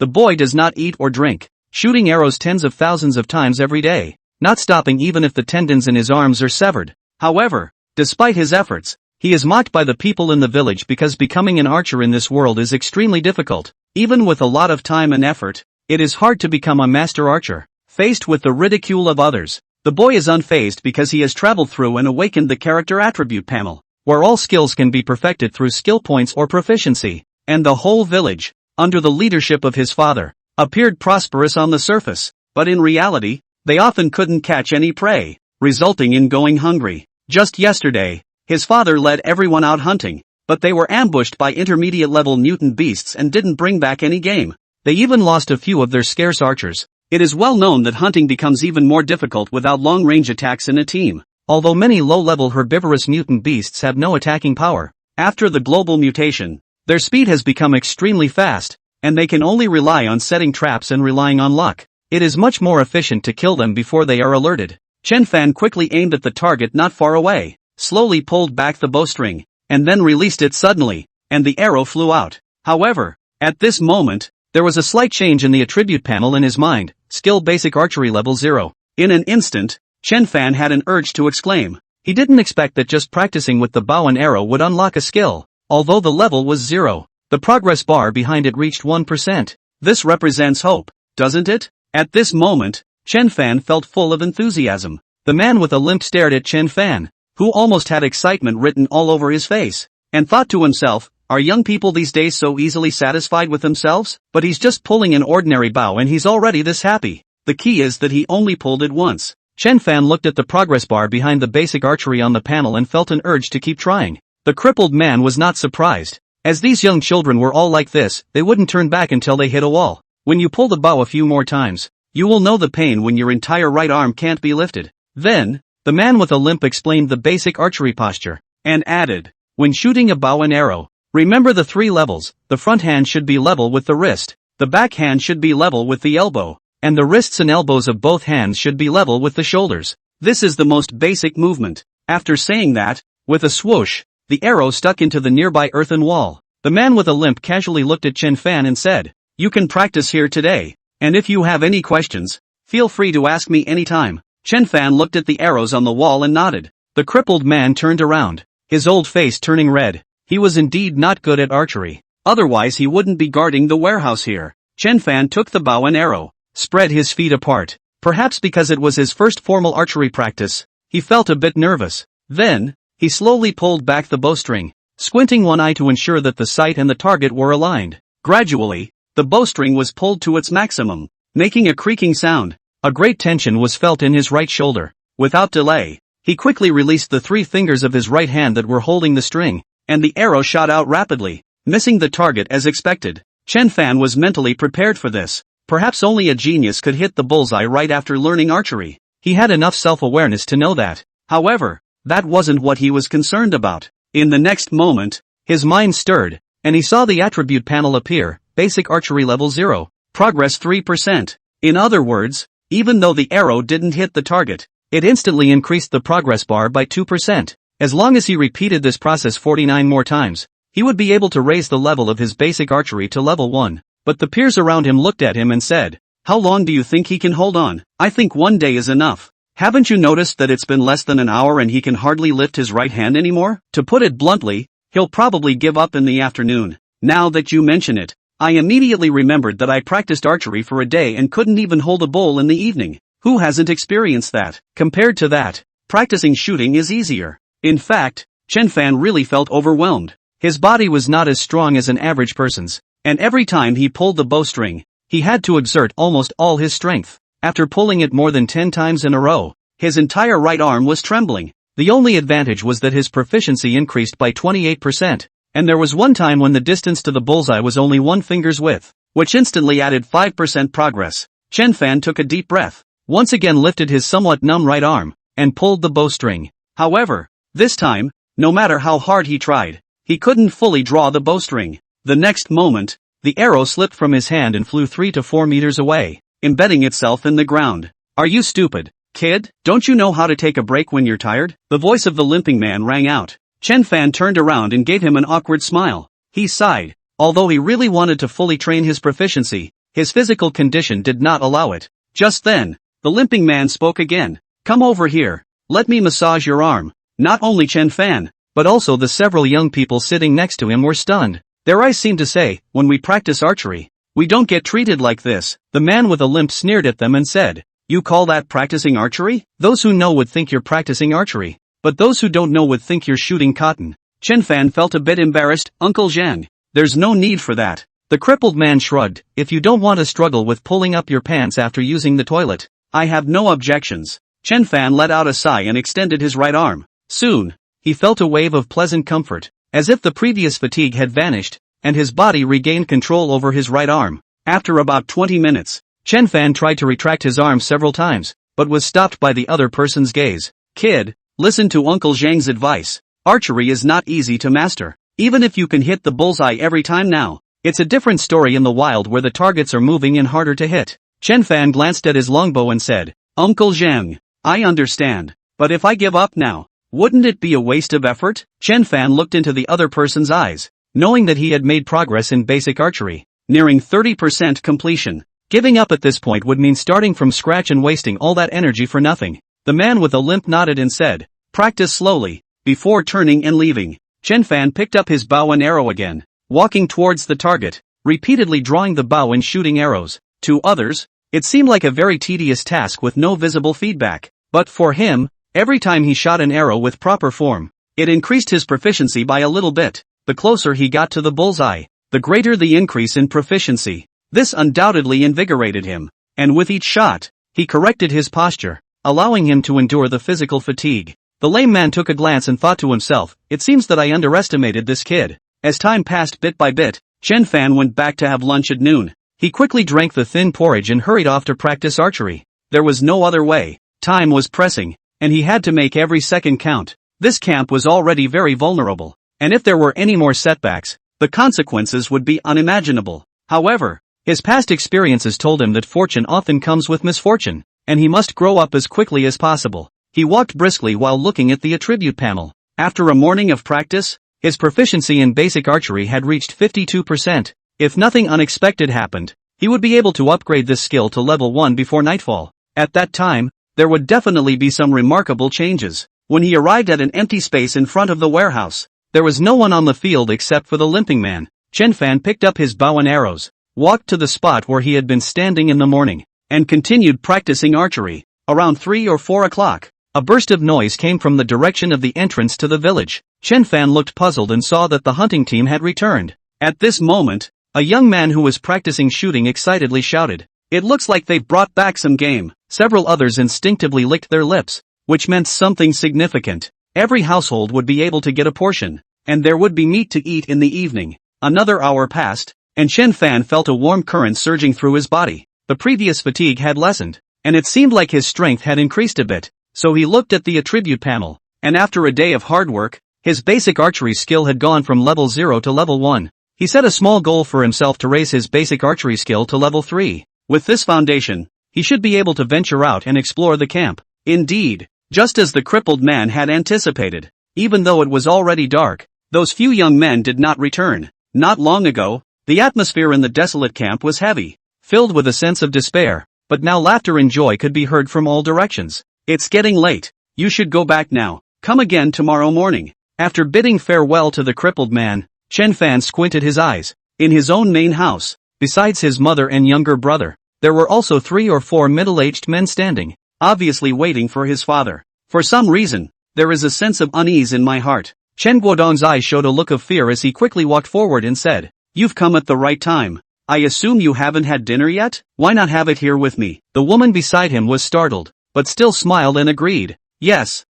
The boy does not eat or drink, shooting arrows tens of thousands of times every day, not stopping even if the tendons in his arms are severed. However, despite his efforts, he is mocked by the people in the village because becoming an archer in this world is extremely difficult. Even with a lot of time and effort, it is hard to become a master archer. Faced with the ridicule of others, the boy is unfazed because he has traveled through and awakened the character attribute panel, where all skills can be perfected through skill points or proficiency, and the whole village, under the leadership of his father, appeared prosperous on the surface, but in reality, they often couldn't catch any prey, resulting in going hungry. Just yesterday, his father led everyone out hunting, but they were ambushed by intermediate-level mutant beasts and didn't bring back any game. They even lost a few of their scarce archers. It is well known that hunting becomes even more difficult without long-range attacks in a team, although many low-level herbivorous mutant beasts have no attacking power. After the global mutation, their speed has become extremely fast, and they can only rely on setting traps and relying on luck. It is much more efficient to kill them before they are alerted. Chen Fan quickly aimed at the target not far away, slowly pulled back the bowstring, and then released it suddenly, and the arrow flew out. However, at this moment, there was a slight change in the attribute panel in his mind, skill basic archery level 0. In an instant, Chen Fan had an urge to exclaim. He didn't expect that just practicing with the bow and arrow would unlock a skill. Although the level was 0, the progress bar behind it reached 1%. This represents hope, doesn't it? At this moment, Chen Fan felt full of enthusiasm. The man with a limp stared at Chen Fan, who almost had excitement written all over his face, and thought to himself, are young people these days so easily satisfied with themselves? But he's just pulling an ordinary bow and he's already this happy. The key is that he only pulled it once. Chen Fan looked at the progress bar behind the basic archery on the panel and felt an urge to keep trying. The crippled man was not surprised. As these young children were all like this, they wouldn't turn back until they hit a wall. When you pull the bow a few more times, you will know the pain when your entire right arm can't be lifted. Then, the man with a limp explained the basic archery posture, and added, when shooting a bow and arrow, remember the 3 levels. The front hand should be level with the wrist, the back hand should be level with the elbow, and the wrists and elbows of both hands should be level with the shoulders. This is the most basic movement. After saying that, with a swoosh, the arrow stuck into the nearby earthen wall. The man with a limp casually looked at Chen Fan and said, you can practice here today, and if you have any questions, feel free to ask me anytime. Chen Fan looked at the arrows on the wall and nodded. The crippled man turned around, his old face turning red. He was indeed not good at archery. Otherwise he wouldn't be guarding the warehouse here. Chen Fan took the bow and arrow, spread his feet apart. Perhaps because it was his first formal archery practice, he felt a bit nervous. Then, he slowly pulled back the bowstring, squinting one eye to ensure that the sight and the target were aligned. Gradually, the bowstring was pulled to its maximum, making a creaking sound. A great tension was felt in his right shoulder. Without delay, he quickly released the 3 fingers of his right hand that were holding the string, and the arrow shot out rapidly, missing the target as expected. Chen Fan was mentally prepared for this. Perhaps only a genius could hit the bullseye right after learning archery. He had enough self-awareness to know that. However, that wasn't what he was concerned about. In the next moment, his mind stirred, and he saw the attribute panel appear, basic archery level 0, progress 3%. In other words, even though the arrow didn't hit the target, it instantly increased the progress bar by 2%. As long as he repeated this process 49 more times, he would be able to raise the level of his basic archery to level 1. But the peers around him looked at him and said, how long do you think he can hold on? I think 1 day is enough. Haven't you noticed that it's been less than an hour and he can hardly lift his right hand anymore? To put it bluntly, he'll probably give up in the afternoon. Now that you mention it, I immediately remembered that I practiced archery for a day and couldn't even hold a bowl in the evening. Who hasn't experienced that? Compared to that, practicing shooting is easier. In fact, Chen Fan really felt overwhelmed. His body was not as strong as an average person's, and every time he pulled the bowstring, he had to exert almost all his strength. After pulling it more than 10 times in a row, his entire right arm was trembling. The only advantage was that his proficiency increased by 28%, and there was one time when the distance to the bullseye was only 1 finger's width, which instantly added 5% progress. Chen Fan took a deep breath, once again lifted his somewhat numb right arm, and pulled the bowstring. However, this time, no matter how hard he tried, he couldn't fully draw the bowstring. The next moment, the arrow slipped from his hand and flew 3 to 4 meters away, embedding itself in the ground. Are you stupid, kid? Don't you know how to take a break when you're tired? The voice of the limping man rang out. Chen Fan turned around and gave him an awkward smile. He sighed. Although he really wanted to fully train his proficiency, his physical condition did not allow it. Just then, the limping man spoke again. "Come over here. Let me massage your arm." Not only Chen Fan, but also the several young people sitting next to him were stunned. Their eyes seemed to say, "When we practice archery, we don't get treated like this." The man with a limp sneered at them and said, "You call that practicing archery? Those who know would think you're practicing archery, but those who don't know would think you're shooting cotton." Chen Fan felt a bit embarrassed. "Uncle Zhang, there's no need for that." The crippled man shrugged. "If you don't want to struggle with pulling up your pants after using the toilet, I have no objections." Chen Fan let out a sigh and extended his right arm. Soon, he felt a wave of pleasant comfort, as if the previous fatigue had vanished, and his body regained control over his right arm. After about 20 minutes, Chen Fan tried to retract his arm several times, but was stopped by the other person's gaze. "Kid, listen to Uncle Zhang's advice. Archery is not easy to master. Even if you can hit the bullseye every time now, it's a different story in the wild where the targets are moving and harder to hit." Chen Fan glanced at his longbow and said, "Uncle Zhang, I understand, but if I give up now, wouldn't it be a waste of effort?" Chen Fan looked into the other person's eyes, knowing that he had made progress in basic archery, nearing 30% completion. Giving up at this point would mean starting from scratch and wasting all that energy for nothing. The man with a limp nodded and said, "Practice slowly, before turning and leaving." Chen Fan picked up his bow and arrow again, walking towards the target, repeatedly drawing the bow and shooting arrows. To others, it seemed like a very tedious task with no visible feedback, but for him, every time he shot an arrow with proper form, it increased his proficiency by a little bit. The closer he got to the bullseye, the greater the increase in proficiency. This undoubtedly invigorated him, and with each shot, he corrected his posture, allowing him to endure the physical fatigue. The lame man took a glance and thought to himself, "It seems that I underestimated this kid." As time passed bit by bit, Chen Fan went back to have lunch at noon. He quickly drank the thin porridge and hurried off to practice archery. There was no other way. Time was pressing, and he had to make every second count. This camp was already very vulnerable, and if there were any more setbacks, the consequences would be unimaginable. However, his past experiences told him that fortune often comes with misfortune, and he must grow up as quickly as possible. He walked briskly while looking at the attribute panel. After a morning of practice, his proficiency in basic archery had reached 52%. If nothing unexpected happened, he would be able to upgrade this skill to level 1 before nightfall. At that time, there would definitely be some remarkable changes. When he arrived at an empty space in front of the warehouse, there was no one on the field except for the limping man. Chen Fan picked up his bow and arrows, walked to the spot where he had been standing in the morning, and continued practicing archery. Around 3 or 4 o'clock, a burst of noise came from the direction of the entrance to the village. Chen Fan looked puzzled and saw that the hunting team had returned. At this moment, a young man who was practicing shooting excitedly shouted, "It looks like they've brought back some game." Several others instinctively licked their lips, which meant something significant. Every household would be able to get a portion, and there would be meat to eat in the evening. Another hour passed, and Chen Fan felt a warm current surging through his body. The previous fatigue had lessened, and it seemed like his strength had increased a bit, so he looked at the attribute panel, and after a day of hard work, his basic archery skill had gone from level 0 to level 1. He set a small goal for himself to raise his basic archery skill to level 3. With this foundation, he should be able to venture out and explore the camp. Indeed, just as the crippled man had anticipated, even though it was already dark, those few young men did not return. Not long ago, the atmosphere in the desolate camp was heavy, filled with a sense of despair, but now laughter and joy could be heard from all directions. "It's getting late. You should go back now. Come again tomorrow morning." After bidding farewell to the crippled man, Chen Fan squinted his eyes. In his own main house, besides his mother and younger brother, there were also 3 or 4 middle-aged men standing, obviously waiting for his father. For some reason, there is a sense of unease in my heart. Chen Guodong's eyes showed a look of fear as he quickly walked forward and said, "You've come at the right time. I assume you haven't had dinner yet? Why not have it here with me?" The woman beside him was startled, but still smiled and agreed. Yes,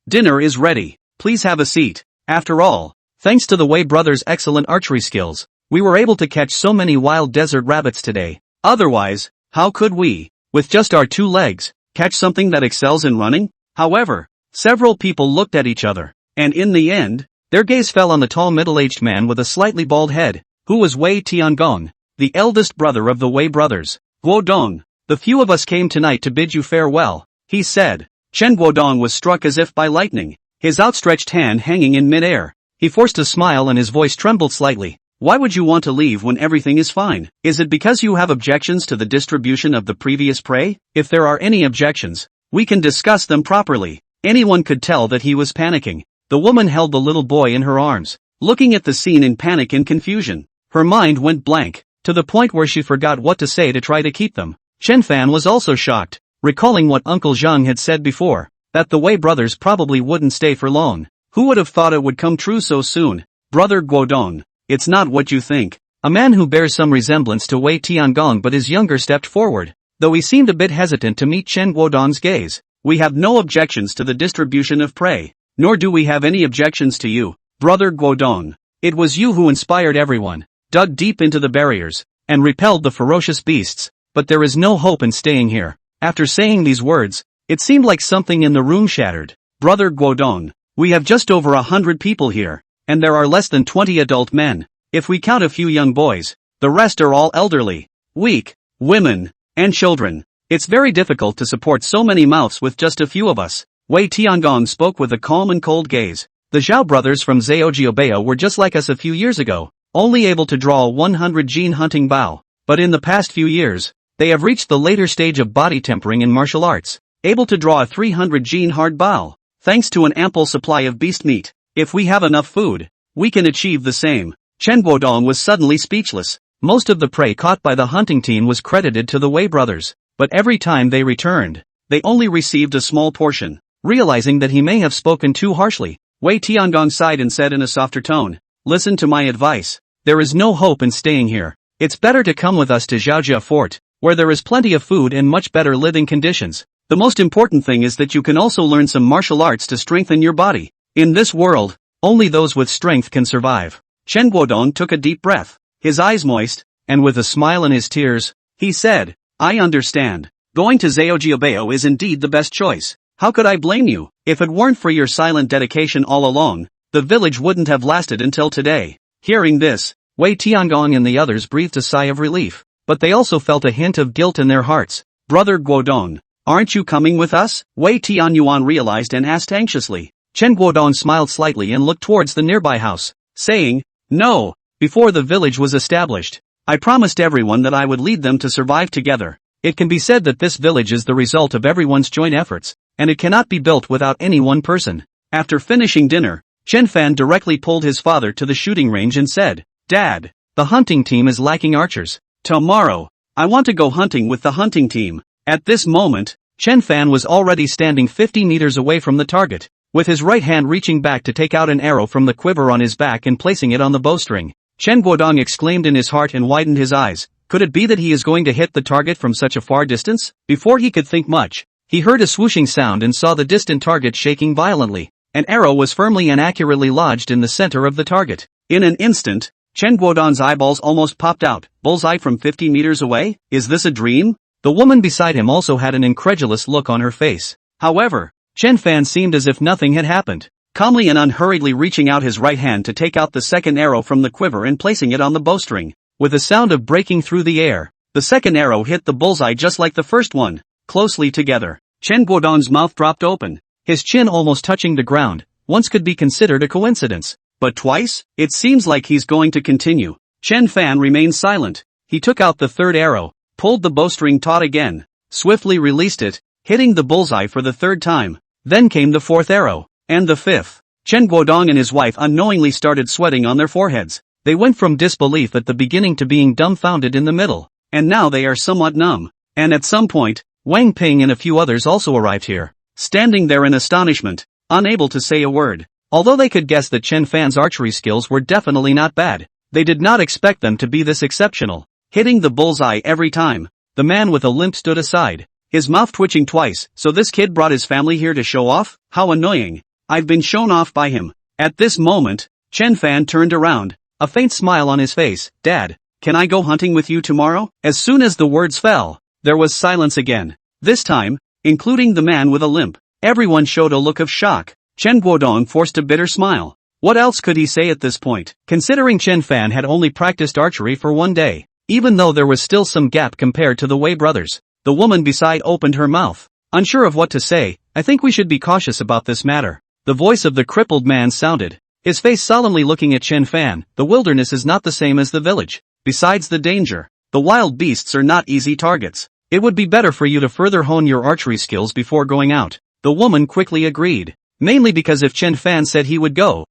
dinner is ready. Please have a seat." After all, thanks to the Wei brothers' excellent archery skills, we were able to catch so many wild desert rabbits today. Otherwise, how could we, with just our 2 legs, catch something that excels in running? However, several people looked at each other, and in the end, their gaze fell on the tall middle-aged man with a slightly bald head, who was Wei Tiangong, the eldest brother of the Wei brothers. "Guodong, the few of us came tonight to bid you farewell," he said. Chen Guodong was struck as if by lightning, his outstretched hand hanging in mid-air. He forced a smile and his voice trembled slightly. Why would you want to leave when everything is fine? Is it because you have objections to the distribution of the previous prey? If there are any objections, we can discuss them properly. Anyone could tell that he was panicking. The woman held the little boy in her arms, looking at the scene in panic and confusion. Her mind went blank, to the point where she forgot what to say to try to keep them. Chen Fan was also shocked, recalling what Uncle Zhang had said before, that the Wei brothers probably wouldn't stay for long. Who would have thought it would come true so soon? Brother Guodong, it's not what you think. A man who bears some resemblance to Wei Tiangong but is younger stepped forward, though he seemed a bit hesitant to meet Chen Guodong's gaze. We have no objections to the distribution of prey, nor do we have any objections to you, Brother Guodong. It was you who inspired everyone, dug deep into the barriers, and repelled the ferocious beasts, but there is no hope in staying here. After saying these words, it seemed like something in the room shattered. Brother Guodong, we have just over 100 people here, and there are less than 20 adult men. If we count a few young boys, the rest are all elderly, weak, women, and children. It's very difficult to support so many mouths with just a few of us. Wei Tiangong spoke with a calm and cold gaze. The Zhao brothers from Zheojiobeo were just like us a few years ago, only able to draw a 100 gene hunting bow. But in the past few years, they have reached the later stage of body tempering in martial arts, able to draw a 300 gene hard bow, thanks to an ample supply of beast meat. If we have enough food, we can achieve the same. Chen Guodong was suddenly speechless. Most of the prey caught by the hunting team was credited to the Wei brothers, but every time they returned, they only received a small portion. Realizing that he may have spoken too harshly, Wei Tiangong sighed and said in a softer tone, "Listen to my advice. There is no hope in staying here. It's better to come with us to Zhaojia Fort, where there is plenty of food and much better living conditions. The most important thing is that you can also learn some martial arts to strengthen your body. In this world, only those with strength can survive." Chen Guodong took a deep breath, his eyes moist, and with a smile in his tears, he said, "I understand. Going to Zheojiobeo is indeed the best choice. How could I blame you? If it weren't for your silent dedication all along, the village wouldn't have lasted until today." Hearing this, Wei Tiangong and the others breathed a sigh of relief, but they also felt a hint of guilt in their hearts. "Brother Guodong, aren't you coming with us?" Wei Tianyuan realized and asked anxiously. Chen Guodong smiled slightly and looked towards the nearby house, saying, "No, before the village was established, I promised everyone that I would lead them to survive together. It can be said that this village is the result of everyone's joint efforts, and it cannot be built without any one person." After finishing dinner, Chen Fan directly pulled his father to the shooting range and said, "Dad, the hunting team is lacking archers. Tomorrow, I want to go hunting with the hunting team." At this moment, Chen Fan was already standing 50 meters away from the target, with his right hand reaching back to take out an arrow from the quiver on his back and placing it on the bowstring. Chen Guodong exclaimed in his heart and widened his eyes. Could it be that he is going to hit the target from such a far distance? Before he could think much, he heard a swooshing sound and saw the distant target shaking violently. An arrow was firmly and accurately lodged in the center of the target. In an instant, Chen Guodong's eyeballs almost popped out. Bullseye from 50 meters away? Is this a dream? The woman beside him also had an incredulous look on her face. However, Chen Fan seemed as if nothing had happened, calmly and unhurriedly reaching out his right hand to take out the second arrow from the quiver and placing it on the bowstring. With a sound of breaking through the air, the second arrow hit the bullseye just like the first one, closely together. Chen Guodong's mouth dropped open, his chin almost touching the ground. Once could be considered a coincidence, but twice? It seems like he's going to continue. Chen Fan remained silent. He took out the third arrow, pulled the bowstring taut again, swiftly released it, hitting the bullseye for the third time. Then came the fourth arrow, and the fifth. Chen Guodong and his wife unknowingly started sweating on their foreheads. They went from disbelief at the beginning to being dumbfounded in the middle, and now they are somewhat numb. And at some point, Wang Ping and a few others also arrived here, standing there in astonishment, unable to say a word. Although they could guess that Chen Fan's archery skills were definitely not bad, they did not expect them to be this exceptional, hitting the bullseye every time. The man with a limp stood aside, his mouth twitching twice. So this kid brought his family here to show off? How annoying. I've been shown off by him. At this moment, Chen Fan turned around, a faint smile on his face. "Dad, can I go hunting with you tomorrow?" As soon as the words fell, there was silence again. This time, including the man with a limp. Everyone showed a look of shock. Chen Guodong forced a bitter smile. What else could he say at this point? Considering Chen Fan had only practiced archery for one day, even though there was still some gap compared to the Wei brothers, the woman beside opened her mouth, unsure of what to say. "I think we should be cautious about this matter." The voice of the crippled man sounded. his face solemnly looking at Chen Fan. The wilderness is not the same as the village. Besides the danger, the wild beasts are not easy targets. It would be better for you to further hone your archery skills before going out. The woman quickly agreed. Mainly because if Chen Fan said he would go,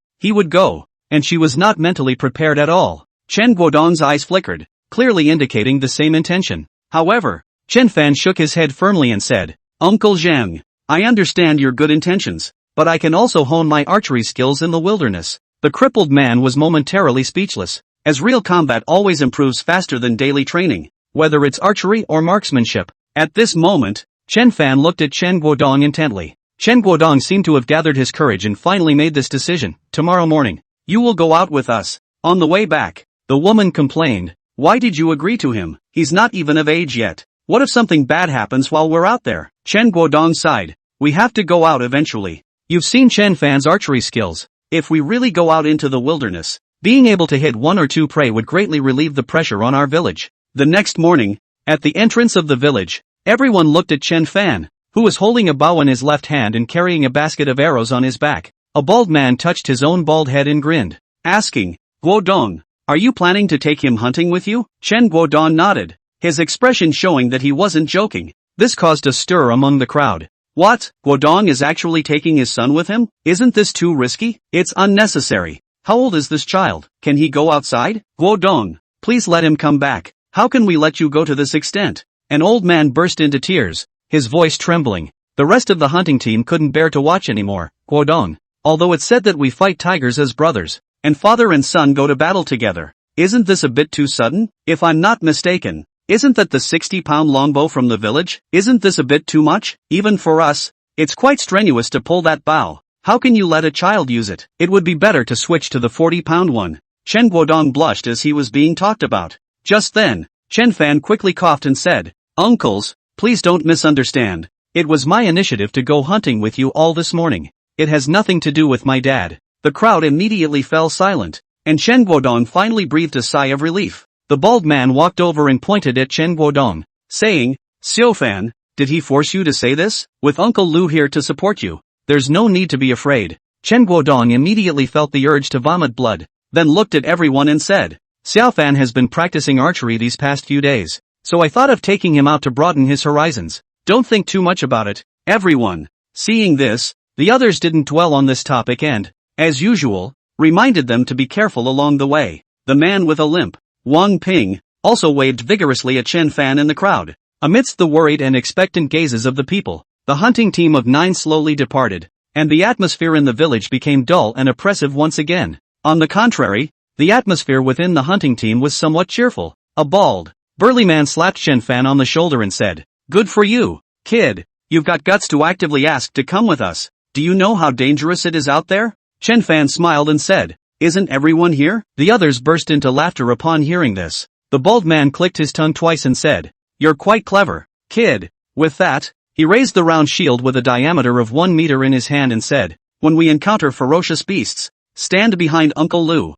and she was not mentally prepared at all. Chen Guodong's eyes flickered, clearly indicating the same intention. However, Chen Fan shook his head firmly and said, Uncle Zhang, I understand your good intentions, but I can also hone my archery skills in the wilderness. The crippled man was momentarily speechless, as real combat always improves faster than daily training, whether it's archery or marksmanship. At this moment, Chen Fan looked at Chen Guodong intently. Chen Guodong seemed to have gathered his courage and finally made this decision. Tomorrow morning, you will go out with us. On the way back, the woman complained. Why did you agree to him? He's not even of age yet. What if something bad happens while we're out there? Chen Guodong sighed. We have to go out eventually. You've seen Chen Fan's archery skills. If we really go out into the wilderness, being able to hit one or two prey would greatly relieve the pressure on our village. The next morning, at the entrance of the village, everyone looked at Chen Fan, who was holding a bow in his left hand and carrying a basket of arrows on his back. A bald man touched his own bald head and grinned, asking, Guodong, are you planning to take him hunting with you? Chen Guodong nodded, his expression showing that he wasn't joking. This caused a stir among the crowd. What? Guodong is actually taking his son with him? Isn't this too risky? It's unnecessary. How old is this child? Can he go outside? Guodong, please let him come back. How can we let you go to this extent? An old man burst into tears, his voice trembling. The rest of the hunting team couldn't bear to watch anymore. Guodong, although it's said that we fight tigers as brothers, and father and son go to battle together, isn't this a bit too sudden? If I'm not mistaken, isn't that the 60-pound longbow from the village? Isn't this a bit too much? Even for us, it's quite strenuous to pull that bow. How can you let a child use it? It would be better to switch to the 40-pound one. Chen Guodong blushed as he was being talked about. Just then, Chen Fan quickly coughed and said, Uncles, please don't misunderstand. It was my initiative to go hunting with you all this morning. It has nothing to do with my dad. The crowd immediately fell silent, and Chen Guodong finally breathed a sigh of relief. The bald man walked over and pointed at Chen Guodong, saying, Xiao Fan, did he force you to say this? With Uncle Lu here to support you, there's no need to be afraid. Chen Guodong immediately felt the urge to vomit blood, then looked at everyone and said, Xiao Fan has been practicing archery these past few days, so I thought of taking him out to broaden his horizons. Don't think too much about it, everyone. Seeing this, the others didn't dwell on this topic and, as usual, reminded them to be careful along the way. The man with a limp, Wang Ping, also waved vigorously at Chen Fan in the crowd. Amidst the worried and expectant gazes of the people, the hunting team of 9 slowly departed, and the atmosphere in the village became dull and oppressive once again. On the contrary, the atmosphere within the hunting team was somewhat cheerful. A bald, burly man slapped Chen Fan on the shoulder and said, Good for you, kid. You've got guts to actively ask to come with us. Do you know how dangerous it is out there? Chen Fan smiled and said, Isn't everyone here? The others burst into laughter upon hearing this. The bald man clicked his tongue twice and said, You're quite clever, kid. With that, he raised the round shield with a diameter of 1 meter in his hand and said, When we encounter ferocious beasts, stand behind Uncle Lu.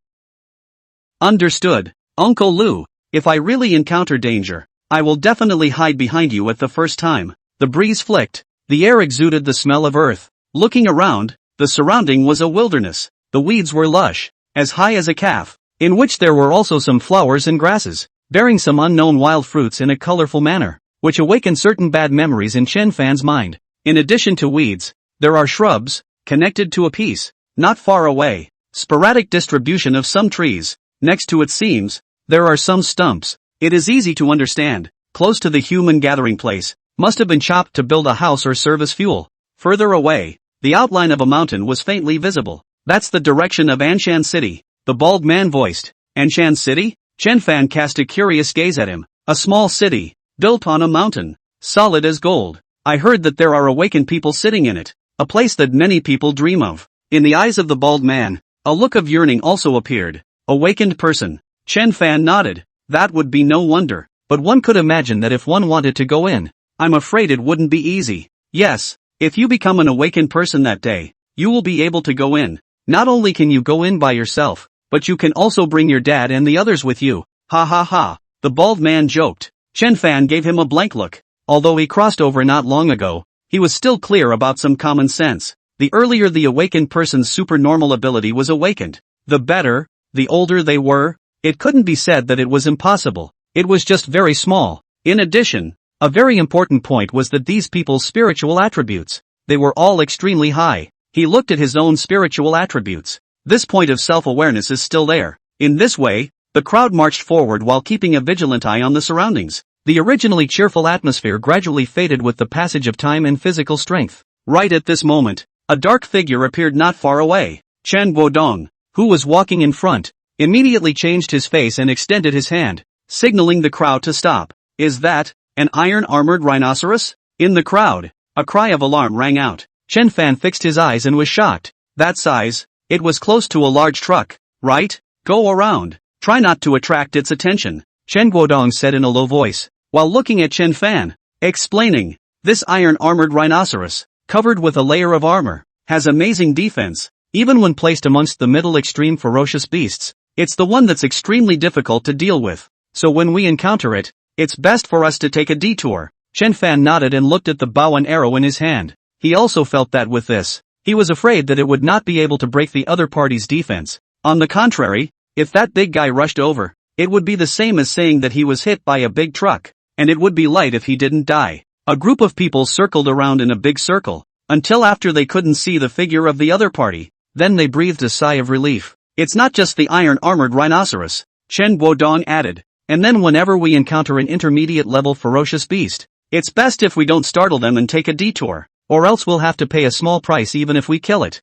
Understood, Uncle Lu. If I really encounter danger, I will definitely hide behind you at the first time. The breeze flicked. The air exuded the smell of earth. Looking around, the surrounding was a wilderness. The weeds were lush, as high as a calf, in which there were also some flowers and grasses, bearing some unknown wild fruits in a colorful manner, which awakened certain bad memories in Chen Fan's mind. In addition to weeds, there are shrubs, connected to a piece, not far away, sporadic distribution of some trees. Next to it seems, there are some stumps. It is easy to understand, close to the human gathering place, must have been chopped to build a house or serve as fuel. Further away, the outline of a mountain was faintly visible. That's the direction of Anshan City, the bald man voiced. Anshan City? Chen Fan cast a curious gaze at him. A small city, built on a mountain, solid as gold. I heard that there are awakened people sitting in it, a place that many people dream of. In the eyes of the bald man, a look of yearning also appeared. Awakened person. Chen Fan nodded. That would be no wonder, but one could imagine that if one wanted to go in, I'm afraid it wouldn't be easy. Yes, if you become an awakened person that day, you will be able to go in. Not only can you go in by yourself, but you can also bring your dad and the others with you. Ha ha ha, the bald man joked. Chen Fan gave him a blank look. Although he crossed over not long ago, he was still clear about some common sense. The earlier the awakened person's supernormal ability was awakened, the better. The older they were, it couldn't be said that it was impossible. It was just very small. In addition, a very important point was that these people's spiritual attributes, they were all extremely high. He looked at his own spiritual attributes. This point of self-awareness is still there. In this way, the crowd marched forward while keeping a vigilant eye on the surroundings. The originally cheerful atmosphere gradually faded with the passage of time and physical strength. Right at this moment, a dark figure appeared not far away. Chen Guodong, who was walking in front, immediately changed his face and extended his hand, signaling the crowd to stop. Is that an iron-armored rhinoceros? In the crowd, a cry of alarm rang out. Chen Fan fixed his eyes and was shocked. That size, it was close to a large truck, right? Go around. Try not to attract its attention, Chen Guodong said in a low voice, while looking at Chen Fan, explaining, this iron-armored rhinoceros, covered with a layer of armor, has amazing defense. Even when placed amongst the middle extreme ferocious beasts, it's the one that's extremely difficult to deal with. So when we encounter it, it's best for us to take a detour. Chen Fan nodded and looked at the bow and arrow in his hand. He also felt that with this, he was afraid that it would not be able to break the other party's defense. On the contrary, if that big guy rushed over, it would be the same as saying that he was hit by a big truck, and it would be light if he didn't die. A group of people circled around in a big circle, until after they couldn't see the figure of the other party. Then they breathed a sigh of relief. It's not just the iron-armored rhinoceros, Chen Guodong added. And then whenever we encounter an intermediate-level ferocious beast, it's best if we don't startle them and take a detour, or else we'll have to pay a small price even if we kill it.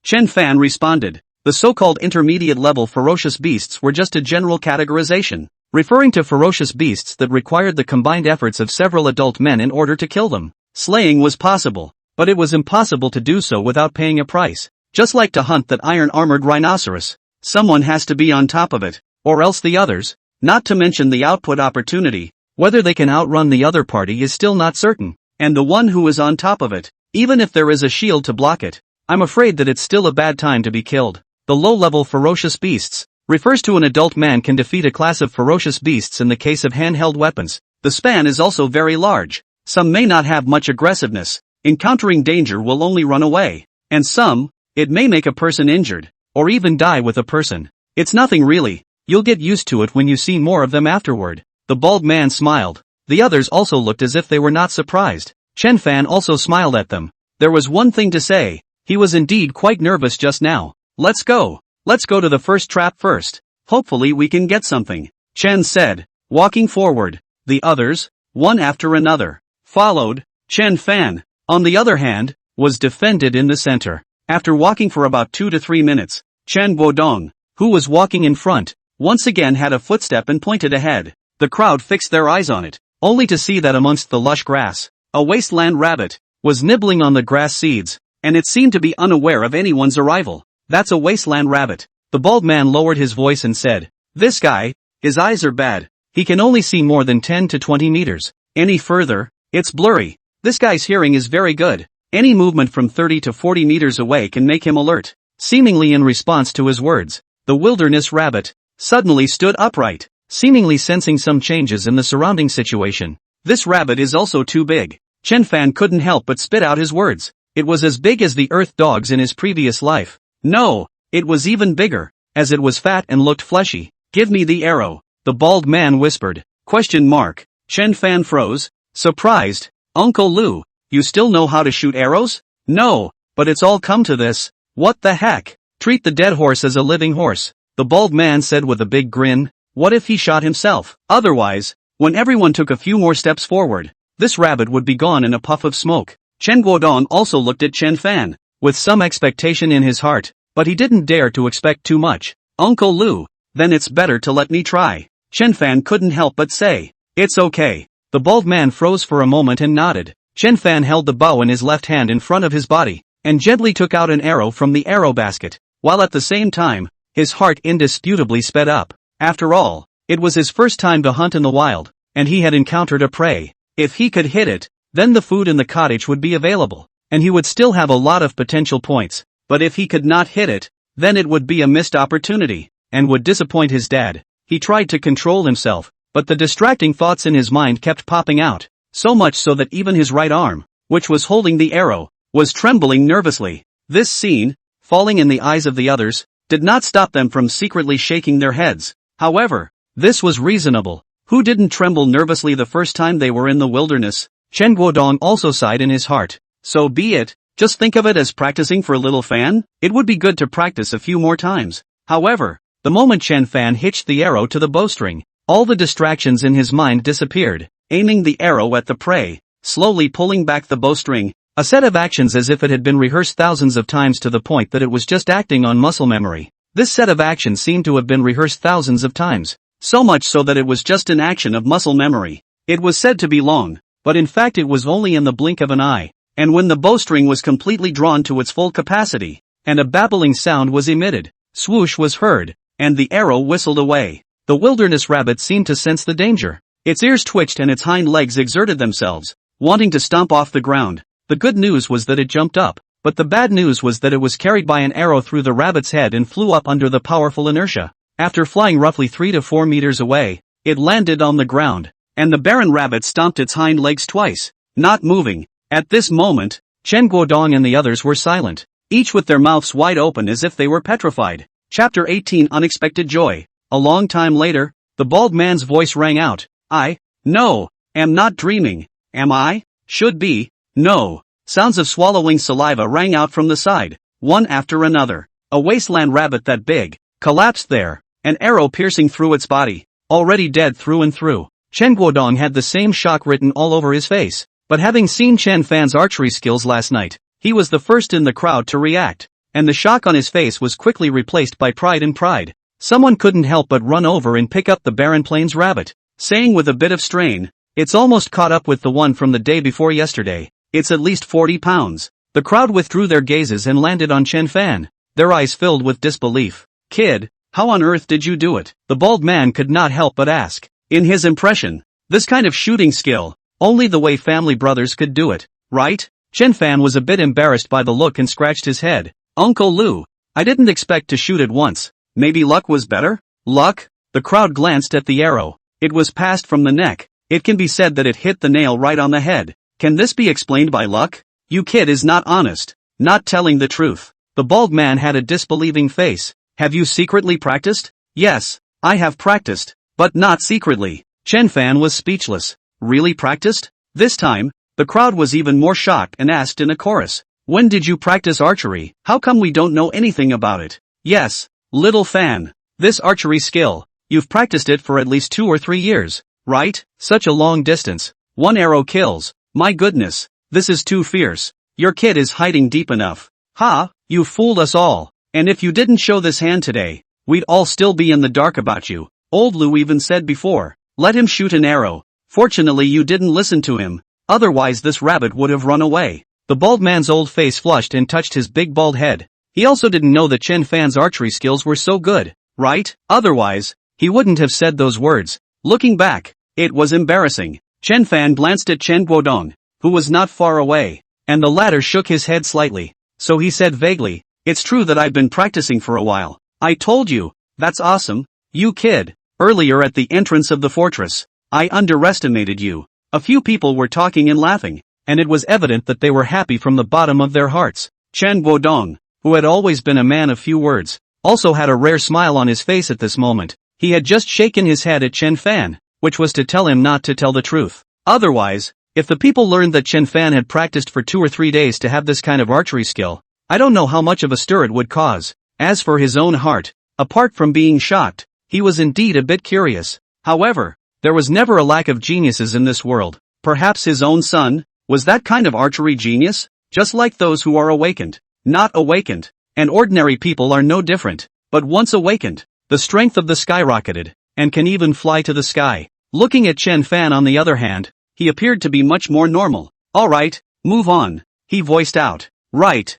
Chen Fan responded. The so-called intermediate-level ferocious beasts were just a general categorization, referring to ferocious beasts that required the combined efforts of several adult men in order to kill them. Slaying was possible, but it was impossible to do so without paying a price. Just like to hunt that iron-armored rhinoceros, someone has to be on top of it, or else the others, not to mention the output opportunity, whether they can outrun the other party is still not certain, and the one who is on top of it, even if there is a shield to block it, I'm afraid that it's still a bad time to be killed. The low-level ferocious beasts, refers to an adult man can defeat a class of ferocious beasts in the case of handheld weapons. The span is also very large. Some may not have much aggressiveness, encountering danger will only run away, and some, it may make a person injured, or even die with a person. It's nothing really, you'll get used to it when you see more of them afterward. The bald man smiled. The others also looked as if they were not surprised. Chen Fan also smiled at them. There was one thing to say, he was indeed quite nervous just now. Let's go to the first trap first. Hopefully we can get something, Chen said, walking forward. The others, one after another, followed. Chen Fan, on the other hand, was defended in the center. After walking for about 2 to 3 minutes, Chen Guodong, who was walking in front, once again had a footstep and pointed ahead. The crowd fixed their eyes on it, only to see that amongst the lush grass, a wasteland rabbit was nibbling on the grass seeds, and it seemed to be unaware of anyone's arrival. That's a wasteland rabbit. The bald man lowered his voice and said, this guy, his eyes are bad. He can only see more than 10 to 20 meters. Any further, it's blurry. This guy's hearing is very good. Any movement from 30 to 40 meters away can make him alert. Seemingly in response to his words, the wilderness rabbit suddenly stood upright, seemingly sensing some changes in the surrounding situation. This rabbit is also too big. Chen Fan couldn't help but spit out his words. It was as big as the earth dogs in his previous life. No, it was even bigger, as it was fat and looked fleshy. Give me the arrow, the bald man whispered. ? Chen Fan froze, surprised. Uncle Lu, you still know how to shoot arrows? No, but it's all come to this. What the heck? Treat the dead horse as a living horse, the bald man said with a big grin. What if he shot himself? Otherwise, when everyone took a few more steps forward, this rabbit would be gone in a puff of smoke. Chen Guodong also looked at Chen Fan, with some expectation in his heart, but he didn't dare to expect too much. Uncle Lu, then it's better to let me try. Chen Fan couldn't help but say. It's okay. The bald man froze for a moment and nodded. Chen Fan held the bow in his left hand in front of his body, and gently took out an arrow from the arrow basket, while at the same time, his heart indisputably sped up. After all, it was his first time to hunt in the wild, and he had encountered a prey. If he could hit it, then the food in the cottage would be available, and he would still have a lot of potential points. But if he could not hit it, then it would be a missed opportunity, and would disappoint his dad. He tried to control himself, but the distracting thoughts in his mind kept popping out, so much so that even his right arm, which was holding the arrow, was trembling nervously. This scene, falling in the eyes of the others, did not stop them from secretly shaking their heads. However, this was reasonable. Who didn't tremble nervously the first time they were in the wilderness? Chen Guodong also sighed in his heart. So be it, just think of it as practicing for little Fan. It would be good to practice a few more times. However, the moment Chen Fan hitched the arrow to the bowstring, all the distractions in his mind disappeared. Aiming the arrow at the prey, slowly pulling back the bowstring, a set of actions as if it had been rehearsed thousands of times to the point that it was just acting on muscle memory. This set of actions seemed to have been rehearsed thousands of times, so much so that it was just an action of muscle memory. It was said to be long, but in fact it was only in the blink of an eye, and when the bowstring was completely drawn to its full capacity, and a babbling sound was emitted, swoosh was heard, and the arrow whistled away. The wilderness rabbit seemed to sense the danger. Its ears twitched and its hind legs exerted themselves, wanting to stomp off the ground. The good news was that it jumped up, but the bad news was that it was carried by an arrow through the rabbit's head and flew up under the powerful inertia. After flying roughly 3 to 4 meters away, it landed on the ground, and the barren rabbit stomped its hind legs twice, not moving. At this moment, Chen Guodong and the others were silent, each with their mouths wide open as if they were petrified. Chapter 18 Unexpected Joy. A long time later, the bald man's voice rang out. Am not dreaming, am I? Should be, no. Sounds of swallowing saliva rang out from the side, one after another. A wasteland rabbit that big, collapsed there, an arrow piercing through its body, already dead through and through. Chen Guodong had the same shock written all over his face, but having seen Chen Fan's archery skills last night, he was the first in the crowd to react, and the shock on his face was quickly replaced by pride and pride. Someone couldn't help but run over and pick up the barren plains rabbit, saying with a bit of strain, "It's almost caught up with the one from the day before yesterday. It's at least 40 pounds. The crowd withdrew their gazes and landed on Chen Fan, their eyes filled with disbelief. "Kid, how on earth did you do it?" the bald man could not help but ask. In his impression, this kind of shooting skill, only the way family brothers could do it, right? Chen Fan was a bit embarrassed by the look and scratched his head. "Uncle Lu, I didn't expect to shoot it once. Maybe luck was better?" "Luck?" The crowd glanced at the arrow. It was passed from the neck. It can be said that it hit the nail right on the head. Can this be explained by luck? You kid is not honest, not telling the truth. The bald man had a disbelieving face. "Have you secretly practiced?" "Yes, I have practiced, but not secretly." Chen Fan was speechless. "Really practiced?" This time, the crowd was even more shocked and asked in a chorus. "When did you practice archery? How come we don't know anything about it?" "Yes, little Fan. This archery skill, you've practiced it for at least 2 or 3 years, right? Such a long distance. 1 arrow kills. My goodness, this is too fierce. Your kid is hiding deep enough. Ha, you fooled us all. And if you didn't show this hand today, we'd all still be in the dark about you." Old Lu even said before, "Let him shoot an arrow. Fortunately you didn't listen to him, otherwise this rabbit would have run away." The bald man's old face flushed and touched his big bald head. He also didn't know that Chen Fan's archery skills were so good, right? Otherwise, he wouldn't have said those words. Looking back, it was embarrassing. Chen Fan glanced at Chen Guodong, who was not far away, and the latter shook his head slightly. So he said vaguely, "It's true that I've been practicing for a while." "I told you, that's awesome. You kid, earlier at the entrance of the fortress, I underestimated you." A few people were talking and laughing, and it was evident that they were happy from the bottom of their hearts. Chen Guodong, who had always been a man of few words, also had a rare smile on his face at this moment. He had just shaken his head at Chen Fan, which was to tell him not to tell the truth. Otherwise, if the people learned that Chen Fan had practiced for 2 or 3 days to have this kind of archery skill, I don't know how much of a stir it would cause. As for his own heart, apart from being shocked, he was indeed a bit curious. However, there was never a lack of geniuses in this world. Perhaps his own son was that kind of archery genius, just like those who are awakened, not awakened, and ordinary people are no different. But once awakened, the strength of the skyrocketed, and can even fly to the sky. Looking at Chen Fan on the other hand, he appeared to be much more normal. "Alright, move on," he voiced out. Right.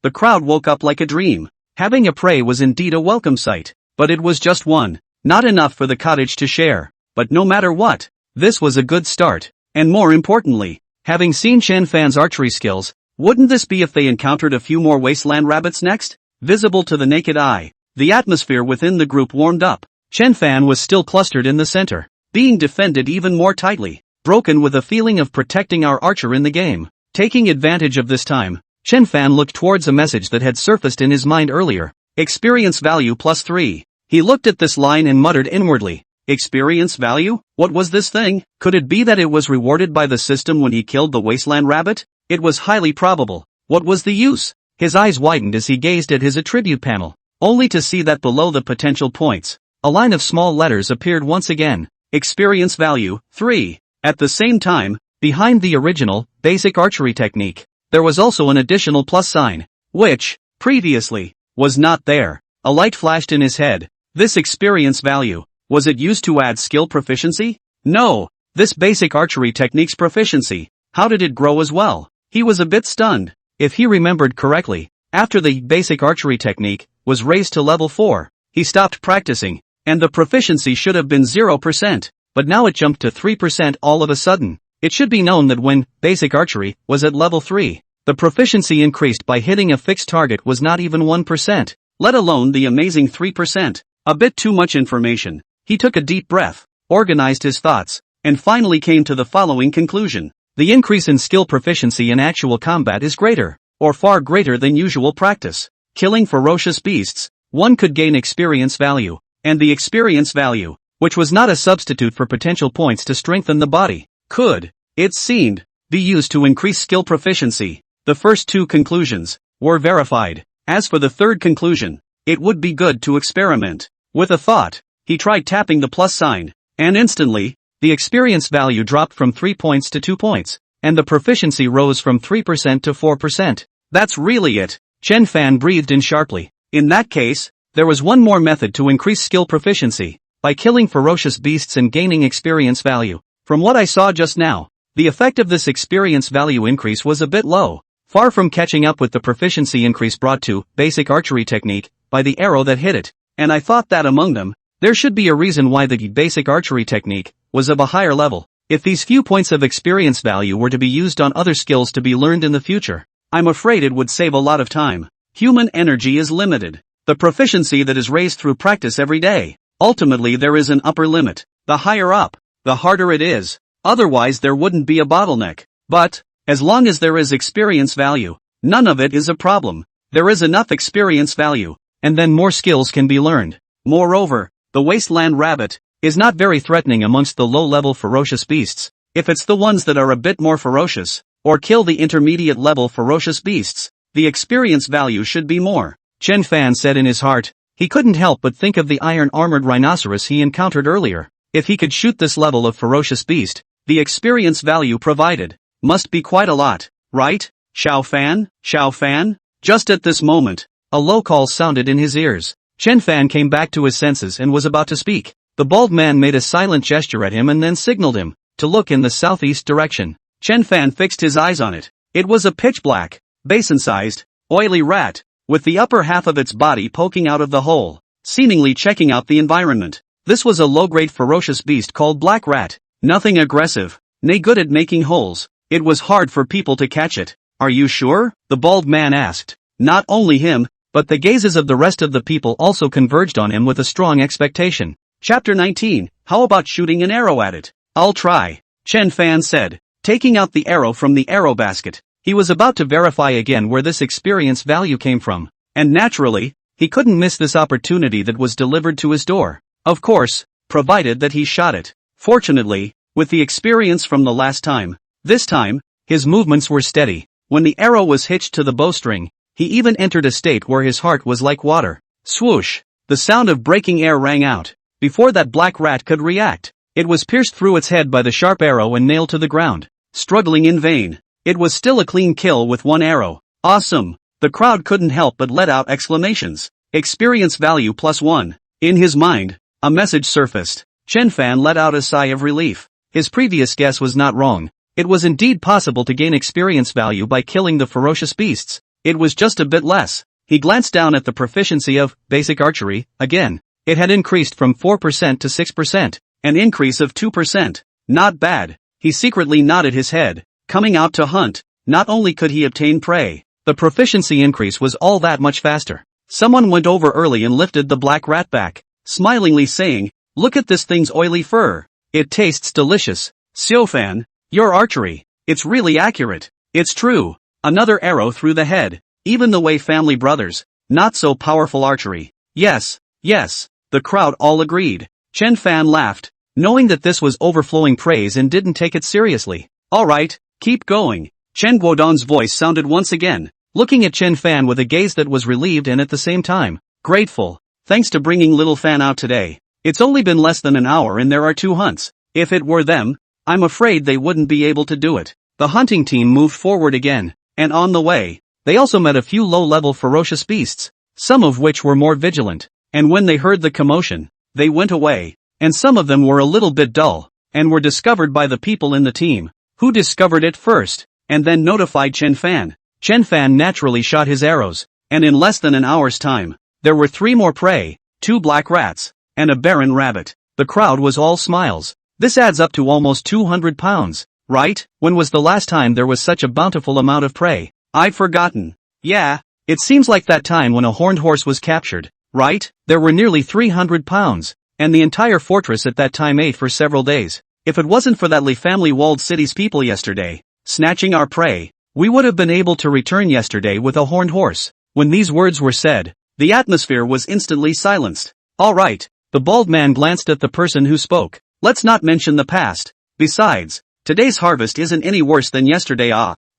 The crowd woke up like a dream. Having a prey was indeed a welcome sight, but it was just one, not enough for the cottage to share. But no matter what, this was a good start, and more importantly, having seen Chen Fan's archery skills, wouldn't this be if they encountered a few more wasteland rabbits next? Visible to the naked eye, the atmosphere within the group warmed up. Chen Fan was still clustered in the center, being defended even more tightly, broken with a feeling of protecting our archer in the game. Taking advantage of this time, Chen Fan looked towards a message that had surfaced in his mind earlier. Experience value +3. He looked at this line and muttered inwardly. Experience value? What was this thing? Could it be that it was rewarded by the system when he killed the wasteland rabbit? It was highly probable. What was the use? His eyes widened as he gazed at his attribute panel, only to see that below the potential points, a line of small letters appeared once again. Experience value, 3. At the same time, behind the original, basic archery technique, there was also an additional plus sign, which, previously, was not there. A light flashed in his head. This experience value, was it used to add skill proficiency? No, this basic archery technique's proficiency, how did it grow as well? He was a bit stunned. If he remembered correctly, after the basic archery technique was raised to level 4, he stopped practicing, and the proficiency should have been 0%, but now it jumped to 3% all of a sudden. It should be known that when basic archery was at level 3, the proficiency increased by hitting a fixed target was not even 1%, let alone the amazing 3%. A bit too much information. He took a deep breath, organized his thoughts, and finally came to the following conclusion. The increase in skill proficiency in actual combat is greater, or far greater than usual practice. Killing ferocious beasts, one could gain experience value, and the experience value, which was not a substitute for potential points to strengthen the body, could, it seemed, be used to increase skill proficiency. The first two conclusions were verified. As for the third conclusion, it would be good to experiment. With a thought, he tried tapping the plus sign, and instantly, the experience value dropped from 3 points to 2 points, and the proficiency rose from 3% to 4%. That's really it. Chen Fan breathed in sharply. In that case, there was one more method to increase skill proficiency, by killing ferocious beasts and gaining experience value. From what I saw just now, the effect of this experience value increase was a bit low, far from catching up with the proficiency increase brought to basic archery technique by the arrow that hit it, and I thought that among them, there should be a reason why the basic archery technique was of a higher level. If these few points of experience value were to be used on other skills to be learned in the future, I'm afraid it would save a lot of time. Human energy is limited. The proficiency that is raised through practice every day. Ultimately there is an upper limit. The higher up, the harder it is. Otherwise there wouldn't be a bottleneck. But, as long as there is experience value, none of it is a problem. There is enough experience value, and then more skills can be learned. Moreover, the wasteland rabbit is not very threatening amongst the low-level ferocious beasts. If it's the ones that are a bit more ferocious, or kill the intermediate-level ferocious beasts, the experience value should be more. Chen Fan said in his heart. He couldn't help but think of the iron-armored rhinoceros he encountered earlier. If he could shoot this level of ferocious beast, the experience value provided must be quite a lot, right? Xiao Fan? Xiao Fan? Just at this moment, a low call sounded in his ears. Chen Fan came back to his senses and was about to speak. The bald man made a silent gesture at him and then signaled him to look in the southeast direction. Chen Fan fixed his eyes on it. It was a pitch-black, basin-sized, oily rat, with the upper half of its body poking out of the hole, seemingly checking out the environment. This was a low-grade ferocious beast called Black Rat. Nothing aggressive, nay good at making holes. It was hard for people to catch it. Are you sure? The bald man asked. Not only him, but the gazes of the rest of the people also converged on him with a strong expectation. Chapter 19, how about shooting an arrow at it? I'll try, Chen Fan said, taking out the arrow from the arrow basket. He was about to verify again where this experience value came from, and naturally, he couldn't miss this opportunity that was delivered to his door. Of course, provided that he shot it. Fortunately, with the experience from the last time, this time, his movements were steady. When the arrow was hitched to the bowstring, he even entered a state where his heart was like water. Swoosh! The sound of breaking air rang out. Before that black rat could react, it was pierced through its head by the sharp arrow and nailed to the ground. Struggling in vain, it was still a clean kill with one arrow. Awesome! The crowd couldn't help but let out exclamations. Experience value +1. In his mind, a message surfaced. Chen Fan let out a sigh of relief. His previous guess was not wrong. It was indeed possible to gain experience value by killing the ferocious beasts. It was just a bit less. He glanced down at the proficiency of basic archery. Again, it had increased from 4% to 6%, an increase of 2%. Not bad. He secretly nodded his head. Coming out to hunt, not only could he obtain prey, the proficiency increase was all that much faster. Someone went over early and lifted the black rat back, smilingly saying, "Look at this thing's oily fur. It tastes delicious. Xiao Fan, your archery, it's really accurate. It's true. Another arrow through the head. Even the Wei family brothers. Not so powerful archery. Yes, yes. The crowd all agreed. Chen Fan laughed, knowing that this was overflowing praise and didn't take it seriously. Alright, keep going. Chen Guodong's voice sounded once again, looking at Chen Fan with a gaze that was relieved and at the same time, grateful. Thanks to bringing little Fan out today. It's only been less than an hour and there are 2 hunts. If it were them, I'm afraid they wouldn't be able to do it. The hunting team moved forward again, and on the way, they also met a few low-level ferocious beasts, some of which were more vigilant, and when they heard the commotion, they went away, and some of them were a little bit dull, and were discovered by the people in the team, who discovered it first, and then notified Chen Fan. Chen Fan naturally shot his arrows, and in less than an hour's time, there were 3 more prey, 2 black rats, and a barren rabbit. The crowd was all smiles. This adds up to almost 200 pounds, right? When was the last time there was such a bountiful amount of prey? I've forgotten. Yeah, it seems like that time when a horned horse was captured, right? There were nearly 300 pounds, and the entire fortress at that time ate for several days. If it wasn't for that Li family walled city's people yesterday, snatching our prey, we would have been able to return yesterday with a horned horse. When these words were said, the atmosphere was instantly silenced. Alright, the bald man glanced at the person who spoke. Let's not mention the past. Besides, today's harvest isn't any worse than yesterday.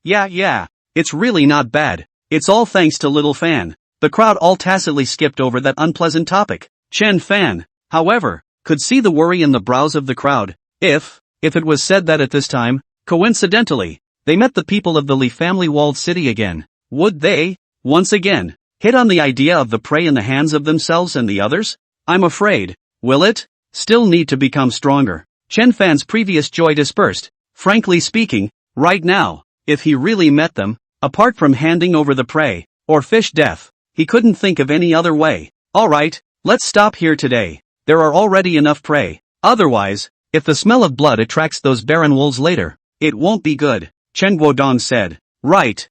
Yeah, it's really not bad. It's all thanks to little Fan. The crowd all tacitly skipped over that unpleasant topic. Chen Fan, however, could see the worry in the brows of the crowd. If it was said that at this time, coincidentally, they met the people of the Li family walled city again, would they, once again, hit on the idea of the prey in the hands of themselves and the others? I'm afraid, will it? Still need to become stronger. Chen Fan's previous joy dispersed. Frankly speaking, right now, if he really met them, apart from handing over the prey, or fish death, he couldn't think of any other way. Alright, let's stop here today. There are already enough prey. Otherwise, if the smell of blood attracts those barren wolves later, it won't be good. Chen Guodong said. Right.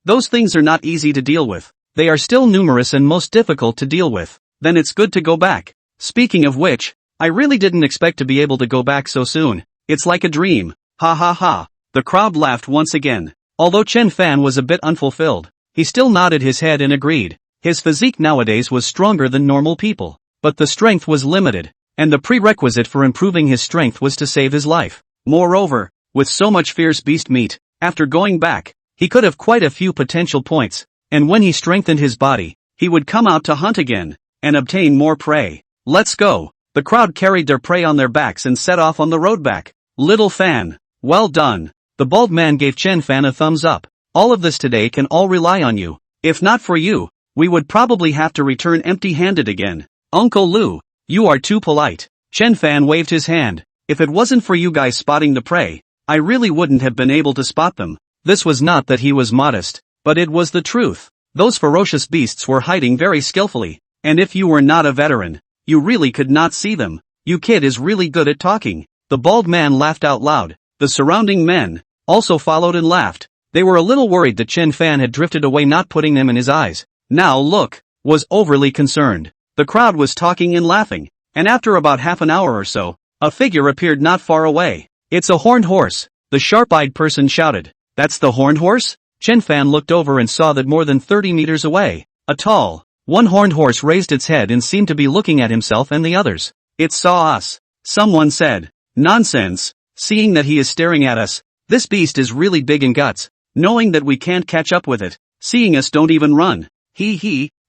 Those things are not easy to deal with. They are still numerous and most difficult to deal with. Then it's good to go back. Speaking of which, I really didn't expect to be able to go back so soon. It's like a dream. Ha ha ha. The crowd laughed once again. Although Chen Fan was a bit unfulfilled, he still nodded his head and agreed. His physique nowadays was stronger than normal people. But the strength was limited, and the prerequisite for improving his strength was to save his life. Moreover, with so much fierce beast meat, after going back, he could have quite a few potential points, and when he strengthened his body, he would come out to hunt again, and obtain more prey. Let's go. The crowd carried their prey on their backs and set off on the road back. Little Fan, well done. The bald man gave Chen Fan a thumbs up. All of this today can all rely on you. If not for you, we would probably have to return empty-handed again. Uncle Lu, you are too polite. Chen Fan waved his hand. If it wasn't for you guys spotting the prey, I really wouldn't have been able to spot them. This was not that he was modest, but it was the truth. Those ferocious beasts were hiding very skillfully, and if you were not a veteran, you really could not see them. You kid is really good at talking. The bald man laughed out loud. The surrounding men also followed and laughed. They were a little worried that Chen Fan had drifted away, not putting them in his eyes. Now look, was overly concerned. The crowd was talking and laughing, and after about half an hour or so, a figure appeared not far away. It's a horned horse, the sharp-eyed person shouted. That's the horned horse? Chen Fan looked over and saw that more than 30 meters away, a tall, one-horned horse raised its head and seemed to be looking at himself and the others. It saw us. Someone said. Nonsense. Seeing that he is staring at us, this beast is really big in guts. Knowing that we can't catch up with it, seeing us don't even run.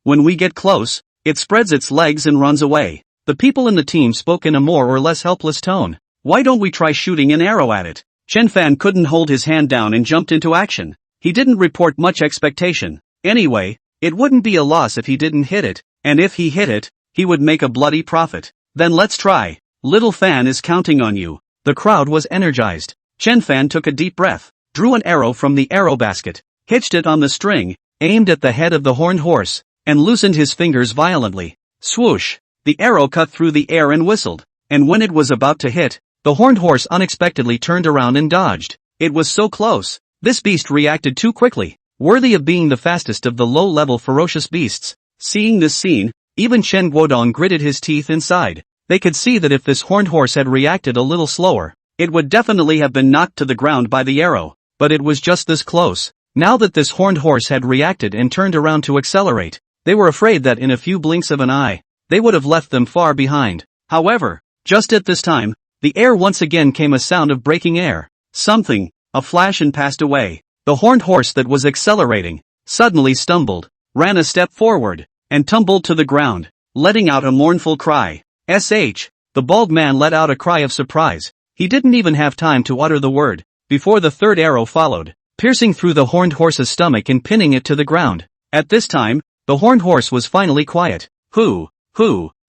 When we get close, it spreads its legs and runs away. The people in the team spoke in a more or less helpless tone. Why don't we try shooting an arrow at it? Chen Fan couldn't hold his hand down and jumped into action. He didn't report much expectation. Anyway, it wouldn't be a loss if he didn't hit it, and if he hit it, he would make a bloody profit. Then let's try. Little Fan is counting on you. The crowd was energized. Chen Fan took a deep breath, drew an arrow from the arrow basket, hitched it on the string, aimed at the head of the horned horse, and loosened his fingers violently. Swoosh! The arrow cut through the air and whistled, and when it was about to hit, the horned horse unexpectedly turned around and dodged. It was so close. This beast reacted too quickly, worthy of being the fastest of the low-level ferocious beasts. Seeing this scene, even Chen Guodong gritted his teeth inside. They could see that if this horned horse had reacted a little slower, it would definitely have been knocked to the ground by the arrow. but it was just this close. Now that this horned horse had reacted and turned around to accelerate, they were afraid that in a few blinks of an eye, they would have left them far behind. However, just at this time, the air once again came a sound of breaking air. Something, a flash and passed away. The horned horse that was accelerating, suddenly stumbled, ran a step forward, and tumbled to the ground, letting out a mournful cry. The bald man let out a cry of surprise. He didn't even have time to utter the word, before the third arrow followed, piercing through the horned horse's stomach and pinning it to the ground. At this time, the horned horse was finally quiet. Who?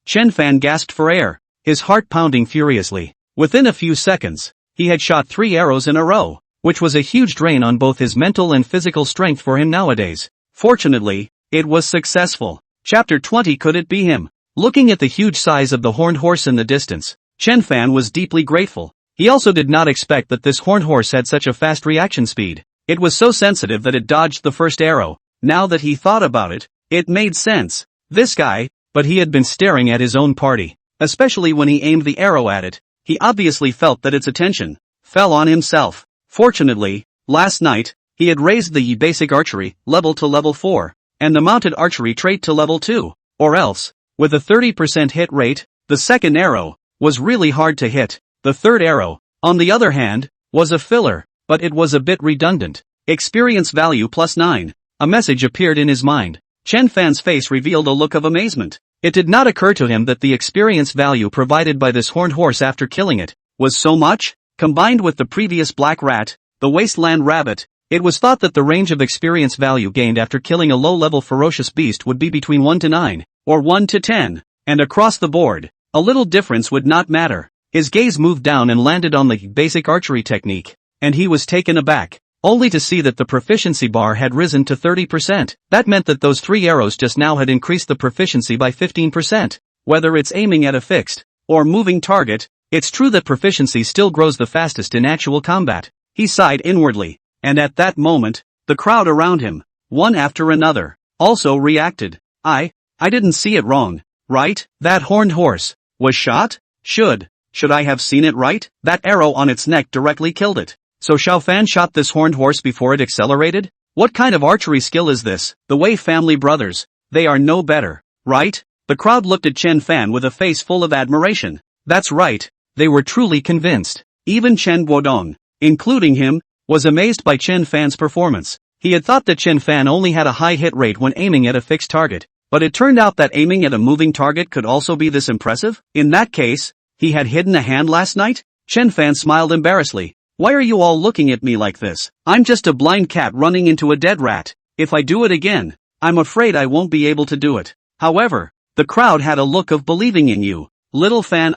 Chen Fan gasped for air, his heart pounding furiously. Within a few seconds, he had shot 3 arrows in a row, which was a huge drain on both his mental and physical strength for him nowadays. Fortunately, it was successful. Chapter 20. Could it be him? Looking at the huge size of the horned horse in the distance, Chen Fan was deeply grateful. He also did not expect that this horned horse had such a fast reaction speed. It was so sensitive that it dodged the first arrow. Now that he thought about it, it made sense. This guy, but he had been staring at his own party. Especially when he aimed the arrow at it, he obviously felt that its attention fell on himself. Fortunately, last night, he had raised the basic archery level to level 4, and the mounted archery trait to level 2, or else, with a 30% hit rate, the second arrow was really hard to hit. The third arrow, on the other hand, was a filler, but it was a bit redundant. Experience value +9. A message appeared in his mind. Chen Fan's face revealed a look of amazement. It did not occur to him that the experience value provided by this horned horse after killing it was so much. Combined with the previous black rat, the wasteland rabbit, it was thought that the range of experience value gained after killing a low-level ferocious beast would be between 1 to 9, or 1 to 10, and across the board, a little difference would not matter. His gaze moved down and landed on the basic archery technique, and he was taken aback, only to see that the proficiency bar had risen to 30%. That meant that those 3 arrows just now had increased the proficiency by 15%. Whether it's aiming at a fixed or moving target, it's true that proficiency still grows the fastest in actual combat. He sighed inwardly, and at that moment, the crowd around him, one after another, also reacted. I didn't see it wrong, right? That horned horse was shot? Should I have seen it right? That arrow on its neck directly killed it. So Xiao Fan shot this horned horse before it accelerated? What kind of archery skill is this? The Wei family brothers, they are no better, right? The crowd looked at Chen Fan with a face full of admiration. That's right, they were truly convinced. Even Chen Guodong, including him, was amazed by Chen Fan's performance. He had thought that Chen Fan only had a high hit rate when aiming at a fixed target, but it turned out that aiming at a moving target could also be this impressive? In that case, he had hidden a hand last night? Chen Fan smiled embarrassedly. Why are you all looking at me like this? I'm just a blind cat running into a dead rat. If I do it again, I'm afraid I won't be able to do it. However, the crowd had a look of believing in you. Little Fan,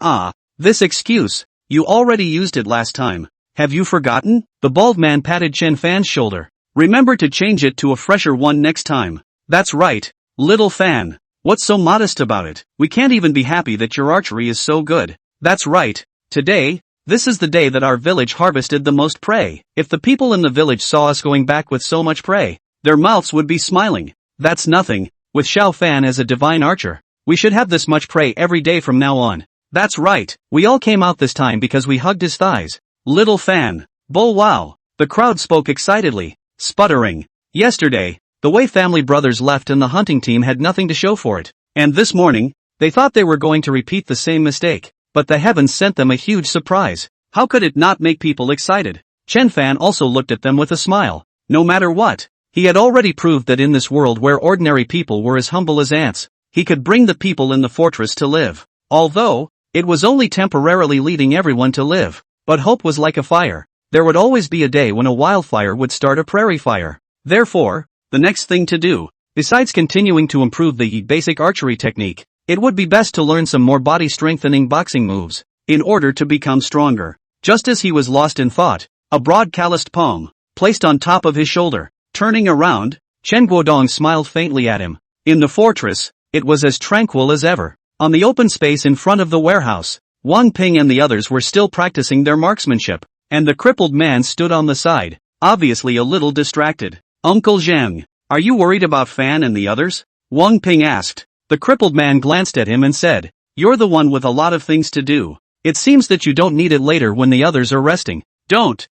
this excuse, you already used it last time. Have you forgotten? The bald man patted Chen Fan's shoulder. Remember to change it to a fresher one next time. That's right, Little Fan. What's so modest about it? We can't even be happy that your archery is so good. That's right. Today, this is the day that our village harvested the most prey. If the people in the village saw us going back with so much prey, their mouths would be smiling. That's nothing. With Xiao Fan as a divine archer, we should have this much prey every day from now on. That's right. We all came out this time because we hugged his thighs. Little Fan. Bo wow. The crowd spoke excitedly, sputtering. Yesterday, the Wei family brothers left and the hunting team had nothing to show for it. And this morning, they thought they were going to repeat the same mistake. But the heavens sent them a huge surprise. How could it not make people excited? Chen Fan also looked at them with a smile. No matter what, he had already proved that in this world where ordinary people were as humble as ants, he could bring the people in the fortress to live. Although, it was only temporarily leading everyone to live. But hope was like a fire. There would always be a day when a wildfire would start a prairie fire. Therefore, the next thing to do, besides continuing to improve the basic archery technique, it would be best to learn some more body-strengthening boxing moves, in order to become stronger. Just as he was lost in thought, a broad calloused palm, placed on top of his shoulder. Turning around, Chen Guodong smiled faintly at him. In the fortress, it was as tranquil as ever. On the open space in front of the warehouse, Wang Ping and the others were still practicing their marksmanship, and the crippled man stood on the side, obviously a little distracted. Uncle Zhang, are you worried about Fan and the others? Wang Ping asked. The crippled man glanced at him and said, you're the one with a lot of things to do. It seems that you don't need it later when the others are resting. Don't.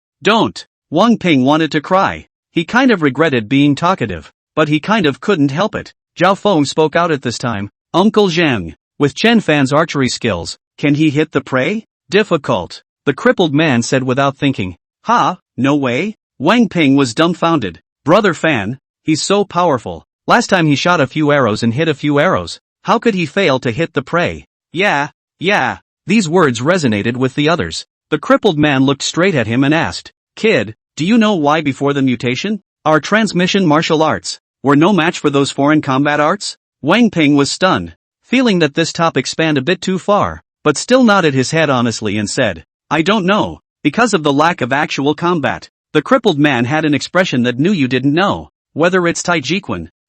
Wang Ping wanted to cry. He kind of regretted being talkative, but he kind of couldn't help it. Zhao Feng spoke out at this time. Uncle Zhang, with Chen Fan's archery skills, can he hit the prey? Difficult, the crippled man said without thinking. Ha, no way? Wang Ping was dumbfounded. Brother Fan, he's so powerful. Last time he shot a few arrows and hit a few arrows. How could he fail to hit the prey? Yeah. These words resonated with the others. The crippled man looked straight at him and asked, Kid, do you know why before the mutation, our transmission martial arts were no match for those foreign combat arts? Wang Ping was stunned, feeling that this topic spanned a bit too far, but still nodded his head honestly and said, I don't know, because of the lack of actual combat. The crippled man had an expression that knew you didn't know. Whether it's Tai Chi,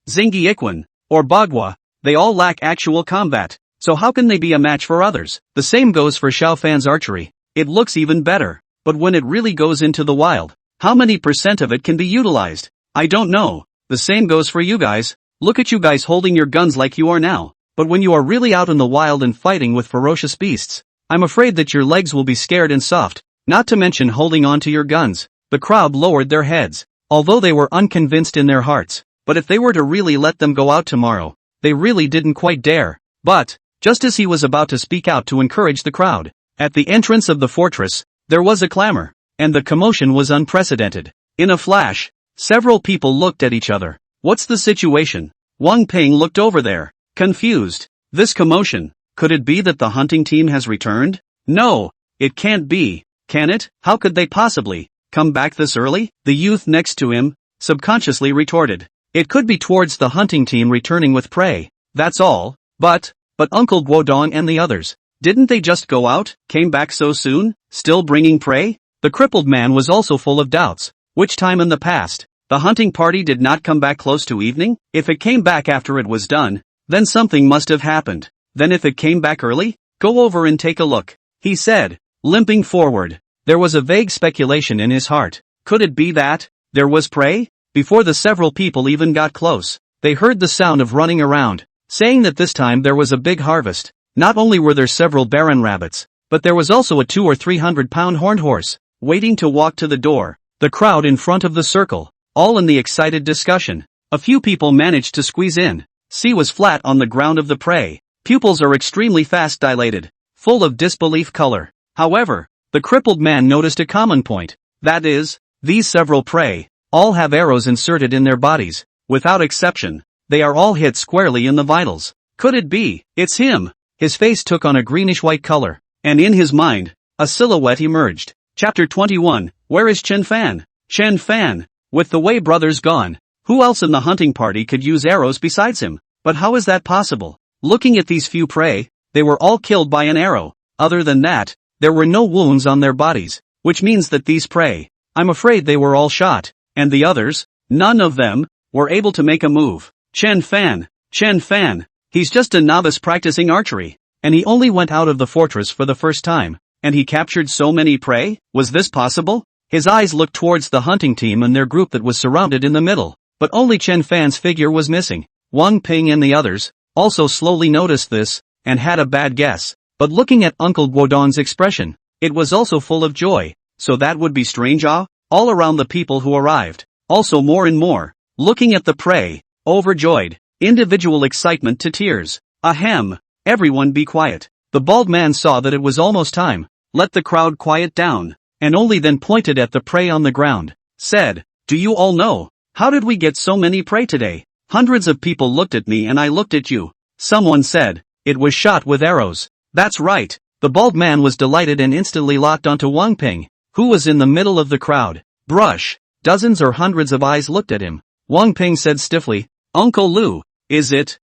Xingyi Quan, or Bagua, they all lack actual combat, so how can they be a match for others? The same goes for Xiao Fan's archery. It looks even better, but when it really goes into the wild, how many % of it can be utilized? I don't know. The same goes for you guys. Look at you guys holding your guns like you are now, but when you are really out in the wild and fighting with ferocious beasts, I'm afraid that your legs will be scared and soft, not to mention holding on to your guns. The crowd lowered their heads, although they were unconvinced in their hearts, but if they were to really let them go out tomorrow, they really didn't quite dare. But, just as he was about to speak out to encourage the crowd, at the entrance of the fortress, there was a clamor, and the commotion was unprecedented. In a flash, several people looked at each other. What's the situation? Wang Ping looked over there, confused. This commotion, could it be that the hunting team has returned? No, it can't be, can it? How could they possibly come back this early? The youth next to him subconsciously retorted. It could be towards the hunting team returning with prey, that's all. But Uncle Guodong and the others, didn't they just go out, came back so soon, still bringing prey? The crippled man was also full of doubts. Which time in the past, the hunting party did not come back close to evening? If it came back after it was done, then something must have happened. Then if it came back early, go over and take a look, he said, limping forward. There was a vague speculation in his heart. Could it be that there was prey? Before the several people even got close, they heard the sound of running around, saying that this time there was a big harvest. Not only were there several barren rabbits, but there was also a 200 or 300 pound horned horse, waiting to walk to the door. The crowd in front of the circle, all in the excited discussion. A few people managed to squeeze in. C was flat on the ground of the prey. Pupils are extremely fast dilated, full of disbelief color. However, the crippled man noticed a common point. That is, these several prey all have arrows inserted in their bodies. Without exception, they are all hit squarely in the vitals. Could it be? It's him. His face took on a greenish-white color, and in his mind, a silhouette emerged. Chapter 21, Where is Chen Fan? Chen Fan, with the Wei brothers gone, who else in the hunting party could use arrows besides him? But how is that possible? Looking at these few prey, they were all killed by an arrow. Other than that, there were no wounds on their bodies, which means that these prey, I'm afraid they were all shot, and the others, none of them, were able to make a move. Chen Fan, he's just a novice practicing archery, and he only went out of the fortress for the first time, and he captured so many prey? Was this possible? His eyes looked towards the hunting team and their group that was surrounded in the middle, but only Chen Fan's figure was missing. Wang Ping and the others also slowly noticed this, and had a bad guess, but looking at Uncle Guodong's expression, it was also full of joy. So that would be strange, all around the people who arrived, also more and more, looking at the prey, overjoyed, individual excitement to tears. Ahem, everyone be quiet. The bald man saw that it was almost time, let the crowd quiet down, and only then pointed at the prey on the ground, said, do you all know, how did we get so many prey today? Hundreds of people looked at me and I looked at you. Someone said, it was shot with arrows. That's right. The bald man was delighted and instantly locked onto Wang Ping, who was in the middle of the crowd. Brush. Dozens or hundreds of eyes looked at him. Wang Ping said stiffly, Uncle Lu, is it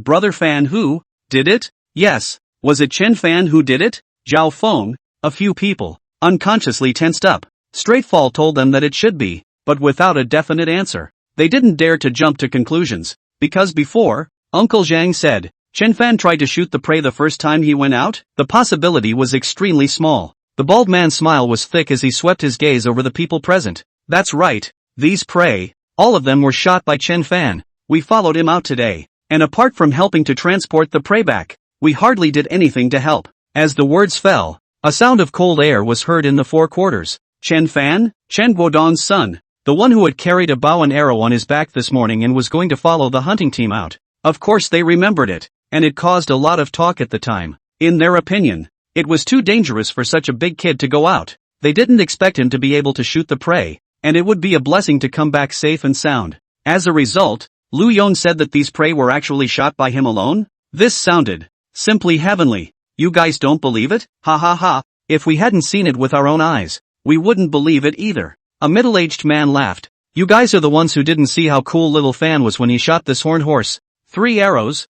Brother Fan who did it? Yes. Was it Chen Fan who did it? Zhao Feng? A few people, unconsciously tensed up. Straightfall told them that it should be, but without a definite answer. They didn't dare to jump to conclusions, because before, Uncle Zhang said, Chen Fan tried to shoot the prey the first time he went out, the possibility was extremely small. The bald man's smile was thick as he swept his gaze over the people present. That's right, these prey, all of them were shot by Chen Fan. We followed him out today, and apart from helping to transport the prey back, we hardly did anything to help. As the words fell, a sound of cold air was heard in the four quarters. Chen Fan? Chen Guodong's son, the one who had carried a bow and arrow on his back this morning and was going to follow the hunting team out. Of course they remembered it, and it caused a lot of talk at the time. In their opinion, it was too dangerous for such a big kid to go out. They didn't expect him to be able to shoot the prey, and it would be a blessing to come back safe and sound. As a result, Lu Yong said that these prey were actually shot by him alone? This sounded simply heavenly. You guys don't believe it? Ha ha ha. If we hadn't seen it with our own eyes, we wouldn't believe it either. A middle-aged man laughed. You guys are the ones who didn't see how cool little Fan was when he shot this horned horse. 3 arrows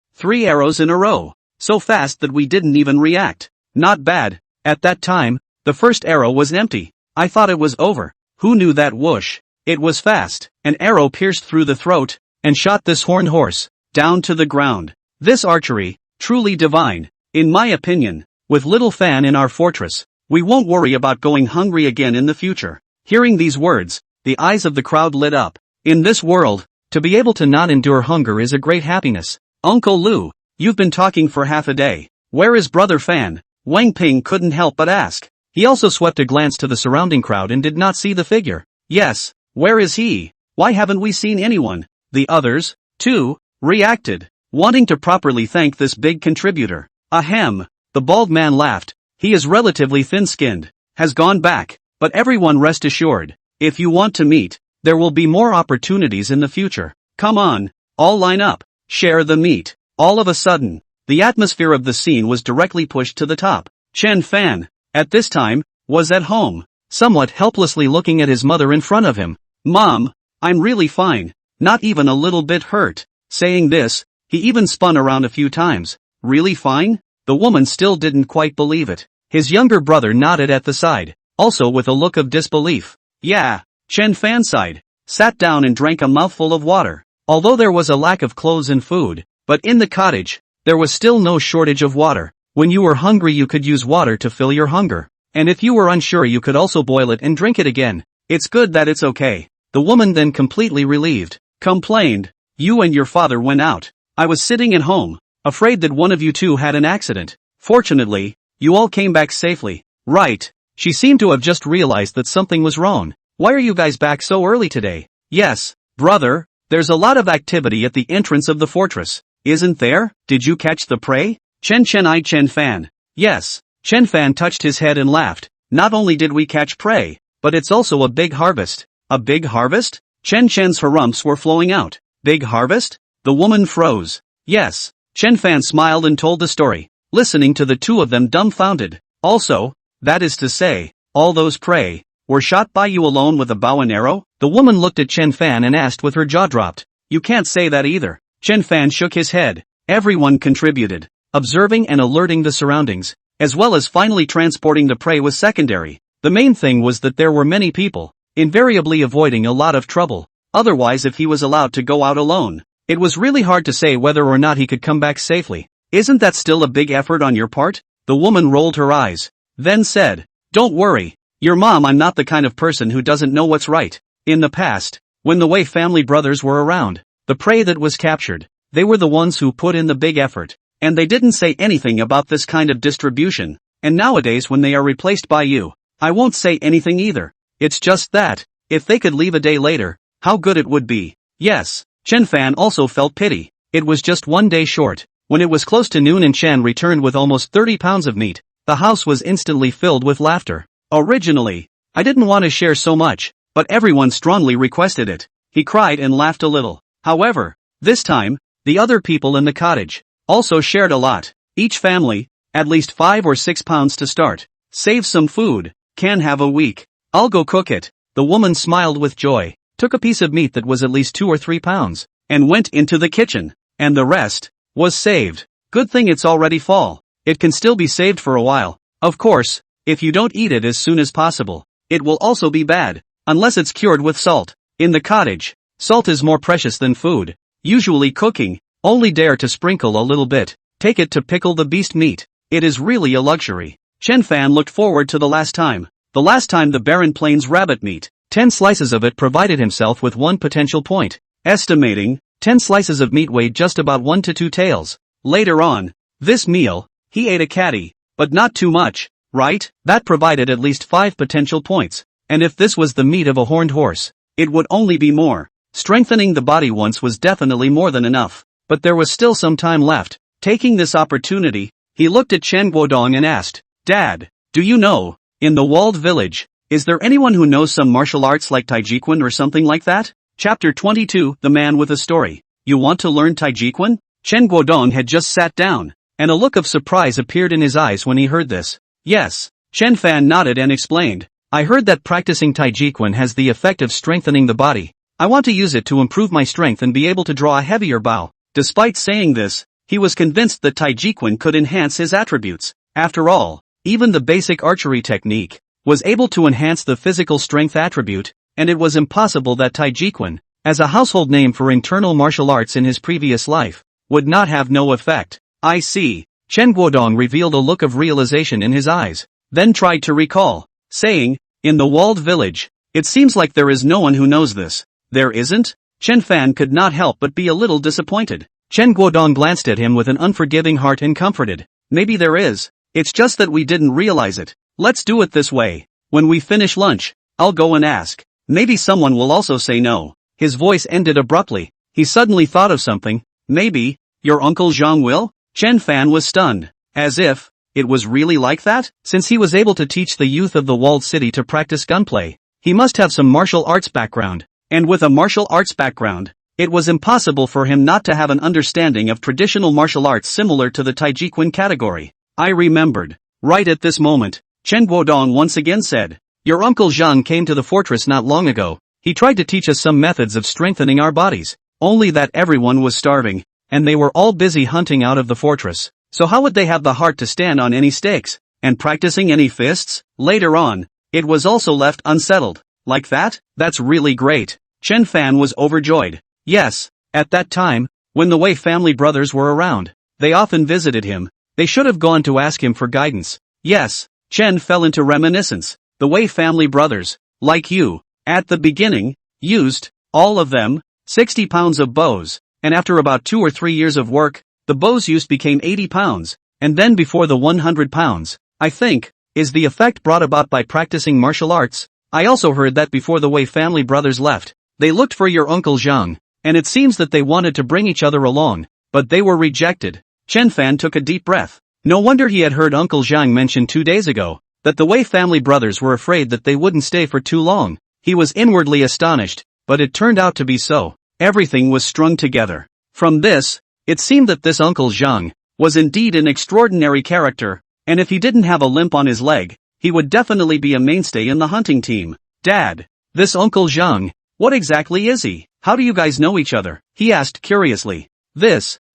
in a row. So fast that we didn't even react. Not bad. At that time, the first arrow was empty. I thought it was over. Who knew that whoosh? It was fast. An arrow pierced through the throat, and shot this horned horse down to the ground. This archery, truly divine. In my opinion, with little Fan in our fortress, we won't worry about going hungry again in the future. Hearing these words, the eyes of the crowd lit up. In this world, to be able to not endure hunger is a great happiness. Uncle Lu, you've been talking for half a day. Where is brother Fan? Wang Ping couldn't help but ask. He also swept a glance to the surrounding crowd and did not see the figure. Yes, where is he? Why haven't we seen anyone? The others, too, reacted, wanting to properly thank this big contributor. Ahem, the bald man laughed. He is relatively thin-skinned, has gone back, but everyone rest assured, if you want to meet, there will be more opportunities in the future. Come on, all line up, share the meat. All of a sudden, the atmosphere of the scene was directly pushed to the top. Chen Fan, at this time, was at home, somewhat helplessly looking at his mother in front of him. Mom, I'm really fine, not even a little bit hurt. Saying this, he even spun around a few times. Really fine? The woman still didn't quite believe it. His younger brother nodded at the side, also with a look of disbelief. Yeah, Chen Fan sighed, sat down and drank a mouthful of water. Although there was a lack of clothes and food, but in the cottage, there was still no shortage of water. When you were hungry you could use water to fill your hunger. And if you were unsure you could also boil it and drink it again. It's good that it's okay. The woman then completely relieved, complained. You and your father went out. I was sitting at home, afraid that one of you two had an accident. Fortunately, you all came back safely. Right. She seemed to have just realized that something was wrong. Why are you guys back so early today? Yes, brother, there's a lot of activity at the entrance of the fortress. Isn't there? Did you catch the prey? Eyed Chen Fan. Yes. Chen Fan touched his head and laughed. Not only did we catch prey, but it's also a big harvest. A big harvest? Chen's harumphs were flowing out. Big harvest? The woman froze. Yes. Chen Fan smiled and told the story, listening to the two of them dumbfounded. Also, that is to say, all those prey were shot by you alone with a bow and arrow? The woman looked at Chen Fan and asked with her jaw dropped. You can't say that either. Chen Fan shook his head. Everyone contributed. Observing and alerting the surroundings, as well as finally transporting the prey was secondary. The main thing was that there were many people, invariably avoiding a lot of trouble. Otherwise if he was allowed to go out alone, it was really hard to say whether or not he could come back safely. Isn't that still a big effort on your part? The woman rolled her eyes, then said, Don't worry, your mom, I'm not the kind of person who doesn't know what's right. In the past, when the Wei family brothers were around, the prey that was captured, they were the ones who put in the big effort. And they didn't say anything about this kind of distribution, and nowadays when they are replaced by you, I won't say anything either. It's just that, if they could leave a day later, how good it would be. Yes, Chen Fan also felt pity. It was just one day short. When it was close to noon and Chen returned with almost 30 pounds of meat, the house was instantly filled with laughter. Originally, I didn't want to share so much, but everyone strongly requested it. He cried and laughed a little. However, this time, the other people in the cottage also shared a lot. Each family, at least 5 or 6 pounds to start. Save some food, can have a week. I'll go cook it. The woman smiled with joy, took a piece of meat that was at least 2 or 3 pounds, and went into the kitchen, and the rest was saved. Good thing it's already fall. It can still be saved for a while. Of course, if you don't eat it as soon as possible, it will also be bad, unless it's cured with salt. In the cottage, salt is more precious than food. Usually cooking, only dare to sprinkle a little bit. Take it to pickle the beast meat. It is really a luxury. Chen Fan looked forward to the last time the Barren Plains rabbit meat. 10 slices of it provided himself with 1 potential point. Estimating, 10 slices of meat weighed just about 1 to 2 taels. Later on, this meal, he ate a catty, but not too much, right? That provided at least 5 potential points. and if this was the meat of a horned horse, it would only be more. Strengthening the body once was definitely more than enough, but there was still some time left. Taking this opportunity, he looked at Chen Guodong and asked, "Dad, do you know, in the walled village, is there anyone who knows some martial arts like Tai Chi Quan or something like that?" Chapter 22, The Man with a Story. You want to learn Tai Chi Quan? Chen Guodong had just sat down, and a look of surprise appeared in his eyes when he heard this. Yes, Chen Fan nodded and explained, "I heard that practicing Tai Chi Quan has the effect of strengthening the body. I want to use it to improve my strength and be able to draw a heavier bow." Despite saying this, he was convinced that Tai Chi Quan could enhance his attributes. After all, even the basic archery technique was able to enhance the physical strength attribute, and it was impossible that Tai Chi Quan, as a household name for internal martial arts in his previous life, would not have no effect. I see. Chen Guodong revealed a look of realization in his eyes, then tried to recall, saying, "In the walled village, it seems like there is no one who knows this." There isn't? Chen Fan could not help but be a little disappointed. Chen Guodong glanced at him with an unforgiving heart and comforted. "Maybe there is. It's just that we didn't realize it. Let's do it this way. When we finish lunch, I'll go and ask. Maybe someone will also say no." His voice ended abruptly. He suddenly thought of something. "Maybe, your Uncle Zhang will?" Chen Fan was stunned. As if, it was really like that? Since he was able to teach the youth of the walled city to practice gunplay, he must have some martial arts background. And with a martial arts background, it was impossible for him not to have an understanding of traditional martial arts similar to the Tai Chi Quan category. I remembered. Right at this moment, Chen Guodong once again said, "Your Uncle Zhang came to the fortress not long ago. He tried to teach us some methods of strengthening our bodies. Only that everyone was starving, and they were all busy hunting out of the fortress. So how would they have the heart to stand on any stakes, and practicing any fists?" Later on, it was also left unsettled. Like that? That's really great. Chen Fan was overjoyed. Yes, at that time, when the Wei family brothers were around, they often visited him. They should have gone to ask him for guidance. Yes, Chen fell into reminiscence. The Wei family brothers, like you, at the beginning, used, all of them, 60 pounds of bows, and after about 2 or 3 years of work, the bows used became 80 pounds, and then before the 100 pounds, I think, is the effect brought about by practicing martial arts. I also heard that before the Wei family brothers left, they looked for your Uncle Zhang, and it seems that they wanted to bring each other along, but they were rejected. Chen Fan took a deep breath. No wonder he had heard Uncle Zhang mention 2 days ago, that the Wei family brothers were afraid that they wouldn't stay for too long. He was inwardly astonished, but it turned out to be so. Everything was strung together. From this, it seemed that this Uncle Zhang was indeed an extraordinary character, and if he didn't have a limp on his leg, he would definitely be a mainstay in the hunting team. "Dad, this Uncle Zhang, what exactly is he? How do you guys know each other?" he asked curiously.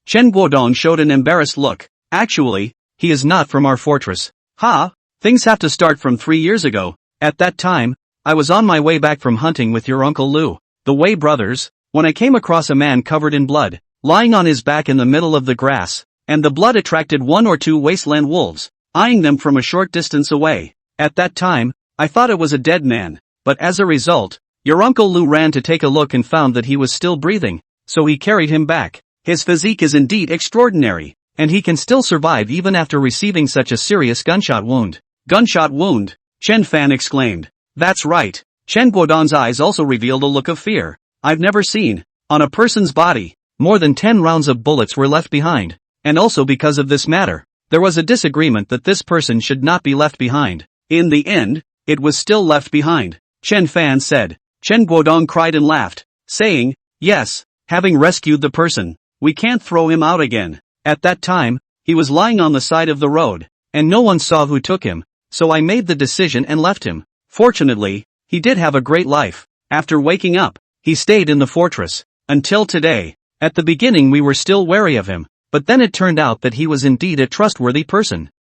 Chen Guodong showed an embarrassed look. "Actually, he is not from our fortress." "Ha? Things have to start from 3 years ago. At that time, I was on my way back from hunting with your Uncle Lu, the Wei brothers, when I came across a man covered in blood, lying on his back in the middle of the grass, and the blood attracted 1 or 2 wasteland wolves, eyeing them from a short distance away. At that time, I thought it was a dead man, but as a result, your Uncle Lu ran to take a look and found that he was still breathing, so he carried him back. His physique is indeed extraordinary, and he can still survive even after receiving such a serious gunshot wound." "Gunshot wound?" Chen Fan exclaimed. "That's right." Chen Guodong's eyes also revealed a look of fear. "I've never seen, on a person's body, more than 10 rounds of bullets were left behind, and also because of this matter, there was a disagreement that this person should not be left behind. In the end, it was still left behind," Chen Fan said. Chen Guodong cried and laughed, saying, "Yes, having rescued the person, we can't throw him out again. At that time, he was lying on the side of the road, and no one saw who took him, so I made the decision and left him. Fortunately, he did have a great life. After waking up, he stayed in the fortress, until today. At the beginning we were still wary of him, but then it turned out that he was indeed a trustworthy person."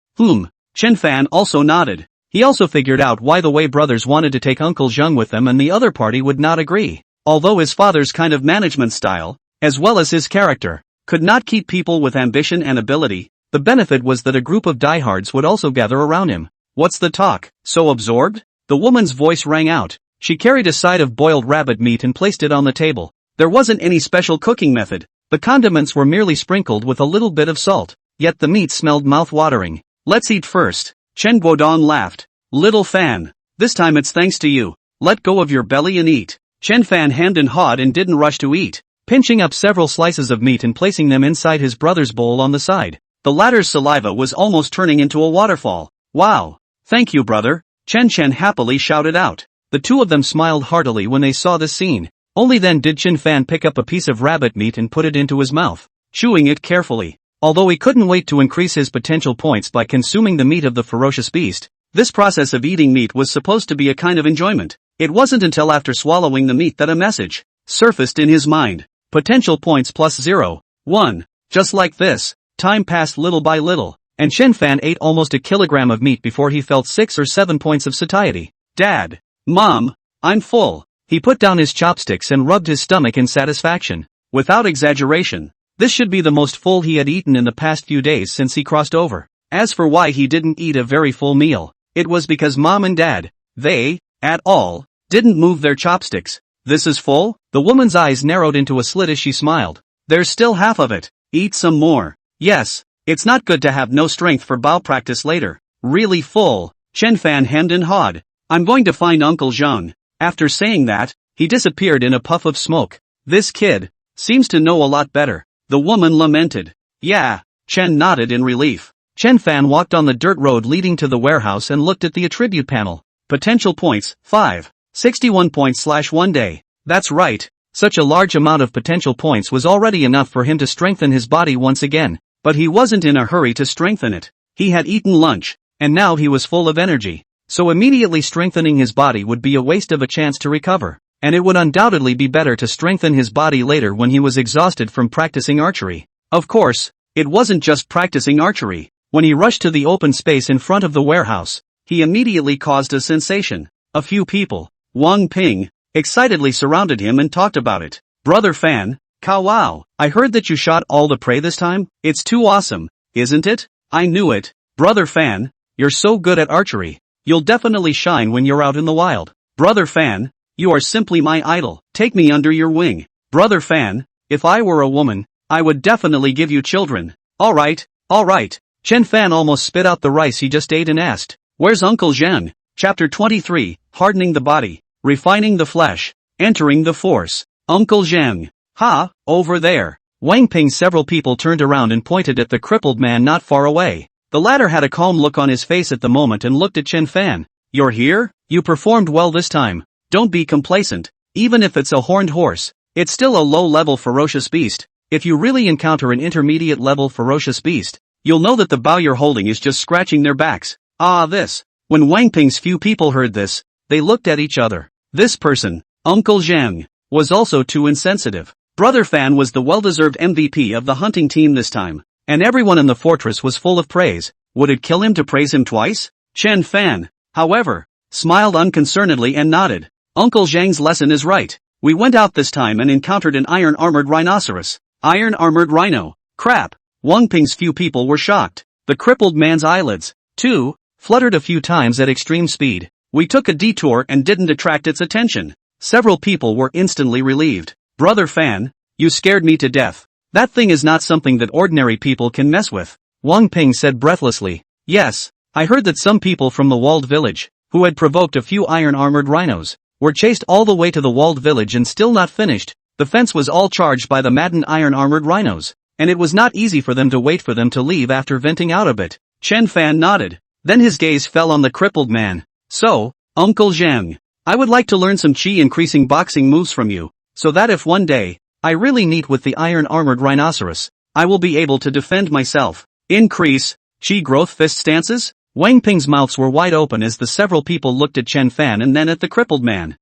Chen Fan also nodded. He also figured out why the Wei brothers wanted to take Uncle Zhang with them and the other party would not agree. Although his father's kind of management style, as well as his character, could not keep people with ambition and ability, the benefit was that a group of diehards would also gather around him. "What's the talk? So absorbed?" The woman's voice rang out. She carried a side of boiled rabbit meat and placed it on the table. There wasn't any special cooking method. The condiments were merely sprinkled with a little bit of salt, yet the meat smelled mouth-watering. "Let's eat first." Chen Guodong laughed. "Little Fan, This time it's thanks to you. Let go of your belly and eat. Chen Fan hemmed and hawed and didn't rush to eat, pinching up several slices of meat and placing them inside his brother's bowl on the side. The latter's saliva was almost turning into a waterfall. Wow! Thank you, brother, Chen happily shouted out. The two of them smiled heartily when they saw this scene. Only then did Chen Fan pick up a piece of rabbit meat and put it into his mouth, chewing it carefully. Although he couldn't wait to increase his potential points by consuming the meat of the ferocious beast, this process of eating meat was supposed to be a kind of enjoyment. It wasn't until after swallowing the meat that a message surfaced in his mind. Potential points plus 0. 1. Just like this, time passed little by little, and Chen Fan ate almost a kilogram of meat before he felt 6 or 7 points of satiety. Dad! Mom! I'm full! He put down his chopsticks and rubbed his stomach in satisfaction. Without exaggeration, this should be the most full he had eaten in the past few days since he crossed over. As for why he didn't eat a very full meal, it was because Mom and Dad, they, at all, didn't move their chopsticks. This is full? The woman's eyes narrowed into a slit as she smiled. There's still half of it. Eat some more. Yes, it's not good to have no strength for bow practice later. Really full. Chen Fan hemmed and hawed. I'm going to find Uncle Zhang. After saying that, he disappeared in a puff of smoke. This kid seems to know a lot better, the woman lamented. Yeah, Chen nodded in relief. Chen Fan walked on the dirt road leading to the warehouse and looked at the attribute panel. Potential points, 5. 61 points/1 day. That's right, such a large amount of potential points was already enough for him to strengthen his body once again, but he wasn't in a hurry to strengthen it. He had eaten lunch, and now he was full of energy, so immediately strengthening his body would be a waste of a chance to recover, and it would undoubtedly be better to strengthen his body later when he was exhausted from practicing archery. Of course, it wasn't just practicing archery. When he rushed to the open space in front of the warehouse, he immediately caused a sensation. A few people, Wang Ping, excitedly surrounded him and talked about it. Brother Fan, Cow wow, I heard that you shot all the prey this time? It's too awesome, isn't it? I knew it. Brother Fan, you're so good at archery. You'll definitely shine when you're out in the wild. Brother Fan, you are simply my idol. Take me under your wing. Brother Fan, if I were a woman, I would definitely give you children. Alright. Chen Fan almost spit out the rice he just ate and asked, where's Uncle Zhang? Chapter 23, Hardening the Body, Refining the Flesh, Entering the Force. Uncle Zhang. Ha, over there. Wang Ping. Several people turned around and pointed at the crippled man not far away. The latter had a calm look on his face at the moment and looked at Chen Fan. You're here? You performed well this time. Don't be complacent. Even if it's a horned horse, it's still a low-level ferocious beast. If you really encounter an intermediate-level ferocious beast, you'll know that the bow you're holding is just scratching their backs. This. When Wang Ping's few people heard this, they looked at each other. This person, Uncle Zhang, was also too insensitive. Brother Fan was the well-deserved MVP of the hunting team this time, and everyone in the fortress was full of praise. Would it kill him to praise him twice? Chen Fan, however, smiled unconcernedly and nodded. Uncle Zhang's lesson is right. We went out this time and encountered an iron-armored rhinoceros. Iron-armored rhino. Crap. Wang Ping's few people were shocked. The crippled man's eyelids, too, fluttered a few times at extreme speed. We took a detour and didn't attract its attention. Several people were instantly relieved. Brother Fan, you scared me to death. That thing is not something that ordinary people can mess with. Wang Ping said breathlessly. Yes, I heard that some people from the walled village, who had provoked a few iron-armored rhinos, were chased all the way to the walled village and still not finished. The fence was all charged by the maddened iron-armored rhinos, and it was not easy for them to wait for them to leave after venting out a bit. Chen Fan nodded. Then his gaze fell on the crippled man. So, Uncle Zhang, I would like to learn some chi-increasing boxing moves from you, so that if one day, I really meet with the iron-armored rhinoceros, I will be able to defend myself. Increase chi growth fist stances? Wang Ping's mouths were wide open as the several people looked at Chen Fan and then at the crippled man.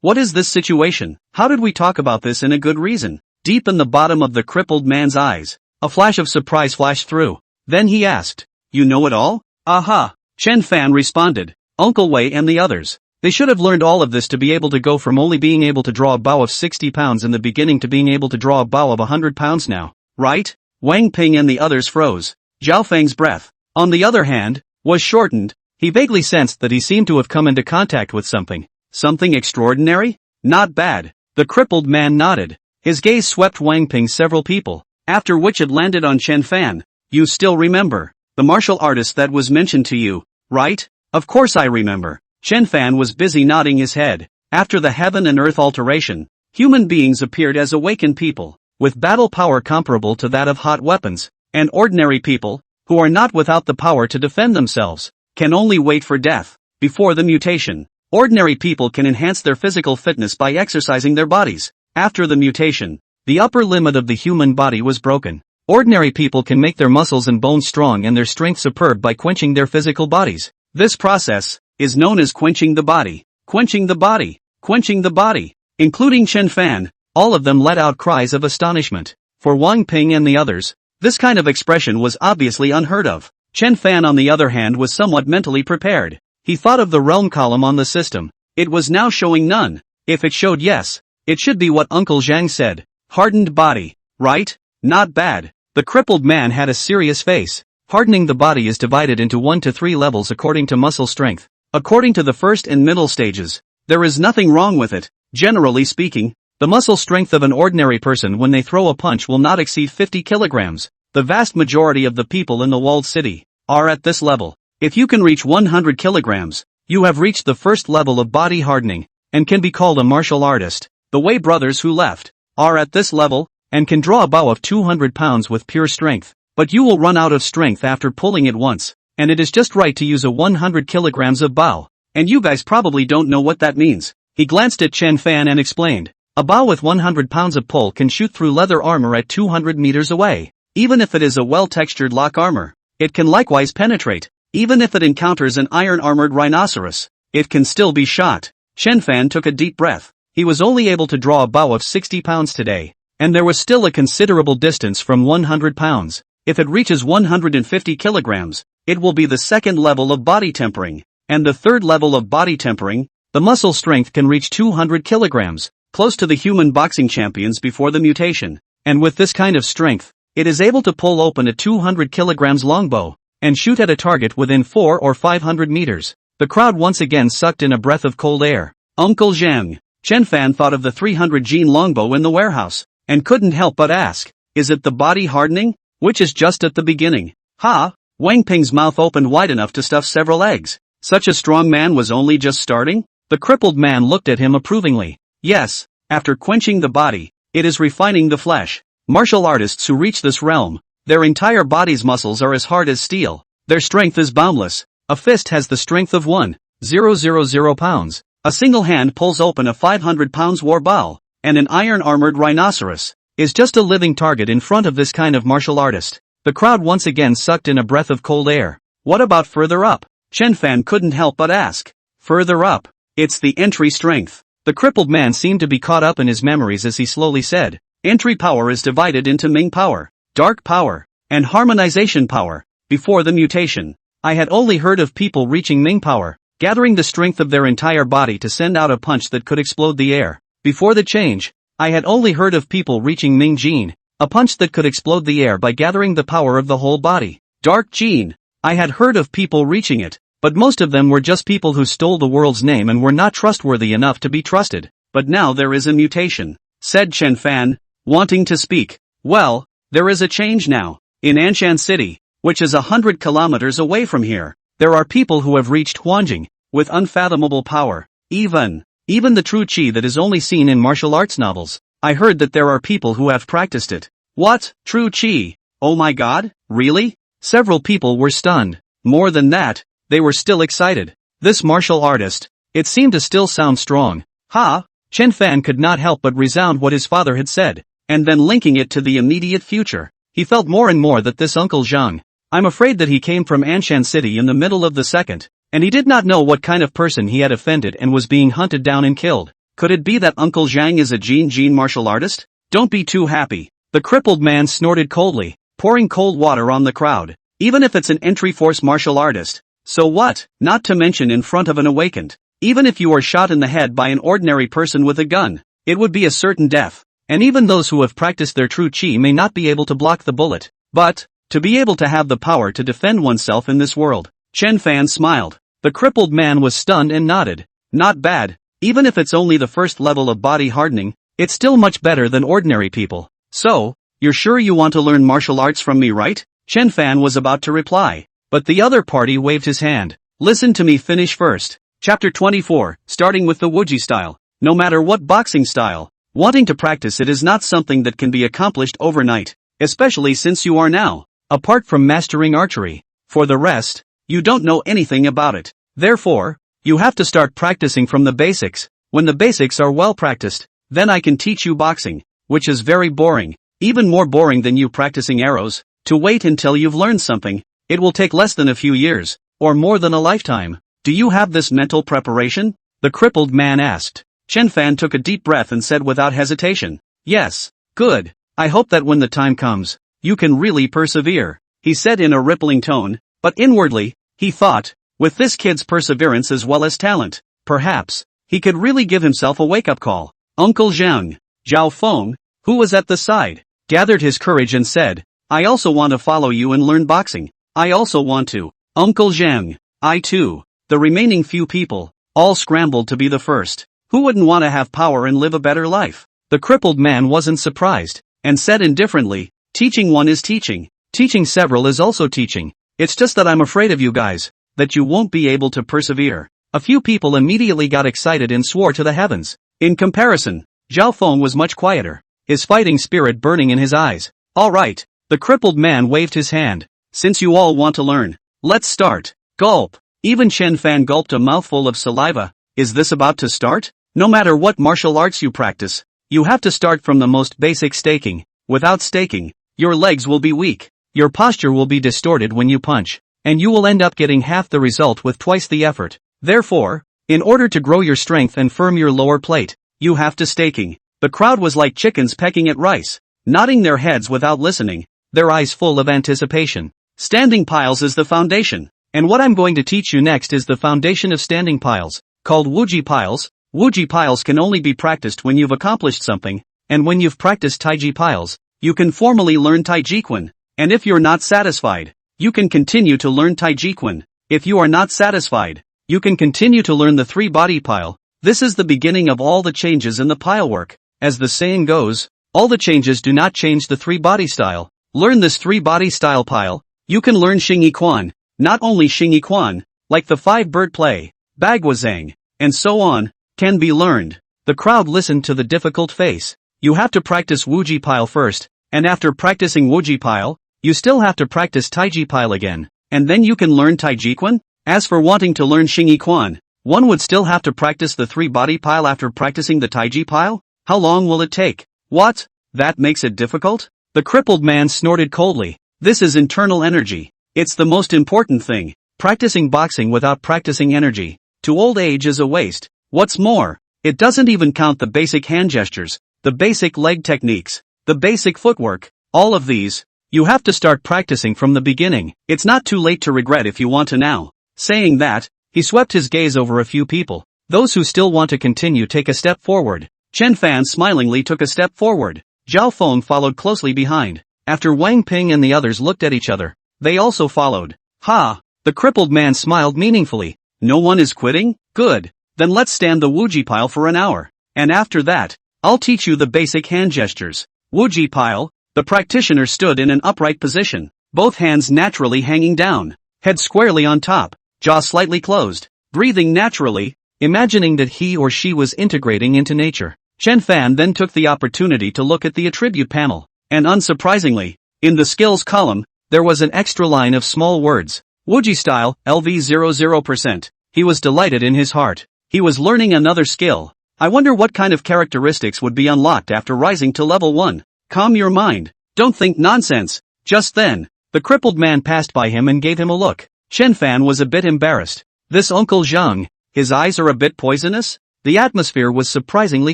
What is this situation? How did we talk about this in a good reason? Deep in the bottom of the crippled man's eyes, a flash of surprise flashed through. Then he asked, you know it all? Aha! Chen Fan responded. Uncle Wei and the others. They should have learned all of this to be able to go from only being able to draw a bow of 60 pounds in the beginning to being able to draw a bow of 100 pounds now, right? Wang Ping and the others froze. Zhao Feng's breath, on the other hand, was shortened. He vaguely sensed that he seemed to have come into contact with something. Something extraordinary? Not bad. The crippled man nodded. His gaze swept Wang Ping's several people, after which it landed on Chen Fan. You still remember the martial artist that was mentioned to you, right? Of course I remember. Chen Fan was busy nodding his head. After the heaven and earth alteration, human beings appeared as awakened people, with battle power comparable to that of hot weapons, and ordinary people, who are not without the power to defend themselves, can only wait for death. Before the mutation, ordinary people can enhance their physical fitness by exercising their bodies. After the mutation, the upper limit of the human body was broken. Ordinary people can make their muscles and bones strong and their strength superb by quenching their physical bodies. This process is known as quenching the body. Quenching the body. Quenching the body. Including Chen Fan, all of them let out cries of astonishment. For Wang Ping and the others, this kind of expression was obviously unheard of. Chen Fan on the other hand was somewhat mentally prepared. He thought of the realm column on the system. It was now showing none. If it showed yes, it should be what Uncle Zhang said. Hardened body. Right? Not bad. The crippled man had a serious face. Hardening the body is divided into 1 to 3 levels according to muscle strength. According to the first and middle stages, there is nothing wrong with it. Generally speaking, the muscle strength of an ordinary person when they throw a punch will not exceed 50 kilograms. The vast majority of the people in the walled city are at this level. If you can reach 100 kilograms, you have reached the first level of body hardening, and can be called a martial artist. The Wei brothers who left are at this level, and can draw a bow of 200 pounds with pure strength. But you will run out of strength after pulling it once, and it is just right to use a 100 kilograms of bow. And you guys probably don't know what that means. He glanced at Chen Fan and explained. A bow with 100 pounds of pull can shoot through leather armor at 200 meters away. Even if it is a well-textured lock armor, it can likewise penetrate. Even if it encounters an iron-armored rhinoceros, it can still be shot. Chen Fan took a deep breath. He was only able to draw a bow of 60 pounds today, and there was still a considerable distance from 100 pounds. If it reaches 150 kilograms, it will be the second level of body tempering, and the third level of body tempering, the muscle strength can reach 200 kilograms, close to the human boxing champions before the mutation. And with this kind of strength, it is able to pull open a 200 kilograms longbow, and shoot at a target within 400 or 500 meters. The crowd once again sucked in a breath of cold air. Uncle Zhang. Chen Fan thought of the 300 gene longbow in the warehouse, and couldn't help but ask, is it the body hardening? Which is just at the beginning. Ha! Wang Ping's mouth opened wide enough to stuff several eggs. Such a strong man was only just starting? The crippled man looked at him approvingly. Yes, after quenching the body, it is refining the flesh. Martial artists who reach this realm, their entire body's muscles are as hard as steel. Their strength is boundless. A fist has the strength of 1,000 pounds. A single hand pulls open a 500 pounds war bow, and an iron-armored rhinoceros is just a living target in front of this kind of martial artist. The crowd once again sucked in a breath of cold air. What about further up? Chen Fan couldn't help but ask. Further up. It's the entry strength. The crippled man seemed to be caught up in his memories as he slowly said. Entry power is divided into Ming power, dark power, and harmonization power. Before the mutation, I had only heard of people reaching Ming power, gathering the strength of their entire body to send out a punch that could explode the air. Before the change, I had only heard of people reaching Ming Jin, a punch that could explode the air by gathering the power of the whole body. Dark Jin. I had heard of people reaching it, but most of them were just people who stole the world's name and were not trustworthy enough to be trusted. But now there is a mutation, said Chen Fan, wanting to speak. Well, there is a change now. In Anshan City, which is 100 kilometers away from here, there are people who have reached Huanjing, with unfathomable power. Even the true Qi that is only seen in martial arts novels. I heard that there are people who have practiced it. What? True Qi? Oh my god, really? Several people were stunned. More than that, they were still excited. This martial artist, it seemed to still sound strong. Ha! Chen Fan could not help but resound what his father had said, and then linking it to the immediate future. He felt more and more that this Uncle Zhang, I'm afraid that he came from Anshan City in the middle of the second, and he did not know what kind of person he had offended and was being hunted down and killed. Could it be that Uncle Zhang is a Jingjin martial artist? Don't be too happy. The crippled man snorted coldly, pouring cold water on the crowd. Even if it's an entry-force martial artist, so what? Not to mention in front of an awakened. Even if you are shot in the head by an ordinary person with a gun, it would be a certain death. And even those who have practiced their true Qi may not be able to block the bullet. But, to be able to have the power to defend oneself in this world. Chen Fan smiled. The crippled man was stunned and nodded. Not bad. Even if it's only the first level of body hardening, it's still much better than ordinary people. So, you're sure you want to learn martial arts from me, right? Chen Fan was about to reply, but the other party waved his hand. Listen to me finish first. Chapter 24, starting with the Wuji style. No matter what boxing style, wanting to practice it is not something that can be accomplished overnight, especially since you are now, apart from mastering archery. For the rest, you don't know anything about it. Therefore, you have to start practicing from the basics. When the basics are well practiced, then I can teach you boxing, which is very boring, even more boring than you practicing arrows. To wait until you've learned something, it will take less than a few years, or more than a lifetime. Do you have this mental preparation? The crippled man asked. Chen Fan took a deep breath and said without hesitation, yes. Good. I hope that when the time comes, you can really persevere, he said in a rippling tone, but inwardly, he thought, with this kid's perseverance as well as talent, perhaps, he could really give himself a wake-up call. Uncle Zhang, Zhao Feng, who was at the side, gathered his courage and said, I also want to follow you and learn boxing. I also want to. Uncle Zhang, I too. The remaining few people, all scrambled to be the first. Who wouldn't want to have power and live a better life? The crippled man wasn't surprised, and said indifferently, teaching one is teaching. Teaching several is also teaching. It's just that I'm afraid of you guys, that you won't be able to persevere. A few people immediately got excited and swore to the heavens. In comparison, Zhao Feng was much quieter, his fighting spirit burning in his eyes. All right, the crippled man waved his hand. Since you all want to learn, let's start. Gulp. Even Chen Fan gulped a mouthful of saliva. Is this about to start? No matter what martial arts you practice, you have to start from the most basic staking. Without staking, your legs will be weak, your posture will be distorted when you punch, and you will end up getting half the result with twice the effort. Therefore, in order to grow your strength and firm your lower plate, you have to staking. The crowd was like chickens pecking at rice, nodding their heads without listening, their eyes full of anticipation. Standing piles is the foundation, and what I'm going to teach you next is the foundation of standing piles, called Wuji piles. Wuji piles can only be practiced when you've accomplished something, and when you've practiced Tai Chi piles, you can formally learn Xingyi Quan, and if you're not satisfied, you can continue to learn Xingyi Quan. If you are not satisfied, you can continue to learn the three-body pile. This is the beginning of all the changes in the pile work. As the saying goes, all the changes do not change the three-body style. Learn this three-body style pile. You can learn Xingyi Quan, not only Xingyi Quan, like the five-bird play, Baguazhang, and so on, can be learned. The crowd listened to the difficult face. You have to practice Wuji pile first, and after practicing Wuji pile, you still have to practice Taiji pile again, and then you can learn Xingyi Quan. As for wanting to learn Xingyi Quan, one would still have to practice the three-body pile after practicing the Taiji pile? How long will it take? What? That makes it difficult? The crippled man snorted coldly. This is internal energy. It's the most important thing. Practicing boxing without practicing energy to old age is a waste. What's more, it doesn't even count the basic hand gestures, the basic leg techniques, the basic footwork, all of these. You have to start practicing from the beginning. It's not too late to regret if you want to now. Saying that, he swept his gaze over a few people. Those who still want to continue take a step forward. Chen Fan smilingly took a step forward. Zhao Feng followed closely behind. After Wang Ping and the others looked at each other, they also followed. Ha! The crippled man smiled meaningfully. No one is quitting? Good. Then let's stand the Wuji pile for an hour. And after that, I'll teach you the basic hand gestures. Wuji pile. The practitioner stood in an upright position, both hands naturally hanging down, head squarely on top, jaw slightly closed, breathing naturally, imagining that he or she was integrating into nature. Chen Fan then took the opportunity to look at the attribute panel, and unsurprisingly, in the skills column, there was an extra line of small words. Wuji style, LV 00%. He was delighted in his heart. He was learning another skill. I wonder what kind of characteristics would be unlocked after rising to level 1. Calm your mind. Don't think nonsense. Just then, the crippled man passed by him and gave him a look. Chen Fan was a bit embarrassed. This Uncle Zhang, his eyes are a bit poisonous? The atmosphere was surprisingly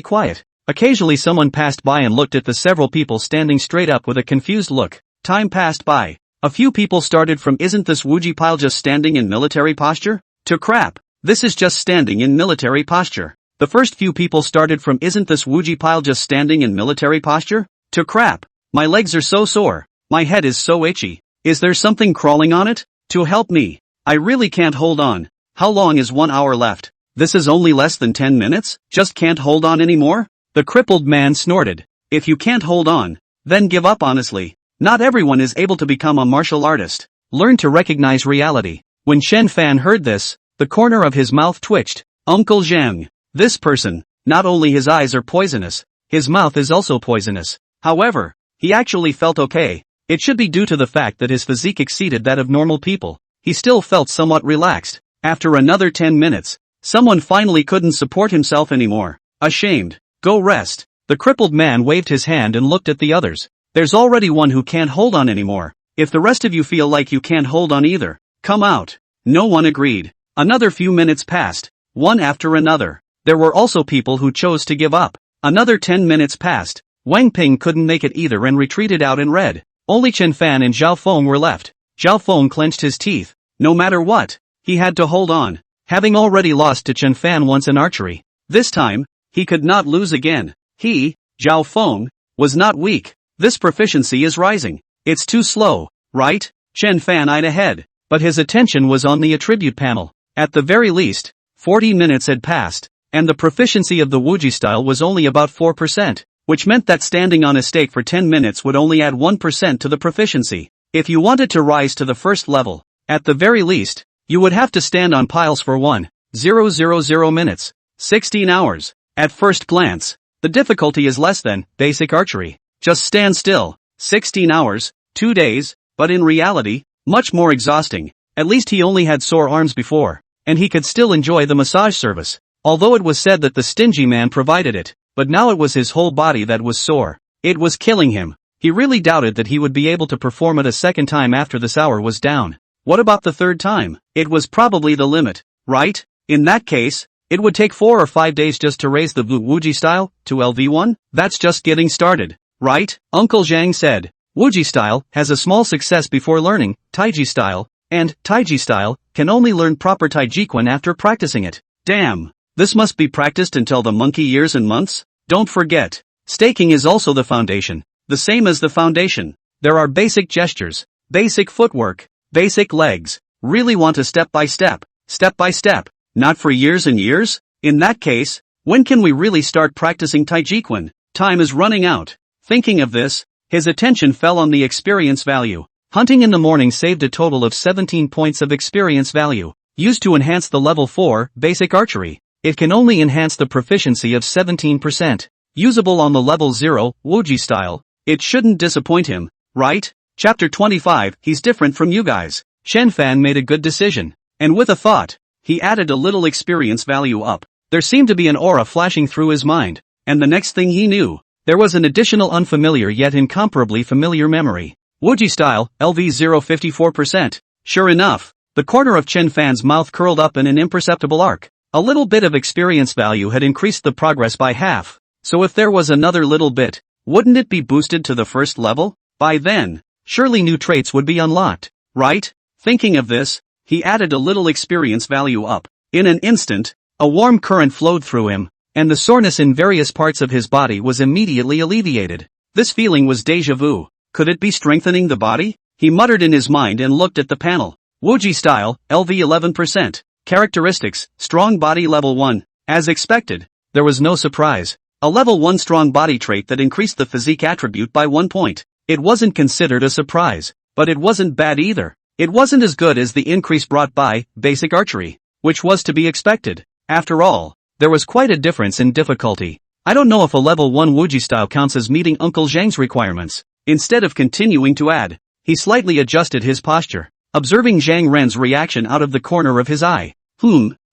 quiet. Occasionally someone passed by and looked at the several people standing straight up with a confused look. Time passed by. A few people started from isn't this Wuji pile just standing in military posture? To crap. This is just standing in military posture. The first few people started from isn't this Wuji pile just standing in military posture? To crap. My legs are so sore. My head is so itchy. Is there something crawling on it? To help me. I really can't hold on. How long is 1 hour left? This is only less than 10 minutes? Just can't hold on anymore? The crippled man snorted. If you can't hold on, then give up honestly. Not everyone is able to become a martial artist. Learn to recognize reality. When Chen Fan heard this, The corner of his mouth twitched. Uncle Zhang. This person, not only his eyes are poisonous, his mouth is also poisonous. However, he actually felt okay. It should be due to the fact that his physique exceeded that of normal people. He still felt somewhat relaxed. After another 10 minutes, someone finally couldn't support himself anymore. Ashamed. Go rest. The crippled man waved his hand and looked at the others. There's already one who can't hold on anymore. If the rest of you feel like you can't hold on either, come out. No one agreed. Another few minutes passed, one after another. There were also people who chose to give up. Another 10 minutes passed. Wang Ping couldn't make it either and retreated out in red. Only Chen Fan and Zhao Feng were left. Zhao Feng clenched his teeth. No matter what, he had to hold on. Having already lost to Chen Fan once in archery, this time, he could not lose again. He, Zhao Feng, was not weak. This proficiency is rising. It's too slow, right? Chen Fan eyed ahead, but his attention was on the attribute panel. At the very least, 40 minutes had passed, and the proficiency of the Wuji style was only about 4%, which meant that standing on a stake for 10 minutes would only add 1% to the proficiency. If you wanted to rise to the first level, at the very least, you would have to stand on piles for 1,000 minutes, 16 hours. At first glance, the difficulty is less than basic archery. Just stand still, 16 hours, 2 days, but in reality, much more exhausting. At least he only had sore arms before, and he could still enjoy the massage service. Although it was said that the stingy man provided it, but now it was his whole body that was sore. It was killing him. He really doubted that he would be able to perform it a second time after this hour was down. What about the third time? It was probably the limit, right? In that case, it would take 4 or 5 days just to raise the Wuji style to LV1? That's just getting started, right? Uncle Zhang said. Wuji style has a small success before learning Tai Chi style, and Tai Chi style can only learn proper Xingyi Quan after practicing it. Damn. This must be practiced until the monkey years and months? Don't forget, staking is also the foundation. The same as the foundation. There are basic gestures, basic footwork, basic legs. Really want to step by step, not for years and years? In that case, when can we really start practicing Xingyi Quan? Time is running out. Thinking of this, his attention fell on the experience value. Hunting in the morning saved a total of 17 points of experience value, used to enhance the level 4 basic archery. It can only enhance the proficiency of 17%. Usable on the level 0 Wuji style. It shouldn't disappoint him, right? Chapter 25. He's different from you guys. Chen Fan made a good decision. And with a thought, he added a little experience value up. There seemed to be an aura flashing through his mind. And the next thing he knew, there was an additional unfamiliar yet incomparably familiar memory. Wuji style, LV 054%. Sure enough, the corner of Chen Fan's mouth curled up in an imperceptible arc. A little bit of experience value had increased the progress by half. So if there was another little bit, wouldn't it be boosted to the first level? By then, surely new traits would be unlocked, right? Thinking of this, he added a little experience value up. In an instant, a warm current flowed through him, and the soreness in various parts of his body was immediately alleviated. This feeling was déjà vu. Could it be strengthening the body? He muttered in his mind and looked at the panel. Wuji style, LV 11%. Characteristics, strong body level 1. As expected, there was no surprise. A level 1 strong body trait that increased the physique attribute by 1 point. It wasn't considered a surprise, but it wasn't bad either. It wasn't as good as the increase brought by basic archery, which was to be expected. After all, there was quite a difference in difficulty. I don't know if a level 1 Wuji style counts as meeting Uncle Zhang's requirements. Instead of continuing to add, he slightly adjusted his posture, observing Zhang Ren's reaction out of the corner of his eye.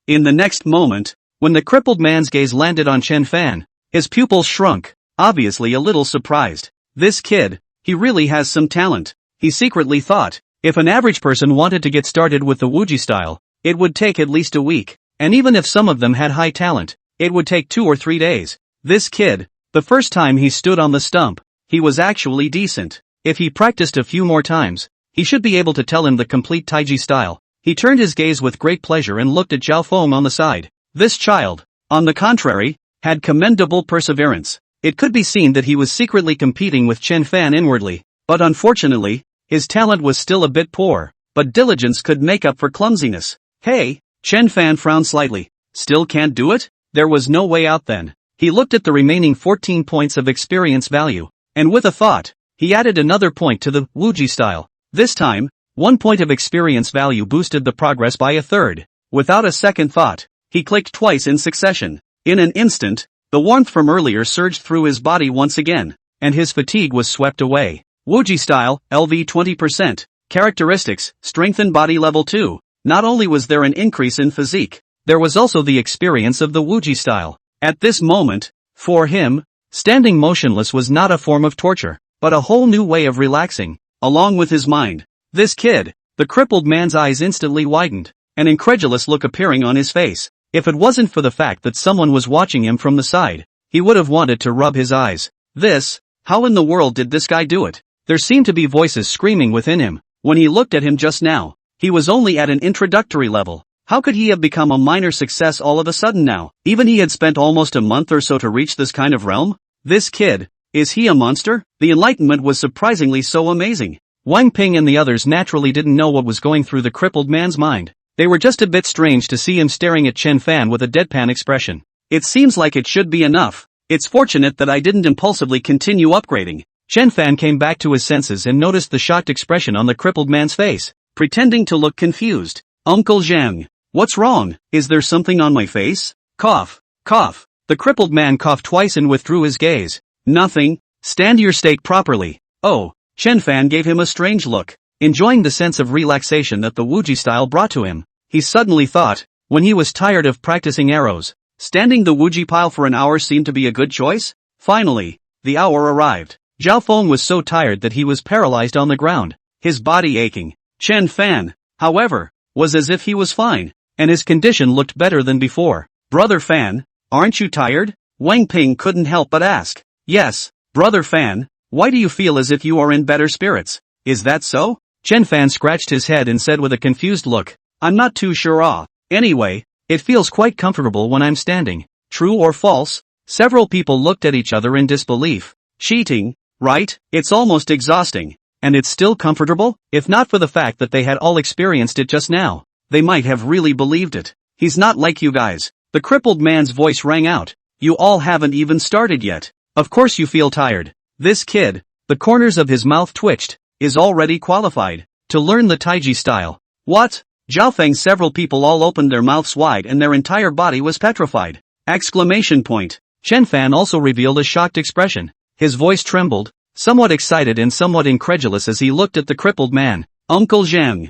In the next moment, when the crippled man's gaze landed on Chen Fan, his pupils shrunk, obviously a little surprised. This kid, he really has some talent, he secretly thought. If an average person wanted to get started with the Wuji style, it would take at least a week, and even if some of them had high talent, it would take 2 or 3 days. This kid, the first time he stood on the stump, he was actually decent. If he practiced a few more times, he should be able to tell him the complete Taiji style. He turned his gaze with great pleasure and looked at Zhao Feng on the side. This child, on the contrary, had commendable perseverance. It could be seen that he was secretly competing with Chen Fan inwardly, but unfortunately, his talent was still a bit poor, but diligence could make up for clumsiness. Hey, Chen Fan frowned slightly. Still can't do it? There was no way out then. He looked at the remaining 14 points of experience value, and with a thought, he added another point to the Wuji style. This time, 1 point of experience value boosted the progress by a third. Without a second thought, he clicked twice in succession. In an instant, the warmth from earlier surged through his body once again, and his fatigue was swept away. Wuji style, LV 20%. Characteristics, strengthen body level 2. Not only was there an increase in physique, there was also the experience of the Wuji style. At this moment, for him, standing motionless was not a form of torture, but a whole new way of relaxing, along with his mind. This kid, the crippled man's eyes instantly widened, an incredulous look appearing on his face. If it wasn't for the fact that someone was watching him from the side, he would have wanted to rub his eyes. How in the world did this guy do it? There seemed to be voices screaming within him. When he looked at him just now, he was only at an introductory level. How could he have become a minor success all of a sudden now? Even he had spent almost a month or so to reach this kind of realm? This kid, is he a monster? The enlightenment was surprisingly so amazing. Wang Ping and the others naturally didn't know what was going through the crippled man's mind. They were just a bit strange to see him staring at Chen Fan with a deadpan expression. It seems like it should be enough. It's fortunate that I didn't impulsively continue upgrading. Chen Fan came back to his senses and noticed the shocked expression on the crippled man's face, pretending to look confused. Uncle Zhang, what's wrong? Is there something on my face? Cough, cough. The crippled man coughed twice and withdrew his gaze. Nothing. Stand your stake properly. Oh, Chen Fan gave him a strange look. Enjoying the sense of relaxation that the Wuji style brought to him, he suddenly thought, when he was tired of practicing arrows, standing the Wuji pile for an hour seemed to be a good choice? Finally, the hour arrived. Zhao Feng was so tired that he was paralyzed on the ground, his body aching. Chen Fan, however, was as if he was fine, and his condition looked better than before. Brother Fan, aren't you tired? Wang Ping couldn't help but ask. Yes, Brother Fan, why do you feel as if you are in better spirits? Is that so? Chen Fan scratched his head and said with a confused look, I'm not too sure. Anyway, it feels quite comfortable when I'm standing. True or false? Several people looked at each other in disbelief. Cheating, right? It's almost exhausting. And it's still comfortable? If not for the fact that they had all experienced it just now, they might have really believed it. He's not like you guys. The crippled man's voice rang out. You all haven't even started yet. Of course you feel tired. This kid, the corners of his mouth twitched, is already qualified to learn the Tai Chi style. What? Zhao Feng. Several people all opened their mouths wide and their entire body was petrified. Exclamation point. Chen Fan also revealed a shocked expression. His voice trembled, somewhat excited and somewhat incredulous as he looked at the crippled man. Uncle Zhang,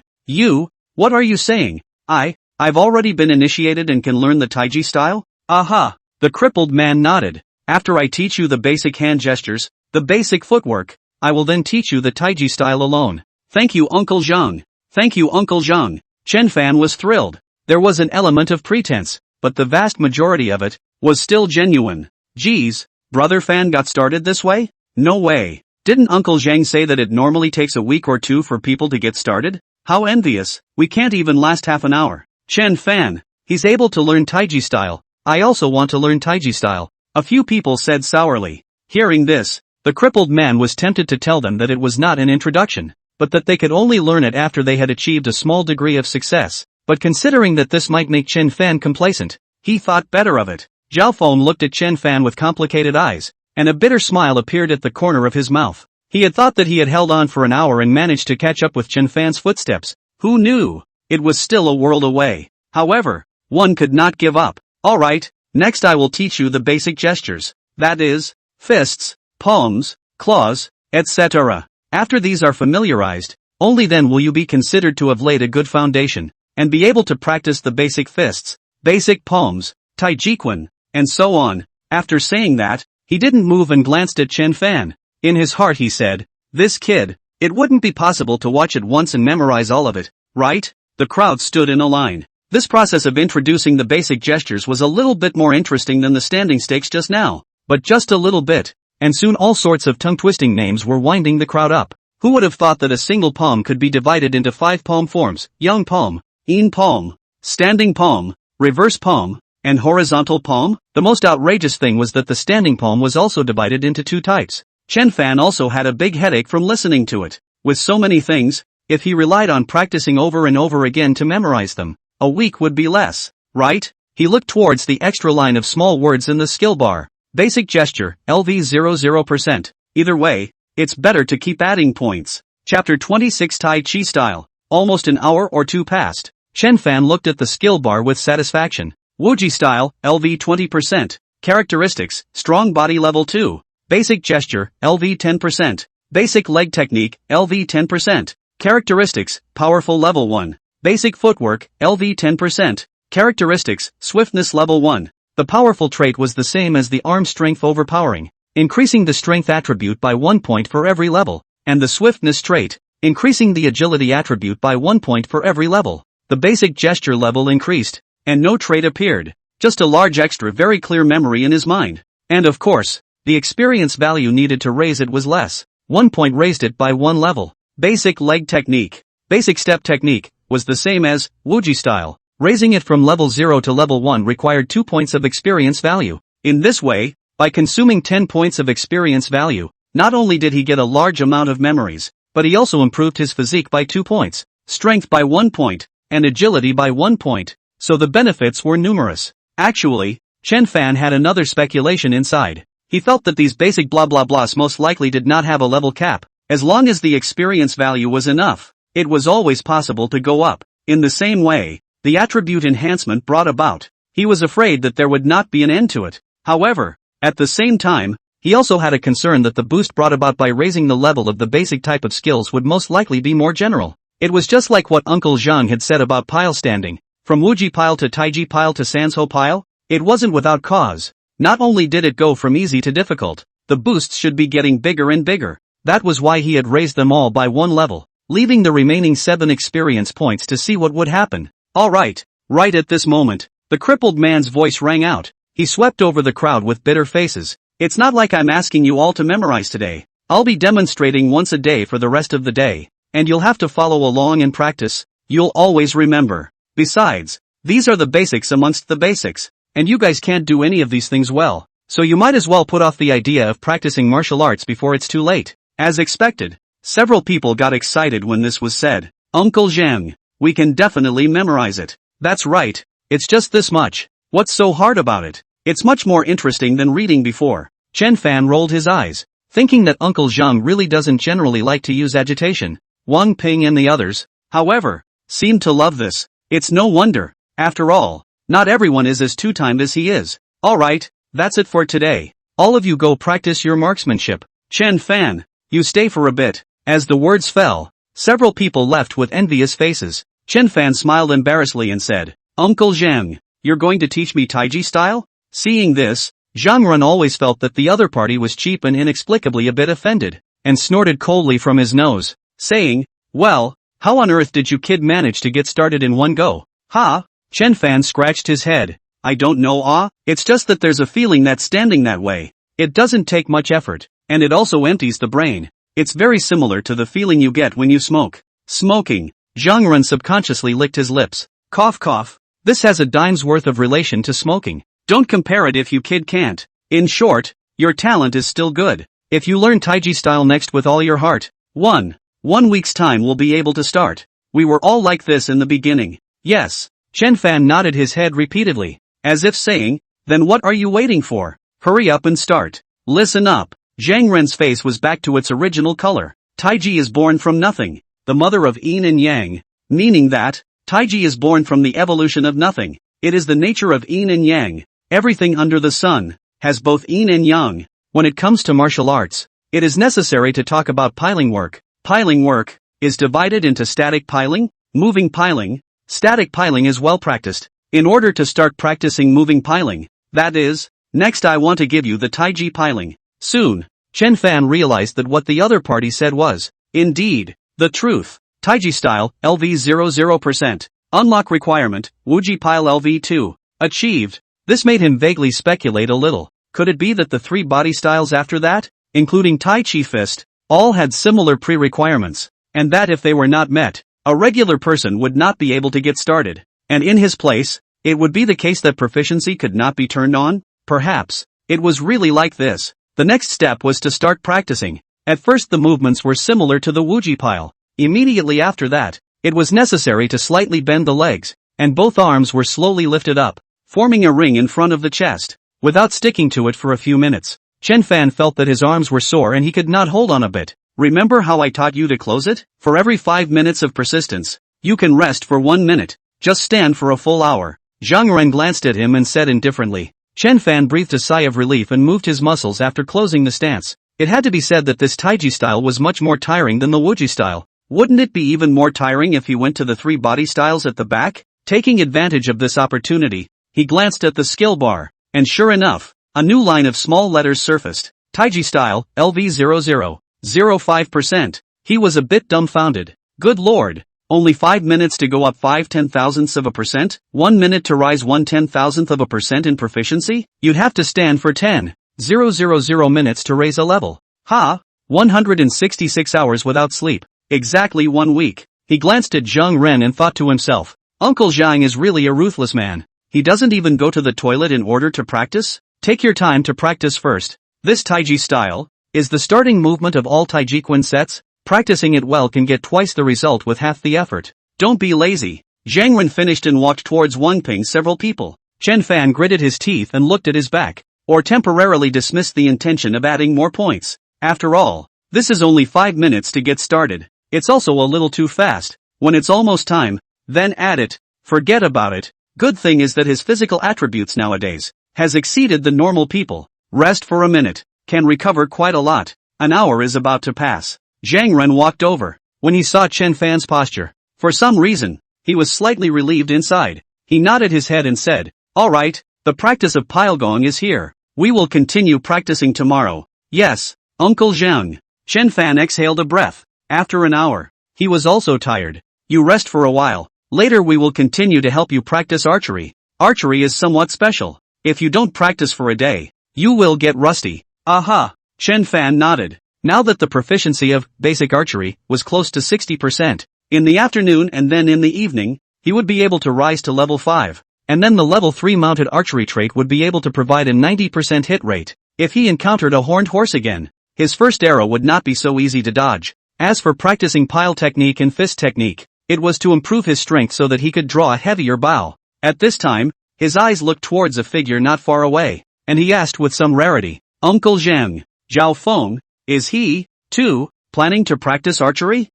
what are you saying? I've already been initiated and can learn the Tai Chi style? Aha! The crippled man nodded. After I teach you the basic hand gestures, the basic footwork, I will then teach you the Tai Chi style alone. Thank you Uncle Zhang. Thank you Uncle Zhang. Chen Fan was thrilled. There was an element of pretense, but the vast majority of it was still genuine. Geez, Brother Fan got started this way? No way. Didn't Uncle Zhang say that it normally takes a week or two for people to get started? How envious. We can't even last half an hour. Chen Fan, he's able to learn Tai Chi style. I also want to learn Tai Chi style. A few people said sourly. Hearing this, the crippled man was tempted to tell them that it was not an introduction, but that they could only learn it after they had achieved a small degree of success. But considering that this might make Chen Fan complacent, he thought better of it. Zhao Feng looked at Chen Fan with complicated eyes, and a bitter smile appeared at the corner of his mouth. He had thought that he had held on for an hour and managed to catch up with Chen Fan's footsteps. Who knew? It was still a world away. However, one could not give up. Alright, next I will teach you the basic gestures. That is, fists, palms, claws, etc. After these are familiarized, only then will you be considered to have laid a good foundation, and be able to practice the basic fists, basic palms, Tai Chi Quan, and so on. After saying that, he didn't move and glanced at Chen Fan. In his heart he said, this kid, it wouldn't be possible to watch it once and memorize all of it, right? The crowd stood in a line. This process of introducing the basic gestures was a little bit more interesting than the standing stakes just now, but just a little bit, and soon all sorts of tongue-twisting names were winding the crowd up. Who would have thought that a single palm could be divided into 5 palm forms: young palm, in palm, standing palm, reverse palm, and horizontal palm? The most outrageous thing was that the standing palm was also divided into 2 types. Chen Fan also had a big headache from listening to it. With so many things, if he relied on practicing over and over again to memorize them, a week would be less, right? He looked towards the extra line of small words in the skill bar. Basic gesture, LV 00%. Either way, it's better to keep adding points. Chapter 26 Tai Chi Style. Almost an hour or two passed. Chen Fan looked at the skill bar with satisfaction. Wuji style, LV 20%. Characteristics, strong body level 2. Basic gesture, LV 10%. Basic leg technique, LV 10%. Characteristics, powerful level 1. Basic footwork, LV 10%. Characteristics, swiftness level 1. The powerful trait was the same as the arm strength overpowering, increasing the strength attribute by 1 point for every level, and the swiftness trait, increasing the agility attribute by 1 point for every level. The basic gesture level increased, and no trait appeared, just a large extra very clear memory in his mind. And of course, the experience value needed to raise it was less. 1 point raised it by 1 level. Basic leg technique, basic step technique, was the same as Wuji style. Raising it from level 0 to level 1 required 2 points of experience value. In this way, by consuming 10 points of experience value, not only did he get a large amount of memories, but he also improved his physique by 2 points, strength by 1 point, and agility by 1 point, so the benefits were numerous. Actually, Chen Fan had another speculation inside. He felt that these basic blah blah blahs most likely did not have a level cap. As long as the experience value was enough, it was always possible to go up. In the same way, the attribute enhancement brought about, he was afraid that there would not be an end to it. However, at the same time, he also had a concern that the boost brought about by raising the level of the basic type of skills would most likely be more general. It was just like what Uncle Zhang had said about pile standing. From Wuji pile to Taiji pile to Sanzhou pile, it wasn't without cause. Not only did it go from easy to difficult, the boosts should be getting bigger and bigger. That was why he had raised them all by 1 level, leaving the remaining 7 experience points to see what would happen. Alright. Right at this moment, the crippled man's voice rang out. He swept over the crowd with bitter faces. It's not like I'm asking you all to memorize today. I'll be demonstrating once a day for the rest of the day, and you'll have to follow along and practice. You'll always remember. Besides, these are the basics amongst the basics, and you guys can't do any of these things well, so you might as well put off the idea of practicing martial arts before it's too late. As expected, several people got excited when this was said. Uncle Zhang, we can definitely memorize it. That's right, it's just this much. What's so hard about it? It's much more interesting than reading before. Chen Fan rolled his eyes, thinking that Uncle Zhang really doesn't generally like to use agitation. Wang Ping and the others, however, seemed to love this. It's no wonder. After all, not everyone is as two-timed as he is. Alright, that's it for today. All of you go practice your marksmanship. Chen Fan, you stay for a bit. As the words fell, several people left with envious faces. Chen Fan smiled embarrassedly and said, Uncle Zhang, you're going to teach me Taiji style? Seeing this, Zhang Run always felt that the other party was cheap and inexplicably a bit offended, and snorted coldly from his nose, saying, well, how on earth did you kid manage to get started in one go? Ha? Chen Fan scratched his head. I don't know it's just that there's a feeling that standing that way, it doesn't take much effort, and it also empties the brain. It's very similar to the feeling you get when you smoke. Smoking. Zhang Run subconsciously licked his lips. Cough cough. This has a dime's worth of relation to smoking. Don't compare it if you kid can't. In short, your talent is still good. If you learn Taiji style next with all your heart, 1 week's time will be able to start. We were all like this in the beginning. Yes. Chen Fan nodded his head repeatedly, as if saying, then what are you waiting for? Hurry up and start. Listen up. Zhang Ren's face was back to its original color. Taiji is born from nothing, the mother of yin and yang, meaning that, Taiji is born from the evolution of nothing. It is the nature of yin and yang. Everything under the sun has both yin and yang. When it comes to martial arts, it is necessary to talk about piling work. Piling work is divided into static piling, moving piling. Static piling is well practiced. In order to start practicing moving piling, that is, next I want to give you the Taiji piling. Soon, Chen Fan realized that what the other party said was, indeed, the truth. Taiji style, LV 00%. Unlock requirement, Wuji pile LV 2. Achieved. This made him vaguely speculate a little. Could it be that the 3 body styles after that, including Tai Chi fist, all had similar pre-requirements, and that if they were not met, a regular person would not be able to get started, and in his place, it would be the case that proficiency could not be turned on? Perhaps. It was really like this. The next step was to start practicing. At first the movements were similar to the Wuji pile. Immediately after that, it was necessary to slightly bend the legs, and both arms were slowly lifted up, forming a ring in front of the chest. Without sticking to it for a few minutes, Chen Fan felt that his arms were sore and he could not hold on a bit. Remember how I taught you to close it? For every 5 minutes of persistence, you can rest for 1 minute. Just stand for a full hour. Zhang Ren glanced at him and said indifferently. Chen Fan breathed a sigh of relief and moved his muscles after closing the stance. It had to be said that this Tai Chi style was much more tiring than the Wuji style. Wouldn't it be even more tiring if he went to the 3 body styles at the back? Taking advantage of this opportunity, he glanced at the skill bar, and sure enough, a new line of small letters surfaced. Tai Chi style, LV0005%. He was a bit dumbfounded. Good lord, only 5 minutes to go up 5/10,000%? 1 minute to rise 1/10,000% in proficiency? You'd have to stand for 10,000 minutes to raise a level. Ha! 166 hours without sleep. Exactly 1 week. He glanced at Zhang Ren and thought to himself, Uncle Zhang is really a ruthless man. He doesn't even go to the toilet in order to practice? Take your time to practice first. This Tai Chi style is the starting movement of all Tai Chi Quan sets. Practicing it well can get twice the result with half the effort. Don't be lazy. Zhang Ren finished and walked towards Wangping several people. Chen Fan gritted his teeth and looked at his back, or temporarily dismissed the intention of adding more points. After all, this is only 5 minutes to get started. It's also a little too fast. When it's almost time, then add it. Forget about it. Good thing is that his physical attributes nowadays has exceeded the normal people. Rest for a minute. Can recover quite a lot. An hour is about to pass. Zhang Ren walked over. When he saw Chen Fan's posture, for some reason, he was slightly relieved inside. He nodded his head and said, Alright, the practice of pile gong is here. We will continue practicing tomorrow. Yes, Uncle Zhang. Chen Fan exhaled a breath. After an hour, he was also tired. You rest for a while. Later we will continue to help you practice archery. Archery is somewhat special. If you don't practice for a day, you will get rusty. Aha! Chen Fan nodded. Now that the proficiency of basic archery was close to 60%, in the afternoon and then in the evening, he would be able to rise to level 5, and then the level 3 mounted archery trait would be able to provide a 90% hit rate. If he encountered a horned horse again, his first arrow would not be so easy to dodge. As for practicing pile technique and fist technique, it was to improve his strength so that he could draw a heavier bow. At this time, his eyes looked towards a figure not far away, and he asked with some rarity, Uncle Zhang, Zhao Feng, is he, too, planning to practice archery?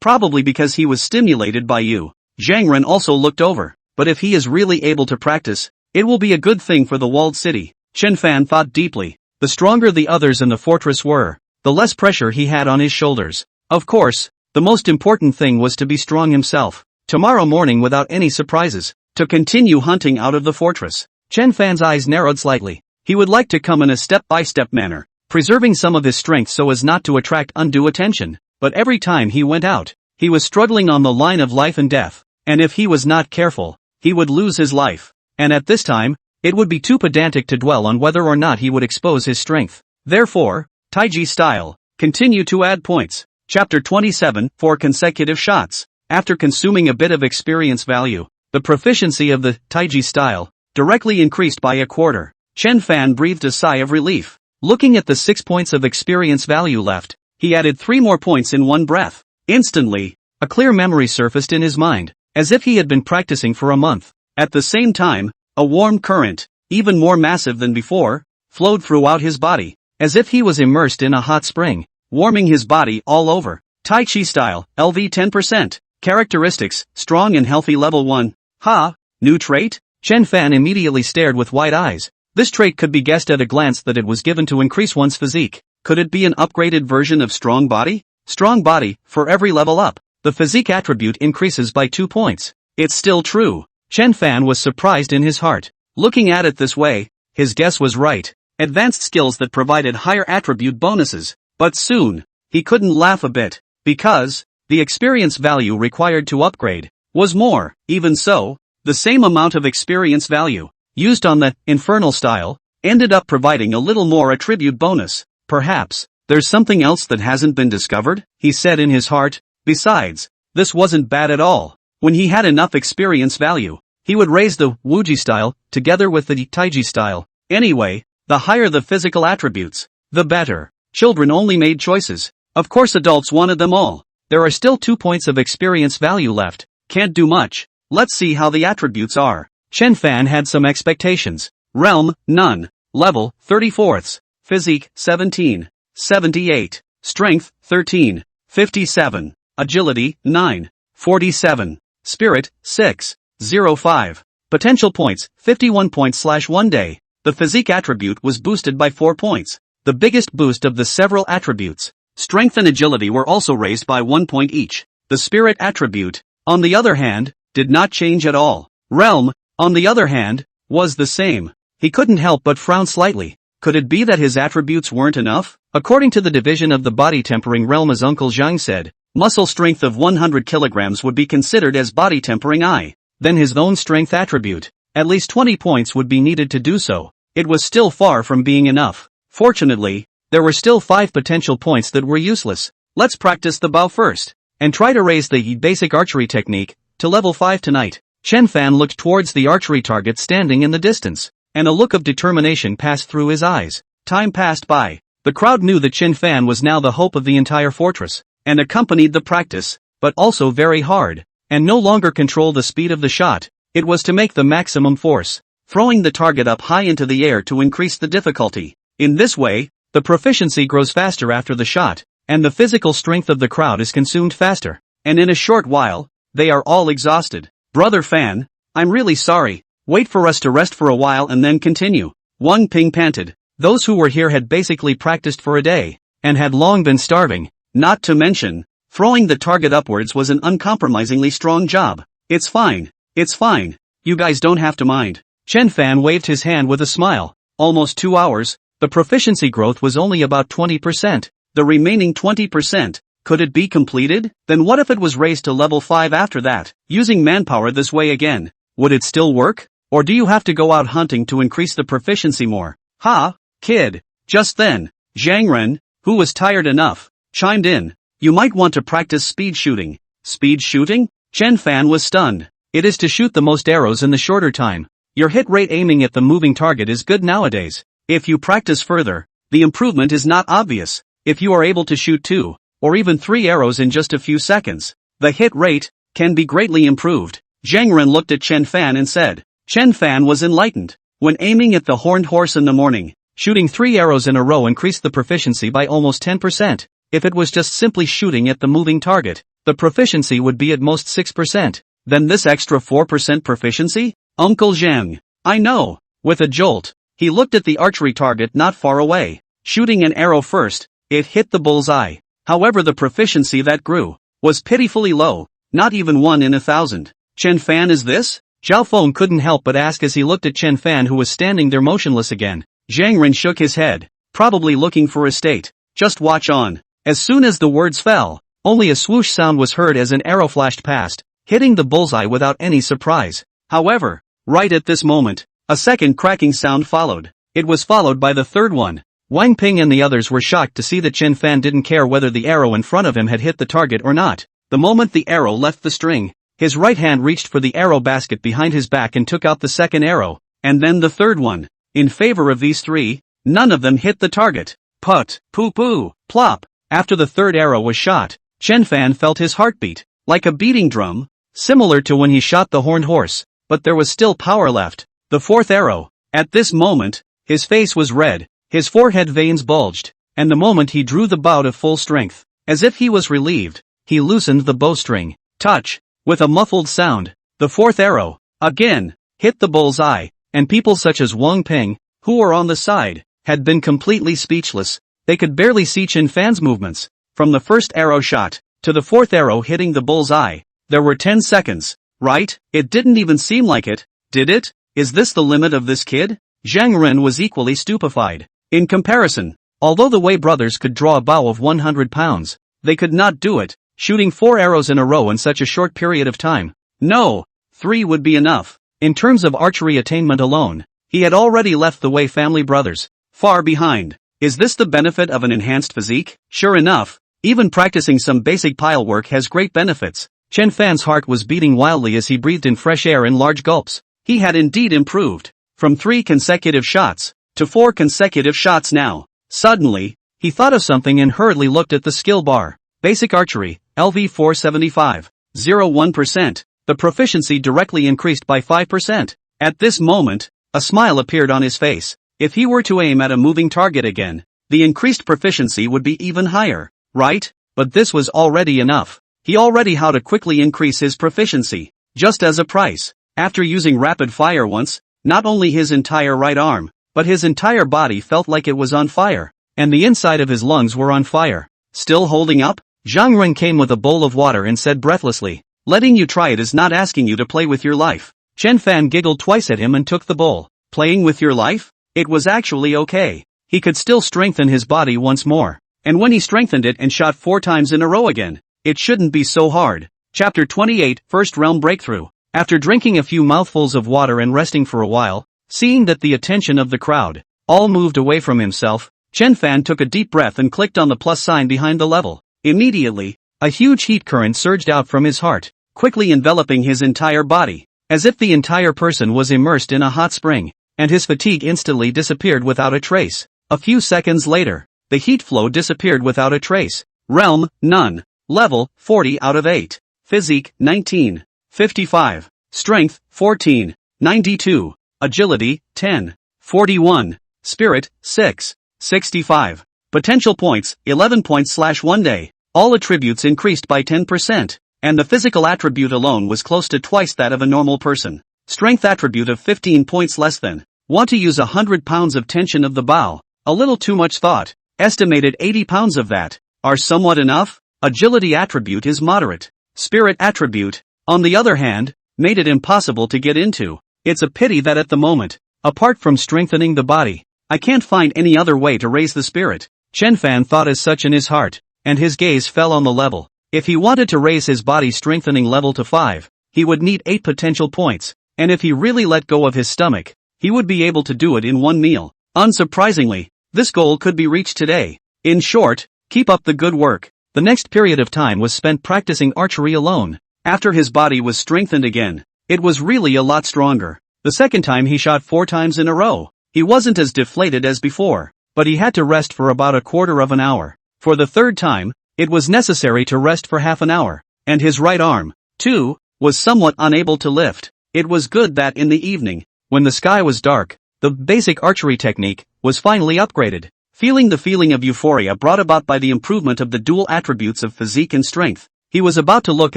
Probably because he was stimulated by you. Zhang Ren also looked over, but if he is really able to practice, it will be a good thing for the walled city. Chen Fan thought deeply. The stronger the others in the fortress were, the less pressure he had on his shoulders. Of course, the most important thing was to be strong himself. Tomorrow morning without any surprises, to continue hunting out of the fortress. Chen Fan's eyes narrowed slightly. He would like to come in a step-by-step manner, preserving some of his strength so as not to attract undue attention. But every time he went out, he was struggling on the line of life and death, and if he was not careful, he would lose his life. And at this time, it would be too pedantic to dwell on whether or not he would expose his strength. Therefore, Tai Chi style, continue to add points. Chapter 27, 4 consecutive shots. After consuming a bit of experience value, the proficiency of the Tai Chi style directly increased by a quarter. Chen Fan breathed a sigh of relief. Looking at the 6 points of experience value left, he added 3 more points in one breath. Instantly, a clear memory surfaced in his mind, as if he had been practicing for a month. At the same time, a warm current, even more massive than before, flowed throughout his body, as if he was immersed in a hot spring, warming his body all over. Tai Chi style, LV 10%. Characteristics, strong and healthy level 1. Ha! New trait? Chen Fan immediately stared with wide eyes. This trait could be guessed at a glance that it was given to increase one's physique. Could it be an upgraded version of strong body? Strong body, for every level up, the physique attribute increases by 2 points. It's still true. Chen Fan was surprised in his heart. Looking at it this way, his guess was right. Advanced skills that provided higher attribute bonuses. But soon, he couldn't laugh a bit, because the experience value required to upgrade was more. Even so, the same amount of experience value used on the infernal style ended up providing a little more attribute bonus. Perhaps there's something else that hasn't been discovered, he said in his heart. Besides, this wasn't bad at all. When he had enough experience value, he would raise the Wuji style together with the Tai Chi style. Anyway, the higher the physical attributes, the better. Children only made choices. Of course adults wanted them all. There are still 2 points of experience value left. Can't do much. Let's see how the attributes are. Chen Fan had some expectations. Realm, none. Level, 34ths. Physique, 17. 78. Strength, 13. 57. Agility, 9. 47. Spirit, 6.05. Potential points, 51 points/1 day. The physique attribute was boosted by 4 points. The biggest boost of the several attributes. Strength and agility were also raised by 1 point each. The spirit attribute, on the other hand, did not change at all. Realm, on the other hand, was the same. He couldn't help but frown slightly. Could it be that his attributes weren't enough? According to the division of the body tempering realm, as Uncle Zhang said, muscle strength of 100 kilograms would be considered as body tempering I. Then his own strength attribute, at least 20 points would be needed to do so. It was still far from being enough. Fortunately, there were still 5 potential points that were useless. Let's practice the bow first, and try to raise the basic archery technique to level 5 tonight. Chen Fan looked towards the archery target standing in the distance, and a look of determination passed through his eyes. Time passed by. The crowd knew that Chen Fan was now the hope of the entire fortress, and accompanied the practice, but also very hard, and no longer control the speed of the shot. It was to make the maximum force, throwing the target up high into the air to increase the difficulty. In this way, the proficiency grows faster after the shot, and the physical strength of the crowd is consumed faster, and in a short while, they are all exhausted. Brother Fan, I'm really sorry. Wait for us to rest for a while and then continue. Wang Ping panted. Those who were here had basically practiced for a day, and had long been starving. Not to mention, throwing the target upwards was an uncompromisingly strong job. It's fine. It's fine. You guys don't have to mind. Chen Fan waved his hand with a smile. Almost 2 hours, the proficiency growth was only about 20%. The remaining 20%, could it be completed? Then what if it was raised to level 5 after that? Using manpower this way again, would it still work? Or do you have to go out hunting to increase the proficiency more? Ha, kid. Just then, Zhang Ren, who was tired enough, chimed in. You might want to practice speed shooting. Speed shooting? Chen Fan was stunned. It is to shoot the most arrows in the shorter time. Your hit rate aiming at the moving target is good nowadays. If you practice further, the improvement is not obvious. If you are able to shoot 2, or even 3 arrows in just a few seconds, the hit rate can be greatly improved. Zhang Ren looked at Chen Fan and said. Chen Fan was enlightened. When aiming at the horned horse in the morning, shooting 3 arrows in a row increased the proficiency by almost 10%. If it was just simply shooting at the moving target, the proficiency would be at most 6%. Then this extra 4% proficiency? Uncle Zhang. I know. With a jolt, he looked at the archery target not far away. Shooting an arrow first, it hit the bullseye. However, the proficiency that grew was pitifully low, not even 1 in 1,000. Chen Fan, is this? Zhao Feng couldn't help but ask as he looked at Chen Fan, who was standing there motionless again. Zhang Ren shook his head, probably looking for a state. Just watch on. As soon as the words fell, only a swoosh sound was heard as an arrow flashed past, hitting the bullseye without any surprise. However, right at this moment, a second cracking sound followed. It was followed by the third one. Wang Ping and the others were shocked to see that Chen Fan didn't care whether the arrow in front of him had hit the target or not. The moment the arrow left the string, his right hand reached for the arrow basket behind his back and took out the second arrow, and then the third one. In favor of these 3, none of them hit the target. Put, poo-poo, plop. After the third arrow was shot, Chen Fan felt his heartbeat, like a beating drum, similar to when he shot the horned horse, but there was still power left. The fourth arrow. At this moment, his face was red, his forehead veins bulged, and the moment he drew the bow to full strength, as if he was relieved, he loosened the bowstring. Touch. With a muffled sound, the fourth arrow, again, hit the bullseye, and people such as Wang Ping, who were on the side, had been completely speechless. They could barely see Chen Fan's movements. From the first arrow shot, to the fourth arrow hitting the bullseye, there were 10 seconds, right? It didn't even seem like it, did it? Is this the limit of this kid? Zhang Ren was equally stupefied. In comparison, although the Wei brothers could draw a bow of 100 pounds, they could not do it, shooting 4 arrows in a row in such a short period of time. No, 3 would be enough. In terms of archery attainment alone, he had already left the Wei family brothers far behind. Is this the benefit of an enhanced physique? Sure enough, even practicing some basic pile work has great benefits. Chen Fan's heart was beating wildly as he breathed in fresh air in large gulps. He had indeed improved, from 3 consecutive shots, to 4 consecutive shots now. Suddenly, he thought of something and hurriedly looked at the skill bar. Basic Archery, LV 475. 01%. The proficiency directly increased by 5%. At this moment, a smile appeared on his face. If he were to aim at a moving target again, the increased proficiency would be even higher, right? But this was already enough. He already how to quickly increase his proficiency. just as a price. After using rapid fire once, not only his entire right arm, but his entire body felt like it was on fire, and the inside of his lungs were on fire. Still holding up? Zhang Ren came with a bowl of water and said breathlessly, letting you try it is not asking you to play with your life. Chen Fan giggled twice at him and took the bowl. Playing with your life? It was actually okay. He could still strengthen his body once more. And when he strengthened it and shot 4 times in a row again, it shouldn't be so hard. Chapter 28, First Realm Breakthrough. After drinking a few mouthfuls of water and resting for a while, seeing that the attention of the crowd all moved away from himself, Chen Fan took a deep breath and clicked on the plus sign behind the level. Immediately, a huge heat current surged out from his heart, quickly enveloping his entire body, as if the entire person was immersed in a hot spring, and his fatigue instantly disappeared without a trace. A few seconds later, the heat flow disappeared without a trace. Realm, none. Level, 40 out of 8. Physique, 19. 55. Strength, 14. 92. Agility, 10. 41. Spirit, 6. 65. Potential points, 11 points/1 day. All attributes increased by 10%, and the physical attribute alone was close to twice that of a normal person. Strength attribute of 15 points less than. Want to use 100 pounds of tension of the bow. A little too much thought. Estimated 80 pounds of that are somewhat enough. Agility attribute is moderate. Spirit attribute, on the other hand, made it impossible to get into. It's a pity that at the moment, apart from strengthening the body, I can't find any other way to raise the spirit. Chen Fan thought as such in his heart, and his gaze fell on the level. If he wanted to raise his body strengthening level to 5, he would need 8 potential points, and if he really let go of his stomach, he would be able to do it in one meal. Unsurprisingly, this goal could be reached today. In short, keep up the good work. The next period of time was spent practicing archery alone. After his body was strengthened again, it was really a lot stronger. The second time he shot 4 times in a row. He wasn't as deflated as before, but he had to rest for about a quarter of an hour. For the third time, it was necessary to rest for half an hour, and his right arm, too, was somewhat unable to lift. It was good that in the evening, when the sky was dark, the basic archery technique was finally upgraded. Feeling the feeling of euphoria brought about by the improvement of the dual attributes of physique and strength, he was about to look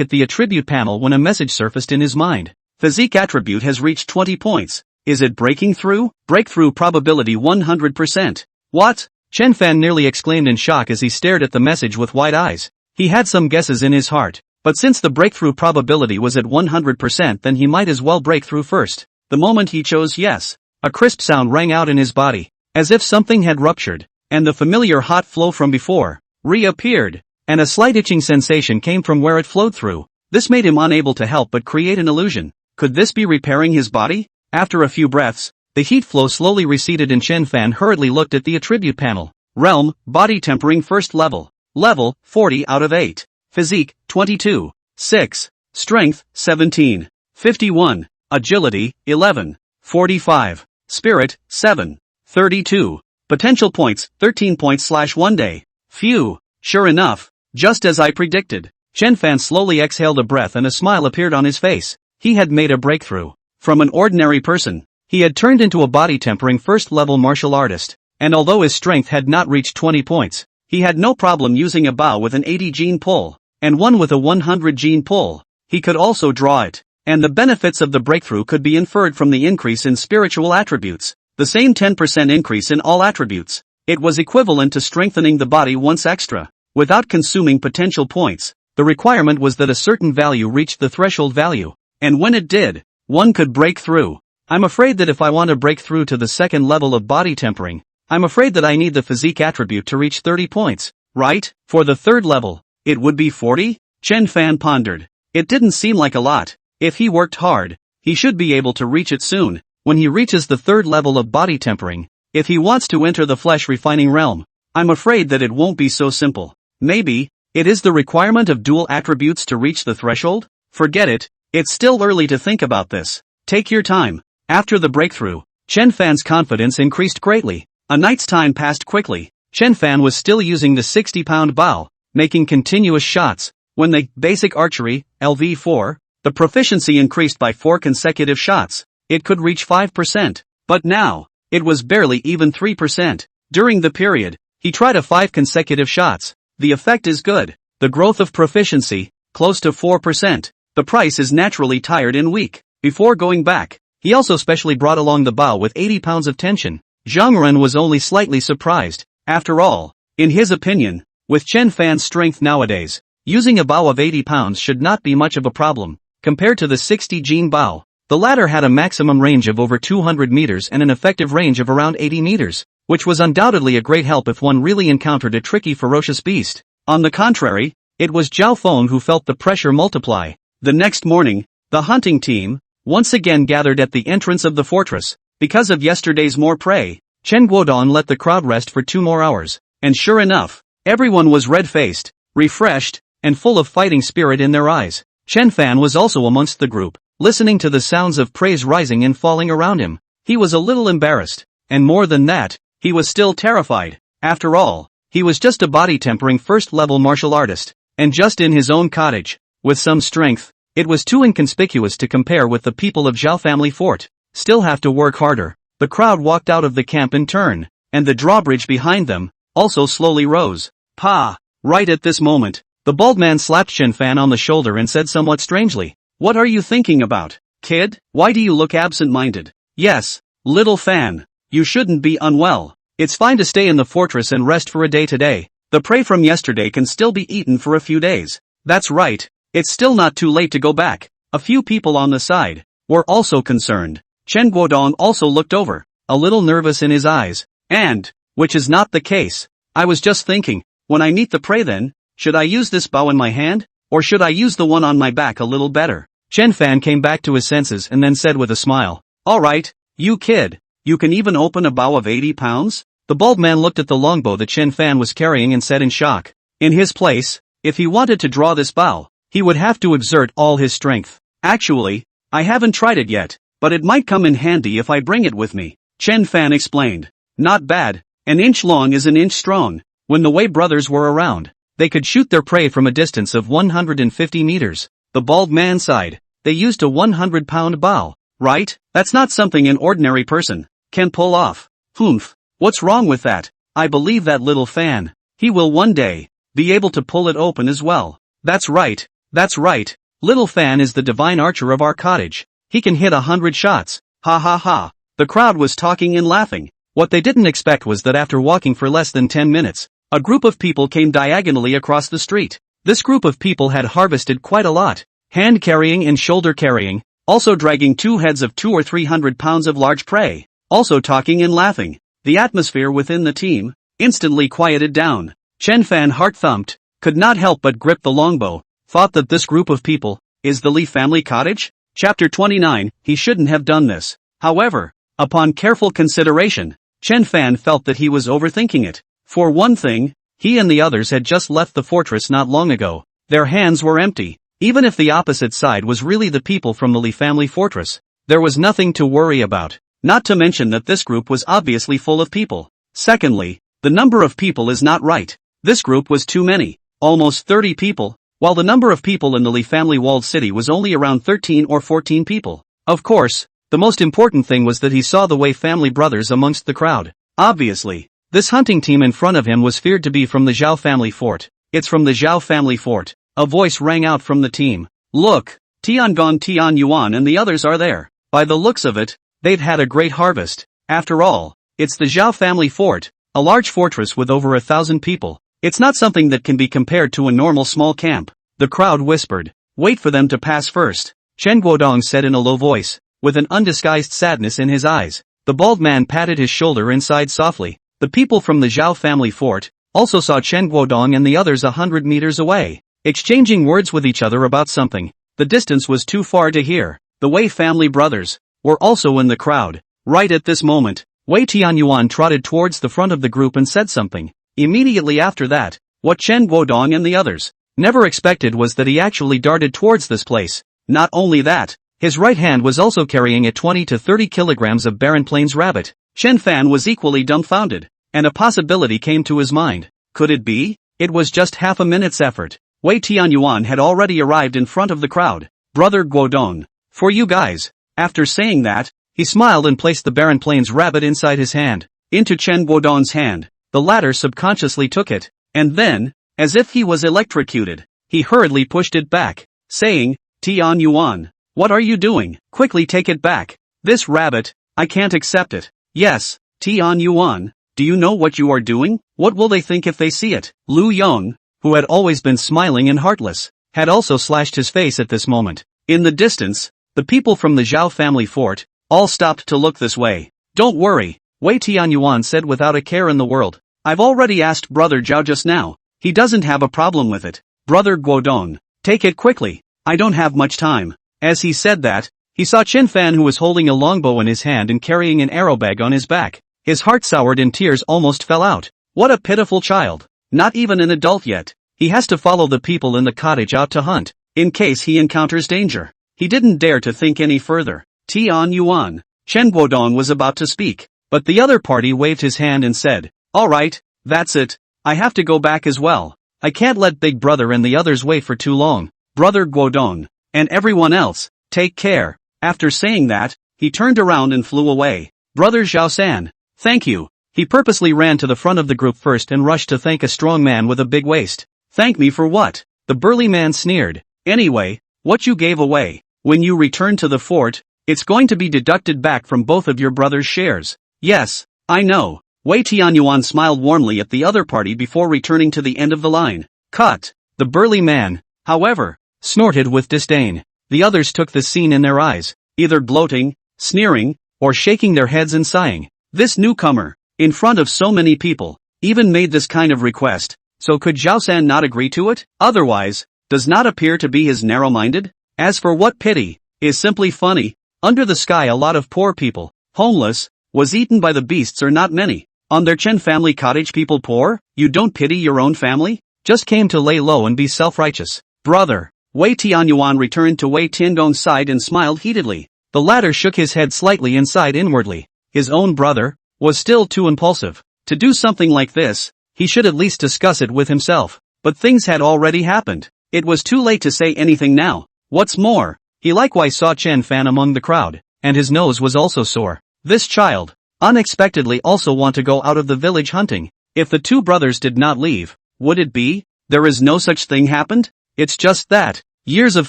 at the attribute panel when a message surfaced in his mind. Physique attribute has reached 20 points. Is it breaking through? Breakthrough probability 100%. What? Chen Fan nearly exclaimed in shock as he stared at the message with wide eyes. He had some guesses in his heart, but since the breakthrough probability was at 100%, then he might as well break through first. The moment he chose yes, a crisp sound rang out in his body, as if something had ruptured, and the familiar hot flow from before reappeared, and a slight itching sensation came from where it flowed through. This made him unable to help but create an illusion. Could this be repairing his body? After a few breaths, the heat flow slowly receded and Chen Fan hurriedly looked at the attribute panel. Realm, body tempering first level. Level, 40 out of 8. Physique, 22. 6. Strength, 17. 51. Agility, 11. 45. Spirit, 7. 32. Potential points, 13 points/1 day. Phew. Sure enough, just as I predicted. Chen Fan slowly exhaled a breath and a smile appeared on his face. He had made a breakthrough. From an ordinary person, he had turned into a body-tempering first-level martial artist, and although his strength had not reached 20 points, he had no problem using a bow with an 80 gene pull, and one with a 100 gene pull. He could also draw it, and the benefits of the breakthrough could be inferred from the increase in spiritual attributes. The same 10% increase in all attributes. It was equivalent to strengthening the body once extra, without consuming potential points. The requirement was that a certain value reached the threshold value, and when it did, one could break through. I'm afraid that if I want to break through to the second level of body tempering, I'm afraid that I need the physique attribute to reach 30 points, right? For the third level, it would be 40? Chen Fan pondered. It didn't seem like a lot. If he worked hard, he should be able to reach it soon. When he reaches the third level of body tempering, if he wants to enter the flesh refining realm, I'm afraid that it won't be so simple. Maybe, it is the requirement of dual attributes to reach the threshold? Forget it, it's still early to think about this. Take your time. After the breakthrough, Chen Fan's confidence increased greatly. A night's time passed quickly. Chen Fan was still using the 60-pound bow, making continuous shots. When the basic archery, LV4, the proficiency increased by 4 consecutive shots. It could reach 5%, but now, it was barely even 3%. During the period, he tried 5 consecutive shots. The effect is good. The growth of proficiency, close to 4%. the price is naturally tired and weak. Before going back, he also specially brought along the bow with 80 pounds of tension. Zhang Ren was only slightly surprised. After all, in his opinion, with Chen Fan's strength nowadays, using a bow of 80 pounds should not be much of a problem. Compared to the 60 Jin bow, the latter had a maximum range of over 200 meters and an effective range of around 80 meters, which was undoubtedly a great help if one really encountered a tricky ferocious beast. On the contrary, it was Zhao Feng who felt the pressure multiply. The next morning, the hunting team once again gathered at the entrance of the fortress. Because of yesterday's more prey, Chen Guodong let the crowd rest for 2 more hours, and sure enough, everyone was red-faced, refreshed, and full of fighting spirit in their eyes. Chen Fan was also amongst the group, listening to the sounds of praise rising and falling around him. He was a little embarrassed, and more than that, he was still terrified. After all, he was just a body-tempering first-level martial artist, and just in his own cottage, with some strength. It was too inconspicuous to compare with the people of Zhao family fort. Still have to work harder. The crowd walked out of the camp in turn, and the drawbridge behind them also slowly rose. Pa! Right at this moment, the bald man slapped Chen Fan on the shoulder and said somewhat strangely, "What are you thinking about, kid? Why do you look absent-minded?" "Yes, little Fan. You shouldn't be unwell. It's fine to stay in the fortress and rest for a day today. The prey from yesterday can still be eaten for a few days." "That's right. It's still not too late to go back." A few people on the side were also concerned. Chen Guodong also looked over, a little nervous in his eyes, and, which is not the case. "I was just thinking, when I meet the prey then, should I use this bow in my hand, or should I use the one on my back a little better?" Chen Fan came back to his senses and then said with a smile, "All right, you kid, you can even open a bow of 80 pounds? The bald man looked at the longbow that Chen Fan was carrying and said in shock. In his place, if he wanted to draw this bow, he would have to exert all his strength. "Actually, I haven't tried it yet, but it might come in handy if I bring it with me," Chen Fan explained. "Not bad. An inch long is an inch strong." When the Wei brothers were around, they could shoot their prey from a distance of 150 meters. The bald man sighed. They used a 100-pound bow, right? That's not something an ordinary person can pull off. Humph. What's wrong with that? I believe that little Fan, he will one day be able to pull it open as well. That's right. That's right. Little Fan is the divine archer of our cottage. He can hit 100 shots. Ha ha ha. The crowd was talking and laughing. What they didn't expect was that after walking for less than 10 minutes, a group of people came diagonally across the street. This group of people had harvested quite a lot, hand carrying and shoulder carrying, also dragging 2 heads of 200 or 300 pounds of large prey, also talking and laughing. The atmosphere within the team instantly quieted down. Chen Fan heart thumped, could not help but grip the longbow. Thought that this group of people is the Li family cottage? Chapter 29, he shouldn't have done this. However, upon careful consideration, Chen Fan felt that he was overthinking it. For one thing, he and the others had just left the fortress not long ago. Their hands were empty. Even if the opposite side was really the people from the Li family fortress, there was nothing to worry about. Not to mention that this group was obviously full of people. Secondly, the number of people is not right. This group was too many. Almost 30 people. While the number of people in the Li family walled city was only around 13 or 14 people. Of course, the most important thing was that he saw the Wei family brothers amongst the crowd. Obviously, this hunting team in front of him was feared to be from the Zhao family fort. "It's from the Zhao family fort." A voice rang out from the team. "Look, Tiangong Tianyuan and the others are there. By the looks of it, they've had a great harvest. After all, it's the Zhao family fort, a large fortress with over 1,000 people. It's not something that can be compared to a normal small camp." The crowd whispered, "Wait for them to pass first," Chen Guodong said in a low voice, with an undisguised sadness in his eyes. The bald man patted his shoulder and sighed softly. The people from the Zhao family fort also saw Chen Guodong and the others 100 meters away, exchanging words with each other about something. The distance was too far to hear. The Wei family brothers were also in the crowd. Right at this moment, Wei Tianyuan trotted towards the front of the group and said something. Immediately after that, what Chen Guodong and the others never expected was that he actually darted towards this place. Not only that, his right hand was also carrying a 20 to 30 kilograms of Barren Plains rabbit. Chen Fan was equally dumbfounded, and a possibility came to his mind. Could it be? It was just half a minute's effort. Wei Tianyuan had already arrived in front of the crowd. "Brother Guodong, for you guys." After saying that, he smiled and placed the Barren Plains rabbit inside his hand, into Chen Guodong's hand. The latter subconsciously took it, and then, as if he was electrocuted, he hurriedly pushed it back, saying, Tian Yuan. What are you doing? Quickly take it back. This rabbit, I can't accept it. Yes, Tian Yuan, do you know what you are doing? What will they think if they see it? Lu Yong, who had always been smiling and heartless, had also slashed his face at this moment. In the distance, the people from the Zhao family fort all stopped to look this way. Don't worry, Wei Tianyuan said without a care in the world. I've already asked Brother Zhao just now. He doesn't have a problem with it. Brother Guodong, take it quickly. I don't have much time. As he said that, he saw Chen Fan, who was holding a longbow in his hand and carrying an arrow bag on his back. His heart soured and tears almost fell out. What a pitiful child. Not even an adult yet. He has to follow the people in the cottage out to hunt, in case he encounters danger. He didn't dare to think any further. Tian Yuan. Chen Guodong was about to speak, but the other party waved his hand and said, all right, that's it. I have to go back as well. I can't let Big Brother and the others wait for too long. Brother Guodong, and everyone else, take care. After saying that, he turned around and flew away. Brother Zhao-san, thank you. He purposely ran to the front of the group first and rushed to thank a strong man with a big waist. Thank me for what? The burly man sneered. Anyway, what you gave away. When you return to the fort, it's going to be deducted back from both of your brother's shares. Yes, I know. Wei Tianyuan smiled warmly at the other party before returning to the end of the line. Cut. The burly man, however, snorted with disdain. The others took the scene in their eyes, either gloating, sneering, or shaking their heads and sighing. This newcomer, in front of so many people, even made this kind of request, so could Zhao-san not agree to it? Otherwise, does not appear to be as narrow-minded? As for what pity, is simply funny. Under the sky a lot of poor people, homeless, was eaten by the beasts are not many. On their Chen family cottage people poor? You don't pity your own family? Just came to lay low and be self-righteous. Brother. Wei Tianyuan returned to Wei Tiandong's side and smiled heatedly. The latter shook his head slightly and sighed inwardly. His own brother was still too impulsive to do something like this. He should at least discuss it with himself. But things had already happened. It was too late to say anything now. What's more, he likewise saw Chen Fan among the crowd, and his nose was also sore. This child, unexpectedly also want to go out of the village hunting. If the two brothers did not leave, would it be? There is no such thing happened? It's just that, years of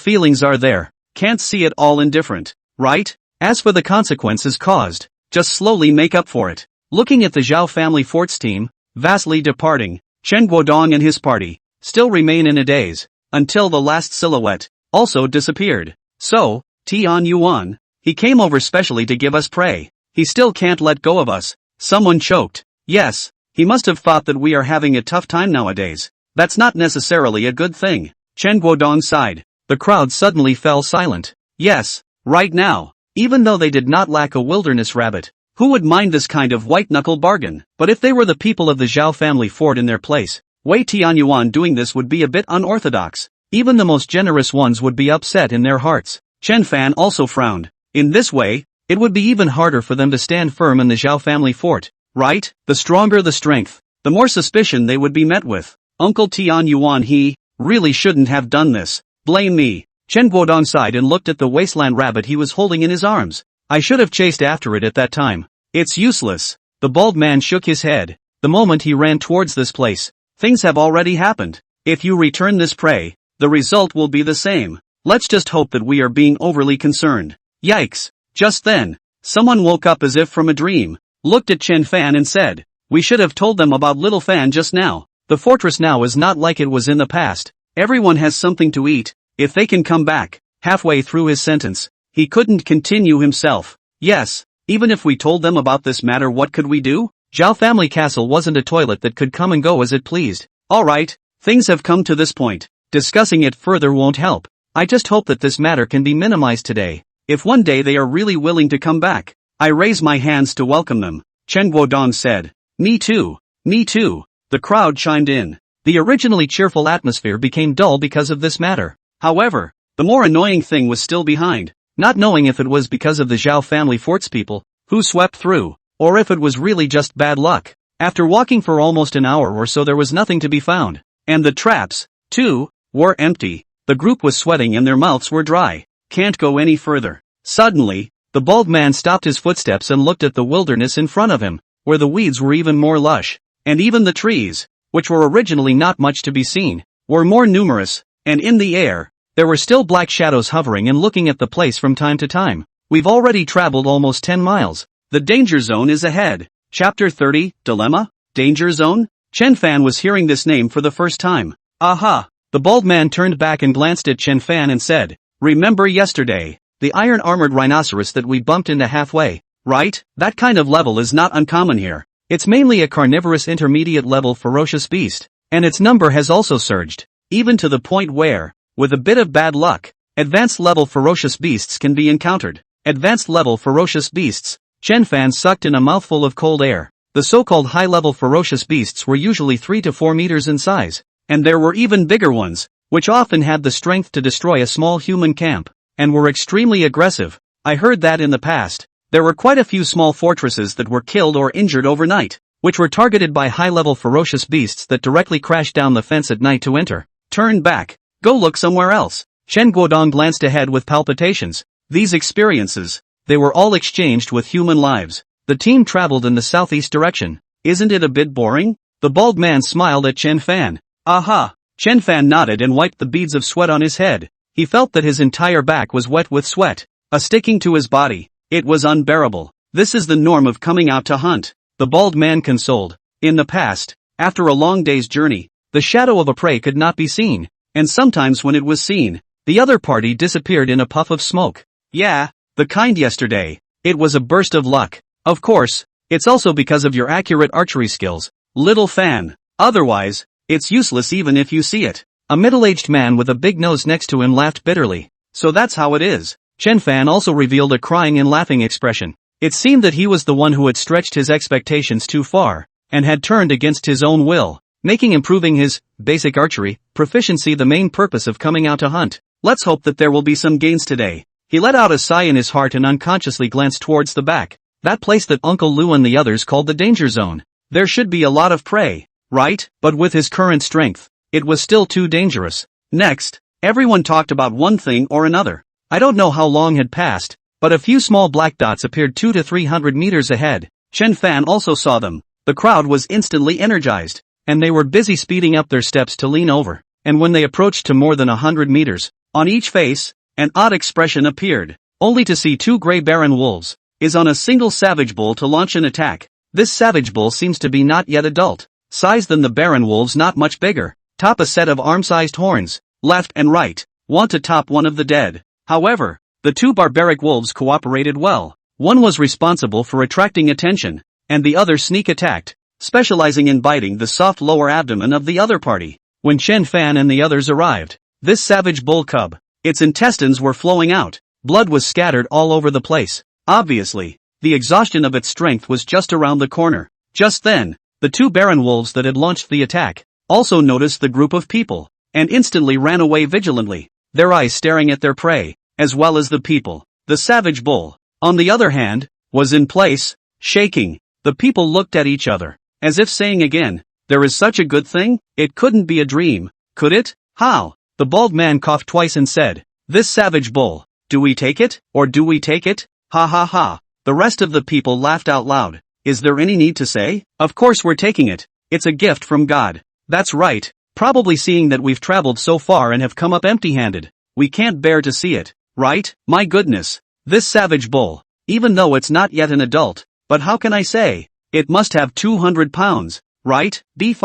feelings are there, can't see it all indifferent, right? As for the consequences caused, just slowly make up for it. Looking at the Zhao family forts team, vastly departing, Chen Guodong and his party, still remain in a daze, until the last silhouette, also disappeared. So, Tian Yuan, he came over specially to give us prey. He still can't let go of us. Someone choked. Yes, he must have thought that we are having a tough time nowadays. That's not necessarily a good thing. Chen Guodong sighed. The crowd suddenly fell silent. Yes, right now, even though they did not lack a wilderness rabbit, who would mind this kind of white-knuckle bargain? But if they were the people of the Zhao family fort in their place, Wei Tianyuan doing this would be a bit unorthodox. Even the most generous ones would be upset in their hearts. Chen Fan also frowned. In this way, it would be even harder for them to stand firm in the Zhao family fort, right? The stronger the strength, the more suspicion they would be met with. Uncle Tian Yuan, he really shouldn't have done this. Blame me. Chen Guodong sighed and looked at the wasteland rabbit he was holding in his arms. I should have chased after it at that time. It's useless. The bald man shook his head. The moment he ran towards this place, things have already happened. If you return this prey, the result will be the same. Let's just hope that we are being overly concerned. Yikes. Just then, someone woke up as if from a dream, looked at Chen Fan and said, we should have told them about little Fan just now. The fortress now is not like it was in the past. Everyone has something to eat, if they can come back. Halfway through his sentence, he couldn't continue himself. Yes, even if we told them about this matter, what could we do? Zhao family castle wasn't a toilet that could come and go as it pleased. Alright, things have come to this point. Discussing it further won't help. I just hope that this matter can be minimized today. If one day they are really willing to come back, I raise my hands to welcome them. Chen Guodong said. Me too. Me too. The crowd chimed in. The originally cheerful atmosphere became dull because of this matter. However, the more annoying thing was still behind. Not knowing if it was because of the Zhao family forts people who swept through, or if it was really just bad luck. After walking for almost an hour or so, there was nothing to be found. And the traps, too, were empty. The group was sweating and their mouths were dry. Can't go any further. Suddenly, the bald man stopped his footsteps and looked at the wilderness in front of him, where the weeds were even more lush, and even the trees, which were originally not much to be seen, were more numerous, and in the air, There were still black shadows hovering and looking at the place from time to time. We've already traveled almost 10 miles. The danger zone is ahead. Chapter 30, Dilemma? Danger zone? Chen Fan was hearing this name for the first time. Aha! The bald man turned back and glanced at Chen Fan and said, "Remember yesterday, the iron-armored rhinoceros that we bumped into halfway, right? That kind of level is not uncommon here. It's mainly a carnivorous intermediate-level ferocious beast, and its number has also surged, even to the point where, with a bit of bad luck, advanced-level ferocious beasts can be encountered." Advanced-level ferocious beasts. Chen Fan sucked in a mouthful of cold air. The so-called high-level ferocious beasts were usually 3 to 4 meters in size, and there were even bigger ones, which often had the strength to destroy a small human camp, and were extremely aggressive. I heard that in the past, there were quite a few small fortresses that were killed or injured overnight, which were targeted by high-level ferocious beasts that directly crashed down the fence at night to enter. Turn back. Go look somewhere else. Chen Guodong glanced ahead with palpitations. These experiences, they were all exchanged with human lives. The team traveled in the southeast direction. Isn't it a bit boring? The bald man smiled at Chen Fan. Aha! Chen Fan nodded and wiped the beads of sweat on his head. He felt that his entire back was wet with sweat, sticking to his body. It was unbearable. This is the norm of coming out to hunt, the bald man consoled. In the past, after a long day's journey, the shadow of a prey could not be seen, and sometimes when it was seen, the other party disappeared in a puff of smoke. Yeah, the kind yesterday. It was a burst of luck. Of course, it's also because of your accurate archery skills, little Fan. Otherwise, it's useless even if you see it. A middle-aged man with a big nose next to him laughed bitterly. So that's how it is. Chen Fan also revealed a crying and laughing expression. It seemed that he was the one who had stretched his expectations too far, and had turned against his own will, making improving his basic archery proficiency the main purpose of coming out to hunt. Let's hope that there will be some gains today. He let out a sigh in his heart and unconsciously glanced towards the back. That place that Uncle Lu and the others called the danger zone. There should be a lot of prey, right? But with his current strength, it was still too dangerous. Next, everyone talked about one thing or another. I don't know how long had passed, but a few small black dots appeared 200 to 300 meters ahead. Chen Fan also saw them. The crowd was instantly energized, and they were busy speeding up their steps to lean over. And when they approached to more than 100 meters, on each face, an odd expression appeared, only to see 2 gray barren wolves, is on a single savage bull to launch an attack. This savage bull seems to be not yet adult, size than the barren wolves, not much bigger, top a set of arm-sized horns, left and right, want to top one of the dead. However, the 2 barbaric wolves cooperated well. One was responsible for attracting attention, and the other sneak attacked, specializing in biting the soft lower abdomen of the other party. When Chen Fan and the others arrived, this savage bull cub, its intestines were flowing out, blood was scattered all over the place. Obviously, the exhaustion of its strength was just around the corner. Just then, the 2 barren wolves that had launched the attack also noticed the group of people, and instantly ran away vigilantly, their eyes staring at their prey, as well as the people. The savage bull, on the other hand, was in place, shaking. The people looked at each other, as if saying again, "There is such a good thing? It couldn't be a dream, could it? How?" The bald man coughed twice and said, "This savage bull, do we take it, or do we take it? Ha ha ha." The rest of the people laughed out loud. Is there any need to say? Of course we're taking it. It's a gift from God. That's right, probably seeing that we've traveled so far and have come up empty-handed. We can't bear to see it, right? My goodness. This savage bull, even though it's not yet an adult, but how can I say? It must have 200 pounds, right? Beef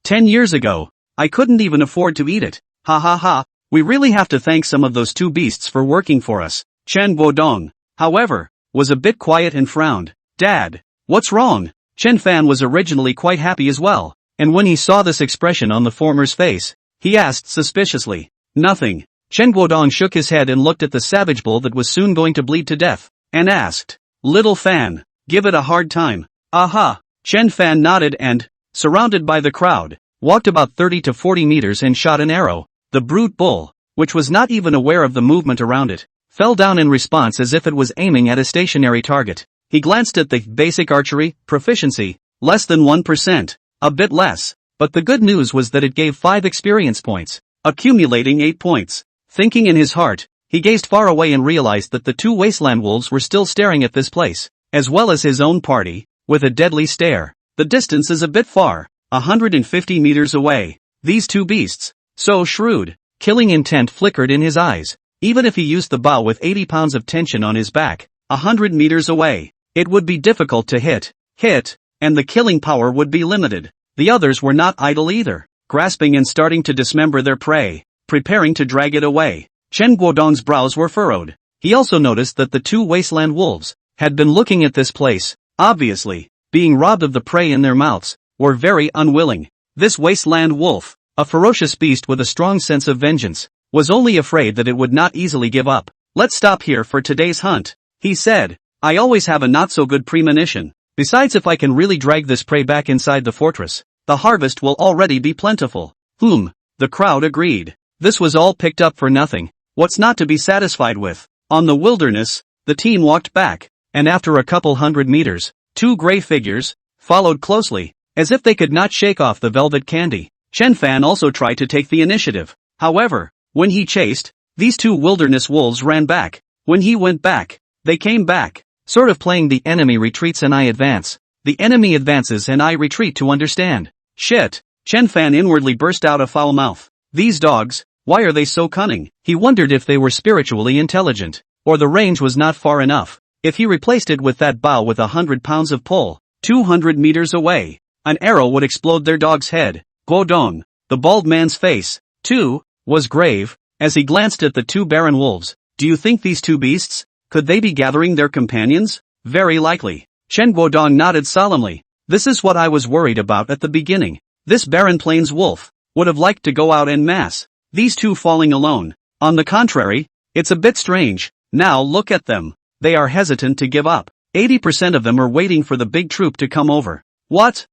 10 years ago, I couldn't even afford to eat it. Ha ha ha, we really have to thank some of those 2 beasts for working for us. Chen Guodong, however, was a bit quiet and frowned. Dad, what's wrong? Chen Fan was originally quite happy as well, and when he saw this expression on the former's face, he asked suspiciously. Nothing. Chen Guodong shook his head and looked at the savage bull that was soon going to bleed to death, and asked, Little Fan, give it a hard time. Aha. Chen Fan nodded and, surrounded by the crowd, walked about 30 to 40 meters and shot an arrow. The brute bull, which was not even aware of the movement around it, fell down in response as if it was aiming at a stationary target. He glanced at the basic archery proficiency, less than 1%, a bit less, but the good news was that it gave 5 experience points, accumulating 8 points. Thinking in his heart, he gazed far away and realized that the 2 wasteland wolves were still staring at this place, as well as his own party, with a deadly stare. The distance is a bit far, 150 meters away. These 2 beasts, so shrewd, Killing intent flickered in his eyes. Even if he used the bow with 80 pounds of tension on his back, 100 meters away, it would be difficult to hit, and the killing power would be limited. The others were not idle either, grasping and starting to dismember their prey, preparing to drag it away. Chen Guodong's brows were furrowed. He also noticed that the two wasteland wolves had been looking at this place, obviously, being robbed of the prey in their mouths, were very unwilling. This wasteland wolf, a ferocious beast with a strong sense of vengeance, was only afraid that it would not easily give up. "Let's stop here for today's hunt," he said. "I always have a not-so-good premonition. Besides, if I can really drag this prey back inside the fortress, the harvest will already be plentiful." The crowd agreed. This was all picked up for nothing. What's not to be satisfied with? On the wilderness, the team walked back, and after a couple hundred meters, two gray figures followed closely, as if they could not shake off the velvet candy. Chen Fan also tried to take the initiative. However, when he chased, these two wilderness wolves ran back. When he went back, they came back, sort of playing the enemy retreats and I advance. The enemy advances and I retreat to understand. Shit! Chen Fan inwardly burst out a foul mouth. These dogs, why are they so cunning? He wondered if they were spiritually intelligent, or the range was not far enough. If he replaced it with that bow with 100 pounds of pull, 200 meters away, an arrow would explode their dog's head. Guodong, the bald man's face, too, was grave, as he glanced at the two barren wolves. "Do you think these two beasts, could they be gathering their companions?" "Very likely." Chen Guodong nodded solemnly. "This is what I was worried about at the beginning. This barren plains wolf would have liked to go out en masse. These two falling alone. On the contrary, it's a bit strange. Now look at them. They are hesitant to give up. 80% of them are waiting for the big troop to come over. What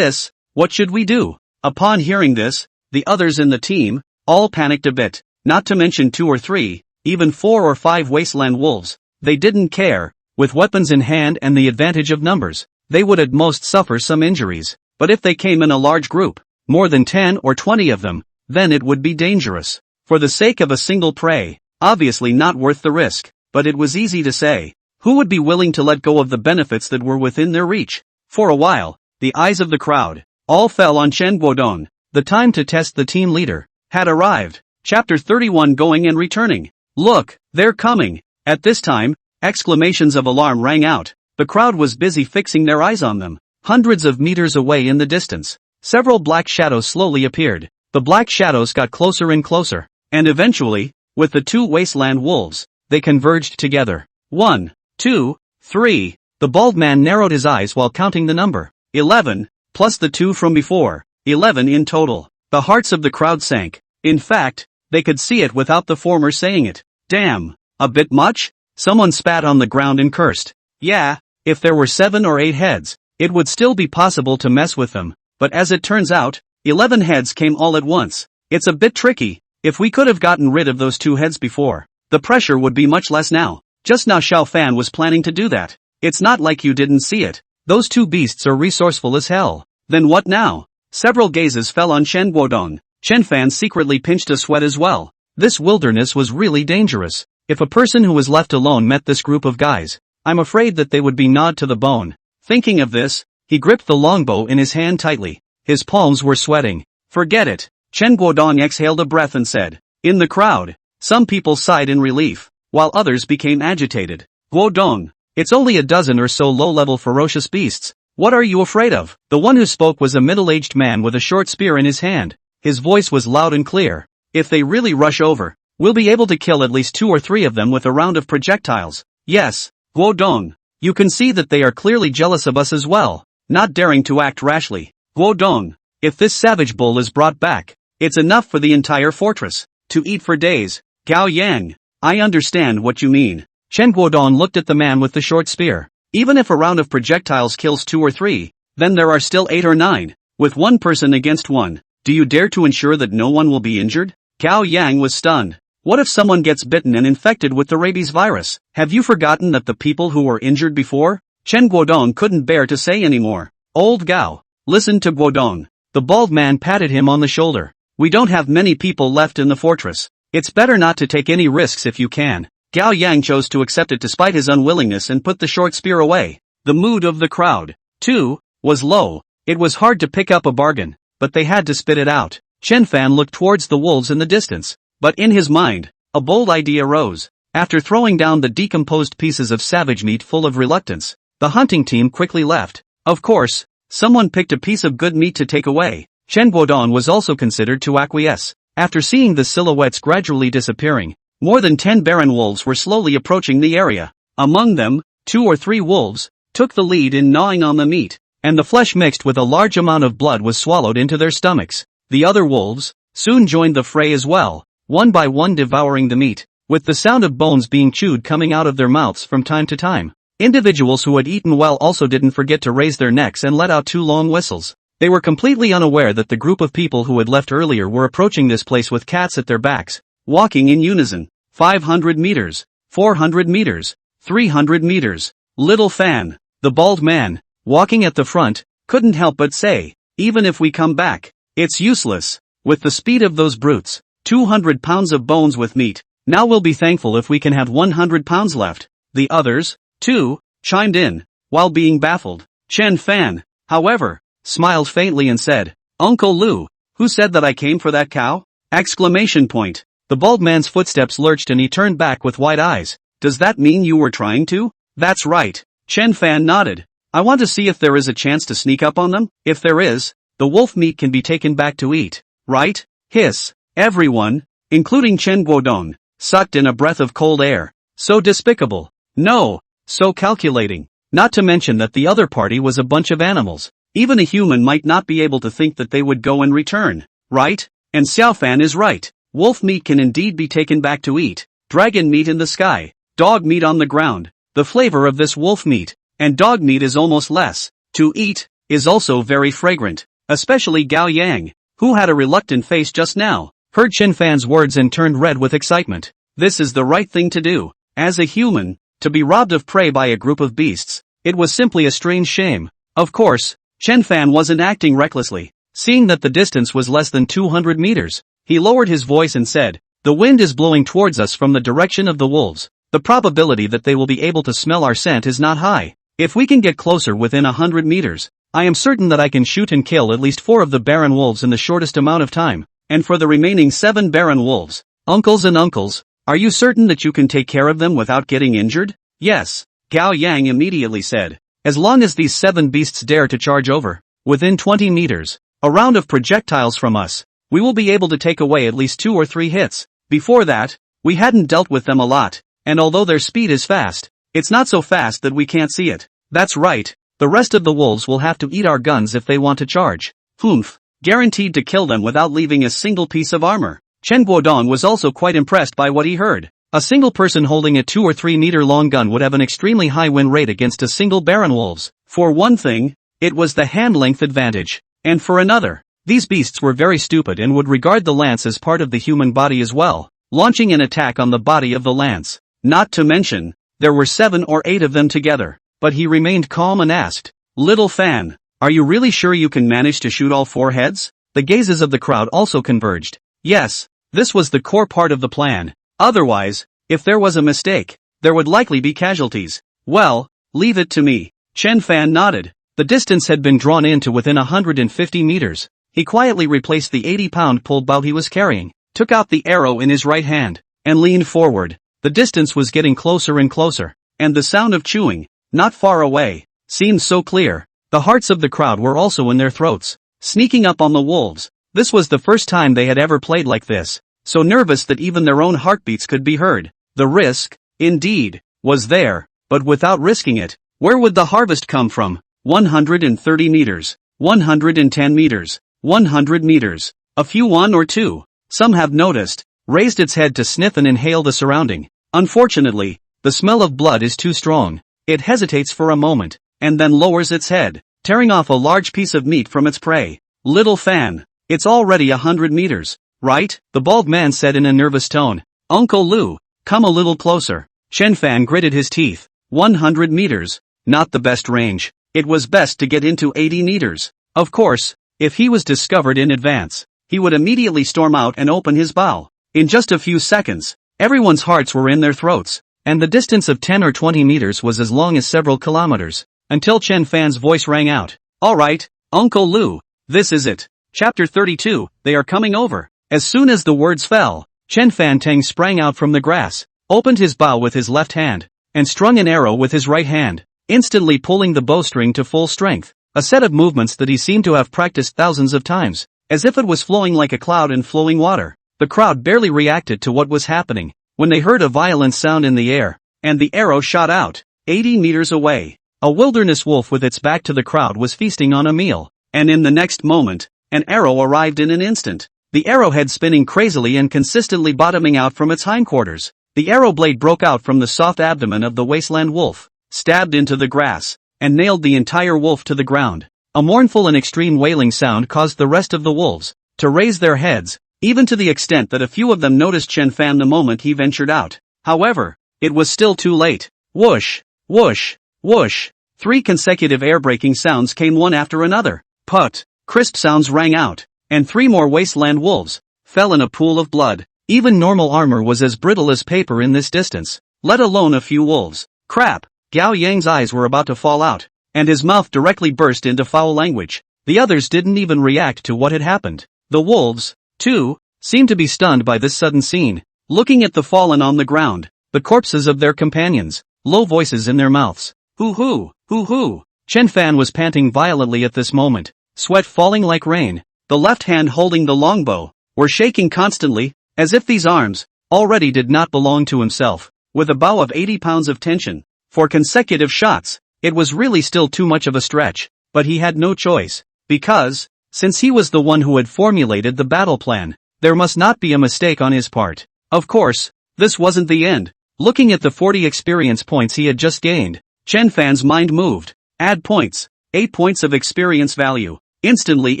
should we do?" Upon hearing this, the others in the team all panicked a bit, not to mention 2 or 3, even 4 or 5 wasteland wolves. They didn't care. With weapons in hand and the advantage of numbers, they would at most suffer some injuries. But if they came in a large group, more than 10 or 20 of them, then it would be dangerous. For the sake of a single prey, obviously not worth the risk. But it was easy to say. Who would be willing to let go of the benefits that were within their reach? For a while, the eyes of the crowd all fell on Chen Guodong. The time to test the team leader had arrived. Chapter 31 Going and Returning. "Look, they're coming." At this time, exclamations of alarm rang out. The crowd was busy fixing their eyes on them. Hundreds of meters away in the distance, several black shadows slowly appeared. The black shadows got closer and closer, and eventually, with the two wasteland wolves, they converged together. 1, 2, 3. The bald man narrowed his eyes while counting the number. 11, plus the 2 from before. 11 in total. The hearts of the crowd sank. In fact, they could see it without the former saying it. "Damn, a bit much?" Someone spat on the ground and cursed. "Yeah, if there were 7 or 8 heads, it would still be possible to mess with them. But as it turns out, 11 heads came all at once. It's a bit tricky. If we could have gotten rid of those 2 heads before, the pressure would be much less now." Just now Xiao Fan was planning to do that. "It's not like you didn't see it. Those 2 beasts are resourceful as hell." "Then what now?" Several gazes fell on Chen Guodong. Chen Fan secretly pinched a sweat as well. This wilderness was really dangerous. If a person who was left alone met this group of guys, I'm afraid that they would be gnawed to the bone. Thinking of this, he gripped the longbow in his hand tightly. His palms were sweating. "Forget it." Chen Guodong exhaled a breath and said. In the crowd, some people sighed in relief, while others became agitated. "Guodong, it's only a dozen or so low-level ferocious beasts. What are you afraid of?" The one who spoke was a middle-aged man with a short spear in his hand. His voice was loud and clear. "If they really rush over, we'll be able to kill at least 2 or 3 of them with a round of projectiles." "Yes, Guodong. You can see that they are clearly jealous of us as well, not daring to act rashly. Guodong, if this savage bull is brought back, it's enough for the entire fortress to eat for days." "Gao Yang, I understand what you mean." Chen Guodong looked at the man with the short spear. "Even if a round of projectiles kills 2 or 3, then there are still 8 or 9, with one person against one. Do you dare to ensure that no one will be injured?" Gao Yang was stunned. "What if someone gets bitten and infected with the rabies virus? Have you forgotten that the people who were injured before?" Chen Guodong couldn't bear to say anymore. "Old Gao, listen to Guodong." The bald man patted him on the shoulder. "We don't have many people left in the fortress. It's better not to take any risks if you can." Gao Yang chose to accept it despite his unwillingness and put the short spear away. The mood of the crowd, too, was low. It was hard to pick up a bargain, but they had to spit it out. Chen Fan looked towards the wolves in the distance. But in his mind, a bold idea rose. After throwing down the decomposed pieces of savage meat full of reluctance, the hunting team quickly left. Of course, someone picked a piece of good meat to take away. Chen Guodong was also considered to acquiesce. After seeing the silhouettes gradually disappearing, more than 10 barren wolves were slowly approaching the area. Among them, 2 or 3 wolves took the lead in gnawing on the meat, and the flesh mixed with a large amount of blood was swallowed into their stomachs. The other wolves soon joined the fray as well, one by one devouring the meat, with the sound of bones being chewed coming out of their mouths from time to time. Individuals who had eaten well also didn't forget to raise their necks and let out 2 long whistles. They were completely unaware that the group of people who had left earlier were approaching this place with cats at their backs, walking in unison. 500 meters, 400 meters, 300 meters. Little Fan, the bald man, walking at the front, couldn't help but say, even if we come back, it's useless. With the speed of those brutes, 200 pounds of bones with meat, now we'll be thankful if we can have 100 pounds left. The others, too, chimed in, while being baffled. Chen Fan, however, smiled faintly and said, Uncle Lu, who said that I came for that cow? Exclamation point. The bald man's footsteps lurched and he turned back with wide eyes. Does that mean you were trying to? That's right. Chen Fan nodded. I want to see if there is a chance to sneak up on them. If there is, the wolf meat can be taken back to eat. Right? Hiss. Everyone, including Chen Guodong, sucked in a breath of cold air. So despicable. No. So calculating. Not to mention that the other party was a bunch of animals. Even a human might not be able to think that they would go and return. Right? And Xiao Fan is right. Wolf meat can indeed be taken back to eat. Dragon meat in the sky. Dog meat on the ground. The flavor of this wolf meat, and dog meat is almost less to eat, is also very fragrant. Especially Gao Yang, who had a reluctant face just now, heard Chen Fan's words and turned red with excitement. This is the right thing to do. As a human, to be robbed of prey by a group of beasts, it was simply a strange shame. Of course, Chen Fan wasn't acting recklessly. Seeing that the distance was less than 200 meters, he lowered his voice and said, the wind is blowing towards us from the direction of the wolves. The probability that they will be able to smell our scent is not high. If we can get closer within 100 meters, I am certain that I can shoot and kill at least 4 of the barren wolves in the shortest amount of time. And for the remaining 7 barren wolves, uncles and uncles, are you certain that you can take care of them without getting injured? Yes, Gao Yang immediately said. As long as these 7 beasts dare to charge over, within 20 meters, a round of projectiles from us, we will be able to take away at least 2 or 3 hits. Before that, we hadn't dealt with them a lot, and although their speed is fast, it's not so fast that we can't see it. That's right, the rest of the wolves will have to eat our guns if they want to charge. Humph, guaranteed to kill them without leaving a single piece of armor. Chen Guodong was also quite impressed by what he heard. A single person holding a 2 or 3 meter long gun would have an extremely high win rate against a single barren wolves. For one thing, it was the hand length advantage. And for another, these beasts were very stupid and would regard the lance as part of the human body as well, launching an attack on the body of the lance. Not to mention, there were 7 or 8 of them together. But he remained calm and asked, Little Fan, are you really sure you can manage to shoot all 4 heads? The gazes of the crowd also converged. Yes, this was the core part of the plan. Otherwise, if there was a mistake, there would likely be casualties. Well, leave it to me. Chen Fan nodded. The distance had been drawn in to within 150 meters. He quietly replaced the 80-pound pole bow he was carrying, took out the arrow in his right hand, and leaned forward. The distance was getting closer and closer, and the sound of chewing, not far away, seemed so clear. The hearts of the crowd were also in their throats. Sneaking up on the wolves. This was the first time they had ever played like this, so nervous that even their own heartbeats could be heard. The risk, indeed, was there, but without risking it, where would the harvest come from? 130 meters, 110 meters, 100 meters, a few 1 or 2, some have noticed, raised its head to sniff and inhale the surrounding. Unfortunately, the smell of blood is too strong. It hesitates for a moment, and then lowers its head, tearing off a large piece of meat from its prey. Little Fan, it's already 100 meters, right? The bald man said in a nervous tone. Uncle Lu, come a little closer. Chen Fan gritted his teeth. 100 meters, not the best range. It was best to get into 80 meters. Of course, if he was discovered in advance, he would immediately storm out and open his bow. In just a few seconds, everyone's hearts were in their throats, and the distance of 10 or 20 meters was as long as several kilometers, until Chen Fan's voice rang out. Alright, Uncle Lu, this is it. Chapter 32, they are coming over. As soon as the words fell, Chen Fan sprang out from the grass, opened his bow with his left hand, and strung an arrow with his right hand, instantly pulling the bowstring to full strength, a set of movements that he seemed to have practiced thousands of times, as if it was flowing like a cloud in flowing water. The crowd barely reacted to what was happening, when they heard a violent sound in the air, and the arrow shot out, 80 meters away. A wilderness wolf with its back to the crowd was feasting on a meal, and in the next moment, an arrow arrived in an instant, the arrowhead spinning crazily and consistently bottoming out from its hindquarters. The arrow blade broke out from the soft abdomen of the wasteland wolf, stabbed into the grass, and nailed the entire wolf to the ground. A mournful and extreme wailing sound caused the rest of the wolves to raise their heads, even to the extent that a few of them noticed Chen Fan the moment he ventured out. However, it was still too late. Whoosh, whoosh, whoosh. 3 consecutive air-breaking sounds came one after another. Put. Crisp sounds rang out, and 3 more wasteland wolves fell in a pool of blood. Even normal armor was as brittle as paper in this distance, let alone a few wolves. Crap! Gao Yang's eyes were about to fall out, and his mouth directly burst into foul language. The others didn't even react to what had happened. The wolves, too, seemed to be stunned by this sudden scene, looking at the fallen on the ground, the corpses of their companions, low voices in their mouths. Hoo-hoo, hoo-hoo. Chen Fan was panting violently at this moment, sweat falling like rain. The left hand holding the longbow were shaking constantly, as if these arms already did not belong to himself. With a bow of 80 pounds of tension for consecutive shots, it was really still too much of a stretch, but he had no choice, because, since he was the one who had formulated the battle plan, there must not be a mistake on his part. Of course, this wasn't the end. Looking at the 40 experience points he had just gained, Chen Fan's mind moved. Add points. 8 points of experience value instantly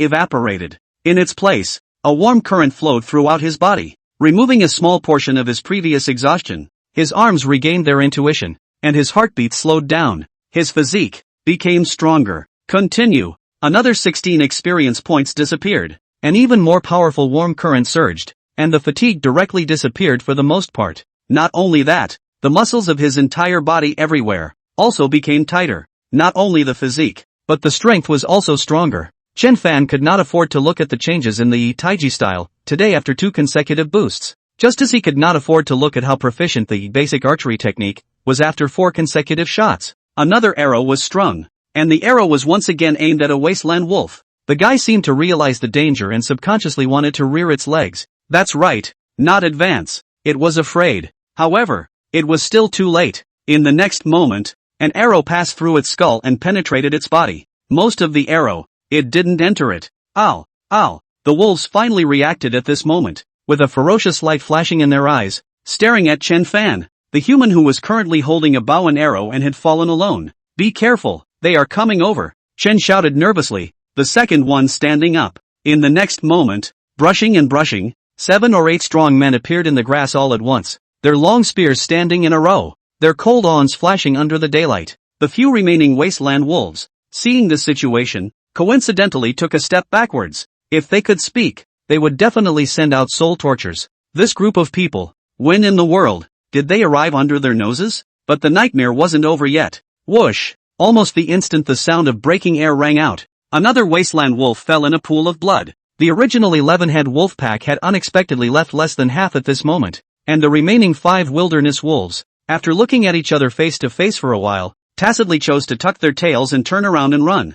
evaporated. In its place, a warm current flowed throughout his body, removing a small portion of his previous exhaustion. His arms regained their intuition, and his heartbeat slowed down. His physique became stronger. Continue. Another 16 experience points disappeared. An even more powerful warm current surged, and the fatigue directly disappeared for the most part. Not only that, the muscles of his entire body everywhere also became tighter. Not only the physique, but the strength was also stronger. Chen Fan could not afford to look at the changes in the Tai Chi style today after 2 consecutive boosts, just as he could not afford to look at how proficient the basic archery technique was after 4 consecutive shots. Another arrow was strung, and the arrow was once again aimed at a wasteland wolf. The guy seemed to realize the danger and subconsciously wanted to rear its legs. That's right, not advance. It was afraid. However, it was still too late. In the next moment, an arrow passed through its skull and penetrated its body. Most of the arrow, it didn't enter it. Ow, ow. The wolves finally reacted at this moment, with a ferocious light flashing in their eyes, staring at Chen Fan, the human who was currently holding a bow and arrow and had fallen alone. Be careful, they are coming over, Chen shouted nervously, the second one standing up. In the next moment, brushing and brushing, 7 or 8 strong men appeared in the grass all at once, their long spears standing in a row, their cold awns flashing under the daylight. The few remaining wasteland wolves, seeing this situation, coincidentally took a step backwards. If they could speak, they would definitely send out soul tortures. This group of people, when in the world did they arrive under their noses? But the nightmare wasn't over yet. Whoosh! Almost the instant the sound of breaking air rang out, another wasteland wolf fell in a pool of blood. The original 11-head wolf pack had unexpectedly left less than half at this moment, and the remaining 5 wilderness wolves, after looking at each other face to face for a while, tacitly chose to tuck their tails and turn around and run.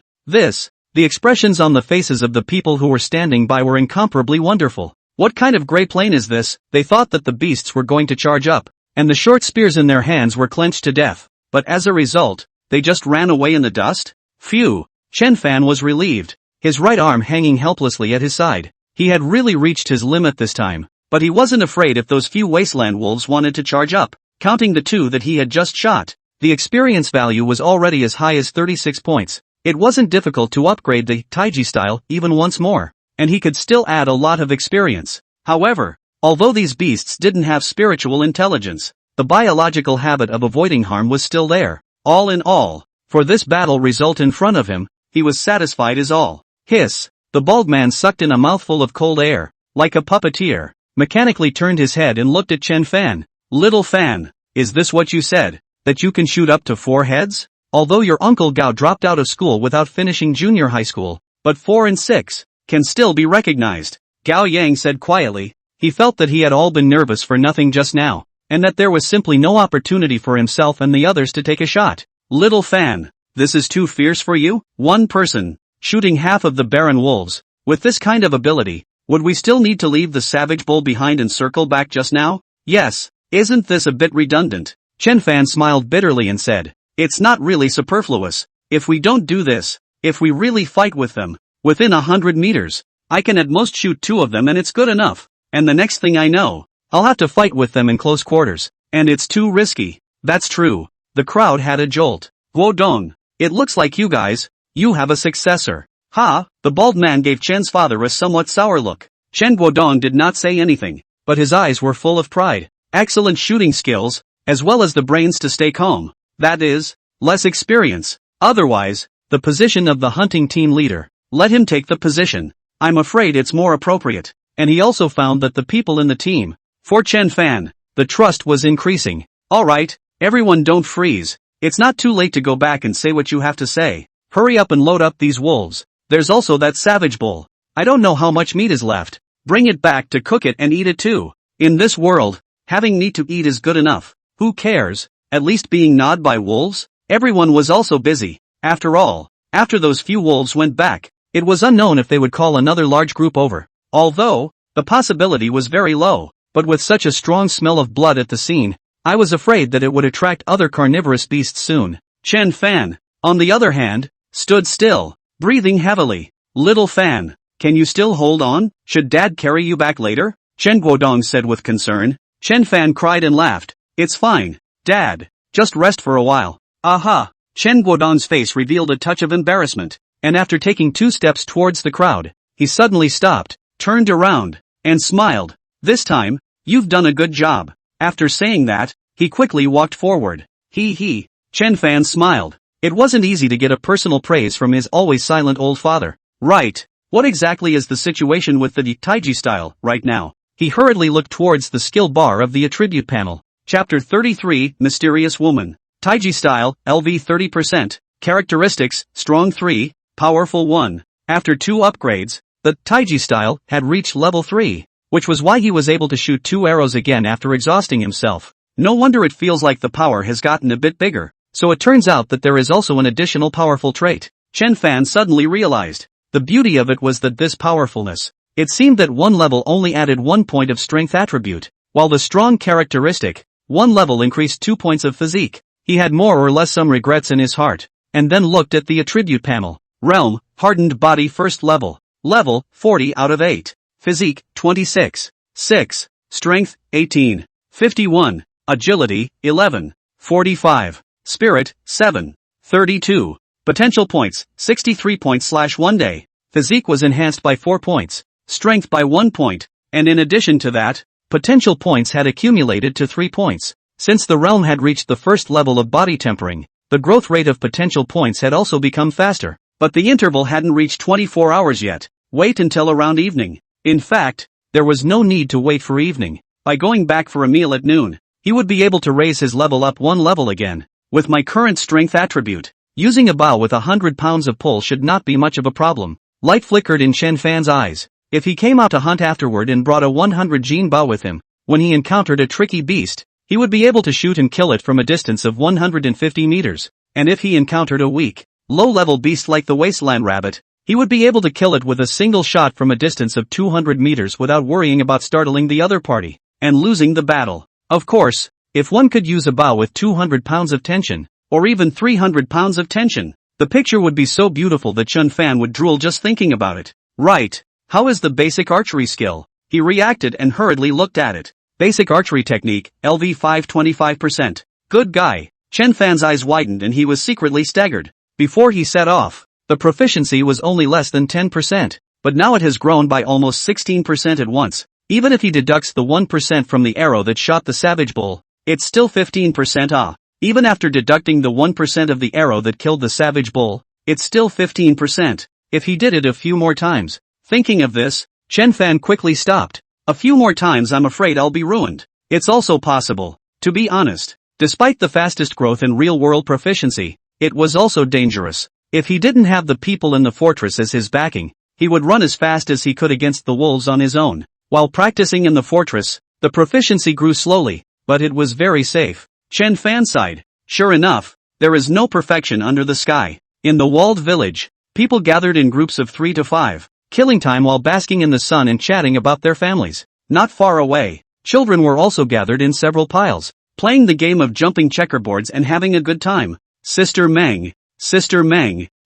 The expressions on the faces of the people who were standing by were incomparably wonderful. What kind of grey plane is this? They thought that the beasts were going to charge up, and the short spears in their hands were clenched to death, but as a result, they just ran away in the dust? Phew! Chen Fan was relieved, his right arm hanging helplessly at his side. He had really reached his limit this time, but he wasn't afraid if those few wasteland wolves wanted to charge up. Counting the 2 that he had just shot, the experience value was already as high as 36 points. It wasn't difficult to upgrade the Tai Chi style even once more, and he could still add a lot of experience. However, although these beasts didn't have spiritual intelligence, the biological habit of avoiding harm was still there. All in all, for this battle result in front of him, he was satisfied as all. Hiss! The bald man sucked in a mouthful of cold air, like a puppeteer, mechanically turned his head and looked at Chen Fan. Little Fan, is this what you said, that you can shoot up to 4 heads? Although your uncle Gao dropped out of school without finishing junior high school, but 4 and 6 can still be recognized, Gao Yang said quietly, He felt that he had all been nervous for nothing just now, and that there was simply no opportunity for himself and the others to take a shot. Little Fan, this is too fierce for you? One person, shooting half of the barren wolves. With this kind of ability, would we still need to leave the savage bull behind and circle back just now? Yes, isn't this a bit redundant? Chen Fan smiled bitterly and said, it's not really superfluous. If we don't do this, if we really fight with them, within 100 meters, I can at most shoot 2 of them and it's good enough. And the next thing I know, I'll have to fight with them in close quarters. And it's too risky. That's true. The crowd had a jolt. Guodong, it looks like you guys, you have a successor. Ha, the bald man gave Chen's father a somewhat sour look. Chen Guodong did not say anything, but his eyes were full of pride. Excellent shooting skills, as well as the brains to stay calm. That is, less experience. Otherwise, the position of the hunting team leader. Let him take the position. I'm afraid it's more appropriate. And he also found that the people in the team, for Chen Fan, the trust was increasing. Alright, everyone don't freeze. It's not too late to go back and say what you have to say. Hurry up and load up these wolves. There's also that savage bull. I don't know how much meat is left. Bring it back to cook it and eat it too. In this world, having meat to eat is good enough. Who cares? At least being gnawed by wolves? Everyone was also busy. After all, after those few wolves went back, it was unknown if they would call another large group over. Although, the possibility was very low, but with such a strong smell of blood at the scene, I was afraid that it would attract other carnivorous beasts soon. Chen Fan, on the other hand, stood still, breathing heavily. Little Fan, can you still hold on? Should Dad carry you back later? Chen Guodong said with concern. Chen Fan cried and laughed. It's fine, Dad. Just rest for a while. Aha! Chen Guodong's face revealed a touch of embarrassment, and after taking 2 steps towards the crowd, he suddenly stopped, turned around, and smiled. This time, you've done a good job. After saying that, he quickly walked forward. He. Chen Fan smiled. It wasn't easy to get a personal praise from his always silent old father. Right. What exactly is the situation with the Tai Chi style, right now? He hurriedly looked towards the skill bar of the attribute panel. Chapter 33, Mysterious Woman. Tai Chi style, LV 30%. Characteristics, strong 3, powerful 1. After 2 upgrades, the Tai Chi style had reached level 3, which was why he was able to shoot 2 arrows again after exhausting himself. No wonder it feels like the power has gotten a bit bigger. So it turns out that there is also an additional powerful trait. Chen Fan suddenly realized. The beauty of it was that this powerfulness. It seemed that 1 level only added 1 point of strength attribute, while the strong characteristic, 1 level increased 2 points of physique. He had more or less some regrets in his heart, and then looked at the attribute panel. Realm, hardened body first level. Level, 40 out of 8. Physique, 26. 6. Strength, 18. 51. Agility, 11. 45. Spirit, 7. 32. Potential points, 63 points/1 day. Physique was enhanced by 4 points. Strength by 1 point. And in addition to that, potential points had accumulated to 3 points. Since the realm had reached the first level of body tempering, the growth rate of potential points had also become faster. But the interval hadn't reached 24 hours yet. Wait until around evening. In fact, there was no need to wait for evening. By going back for a meal at noon, he would be able to raise his level up 1 level again. With my current strength attribute, using a bow with 100 pounds of pull should not be much of a problem. Light flickered in Chen Fan's eyes. If he came out to hunt afterward and brought a 100 Jin bow with him, when he encountered a tricky beast, he would be able to shoot and kill it from a distance of 150 meters. And if he encountered a weak, low-level beast like the wasteland rabbit, he would be able to kill it with a single shot from a distance of 200 meters without worrying about startling the other party, and losing the battle. Of course, if one could use a bow with 200 pounds of tension, or even 300 pounds of tension, the picture would be so beautiful that Chen Fan would drool just thinking about it. Right. How is the basic archery skill? He reacted and hurriedly looked at it. Basic archery technique, LV 525%. Good guy. Chen Fan's eyes widened and he was secretly staggered. Before he set off, the proficiency was only less than 10%, but now it has grown by almost 16% at once. Even if he deducts the 1% from the arrow that shot the savage bull, it's still 15%. Even after deducting the 1% of the arrow that killed the savage bull, it's still 15%. If he did it a few more times. Thinking of this, Chen Fan quickly stopped. A few more times I'm afraid I'll be ruined. It's also possible, to be honest. Despite the fastest growth in real-world proficiency, it was also dangerous. If he didn't have the people in the fortress as his backing, he would run as fast as he could against the wolves on his own. While practicing in the fortress, the proficiency grew slowly, but it was very safe. Chen Fan sighed. Sure enough, there is no perfection under the sky. In the walled village, people gathered in groups of 3 to 5, killing time while basking in the sun and chatting about their families. Not far away, children were also gathered in several piles, playing the game of jumping checkerboards and having a good time. Sister Meng.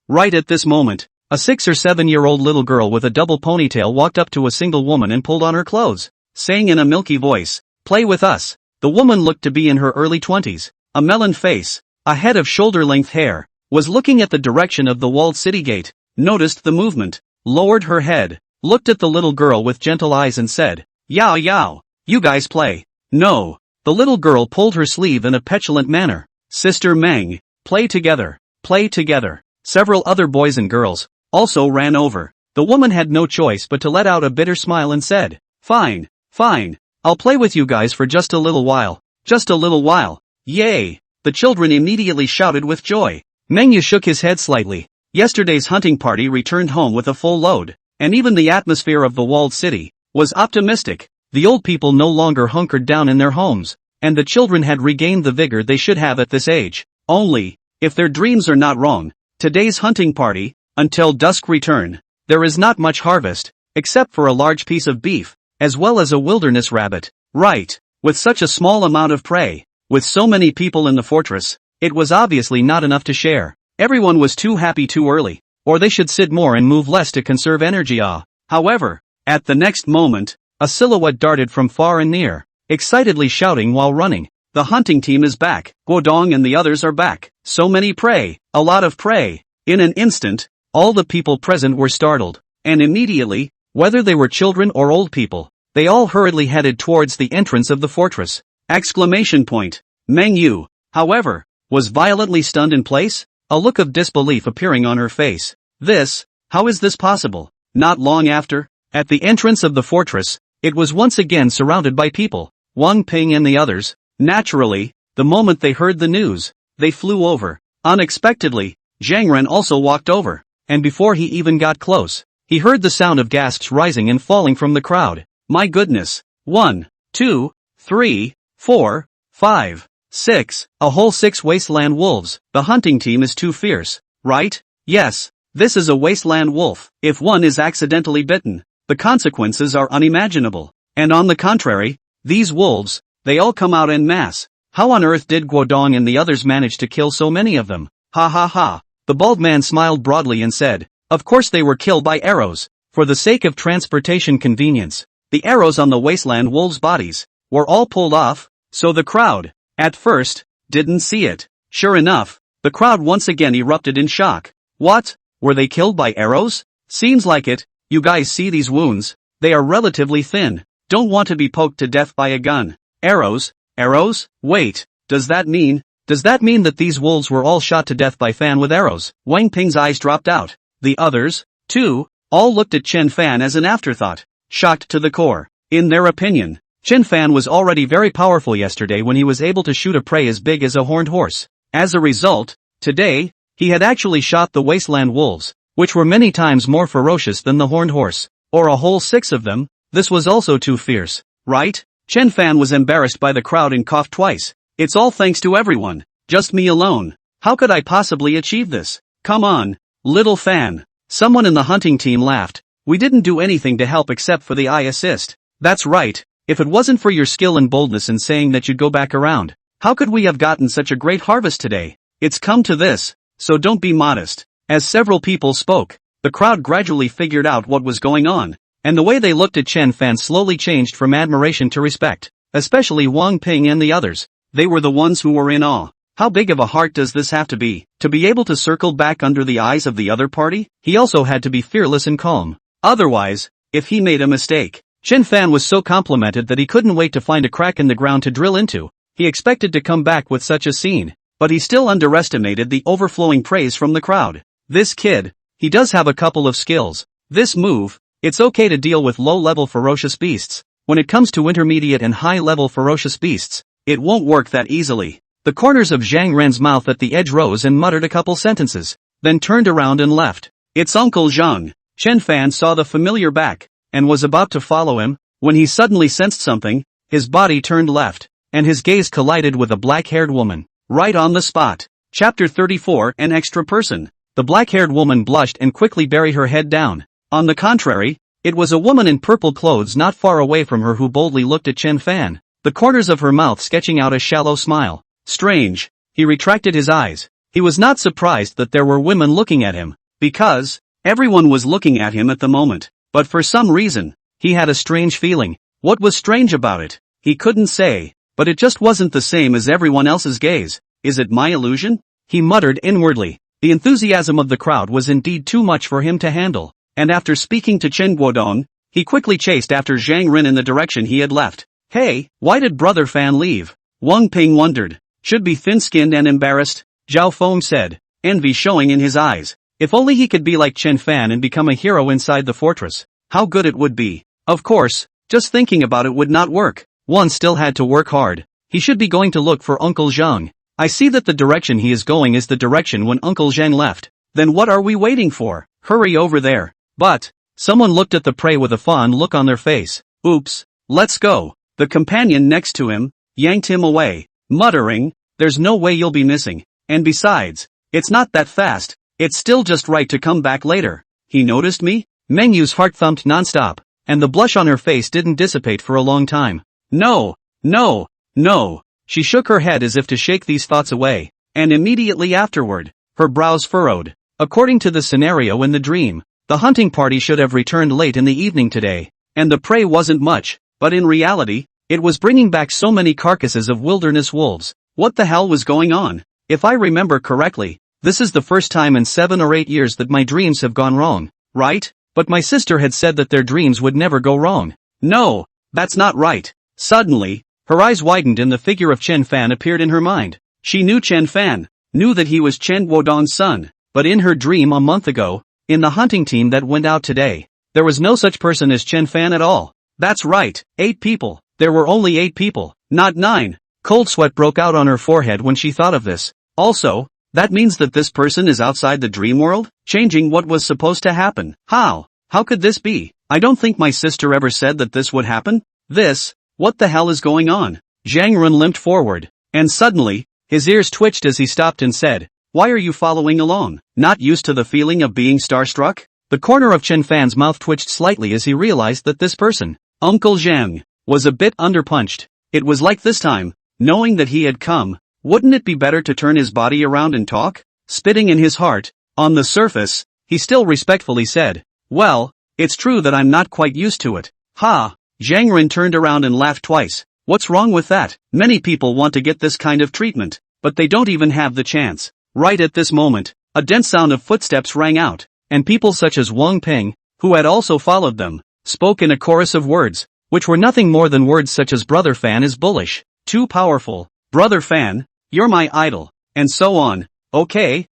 Right at this moment, a 6 or 7-year-old little girl with a double ponytail walked up to a single woman and pulled on her clothes, saying in a milky voice, "Play with us." The woman looked to be in her early 20s, a melon face, a head of shoulder-length hair, was looking at the direction of the walled city gate, noticed the movement, lowered her head, looked at the little girl with gentle eyes and said, "Yao yao, you guys play." "No." The little girl pulled her sleeve in a petulant manner. "Sister Meng, play together, play together." Several other boys and girls also ran over. The woman had no choice but to let out a bitter smile and said, Fine, I'll play with you guys for just a little while. Just a little while. Yay! The children immediately shouted with joy. Mengyu shook his head slightly. Yesterday's hunting party returned home with a full load, and even the atmosphere of the walled city was optimistic. The old people no longer hunkered down in their homes, and the children had regained the vigor they should have at this age. Only, if their dreams are not wrong, today's hunting party, until dusk return, there is not much harvest, except for a large piece of beef, as well as a wilderness rabbit. Right, with such a small amount of prey, with so many people in the fortress, it was obviously not enough to share. Everyone was too happy too early, or they should sit more and move less to conserve energy. However, at the next moment, a silhouette darted from far and near, excitedly shouting while running. The hunting team is back. Guodong and the others are back. So many prey, a lot of prey. In an instant, all the people present were startled, and immediately, whether they were children or old people, they all hurriedly headed towards the entrance of the fortress. Meng Yu, however, was violently stunned in place, a look of disbelief appearing on her face. How is this possible? Not long after, at the entrance of the fortress, it was once again surrounded by people. Wang Ping and the others, naturally, the moment they heard the news, they flew over. Unexpectedly, Zhang Ren also walked over, and before he even got close, he heard the sound of gasps rising and falling from the crowd. My goodness. 1, 2, 3, 4, 5, 6, a whole 6 wasteland wolves. The hunting team is too fierce, right? Yes, this is a wasteland wolf. If one is accidentally bitten, the consequences are unimaginable. And on the contrary, these wolves, they all come out en masse. How on earth did Guodong and the others manage to kill so many of them? Ha ha ha. The bald man smiled broadly and said, of course they were killed by arrows, for the sake of transportation convenience. The arrows on the wasteland wolves' bodies were all pulled off, so the crowd, at first, didn't see it. Sure enough, the crowd once again erupted in shock. What? Were they killed by arrows? Seems like it. You guys see these wounds? They are relatively thin. Don't want to be poked to death by a gun. Arrows? Arrows? Wait, does that mean that these wolves were all shot to death by Fan with arrows? Wang Ping's eyes dropped out. The others, too, all looked at Chen Fan as an afterthought, shocked to the core. In their opinion, Chen Fan was already very powerful yesterday when he was able to shoot a prey as big as a horned horse. As a result, today, he had actually shot the wasteland wolves, which were many times more ferocious than the horned horse, or a whole 6 of them. This was also too fierce, right? Chen Fan was embarrassed by the crowd and coughed twice. It's all thanks to everyone, just me alone. How could I possibly achieve this? Come on, little Fan. Someone in the hunting team laughed. We didn't do anything to help except for the eye assist. That's right, if it wasn't for your skill and boldness in saying that you'd go back around, how could we have gotten such a great harvest today? It's come to this, so don't be modest. As several people spoke, the crowd gradually figured out what was going on, and the way they looked at Chen Fan slowly changed from admiration to respect, especially Wang Ping and the others. They were the ones who were in awe. How big of a heart does this have to be able to circle back under the eyes of the other party? He also had to be fearless and calm. Otherwise, if he made a mistake, Chen Fan was so complimented that he couldn't wait to find a crack in the ground to drill into. He expected to come back with such a scene, but he still underestimated the overflowing praise from the crowd. This kid, he does have a couple of skills. This move, it's okay to deal with low-level ferocious beasts. When it comes to intermediate and high-level ferocious beasts, it won't work that easily. The corners of Zhang Ren's mouth at the edge rose and muttered a couple sentences, then turned around and left. It's Uncle Zhang. Chen Fan saw the familiar back, and was about to follow him, when he suddenly sensed something, his body turned left, and his gaze collided with a black-haired woman, right on the spot. Chapter 34 An extra person. The black-haired woman blushed and quickly buried her head down. On the contrary, it was a woman in purple clothes not far away from her who boldly looked at Chen Fan, the corners of her mouth sketching out a shallow smile. Strange. He retracted his eyes. He was not surprised that there were women looking at him, because everyone was looking at him at the moment. But for some reason, he had a strange feeling. What was strange about it? He couldn't say, but it just wasn't the same as everyone else's gaze. Is it my illusion? He muttered inwardly. The enthusiasm of the crowd was indeed too much for him to handle, and after speaking to Chen Guodong, he quickly chased after Zhang Ren in the direction he had left. Hey, why did Brother Fan leave? Wang Ping wondered. Should be thin-skinned and embarrassed, Zhao Feng said, envy showing in his eyes. If only he could be like Chen Fan and become a hero inside the fortress, how good it would be. Of course, just thinking about it would not work. One still had to work hard. He should be going to look for Uncle Zhang. I see that the direction he is going is the direction when Uncle Zhang left. Then what are we waiting for? Hurry over there. But someone looked at the prey with a fond look on their face. Oops, let's go. The companion next to him yanked him away, muttering, there's no way you'll be missing, and besides, it's not that fast, it's still just right to come back later. He noticed me? Meng Yu's heart thumped nonstop, and the blush on her face didn't dissipate for a long time. No, no, no. She shook her head as if to shake these thoughts away, and immediately afterward, her brows furrowed. According to the scenario in the dream, the hunting party should have returned late in the evening today, and the prey wasn't much, but in reality, it was bringing back so many carcasses of wilderness wolves. What the hell was going on? If I remember correctly, this is the first time in 7 or 8 years that my dreams have gone wrong, right? But my sister had said that their dreams would never go wrong. No, that's not right. Suddenly, her eyes widened and the figure of Chen Fan appeared in her mind. She knew Chen Fan, knew that he was Chen Guodong's son, but in her dream a month ago, in the hunting team that went out today, there was no such person as Chen Fan at all. That's right, 8 people. There were only 8 people, not 9. Cold sweat broke out on her forehead when she thought of this. Also, that means that this person is outside the dream world, changing what was supposed to happen. How? How could this be? I don't think my sister ever said that this would happen. What the hell is going on? Zhang Ren limped forward, and suddenly, his ears twitched as he stopped and said, why are you following along? Not used to the feeling of being starstruck? The corner of Chen Fan's mouth twitched slightly as he realized that this person, Uncle Zhang, was a bit underpunched. It was like this time, knowing that he had come, wouldn't it be better to turn his body around and talk? Spitting in his heart, on the surface, he still respectfully said, well, it's true that I'm not quite used to it. Ha! Zhang Ren turned around and laughed twice. What's wrong with that? Many people want to get this kind of treatment, but they don't even have the chance. Right at this moment, a dense sound of footsteps rang out, and people such as Wang Ping, who had also followed them, spoke in a chorus of words, which were nothing more than words such as Brother Fan is bullish, too powerful, Brother Fan, you're my idol, and so on. Okay.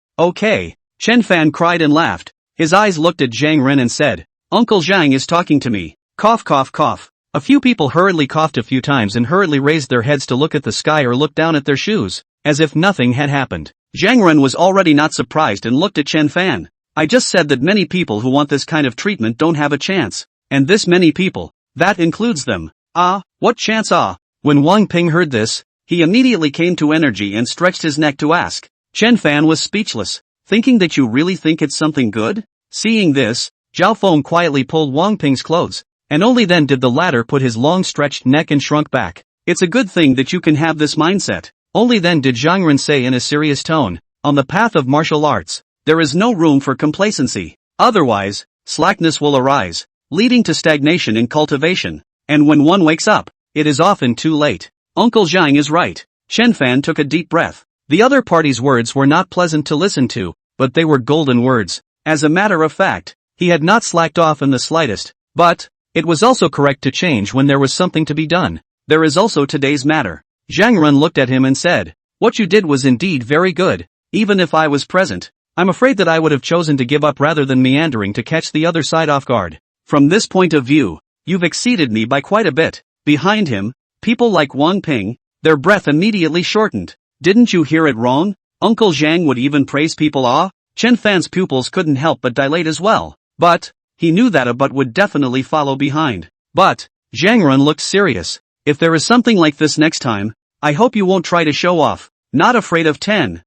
Chen Fan cried and laughed. His eyes looked at Zhang Ren and said, Uncle Zhang is talking to me. Cough cough cough. A few people hurriedly coughed a few times and hurriedly raised their heads to look at the sky or look down at their shoes, as if nothing had happened. Zhang Ren was already not surprised and looked at Chen Fan. I just said that many people who want this kind of treatment don't have a chance. And this many people, that includes them. Ah, what chance ah? When Wang Ping heard this, he immediately came to energy and stretched his neck to ask. Chen Fan was speechless, thinking that you really think it's something good? Seeing this, Zhao Feng quietly pulled Wang Ping's clothes, and only then did the latter put his long stretched neck and shrunk back. It's a good thing that you can have this mindset. Only then did Zhang Ren say in a serious tone, on the path of martial arts, there is no room for complacency. Otherwise, slackness will arise, leading to stagnation in cultivation, and when one wakes up, it is often too late. Uncle Zhang is right. Chen Fan took a deep breath. The other party's words were not pleasant to listen to, but they were golden words. As a matter of fact, he had not slacked off in the slightest, but it was also correct to change when there was something to be done. There is also today's matter. Zhang Ren looked at him and said, what you did was indeed very good. Even if I was present, I'm afraid that I would have chosen to give up rather than meandering to catch the other side off guard. From this point of view, you've exceeded me by quite a bit. Behind him, people like Wang Ping, their breath immediately shortened. Didn't you hear it wrong? Uncle Zhang would even praise people. Ah, Chen Fan's pupils couldn't help but dilate as well. But he knew that a but would definitely follow behind. But Zhang Run looked serious. If there is something like this next time, I hope you won't try to show off. Not afraid of 10,000,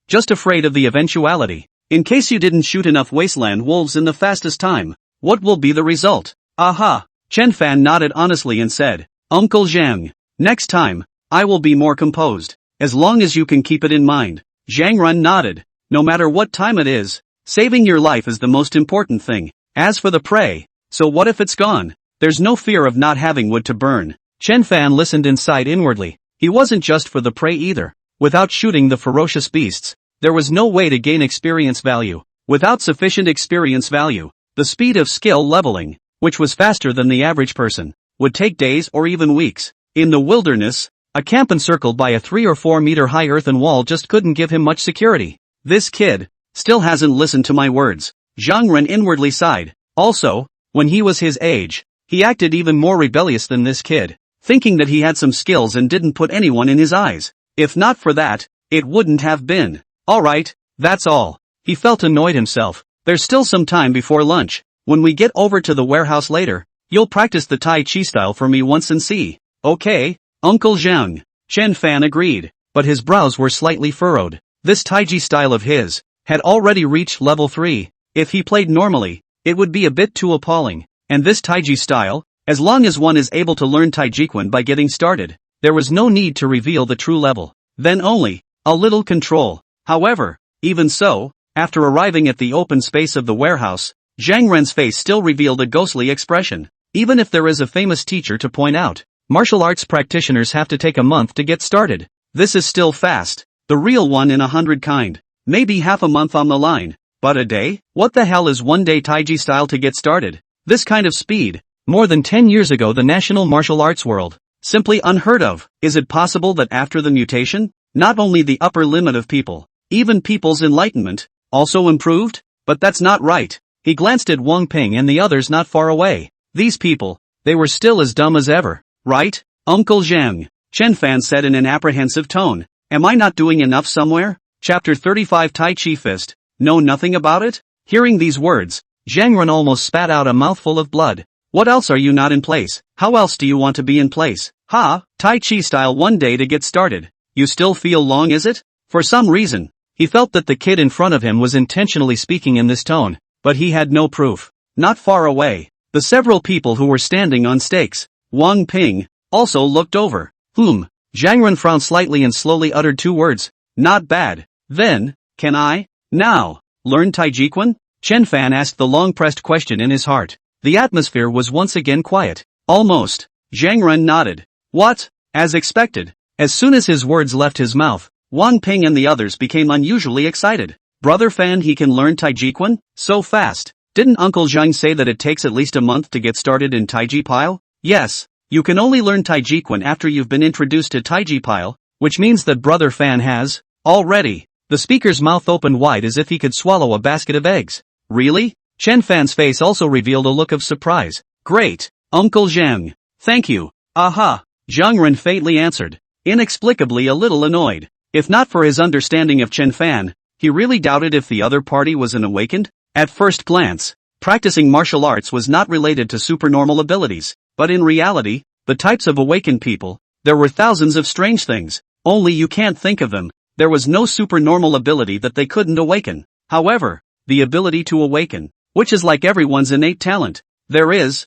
just afraid of the eventuality. In case you didn't shoot enough wasteland wolves in the fastest time, what will be the result? Aha! Chen Fan nodded honestly and said, Uncle Zhang, next time, I will be more composed. As long as you can keep it in mind. Zhang Run nodded. No matter what time it is, saving your life is the most important thing. As for the prey, so what if it's gone? There's no fear of not having wood to burn. Chen Fan listened and sighed inwardly. He wasn't just for the prey either. Without shooting the ferocious beasts, there was no way to gain experience value. Without sufficient experience value, the speed of skill leveling, which was faster than the average person, would take days or even weeks. In the wilderness, a camp encircled by a 3 or 4 meter high earthen wall just couldn't give him much security. This kid still hasn't listened to my words. Zhang Ren inwardly sighed. Also, when he was his age, he acted even more rebellious than this kid, thinking that he had some skills and didn't put anyone in his eyes. If not for that, it wouldn't have been. Alright, that's all. He felt annoyed himself. There's still some time before lunch. When we get over to the warehouse later, you'll practice the Tai Chi style for me once and see. Okay, Uncle Zhang. Chen Fan agreed, but his brows were slightly furrowed. This Tai Chi style of his had already reached level 3. If he played normally, it would be a bit too appalling. And this Tai Chi style, as long as one is able to learn Jingjin Quan by getting started, there was no need to reveal the true level. Then only a little control. However, even so, after arriving at the open space of the warehouse, Zhang Ren's face still revealed a ghostly expression. Even if there is a famous teacher to point out, martial arts practitioners have to take a month to get started. This is still fast. The real 1 in 100 kind. Maybe half a month on the line. But a day? What the hell is 1 day Tai Chi style to get started? This kind of speed. More than 10 years ago the national martial arts world. Simply unheard of. Is it possible that after the mutation, not only the upper limit of people, even people's enlightenment, also improved? But that's not right. He glanced at Wang Ping and the others not far away. These people, they were still as dumb as ever, right? Uncle Zhang, Chen Fan said in an apprehensive tone. Am I not doing enough somewhere? Chapter 35 Tai Chi Fist. Know nothing about it? Hearing these words, Zhang Ren almost spat out a mouthful of blood. What else are you not in place? How else do you want to be in place? Tai Chi style 1 day to get started. You still feel long, is it? For some reason, he felt that the kid in front of him was intentionally speaking in this tone, but he had no proof. Not far away, the several people who were standing on stakes, Wang Ping, also looked over. Zhang Ren frowned slightly and slowly uttered 2 words. Not bad. Then, can I, now, learn Jingjin Quan? Chen Fan asked the long-pressed question in his heart. The atmosphere was once again quiet. Almost. Zhang Ren nodded. What? As expected. As soon as his words left his mouth, Wang Ping and the others became unusually excited. Brother Fan, he can learn Jingjin Quan? So fast. Didn't Uncle Zhang say that it takes at least a month to get started in Taiji Pile? Yes. You can only learn Jingjin Quan after you've been introduced to Taiji Pile, which means that Brother Fan has, already. The speaker's mouth opened wide as if he could swallow a basket of eggs. Really? Chen Fan's face also revealed a look of surprise. Great, Uncle Zhang. Thank you. Aha. Zhang Ren faintly answered, inexplicably a little annoyed. If not for his understanding of Chen Fan, he really doubted if the other party was an awakened. At first glance, practicing martial arts was not related to supernormal abilities, but in reality, the types of awakened people, there were thousands of strange things, only you can't think of them. There was no supernormal ability that they couldn't awaken. However, the ability to awaken, which is like everyone's innate talent, there is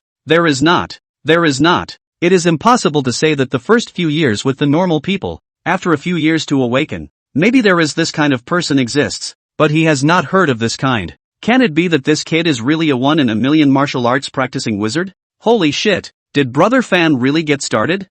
not. It is impossible to say that the first few years with the normal people, after a few years to awaken, maybe there is this kind of person exists, but he has not heard of this kind. Can it be that this kid is really a 1 in a million martial arts practicing wizard? Holy shit, did Brother Fan really get started?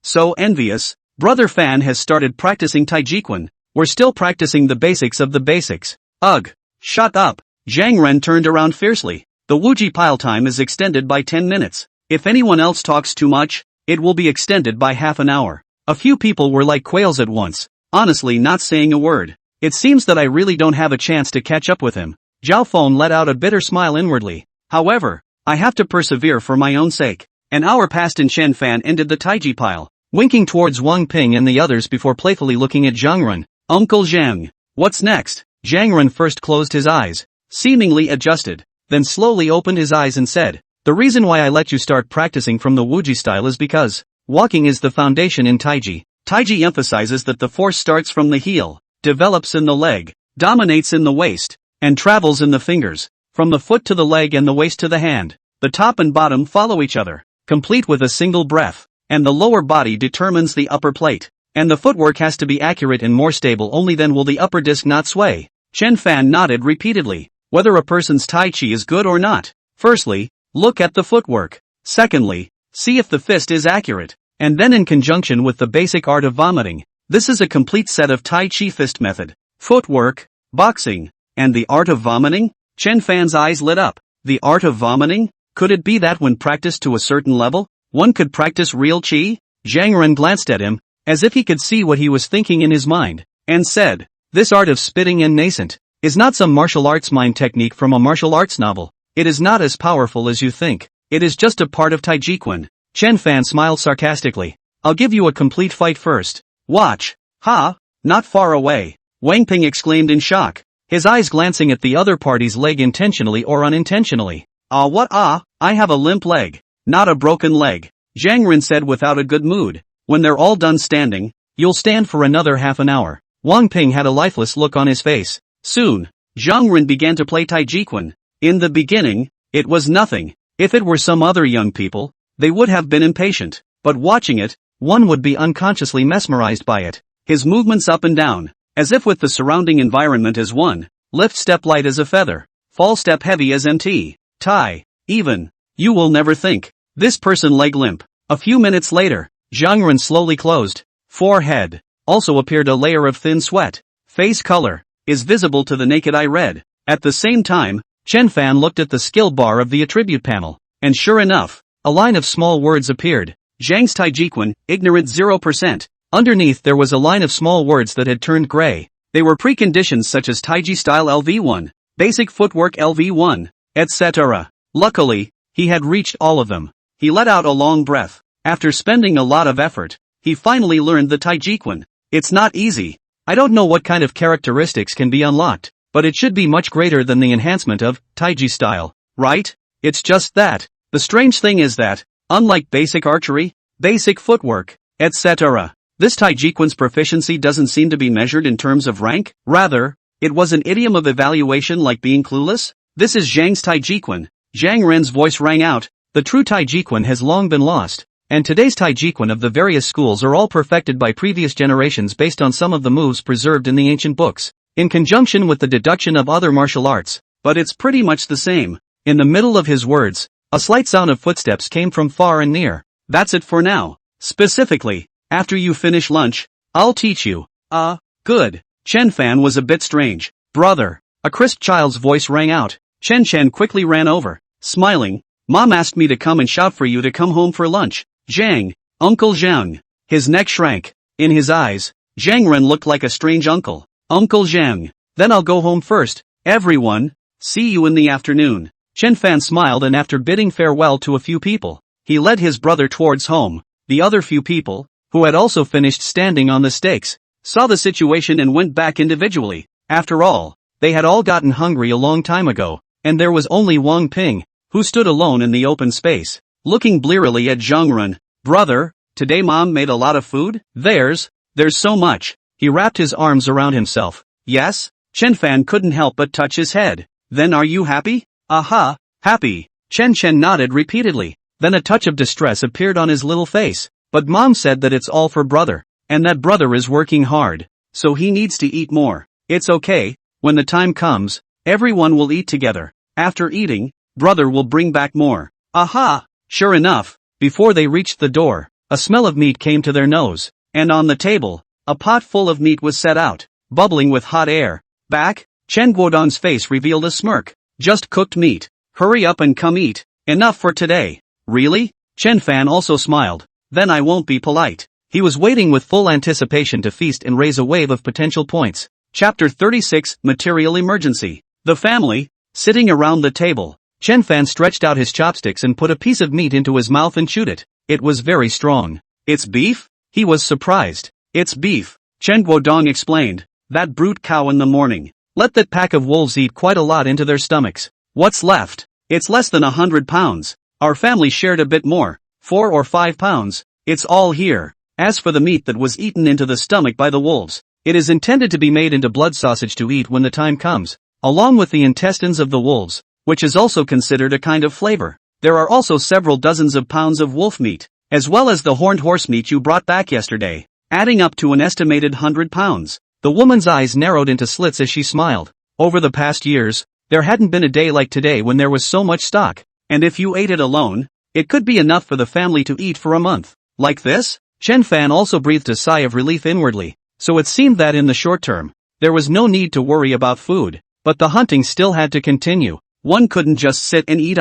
So envious. Brother Fan has started practicing Jingjin Quan. We're still practicing the basics of the basics. Ugh. Shut up. Zhang Ren turned around fiercely. The Wuji pile time is extended by 10 minutes. If anyone else talks too much, it will be extended by half an hour. A few people were like quails at once, honestly not saying a word. It seems that I really don't have a chance to catch up with him. Zhao Feng let out a bitter smile inwardly. However, I have to persevere for my own sake. An hour passed and Chen Fan ended the Taiji pile, winking towards Wang Ping and the others before playfully looking at Zhang Ren. Uncle Zhang, what's next? Zhang Ren first closed his eyes, seemingly adjusted. then slowly opened his eyes and said, "The reason why I let you start practicing from the Wuji style is because walking is the foundation in Tai Chi. Tai Chi emphasizes that the force starts from the heel, develops in the leg, dominates in the waist, and travels in the fingers, from the foot to the leg and the waist to the hand. The top and bottom follow each other, complete with a single breath, and the lower body determines the upper plate. And the footwork has to be accurate and more stable, only then will the upper disc not sway." Chen Fan nodded repeatedly. Whether a person's Tai Chi is good or not, firstly, look at the footwork. Secondly, see if the fist is accurate. And then in conjunction with the basic art of vomiting, this is a complete set of Tai Chi fist method, footwork, boxing, and the art of vomiting? Chen Fan's eyes lit up. The art of vomiting? Could it be that when practiced to a certain level, one could practice real Chi? Zhang Ren glanced at him, as if he could see what he was thinking in his mind, and said, "This art of spitting and nascent is not some martial arts mind technique from a martial arts novel. It is not as powerful as you think. It is just a part of Xingyi Quan." Chen Fan smiled sarcastically. "I'll give you a complete fight first. Watch." "Ha, not far away," Wang Ping exclaimed in shock, his eyes glancing at the other party's leg intentionally or unintentionally. What I have a limp leg, not a broken leg," Zhang Ren said without a good mood. "When they're all done standing, you'll stand for another half an hour." Wang Ping had a lifeless look on his face. Soon, Zhang Ren began to play Xingyi Quan. In the beginning, it was nothing. If it were some other young people, they would have been impatient, but watching it, one would be unconsciously mesmerized by it. His movements up and down, as if with the surrounding environment as one, lift step light as a feather, fall step heavy as MT, Tai, even, you will never think, this person leg limp. A few minutes later, Zhang Ren slowly closed, forehead, also appeared a layer of thin sweat, face color, is visible to the naked eye red. At the same time, Chen Fan looked at the skill bar of the attribute panel, and sure enough, a line of small words appeared. Zhang's Xingyi Quan, ignorant 0%. Underneath there was a line of small words that had turned gray. They were preconditions such as Taiji style LV1, basic footwork LV1, etc. Luckily, he had reached all of them. He let out a long breath. After spending a lot of effort, he finally learned the Xingyi Quan. It's not easy. I don't know what kind of characteristics can be unlocked, but it should be much greater than the enhancement of Taiji style, right? It's just that. The strange thing is that, unlike basic archery, basic footwork, etc., this Xingyi Quan's proficiency doesn't seem to be measured in terms of rank. Rather, it was an idiom of evaluation like being clueless. This is Zhang's Xingyi Quan. Zhang Ren's voice rang out. The true Xingyi Quan has long been lost, and today's Xingyi Quan of the various schools are all perfected by previous generations based on some of the moves preserved in the ancient books, in conjunction with the deduction of other martial arts, but it's pretty much the same. In the middle of his words, a slight sound of footsteps came from far and near. That's it for now. Specifically, after you finish lunch, I'll teach you. Good. Chen Fan was a bit strange. Brother. A crisp child's voice rang out. Chen quickly ran over, smiling. Mom asked me to come and shout for you to come home for lunch. Zhang. Uncle Zhang. His neck shrank. In his eyes, Zhang Ren looked like a strange uncle. Uncle Zhang. Then I'll go home first. Everyone. See you in the afternoon. Chen Fan smiled, and after bidding farewell to a few people, he led his brother towards home. The other few people, who had also finished standing on the stakes, saw the situation and went back individually. After all, they had all gotten hungry a long time ago, and there was only Wang Ping, who stood alone in the open space, looking blearily at Zhang Ren. Brother, today Mom made a lot of food? There's so much. He wrapped his arms around himself. Yes? Chen Fan couldn't help but touch his head. Then are you happy? Aha, happy. Chen nodded repeatedly. Then a touch of distress appeared on his little face. But Mom said that it's all for brother, and that brother is working hard, so he needs to eat more. It's okay, when the time comes, everyone will eat together. After eating, brother will bring back more. Aha! Sure enough, before they reached the door, a smell of meat came to their nose, and on the table, a pot full of meat was set out, bubbling with hot air. Back? Chen Guodong's face revealed a smirk. Just cooked meat. Hurry up and come eat. Enough for today. Really? Chen Fan also smiled. Then I won't be polite. He was waiting with full anticipation to feast and raise a wave of potential points. Chapter 36, Material Emergency. The family, sitting around the table. Chen Fan stretched out his chopsticks and put a piece of meat into his mouth and chewed it. It was very strong. It's beef? He was surprised. It's beef, Chen Guodong explained. That brute cow in the morning. Let that pack of wolves eat quite a lot into their stomachs. What's left? It's less than 100 pounds. Our family shared a bit more, 4 or 5 pounds. It's all here. As for the meat that was eaten into the stomach by the wolves, it is intended to be made into blood sausage to eat when the time comes, along with the intestines of the wolves, which is also considered a kind of flavor. There are also several dozens of pounds of wolf meat, as well as the horned horse meat you brought back yesterday, adding up to an estimated 100 pounds. The woman's eyes narrowed into slits as she smiled. Over the past years, there hadn't been a day like today when there was so much stock, and if you ate it alone, it could be enough for the family to eat for a month. Like this? Chen Fan also breathed a sigh of relief inwardly, so it seemed that in the short term, there was no need to worry about food, but the hunting still had to continue. One couldn't just sit and eat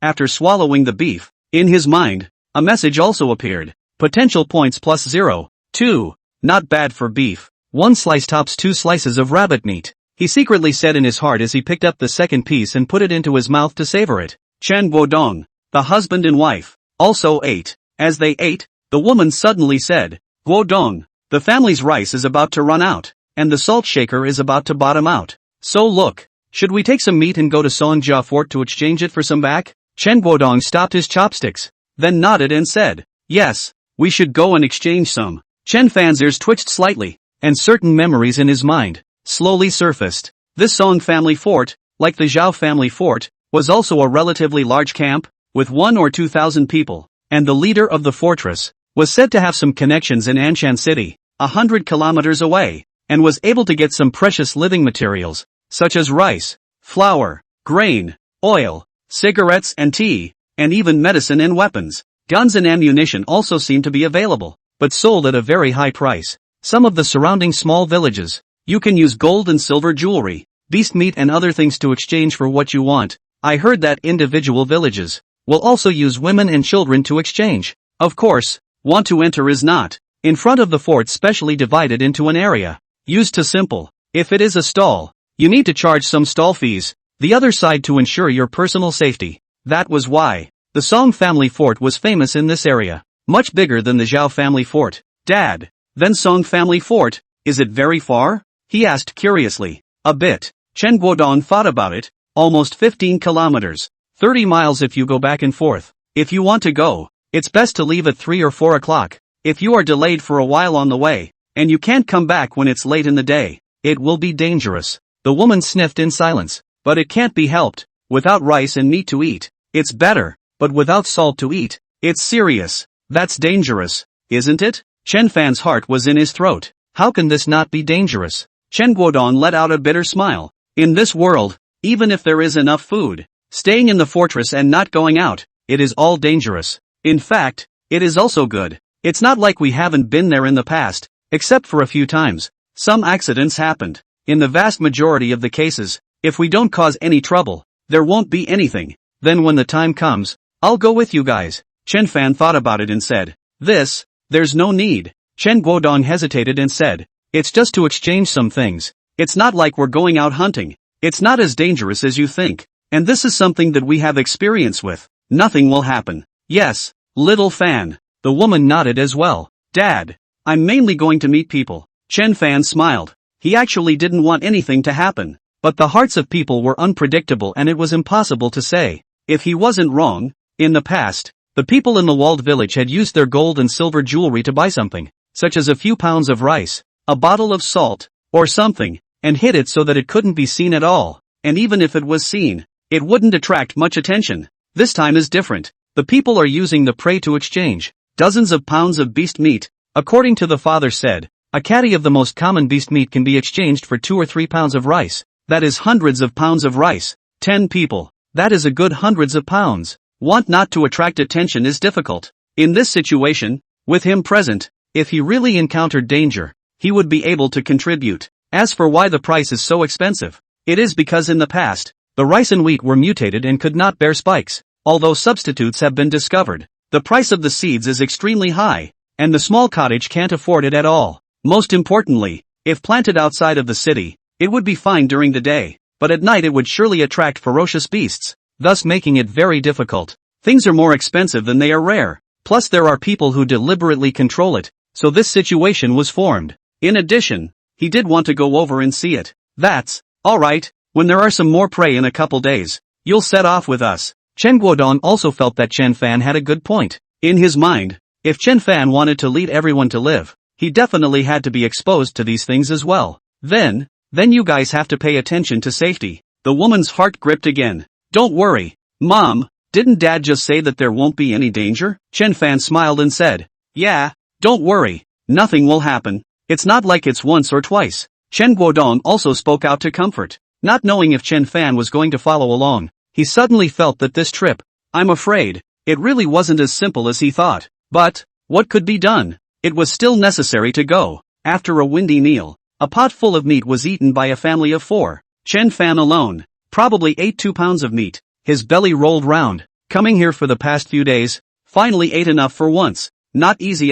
after swallowing the beef. In his mind, a message also appeared. Potential points plus 0, 2. Not bad for beef. 1 slice tops 2 slices of rabbit meat, he secretly said in his heart as he picked up the second piece and put it into his mouth to savor it. Chen Guodong, the husband and wife, also ate. As they ate, the woman suddenly said, Guodong, the family's rice is about to run out, and the salt shaker is about to bottom out. So look, should we take some meat and go to Songjia Fort to exchange it for some back? Chen Guodong stopped his chopsticks, then nodded and said, yes, we should go and exchange some. Chen Fan's ears twitched slightly, and certain memories in his mind slowly surfaced. This Song family fort, like the Zhao family fort, was also a relatively large camp, with 1 or 2,000 people, and the leader of the fortress was said to have some connections in Anshan City, 100 kilometers away, and was able to get some precious living materials, such as rice, flour, grain, oil, cigarettes and tea, and even medicine and weapons. Guns and ammunition also seemed to be available, but sold at a very high price. Some of the surrounding small villages, you can use gold and silver jewelry, beast meat and other things to exchange for what you want. I heard that individual villages will also use women and children to exchange. Of course, want to enter is not in front of the fort specially divided into an area used to simple. If it is a stall, you need to charge some stall fees, the other side to ensure your personal safety. That was why the Song family fort was famous in this area, much bigger than the Zhao family fort. Dad, then Song family fort, is it very far? He asked curiously. A bit. Chen Guodong thought about it, almost 15 kilometers, 30 miles if you go back and forth. If you want to go, it's best to leave at 3 or 4 o'clock. If you are delayed for a while on the way, and you can't come back when it's late in the day, it will be dangerous. The woman sniffed in silence. But it can't be helped. Without rice and meat to eat, it's better, but without salt to eat, it's serious. That's dangerous, isn't it? Chen Fan's heart was in his throat. How can this not be dangerous? Chen Guodong let out a bitter smile. In this world, even if there is enough food, staying in the fortress and not going out, it is all dangerous. In fact, it is also good. It's not like we haven't been there in the past, except for a few times. Some accidents happened. In the vast majority of the cases, if we don't cause any trouble, there won't be anything. Then when the time comes, I'll go with you guys. Chen Fan thought about it and said, there's no need. Chen Guodong hesitated and said, it's just to exchange some things. It's not like we're going out hunting. It's not as dangerous as you think. And this is something that we have experience with. Nothing will happen. Yes, little Fan. The woman nodded as well. Dad, I'm mainly going to meet people. Chen Fan smiled. He actually didn't want anything to happen. But the hearts of people were unpredictable and it was impossible to say. If he wasn't wrong, in the past, the people in the walled village had used their gold and silver jewelry to buy something, such as a few pounds of rice, a bottle of salt, or something, and hid it so that it couldn't be seen at all. And even if it was seen, it wouldn't attract much attention. This time is different. The people are using the prey to exchange dozens of pounds of beast meat. According to the father said, a caddy of the most common beast meat can be exchanged for 2 or 3 pounds of rice. That is hundreds of pounds of rice. 10 people. That is a good hundreds of pounds. Want not to attract attention is difficult. In this situation, with him present, if he really encountered danger, he would be able to contribute. As for why the price is so expensive, it is because in the past, the rice and wheat were mutated and could not bear spikes. Although substitutes have been discovered, the price of the seeds is extremely high, and the small cottage can't afford it at all. Most importantly, if planted outside of the city, it would be fine during the day, but at night it would surely attract ferocious beasts, thus making it very difficult. Things are more expensive than they are rare, plus there are people who deliberately control it, so this situation was formed. In addition, he did want to go over and see it. That's alright, when there are some more prey in a couple days, You'll set off with us. Chen Guodong also felt that Chen Fan had a good point. In his mind, if Chen Fan wanted to lead everyone to live, he definitely had to be exposed to these things as well. Then you guys have to pay attention to safety. The woman's heart gripped again. Don't worry, Mom, didn't Dad just say that there won't be any danger? Chen Fan smiled and said, yeah, don't worry, nothing will happen. It's not like it's once or twice. Chen Guodong also spoke out to comfort. Not knowing if Chen Fan was going to follow along, he suddenly felt that this trip, I'm afraid, it really wasn't as simple as he thought. But what could be done? It was still necessary to go. After a windy meal, a pot full of meat was eaten by a family of 4. Chen Fan alone probably ate 2 pounds of meat. His belly rolled round. Coming here for the past few days, finally ate enough for once. Not easy.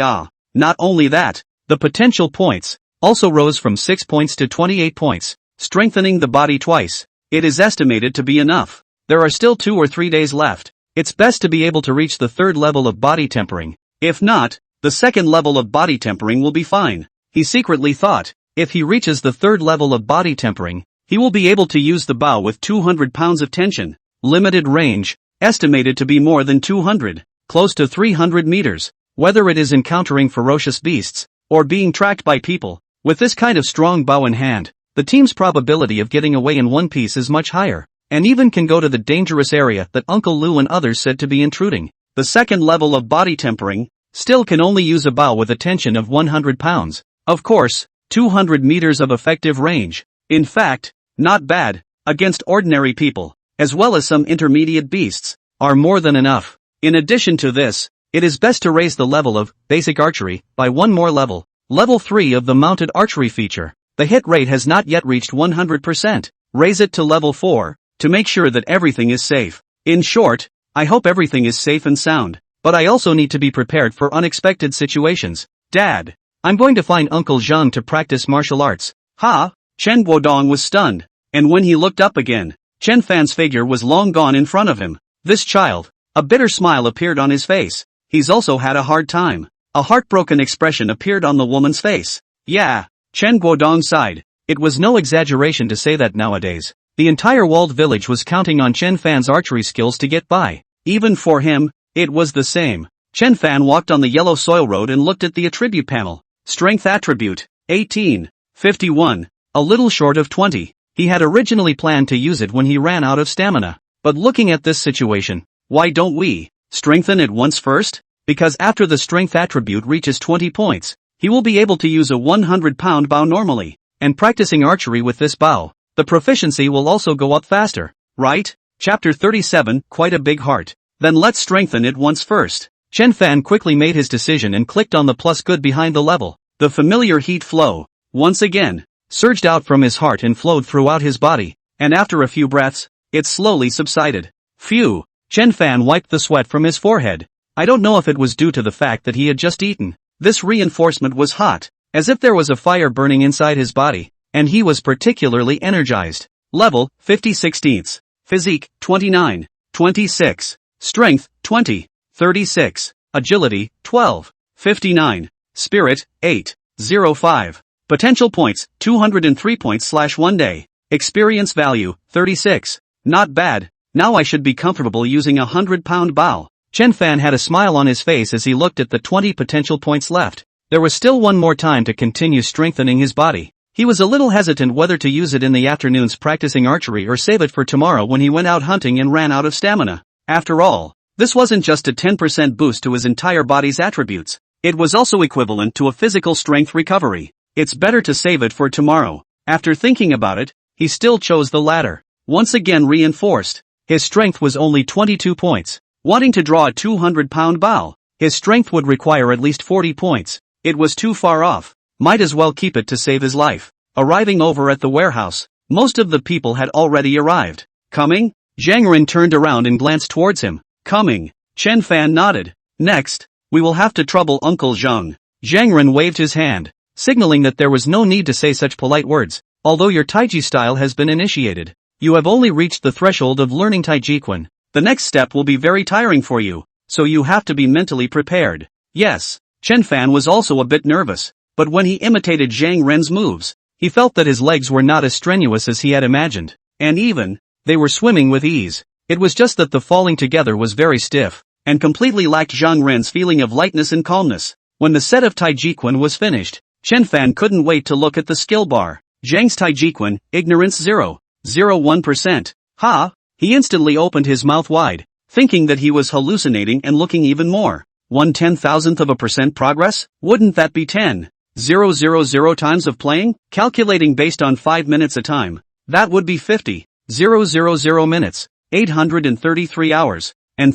Not only that, the potential points also rose from 6 points to 28 points, strengthening the body twice. It is estimated to be enough. There are still 2 or 3 days left. It's best to be able to reach the 3rd level of body tempering. If not, the 2nd level of body tempering will be fine. He secretly thought, if he reaches the 3rd level of body tempering, he will be able to use the bow with 200 pounds of tension. Limited range, estimated to be more than 200, close to 300 meters. Whether it is encountering ferocious beasts, or being tracked by people, with this kind of strong bow in hand, the team's probability of getting away in one piece is much higher, and even can go to the dangerous area that Uncle Lu and others said to be intruding. The 2nd level of body tempering still can only use a bow with a tension of 100 pounds. Of course, 200 meters of effective range. In fact, not bad, against ordinary people, as well as some intermediate beasts, are more than enough. In addition to this, it is best to raise the level of basic archery by 1 more level. Level 3 of the mounted archery feature. The hit rate has not yet reached 100%. Raise it to level 4, to make sure that everything is safe. In short, I hope everything is safe and sound, but I also need to be prepared for unexpected situations. Dad, I'm going to find Uncle Zhang to practice martial arts. Ha! Chen Guodong was stunned, and when he looked up again, Chen Fan's figure was long gone in front of him. This child, a bitter smile appeared on his face. He's also had a hard time. A heartbroken expression appeared on the woman's face. Yeah, Chen Guodong sighed. It was no exaggeration to say that nowadays, the entire walled village was counting on Chen Fan's archery skills to get by. Even for him, it was the same. Chen Fan walked on the yellow soil road and looked at the attribute panel. Strength attribute, 18, 51, a little short of 20. He had originally planned to use it when he ran out of stamina. But looking at this situation, why don't we strengthen it once first? Because after the strength attribute reaches 20 points, he will be able to use a 100-pound bow normally. And practicing archery with this bow, the proficiency will also go up faster, right? Chapter 37, quite a big heart. Then let's strengthen it once first. Chen Fan quickly made his decision and clicked on the plus good behind the level. The familiar heat flow, once again, surged out from his heart and flowed throughout his body, and after a few breaths, it slowly subsided. Phew! Chen Fan wiped the sweat from his forehead. I don't know if it was due to the fact that he had just eaten. This reinforcement was hot, as if there was a fire burning inside his body, and he was particularly energized. Level, 50/16. Physique, 29. 26. Strength, 20. 36. Agility, 12. 59. Spirit, 8. 05. Potential points, 203 points/1 day. Experience value, 36. Not bad. Now I should be comfortable using a 100-pound bow. Chen Fan had a smile on his face as he looked at the 20 potential points left. There was still one more time to continue strengthening his body. He was a little hesitant whether to use it in the afternoons practicing archery or save it for tomorrow when he went out hunting and ran out of stamina. After all, this wasn't just a 10% boost to his entire body's attributes. It was also equivalent to a physical strength recovery. It's better to save it for tomorrow. After thinking about it, he still chose the latter. Once again reinforced, his strength was only 22 points. Wanting to draw a 200-pound bow, his strength would require at least 40 points. It was too far off. Might as well keep it to save his life. Arriving over at the warehouse, most of the people had already arrived. Coming? Zhang Ren turned around and glanced towards him. Coming. Chen Fan nodded. Next, we will have to trouble Uncle Zhang. Zhang Ren waved his hand, signaling that there was no need to say such polite words. Although your Tai Chi style has been initiated, you have only reached the threshold of learning Xingyi Quan. The next step will be very tiring for you, so you have to be mentally prepared. Yes, Chen Fan was also a bit nervous, but when he imitated Zhang Ren's moves, he felt that his legs were not as strenuous as he had imagined, and even, they were swimming with ease. It was just that the falling together was very stiff, and completely lacked Zhang Ren's feeling of lightness and calmness. When the set of Xingyi Quan was finished, Chen Fan couldn't wait to look at the skill bar. Zhang's Xingyi Quan, ignorance 0.01%. Ha! He instantly opened his mouth wide, thinking that he was hallucinating and looking even more. 1/10,000% progress? Wouldn't that be 10,000 times of playing? Calculating based on 5 minutes a time, that would be 50,000 minutes, 833 hours, and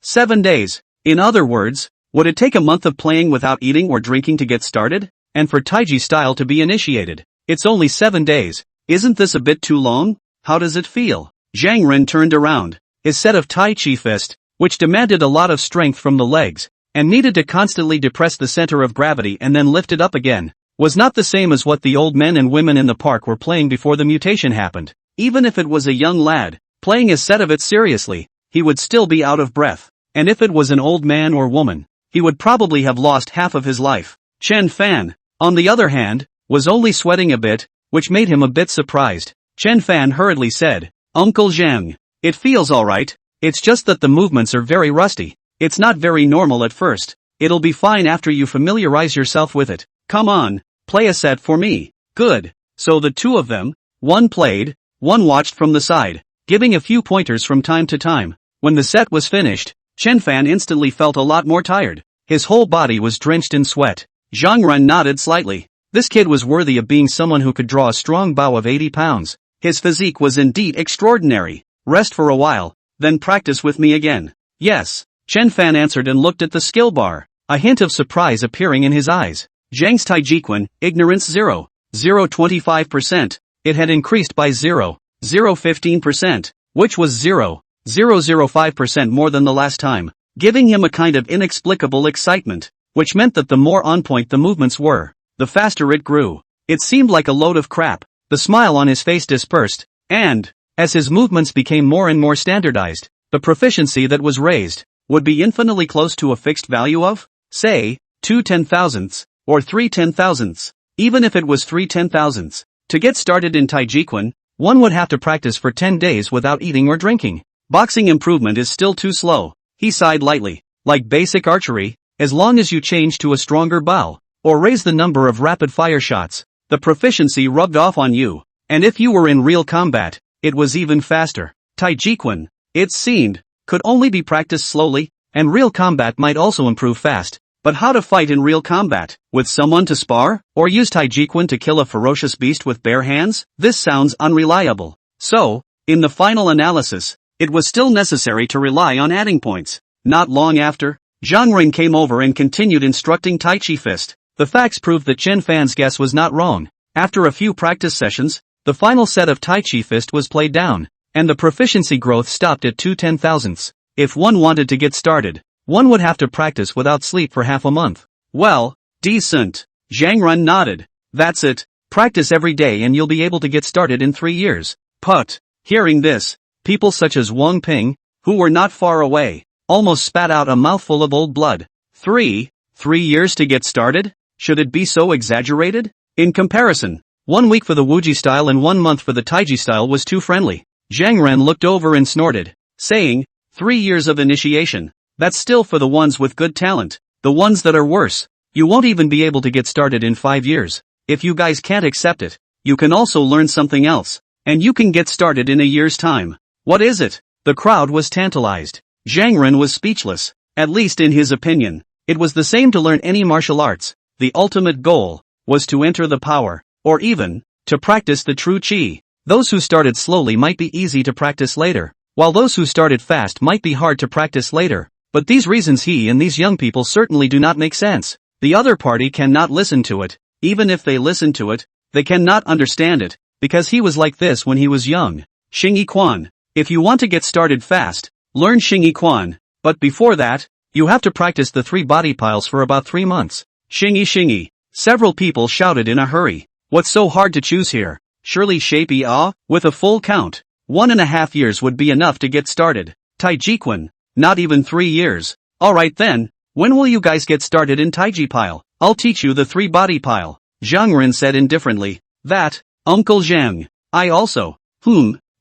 7 days. In other words, would it take a month of playing without eating or drinking to get started? And for Taiji style to be initiated, it's only 7 days. Isn't this a bit too long? How does it feel? Zhang Ren turned around. His set of Tai Chi fist, which demanded a lot of strength from the legs, and needed to constantly depress the center of gravity and then lift it up again, was not the same as what the old men and women in the park were playing before the mutation happened. Even if it was a young lad, playing a set of it seriously, he would still be out of breath. And if it was an old man or woman, he would probably have lost half of his life. Chen Fan, on the other hand, was only sweating a bit, which made him a bit surprised. Chen Fan hurriedly said, "Uncle Zhang, it feels alright, it's just that the movements are very rusty. It's not very normal at first. It'll be fine after you familiarize yourself with it. Come on, play a set for me." Good. So the two of them, one played, one watched from the side, giving a few pointers from time to time. When the set was finished, Chen Fan instantly felt a lot more tired. His whole body was drenched in sweat. Zhang Ren nodded slightly. This kid was worthy of being someone who could draw a strong bow of 80 pounds. His physique was indeed extraordinary. Rest for a while, then practice with me again. Yes, Chen Fan answered and looked at the skill bar, a hint of surprise appearing in his eyes. Zhang's Xingyi Quan, ignorance 0.025%. It had increased by 0.015%, which was 0.005% more than the last time, giving him a kind of inexplicable excitement, which meant that the more on point the movements were, the faster it grew. It seemed like a load of crap. The smile on his face dispersed, and, as his movements became more and more standardized, the proficiency that was raised would be infinitely close to a fixed value of, say, 2/10,000ths, or 3/10,000ths. Even if it was 3/10,000ths. To get started in Xingyi Quan, one would have to practice for 10 days without eating or drinking. Boxing improvement is still too slow. He sighed lightly. Like basic archery, as long as you change to a stronger bow, or raise the number of rapid-fire shots, the proficiency rubbed off on you. And if you were in real combat, it was even faster. Xingyi Quan, it seemed, could only be practiced slowly, and real combat might also improve fast. But how to fight in real combat? With someone to spar? Or use Xingyi Quan to kill a ferocious beast with bare hands? This sounds unreliable. So, in the final analysis, it was still necessary to rely on adding points. Not long after, Zhang Ren came over and continued instructing Tai Chi Fist. The facts proved that Chen Fan's guess was not wrong. After a few practice sessions, the final set of Tai Chi Fist was played down, and the proficiency growth stopped at 2/10,000ths. If one wanted to get started, one would have to practice without sleep for half a month. Well, decent. Zhang Ren nodded. That's it. Practice every day and you'll be able to get started in 3 years. But, hearing this, people such as Wang Ping, who were not far away, almost spat out a mouthful of old blood. 3 years to get started? Should it be so exaggerated? In comparison, 1 week for the Wuji style and 1 month for the Taiji style was too friendly. Zhang Ren looked over and snorted, saying, 3 years of initiation. That's still for the ones with good talent. The ones that are worse, you won't even be able to get started in 5 years. If you guys can't accept it, you can also learn something else, and you can get started in a year's time. What is it? The crowd was tantalized. Zhang Ren was speechless, at least in his opinion. It was the same to learn any martial arts. The ultimate goal was to enter the power, or even, to practice the true Qi. Those who started slowly might be easy to practice later, while those who started fast might be hard to practice later. But these reasons he and these young people certainly do not make sense. The other party cannot listen to it. Even if they listen to it, they cannot understand it, because he was like this when he was young. Xingyi Quan. If you want to get started fast, learn Xingyi Quan. But before that, you have to practice the 3 body piles for about 3 months. Xingyi. Several people shouted in a hurry. What's so hard to choose here? Surely Shapey with a full count. 1.5 years would be enough to get started. Xingyi Quan. Not even 3 years. Alright then, when will you guys get started in Taiji pile? I'll teach you the 3 body pile. Zhang Ren said indifferently. That, Uncle Zhang. I also.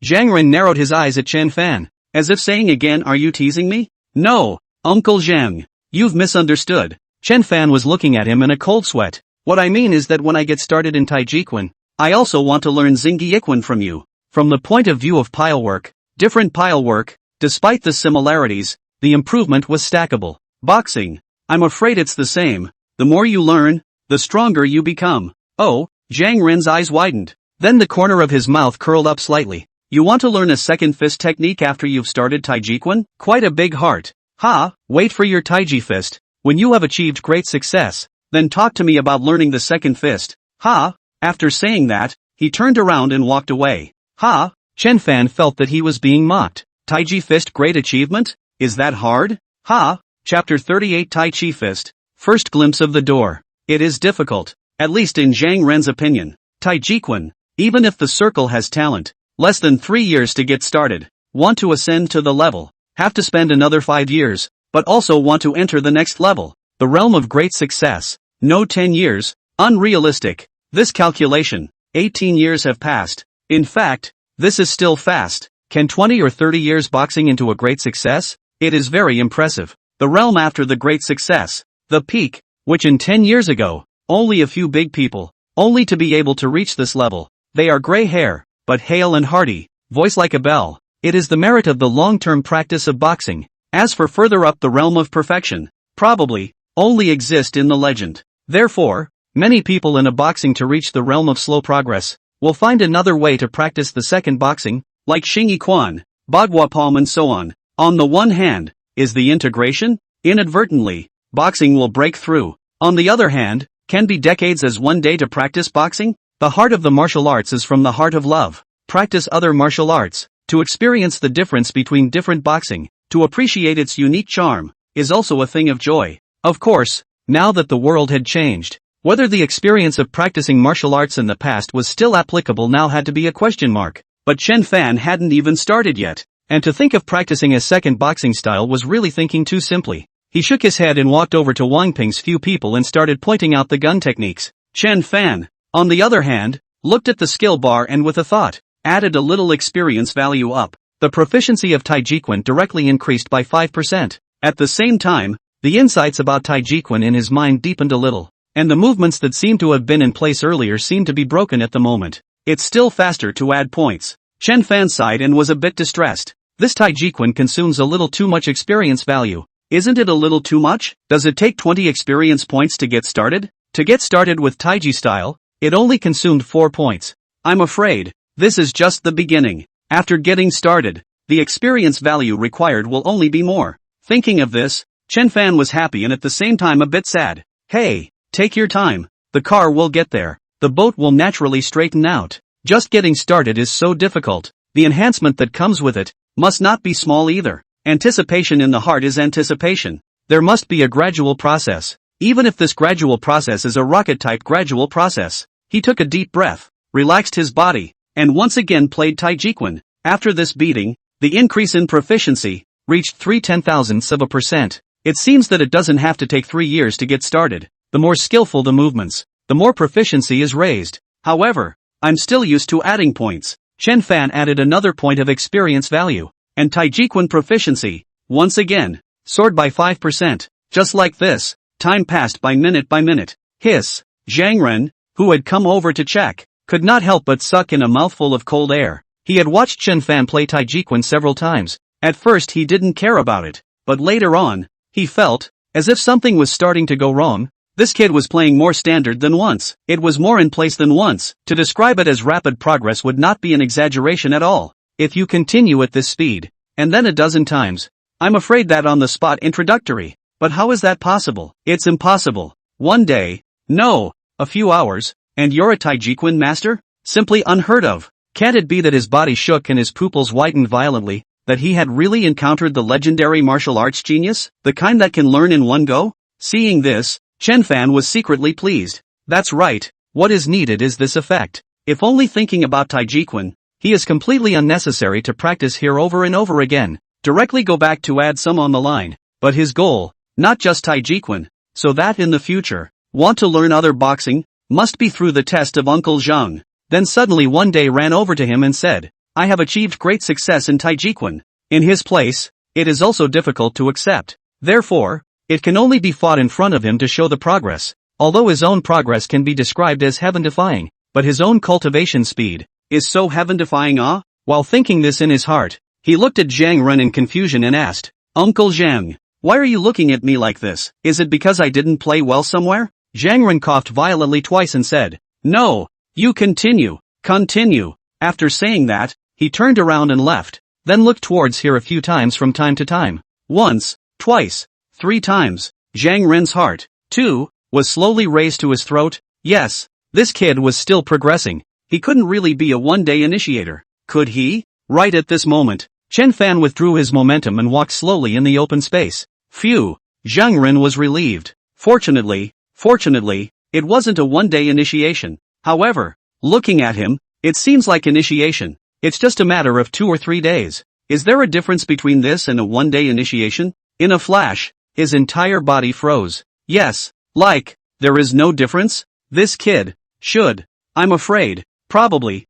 Zhang narrowed his eyes at Chen Fan, as if saying again, are you teasing me? No, Uncle Zhang. You've misunderstood. Chen Fan was looking at him in a cold sweat. What I mean is that when I get started in Tai Chi Quan, I also want to learn Xingyi Quan from you. From the point of view of pilework, different pilework, despite the similarities, the improvement was stackable. Boxing. I'm afraid it's the same. The more you learn, the stronger you become. Oh, Zhang Ren's eyes widened. Then the corner of his mouth curled up slightly. You want to learn a second fist technique after you've started Tai Chi Quan? Quite a big heart. Ha, wait for your Tai Chi fist. When you have achieved great success, then talk to me about learning the second fist. Ha, after saying that, he turned around and walked away. Ha, Chen Fan felt that he was being mocked. Tai Chi fist great achievement? Is that hard? Ha, Chapter 38 Tai Chi fist. First glimpse of the door. It is difficult, at least in Zhang Ren's opinion. Tai Chi Quan, even if the circle has talent, less than 3 years to get started. Want to ascend to the level, have to spend another 5 years, but also want to enter the next level, the realm of great success. No 10 years, unrealistic. This calculation, 18 years have passed. In fact, this is still fast. Can 20 or 30 years boxing into a great success? It is very impressive. The realm after the great success, the peak, which in 10 years ago, only a few big people, only to be able to reach this level. They are gray hair, but hale and hearty, voice like a bell. It is the merit of the long-term practice of boxing. As for further up the realm of perfection, probably, only exist in the legend. Therefore, many people in a boxing to reach the realm of slow progress, will find another way to practice the second boxing, like Xingyi Quan, Baguazhang and so on. On the one hand, is the integration? Inadvertently, boxing will break through. On the other hand, can be decades as one day to practice boxing? The heart of the martial arts is from the heart of love. Practice other martial arts, to experience the difference between different boxing, to appreciate its unique charm, is also a thing of joy. Of course, now that the world had changed, whether the experience of practicing martial arts in the past was still applicable now had to be a question mark. But Chen Fan hadn't even started yet, and to think of practicing a second boxing style was really thinking too simply. He shook his head and walked over to Wang Ping's few people and started pointing out the gun techniques. Chen Fan, on the other hand, looked at the skill bar and with a thought, added a little experience value up. The proficiency of Tai Chi Quan directly increased by 5%. At the same time, the insights about Tai Chi Quan in his mind deepened a little, and the movements that seemed to have been in place earlier seemed to be broken at the moment. It's still faster to add points. Chen Fan sighed and was a bit distressed. This Tai Chi Quan consumes a little too much experience value. Isn't it a little too much? Does it take 20 experience points to get started? To get started with Tai Chi style, it only consumed 4 points. I'm afraid, this is just the beginning. After getting started, the experience value required will only be more. Thinking of this, Chen Fan was happy and at the same time a bit sad. Hey, take your time. The car will get there. The boat will naturally straighten out. Just getting started is so difficult. The enhancement that comes with it must not be small either. Anticipation in the heart is anticipation. There must be a gradual process. Even if this gradual process is a rocket-type gradual process. He took a deep breath, relaxed his body, and once again played Tai Chi Quan. After this beating, the increase in proficiency reached 0.3%. It seems that it doesn't have to take 3 years to get started. The more skillful the movements, the more proficiency is raised. However, I'm still used to adding points. Chen Fan added another point of experience value, and Tai Chi Quan proficiency, once again, soared by 5%. Just like this, time passed by minute. Hiss. Zhang Ren, who had come over to check, could not help but suck in a mouthful of cold air. He had watched Chen Fan play Tai Chi Quan several times. At first he didn't care about it, but later on, he felt as if something was starting to go wrong. This kid was playing more standard than once. It was more in place than once. To describe it as rapid progress would not be an exaggeration at all. If you continue at this speed, and then a dozen times, I'm afraid that on the spot introductory. But how is that possible? It's impossible. One day, no, a few hours, and you're a Tai Chi Quan master? Simply unheard of. Can't it be that his body shook and his pupils widened violently, that he had really encountered the legendary martial arts genius, the kind that can learn in one go? Seeing this, Chen Fan was secretly pleased. That's right, what is needed is this effect. If only thinking about Tai Chi Quan, he is completely unnecessary to practice here over and over again. Directly go back to add some on the line. But his goal, not just Tai Chi Quan, so that in the future, want to learn other boxing, must be through the test of Uncle Zhang. Then suddenly one day ran over to him and said, I have achieved great success in Tai Chi Quan. In his place, it is also difficult to accept. Therefore, it can only be fought in front of him to show the progress. Although his own progress can be described as heaven-defying, but his own cultivation speed is so heaven-defying. While thinking this in his heart, he looked at Zhang Ren in confusion and asked, Uncle Zhang, why are you looking at me like this? Is it because I didn't play well somewhere? Zhang Ren coughed violently twice and said, No, you continue. After saying that, he turned around and left, then looked towards here a few times from time to time. Once, twice, 3 times. Zhang Ren's heart, too, was slowly raised to his throat. Yes, this kid was still progressing. He couldn't really be a one-day initiator, could he? Right at this moment, Chen Fan withdrew his momentum and walked slowly in the open space. Phew, Zhang Ren was relieved. Fortunately, it wasn't a one-day initiation. However, looking at him, it seems like initiation. It's just a matter of 2 or 3 days. Is there a difference between this and a one-day initiation? In a flash, his entire body froze. Yes, there is no difference? This kid should, I'm afraid, probably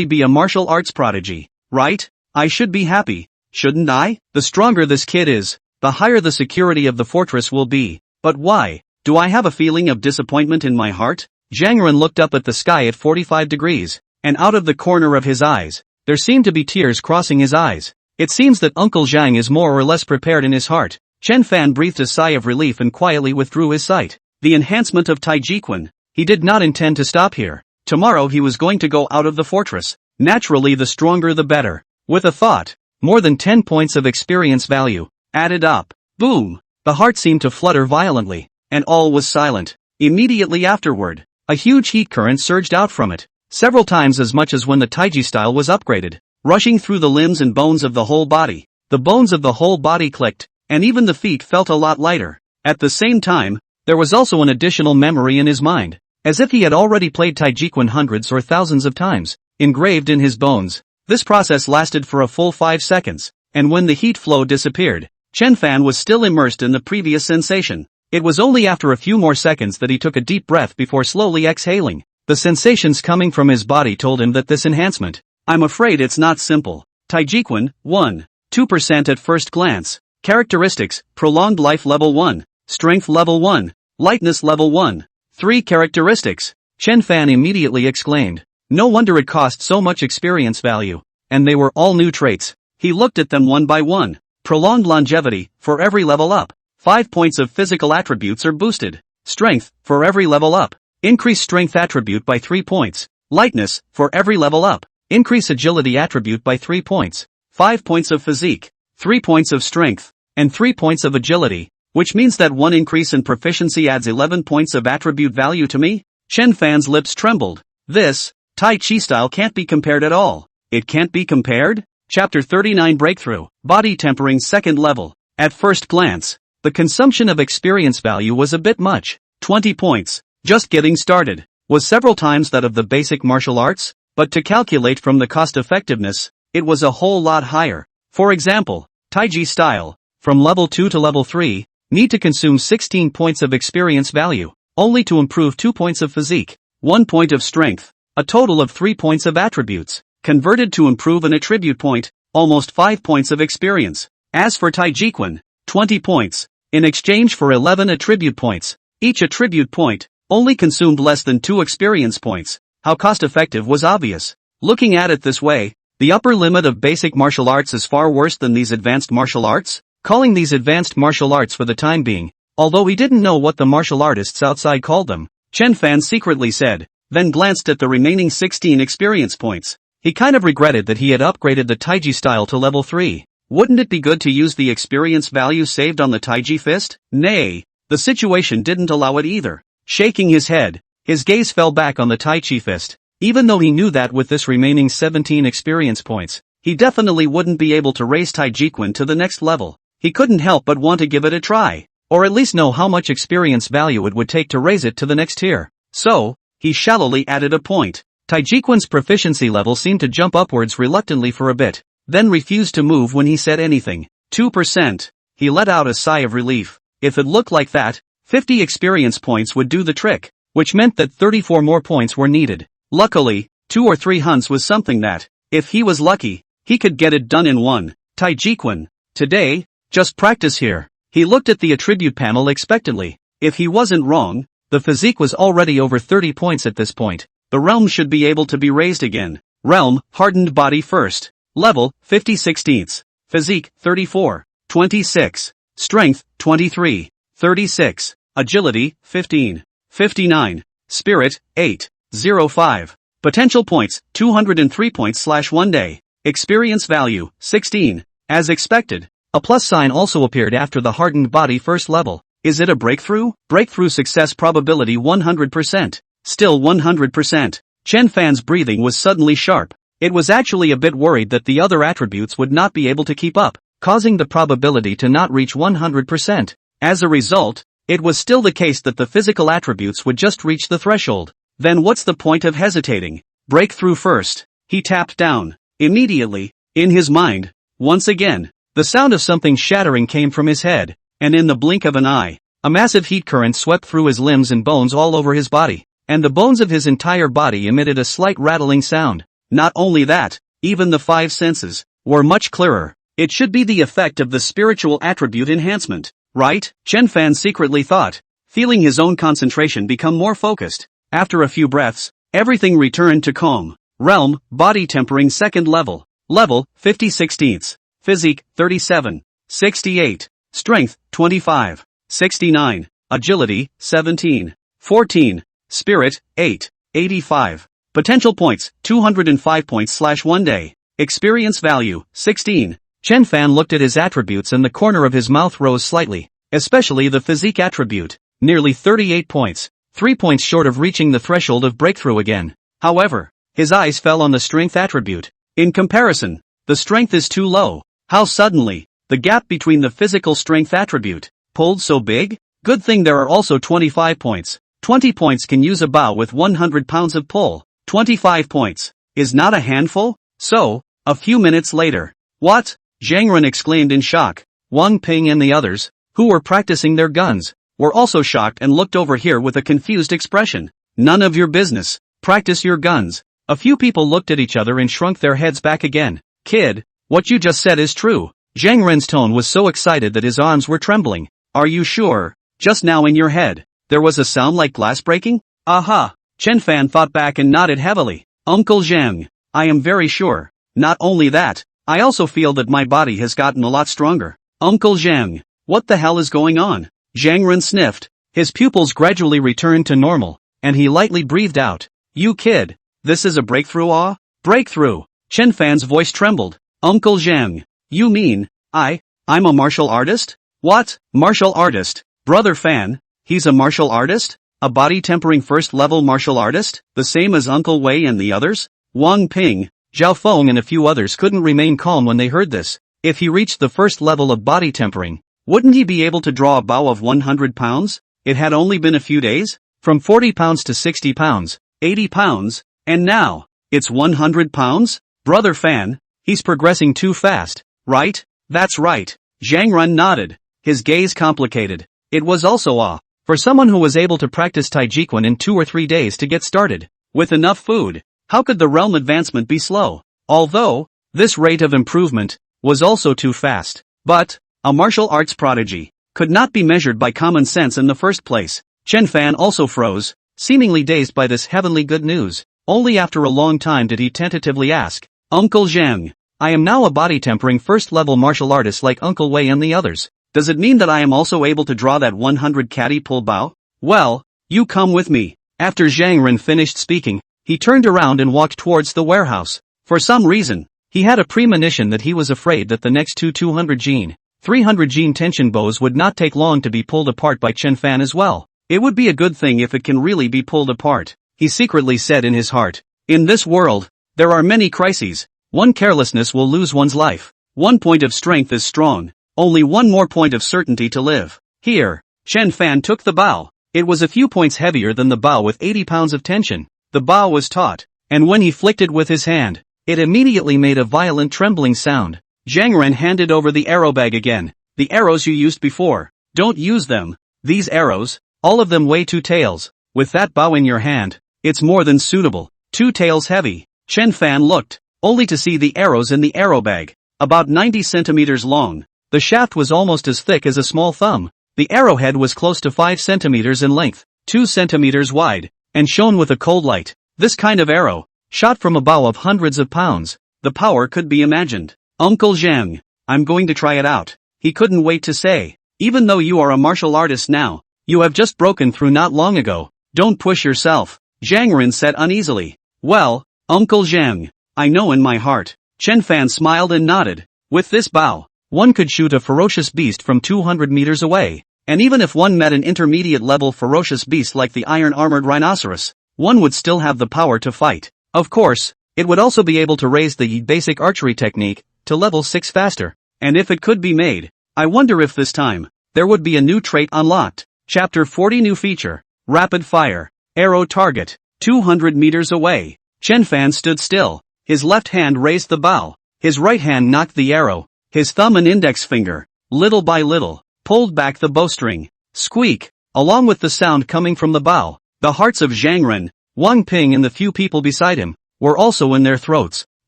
be a martial arts prodigy, right? I should be happy, shouldn't I? The stronger this kid is, the higher the security of the fortress will be. But why? Do I have a feeling of disappointment in my heart? Zhang Ren looked up at the sky at 45 degrees, and out of the corner of his eyes, there seemed to be tears crossing his eyes. It seems that Uncle Zhang is more or less prepared in his heart. Chen Fan breathed a sigh of relief and quietly withdrew his sight. The enhancement of Tai Chi Quan. He did not intend to stop here. Tomorrow he was going to go out of the fortress. Naturally, the stronger the better. With a thought, more than 10 points of experience value added up. Boom! The heart seemed to flutter violently, and all was silent. Immediately afterward, a huge heat current surged out from it, several times as much as when the Taiji style was upgraded, rushing through the limbs and bones of the whole body. The bones of the whole body clicked, and even the feet felt a lot lighter. At the same time, there was also an additional memory in his mind, as if he had already played Tai Chi Quan hundreds or thousands of times, engraved in his bones. This process lasted for a full 5 seconds, and when the heat flow disappeared, Chen Fan was still immersed in the previous sensation. It was only after a few more seconds that he took a deep breath before slowly exhaling. The sensations coming from his body told him that this enhancement, I'm afraid it's not simple. Tai Chi Quan, 1, 2% at first glance. Characteristics, prolonged life level 1, strength level 1, lightness level 1. 3 characteristics. Chen Fan immediately exclaimed. No wonder it cost so much experience value. And they were all new traits. He looked at them one by one. Prolonged longevity, for every level up. 5 points of physical attributes are boosted. Strength, for every level up. Increase strength attribute by 3 points. Lightness, for every level up. Increase agility attribute by 3 points. 5 points of physique. 3 points of strength. And 3 points of agility. Which means that 1 increase in proficiency adds 11 points of attribute value to me? Chen Fan's lips trembled. This Tai Chi style can't be compared at all. It can't be compared? Chapter 39 Breakthrough. Body Tempering 2nd Level. At first glance, the consumption of experience value was a bit much. 20 points, just getting started, was several times that of the basic martial arts, but to calculate from the cost effectiveness, it was a whole lot higher. For example, Tai Chi style, from level 2 to level 3, need to consume 16 points of experience value, only to improve 2 points of physique, 1 point of strength, a total of 3 points of attributes, converted to improve an attribute point, almost 5 points of experience. As for Tai Chi Quan, 20 points, in exchange for 11 attribute points. Each attribute point only consumed less than 2 experience points. How cost-effective was obvious. Looking at it this way, the upper limit of basic martial arts is far worse than these advanced martial arts, calling these advanced martial arts for the time being, although he didn't know what the martial artists outside called them. Chen Fan secretly said, then glanced at the remaining 16 experience points. He kind of regretted that he had upgraded the Taiji style to level 3. Wouldn't it be good to use the experience value saved on the Taiji fist? Nay, the situation didn't allow it either. Shaking his head, his gaze fell back on the Tai Chi fist. Even though he knew that with this remaining 17 experience points, he definitely wouldn't be able to raise Tai Chi Quan to the next level. He couldn't help but want to give it a try, or at least know how much experience value it would take to raise it to the next tier. So, he shallowly added a point. Tai Chi Quan's proficiency level seemed to jump upwards reluctantly for a bit, then refused to move when he said anything. 2%. He let out a sigh of relief. If it looked like that, 50 experience points would do the trick, which meant that 34 more points were needed. Luckily, 2 or 3 hunts was something that If he was lucky, he could get it done in one. Xingyi Quan. Today, just practice here. He looked at the attribute panel expectantly. If he wasn't wrong, the physique was already over 30 points at this point. The realm should be able to be raised again. Realm, hardened body first. Level, 50/16. Physique, 34. 26. Strength, 23. 36. Agility, 15. 59. Spirit, 8. 05. Potential points, 203 points/ 1 day. Experience value, 16. As expected, a plus sign also appeared after the hardened body first level. Is it a breakthrough? Breakthrough success probability 100%. Still 100%. Chen Fan's breathing was suddenly sharp. It was actually a bit worried that the other attributes would not be able to keep up, causing the probability to not reach 100%. As a result, it was still the case that the physical attributes would just reach the threshold. Then what's the point of hesitating? Breakthrough first. He tapped down. Immediately, in his mind, once again, the sound of something shattering came from his head, and in the blink of an eye, a massive heat current swept through his limbs and bones all over his body, and the bones of his entire body emitted a slight rattling sound. Not only that, even the five senses were much clearer. It should be the effect of the spiritual attribute enhancement, right? Chen Fan secretly thought, feeling his own concentration become more focused. After a few breaths, everything returned to calm. Realm, body tempering second level. Level, 50/16. Physique, 37. 68. Strength, 25. 69. Agility, 17. 14. Spirit, 8. 85. Potential points, 205 points/ 1 day. Experience value, 16. Chen Fan looked at his attributes and the corner of his mouth rose slightly, especially the physique attribute. Nearly 38 points. 3 points short of reaching the threshold of breakthrough again. However, his eyes fell on the strength attribute. In comparison, the strength is too low. How suddenly, the gap between the physical strength attribute pulled so big? Good thing there are also 25 points. 20 points can use a bow with 100 pounds of pull. 25 points is not a handful? So, a few minutes later. What? Zhang exclaimed in shock. Wang Ping and the others, who were practicing their guns, were also shocked and looked over here with a confused expression. None of your business. Practice your guns. A few people looked at each other and shrunk their heads back again. Kid, what you just said is true. Zhang Ren's tone was so excited that his arms were trembling. Are you sure? Just now in your head, there was a sound like glass breaking? Aha! Chen Fan thought back and nodded heavily. Uncle Zhang, I am very sure. Not only that, I also feel that my body has gotten a lot stronger. Uncle Zhang, what the hell is going on? Zhang Ren sniffed. His pupils gradually returned to normal, and he lightly breathed out. You kid, this is a breakthrough? Ah? Breakthrough. Chen Fan's voice trembled. Uncle Zhang, you mean, I'm a martial artist? What? Martial artist? Brother Fan, he's a martial artist? A body tempering first level martial artist? The same as Uncle Wei and the others? Wang Ping, Zhao Feng and a few others couldn't remain calm when they heard this. If he reached the first level of body tempering, wouldn't he be able to draw a bow of 100 pounds? It had only been a few days? From 40 pounds to 60 pounds, 80 pounds, and now, it's 100 pounds? Brother Fan, he's progressing too fast, right? That's right. Zhang Ren nodded, his gaze complicated. It was also for someone who was able to practice Xingyi Quan in 2 or 3 days to get started. With enough food, how could the realm advancement be slow? Although, this rate of improvement was also too fast. But, a martial arts prodigy could not be measured by common sense in the first place. Chen Fan also froze, seemingly dazed by this heavenly good news. Only after a long time did he tentatively ask, Uncle Zhang, I am now a body tempering first level martial artist like Uncle Wei and the others. Does it mean that I am also able to draw that 100 caddy pull bow? Well, you come with me. After Zhang Ren finished speaking, he turned around and walked towards the warehouse. For some reason, he had a premonition that he was afraid that the next two 200 gene, 300 gene tension bows would not take long to be pulled apart by Chen Fan as well. It would be a good thing if it can really be pulled apart, he secretly said in his heart. In this world, there are many crises. One carelessness will lose one's life. 1 point of strength is strong. Only one more point of certainty to live. Here, Chen Fan took the bow. It was a few points heavier than the bow with 80 pounds of tension. The bow was taut, and when he flicked it with his hand, it immediately made a violent trembling sound. Zhang Ren handed over the arrow bag again. The arrows you used before. Don't use them. These arrows, all of them weigh 2 taels. With that bow in your hand, it's more than suitable. 2 taels heavy. Chen Fan looked. only to see the arrows in the arrow bag. About 90 centimeters long. The shaft was almost as thick as a small thumb. The arrowhead was close to 5 centimeters in length, 2 centimeters wide, and shone with a cold light. This kind of arrow, shot from a bow of hundreds of pounds, the power could be imagined. Uncle Zhang, I'm going to try it out. He couldn't wait to say. Even though you are a martial artist now, you have just broken through not long ago. Don't push yourself. Zhang Ren said uneasily. Well, Uncle Zhang, I know in my heart. Chen Fan smiled and nodded. With this bow, one could shoot a ferocious beast from 200 meters away. And even if one met an intermediate-level ferocious beast like the iron-armored rhinoceros, one would still have the power to fight. Of course, it would also be able to raise the basic archery technique to level 6 faster. And if it could be made, I wonder if this time, there would be a new trait unlocked. Chapter 40 New Feature. Rapid Fire. Arrow Target. 200 meters away. Chen Fan stood still. His left hand raised the bow. His right hand knocked the arrow. His thumb and index finger, little by little, pulled back the bowstring. Squeak. Along with the sound coming from the bow, the hearts of Zhang Ren, Wang Ping and the few people beside him, were also in their throats.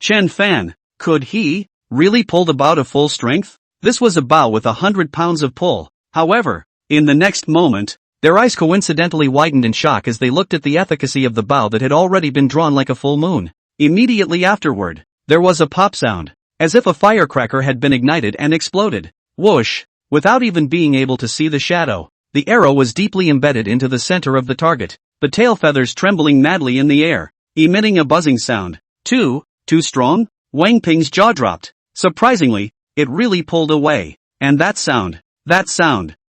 Chen Fan, could he really pull the bow to full strength? This was a bow with 100 pounds of pull. However, in the next moment, their eyes coincidentally widened in shock as they looked at the efficacy of the bow that had already been drawn like a full moon. Immediately afterward, there was a pop sound, as if a firecracker had been ignited and exploded. Whoosh! Without even being able to see the shadow, the arrow was deeply embedded into the center of the target, the tail feathers trembling madly in the air, emitting a buzzing sound. Too strong? Wang Ping's jaw dropped. Surprisingly, it really pulled away. And that sound,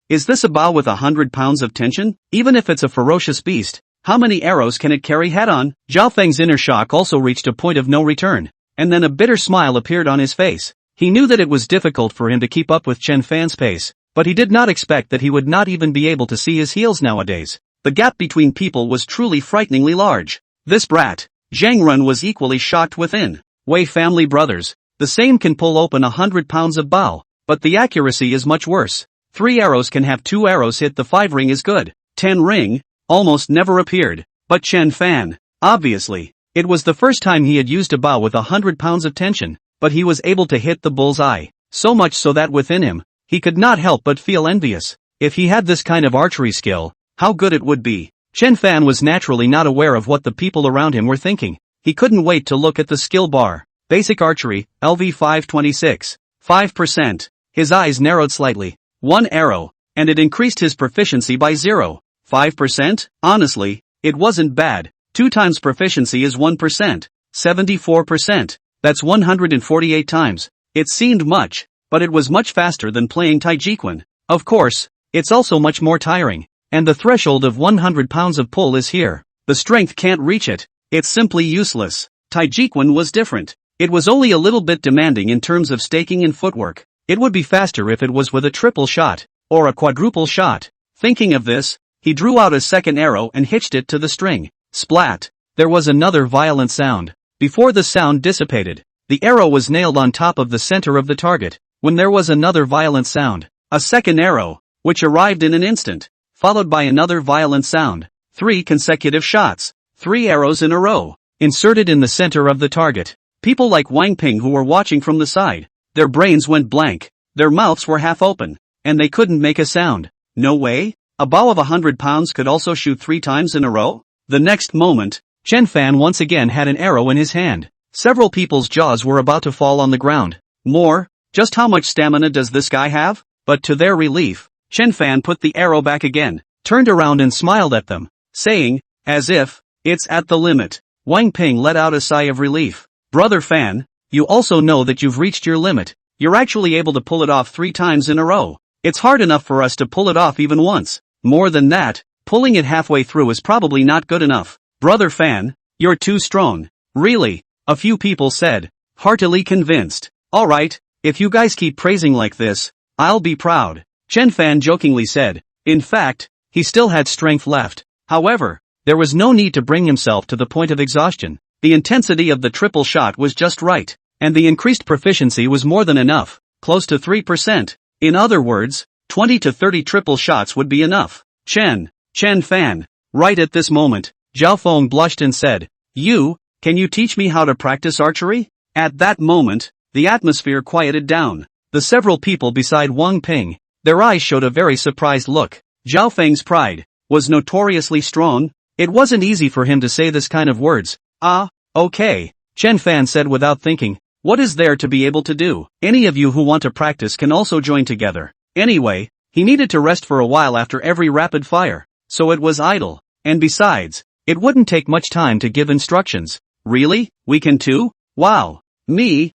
is this a bow with 100 pounds of tension? Even if it's a ferocious beast, how many arrows can it carry head-on? Zhao Feng's inner shock also reached a point of no return, and then a bitter smile appeared on his face. He knew that it was difficult for him to keep up with Chen Fan's pace, but he did not expect that he would not even be able to see his heels nowadays. The gap between people was truly frighteningly large. This brat, Zhang Ren, was equally shocked within. Wei family brothers, the same can pull open 100 pounds of bow, but the accuracy is much worse. 3 arrows can have 2 arrows hit the 5 ring is good. 10 ring, almost never appeared. But Chen Fan, obviously, it was the first time he had used a bow with 100 pounds of tension, but he was able to hit the bull's eye, so much so that within him, he could not help but feel envious. If he had this kind of archery skill, how good it would be. Chen Fan was naturally not aware of what the people around him were thinking. He couldn't wait to look at the skill bar. Basic Archery, LV 526. 5%. His eyes narrowed slightly. 1 arrow, and it increased his proficiency by 0.5%? Honestly, it wasn't bad. 2 times proficiency is 1%. 74%. That's 148 times. It seemed much, but it was much faster than playing Jingjin Quan. Of course, it's also much more tiring. And the threshold of 100 pounds of pull is here. The strength can't reach it. It's simply useless. Jingjin Quan was different. It was only a little bit demanding in terms of staking and footwork. It would be faster if it was with a triple shot, or a quadruple shot. Thinking of this, he drew out a second arrow and hitched it to the string. Splat! There was another violent sound. Before the sound dissipated, the arrow was nailed on top of the center of the target, when there was another violent sound. A second arrow, which arrived in an instant, followed by another violent sound. 3 consecutive shots. 3 arrows in a row, inserted in the center of the target. People like Wang Ping who were watching from the side, their brains went blank, their mouths were half open, and they couldn't make a sound. No way? A bow of 100 pounds could also shoot 3 times in a row? The next moment, Chen Fan once again had an arrow in his hand. Several people's jaws were about to fall on the ground. More? Just how much stamina does this guy have? But to their relief, Chen Fan put the arrow back again, turned around and smiled at them, saying, as if, it's at the limit. Wang Ping let out a sigh of relief. Brother Fan, you also know that you've reached your limit. You're actually able to pull it off 3 times in a row. It's hard enough for us to pull it off even once. More than that, pulling it halfway through is probably not good enough. Brother Fan, you're too strong. Really? A few people said, heartily convinced. Alright, if you guys keep praising like this, I'll be proud. Chen Fan jokingly said. In fact, he still had strength left. However, there was no need to bring himself to the point of exhaustion. The intensity of the triple shot was just right, and the increased proficiency was more than enough, close to 3%. In other words, 20 to 30 triple shots would be enough. Chen Fan. Right at this moment, Zhao Feng blushed and said, can you teach me how to practice archery? At that moment, the atmosphere quieted down. The several people beside Wang Ping, their eyes showed a very surprised look. Zhao Feng's pride was notoriously strong. It wasn't easy for him to say this kind of words. Ah, okay, Chen Fan said without thinking. What is there to be able to do? Any of you who want to practice can also join together. Anyway, he needed to rest for a while after every rapid fire, so it was idle. And besides, it wouldn't take much time to give instructions. Really? We can too? Wow. Me.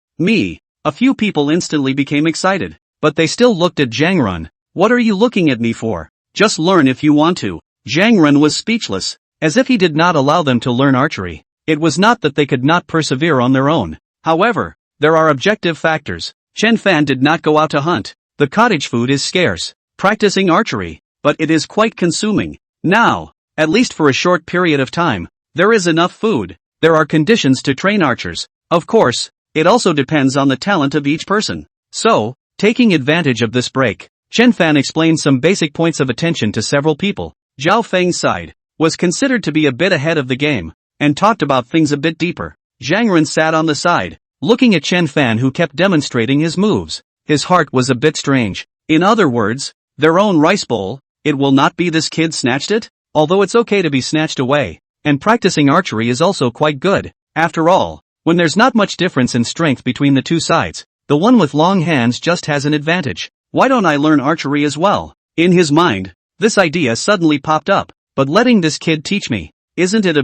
A few people instantly became excited, but they still looked at Zhang Run. What are you looking at me for? Just learn if you want to. Zhang Run was speechless, as if he did not allow them to learn archery. It was not that they could not persevere on their own. However, there are objective factors. Chen Fan did not go out to hunt. The cottage food is scarce. Practicing archery, but it is quite consuming. Now, at least for a short period of time, there is enough food. There are conditions to train archers. Of course, it also depends on the talent of each person. So, taking advantage of this break, Chen Fan explained some basic points of attention to several people. Zhao Feng's side was considered to be a bit ahead of the game, and talked about things a bit deeper. Zhang Ren sat on the side, looking at Chen Fan who kept demonstrating his moves. His heart was a bit strange. In other words, their own rice bowl, it will not be this kid snatched it? Although it's okay to be snatched away, and practicing archery is also quite good. After all, when there's not much difference in strength between the two sides, the one with long hands just has an advantage. Why don't I learn archery as well? In his mind, this idea suddenly popped up, but letting this kid teach me, isn't it a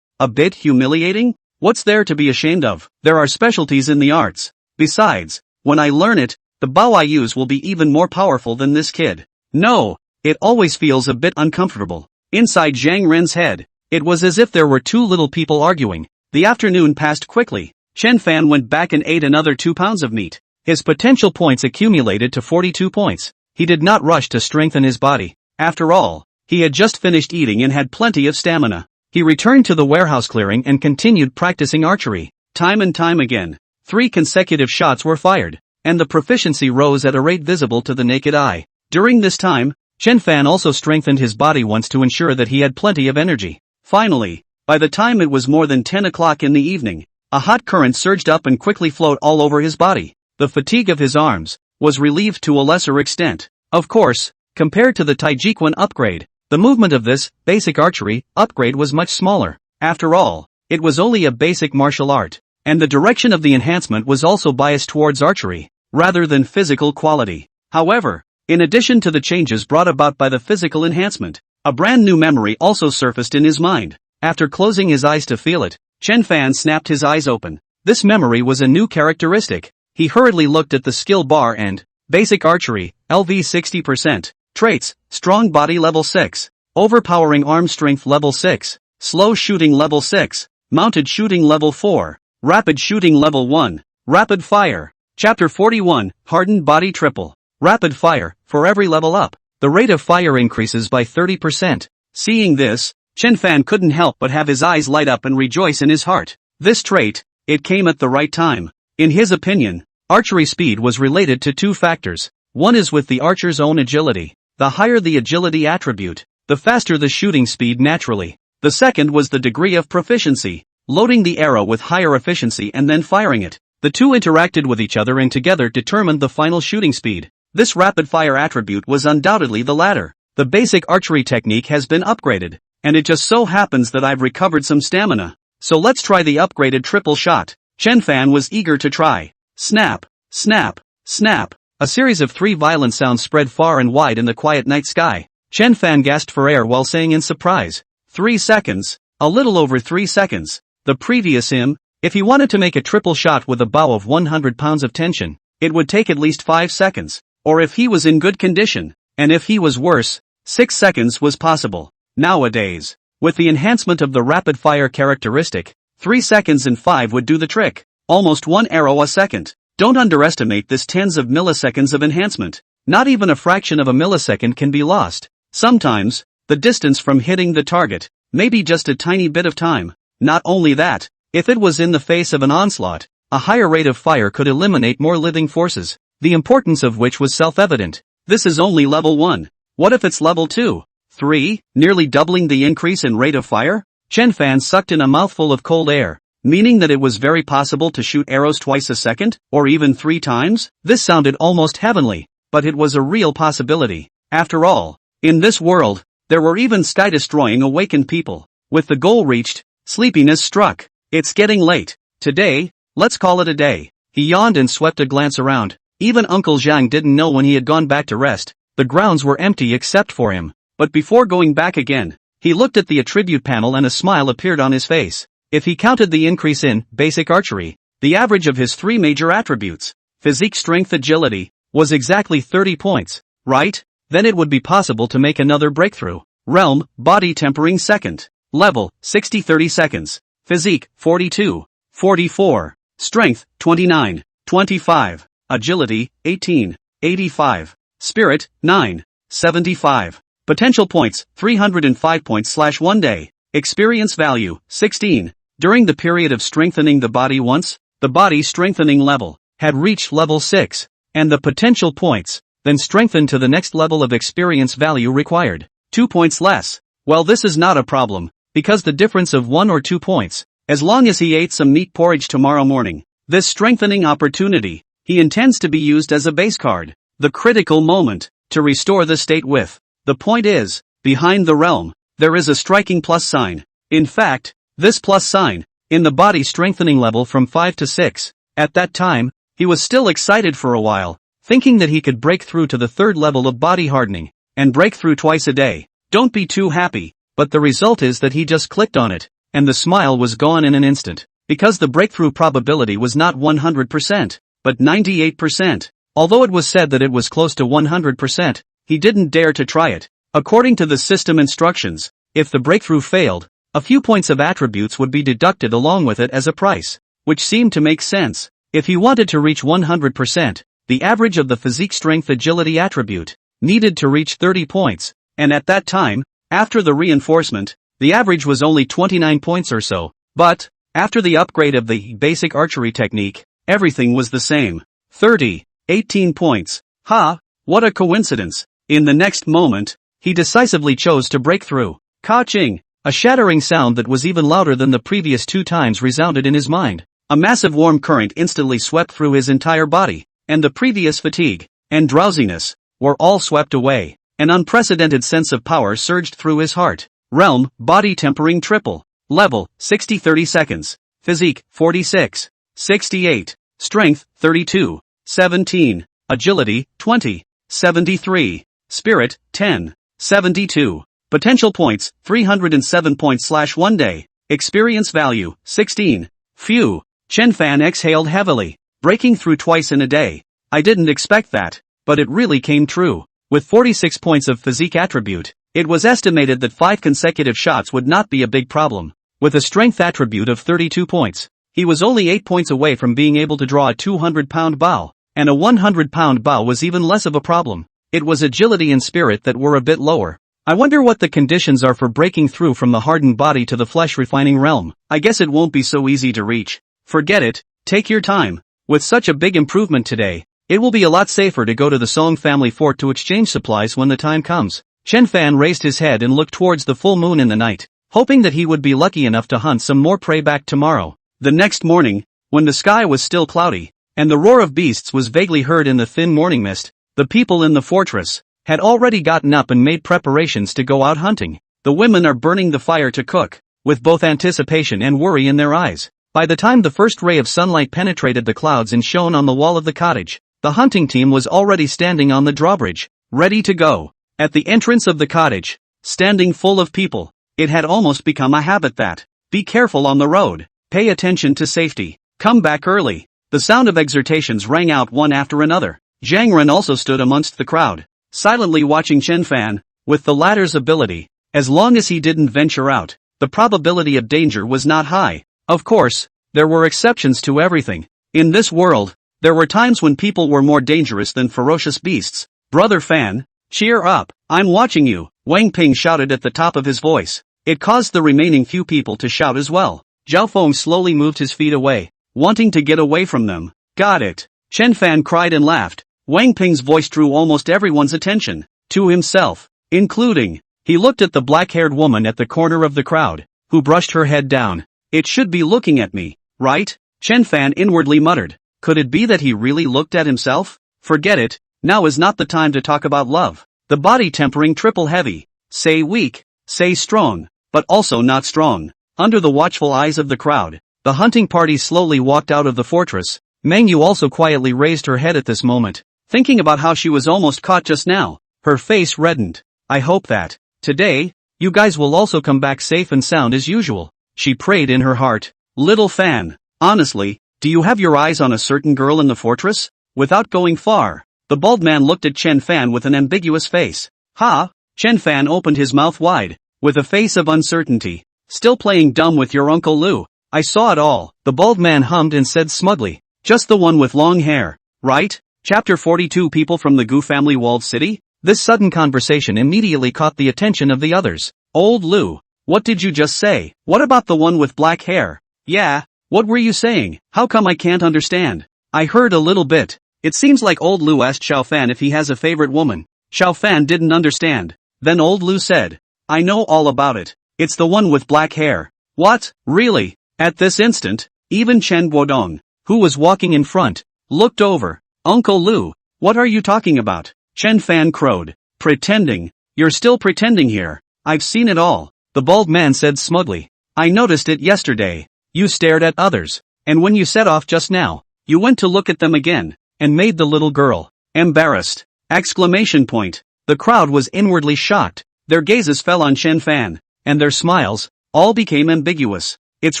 bit humiliating? What's there to be ashamed of? There are specialties in the arts. Besides, when I learn it, the bow I use will be even more powerful than this kid. No, it always feels a bit uncomfortable. Inside Zhang Ren's head, it was as if there were two little people arguing. The afternoon passed quickly. Chen Fan went back and ate another 2 pounds of meat. His potential points accumulated to 42 points. He did not rush to strengthen his body. After all, he had just finished eating and had plenty of stamina. He returned to the warehouse clearing and continued practicing archery. Time and time again, 3 consecutive shots were fired, and the proficiency rose at a rate visible to the naked eye. During this time, Chen Fan also strengthened his body once to ensure that he had plenty of energy. Finally, by the time it was more than 10 o'clock in the evening, a hot current surged up and quickly flowed all over his body. The fatigue of his arms was relieved to a lesser extent. Of course, compared to the Xingyi Quan upgrade, the movement of this basic archery upgrade was much smaller. After all, it was only a basic martial art, and the direction of the enhancement was also biased towards archery, rather than physical quality. However, in addition to the changes brought about by the physical enhancement, a brand new memory also surfaced in his mind. After closing his eyes to feel it, Chen Fan snapped his eyes open. This memory was a new characteristic. He hurriedly looked at the skill bar and basic archery, LV 60%, traits, strong body level 6, overpowering arm strength level 6, slow shooting level 6, mounted shooting level 4, rapid shooting level 1, rapid fire. Chapter 41, Hardened Body Triple. Rapid fire. For every level up, the rate of fire increases by 30%. Seeing this, Chen Fan couldn't help but have his eyes light up and rejoice in his heart. This trait, it came at the right time. In his opinion, archery speed was related to 2 factors. One is with the archer's own agility. The higher the agility attribute, the faster the shooting speed naturally. The second was the degree of proficiency, loading the arrow with higher efficiency and then firing it. The two interacted with each other and together determined the final shooting speed. This rapid-fire attribute was undoubtedly the latter. The basic archery technique has been upgraded, and it just so happens that I've recovered some stamina. So let's try the upgraded triple shot. Chen Fan was eager to try. Snap, snap, snap. A series of 3 violent sounds spread far and wide in the quiet night sky. Chen Fan gasped for air while saying in surprise, 3 seconds, a little over 3 seconds. The previous him, if he wanted to make a triple shot with a bow of 100 pounds of tension, it would take at least 5 seconds. Or if he was in good condition, and if he was worse, 6 seconds was possible. Nowadays, with the enhancement of the rapid-fire characteristic, 3 seconds and 5 would do the trick. Almost 1 arrow a second. Don't underestimate this tens of milliseconds of enhancement. Not even a fraction of a millisecond can be lost. Sometimes, the distance from hitting the target may be just a tiny bit of time. Not only that, if it was in the face of an onslaught, a higher rate of fire could eliminate more living forces, the importance of which was self-evident. This is only level 1. What if it's level 2? 3, nearly doubling the increase in rate of fire? Chen Fan sucked in a mouthful of cold air. Meaning that it was very possible to shoot arrows twice a second, or even 3 times? This sounded almost heavenly, but it was a real possibility. After all, in this world, there were even sky-destroying awakened people. With the goal reached, sleepiness struck. It's getting late. Today, let's call it a day. He yawned and swept a glance around. Even Uncle Zhang didn't know when he had gone back to rest. The grounds were empty except for him. But before going back again, he looked at the attribute panel and a smile appeared on his face. If he counted the increase in basic archery, the average of his 3 major attributes, physique, strength, agility, was exactly 30 points, right? Then it would be possible to make another breakthrough. Realm, body tempering second. Level, 60 30 seconds. Physique, 42. 44. Strength, 29. 25. Agility, 18. 85. Spirit, 9. 75. Potential points, 305 points / 1 day. Experience value, 16. During the period of strengthening the body once, the body strengthening level had reached level 6, and the potential points, then strengthened to the next level of experience value required. 2 points less. Well, this is not a problem, because the difference of 1 or 2 points, as long as he ate some meat porridge tomorrow morning, this strengthening opportunity, he intends to be used as a base card. The critical moment, to restore the state with. The point is, behind the realm, there is a striking plus sign. In fact, this plus sign, in the body strengthening level from 5 to 6, at that time, he was still excited for a while, thinking that he could break through to the 3rd level of body hardening, and break through twice a day. Don't be too happy, but the result is that he just clicked on it, and the smile was gone in an instant, because the breakthrough probability was not 100%, but 98%. Although it was said that it was close to 100%, he didn't dare to try it. According to the system instructions, if the breakthrough failed, a few points of attributes would be deducted along with it as a price, which seemed to make sense. If he wanted to reach 100%, the average of the physique, strength, agility attribute needed to reach 30 points, and at that time, after the reinforcement, the average was only 29 points or so. But, after the upgrade of the basic archery technique, everything was the same. 30, 18 points. Ha, what a coincidence. In the next moment, he decisively chose to break through. Ka-ching! A shattering sound that was even louder than the previous 2 times resounded in his mind. A massive warm current instantly swept through his entire body, and the previous fatigue and drowsiness were all swept away. An unprecedented sense of power surged through his heart. Realm, body tempering triple. Level, 60 30 seconds. Physique, 46. 68. Strength, 32. 17. Agility, 20. 73. Spirit, 10. 72. Potential points, 307 points / 1 day. Experience value, 16. Phew. Chen Fan exhaled heavily. Breaking through twice in a day. I didn't expect that, but it really came true. With 46 points of physique attribute, it was estimated that 5 consecutive shots would not be a big problem. With a strength attribute of 32 points, he was only 8 points away from being able to draw a 200-pound bow, and a 100-pound bow was even less of a problem. It was agility and spirit that were a bit lower. I wonder what the conditions are for breaking through from the hardened body to the flesh-refining realm. I guess it won't be so easy to reach. Forget it, take your time. With such a big improvement today, it will be a lot safer to go to the Song family fort to exchange supplies when the time comes. Chen Fan raised his head and looked towards the full moon in the night, hoping that he would be lucky enough to hunt some more prey back tomorrow. The next morning, when the sky was still cloudy, and the roar of beasts was vaguely heard in the thin morning mist, the people in the fortress had already gotten up and made preparations to go out hunting. The women are burning the fire to cook, with both anticipation and worry in their eyes. By the time the first ray of sunlight penetrated the clouds and shone on the wall of the cottage, the hunting team was already standing on the drawbridge, ready to go. At the entrance of the cottage, standing full of people, it had almost become a habit that, be careful on the road, pay attention to safety, come back early. The sound of exhortations rang out one after another. Zhang Ren also stood amongst the crowd, silently watching Chen Fan. With the latter's ability, as long as he didn't venture out, the probability of danger was not high. Of course, there were exceptions to everything. In this world, there were times when people were more dangerous than ferocious beasts. Brother Fan, cheer up, I'm watching you, Wang Ping shouted at the top of his voice. It caused the remaining few people to shout as well. Zhao Feng slowly moved his feet away, wanting to get away from them. Got it. Chen Fan cried and laughed. Wang Ping's voice drew almost everyone's attention, to himself, including. He looked at the black-haired woman at the corner of the crowd, who brushed her head down. It should be looking at me, right? Chen Fan inwardly muttered. Could it be that he really looked at himself? Forget it, now is not the time to talk about love. The body tempering triple heavy. Say weak, say strong, but also not strong. Under the watchful eyes of the crowd, the hunting party slowly walked out of the fortress. Meng Yu also quietly raised her head at this moment, thinking about how she was almost caught just now. Her face reddened. I hope that, today, you guys will also come back safe and sound as usual. She prayed in her heart. Little Fan, honestly, do you have your eyes on a certain girl in the fortress? Without going far, the bald man looked at Chen Fan with an ambiguous face. Ha! Chen Fan opened his mouth wide, with a face of uncertainty. Still playing dumb with your Uncle Lu. I saw it all. The bald man hummed and said smugly. Just the one with long hair, right? Chapter 42 People from the Gu family walled city? This sudden conversation immediately caught the attention of the others. Old Lu, what did you just say? What about the one with black hair? Yeah, what were you saying? How come I can't understand? I heard a little bit. It seems like old Lu asked Xiao Fan if he has a favorite woman. Xiao Fan didn't understand. Then old Lu said, I know all about it. It's the one with black hair. What? Really? At this instant, even Chen Guodong, who was walking in front, looked over. Uncle Lu, what are you talking about? Chen Fan crowed. Pretending. You're still pretending here. I've seen it all. The bald man said smugly. I noticed it yesterday. You stared at others. And when you set off just now, you went to look at them again, and made the little girl embarrassed. Exclamation point. The crowd was inwardly shocked. Their gazes fell on Chen Fan, and their smiles, all became ambiguous. It's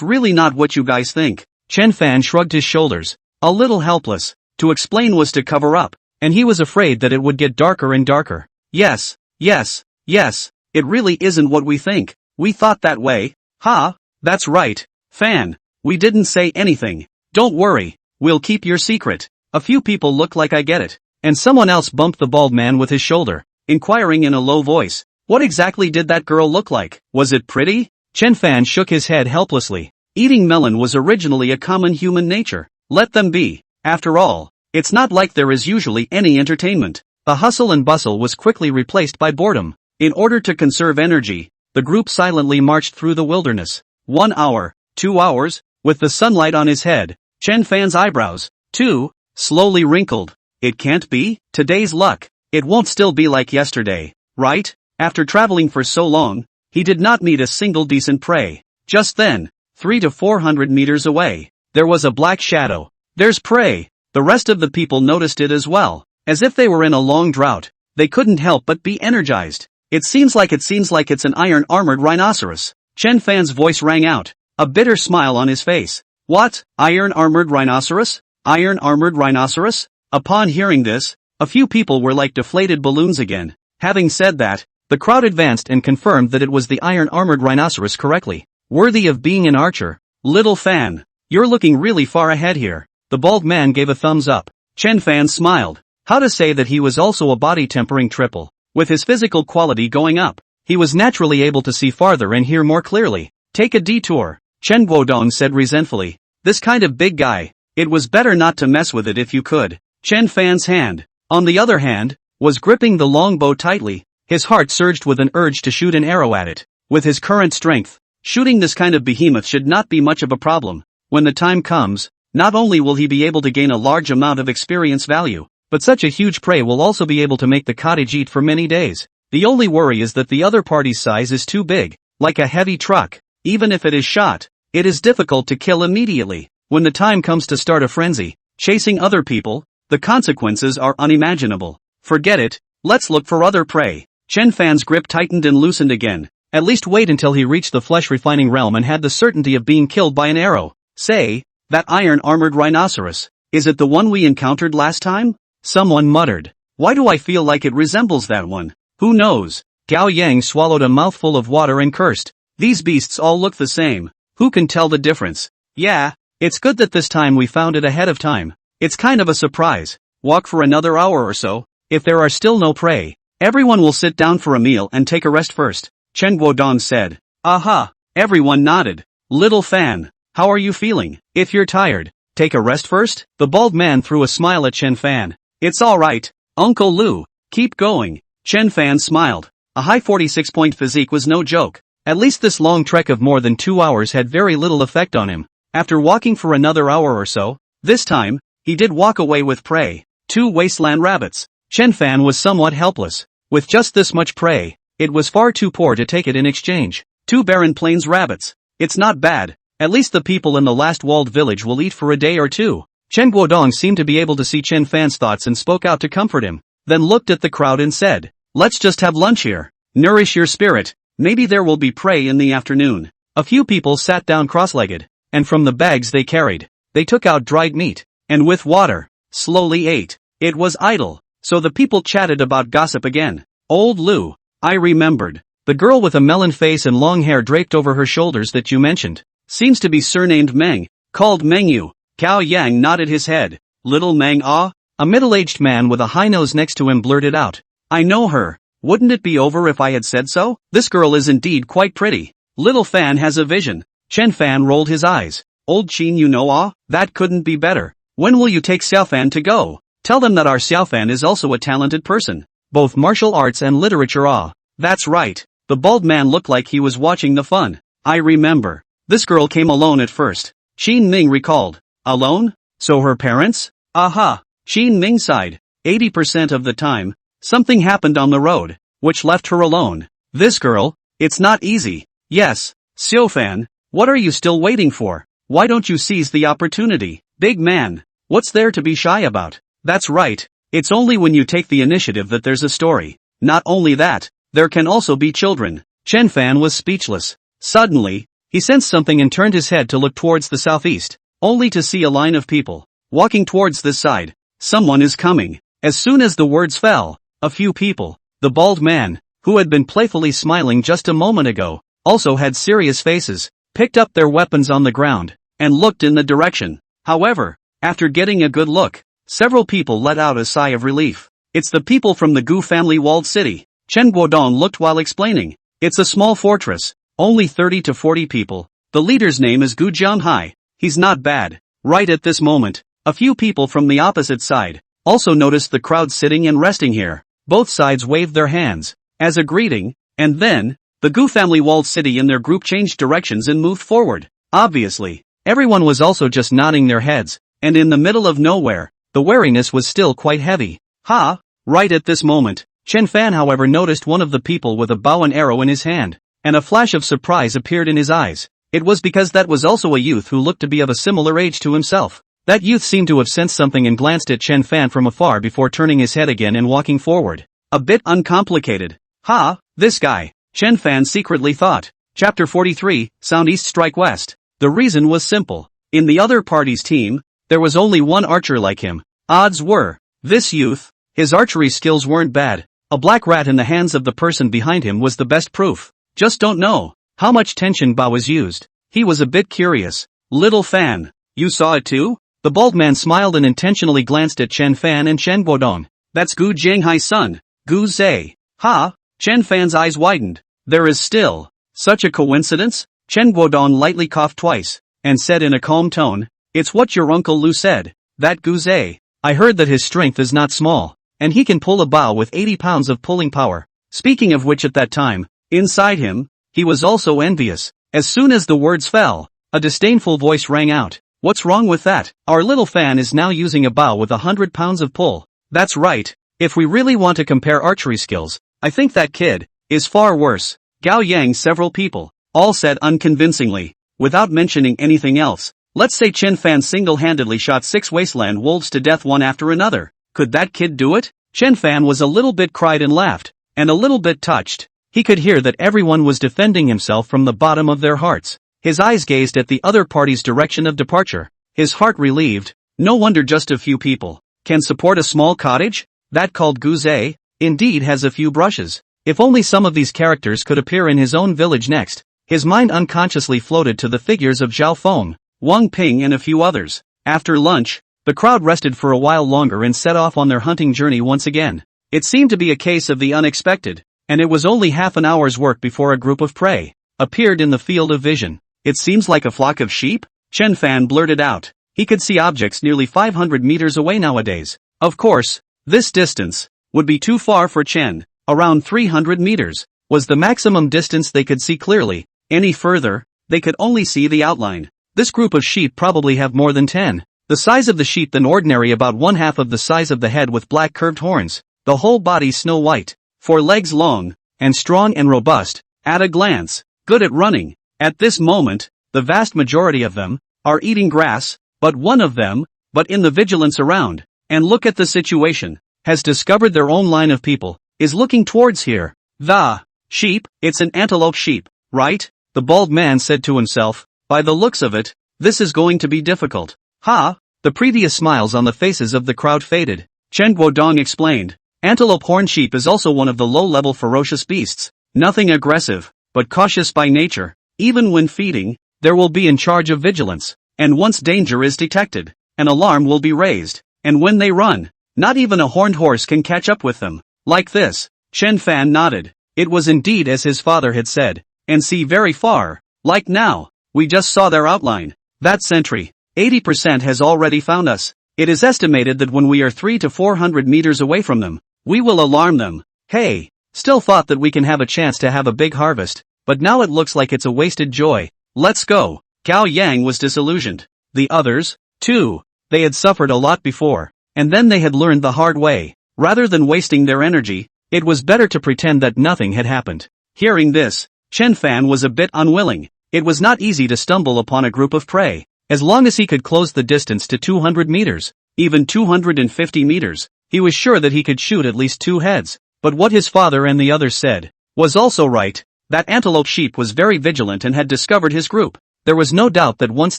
really not what you guys think. Chen Fan shrugged his shoulders, a little helpless. To explain was to cover up, and he was afraid that it would get darker and darker. Yes, it really isn't what we think. We thought that way. Ha, that's right, Fan. We didn't say anything. Don't worry, we'll keep your secret. A few people look like I get it. And someone else bumped the bald man with his shoulder, inquiring in a low voice. What exactly did that girl look like? Was it pretty? Chen Fan shook his head helplessly. Eating melon was originally a common human nature. Let them be. After all, it's not like there is usually any entertainment. The hustle and bustle was quickly replaced by boredom. In order to conserve energy, the group silently marched through the wilderness. 1 hour, 2 hours, with the sunlight on his head. Chen Fan's eyebrows, too, slowly wrinkled. It can't be? Today's luck. It won't still be like yesterday, right? After traveling for so long, he did not meet a single decent prey. Just then, 300 to 400 meters away, there was a black shadow. There's prey. The rest of the people noticed it as well. As if they were in a long drought, they couldn't help but be energized. It seems like it's an iron-armored rhinoceros. Chen Fan's voice rang out, a bitter smile on his face. What? Iron-armored rhinoceros? Iron-armored rhinoceros? Upon hearing this, a few people were like deflated balloons again. Having said that, the crowd advanced and confirmed that it was the iron-armored rhinoceros correctly. Worthy of being an archer. Little Fan, you're looking really far ahead here. The bald man gave a thumbs up. Chen Fan smiled. How to say that he was also a body tempering triple. With his physical quality going up, he was naturally able to see farther and hear more clearly. Take a detour, Chen Guodong said resentfully. This kind of big guy, it was better not to mess with it if you could. Chen Fan's hand, on the other hand, was gripping the longbow tightly. His heart surged with an urge to shoot an arrow at it. With his current strength, shooting this kind of behemoth should not be much of a problem. When the time comes, not only will he be able to gain a large amount of experience value, but such a huge prey will also be able to make the cottage eat for many days. The only worry is that the other party's size is too big, like a heavy truck. Even if it is shot, it is difficult to kill immediately. When the time comes to start a frenzy, chasing other people, the consequences are unimaginable. Forget it, let's look for other prey. Chen Fan's grip tightened and loosened again. At least wait until he reached the flesh-refining realm and had the certainty of being killed by an arrow. Say, that iron-armored rhinoceros, is it the one we encountered last time? Someone muttered. Why do I feel like it resembles that one? Who knows? Gao Yang swallowed a mouthful of water and cursed. These beasts all look the same. Who can tell the difference? Yeah, it's good that this time we found it ahead of time. It's kind of a surprise. Walk for another hour or so. If there are still no prey, everyone will sit down for a meal and take a rest first, Chen Guodong said. Aha, everyone nodded. Little Fan, how are you feeling? If you're tired, take a rest first? The bald man threw a smile at Chen Fan. It's alright, Uncle Lu, keep going. Chen Fan smiled. A high 46-point physique was no joke. At least this long trek of more than 2 hours had very little effect on him. After walking for another hour or so, this time, he did walk away with prey. 2 wasteland rabbits. Chen Fan was somewhat helpless. With just this much prey, it was far too poor to take it in exchange. 2 barren plains rabbits. It's not bad. At least the people in the last walled village will eat for a day or two. Chen Guodong seemed to be able to see Chen Fan's thoughts and spoke out to comfort him, then looked at the crowd and said, "Let's just have lunch here. Nourish your spirit. Maybe there will be prey in the afternoon." A few people sat down cross-legged, and from the bags they carried, they took out dried meat, and with water, slowly ate. It was idle, so the people chatted about gossip again. Old Lu, I remembered. The girl with a melon face and long hair draped over her shoulders that you mentioned, seems to be surnamed Meng, called Mengyu. Cao Yang nodded his head. Little Meng ah? A middle-aged man with a high nose next to him blurted out. I know her. Wouldn't it be over if I had said so? This girl is indeed quite pretty. Little Fan has a vision. Chen Fan rolled his eyes. Old Qin, you know ah? That couldn't be better. When will you take Xiao Fan to go? Tell them that our Xiao Fan is also a talented person. Both martial arts and literature ah. That's right. The bald man looked like he was watching the fun. I remember. This girl came alone at first. Qin Ming recalled. Alone? So her parents? Aha. Qin Ming sighed. 80% of the time, something happened on the road, which left her alone. This girl? It's not easy. Yes. Xiao Fan, what are you still waiting for? Why don't you seize the opportunity? Big man. What's there to be shy about? That's right. It's only when you take the initiative that there's a story. Not only that, there can also be children. Chen Fan was speechless. Suddenly, he sensed something and turned his head to look towards the southeast, only to see a line of people walking towards this side. Someone is coming. As soon as the words fell, a few people, the bald man, who had been playfully smiling just a moment ago, also had serious faces, picked up their weapons on the ground, and looked in the direction. However, after getting a good look, several people let out a sigh of relief. It's the people from the Gu family walled city. Chen Guodong looked while explaining. It's a small fortress, only 30 to 40 people. The leader's name is Gu Jianghai. He's not bad. Right at this moment, a few people from the opposite side also noticed the crowd sitting and resting here. Both sides waved their hands as a greeting, and then, the Gu family walled city and their group changed directions and moved forward. Obviously, everyone was also just nodding their heads, and in the middle of nowhere, the wariness was still quite heavy. Ha! Right at this moment, Chen Fan however noticed one of the people with a bow and arrow in his hand, and a flash of surprise appeared in his eyes. It was because that was also a youth who looked to be of a similar age to himself. That youth seemed to have sensed something and glanced at Chen Fan from afar before turning his head again and walking forward. A bit uncomplicated. Ha, this guy, Chen Fan secretly thought. Chapter 43, Sound East Strike West. The reason was simple. In the other party's team, there was only one archer like him. Odds were, this youth, his archery skills weren't bad. A black rat in the hands of the person behind him was the best proof. Just don't know how much tension Bao was used. He was a bit curious. Little Fan, you saw it too? The bald man smiled and intentionally glanced at Chen Fan and Chen Guodong. That's Gu Jianghai's son, Gu Zhe. Ha! Chen Fan's eyes widened. There is still such a coincidence? Chen Guodong lightly coughed twice, and said in a calm tone, it's what your Uncle Lu said. That Gu Zhe. I heard that his strength is not small, and he can pull a bow with 80 pounds of pulling power. Speaking of which at that time, inside him, he was also envious. As soon as the words fell, a disdainful voice rang out. What's wrong with that? Our little Fan is now using a bow with 100 pounds of pull. That's right. If we really want to compare archery skills, I think that kid is far worse. Gao Yang several people all said unconvincingly, without mentioning anything else. Let's say Chen Fan single-handedly shot 6 wasteland wolves to death one after another. Could that kid do it? Chen Fan was a little bit cried and laughed, and a little bit touched. He could hear that everyone was defending himself from the bottom of their hearts. His eyes gazed at the other party's direction of departure. His heart relieved. No wonder just a few people can support a small cottage? That called Guze, indeed has a few brushes. If only some of these characters could appear in his own village next. His mind unconsciously floated to the figures of Zhao Feng, Wang Ping and a few others. After lunch, the crowd rested for a while longer and set off on their hunting journey once again. It seemed to be a case of the unexpected, and it was only half an hour's work before a group of prey appeared in the field of vision. It seems like a flock of sheep? Chen Fan blurted out. He could see objects nearly 500 meters away nowadays. Of course, this distance would be too far for Chen, around 300 meters. was the maximum distance they could see clearly. Any further, they could only see the outline. This group of sheep probably have more than 10. The size of the sheep than ordinary, about 1/2 of the size of the head with black curved horns, the whole body snow white, 4 legs long, and strong and robust, at a glance, good at running. At this moment, the vast majority of them are eating grass, but one of them, but in the vigilance around, and look at the situation, has discovered their own line of people, is looking towards here. The sheep, it's an antelope sheep, right? The bald man said to himself, by the looks of it, this is going to be difficult. Ha! The previous smiles on the faces of the crowd faded. Chen Guodong explained, antelope horn sheep is also one of the low-level ferocious beasts, nothing aggressive, but cautious by nature. Even when feeding, there will be in charge of vigilance, and once danger is detected, an alarm will be raised, and when they run, not even a horned horse can catch up with them. Like this. Chen Fan nodded. It was indeed as his father had said, and see very far, like now, we just saw their outline. That sentry, 80% has already found us. It is estimated that when we are 300 to 400 meters away from them, we will alarm them. Hey, still thought that we can have a chance to have a big harvest, but now it looks like it's a wasted joy. Let's go. Gao Yang was disillusioned. The others, too, they had suffered a lot before, and then they had learned the hard way. Rather than wasting their energy, it was better to pretend that nothing had happened. Hearing this, Chen Fan was a bit unwilling. It was not easy to stumble upon a group of prey. As long as he could close the distance to 200 meters, even 250 meters, he was sure that he could shoot at least 2 heads. But what his father and the others said was also right. That antelope sheep was very vigilant and had discovered his group. There was no doubt that once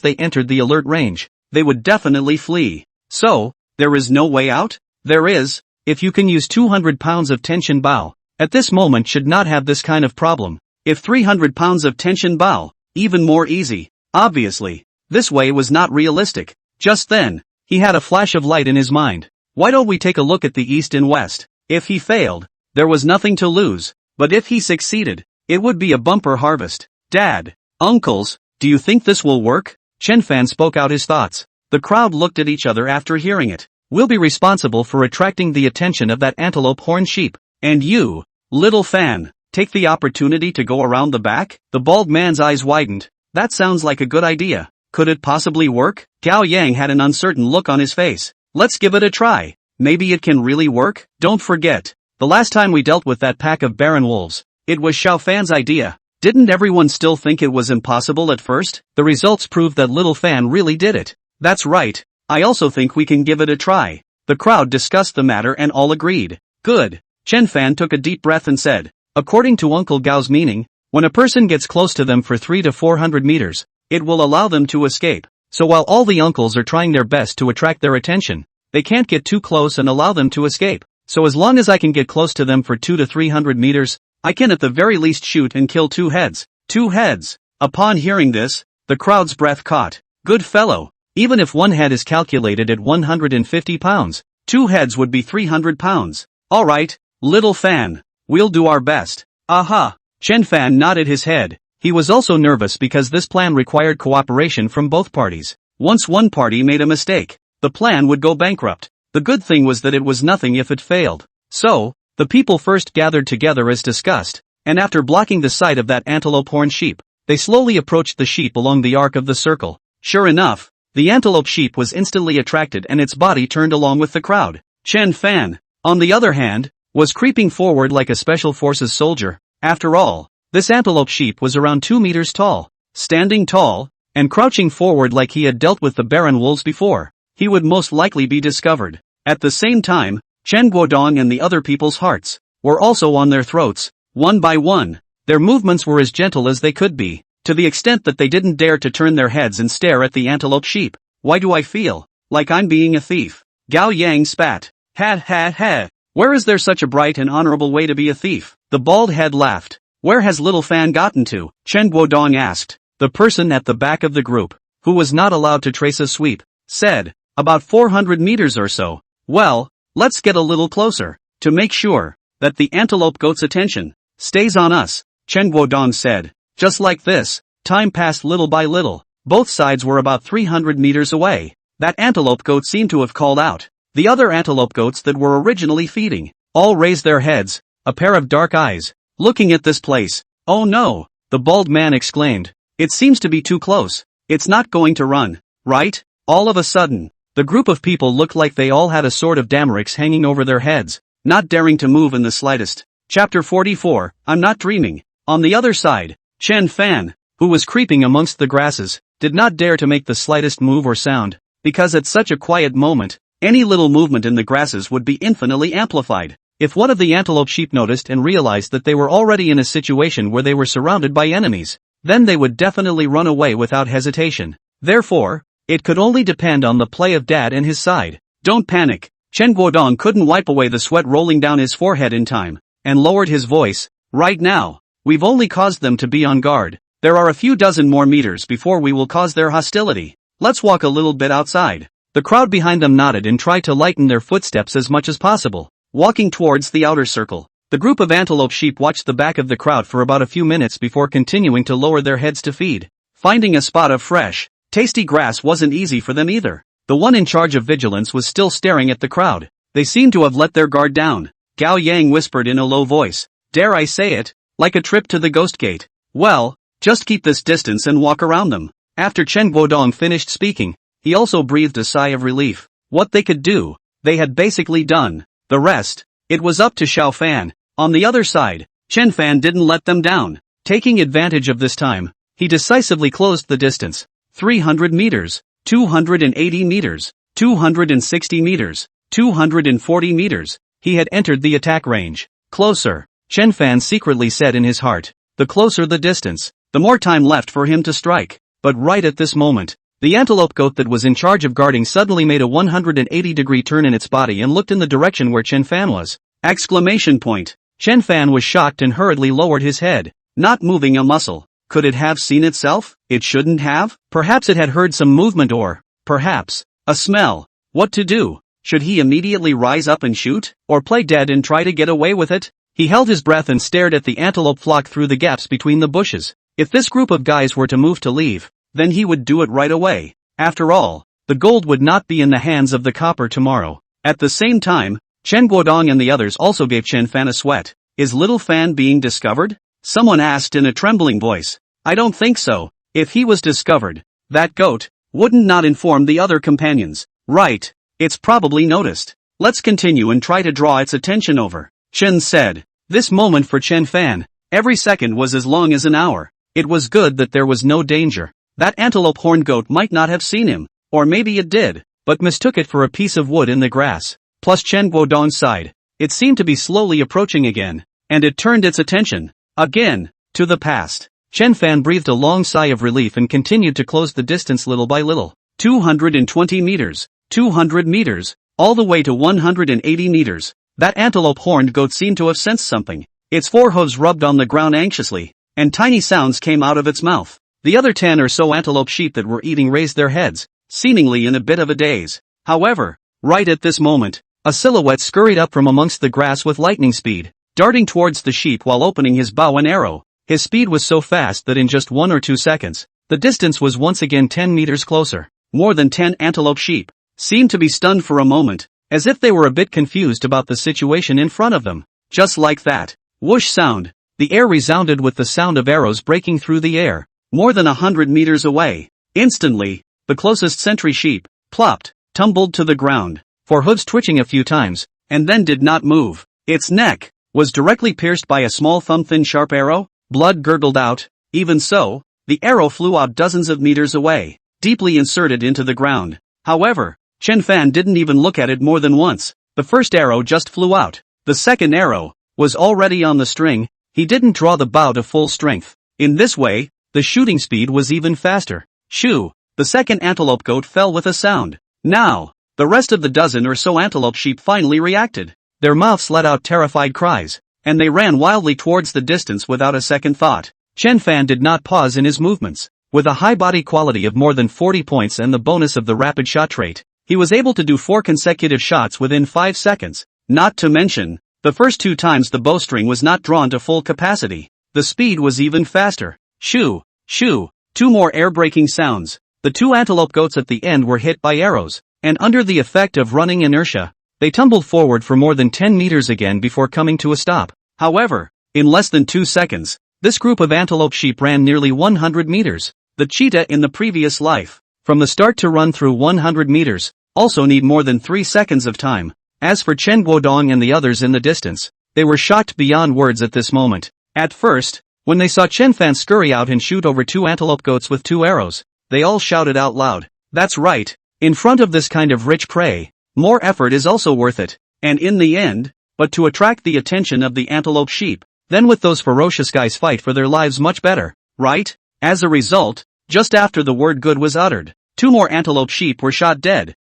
they entered the alert range, they would definitely flee. So, there is no way out? There is, if you can use 200 pounds of tension bao. At this moment should not have this kind of problem. If 300 pounds of tension bao, even more easy. Obviously, this way was not realistic. Just then, he had a flash of light in his mind. Why don't we take a look at the east and west? If he failed, there was nothing to lose, but if he succeeded, it would be a bumper harvest. Dad, uncles, do you think this will work? Chen Fan spoke out his thoughts. The crowd looked at each other after hearing it. We'll be responsible for attracting the attention of that antelope horn sheep. And you, little Fan, take the opportunity to go around the back? The bald man's eyes widened. That sounds like a good idea. Could it possibly work? Gao Yang had an uncertain look on his face. Let's give it a try. Maybe it can really work? Don't forget, the last time we dealt with that pack of barren wolves, it was Xiao Fan's idea. Didn't everyone still think it was impossible at first? The results proved that little Fan really did it. That's right. I also think we can give it a try. The crowd discussed the matter and all agreed. Good. Chen Fan took a deep breath and said, according to Uncle Gao's meaning, when a person gets close to them for 300 to 400 meters, it will allow them to escape. So while all the uncles are trying their best to attract their attention, they can't get too close and allow them to escape. So as long as I can get close to them for 200 to 300 meters, I can at the very least shoot and kill 2 heads. 2 heads. Upon hearing this, the crowd's breath caught. Good fellow. Even if 1 head is calculated at 150 pounds, 2 heads would be 300 pounds. Alright, little Fan. We'll do our best. Aha. Chen Fan nodded his head. He was also nervous because this plan required cooperation from both parties. Once one party made a mistake, the plan would go bankrupt. The good thing was that it was nothing if it failed. So, the people first gathered together as discussed, and after blocking the sight of that antelope horn sheep, they slowly approached the sheep along the arc of the circle. Sure enough, the antelope sheep was instantly attracted and its body turned along with the crowd. Chen Fan, on the other hand, was creeping forward like a special forces soldier. After all, this antelope sheep was around 2 meters tall, standing tall, and crouching forward like he had dealt with the barren wolves before. He would most likely be discovered. At the same time, Chen Guodong and the other people's hearts were also on their throats. One by one, their movements were as gentle as they could be, to the extent that they didn't dare to turn their heads and stare at the antelope sheep. Why do I feel like I'm being a thief? Gao Yang spat. Ha ha ha. Where is there such a bright and honorable way to be a thief? The bald head laughed. Where has little Fan gotten to? Chen Guodong asked. The person at the back of the group, who was not allowed to trace a sweep, said, about 400 meters or so. Well, let's get a little closer, to make sure that the antelope goat's attention stays on us, Chen Guodong said. Just like this, time passed little by little. Both sides were about 300 meters away. That antelope goat seemed to have called out. The other antelope goats that were originally feeding all raised their heads, a pair of dark eyes, Looking at this place. Oh no, the bald man exclaimed. It seems to be too close. It's not going to run, right? All of a sudden, the group of people looked like they all had a sort of dammerics hanging over their heads, not daring to move in the slightest. Chapter 44, I'm not dreaming. On the other side, Chen Fan, who was creeping amongst the grasses, did not dare to make the slightest move or sound, because at such a quiet moment, any little movement in the grasses would be infinitely amplified. If one of the antelope sheep noticed and realized that they were already in a situation where they were surrounded by enemies, then they would definitely run away without hesitation. Therefore, it could only depend on the play of Dad and his side. Don't panic. Chen Guodong couldn't wipe away the sweat rolling down his forehead in time, and lowered his voice. Right now, we've only caused them to be on guard. There are a few dozen more meters before we will cause their hostility. Let's walk a little bit outside. The crowd behind them nodded and tried to lighten their footsteps as much as possible, walking towards the outer circle. The group of antelope sheep watched the back of the crowd for about a few minutes before continuing to lower their heads to feed. Finding a spot of fresh, tasty grass wasn't easy for them either. The one in charge of vigilance was still staring at the crowd. They seemed to have let their guard down. Gao Yang whispered in a low voice. Dare I say it? Like a trip to the ghost gate. Well, just keep this distance and walk around them. After Chen Guodong finished speaking, he also breathed a sigh of relief. What they could do, they had basically done. The rest, it was up to Xiao Fan. On the other side, Chen Fan didn't let them down. Taking advantage of this time, he decisively closed the distance. 300 meters, 280 meters, 260 meters, 240 meters. He had entered the attack range. Closer, Chen Fan secretly said in his heart. The closer the distance, the more time left for him to strike. But right at this moment, the antelope goat that was in charge of guarding suddenly made a 180-degree turn in its body and looked in the direction where Chen Fan was. Exclamation point. Chen Fan was shocked and hurriedly lowered his head, not moving a muscle. Could it have seen itself? It shouldn't have? Perhaps it had heard some movement or, perhaps, a smell. What to do? Should he immediately rise up and shoot? Or play dead and try to get away with it? He held his breath and stared at the antelope flock through the gaps between the bushes. If this group of guys were to move to leave, then he would do it right away. After all, the gold would not be in the hands of the copper tomorrow. At the same time, Chen Guodong and the others also gave Chen Fan a sweat. Is little Fan being discovered? Someone asked in a trembling voice. I don't think so. If he was discovered, that goat wouldn't not inform the other companions. Right, it's probably noticed. Let's continue and try to draw its attention over. Chen said. This moment for Chen Fan, every second was as long as an hour. It was good that there was no danger. That antelope horned goat might not have seen him, or maybe it did, but mistook it for a piece of wood in the grass. Plus Chen Guodong sighed. It seemed to be slowly approaching again, and it turned its attention, again, to the past. Chen Fan breathed a long sigh of relief and continued to close the distance little by little. 220 meters, 200 meters, all the way to 180 meters. That antelope horned goat seemed to have sensed something. Its forehooves rubbed on the ground anxiously, and tiny sounds came out of its mouth. The other 10 or so antelope sheep that were eating raised their heads, seemingly in a bit of a daze. However, right at this moment, a silhouette scurried up from amongst the grass with lightning speed, darting towards the sheep while opening his bow and arrow. His speed was so fast that in just 1 or 2 seconds, the distance was once again 10 meters closer. More than 10 antelope sheep seemed to be stunned for a moment, as if they were a bit confused about the situation in front of them. Just like that, whoosh sound, the air resounded with the sound of arrows breaking through the air, more than 100 meters away. Instantly, the closest sentry sheep, plopped, tumbled to the ground, forehooves twitching a few times, and then did not move. Its neck was directly pierced by a small thumb-thin sharp arrow. Blood gurgled out. Even so, the arrow flew out dozens of meters away, deeply inserted into the ground. However, Chen Fan didn't even look at it more than once. The first arrow just flew out. The second arrow was already on the string. He didn't draw the bow to full strength. In this way, the shooting speed was even faster. Shoo! The second antelope goat fell with a sound. Now, the rest of the dozen or so antelope sheep finally reacted. Their mouths let out terrified cries, and they ran wildly towards the distance without a second thought. Chen Fan did not pause in his movements. With a high body quality of more than 40 points and the bonus of the rapid shot trait, he was able to do 4 consecutive shots within 5 seconds. Not to mention, the first 2 times the bowstring was not drawn to full capacity. The speed was even faster. Shoo! Shoo! 2 more air-breaking sounds. The 2 antelope goats at the end were hit by arrows, and under the effect of running inertia, they tumbled forward for more than 10 meters again before coming to a stop. However, In less than 2 seconds, this group of antelope sheep ran nearly 100 meters. The cheetah in the previous life, from the start to run through 100 meters, also need more than 3 seconds of time. As for Chen Guodong and the others in the distance, they were shocked beyond words at this moment. At first, when they saw Chen Fan scurry out and shoot over 2 antelope goats with 2 arrows, they all shouted out loud, "That's right, in front of this kind of rich prey, more effort is also worth it." And in the end, but to attract the attention of the antelope sheep, then with those ferocious guys fight for their lives much better, right? As a result, just after the word good was uttered, 2 more antelope sheep were shot dead.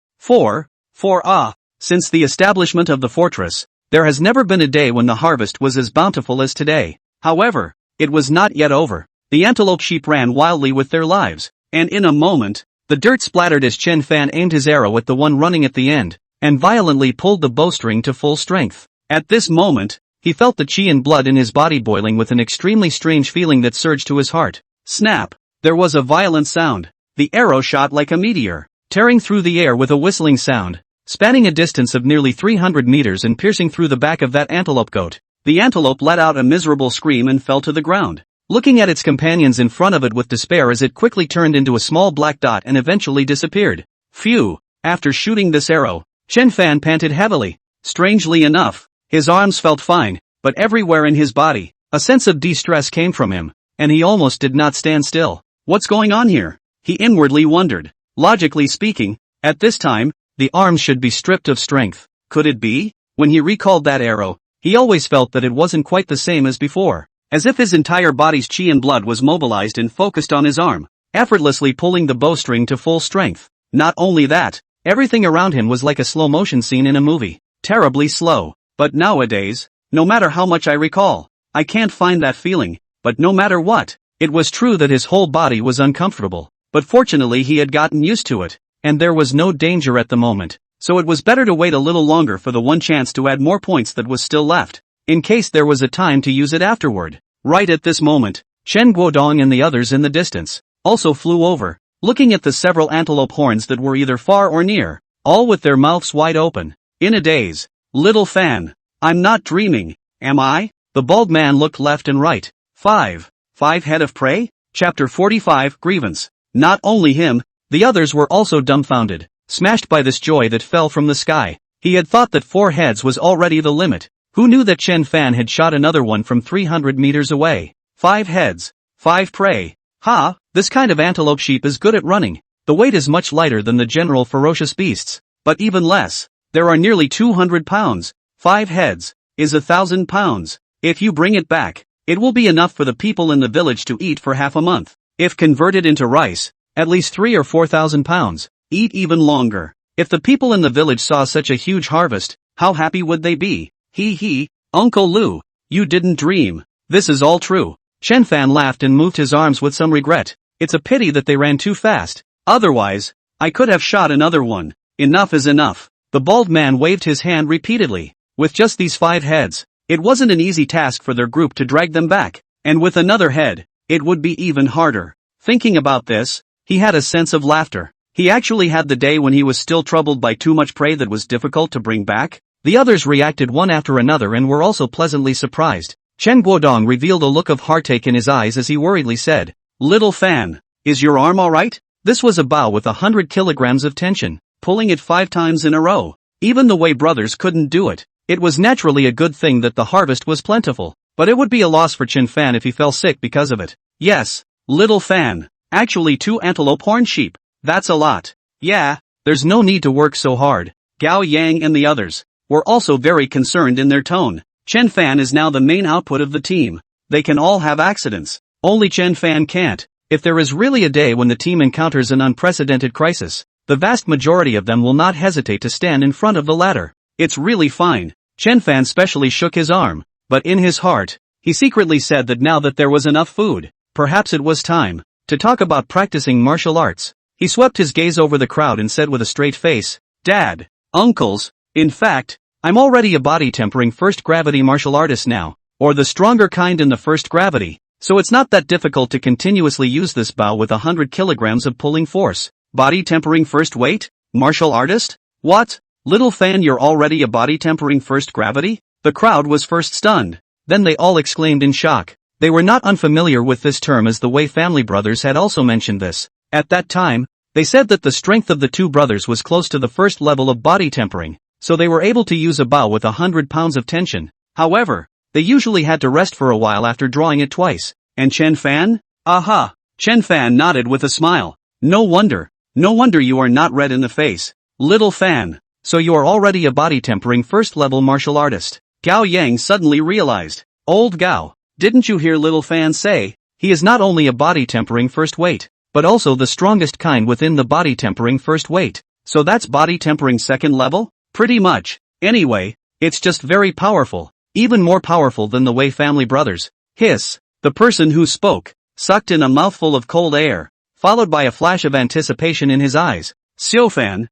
Since the establishment of the fortress, there has never been a day when the harvest was as bountiful as today. However, it was not yet over. The antelope sheep ran wildly with their lives, and in a moment, the dirt splattered as Chen Fan aimed his arrow at the one running at the end, and violently pulled the bowstring to full strength. At this moment, he felt the chi and blood in his body boiling with an extremely strange feeling that surged to his heart. Snap! There was a violent sound. The arrow shot like a meteor, tearing through the air with a whistling sound, spanning a distance of nearly 300 meters and piercing through the back of that antelope goat. The antelope let out a miserable scream and fell to the ground, looking at its companions in front of it with despair as it quickly turned into a small black dot and eventually disappeared. Phew! After shooting this arrow, Chen Fan panted heavily. Strangely enough, his arms felt fine, but everywhere in his body, a sense of distress came from him, and he almost did not stand still. What's going on here? He inwardly wondered. Logically speaking, at this time, the arms should be stripped of strength. Could it be? When he recalled that arrow, he always felt that it wasn't quite the same as before, as if his entire body's chi and blood was mobilized and focused on his arm, effortlessly pulling the bowstring to full strength. Not only that, everything around him was like a slow-motion scene in a movie, terribly slow. But nowadays, no matter how much I recall, I can't find that feeling. But no matter what, it was true that his whole body was uncomfortable, but fortunately he had gotten used to it, and there was no danger at the moment, so it was better to wait a little longer for the one chance to add more points that was still left, in case there was a time to use it afterward. Right at this moment, Chen Guodong and the others in the distance also flew over, looking at the several antelope horns that were either far or near, all with their mouths wide open. In a daze, "Little Fan, I'm not dreaming, am I?" The bald man looked left and right. Five head of prey? Chapter 45, Grievance. Not only him, the others were also dumbfounded, smashed by this joy that fell from the sky. He had thought that 4 heads was already the limit. Who knew that Chen Fan had shot another one from 300 meters away? 5 heads. 5 prey. Ha, this kind of antelope sheep is good at running. The weight is much lighter than the general ferocious beasts, but even less. There are nearly 200 pounds. 5 heads is 1,000 pounds. If you bring it back, it will be enough for the people in the village to eat for half a month. If converted into rice, at least 3 or 4,000 pounds. Eat even longer. If the people in the village saw such a huge harvest, how happy would they be? He, Uncle Lu, you didn't dream. This is all true. Chen Fan laughed and moved his arms with some regret. It's a pity that they ran too fast. Otherwise, I could have shot another one. Enough is enough. The bald man waved his hand repeatedly. With just these 5 heads, it wasn't an easy task for their group to drag them back. And with another head, it would be even harder. Thinking about this, he had a sense of laughter. He actually had the day when he was still troubled by too much prey that was difficult to bring back. The others reacted one after another and were also pleasantly surprised. Chen Guodong revealed a look of heartache in his eyes as he worriedly said, "Little Fan, is your arm alright?" This was a bow with 100 kilograms of tension, pulling it 5 times in a row. Even the Wei brothers couldn't do it. It was naturally a good thing that the harvest was plentiful, but it would be a loss for Chen Fan if he fell sick because of it. Yes, Little Fan, actually 2 antelope horn sheep. That's a lot. Yeah, there's no need to work so hard. Gao Yang and the others were also very concerned in their tone. Chen Fan is now the main output of the team. They can all have accidents. Only Chen Fan can't. If there is really a day when the team encounters an unprecedented crisis, the vast majority of them will not hesitate to stand in front of the ladder. It's really fine. Chen Fan specially shook his arm, but in his heart, he secretly said that now that there was enough food, perhaps it was time to talk about practicing martial arts. He swept his gaze over the crowd and said with a straight face, "Dad, uncles, in fact, I'm already a body-tempering first gravity martial artist now, or the stronger kind in the first gravity, so it's not that difficult to continuously use this bow with 100 kilograms of pulling force. Body-tempering first weight? Martial artist? What? Little Fan, you're already a body-tempering first gravity?" The crowd was first stunned, Then they all exclaimed in shock. They were not unfamiliar with this term as the Wei family brothers had also mentioned this. At that time, they said that the strength of the two brothers was close to the first level of body tempering, so they were able to use a bow with 100 pounds of tension. However, they usually had to rest for a while after drawing it twice. And Chen Fan? Aha! Chen Fan nodded with a smile. No wonder you are not red in the face, little Fan. So you are already a body tempering first level martial artist. Gao Yang suddenly realized. Old Gao, didn't you hear little Fan say? He is not only a body tempering first weight, but also the strongest kind within the body tempering first weight. So that's body tempering second level? Pretty much. Anyway, it's just very powerful. Even more powerful than the Wei family brothers. Hiss. The person who spoke sucked in a mouthful of cold air, followed by a flash of anticipation in his eyes. Xiaofan,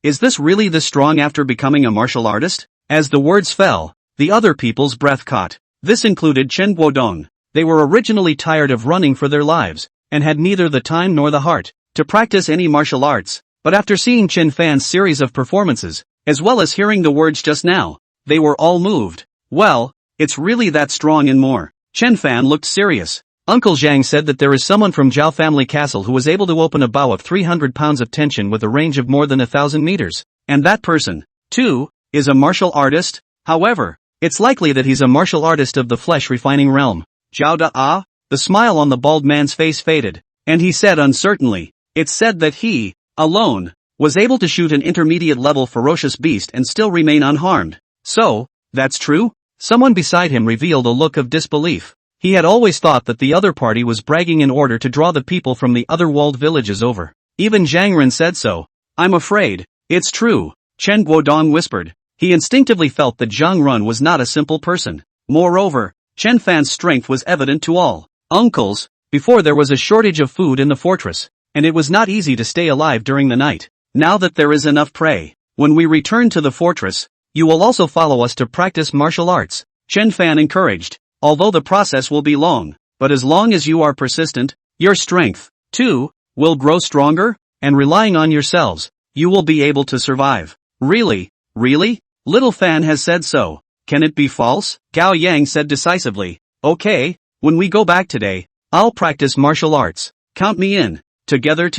is this really this strong after becoming a martial artist? As the words fell, the other people's breath caught. This included Chen Guodong. They were originally tired of running for their lives, and had neither the time nor the heart to practice any martial arts. But after seeing Chen Fan's series of performances, as well as hearing the words just now, they were all moved. Well, it's really that strong and more. Chen Fan looked serious. Uncle Zhang said that there is someone from Zhao family castle who was able to open a bow of 300 pounds of tension with a range of more than 1,000 meters. And that person, too, is a martial artist? However, it's likely that he's a martial artist of the flesh-refining realm. Zhao Da? The smile on the bald man's face faded, and he said uncertainly, it's said that he, alone, was able to shoot an intermediate-level ferocious beast and still remain unharmed. So, that's true? Someone beside him revealed a look of disbelief. He had always thought that the other party was bragging in order to draw the people from the other walled villages over. Even Zhang Ren said so. I'm afraid, it's true, Chen Guodong whispered. He instinctively felt that Zhang Ren was not a simple person. Moreover, Chen Fan's strength was evident to all. Uncles, before there was a shortage of food in the fortress, and it was not easy to stay alive during the night. Now that there is enough prey, when we return to the fortress, you will also follow us to practice martial arts, Chen Fan encouraged. Although the process will be long, but as long as you are persistent, your strength, too, will grow stronger, and relying on yourselves, you will be able to survive. Really? Little Fan has said so. Can it be false? Gao Yang said decisively. Okay, when we go back today, I'll practice martial arts. Count me in. Together.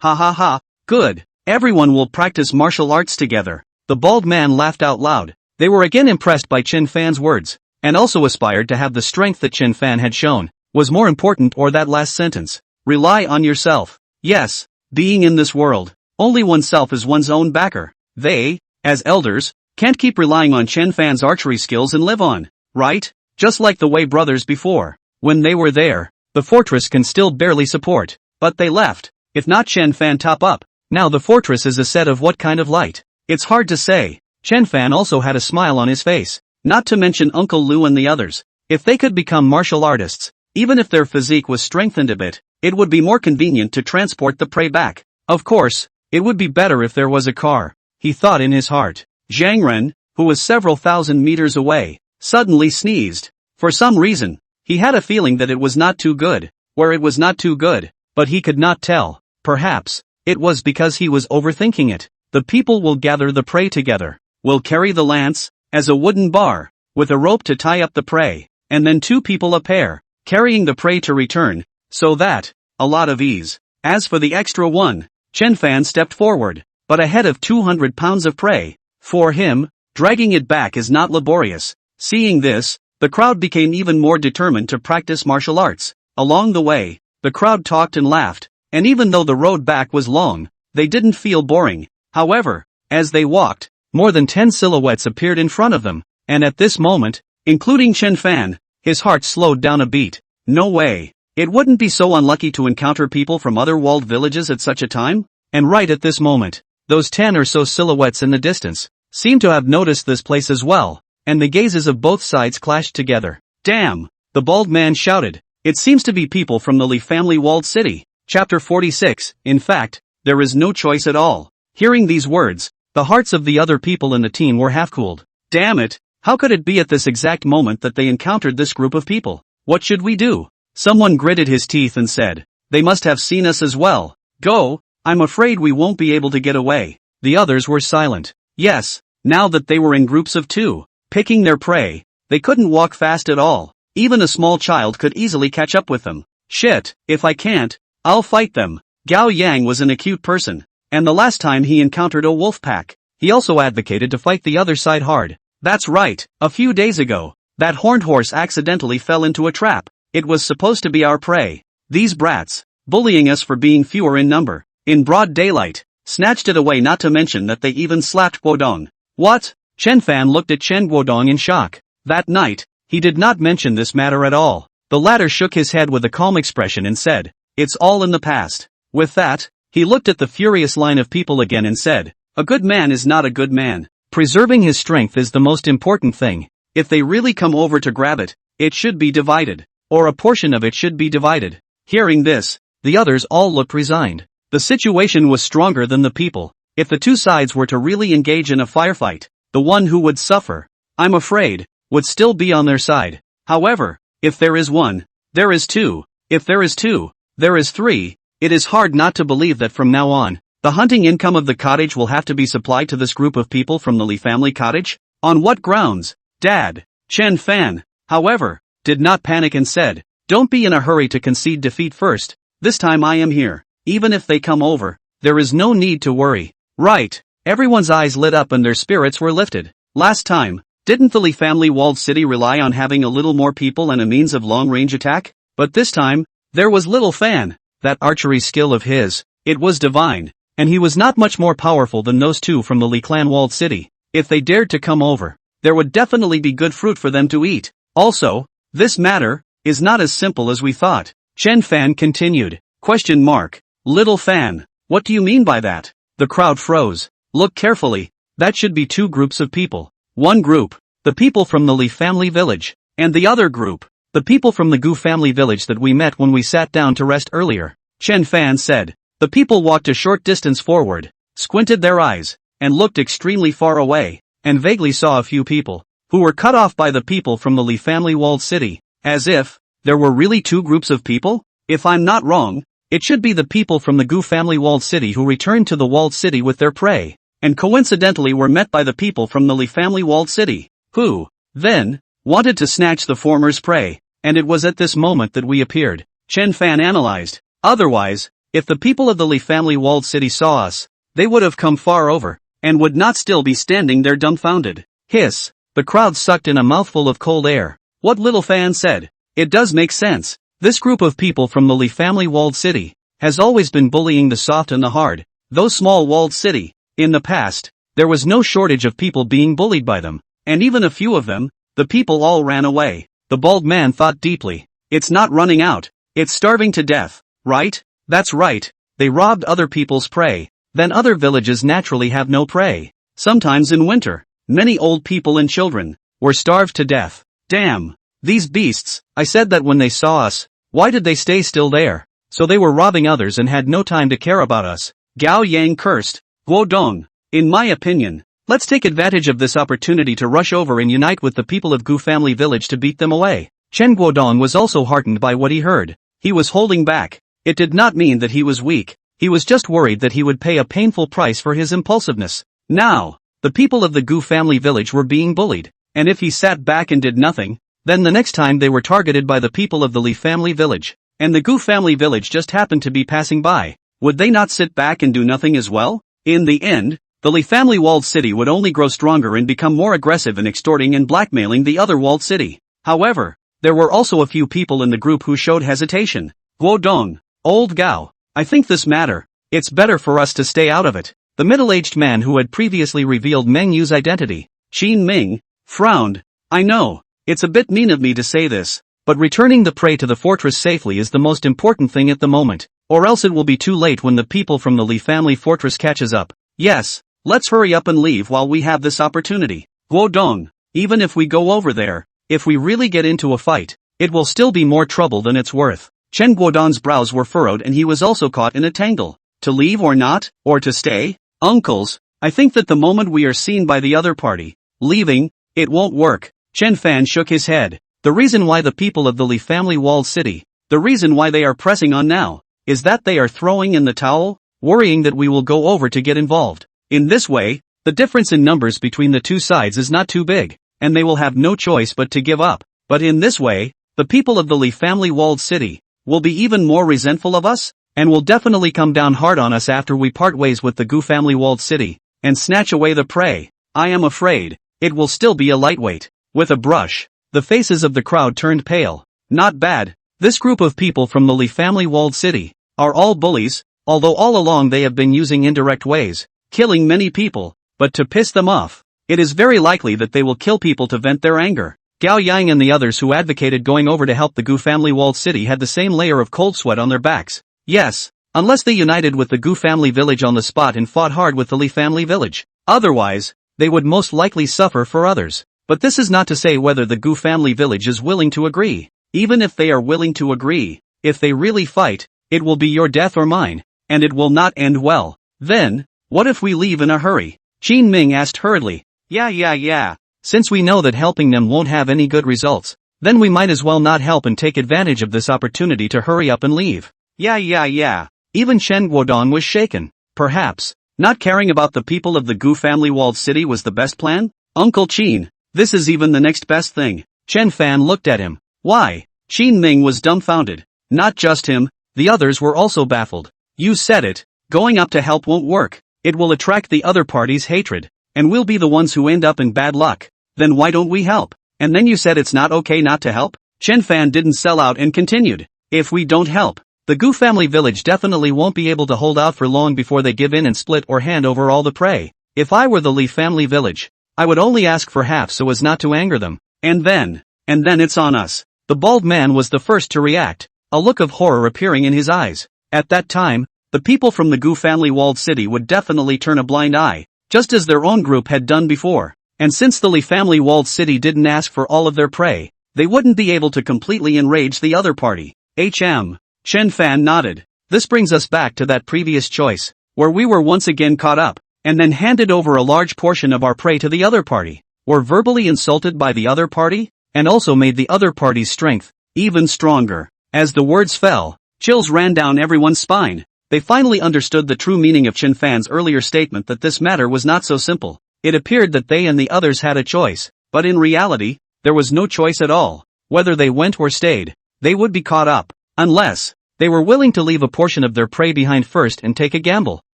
Ha ha ha. Good. Everyone will practice martial arts together. The bald man laughed out loud. They were again impressed by Chen Fan's words, and also aspired to have the strength that Chen Fan had shown. Was more important or that last sentence? Rely on yourself. Yes, being in this world, only oneself is one's own backer. They, as elders, can't keep relying on Chen Fan's archery skills and live on, right? Just like the Wei brothers before. When they were there, the fortress can still barely support. But they left. If not Chen Fan top up. Now the fortress is a set of what kind of light? It's hard to say. Chen Fan also had a smile on his face. Not to mention Uncle Lu and the others. If they could become martial artists, even if their physique was strengthened a bit, it would be more convenient to transport the prey back. Of course, it would be better if there was a car, he thought in his heart. Zhang Ren, who was several thousand meters away, suddenly sneezed. For some reason, he had a feeling that it was not too good, where it was not too good, but he could not tell. Perhaps, it was because he was overthinking it. The people will gather the prey together, will carry the lance, as a wooden bar, with a rope to tie up the prey, and then two people a pair, carrying the prey to return, so that, a lot of ease. As for the extra one, Chen Fan stepped forward, but ahead of 200 pounds of prey. For him, dragging it back is not laborious. Seeing this, the crowd became even more determined to practice martial arts. Along the way, the crowd talked and laughed, and even though the road back was long, they didn't feel boring. However, as they walked, more than 10 silhouettes appeared in front of them, and at this moment, including Chen Fan, his heart slowed down a beat. No way. It wouldn't be so unlucky to encounter people from other walled villages at such a time? And right at this moment, those 10 or so silhouettes in the distance seemed to have noticed this place as well, and the gazes of both sides clashed together. Damn! The bald man shouted. It seems to be people from the Li family walled city. Chapter 46. In fact, there is no choice at all. Hearing these words, the hearts of the other people in the team were half-cooled. Damn it! How could it be at this exact moment that they encountered this group of people? What should we do? Someone gritted his teeth and said, they must have seen us as well. Go, I'm afraid we won't be able to get away. The others were silent. Yes, now that they were in groups of two, picking their prey, They couldn't walk fast at all. Even a small child could easily catch up with them. Shit, if I can't, I'll fight them. Gao Yang was an acute person, and the last time he encountered a wolf pack, he also advocated to fight the other side hard. That's right, a few days ago, that horned horse accidentally fell into a trap. It was supposed to be our prey. These brats, bullying us for being fewer in number, in broad daylight, snatched it away, not to mention that they even slapped Guodong. What? Chen Fan looked at Chen Guodong in shock. That night, he did not mention this matter at all. The latter shook his head with a calm expression and said, "It's all in the past." With that, he looked at the furious line of people again and said, "A good man is not a good man. Preserving his strength is the most important thing. If they really come over to grab it, it should be divided. Or a portion of it should be divided." Hearing this, the others all looked resigned. The situation was stronger than the people. If the two sides were to really engage in a firefight, the one who would suffer, I'm afraid, would still be on their side. However, if there is one, there is two. If there is two, there is three. It is hard not to believe that from now on, the hunting income of the cottage will have to be supplied to this group of people from the Li family cottage? On what grounds, Dad? Chen Fan, however, did not panic and said, "Don't be in a hurry to concede defeat first. This time I am here. Even if they come over, there is no need to worry." Right. Everyone's eyes lit up and their spirits were lifted. Last time, didn't the Li family walled city rely on having a little more people and a means of long-range attack? But this time, there was little Fan. That archery skill of his, it was divine, and he was not much more powerful than those two from the Li clan walled city. If they dared to come over, there would definitely be good fruit for them to eat. Also, this matter is not as simple as we thought. Chen Fan continued. Question mark. Little Fan, what do you mean by that? The crowd froze. Look carefully. That should be two groups of people. One group, the people from the Li family village, and the other group, the people from the Gu family village that we met when we sat down to rest earlier. Chen Fan said. The people walked a short distance forward, squinted their eyes, and looked extremely far away, and vaguely saw a few people, who were cut off by the people from the Li family walled city, as if, there were really two groups of people? If I'm not wrong, it should be the people from the Gu family walled city who returned to the walled city with their prey, and coincidentally were met by the people from the Li family walled city, who, then, wanted to snatch the former's prey, and it was at this moment that we appeared. Chen Fan analyzed. Otherwise, if the people of the Li family walled city saw us, they would have come far over, and would not still be standing there dumbfounded. Hiss. The crowd sucked in a mouthful of cold air. What Little Fan said. It does make sense. This group of people from the Li family walled city has always been bullying the soft and the hard, those small walled city. In the past, there was no shortage of people being bullied by them, and even a few of them, the people all ran away. The bald man thought deeply. It's not running out, it's starving to death, right? That's right, they robbed other people's prey, then other villages naturally have no prey. Sometimes in winter, many old people and children were starved to death. Damn, these beasts. I said that when they saw us, why did they stay still there? So they were robbing others and had no time to care about us. Gao Yang cursed. Guodong, in my opinion, let's take advantage of this opportunity to rush over and unite with the people of Gu family village to beat them away. Chen Guodong was also heartened by what he heard. He was holding back. It did not mean that he was weak, he was just worried that he would pay a painful price for his impulsiveness. Now, the people of the Gu family village were being bullied, and if he sat back and did nothing, then the next time they were targeted by the people of the Li family village, and the Gu family village just happened to be passing by, would they not sit back and do nothing as well? In the end, the Li family walled city would only grow stronger and become more aggressive in extorting and blackmailing the other walled city. However, there were also a few people in the group who showed hesitation. Guodong, old Gao, I think this matter, it's better for us to stay out of it. The middle-aged man who had previously revealed Meng Yu's identity, Qin Ming, frowned. I know, it's a bit mean of me to say this, but returning the prey to the fortress safely is the most important thing at the moment, or else it will be too late when the people from the Li family fortress catches up. Yes, let's hurry up and leave while we have this opportunity. Guodong, even if we go over there, if we really get into a fight, it will still be more trouble than it's worth. Chen Guodong's brows were furrowed and he was also caught in a tangle. To leave or not, or to stay? Uncles, I think that the moment we are seen by the other party, leaving, it won't work. Chen Fan shook his head. The reason why the people of the Li family walled city, the reason why they are pressing on now, is that they are throwing in the towel, worrying that we will go over to get involved. In this way, the difference in numbers between the two sides is not too big, and they will have no choice but to give up. But in this way, the people of the Li family walled city will be even more resentful of us, and will definitely come down hard on us after we part ways with the Gu family walled city, and snatch away the prey. I am afraid it will still be a lightweight. With a brush, the faces of the crowd turned pale. Not bad. This group of people from the Li family walled city are all bullies, although all along they have been using indirect ways, killing many people, but to piss them off, it is very likely that they will kill people to vent their anger. Gao Yang and the others who advocated going over to help the Gu family walled city had the same layer of cold sweat on their backs. Yes, unless they united with the Gu family village on the spot and fought hard with the Li family village. Otherwise, they would most likely suffer for others. But this is not to say whether the Gu family village is willing to agree. Even if they are willing to agree, if they really fight, it will be your death or mine, and it will not end well. Then, what if we leave in a hurry? Qin Ming asked hurriedly. Yeah. Since we know that helping them won't have any good results, then we might as well not help and take advantage of this opportunity to hurry up and leave. Yeah. Even Chen Guodong was shaken. Perhaps, not caring about the people of the Gu family walled city was the best plan? Uncle Qin, this is even the next best thing. Chen Fan looked at him. Why? Qin Ming was dumbfounded. Not just him, the others were also baffled. You said it, going up to help won't work. It will attract the other party's hatred, and we'll be the ones who end up in bad luck. Then why don't we help? And then you said it's not okay not to help? Chen Fan didn't sell out and continued. If we don't help, the Gu family village definitely won't be able to hold out for long before they give in and split or hand over all the prey. If I were the Li family village, I would only ask for half so as not to anger them. And then it's on us. The bald man was the first to react, a look of horror appearing in his eyes. At that time, the people from the Gu family walled city would definitely turn a blind eye, just as their own group had done before. And since the Li family walled city didn't ask for all of their prey, they wouldn't be able to completely enrage the other party. Chen Fan nodded. This brings us back to that previous choice, where we were once again caught up, and then handed over a large portion of our prey to the other party, were verbally insulted by the other party, and also made the other party's strength even stronger. As the words fell, chills ran down everyone's spine. They finally understood the true meaning of Chen Fan's earlier statement that this matter was not so simple. It appeared that they and the others had a choice, but in reality, there was no choice at all. Whether they went or stayed, they would be caught up, unless they were willing to leave a portion of their prey behind first and take a gamble.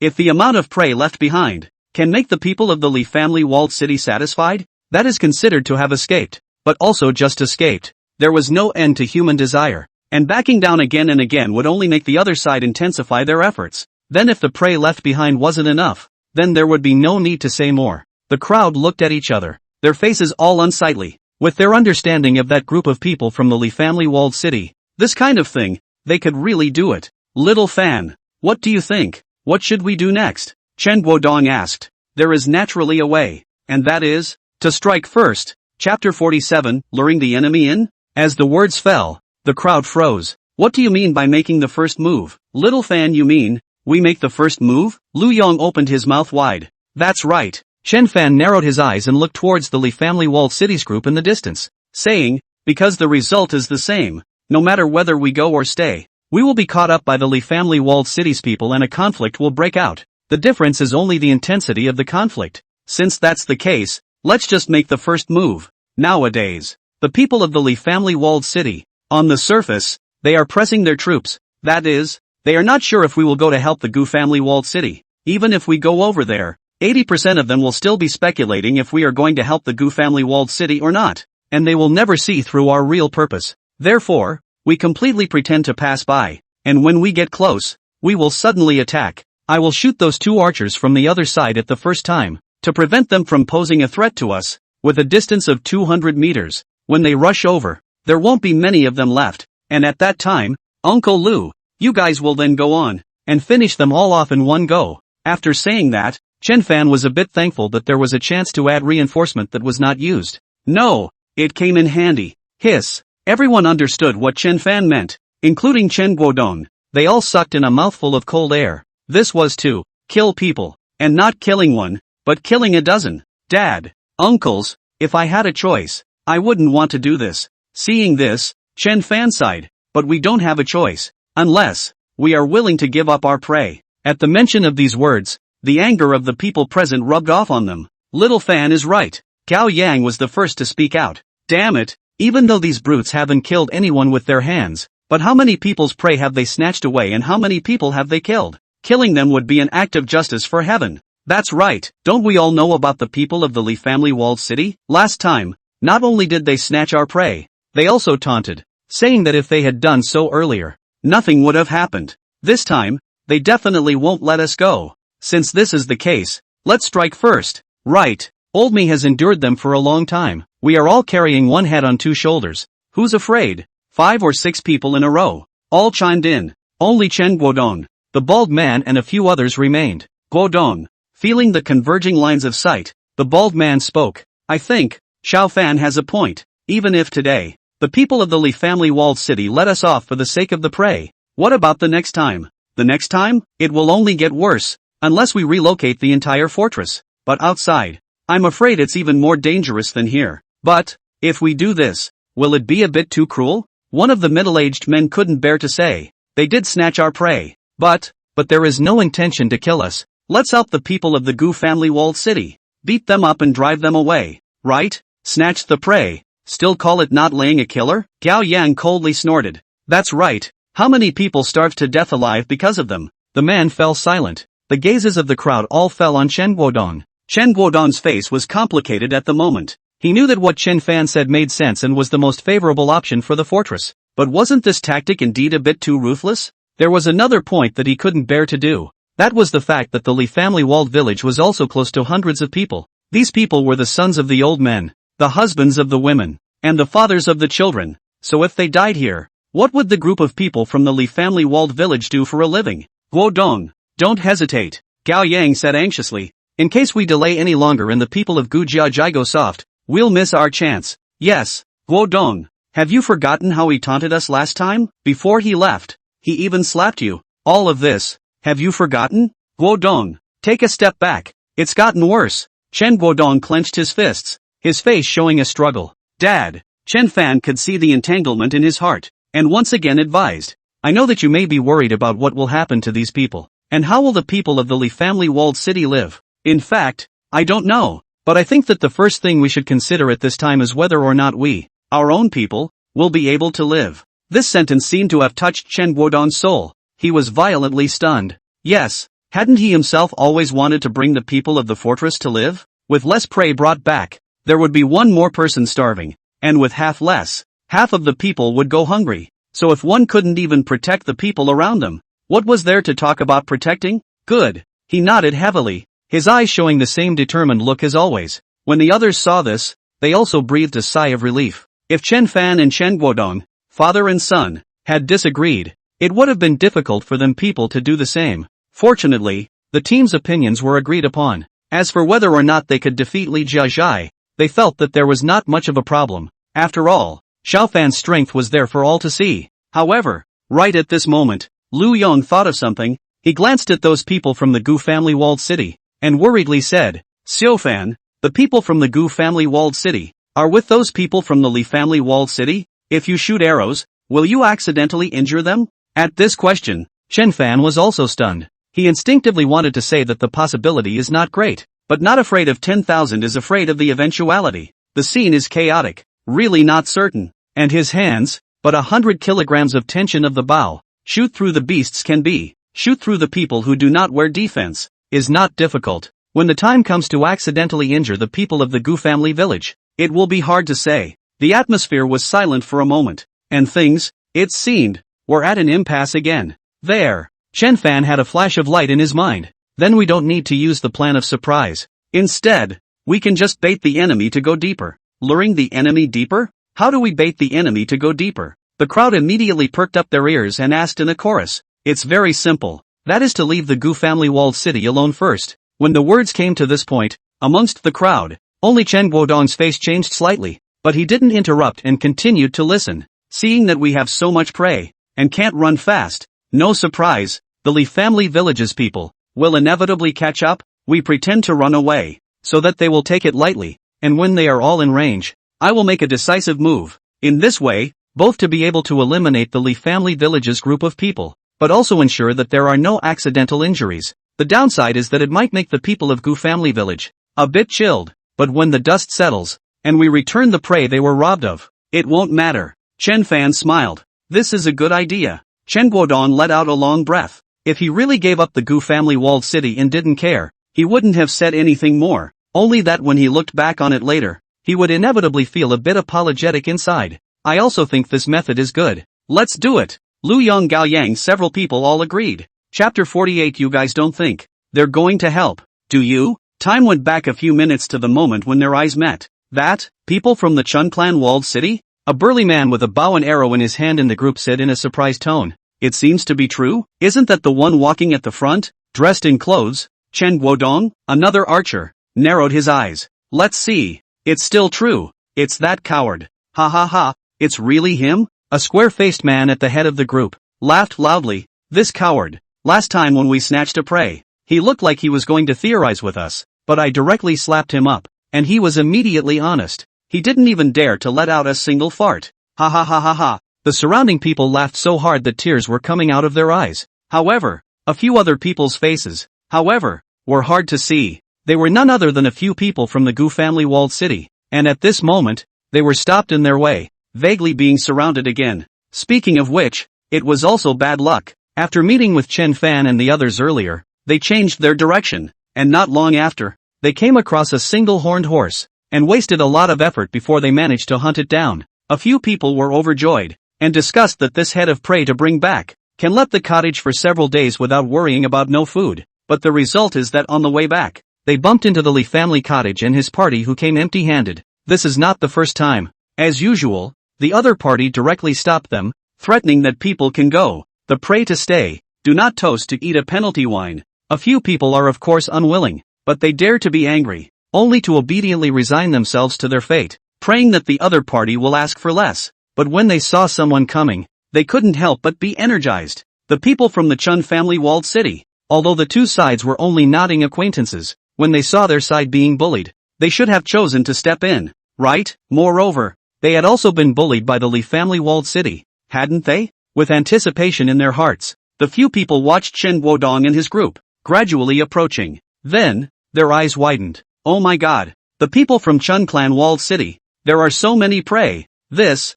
If the amount of prey left behind can make the people of the Li family walled city satisfied, that is considered to have escaped, but also just escaped. There was no end to human desire, and backing down again and again would only make the other side intensify their efforts. Then if the prey left behind wasn't enough, then there would be no need to say more. The crowd looked at each other, their faces all unsightly. With their understanding of that group of people from the Li family walled city, this kind of thing, they could really do it. Little Fan, what do you think? What should we do next? Chen Guodong asked. There is naturally a way, and that is, to strike first. Chapter 47, Luring the Enemy In? As the words fell, the crowd froze. What do you mean by making the first move? Little Fan, you mean, we make the first move? Lu Yong opened his mouth wide. That's right. Chen Fan narrowed his eyes and looked towards the Li family walled cities group in the distance, saying, because the result is the same. No matter whether we go or stay, we will be caught up by the Li family walled cities people and a conflict will break out. The difference is only the intensity of the conflict. Since that's the case, let's just make the first move. Nowadays, the people of the Li family walled city, on the surface, they are pressing their troops. That is, they are not sure if we will go to help the Gu family walled city. Even if we go over there, 80% of them will still be speculating if we are going to help the Gu family walled city or not, and they will never see through our real purpose. Therefore, we completely pretend to pass by, and when we get close, we will suddenly attack. I will shoot those two archers from the other side at the first time, to prevent them from posing a threat to us, with a distance of 200 meters. When they rush over, there won't be many of them left, and at that time, Uncle Lu, you guys will then go on, and finish them all off in one go. After saying that, Chen Fan was a bit thankful that there was a chance to add reinforcement that was not used. No, it came in handy. Hiss. Everyone understood what Chen Fan meant, including Chen Guodong. They all sucked in a mouthful of cold air. This was to kill people, and not killing one, but killing a dozen. Dad, uncles, if I had a choice, I wouldn't want to do this. Seeing this, Chen Fan sighed, but we don't have a choice, unless we are willing to give up our prey. At the mention of these words, the anger of the people present rubbed off on them. Little Fan is right. Gao Yang was the first to speak out. Damn it, even though these brutes haven't killed anyone with their hands, but how many people's prey have they snatched away and how many people have they killed? Killing them would be an act of justice for heaven. That's right, don't we all know about the people of the Li family walled city? Last time, not only did they snatch our prey, they also taunted, saying that if they had done so earlier, nothing would have happened. This time, they definitely won't let us go. Since this is the case, let's strike first. Right, old me has endured them for a long time. We are all carrying one head on two shoulders. Who's afraid? 5 or 6 people in a row all chimed in. Only Chen Guodong, the bald man, and a few others remained. Guodong, feeling the converging lines of sight, the bald man spoke. I think Chen Fan has a point. Even if today, the people of the Li family walled city let us off for the sake of the prey, what about the next time? The next time? It will only get worse, unless we relocate the entire fortress. But outside, I'm afraid it's even more dangerous than here. But, if we do this, will it be a bit too cruel? One of the middle-aged men couldn't bear to say. They did snatch our prey. But there is no intention to kill us. Let's help the people of the Gu family walled city. Beat them up and drive them away. Right? Snatch the prey. Still call it not laying a killer? Gao Yang coldly snorted. That's right. How many people starved to death alive because of them? The man fell silent. The gazes of the crowd all fell on Chen Guodong. Chen Guodong's face was complicated at the moment. He knew that what Chen Fan said made sense and was the most favorable option for the fortress. But wasn't this tactic indeed a bit too ruthless? There was another point that he couldn't bear to do. That was the fact that the Li family walled village was also close to hundreds of people. These people were the sons of the old men, the husbands of the women, and the fathers of the children. So if they died here, what would the group of people from the Li family walled village do for a living? Guodong, don't hesitate, Gao Yang said anxiously. In case we delay any longer and the people of Gujiajai go soft, we'll miss our chance. Yes, Guodong, have you forgotten how he taunted us last time? Before he left, he even slapped you. All of this, have you forgotten? Guodong, take a step back. It's gotten worse. Chen Guodong clenched his fists, his face showing a struggle. Dad, Chen Fan could see the entanglement in his heart, and once again advised. I know that you may be worried about what will happen to these people, and how will the people of the Li family walled city live. In fact, I don't know, but I think that the first thing we should consider at this time is whether or not we, our own people, will be able to live. This sentence seemed to have touched Chen Guodong's soul. He was violently stunned. Yes, hadn't he himself always wanted to bring the people of the fortress to live? With less prey brought back, there would be one more person starving, and with half less, half of the people would go hungry. So if one couldn't even protect the people around them, what was there to talk about protecting? Good. He nodded heavily, his eyes showing the same determined look as always. When the others saw this, they also breathed a sigh of relief. If Chen Fan and Chen Guodong, father and son, had disagreed, it would have been difficult for them people to do the same. Fortunately, the team's opinions were agreed upon. As for whether or not they could defeat Li Jiajai, they felt that there was not much of a problem. After all, Chen Fan's strength was there for all to see. However, right at this moment, Lu Yong thought of something. He glanced at those people from the Gu family walled city, and worriedly said, Xiao Fan, the people from the Gu family walled city, are with those people from the Li family walled city? If you shoot arrows, will you accidentally injure them? At this question, Chen Fan was also stunned. He instinctively wanted to say that the possibility is not great, but not afraid of 10,000 is afraid of the eventuality. The scene is chaotic, really not certain, and his hands, but 100 kilograms of tension of the bow, shoot through the beasts can be, shoot through the people who do not wear defense, is not difficult. When the time comes to accidentally injure the people of the Gu family village, it will be hard to say. The atmosphere was silent for a moment, and things, it seemed, were at an impasse again. There, Chen Fan had a flash of light in his mind. Then we don't need to use the plan of surprise. Instead, we can just bait the enemy to go deeper. Luring the enemy deeper? How do we bait the enemy to go deeper? The crowd immediately perked up their ears and asked in a chorus. It's very simple. That is to leave the Gu family walled city alone first. When the words came to this point, amongst the crowd, only Chen Guodong's face changed slightly, but he didn't interrupt and continued to listen. Seeing that we have so much prey, and can't run fast, no surprise, the Li family village's people will inevitably catch up. We pretend to run away, so that they will take it lightly, and when they are all in range, I will make a decisive move. In this way, both to be able to eliminate the Li family village's group of people, but also ensure that there are no accidental injuries. The downside is that it might make the people of Gu family village a bit chilled. but when the dust settles, and we return the prey they were robbed of, it won't matter. Chen Fan smiled. This is a good idea. Chen Guodong let out a long breath. If he really gave up the Gu family walled city and didn't care, he wouldn't have said anything more, only that when he looked back on it later, he would inevitably feel a bit apologetic inside. I also think this method is good. Let's do it. Lu Yong Gao Yang. Several people all agreed. Chapter 48. You guys don't think they're going to help, do you? Time went back a few minutes to the moment when their eyes met. That, people from the Chun clan walled city? A burly man with a bow and arrow in his hand in the group said in a surprised tone. It seems to be true. Isn't that the one walking at the front, dressed in clothes? Chen Guodong, another archer, narrowed his eyes. Let's see. It's still true. It's that coward. Ha ha ha. It's really him? A square-faced man at the head of the group laughed loudly. This coward. Last time when we snatched a prey, he looked like he was going to theorize with us, but I directly slapped him up, and he was immediately honest. He didn't even dare to let out a single fart. Ha ha ha ha ha. The surrounding people laughed so hard that tears were coming out of their eyes. However, a few other people's faces, were hard to see. They were none other than a few people from the Gu family walled city, and at this moment, they were stopped in their way, vaguely being surrounded again. Speaking of which, it was also bad luck. After meeting with Chen Fan and the others earlier, they changed their direction, and not long after, they came across a single horned horse, and wasted a lot of effort before they managed to hunt it down. A few people were overjoyed, and discussed that this head of prey to bring back can let the cottage for several days without worrying about no food. But the result is that on the way back, they bumped into the Li family cottage and his party who came empty-handed. This is not the first time. As usual, the other party directly stopped them, threatening that people can go, the prey to stay, do not toast to eat a penalty wine. A few people are of course unwilling, but they dare to be angry, only to obediently resign themselves to their fate, praying that the other party will ask for less. But when they saw someone coming, they couldn't help but be energized. The people from the Chun family walled city. Although the two sides were only nodding acquaintances, when they saw their side being bullied, they should have chosen to step in, right? Moreover, they had also been bullied by the Li family walled city, hadn't they? With anticipation in their hearts, the few people watched Chen Guodong and his group, gradually approaching. Then, their eyes widened. Oh my god, the people from Chun clan walled city, there are so many prey. This,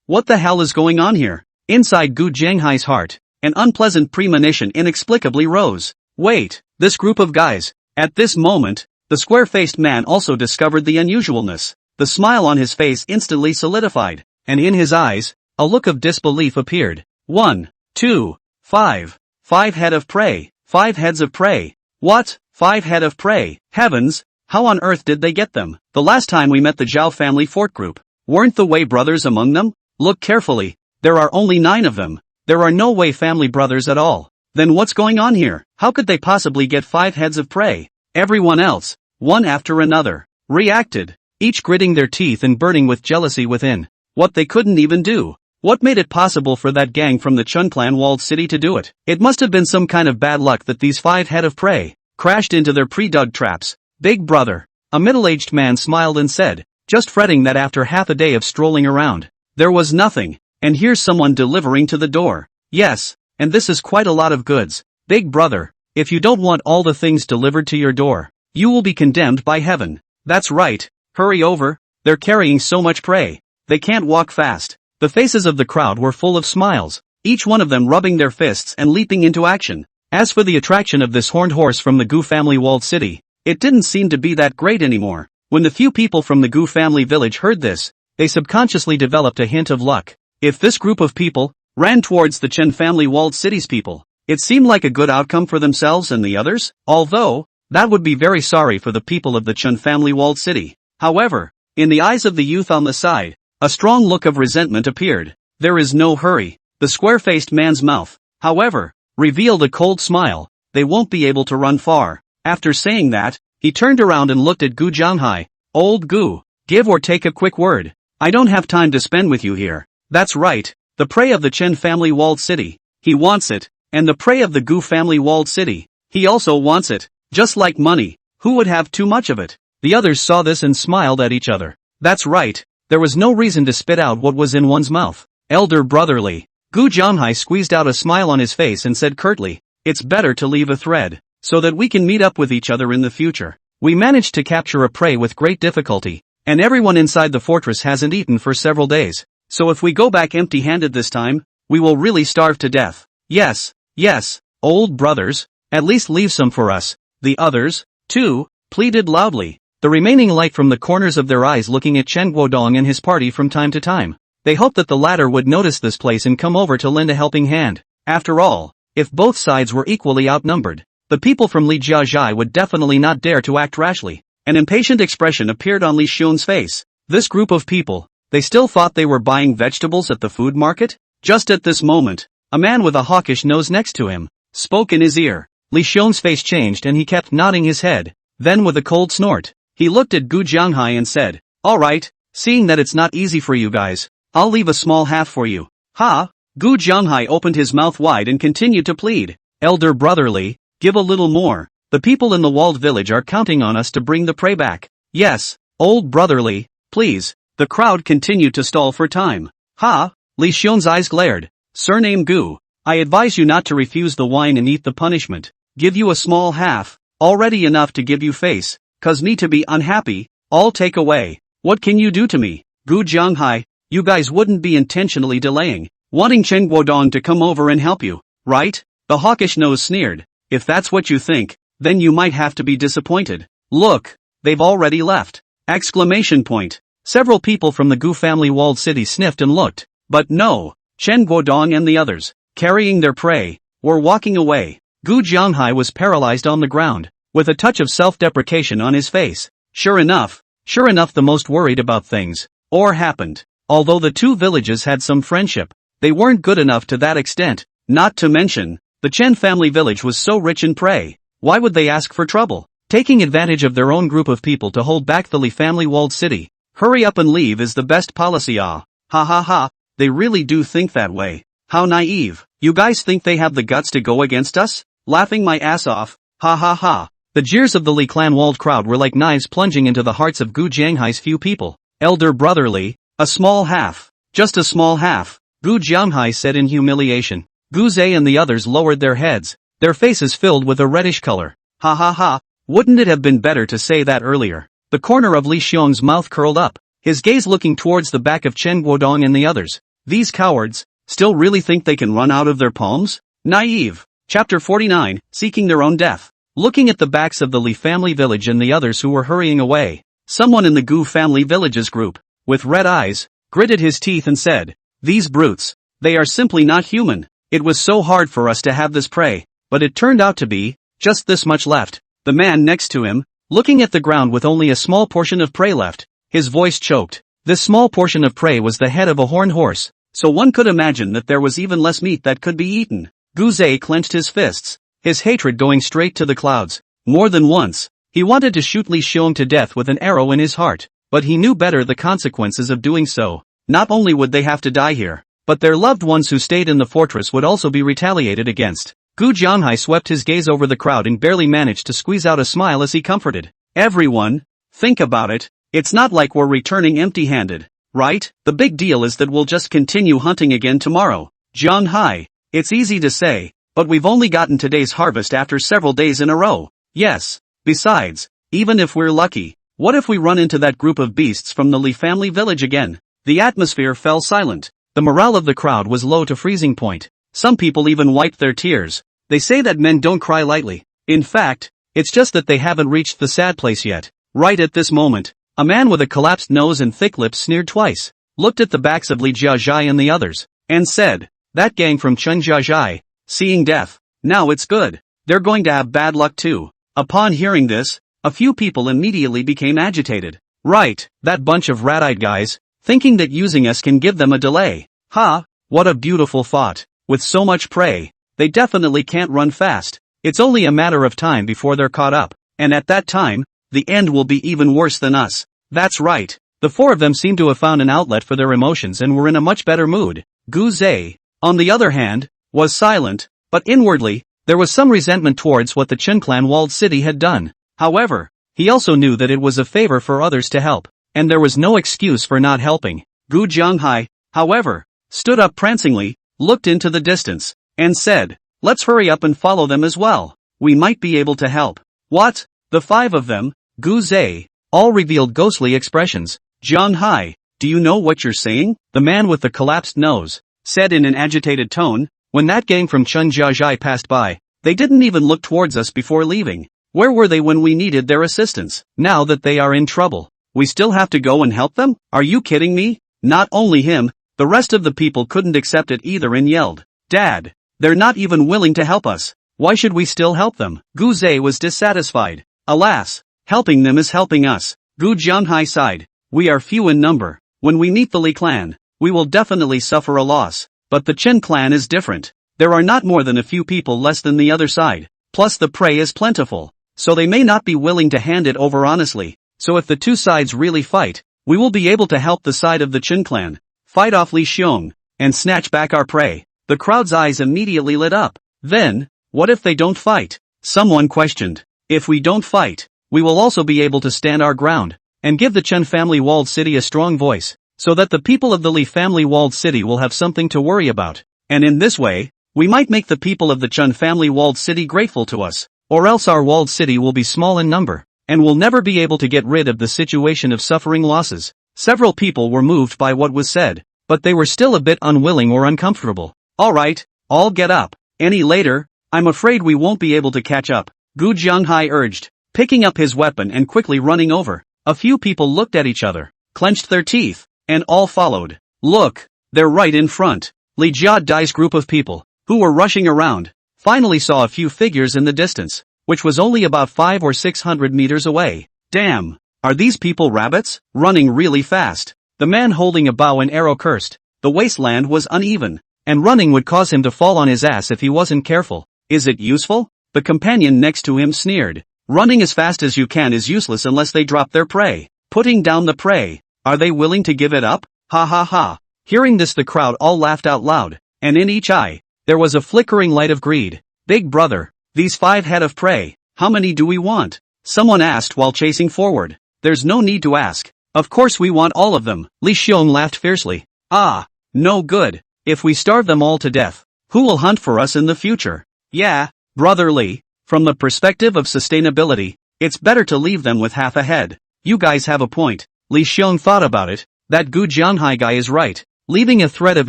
what the hell is going on here? Inside Gu Zhanghai's heart, an unpleasant premonition inexplicably rose. Wait, this group of guys. At this moment, the square-faced man also discovered the unusualness. The smile on his face instantly solidified, and in his eyes, a look of disbelief appeared. 1, 2, 5. 5 head of prey. 5 heads of prey. What? 5 head of prey. Heavens, how on earth did they get them? The last time we met the Zhao family fort group, weren't the Wei brothers among them? Look carefully, there are only 9 of them. There are no Wei family brothers at all. Then what's going on here? How could they possibly get 5 heads of prey? Everyone else, one after another, reacted, each gritting their teeth and burning with jealousy within. What they couldn't even do. What made it possible for that gang from the Chun clan walled city to do it? It must have been some kind of bad luck that these 5 head of prey crashed into their pre-dug traps. Big brother, a middle-aged man smiled and said, just fretting that after half a day of strolling around, there was nothing, and here's someone delivering to the door. Yes, and this is quite a lot of goods. Big brother, if you don't want all the things delivered to your door, you will be condemned by heaven. That's right, hurry over, they're carrying so much prey, they can't walk fast. The faces of the crowd were full of smiles, each one of them rubbing their fists and leaping into action. As for the attraction of this horned horse from the Gu family walled city, it didn't seem to be that great anymore. When the few people from the Gu family village heard this, they subconsciously developed a hint of luck. If this group of people ran towards the Chen family walled city's people, it seemed like a good outcome for themselves and the others, although, that would be very sorry for the people of the Chen family walled city. However, in the eyes of the youth on the side, a strong look of resentment appeared. There is no hurry. The square-faced man's mouth, however, revealed a cold smile. They won't be able to run far. After saying that, he turned around and looked at Gu Zhanghai. Old Gu, give or take a quick word. I don't have time to spend with you here. That's right, the prey of the Chen family walled city. He wants it, and the prey of the Gu family walled city. He also wants it, just like money. Who would have too much of it? The others saw this and smiled at each other. That's right, there was no reason to spit out what was in one's mouth. Elder brotherly. Gu Zhanghai squeezed out a smile on his face and said curtly, it's better to leave a thread, so that we can meet up with each other in the future. We managed to capture a prey with great difficulty, and everyone inside the fortress hasn't eaten for several days. So if we go back empty-handed this time, we will really starve to death. Yes, yes, old brothers, at least leave some for us. The others, too, pleaded loudly, the remaining light from the corners of their eyes looking at Chen Guodong and his party from time to time. They hoped that the latter would notice this place and come over to lend a helping hand. After all, if both sides were equally outnumbered, the people from Li Jiazhai would definitely not dare to act rashly. An impatient expression appeared on Li Xun's face. This group of people, they still thought they were buying vegetables at the food market? Just at this moment, a man with a hawkish nose next to him spoke in his ear. Li Xun's face changed and he kept nodding his head. Then with a cold snort, he looked at Gu Jianghai and said, "Alright, seeing that it's not easy for you guys, I'll leave a small half for you." Ha! Gu Jianghai opened his mouth wide and continued to plead. "Elder brotherly, give a little more. The people in the walled village are counting on us to bring the prey back." "Yes, old brotherly, please." The crowd continued to stall for time. "Ha!" Li Xun's eyes glared. "Surname Gu, I advise you not to refuse the wine and eat the punishment. Give you a small half, already enough to give you face, cause me to be unhappy, all take away. What can you do to me?" "Gu Jianghai, you guys wouldn't be intentionally delaying, wanting Chen Guodong to come over and help you, right?" The hawkish nose sneered. "If that's what you think, then you might have to be disappointed. Look, they've already left!" Exclamation point. Several people from the Gu family walled city sniffed and looked, but no, Chen Guodong and the others, carrying their prey, were walking away. Gu Jianghai was paralyzed on the ground, with a touch of self-deprecation on his face. Sure enough, the most worried about things, or happened. Although the two villages had some friendship, they weren't good enough to that extent, not to mention, the Chen family village was so rich in prey. Why would they ask for trouble? Taking advantage of their own group of people to hold back the Li family walled city. Hurry up and leave is the best policy. Ah. Ha ha ha, they really do think that way. How naive. You guys think they have the guts to go against us? Laughing my ass off. Ha ha ha. The jeers of the Li clan walled crowd were like knives plunging into the hearts of Gu Jianghai's few people. "Elder brotherly, a small half. Just a small half," Gu Jianghai said in humiliation. Gu Zhe and the others lowered their heads, their faces filled with a reddish color. Ha ha ha, wouldn't it have been better to say that earlier? The corner of Li Xiong's mouth curled up, his gaze looking towards the back of Chen Guodong and the others. These cowards, still really think they can run out of their palms? Naive. Chapter 49, Seeking Their Own Death. Looking at the backs of the Li family village and the others who were hurrying away, someone in the Gu family village's group, with red eyes, gritted his teeth and said, "These brutes, they are simply not human. It was so hard for us to have this prey, but it turned out to be just this much left." The man next to him, looking at the ground with only a small portion of prey left, his voice choked. This small portion of prey was the head of a horned horse, so one could imagine that there was even less meat that could be eaten. Gu Zhe clenched his fists, his hatred going straight to the clouds. More than once, he wanted to shoot Li Xiong to death with an arrow in his heart, but he knew better the consequences of doing so. Not only would they have to die here, but their loved ones who stayed in the fortress would also be retaliated against. Gu Jianghai swept his gaze over the crowd and barely managed to squeeze out a smile as he comforted everyone. Think about it, it's not like we're returning empty-handed, right? The big deal is that we'll just continue hunting again tomorrow. Jianghai, it's easy to say, but we've only gotten today's harvest after several days in a row. Yes, besides, even if we're lucky, what if we run into that group of beasts from the Li family village again? The atmosphere fell silent. The morale of the crowd was low to freezing point. Some people even wiped their tears. They say that men don't cry lightly. In fact, it's just that they haven't reached the sad place yet. Right at this moment, a man with a collapsed nose and thick lips sneered twice, looked at the backs of Li Jiazhai and the others, and said, "That gang from Chen Jiazhai, seeing death. Now it's good. They're going to have bad luck too." Upon hearing this, a few people immediately became agitated. Right, that bunch of rat-eyed guys, thinking that using us can give them a delay. Ha, what a beautiful thought. With so much prey, they definitely can't run fast. It's only a matter of time before they're caught up, and at that time, the end will be even worse than us. That's right. The four of them seemed to have found an outlet for their emotions and were in a much better mood. Gu Zhe, on the other hand, was silent, but inwardly, there was some resentment towards what the Chen clan walled city had done. However, he also knew that it was a favor for others to help, and there was no excuse for not helping. Gu Jianghai, however, stood up prancingly, looked into the distance, and said, "Let's hurry up and follow them as well. We might be able to help." What? The five of them? Gu Zhe, all revealed ghostly expressions. Jiang Hai, do you know what you're saying? The man with the collapsed nose said in an agitated tone. When that gang from Chen Jiajai passed by, they didn't even look towards us before leaving. Where were they when we needed their assistance? Now that they are in trouble, we still have to go and help them? Are you kidding me? Not only him, the rest of the people couldn't accept it either and yelled, Dad, they're not even willing to help us. Why should we still help them? Gu Zhe was dissatisfied. Alas, helping them is helping us. Gu Jianghai sighed. We are few in number. When we meet the Li clan, we will definitely suffer a loss. But the Chen clan is different. There are not more than a few people less than the other side. Plus the prey is plentiful. So they may not be willing to hand it over honestly. So if the two sides really fight, we will be able to help the side of the Chen clan fight off Li Xiong and snatch back our prey. The crowd's eyes immediately lit up. Then, what if they don't fight? Someone questioned. If we don't fight, we will also be able to stand our ground and give the Chen family walled city a strong voice, so that the people of the Li family walled city will have something to worry about. And in this way, we might make the people of the Chen family walled city grateful to us, or else our walled city will be small in number, and will never be able to get rid of the situation of suffering losses. Several people were moved by what was said, but they were still a bit unwilling or uncomfortable. Alright, all get up. Any later, I'm afraid we won't be able to catch up, Gu Jianghai urged, picking up his weapon and quickly running over. A few people looked at each other, clenched their teeth, and all followed. Look, they're right in front. Li Jia Dai's group of people, who were rushing around, finally saw a few figures in the distance, which was only about 500 or 600 meters away. Damn, are these people rabbits? Running really fast. The man holding a bow and arrow cursed. The wasteland was uneven, and running would cause him to fall on his ass if he wasn't careful. Is it useful? The companion next to him sneered. Running as fast as you can is useless unless they drop their prey. Putting down the prey. Are they willing to give it up? Ha ha ha. Hearing this, the crowd all laughed out loud, and in each eye, there was a flickering light of greed. Big brother, these 5 head of prey, how many do we want? Someone asked while chasing forward. There's no need to ask. Of course we want all of them. Li Xiong laughed fiercely. Ah, no good. If we starve them all to death, who will hunt for us in the future? Yeah, brother Li, from the perspective of sustainability, it's better to leave them with half a head. You guys have a point. Li Xiong thought about it. That Gu Jianghai guy is right. Leaving a thread of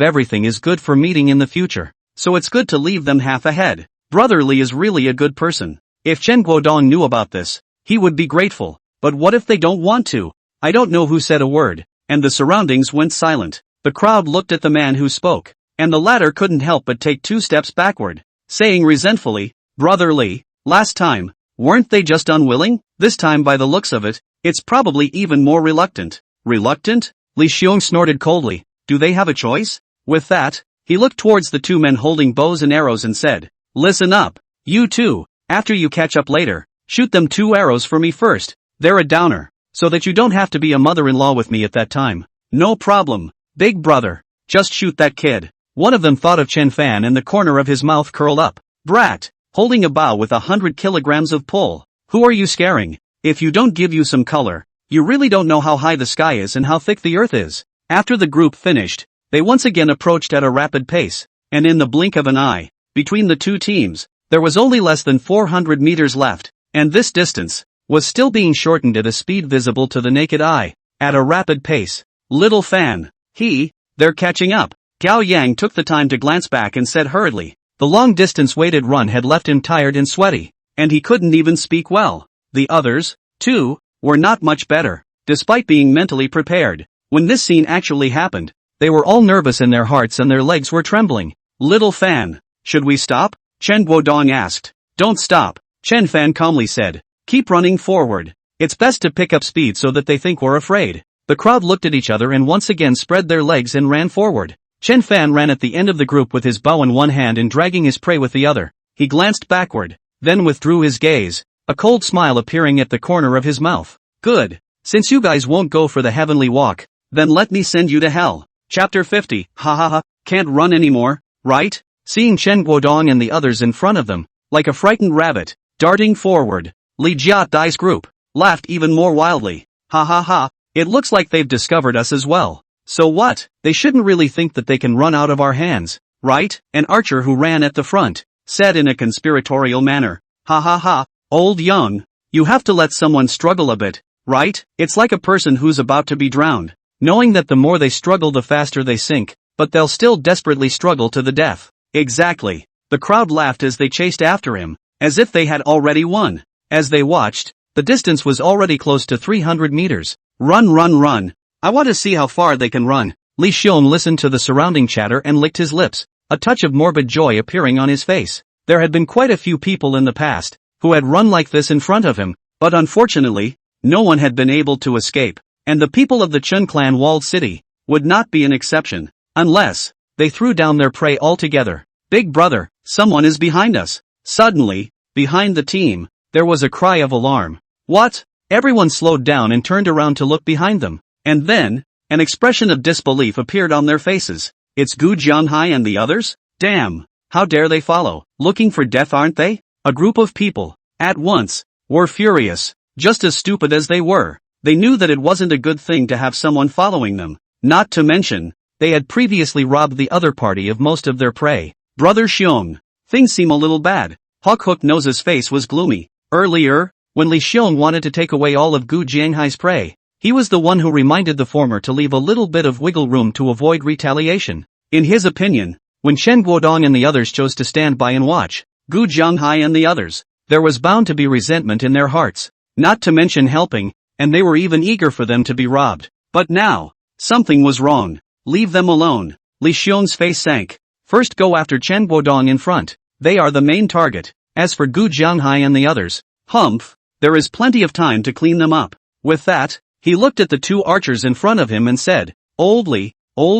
everything is good for meeting in the future. So it's good to leave them half a head. Brother Li is really a good person. If Chen Guodong knew about this, he would be grateful. But what if they don't want to? I don't know who said a word, and the surroundings went silent. The crowd looked at the man who spoke, and the latter couldn't help but take 2 steps backward, saying resentfully, Brother Li, last time, weren't they just unwilling? This time by the looks of it, it's probably even more reluctant. Reluctant? Li Xiong snorted coldly. Do they have a choice? With that, he looked towards the 2 men holding bows and arrows and said, Listen up, you two, after you catch up later, shoot them 2 arrows for me first. They're a downer, so that you don't have to be a mother-in-law with me at that time. No problem, big brother, just shoot that kid. One of them thought of Chen Fan and the corner of his mouth curled up. Brat, holding a bow with 100 kilograms of pull. Who are you scaring? If you don't give you some color, you really don't know how high the sky is and how thick the earth is. After the group finished, they once again approached at a rapid pace, and in the blink of an eye, between the 2 teams, there was only less than 400 meters left, and this distance was still being shortened at a speed visible to the naked eye, at a rapid pace. Little Fan, they're catching up. Gao Yang took the time to glance back and said hurriedly. The long-distance weighted run had left him tired and sweaty, and he couldn't even speak well. The others, too, were not much better, despite being mentally prepared. When this scene actually happened, they were all nervous in their hearts and their legs were trembling. Little Fan, should we stop? Chen Guodong asked. Don't stop, Chen Fan calmly said. Keep running forward. It's best to pick up speed so that they think we're afraid. The crowd looked at each other and once again spread their legs and ran forward. Chen Fan ran at the end of the group with his bow in one hand and dragging his prey with the other. He glanced backward, then withdrew his gaze, a cold smile appearing at the corner of his mouth. Good. Since you guys won't go for the heavenly walk, then let me send you to hell. Chapter 50. Ha ha ha, can't run anymore, right? Seeing Chen Guodong and the others in front of them, like a frightened rabbit, darting forward, Li Jia Dai's group laughed even more wildly. Ha ha ha, it looks like they've discovered us as well. So what? They shouldn't really think that they can run out of our hands, right? An archer who ran at the front said in a conspiratorial manner. Ha ha ha, old young, You have to let someone struggle a bit, right? It's like a person who's about to be drowned, knowing that the more they struggle the faster they sink, but they'll still desperately struggle to the death. Exactly. The crowd laughed as they chased after him, as if they had already won. As they watched, the distance was already close to 300 meters. Run, run, run. I want to see how far they can run. Li Xiong listened to the surrounding chatter and licked his lips, a touch of morbid joy appearing on his face. There had been quite a few people in the past who had run like this in front of him, but unfortunately, no one had been able to escape, and the people of the Chen clan walled city would not be an exception, unless they threw down their prey altogether. Big brother, someone is behind us. Suddenly, behind the team, there was a cry of alarm. What? Everyone slowed down and turned around to look behind them, and then, an expression of disbelief appeared on their faces. It's Gu Jianghai and the others? Damn! How dare they follow? Looking for death, aren't they? A group of people, at once, were furious. Just as stupid as they were, they knew that it wasn't a good thing to have someone following them. Not to mention, they had previously robbed the other party of most of their prey. Brother Xiong, things seem a little bad. Hawk Hook Nose's face was gloomy. Earlier, when Li Xiong wanted to take away all of Gu Jianghai's prey, he was the one who reminded the former to leave a little bit of wiggle room to avoid retaliation. In his opinion, when Chen Guodong and the others chose to stand by and watch Gu Jianghai and the others, there was bound to be resentment in their hearts, not to mention helping, and they were even eager for them to be robbed. But now, something was wrong. Leave them alone. Li Xiong's face sank. First go after Chen Guodong in front. They are the main target. As for Gu Jianghai and the others, humph, there is plenty of time to clean them up. With that, he looked at the two archers in front of him and said, Old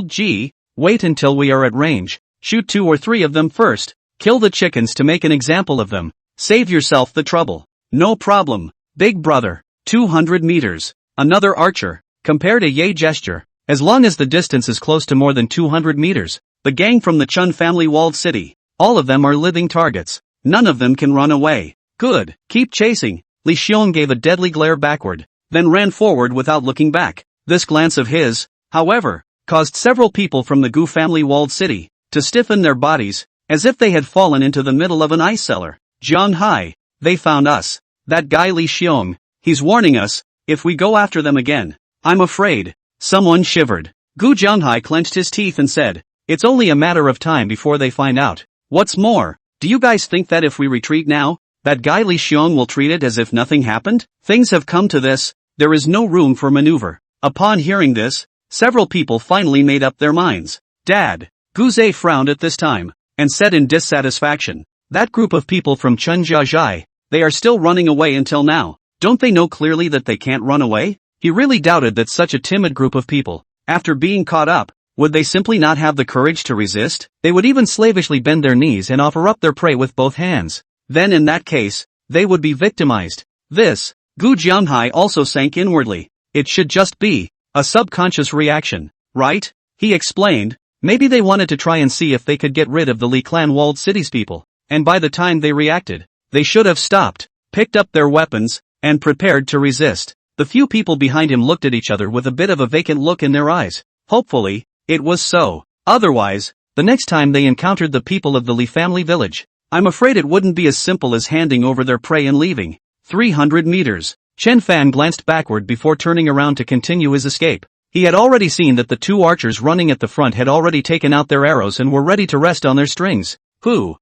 G, wait until we are at range. Shoot 2 or 3 of them first. Kill the chickens to make an example of them. Save yourself the trouble. No problem, big brother. 200 meters. Another archer. Compared a yay gesture. As long as the distance is close to more than 200 meters, the gang from the Chen family walled city, all of them are living targets. None of them can run away. Good, keep chasing. Li Xiong gave a deadly glare backward, then ran forward without looking back. This glance of his, however, caused several people from the Gu family walled city to stiffen their bodies, as if they had fallen into the middle of an ice cellar. Jianghai, they found us. That guy Li Xiong, he's warning us, if we go after them again. I'm afraid. Someone shivered. Gu Jianghai clenched his teeth and said, it's only a matter of time before they find out. What's more, do you guys think that if we retreat now, that guy Li Xiong will treat it as if nothing happened? Things have come to this, there is no room for maneuver. Upon hearing this, several people finally made up their minds. Dad, Gu Zhe frowned at this time, and said in dissatisfaction, that group of people from Chen Jiazhai, they are still running away until now. Don't they know clearly that they can't run away? He really doubted that such a timid group of people, after being caught up, would they simply not have the courage to resist? They would even slavishly bend their knees and offer up their prey with both hands. Then in that case, they would be victimized. This, Gu Jianghai also sank inwardly. It should just be a subconscious reaction, right? He explained, maybe they wanted to try and see if they could get rid of the Li clan walled cities people, and by the time they reacted, they should have stopped, picked up their weapons, and prepared to resist. The few people behind him looked at each other with a bit of a vacant look in their eyes. Hopefully, it was so. Otherwise, the next time they encountered the people of the Li family village, I'm afraid it wouldn't be as simple as handing over their prey and leaving. 300 meters. Chen Fan glanced backward before turning around to continue his escape. He had already seen that the two archers running at the front had already taken out their arrows and were ready to rest on their strings. Who?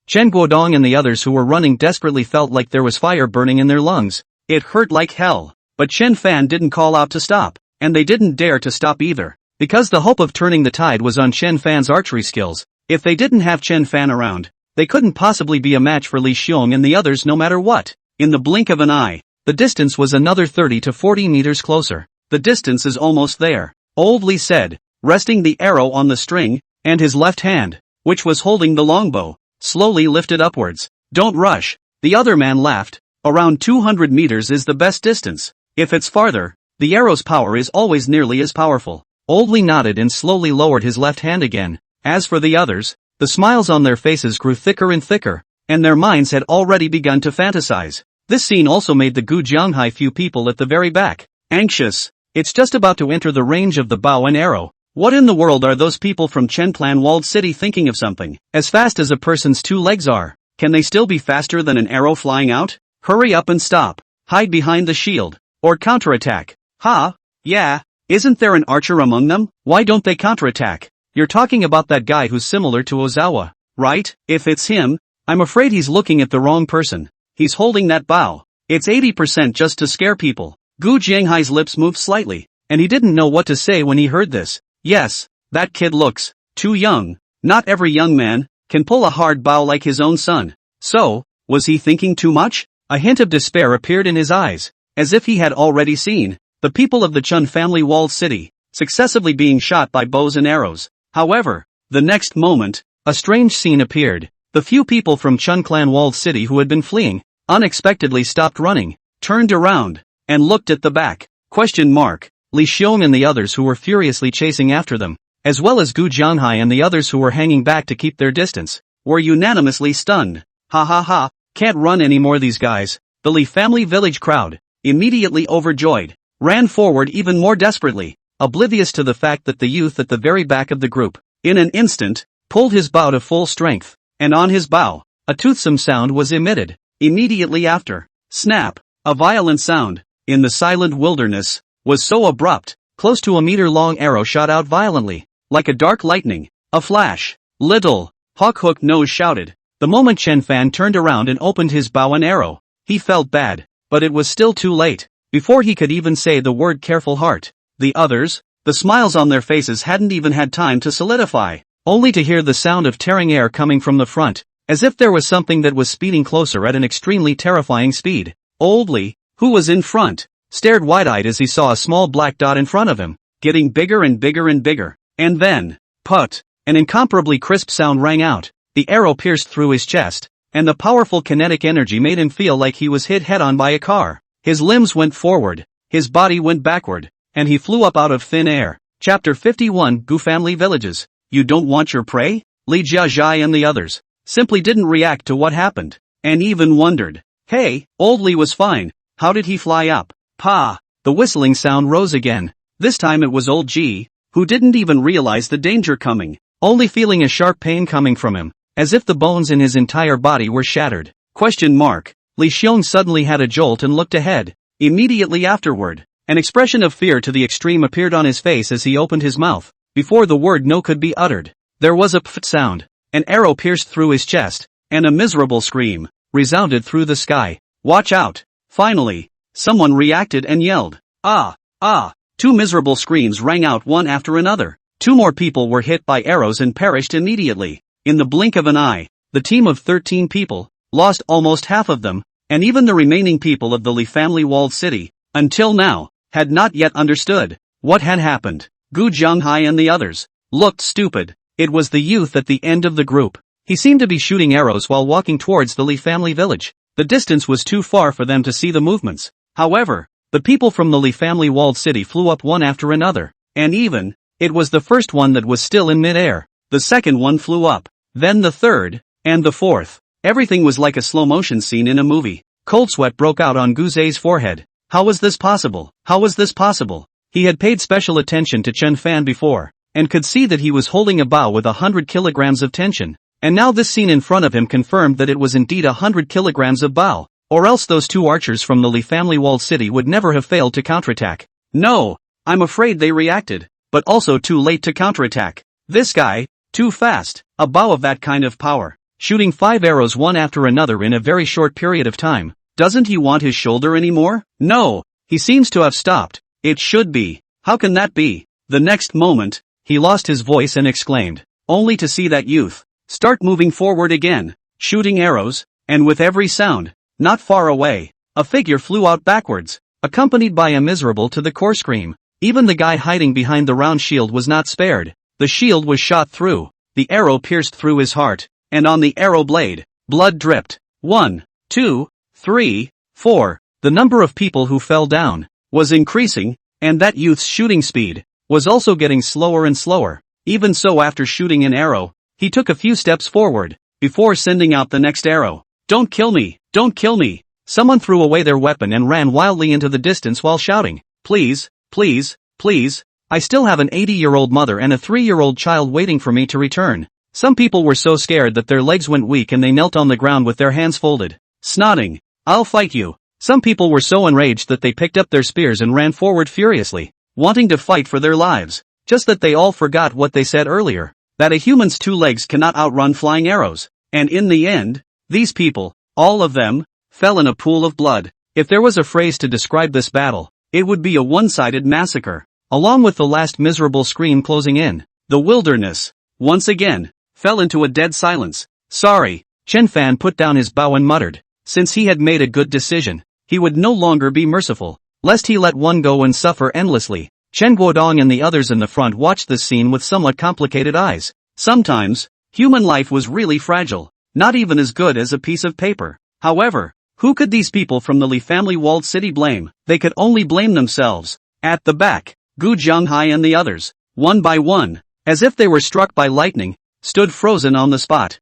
Chen Guodong and the others who were running desperately felt like there was fire burning in their lungs. It hurt like hell. But Chen Fan didn't call out to stop, and they didn't dare to stop either, because the hope of turning the tide was on Chen Fan's archery skills. If they didn't have Chen Fan around, they couldn't possibly be a match for Li Xiong and the others no matter what. In the blink of an eye, the distance was another 30 to 40 meters closer. The distance is almost there, Old Li said, resting the arrow on the string, and his left hand, which was holding the longbow, slowly lifted upwards. Don't rush. The other man laughed. Around 200 meters is the best distance. If it's farther, the arrow's power is always nearly as powerful. Old Li nodded and slowly lowered his left hand again. As for the others, the smiles on their faces grew thicker and thicker, and their minds had already begun to fantasize. This scene also made the Gu Jianghai few people at the very back anxious. It's just about to enter the range of the bow and arrow. What in the world are those people from Chen Clan walled city thinking of something as fast as a person's 2 legs are? Can they still be faster than an arrow flying out? Hurry up and stop. Hide behind the shield. Or counterattack. Ha? Yeah. Isn't there an archer among them? Why don't they counterattack? You're talking about that guy who's similar to Ozawa, right? If it's him, I'm afraid he's looking at the wrong person. He's holding that bow. It's 80% just to scare people. Gu Jianghai's lips moved slightly, and he didn't know what to say when he heard this. Yes, that kid looks too young. Not every young man can pull a hard bow like his own son. So, was he thinking too much? A hint of despair appeared in his eyes, as if he had already seen the people of the Chen family walled city successively being shot by bows and arrows. However, the next moment, a strange scene appeared. The few people from Chen clan walled city who had been fleeing unexpectedly stopped running, turned around, and looked at the back. Li Xiong and the others who were furiously chasing after them, as well as Gu Jianghai and the others who were hanging back to keep their distance, were unanimously stunned. Ha ha ha, can't run anymore these guys. The Li family village crowd, immediately overjoyed, ran forward even more desperately, oblivious to the fact that the youth at the very back of the group, in an instant, pulled his bow to full strength, and on his bow, a toothsome sound was emitted. Immediately after, snap, a violent sound, in the silent wilderness, was so abrupt, close to a meter-long arrow shot out violently, like a dark lightning, a flash. Little Hawk Hook Nose shouted. The moment Chen Fan turned around and opened his bow and arrow, he felt bad, but it was still too late. Before he could even say the word careful heart, the others, the smiles on their faces hadn't even had time to solidify, only to hear the sound of tearing air coming from the front, as if there was something that was speeding closer at an extremely terrifying speed. Old Li, who was in front, stared wide-eyed as he saw a small black dot in front of him, getting bigger and bigger and bigger, and then, put, an incomparably crisp sound rang out. The arrow pierced through his chest, and the powerful kinetic energy made him feel like he was hit head-on by a car. His limbs went forward, his body went backward, and he flew up out of thin air. Chapter 51 Gu Family Villages. You don't want your prey? Li Jiazhai and the others simply didn't react to what happened, and even wondered. Hey, Old Li was fine, how did he fly up? Pa! The whistling sound rose again. This time it was Old Ji, who didn't even realize the danger coming, only feeling a sharp pain coming from him, as if the bones in his entire body were shattered. Li Xiong suddenly had a jolt and looked ahead. Immediately afterward, an expression of fear to the extreme appeared on his face as he opened his mouth. Before the word no could be uttered, there was a pft sound. An arrow pierced through his chest, and a miserable scream resounded through the sky. Watch out! Finally, someone reacted and yelled. Ah! Ah! Two miserable screams rang out one after another. Two more people were hit by arrows and perished immediately. In the blink of an eye, the team of 13 people lost almost half of them, and even the remaining people of the Li family walled city, until now, had not yet understood what had happened. Gu Jianghai and the others looked stupid. It was the youth at the end of the group. He seemed to be shooting arrows while walking towards the Li family village. The distance was too far for them to see the movements. However, the people from the Li family walled city flew up one after another, and even, it was the first one that was still in mid-air. The second one flew up, then the third, and the fourth. Everything was like a slow-motion scene in a movie. Cold sweat broke out on Gu Zai's forehead. How was this possible? How was this possible? He had paid special attention to Chen Fan before, and could see that he was holding a bow with 100 kilograms of tension, and now this scene in front of him confirmed that it was indeed 100 kilograms of bow, or else those two archers from the Li family walled city would never have failed to counterattack. No, I'm afraid they reacted, but also too late to counterattack. This guy, too fast, a bow of that kind of power, shooting 5 arrows one after another in a very short period of time. Doesn't he want his shoulder anymore? No, he seems to have stopped. It should be. How can that be? The next moment, he lost his voice and exclaimed, only to see that youth start moving forward again, shooting arrows, and with every sound, not far away, a figure flew out backwards, accompanied by a miserable to the core scream. Even the guy hiding behind the round shield was not spared. The shield was shot through, the arrow pierced through his heart, and on the arrow blade, blood dripped. 1, 2, 3, 4. The number of people who fell down was increasing, and that youth's shooting speed was also getting slower and slower. Even so, after shooting an arrow, he took a few steps forward before sending out the next arrow. Don't kill me! Don't kill me! Someone threw away their weapon and ran wildly into the distance while shouting, please, please, please, I still have an 80-year-old mother and a 3-year-old child waiting for me to return. Some people were so scared that their legs went weak and they knelt on the ground with their hands folded, snotting. I'll fight you. Some people were so enraged that they picked up their spears and ran forward furiously, wanting to fight for their lives. Just that they all forgot what they said earlier, that a human's 2 legs cannot outrun flying arrows. And in the end, these people, all of them, fell in a pool of blood. If there was a phrase to describe this battle, it would be a one-sided massacre. Along with the last miserable scream closing in, the wilderness, once again, fell into a dead silence. Sorry, Chen Fan put down his bow and muttered. Since he had made a good decision, he would no longer be merciful, lest he let one go and suffer endlessly. Chen Guodong and the others in the front watched this scene with somewhat complicated eyes. Sometimes, human life was really fragile, not even as good as a piece of paper. However, who could these people from the Li family walled city blame? They could only blame themselves. At the back, Gu Jianghai and the others, one by one, as if they were struck by lightning, stood frozen on the spot.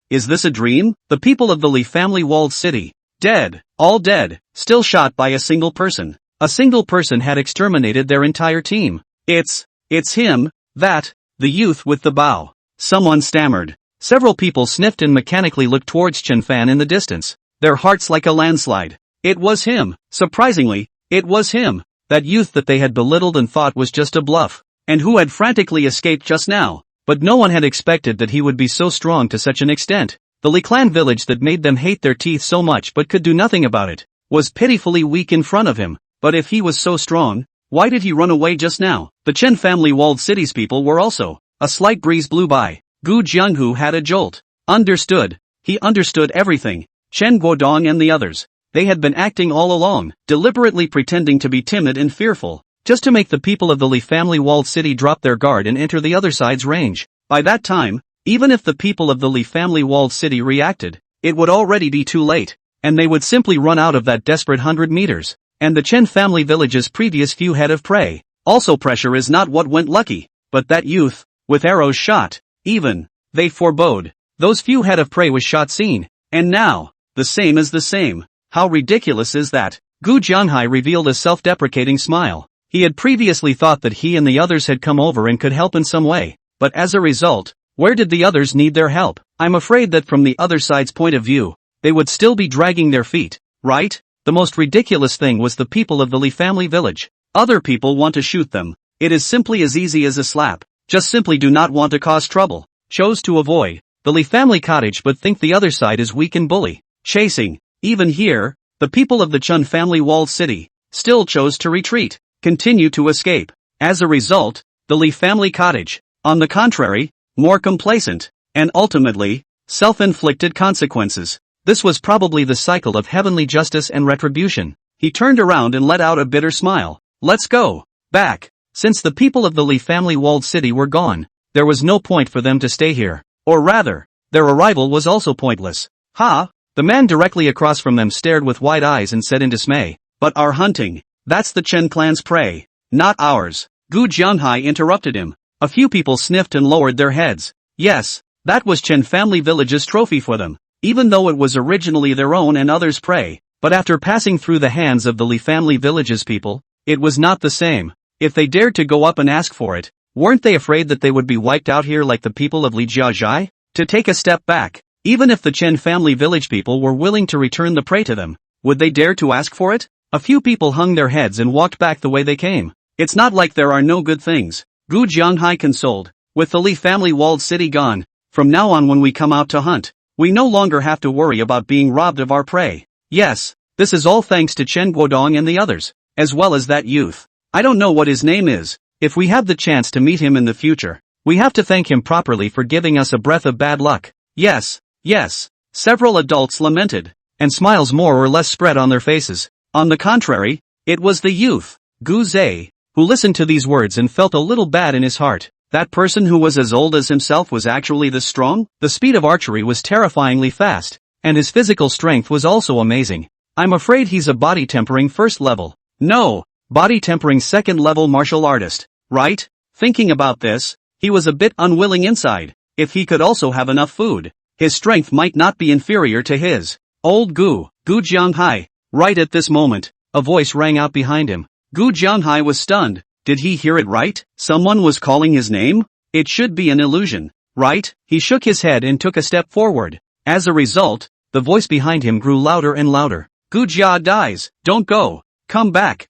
Is this a dream? The people of the Li family walled city, dead, all dead, still shot by a single person. A single person had exterminated their entire team. It's him, the youth with the bow. Someone stammered. Several people sniffed and mechanically looked towards Chen Fan in the distance, their hearts like a landslide. It was him. Surprisingly, it was him, that youth that they had belittled and thought was just a bluff, and who had frantically escaped just now. But no one had expected that he would be so strong to such an extent. The Li clan village that made them hate their teeth so much but could do nothing about it, was pitifully weak in front of him. But if he was so strong, why did he run away just now? The Chen family walled cities people were also. A slight breeze blew by. Gu Jianghu had a jolt. Understood. He understood everything. Chen Guodong and the others. They had been acting all along, deliberately pretending to be timid and fearful, just to make the people of the Li family walled city drop their guard and enter the other side's range. By that time, even if the people of the Li family walled city reacted, it would already be too late, and they would simply run out of that desperate 100 meters. And the Chen family village's previous few head of prey. Also pressure is not what went lucky, but that youth, with arrows shot, even, they forebode. Those few head of prey was shot seen, and now, the same is the same. How ridiculous is that? Gu Jianghai revealed a self-deprecating smile. He had previously thought that he and the others had come over and could help in some way, but as a result, where did the others need their help? I'm afraid that from the other side's point of view, they would still be dragging their feet, right? The most ridiculous thing was the people of the Li family village. Other people want to shoot them. It is simply as easy as a slap. Just simply do not want to cause trouble. Chose to avoid the Li family cottage but think the other side is weak and bully. Chasing. Even here, the people of the Chen family walled city still chose to retreat. Continue to escape. As a result, the Li family cottage, on the contrary, more complacent, and ultimately, self-inflicted consequences. This was probably the cycle of heavenly justice and retribution. He turned around and let out a bitter smile. Let's go back. Since the people of the Li family walled city were gone, there was no point for them to stay here. Or rather, their arrival was also pointless. Ha! The man directly across from them stared with wide eyes and said in dismay, but our hunting, that's the Chen clan's prey, not ours. Gu Jianghai interrupted him. A few people sniffed and lowered their heads. Yes, that was Chen family village's trophy for them, even though it was originally their own and others' prey. But after passing through the hands of the Li family village's people, it was not the same. If they dared to go up and ask for it, weren't they afraid that they would be wiped out here like the people of Li Jiazhai? To take a step back, even if the Chen family village people were willing to return the prey to them, would they dare to ask for it? A few people hung their heads and walked back the way they came. It's not like there are no good things. Gu Jianghai consoled. With the Li family walled city gone, from now on when we come out to hunt, we no longer have to worry about being robbed of our prey. Yes, this is all thanks to Chen Guodong and the others, as well as that youth. I don't know what his name is. If we have the chance to meet him in the future, we have to thank him properly for giving us a breath of bad luck. Yes, yes. Several adults lamented, and smiles more or less spread on their faces. On the contrary, it was the youth, Gu Zhe, who listened to these words and felt a little bad in his heart. That person who was as old as himself was actually this strong? The speed of archery was terrifyingly fast, and his physical strength was also amazing. I'm afraid he's a body tempering first level. No, body tempering second level martial artist, right? Thinking about this, he was a bit unwilling inside. If he could also have enough food, his strength might not be inferior to his. Old Gu Jianghai. Right at this moment, a voice rang out behind him. Gu Jianghai was stunned. Did he hear it right? Someone was calling his name? It should be an illusion, right? He shook his head and took a step forward. As a result, the voice behind him grew louder and louder. Gu Jia dies, don't go. Come back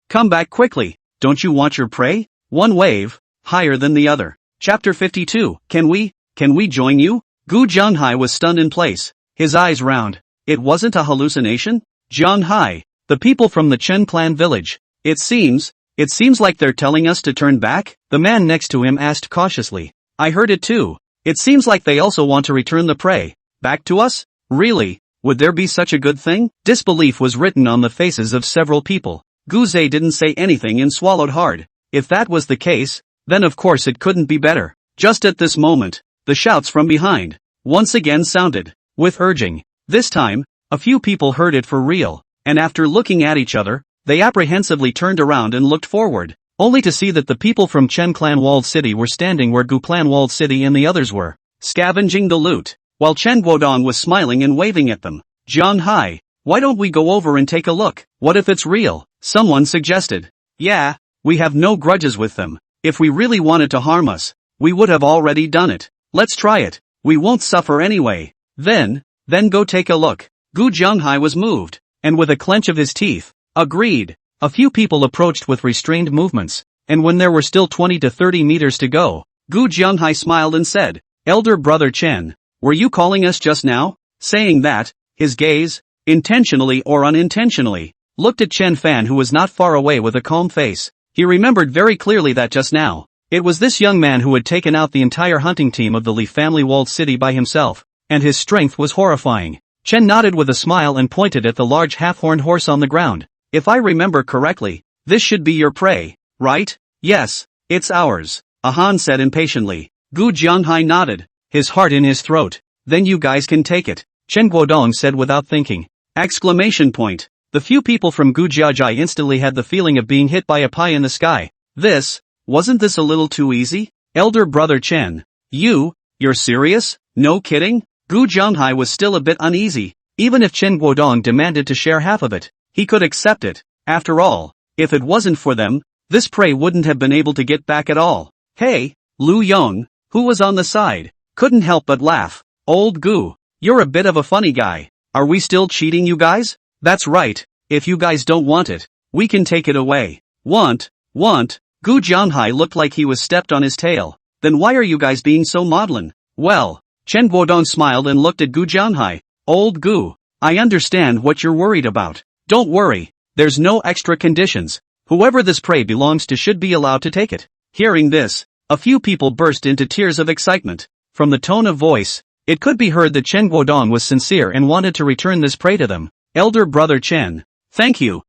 quickly. Don't you want your prey? One wave, higher than the other. Chapter 52, Can we join you? Gu Jianghai was stunned in place, his eyes round. It wasn't a hallucination? Jianghai, the people from the Chen clan village. It seems like they're telling us to turn back? The man next to him asked cautiously. I heard it too. It seems like they also want to return the prey. Back to us? Really? Would there be such a good thing? Disbelief was written on the faces of several people. Gu Zhe didn't say anything and swallowed hard. If that was the case, then of course it couldn't be better. Just at this moment, the shouts from behind once again sounded, with urging. This time, a few people heard it for real, and after looking at each other, they apprehensively turned around and looked forward, only to see that the people from Chen Clan Walled City were standing where Gu Clan Walled City and the others were, scavenging the loot, while Chen Guodong was smiling and waving at them. Jianghai, why don't we go over and take a look? What if it's real? Someone suggested. Yeah, we have no grudges with them. If we really wanted to harm us, we would have already done it. Let's try it. We won't suffer anyway. Then go take a look. Gu Jianghai was moved, and with a clench of his teeth, agreed. A few people approached with restrained movements, and when there were still 20 to 30 meters to go, Gu Jianghai smiled and said, Elder Brother Chen, were you calling us just now? Saying that, his gaze, intentionally or unintentionally, looked at Chen Fan, who was not far away, with a calm face. He remembered very clearly that just now, it was this young man who had taken out the entire hunting team of the Li family walled city by himself, and his strength was horrifying. Chen nodded with a smile and pointed at the large half-horned horse on the ground. If I remember correctly, this should be your prey, right? Yes, it's ours, Han said impatiently. Gu Jianghai nodded, his heart in his throat. Then you guys can take it, Chen Guodong said without thinking. Exclamation point. The few people from Gu Jiajai instantly had the feeling of being hit by a pie in the sky. Wasn't this a little too easy? Elder Brother Chen, you're serious? No kidding? Gu Jianghai was still a bit uneasy. Even if Chen Guodong demanded to share half of it, he could accept it. After all, if it wasn't for them, this prey wouldn't have been able to get back at all. Hey, Lu Yong, who was on the side, couldn't help but laugh. Old Gu, you're a bit of a funny guy. Are we still cheating you guys? That's right, if you guys don't want it, we can take it away. Want? Gu Jianghai looked like he was stepped on his tail. Then why are you guys being so maudlin? Well, Chen Guodong smiled and looked at Gu Jianghai. Old Gu, I understand what you're worried about. Don't worry, there's no extra conditions. Whoever this prey belongs to should be allowed to take it. Hearing this, a few people burst into tears of excitement. From the tone of voice, it could be heard that Chen Guodong was sincere and wanted to return this prey to them. Elder Brother Chen, thank you.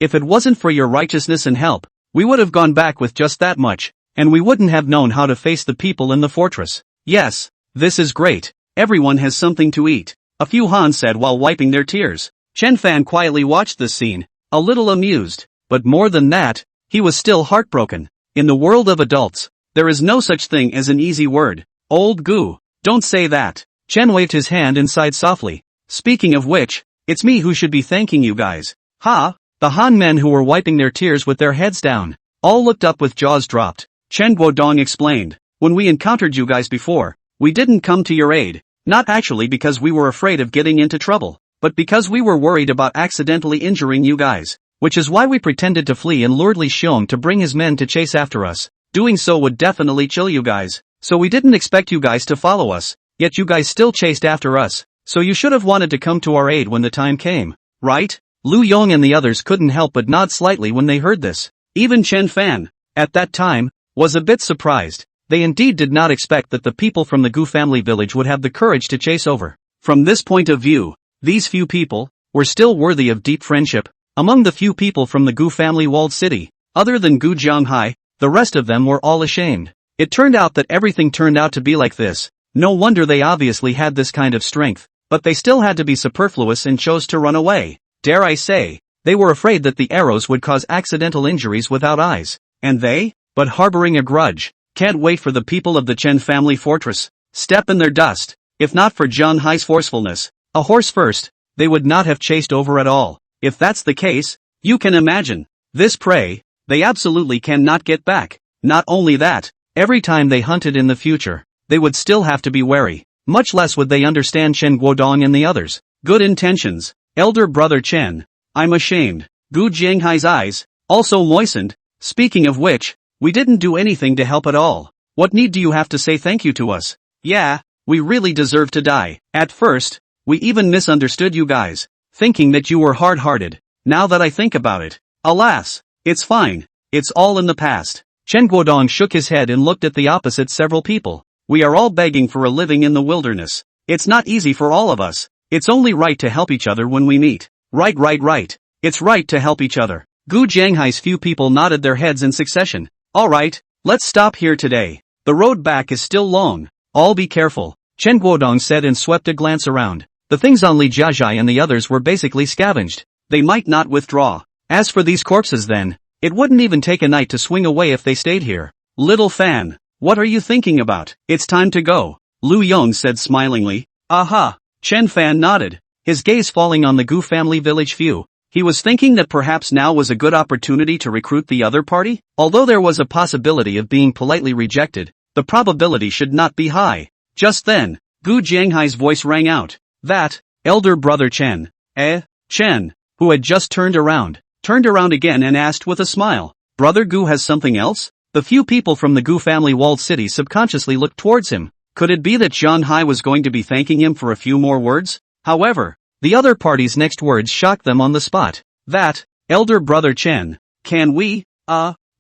If it wasn't for your righteousness and help, we would have gone back with just that much, and we wouldn't have known how to face the people in the fortress. Yes, this is great. Everyone has something to eat, a few Han said while wiping their tears. Chen Fan quietly watched this scene, a little amused, but more than that, he was still heartbroken. In the world of adults, there is no such thing as an easy word. Old Gu, don't say that. Chen waved his hand and sighed softly. Speaking of which, it's me who should be thanking you guys. Ha! The Han men who were wiping their tears with their heads down, all looked up with jaws dropped. Chen Guodong explained, when we encountered you guys before, we didn't come to your aid, not actually because we were afraid of getting into trouble, but because we were worried about accidentally injuring you guys, which is why we pretended to flee and lured Li Xiong to bring his men to chase after us. Doing so would definitely chill you guys, so we didn't expect you guys to follow us, yet you guys still chased after us, so you should have wanted to come to our aid when the time came, right? Lu Yong and the others couldn't help but nod slightly when they heard this. Even Chen Fan, at that time, was a bit surprised. They indeed did not expect that the people from the Gu family village would have the courage to chase over. From this point of view, these few people were still worthy of deep friendship. Among the few people from the Gu family walled city, other than Gu Jianghai, the rest of them were all ashamed. It turned out that everything turned out to be like this. No wonder they obviously had this kind of strength, but they still had to be superfluous and chose to run away. Dare I say, they were afraid that the arrows would cause accidental injuries without eyes, and they, but harboring a grudge, can't wait for the people of the Chen family fortress, step in their dust. If not for Jianghai's forcefulness, a horse first, they would not have chased over at all. If that's the case, you can imagine, this prey, they absolutely cannot get back. Not only that, every time they hunted in the future, they would still have to be wary. much less would they understand Chen Guodong and the others. Good intentions, elder brother Chen. I'm ashamed. Gu Jianghai's eyes also moistened. Speaking of which, we didn't do anything to help at all. What need do you have to say thank you to us? Yeah, we really deserve to die. At first, we even misunderstood you guys, thinking that you were hard-hearted. Now that I think about it, alas, it's fine. It's all in the past. Chen Guodong shook his head and looked at the opposite several people. We are all begging for a living in the wilderness. It's not easy for all of us. It's only right to help each other when we meet. Right. It's right to help each other. Gu Jianghai's few people nodded their heads in succession. Alright, let's stop here today. The road back is still long. All be careful, Chen Guodong said and swept a glance around. The things on Li Jiazhai and the others were basically scavenged. They might not withdraw. As for these corpses then, it wouldn't even take a night to swing away if they stayed here. Little Fan, what are you thinking about? It's time to go, Lu Yong said smilingly. Aha, Chen Fan nodded, his gaze falling on the Gu family village few. He was thinking that perhaps now was a good opportunity to recruit the other party. Although there was a possibility of being politely rejected, the probability should not be high. Just then, Gu Jianghai's voice rang out. That, elder brother Chen. Chen, who had just turned around again and asked with a smile. Brother Gu has something else? The few people from the Gu family walled city subconsciously looked towards him. Could it be that Zhang Hai was going to be thanking him for a few more words? However, the other party's next words shocked them on the spot. That, elder brother Chen, can we,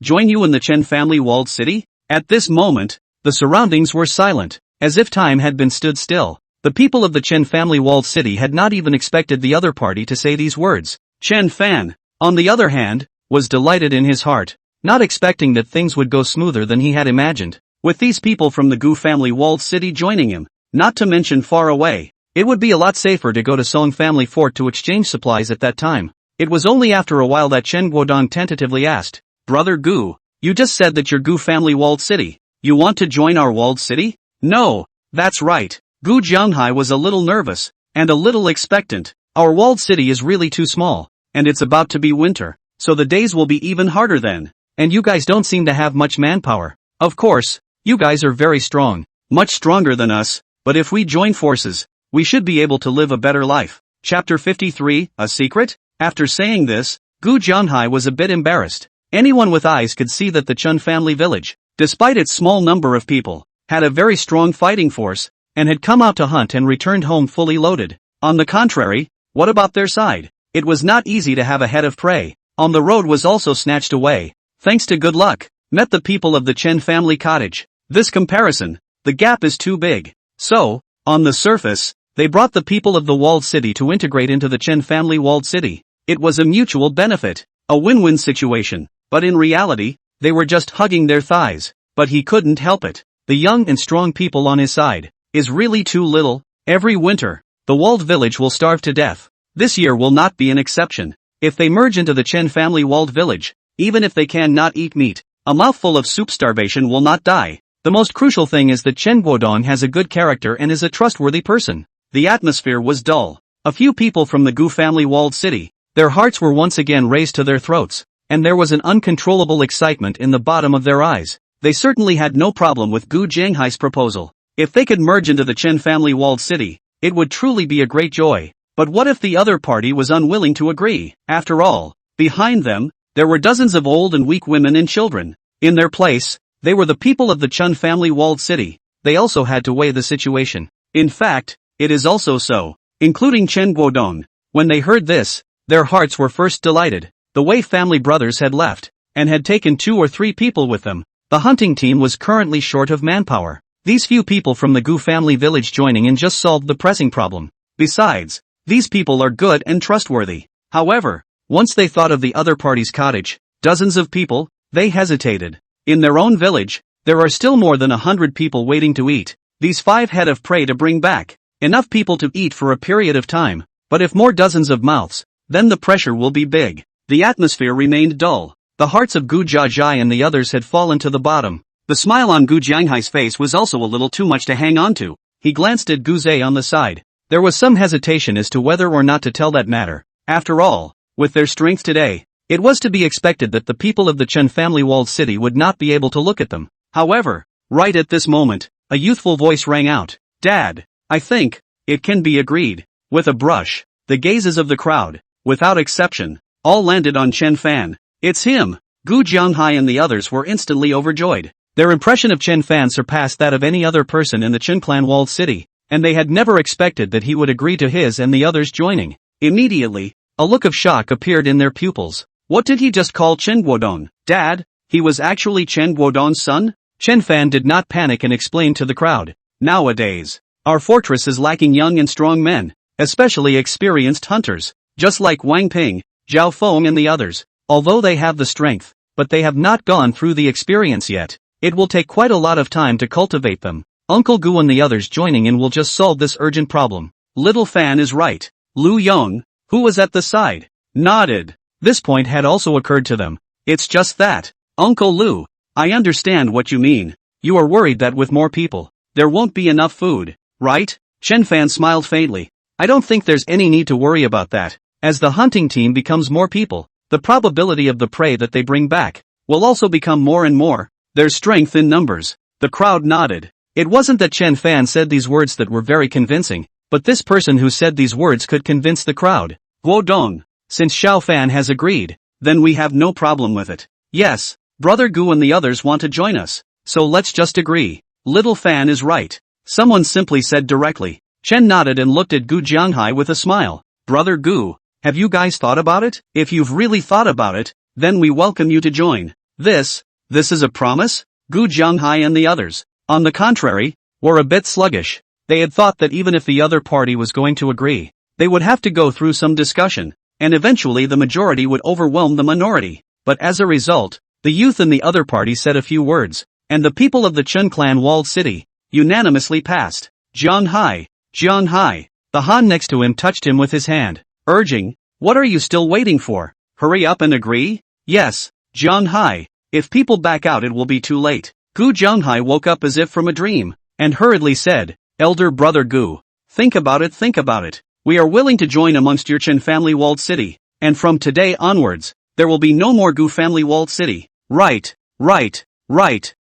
join you in the Chen family walled city? At this moment, the surroundings were silent, as if time had been stood still. The people of the Chen family walled city had not even expected the other party to say these words. Chen Fan, on the other hand, was delighted in his heart, not expecting that things would go smoother than he had imagined. With these people from the Gu family walled city joining him, not to mention far away, it would be a lot safer to go to Song family fort to exchange supplies at that time. It was only after a while that Chen Guodong tentatively asked, Brother Gu, you just said that you're Gu family walled city. You want to join our walled city? No, that's right. Gu Jianghai was a little nervous, and a little expectant. Our walled city is really too small, and it's about to be winter, so the days will be even harder then. And you guys don't seem to have much manpower. Of course, you guys are very strong, much stronger than us, but if we join forces, we should be able to live a better life. Chapter 53, A Secret? After saying this, Gu Jianghai was a bit embarrassed. Anyone with eyes could see that the Chen family village, despite its small number of people, had a very strong fighting force, and had come out to hunt and returned home fully loaded. On the contrary, what about their side? It was not easy to have a head of prey. On the road was also snatched away, thanks to good luck, met the people of the Chen family cottage. This comparison, the gap is too big. So, on the surface, they brought the people of the walled city to integrate into the Chen family walled city. It was a mutual benefit, a win-win situation, but in reality, they were just hugging their thighs. But he couldn't help it. The young and strong people on his side is really too little. Every winter, the walled village will starve to death. This year will not be an exception. If they merge into the Chen family walled village, even if they can not eat meat, a mouthful of soup starvation will not die. The most crucial thing is that Chen Guodong has a good character and is a trustworthy person. The atmosphere was dull. A few people from the Gu family walled city, their hearts were once again raised to their throats, and there was an uncontrollable excitement in the bottom of their eyes. They certainly had no problem with Gu Jianghai's proposal. If they could merge into the Chen family walled city, it would truly be a great joy. But what if the other party was unwilling to agree? After all, behind them, there were dozens of old and weak women and children. In their place, they were the people of the Chen family walled city. They also had to weigh the situation. In fact, it is also so, including Chen Guodong. When they heard this, their hearts were first delighted. The Wei family brothers had left, and had taken 2 or 3 people with them. The hunting team was currently short of manpower. These few people from the Gu family village joining in just solved the pressing problem. Besides, these people are good and trustworthy. However, once they thought of the other party's cottage, dozens of people, they hesitated. In their own village, there are still more than 100 people waiting to eat. These 5 head of prey to bring back. Enough people to eat for a period of time, but if more dozens of mouths, then the pressure will be big. The atmosphere remained dull. The hearts of Gu Jiazhai and the others had fallen to the bottom. The smile on Gu Jianghai's face was also a little too much to hang on to. He glanced at Gu Zhe on the side. There was some hesitation as to whether or not to tell that matter. After all, with their strength today, it was to be expected that the people of the Chen family walled city would not be able to look at them. However, right at this moment, a youthful voice rang out. Dad, I think it can be agreed. With a brush, the gazes of the crowd, without exception, all landed on Chen Fan. It's him! Gu Jianghai and the others were instantly overjoyed. Their impression of Chen Fan surpassed that of any other person in the Chen clan walled city, and they had never expected that he would agree to his and the others joining. Immediately, a look of shock appeared in their pupils. What did he just call Chen Guodong? Dad, he was actually Chen Guodong's son? Chen Fan did not panic and explained to the crowd. Nowadays, our fortress is lacking young and strong men, especially experienced hunters, just like Wang Ping, Zhao Feng and the others. Although they have the strength, but they have not gone through the experience yet. It will take quite a lot of time to cultivate them. Uncle Gu and the others joining in will just solve this urgent problem. Little Fan is right. Lu Yong, who was at the side, nodded. This point had also occurred to them. It's just that, Uncle Lu, I understand what you mean. You are worried that with more people, there won't be enough food, right? Chen Fan smiled faintly. I don't think there's any need to worry about that. As the hunting team becomes more people, the probability of the prey that they bring back will also become more and more. There's strength in numbers. The crowd nodded. It wasn't that Chen Fan said these words that were very convincing, but this person who said these words could convince the crowd. Guodong, since Xiao Fan has agreed, then we have no problem with it. Yes, Brother Gu and the others want to join us, so let's just agree. Little Fan is right. Someone simply said directly. Chen nodded and looked at Gu Jianghai with a smile. Brother Gu, have you guys thought about it? If you've really thought about it, then we welcome you to join. This is a promise? Gu Jianghai and the others, on the contrary, were a bit sluggish. They had thought that even if the other party was going to agree, they would have to go through some discussion, and eventually the majority would overwhelm the minority. But as a result, the youth in the other party said a few words, and the people of the Chen clan walled city unanimously passed. Jianghai, Jianghai. The Han next to him touched him with his hand, urging, what are you still waiting for? Hurry up and agree? Yes, Jianghai. If people back out it will be too late. Gu Jianghai woke up as if from a dream, and hurriedly said, Elder Brother Gu, think about it. We are willing to join amongst your Chen family walled city, and from today onwards, there will be no more Gu family walled city. Right.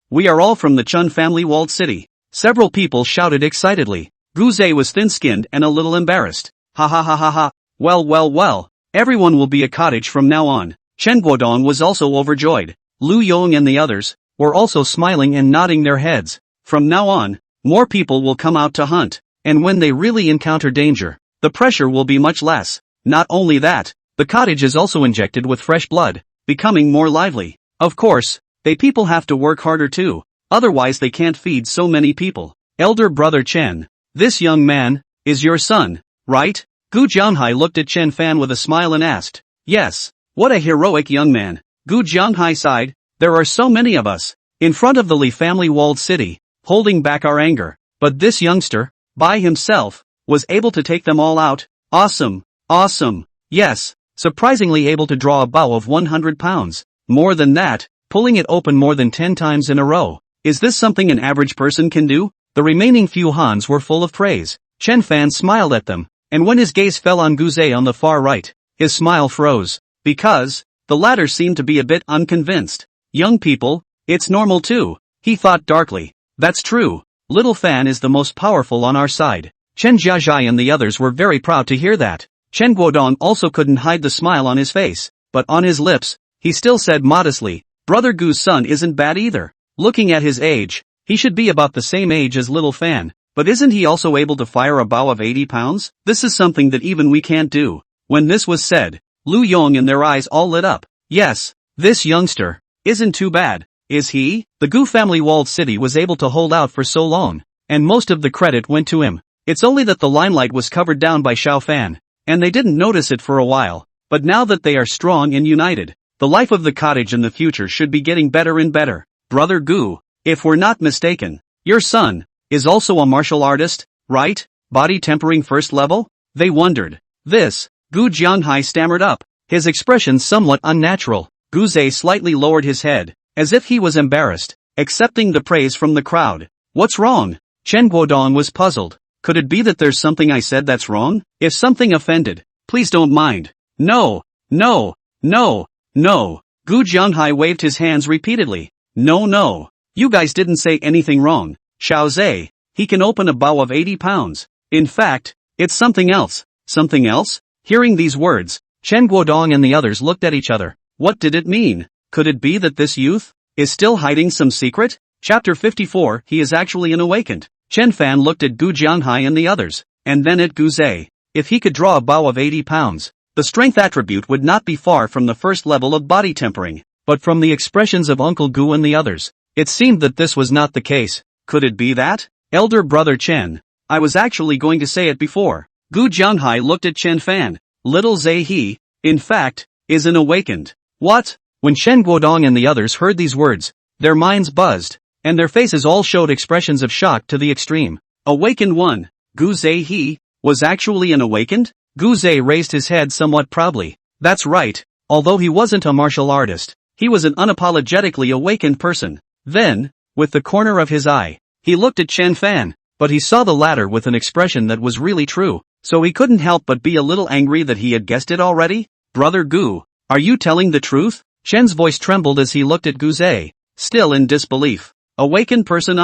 We are all from the Chen family walled city. Several people shouted excitedly. Gu Zhe was thin-skinned and a little embarrassed. Ha ha ha ha ha. Well. Everyone will be a cottage from now on. Chen Guodong was also overjoyed. Lu Yong and the others were also smiling and nodding their heads. From now on, more people will come out to hunt, and when they really encounter danger, the pressure will be much less. Not only that, the cottage is also injected with fresh blood, becoming more lively. Of course, people have to work harder too, otherwise they can't feed so many people. Elder Brother Chen, this young man is your son, right? Gu Jianghai looked at Chen Fan with a smile and asked. Yes, what a heroic young man. Gu Jianghai sighed. There are so many of us, in front of the Li family walled city, holding back our anger, but this youngster, by himself, was able to take them all out. Awesome. Yes, surprisingly able to draw a bow of 100 pounds. More than that, pulling it open more than 10 times in a row. Is this something an average person can do? The remaining few Hans were full of praise. Chen Fan smiled at them, and when his gaze fell on Gu Zhe on the far right, his smile froze, because the latter seemed to be a bit unconvinced. Young people, it's normal too, he thought darkly. That's true, Little Fan is the most powerful on our side. Chen Jiazhai and the others were very proud to hear that. Chen Guodong also couldn't hide the smile on his face, but on his lips, he still said modestly, Brother Gu's son isn't bad either. Looking at his age, he should be about the same age as Little Fan, but isn't he also able to fire a bow of 80 pounds? This is something that even we can't do. When this was said, Lu Yong and their eyes all lit up. Yes, this youngster isn't too bad, is he? The Gu family walled city was able to hold out for so long, and most of the credit went to him. It's only that the limelight was covered down by Xiao Fan, and they didn't notice it for a while, but now that they are strong and united, the life of the cottage in the future should be getting better and better. Brother Gu, if we're not mistaken, your son is also a martial artist, right? Body tempering first level? They wondered. This, Gu Jianghai stammered up, his expression somewhat unnatural. Gu Zhe slightly lowered his head, as if he was embarrassed, accepting the praise from the crowd. What's wrong? Chen Guodong was puzzled. Could it be that there's something I said that's wrong? If something offended, please don't mind. No. Gu Jianghai waved his hands repeatedly. No. You guys didn't say anything wrong. Xiao Zhe, he can open a bow of 80 pounds. In fact, it's something else. Something else? Hearing these words, Chen Guodong and the others looked at each other. What did it mean? Could it be that this youth is still hiding some secret? Chapter 54, he is actually an awakened. Chen Fan looked at Gu Jianhai and the others, and then at Gu Zhe. If he could draw a bow of 80 pounds, the strength attribute would not be far from the first level of body tempering. But from the expressions of Uncle Gu and the others, it seemed that this was not the case. Could it be that? Elder brother Chen. I was actually going to say it before. Gu Jianhai looked at Chen Fan. Little Zhe he, in fact, is an awakened. What? When Shen Guodong and the others heard these words, their minds buzzed, and their faces all showed expressions of shock to the extreme. Awakened one. Gu Zhe he was actually an awakened? Gu Zhe raised his head somewhat proudly. That's right. Although he wasn't a martial artist, he was an unapologetically awakened person. Then, with the corner of his eye, he looked at Chen Fan, but he saw the latter with an expression that was really true, so he couldn't help but be a little angry that he had guessed it already. Brother Gu, are you telling the truth? Chen's voice trembled as he looked at Gu Zhe, still in disbelief. Awakened person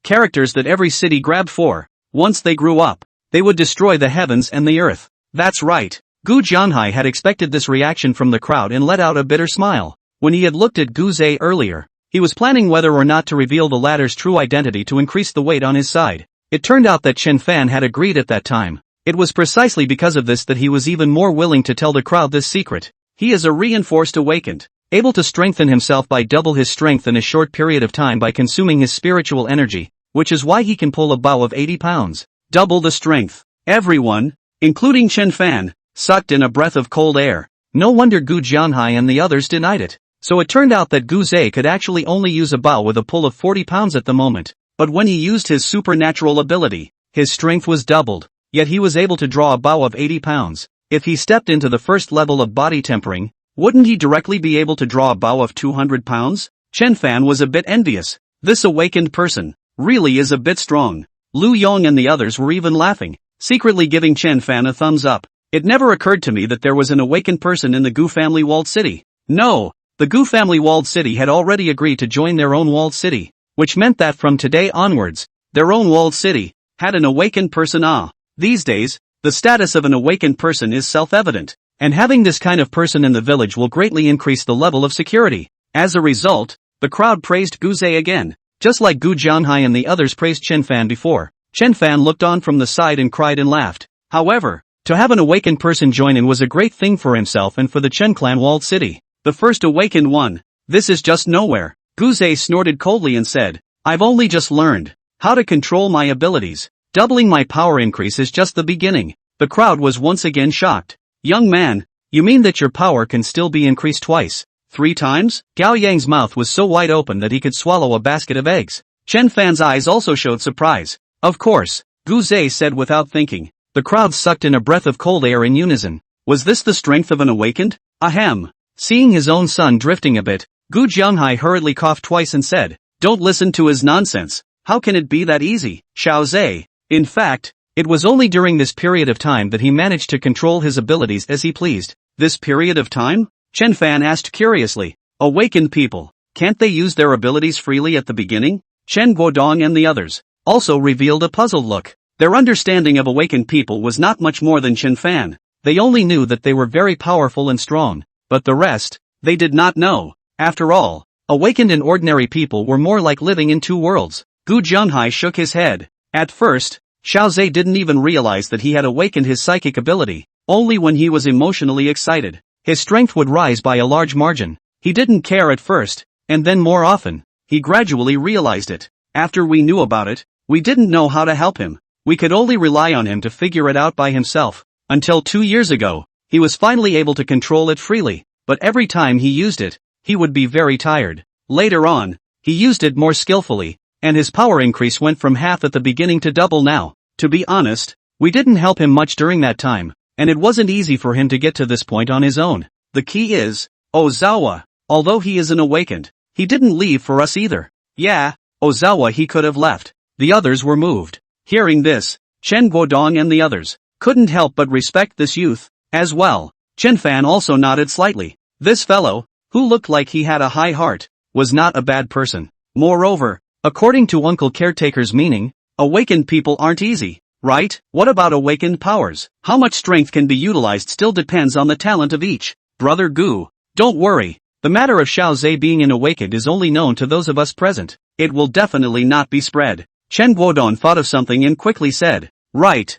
characters that every city grabbed for. Once they grew up, they would destroy the heavens and the earth. That's right. Gu Jianhai had expected this reaction from the crowd and let out a bitter smile. When he had looked at Gu Zhe earlier, he was planning whether or not to reveal the latter's true identity to increase the weight on his side. It turned out that Chen Fan had agreed at that time. It was precisely because of this that he was even more willing to tell the crowd this secret. He is a reinforced awakened, able to strengthen himself by double his strength in a short period of time by consuming his spiritual energy, which is why he can pull a bow of 80 pounds. Double the strength. Everyone, including Chen Fan, sucked in a breath of cold air. No wonder Gu Jianhai and the others denied it. So it turned out that Gu Zhe could actually only use a bow with a pull of 40 pounds at the moment. But when he used his supernatural ability, his strength was doubled, yet he was able to draw a bow of 80 pounds. If he stepped into the first level of body tempering, wouldn't he directly be able to draw a bow of 200 pounds? Chen Fan was a bit envious. This awakened person really is a bit strong. Lu Yong and the others were even laughing, secretly giving Chen Fan a thumbs up. It never occurred to me that there was an awakened person in the Gu family walled city. No, the Gu family walled city had already agreed to join their own walled city, which meant that from today onwards, their own walled city had an awakened person. These days, the status of an awakened person is self-evident, and having this kind of person in the village will greatly increase the level of security. As a result, the crowd praised Gu Zhe again, just like Gu Jianhai and the others praised Chen Fan before. Chen Fan looked on from the side and cried and laughed. However, to have an awakened person join in was a great thing for himself and for the Chen clan walled city. The first awakened one. This is just nowhere. Gu Zhe snorted coldly and said, I've only just learned how to control my abilities. Doubling my power increase is just the beginning. The crowd was once again shocked. Young man, you mean that your power can still be increased twice, 3 times? Gao Yang's mouth was so wide open that he could swallow a basket of eggs. Chen Fan's eyes also showed surprise. Of course, Gu Zhe said without thinking. The crowd sucked in a breath of cold air in unison. Was this the strength of an awakened? Ahem. Seeing his own son drifting a bit, Gu Jianhai hurriedly coughed twice and said, Don't listen to his nonsense. How can it be that easy, Xiao Zhe? In fact, it was only during this period of time that he managed to control his abilities as he pleased. This period of time? Chen Fan asked curiously. Awakened people, can't they use their abilities freely at the beginning? Chen Guodong and the others also revealed a puzzled look. Their understanding of awakened people was not much more than Chen Fan. They only knew that they were very powerful and strong, but the rest, they did not know. After all, awakened and ordinary people were more like living in 2 worlds. Gu Jianhai shook his head. At first, Xiao Zhe didn't even realize that he had awakened his psychic ability. Only when he was emotionally excited, his strength would rise by a large margin. He didn't care at first, and then more often, he gradually realized it. After we knew about it, we didn't know how to help him. We could only rely on him to figure it out by himself. Until 2 years ago, he was finally able to control it freely, but every time he used it, he would be very tired. Later on, he used it more skillfully, and his power increase went from half at the beginning to double now. To be honest, we didn't help him much during that time, and it wasn't easy for him to get to this point on his own. The key is, Ozawa, although he is an awakened, he didn't leave for us either. Yeah, Ozawa he could have left. The others were moved. Hearing this, Chen Guodong and the others couldn't help but respect this youth as well. Chen Fan also nodded slightly. This fellow, who looked like he had a high heart, was not a bad person. Moreover, according to Uncle Caretaker's meaning, awakened people aren't easy. right? What about awakened powers? How much strength can be utilized still depends on the talent of each. Brother Gu, don't worry. The matter of Xiao Zhe being an awakened is only known to those of us present. It will definitely not be spread. Chen Guodong thought of something and quickly said, right.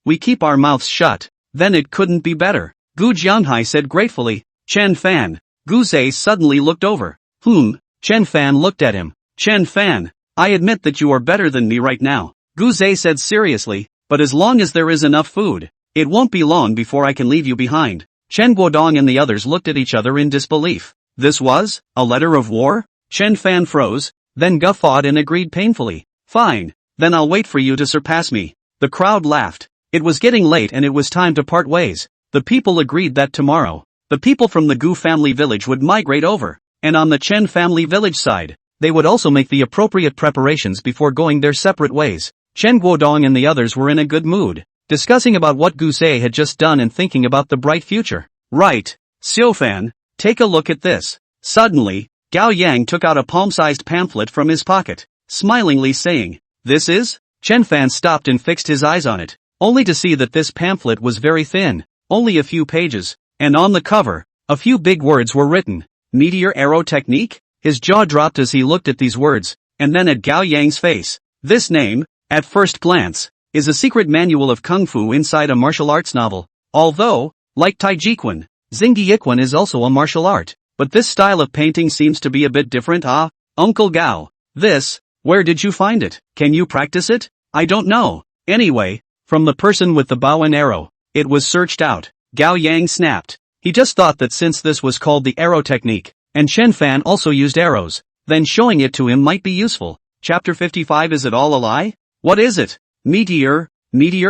We keep our mouths shut. Then it couldn't be better. Gu Jianhai said gratefully. Chen Fan. Gu Zhe suddenly looked over. Chen Fan looked at him. Chen Fan, I admit that you are better than me right now. Gu Zhe said seriously, but as long as there is enough food, it won't be long before I can leave you behind. Chen Guodong and the others looked at each other in disbelief. This was a letter of war? Chen Fan froze, then guffawed and agreed painfully. Fine, then I'll wait for you to surpass me. The crowd laughed. It was getting late and it was time to part ways. The people agreed that tomorrow, the people from the Gu family village would migrate over, and on the Chen family village side, they would also make the appropriate preparations before going their separate ways. Chen Guodong and the others were in a good mood, discussing about what Gu Zhe had just done and thinking about the bright future. Right, Xiaofan, take a look at this. Suddenly, Gao Yang took out a palm-sized pamphlet from his pocket, smilingly saying, this is? Chen Fan stopped and fixed his eyes on it, only to see that this pamphlet was very thin, only a few pages, and on the cover, a few big words were written. Meteor arrow technique? His jaw dropped as he looked at these words, and then at Gao Yang's face. This name, at first glance, is a secret manual of Kung Fu inside a martial arts novel. Although, like Tai Chi, Xingyi Quan is also a martial art, but this style of painting seems to be a bit different. Uncle Gao, this, where did you find it? Can you practice it? I don't know. Anyway, from the person with the bow and arrow, it was searched out. Gao Yang snapped. He just thought that since this was called the arrow technique, and Chen Fan also used arrows, then showing it to him might be useful. Chapter 55. Is it all a lie? What is it? Meteor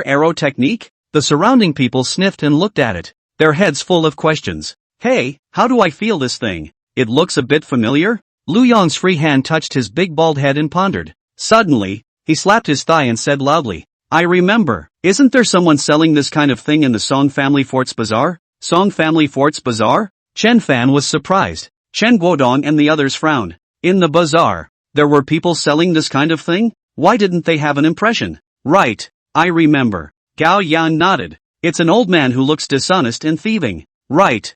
arrow technique? The surrounding people sniffed and looked at it, their heads full of questions. Hey, how do I feel this thing? It looks a bit familiar? Lu Yong's free hand touched his big bald head and pondered. Suddenly, he slapped his thigh and said loudly, I remember. Isn't there someone selling this kind of thing in the Song Family Fort's Bazaar? Song Family Fort's Bazaar? Chen Fan was surprised. Chen Guodong and the others frowned. In the bazaar, there were people selling this kind of thing? Why didn't they have an impression? Right, I remember. Gao Yan nodded. It's an old man who looks dishonest and thieving. Right.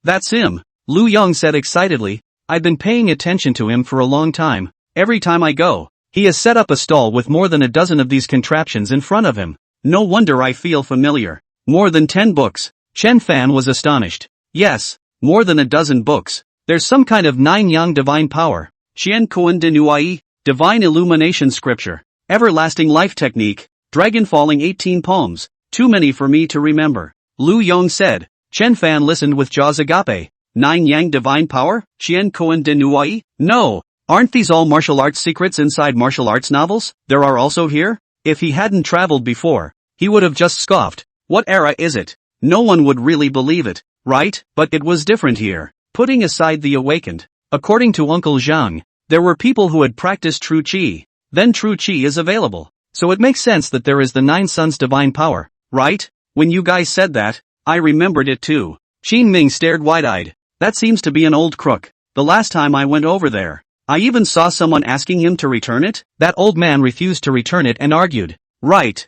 That's him. Lu Yong said excitedly. I've been paying attention to him for a long time. Every time I go, he has set up a stall with more than a dozen of these contraptions in front of him. No wonder I feel familiar. More than 10 books. Chen Fan was astonished. Yes, more than a dozen books. There's some kind of 9-yang divine power. Xian Kuan de Nuai, divine illumination scripture, everlasting life technique, dragon falling 18 palms. Too many for me to remember. Lu Yong said. Chen Fan listened with jaws agape. 9-yang divine power? Xian Kuan de Nuai? No. Aren't these all martial arts secrets inside martial arts novels? There are also here? If he hadn't traveled before, he would have just scoffed. What era is it? No one would really believe it, right? But it was different here. Putting aside the awakened, according to Uncle Zhang, there were people who had practiced true Qi. Then true Qi is available. So it makes sense that there is the 9 suns divine power, right? When you guys said that, I remembered it too. Qin Ming stared wide-eyed. That seems to be an old crook. The last time I went over there, I even saw someone asking him to return it. That old man refused to return it and argued. Right.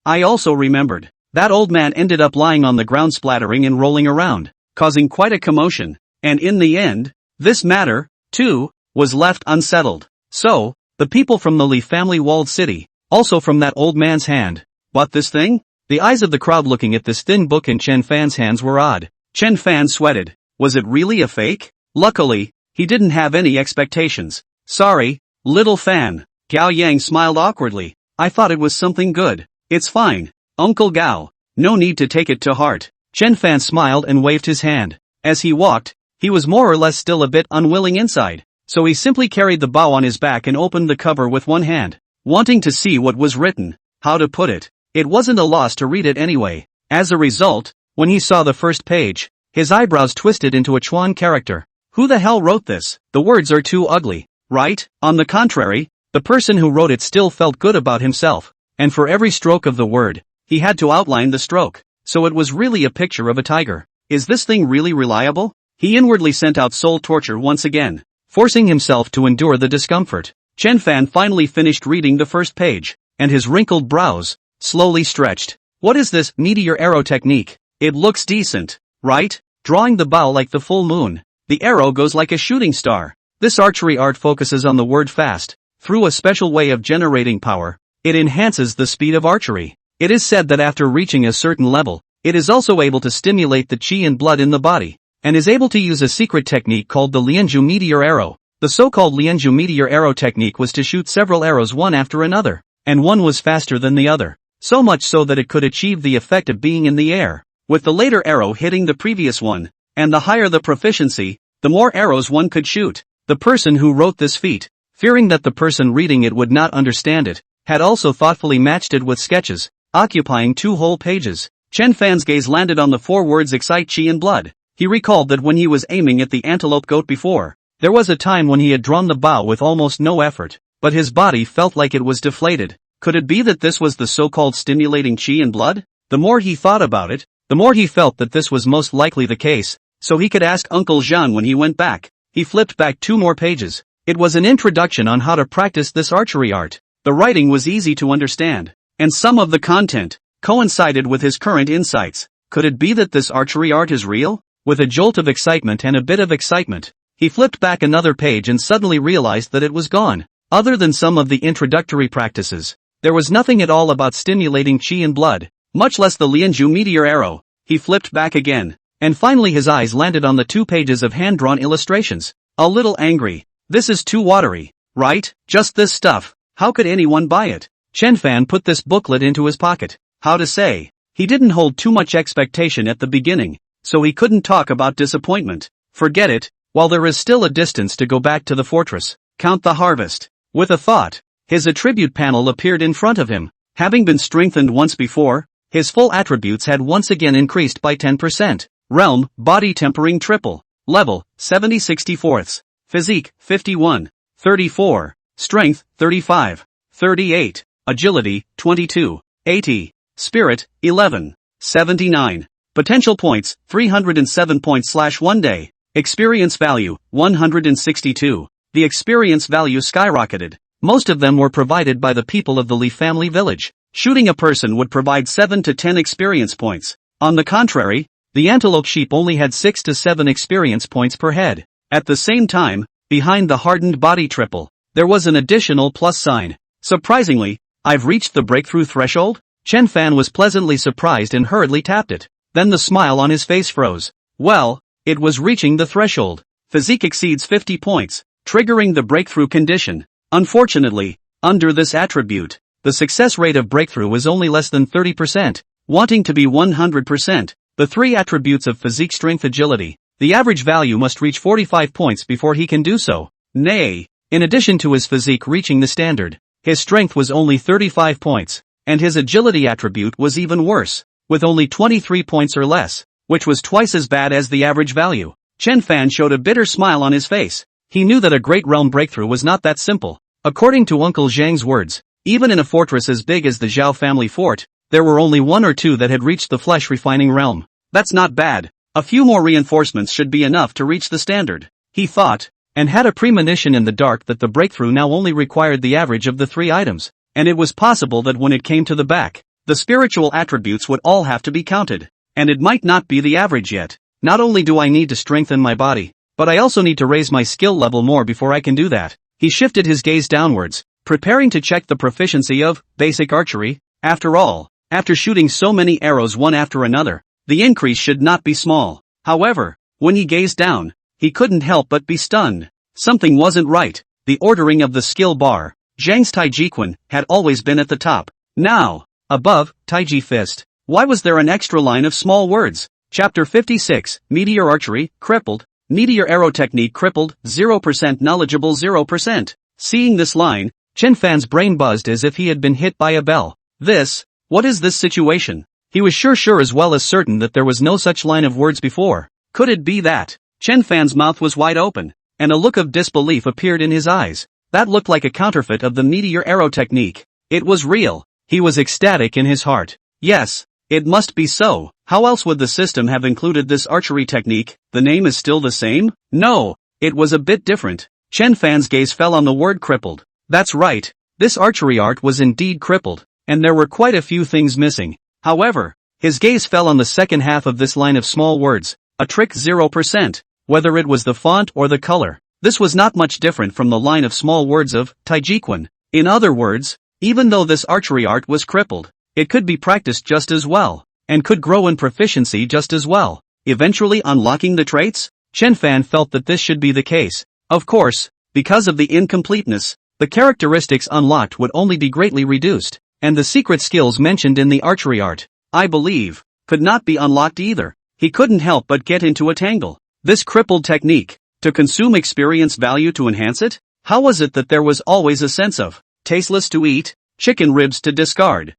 I also remembered. That old man ended up lying on the ground splattering and rolling around, causing quite a commotion. And in the end, this matter, too, was left unsettled. So, the people from the Li family walled city, also from that old man's hand, bought this thing? The eyes of the crowd looking at this thin book in Chen Fan's hands were odd. Chen Fan sweated. Was it really a fake? Luckily, he didn't have any expectations. Sorry, little Fan. Gao Yang smiled awkwardly. I thought it was something good. It's fine, Uncle Gao. No need to take it to heart. Chen Fan smiled and waved his hand. As he walked, he was more or less still a bit unwilling inside, so he simply carried the bow on his back and opened the cover with one hand, wanting to see what was written. How to put it? It wasn't a loss to read it anyway. As a result, when he saw the first page, his eyebrows twisted into a Chuan character. Who the hell wrote this? The words are too ugly, right? On the contrary, the person who wrote it still felt good about himself, and for every stroke of the word, he had to outline the stroke, so it was really a picture of a tiger. Is this thing really reliable? He inwardly sent out soul torture once again, forcing himself to endure the discomfort. Chen Fan finally finished reading the first page, and his wrinkled brows slowly stretched. What is this meteor arrow technique? It looks decent, right? Drawing the bow like the full moon. The arrow goes like a shooting star. This archery art focuses on the word fast. Through a special way of generating power, it enhances the speed of archery. It is said that after reaching a certain level, it is also able to stimulate the qi and blood in the body, and is able to use a secret technique called the Lianzhu meteor arrow. The so-called Lianzhu meteor arrow technique was to shoot several arrows one after another, and one was faster than the other, so much so that it could achieve the effect of being in the air, with the later arrow hitting the previous one, and the higher the proficiency, the more arrows one could shoot. The person who wrote this feat, fearing that the person reading it would not understand it, had also thoughtfully matched it with sketches, occupying 2 whole pages. Chen Fan's gaze landed on the 4 words excite qi and blood. He recalled that when he was aiming at the antelope goat before, there was a time when he had drawn the bow with almost no effort, but his body felt like it was deflated. Could it be that this was the so-called stimulating qi and blood? The more he thought about it, the more he felt that this was most likely the case, so he could ask Uncle Jean when he went back. He flipped back 2 more pages. It was an introduction on how to practice this archery art. The writing was easy to understand, and some of the content coincided with his current insights. Could it be that this archery art is real? With a jolt of excitement and a bit of excitement, he flipped back another page and suddenly realized that it was gone. Other than some of the introductory practices, there was nothing at all about stimulating qi and blood, much less the Lianzhu meteor arrow. He flipped back again, and finally his eyes landed on the 2 pages of hand-drawn illustrations. A little angry. This is too watery, right? Just this stuff. How could anyone buy it? Chen Fan put this booklet into his pocket. How to say? He didn't hold too much expectation at the beginning, so he couldn't talk about disappointment. Forget it, while there is still a distance to go back to the fortress. Count the harvest. With a thought, his attribute panel appeared in front of him. Having been strengthened once before, his full attributes had once again increased by 10%. Realm, body tempering triple. Level, 70/64. Physique, 51. 34. Strength, 35. 38. Agility, 22. 80. Spirit, 11. 79. Potential points, 307 points / 1 day. Experience value, 162. The experience value skyrocketed. Most of them were provided by the people of the Li family village. Shooting a person would provide 7 to 10 experience points. On the contrary, the antelope sheep only had 6 to 7 experience points per head. At the same time, behind the hardened body triple, there was an additional plus sign. Surprisingly, I've reached the breakthrough threshold? Chen Fan was pleasantly surprised and hurriedly tapped it. Then the smile on his face froze. Well, it was reaching the threshold. Physique exceeds 50 points, triggering the breakthrough condition. Unfortunately, under this attribute, the success rate of breakthrough is only less than 30%. Wanting to be 100%, the 3 attributes of physique, strength, agility, the average value must reach 45 points before he can do so. Nay, in addition to his physique reaching the standard, his strength was only 35 points, and his agility attribute was even worse, with only 23 points or less, which was twice as bad as the average value. Chen Fan showed a bitter smile on his face. He knew that a great realm breakthrough was not that simple. According to Uncle Zhang's words, even in a fortress as big as the Zhao family fort, there were only 1 or 2 that had reached the flesh refining realm. That's not bad. A few more reinforcements should be enough to reach the standard, he thought, and had a premonition in the dark that the breakthrough now only required the average of the 3 items, and it was possible that when it came to the back, the spiritual attributes would all have to be counted, and it might not be the average yet. Not only do I need to strengthen my body, but I also need to raise my skill level more before I can do that. He shifted his gaze downwards, preparing to check the proficiency of basic archery. After all, after shooting so many arrows one after another, the increase should not be small. However, when he gazed down, he couldn't help but be stunned. Something wasn't right. The ordering of the skill bar, Zhang's Xingyi Quan, had always been at the top. Now, above, Taiji fist. Why was there an extra line of small words? Chapter 56, Meteor Archery, crippled. Meteor Arrow Technique crippled, 0% knowledgeable 0%. Seeing this line, Chen Fan's brain buzzed as if he had been hit by a bell. What is this situation? He was sure as well as certain that there was no such line of words before. Could it be that? Chen Fan's mouth was wide open, and a look of disbelief appeared in his eyes. That looked like a counterfeit of the Meteor Arrow Technique. It was real. He was ecstatic in his heart. Yes, it must be so. How else would the system have included this archery technique? The name is still the same? No, it was a bit different. Chen Fan's gaze fell on the word crippled. That's right, this archery art was indeed crippled, and there were quite a few things missing. However, his gaze fell on the second half of this line of small words, a trick 0%, whether it was the font or the color. This was not much different from the line of small words of Xingyi Quan. In other words, even though this archery art was crippled, it could be practiced just as well, and could grow in proficiency just as well, eventually unlocking the traits. Chen Fan felt that this should be the case. Of course, because of the incompleteness, the characteristics unlocked would only be greatly reduced, and the secret skills mentioned in the archery art, I believe, could not be unlocked either. He couldn't help but get into a tangle. This crippled technique, to consume experience value to enhance it? How was it that there was always a sense of tasteless to eat, chicken ribs to discard?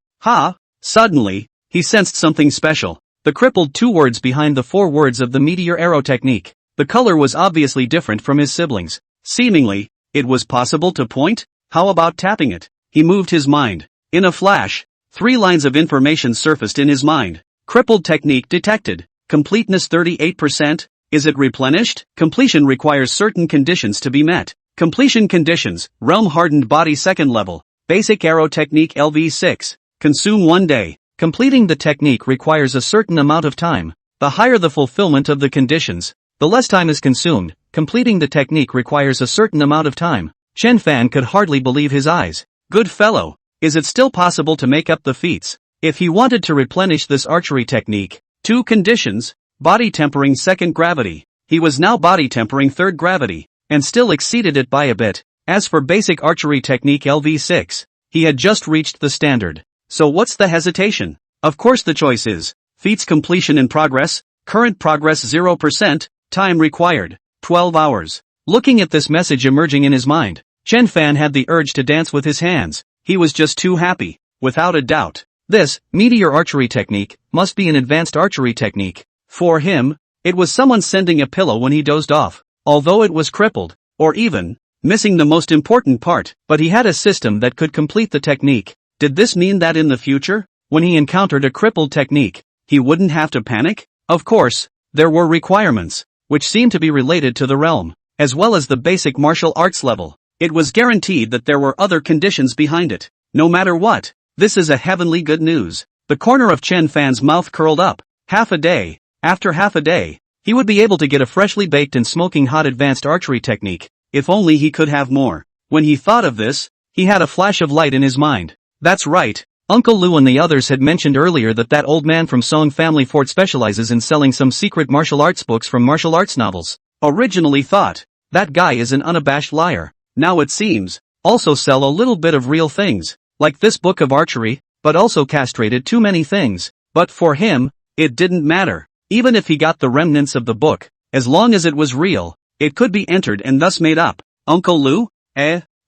Suddenly, he sensed something special. The crippled 2 words behind the 4 words of the meteor arrow technique. The color was obviously different from his siblings. Seemingly, it was possible to point? How about tapping it? He moved his mind. In a flash, 3 lines of information surfaced in his mind. Crippled technique detected. Completeness 38%. Is it replenished? Completion requires certain conditions to be met. Completion conditions, realm hardened body 2nd level. Basic arrow technique LV6. Consume 1 day. Completing the technique requires a certain amount of time. The higher the fulfillment of the conditions, the less time is consumed. Completing the technique requires a certain amount of time. Chen Fan could hardly believe his eyes. Good fellow, is it still possible to make up the feats? If he wanted to replenish this archery technique, 2 conditions, body tempering 2nd gravity. He was now body tempering 3rd gravity, and still exceeded it by a bit. As for basic archery technique LV6, he had just reached the standard. So what's the hesitation? Of course the choice is, feats completion in progress, current progress 0%, time required, 12 hours. Looking at this message emerging in his mind, Chen Fan had the urge to dance with his hands. He was just too happy, without a doubt. This, meteor archery technique, must be an advanced archery technique. For him, it was someone sending a pillow when he dozed off, although it was crippled, or even, missing the most important part, but he had a system that could complete the technique. Did this mean that in the future, when he encountered a crippled technique, he wouldn't have to panic? Of course, there were requirements, which seemed to be related to the realm, as well as the basic martial arts level. It was guaranteed that there were other conditions behind it. No matter what, this is a heavenly good news. The corner of Chen Fan's mouth curled up. Half a day, after half a day, he would be able to get a freshly baked and smoking hot advanced archery technique, if only he could have more. When he thought of this, he had a flash of light in his mind. That's right, Uncle Lu and the others had mentioned earlier that old man from Song family fort specializes in selling some secret martial arts books from martial arts novels. Originally thought, that guy is an unabashed liar. Now it seems, also sell a little bit of real things, like this book of archery, but also castrated too many things. But for him, it didn't matter. Even if he got the remnants of the book, as long as it was real, it could be entered and thus made up. Uncle Lu?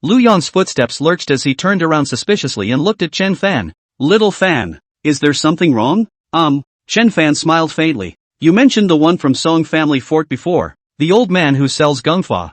Lu Yong's footsteps lurched as he turned around suspiciously and looked at Chen Fan. Little Fan, is there something wrong? Chen Fan smiled faintly. You mentioned the one from Song family fort before, the old man who sells gungfa. ?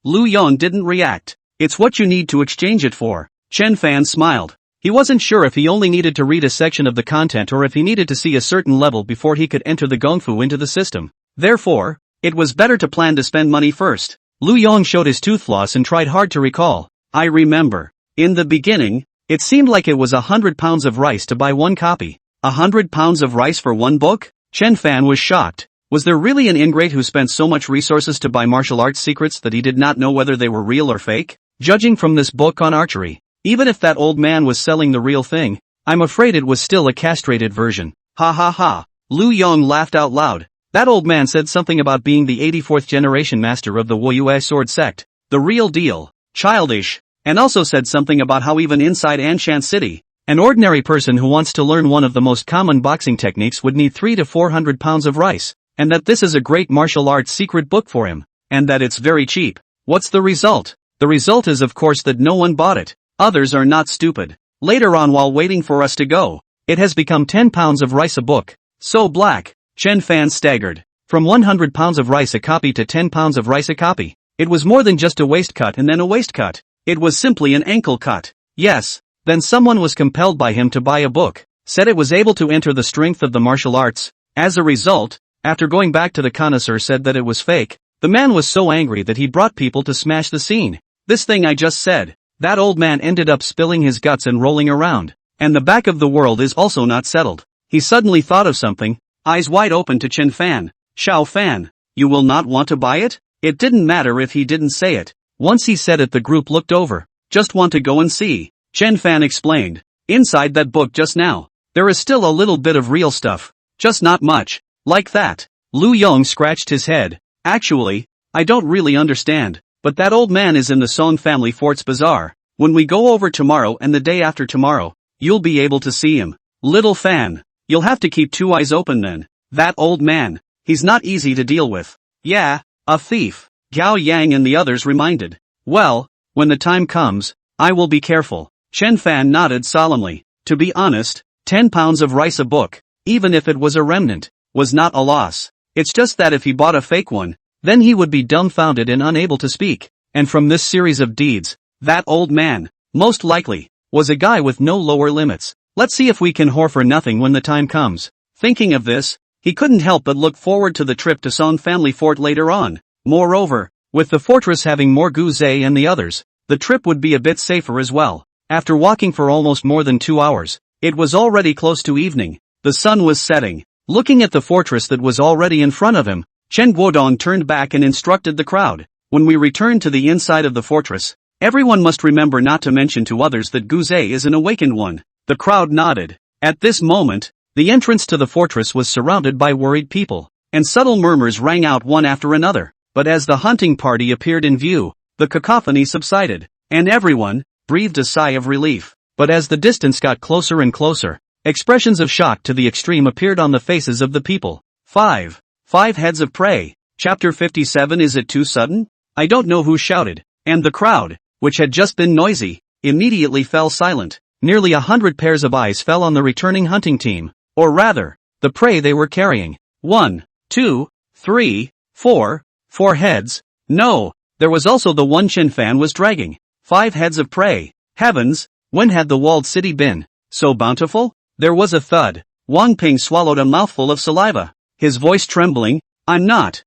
Lu Yong didn't react. It's what you need to exchange it for. Chen Fan smiled. He wasn't sure if he only needed to read a section of the content or if he needed to see a certain level before he could enter the gungfu into the system. Therefore, it was better to plan to spend money first. Lu Yong showed his tooth floss and tried hard to recall. I remember. In the beginning, it seemed like it was 100 pounds of rice to buy 1 copy. 100 pounds of rice for 1 book? Chen Fan was shocked. Was there really an ingrate who spent so much resources to buy martial arts secrets that he did not know whether they were real or fake? Judging from this book on archery, even if that old man was selling the real thing, I'm afraid it was still a castrated version. Ha ha ha. Lu Yong laughed out loud. That old man said something about being the 84th generation master of the Woyue sword sect. The real deal. Childish. And also said something about how even inside Anshan City, an ordinary person who wants to learn one of the most common boxing techniques would need 300 to 400 pounds of rice, and that this is a great martial arts secret book for him, and that it's very cheap. What's the result? The result is of course that no one bought it. Others are not stupid. Later on while waiting for us to go, it has become 10 pounds of rice a book. So black. Chen Fan staggered. From 100 pounds of rice a copy to 10 pounds of rice a copy. It was more than just a waist cut and then a waist cut. It was simply an ankle cut. Yes. Then someone was compelled by him to buy a book. Said it was able to enter the strength of the martial arts. As a result, after going back to the connoisseur said that it was fake, the man was so angry that he brought people to smash the scene. This thing I just said. That old man ended up spilling his guts and rolling around. And the back of the world is also not settled. He suddenly thought of something, eyes wide open to Chen Fan. Xiao Fan, you will not want to buy it? It didn't matter if he didn't say it. Once he said it, the group looked over. Just want to go and see. Chen Fan explained. Inside that book just now, there is still a little bit of real stuff. Just not much. Like that. Lu Yong scratched his head. Actually, I don't really understand. But that old man is in the Song family fort's bazaar. When we go over tomorrow and the day after tomorrow, you'll be able to see him. Little Fan, you'll have to keep two eyes open then. That old man, he's not easy to deal with. Yeah, a thief. Gao Yang and the others reminded. Well, when the time comes, I will be careful. Chen Fan nodded solemnly. To be honest, 10 pounds of rice a book, even if it was a remnant, was not a loss. It's just that if he bought a fake one, then he would be dumbfounded and unable to speak. And from this series of deeds, that old man, most likely, was a guy with no lower limits. Let's see if we can whore for nothing when the time comes. Thinking of this, he couldn't help but look forward to the trip to Song family fort later on. Moreover, with the fortress having more Guzay and the others, the trip would be a bit safer as well. After walking for almost more than 2 hours, it was already close to evening. The sun was setting. Looking at the fortress that was already in front of him, Chen Guodong turned back and instructed the crowd. When we return to the inside of the fortress, everyone must remember not to mention to others that Guzay is an awakened one. The crowd nodded. At this moment, the entrance to the fortress was surrounded by worried people, and subtle murmurs rang out one after another. But as the hunting party appeared in view, the cacophony subsided, and everyone breathed a sigh of relief. But as the distance got closer and closer, expressions of shock to the extreme appeared on the faces of the people. 5 heads of prey. Chapter 57. Is it too sudden? I don't know who shouted, and the crowd, which had just been noisy, immediately fell silent. Nearly 100 pairs of eyes fell on the returning hunting team, or rather, the prey they were carrying. 1, 2, 3, 4 heads. No, there was also the one Chen Fan was dragging. 5 heads of prey. Heavens, when had the walled city been so bountiful? There was a thud. Wang Ping swallowed a mouthful of saliva, his voice trembling. I'm not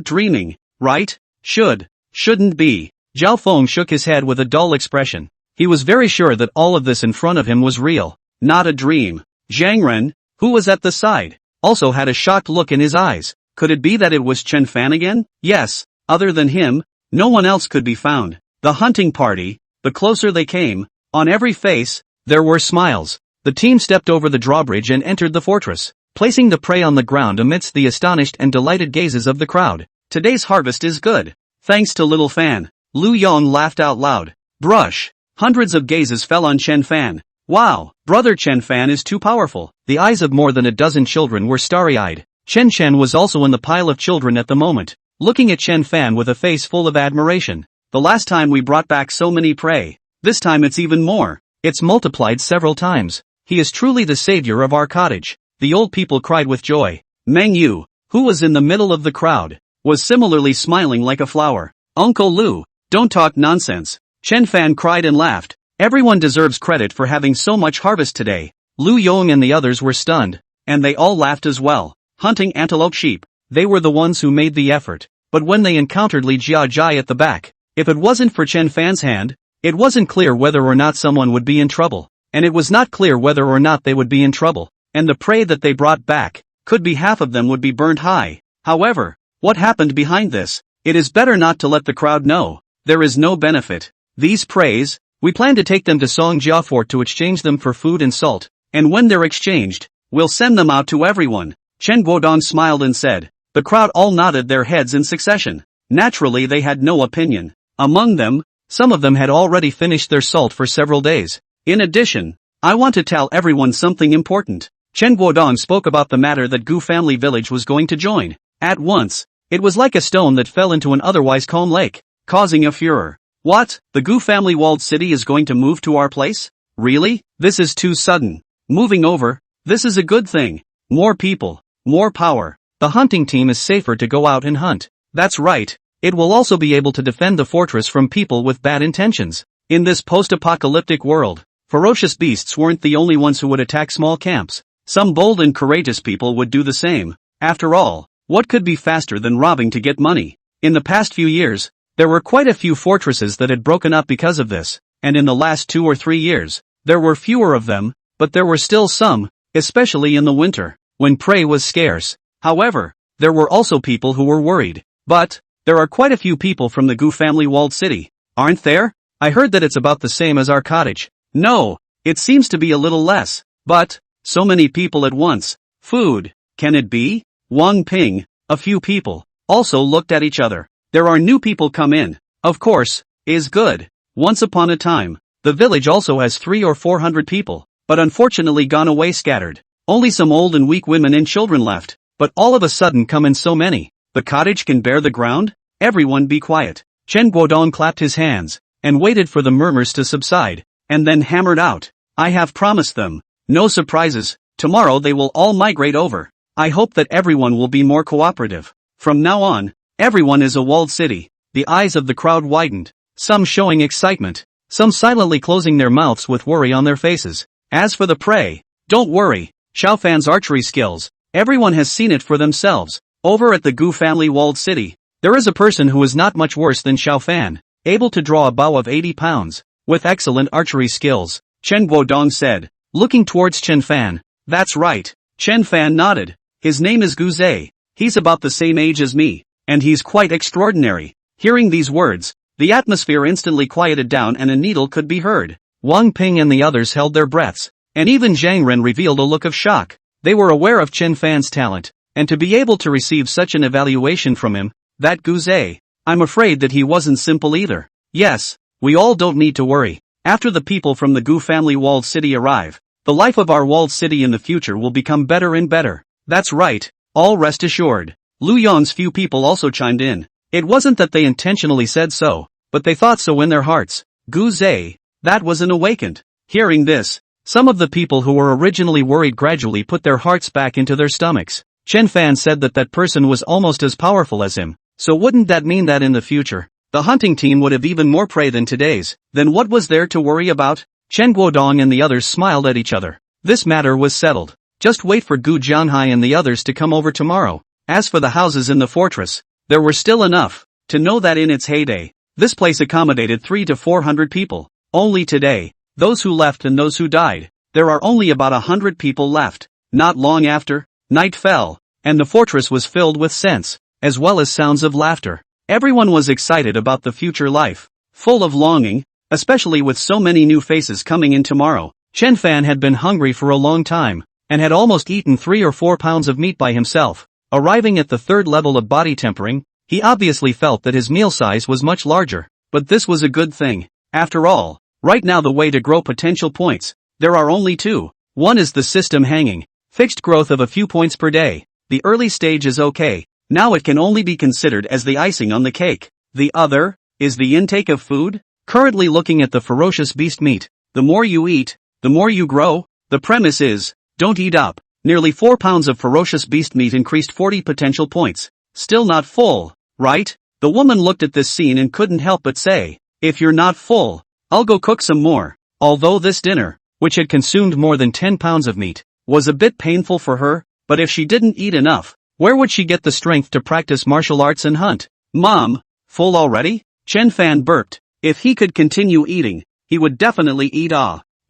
dreaming, right? Shouldn't be. Zhao Feng shook his head with a dull expression. He was very sure that all of this in front of him was real, not a dream. Zhang Ren, who was at the side, also had a shocked look in his eyes. Could it be that it was Chen Fan again? Yes, other than him, no one else could be found. The hunting party, the closer they came, on every face, there were smiles. The team stepped over the drawbridge and entered the fortress, placing the prey on the ground amidst the astonished and delighted gazes of the crowd. Today's harvest is good. Thanks to Little Fan. Lu Yong laughed out loud. Brush. Hundreds of gazes fell on Chen Fan. Wow, brother Chen Fan is too powerful. The eyes of more than a dozen children were starry-eyed. Chen Chen was also in the pile of children at the moment, looking at Chen Fan with a face full of admiration. The last time we brought back so many prey. This time it's even more. It's multiplied several times. He is truly the savior of our cottage. The old people cried with joy. Meng Yu, who was in the middle of the crowd, was similarly smiling like a flower. Uncle Lu, don't talk nonsense. Chen Fan cried and laughed. Everyone deserves credit for having so much harvest today. Lu Yong and the others were stunned, and they all laughed as well. Hunting antelope sheep, they were the ones who made the effort. But when they encountered Li Jiajai at the back, if it wasn't for Chen Fan's hand, it wasn't clear whether or not someone would be in trouble. And it was not clear whether or not they would be in trouble. And the prey that they brought back, could be half of them would be burned high. However, what happened behind this? It is better not to let the crowd know. There is no benefit. These preys, we plan to take them to Songjia Fort to exchange them for food and salt. And when they're exchanged, we'll send them out to everyone. Chen Guodong smiled and said. The crowd all nodded their heads in succession. Naturally they had no opinion. Among them, some of them had already finished their salt for several days. In addition, I want to tell everyone something important. Chen Guodong spoke about the matter that Gu family village was going to join. At once, it was like a stone that fell into an otherwise calm lake, causing a furor. What? The Gu family walled city is going to move to our place? Really? This is too sudden. Moving over? This is a good thing. More people, more power. The hunting team is safer to go out and hunt. That's right. It will also be able to defend the fortress from people with bad intentions. In this post-apocalyptic world, ferocious beasts weren't the only ones who would attack small camps. Some bold and courageous people would do the same. After all, what could be faster than robbing to get money? In the past few years, There were quite a few fortresses that had broken up because of this, and in the last 2 or 3 years, there were fewer of them, but there were still some, especially in the winter, when prey was scarce. However, there were also people who were worried. But, there are quite a few people from the Gu family walled city, aren't there? I heard that it's about the same as our cottage. No, it seems to be a little less, but, so many people at once. Food, can it be? Wang Ping, a few people, also looked at each other. There are new people come in, of course, is good. Once upon a time, the village also has 300 or 400 people, but unfortunately gone away scattered. Only some old and weak women and children left, but all of a sudden come in so many. The cottage can bear the ground? Everyone be quiet. Chen Guodong clapped his hands, and waited for the murmurs to subside, and then hammered out. I have promised them. No surprises, tomorrow they will all migrate over. I hope that everyone will be more cooperative. From now on, everyone is a walled city. The eyes of the crowd widened, some showing excitement, some silently closing their mouths with worry on their faces. As for the prey, don't worry, Xiao Fan's archery skills, everyone has seen it for themselves. Over at the Gu family walled city, there is a person who is not much worse than Xiao Fan, able to draw a bow of 80 pounds, with excellent archery skills, Chen Guodong said, looking towards Chen Fan. That's right, Chen Fan nodded. His name is Gu Zhe. He's about the same age as me, and he's quite extraordinary. Hearing these words, the atmosphere instantly quieted down and a needle could be heard. Wang Ping and the others held their breaths, and even Zhang Ren revealed a look of shock. They were aware of Chen Fan's talent, and to be able to receive such an evaluation from him, that Gu Zhe, I'm afraid that he wasn't simple either. Yes, we all don't need to worry. After the people from the Gu family walled city arrive, the life of our walled city in the future will become better and better. That's right, all rest assured. Lu Yong's few people also chimed in. It wasn't that they intentionally said so, but they thought so in their hearts. Gu Zhe, that was an awakened. Hearing this, some of the people who were originally worried gradually put their hearts back into their stomachs. Chen Fan said that that person was almost as powerful as him, so wouldn't that mean that in the future, the hunting team would have even more prey than today's? Then what was there to worry about? Chen Guodong and the others smiled at each other. This matter was settled. Just wait for Gu Jianhai and the others to come over tomorrow. As for the houses in the fortress, there were still enough to know that in its heyday, this place accommodated 300 to 400 people. Only today, those who left and those who died, there are only about 100 people left. Not long after, night fell, and the fortress was filled with scents, as well as sounds of laughter. Everyone was excited about the future life, full of longing, especially with so many new faces coming in tomorrow. Chen Fan had been hungry for a long time, and had almost eaten 3 or 4 pounds of meat by himself. Arriving at the 3rd level of body tempering, he obviously felt that his meal size was much larger, but this was a good thing. After all, right now the way to grow potential points, there are only 2. One is the system hanging, fixed growth of a few points per day. The early stage is okay, now it can only be considered as the icing on the cake. The other is the intake of food. Currently looking at the ferocious beast meat, the more you eat, the more you grow. The premise is, don't eat up. Nearly 4 pounds of ferocious beast meat increased 40 potential points. Still not full, right? The woman looked at this scene and couldn't help but say, if you're not full, I'll go cook some more. Although this dinner, which had consumed more than 10 pounds of meat, was a bit painful for her, but if she didn't eat enough, where would she get the strength to practice martial arts and hunt? Mom, full already? Chen Fan burped. If he could continue eating, he would definitely eat.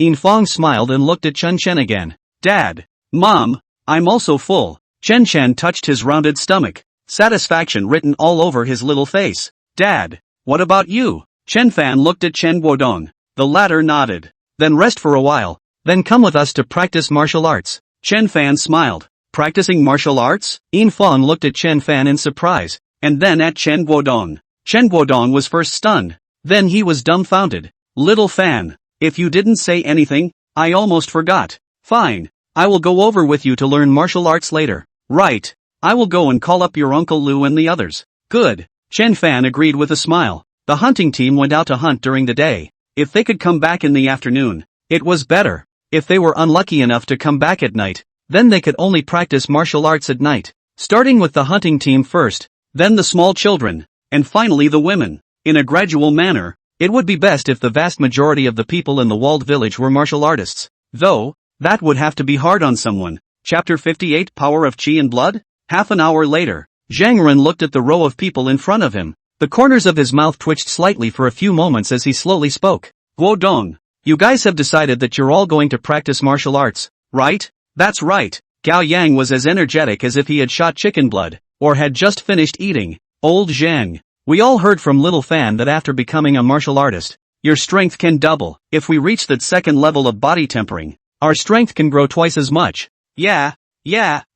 Yin Fong smiled and looked at Chen Chen again. Dad. Mom, I'm also full. Chen Chen touched his rounded stomach, satisfaction written all over his little face. Dad, what about you? Chen Fan looked at Chen Guodong. The latter nodded. Then rest for a while, then come with us to practice martial arts. Chen Fan smiled. Practicing martial arts? Yin Fong looked at Chen Fan in surprise, and then at Chen Guodong. Chen Guodong was first stunned, then he was dumbfounded. Little Fan, if you didn't say anything, I almost forgot. Fine. I will go over with you to learn martial arts later. Right. I will go and call up your Uncle Lu and the others. Good. Chen Fan agreed with a smile. The hunting team went out to hunt during the day. If they could come back in the afternoon, it was better. If they were unlucky enough to come back at night, then they could only practice martial arts at night. Starting with the hunting team first, then the small children, and finally the women. In a gradual manner, it would be best if the vast majority of the people in the walled village were martial artists. Though, that would have to be hard on someone. Chapter 58 Power of Qi and Blood? Half an hour later, Zhang Ren looked at the row of people in front of him. The corners of his mouth twitched slightly for a few moments as he slowly spoke. Guodong, you guys have decided that you're all going to practice martial arts, right? That's right. Gao Yang was as energetic as if he had shot chicken blood, or had just finished eating. Old Zhang, we all heard from Little Fan that after becoming a martial artist, your strength can double. If we reach that second level of body tempering, our strength can grow twice as much. Yeah,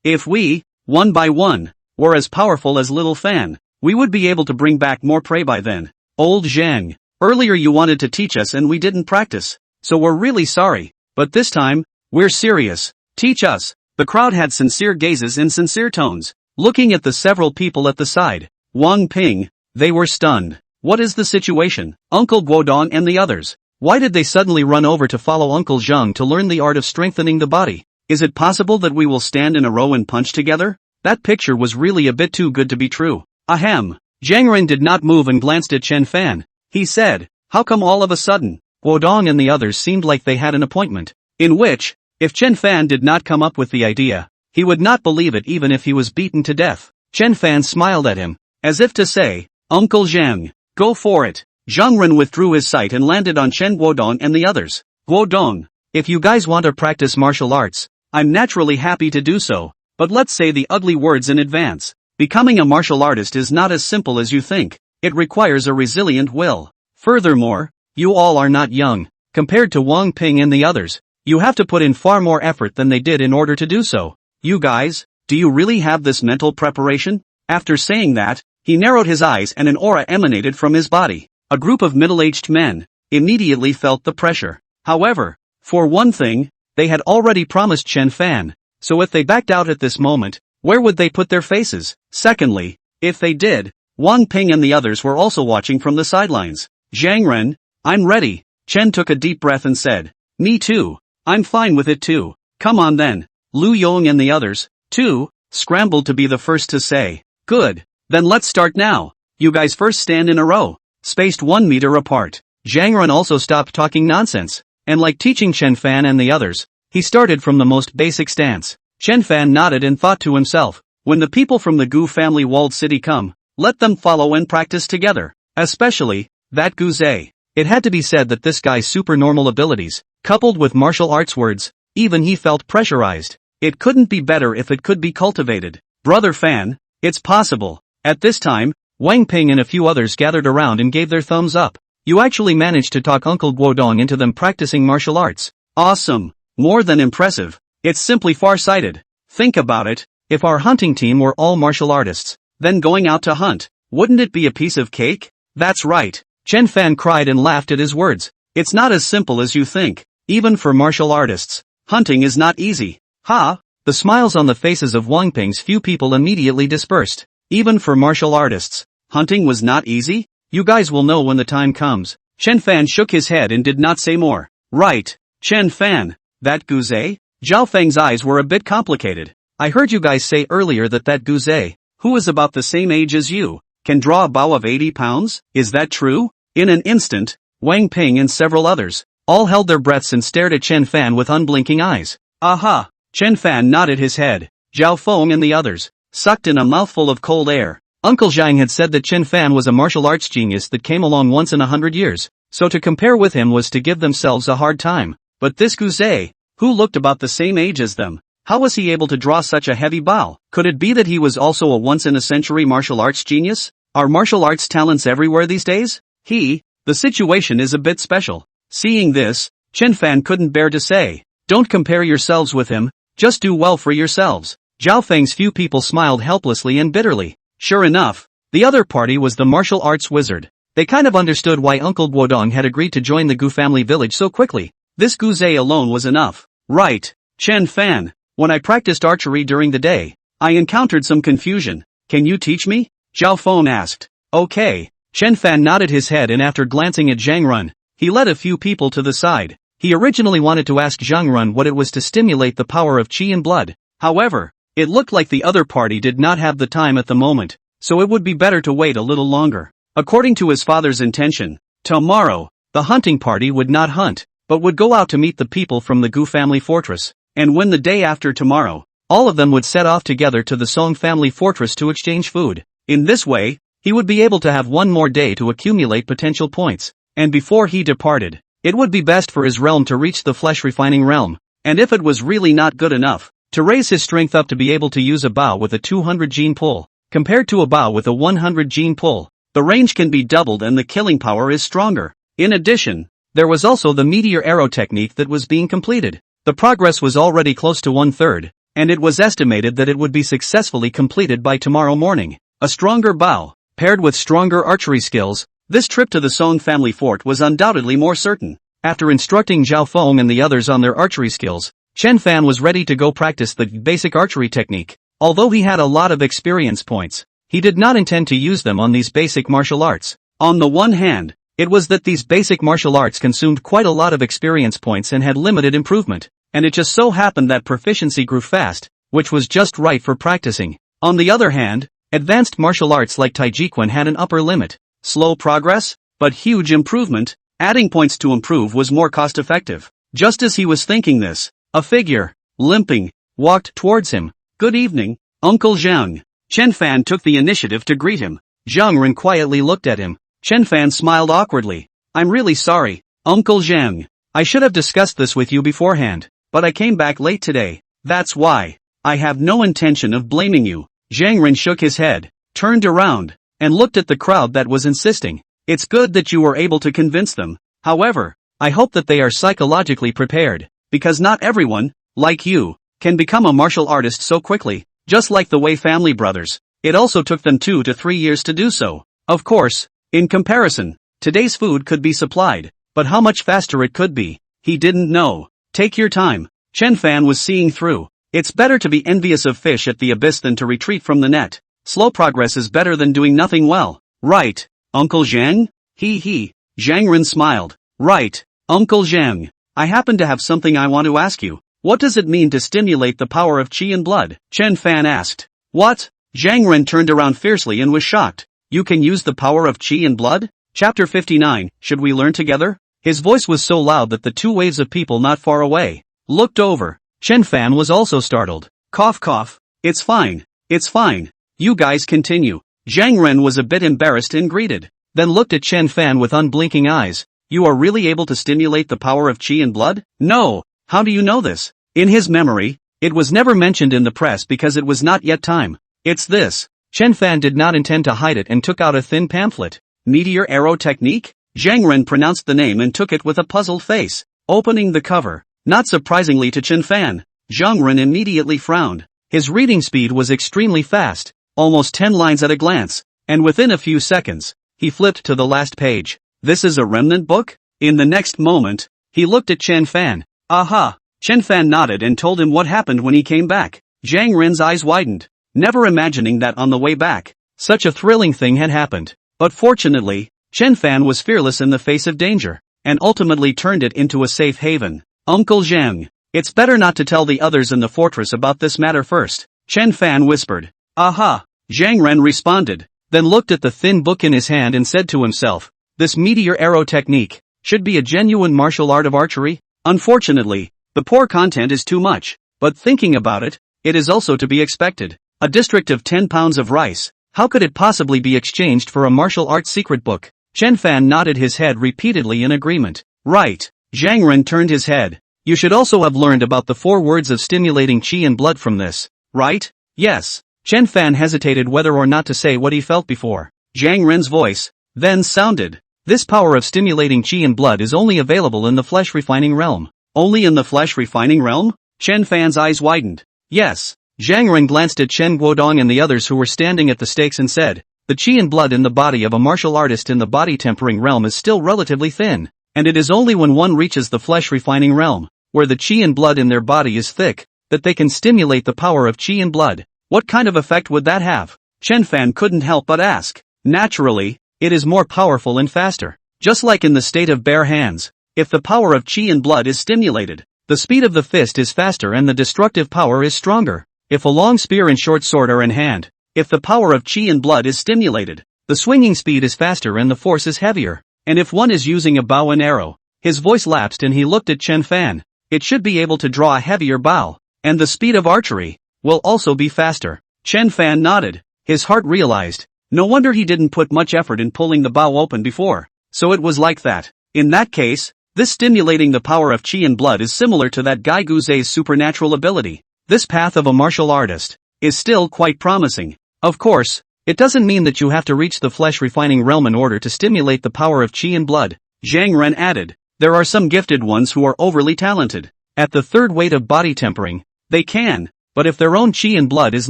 if we, one by one, were as powerful as Little Fan, we would be able to bring back more prey by then. Old Zhang, earlier you wanted to teach us and we didn't practice, so we're really sorry, but this time, we're serious. Teach us. The crowd had sincere gazes in sincere tones, looking at the several people at the side. Wang Ping, they were stunned. What is the situation? Uncle Guodong and the others. Why did they suddenly run over to follow Uncle Zhang to learn the art of strengthening the body? Is it possible that we will stand in a row and punch together? That picture was really a bit too good to be true. Ahem. Zhang Ren did not move and glanced at Chen Fan. He said, how come all of a sudden? Guodong and the others seemed like they had an appointment, in which, if Chen Fan did not come up with the idea, he would not believe it even if he was beaten to death. Chen Fan smiled at him, as if to say, Uncle Zhang, go for it. Zhang Ren withdrew his sight and landed on Chen Guodong and the others. Guodong, if you guys want to practice martial arts, I'm naturally happy to do so, but let's say the ugly words in advance. Becoming a martial artist is not as simple as you think. It requires a resilient will. Furthermore, you all are not young. Compared to Wang Ping and the others, you have to put in far more effort than they did in order to do so. You guys, do you really have this mental preparation? After saying that, he narrowed his eyes and an aura emanated from his body. A group of middle-aged men immediately felt the pressure. However, for one thing, they had already promised Chen Fan, so if they backed out at this moment, where would they put their faces? Secondly, if they did, Wang Ping and the others were also watching from the sidelines. Zhang Ren, I'm ready. Chen took a deep breath and said, me too. I'm fine with it too. Come on then. Lu Yong and the others, too, scrambled to be the first to say, good, then let's start now. You guys first stand in a row, spaced 1 meter apart. Zhang Ren also stopped talking nonsense, and like teaching Chen Fan and the others, he started from the most basic stance. Chen Fan nodded and thought to himself, when the people from the Gu family walled city come, let them follow and practice together, especially, that Gu Zhe. It had to be said that this guy's supernormal abilities, coupled with martial arts words, even he felt pressurized. It couldn't be better if it could be cultivated. Brother Fan, it's possible. At this time, Wang Ping and a few others gathered around and gave their thumbs up. You actually managed to talk Uncle Guodong into them practicing martial arts. Awesome. More than impressive. It's simply far-sighted. Think about it, if our hunting team were all martial artists, then going out to hunt, wouldn't it be a piece of cake? That's right. Chen Fan cried and laughed at his words. It's not as simple as you think. Even for martial artists, hunting is not easy. Ha! The smiles on the faces of Wang Ping's few people immediately dispersed. Even for martial artists, hunting was not easy? You guys will know when the time comes. Chen Fan shook his head and did not say more. Right, Chen Fan. That Gu Zhe? Zhao Feng's eyes were a bit complicated. I heard you guys say earlier that Gu Zhe, who is about the same age as you, can draw a bow of 80 pounds? Is that true? In an instant, Wang Ping and several others, all held their breaths and stared at Chen Fan with unblinking eyes. Aha! Chen Fan nodded his head. Zhao Feng and the others sucked in a mouthful of cold air. Uncle Zhang had said that Chen Fan was a martial arts genius that came along once in 100 years, so to compare with him was to give themselves a hard time. But this Gu Zhe, who looked about the same age as them, how was he able to draw such a heavy bow? Could it be that he was also a once-in-a-century martial arts genius? Are martial arts talents everywhere these days? The situation is a bit special. Seeing this, Chen Fan couldn't bear to say, don't compare yourselves with him, just do well for yourselves. Zhao Feng's few people smiled helplessly and bitterly. Sure enough, the other party was the martial arts wizard. They kind of understood why Uncle Guodong had agreed to join the Gu family village so quickly. This Gu Zhe alone was enough. Right, Chen Fan, when I practiced archery during the day, I encountered some confusion. Can you teach me? Zhao Feng asked. Okay. Chen Fan nodded his head and after glancing at Zhang Ren, he led a few people to the side. He originally wanted to ask Zhang Ren what it was to stimulate the power of qi and blood. However, it looked like the other party did not have the time at the moment, so it would be better to wait a little longer. According to his father's intention, tomorrow, the hunting party would not hunt, but would go out to meet the people from the Gu family fortress, and when the day after tomorrow, all of them would set off together to the Song family fortress to exchange food. In this way, he would be able to have one more day to accumulate potential points, and before he departed, it would be best for his realm to reach the flesh refining realm, and if it was really not good enough, to raise his strength up to be able to use a bow with a 200 gene pull, compared to a bow with a 100 gene pull. The range can be doubled and the killing power is stronger. In addition, there was also the meteor arrow technique that was being completed. The progress was already close to 1/3, and it was estimated that it would be successfully completed by tomorrow morning. A stronger bow, paired with stronger archery skills, this trip to the Song family fort was undoubtedly more certain. After instructing Zhao Feng and the others on their archery skills, Chen Fan was ready to go practice the basic archery technique. Although he had a lot of experience points, he did not intend to use them on these basic martial arts. On the one hand, it was that these basic martial arts consumed quite a lot of experience points and had limited improvement, and it just so happened that proficiency grew fast, which was just right for practicing. On the other hand, advanced martial arts like Xingyi Quan had an upper limit. Slow progress, but huge improvement. Adding points to improve was more cost-effective. Just as he was thinking this, a figure, limping, walked towards him. "Good evening, Uncle Zhang." Chen Fan took the initiative to greet him. Zhang Ren quietly looked at him. Chen Fan smiled awkwardly. "I'm really sorry, Uncle Zhang. I should have discussed this with you beforehand, but I came back late today. That's why. I have no intention of blaming you." Zhang Ren shook his head, turned around, and looked at the crowd that was insisting. "It's good that you were able to convince them. However, I hope that they are psychologically prepared, because not everyone, like you, can become a martial artist so quickly, just like the Wei family brothers. It also took them 2 to 3 years to do so. Of course, in comparison, today's food could be supplied, but how much faster it could be, he didn't know. Take your time." Chen Fan was seeing through. It's better to be envious of fish at the abyss than to retreat from the net. Slow progress is better than doing nothing well. "Right, Uncle Zhang?" He. Zhang Ren smiled. "Right, Uncle Zhang. I happen to have something I want to ask you. What does it mean to stimulate the power of qi and blood?" Chen Fan asked. "What?" Zhang Ren turned around fiercely and was shocked. "You can use the power of qi and blood?" Chapter 59, Should we learn together? His voice was so loud that the two waves of people not far away looked over. Chen Fan was also startled. Cough cough. It's fine. It's fine. You guys continue." Zhang Ren was a bit embarrassed and greeted, then looked at Chen Fan with unblinking eyes. "You are really able to stimulate the power of qi and blood?" "No. How do you know this?" In his memory, it was never mentioned in the press because it was not yet time. "It's this." Chen Fan did not intend to hide it and took out a thin pamphlet. "Meteor arrow technique?" Zhang Ren pronounced the name and took it with a puzzled face. Opening the cover, not surprisingly to Chen Fan, Zhang Ren immediately frowned. His reading speed was extremely fast, almost 10 lines at a glance, and within a few seconds, he flipped to the last page. "This is a remnant book?" In the next moment, he looked at Chen Fan. "Aha!" Chen Fan nodded and told him what happened when he came back. Zhang Ren's eyes widened, never imagining that on the way back, such a thrilling thing had happened. But fortunately, Chen Fan was fearless in the face of danger, and ultimately turned it into a safe haven. "Uncle Zhang, it's better not to tell the others in the fortress about this matter first," Chen Fan whispered. "Aha!" Zhang Ren responded, then looked at the thin book in his hand and said to himself, "This meteor arrow technique should be a genuine martial art of archery? Unfortunately, the poor content is too much, but thinking about it, it is also to be expected. A district of 10 pounds of rice, how could it possibly be exchanged for a martial arts secret book?" Chen Fan nodded his head repeatedly in agreement. "Right." Zhang Ren turned his head. "You should also have learned about the 4 words of stimulating qi and blood from this, right?" "Yes." Chen Fan hesitated whether or not to say what he felt before. Zhang Ren's voice then sounded. "This power of stimulating qi and blood is only available in the flesh refining realm." "Only in the flesh refining realm?" Chen Fan's eyes widened. "Yes." Zhang Ren glanced at Chen Guodong and the others who were standing at the stakes and said, "The qi and blood in the body of a martial artist in the body tempering realm is still relatively thin, and it is only when one reaches the flesh refining realm, where the qi and blood in their body is thick, that they can stimulate the power of qi and blood." "What kind of effect would that have?" Chen Fan couldn't help but ask. "Naturally, it is more powerful and faster. Just like in the state of bare hands, if the power of qi and blood is stimulated, the speed of the fist is faster and the destructive power is stronger. If a long spear and short sword are in hand, if the power of qi and blood is stimulated, the swinging speed is faster and the force is heavier. And if one is using a bow and arrow," his voice lapsed and he looked at Chen Fan, "it should be able to draw a heavier bow, and the speed of archery will also be faster." Chen Fan nodded. His heart realized, No wonder he didn't put much effort in pulling the bow open before. So it was like that. In that case, this stimulating the power of chi and blood is similar to that Gai Guzei's supernatural ability. This path of a martial artist is still quite promising. Of course, it doesn't mean that you have to reach the flesh-refining realm in order to stimulate the power of chi and blood. Zhang Ren added, there are some gifted ones who are overly talented. At the third weight of body tempering, they can, but if their own chi and blood is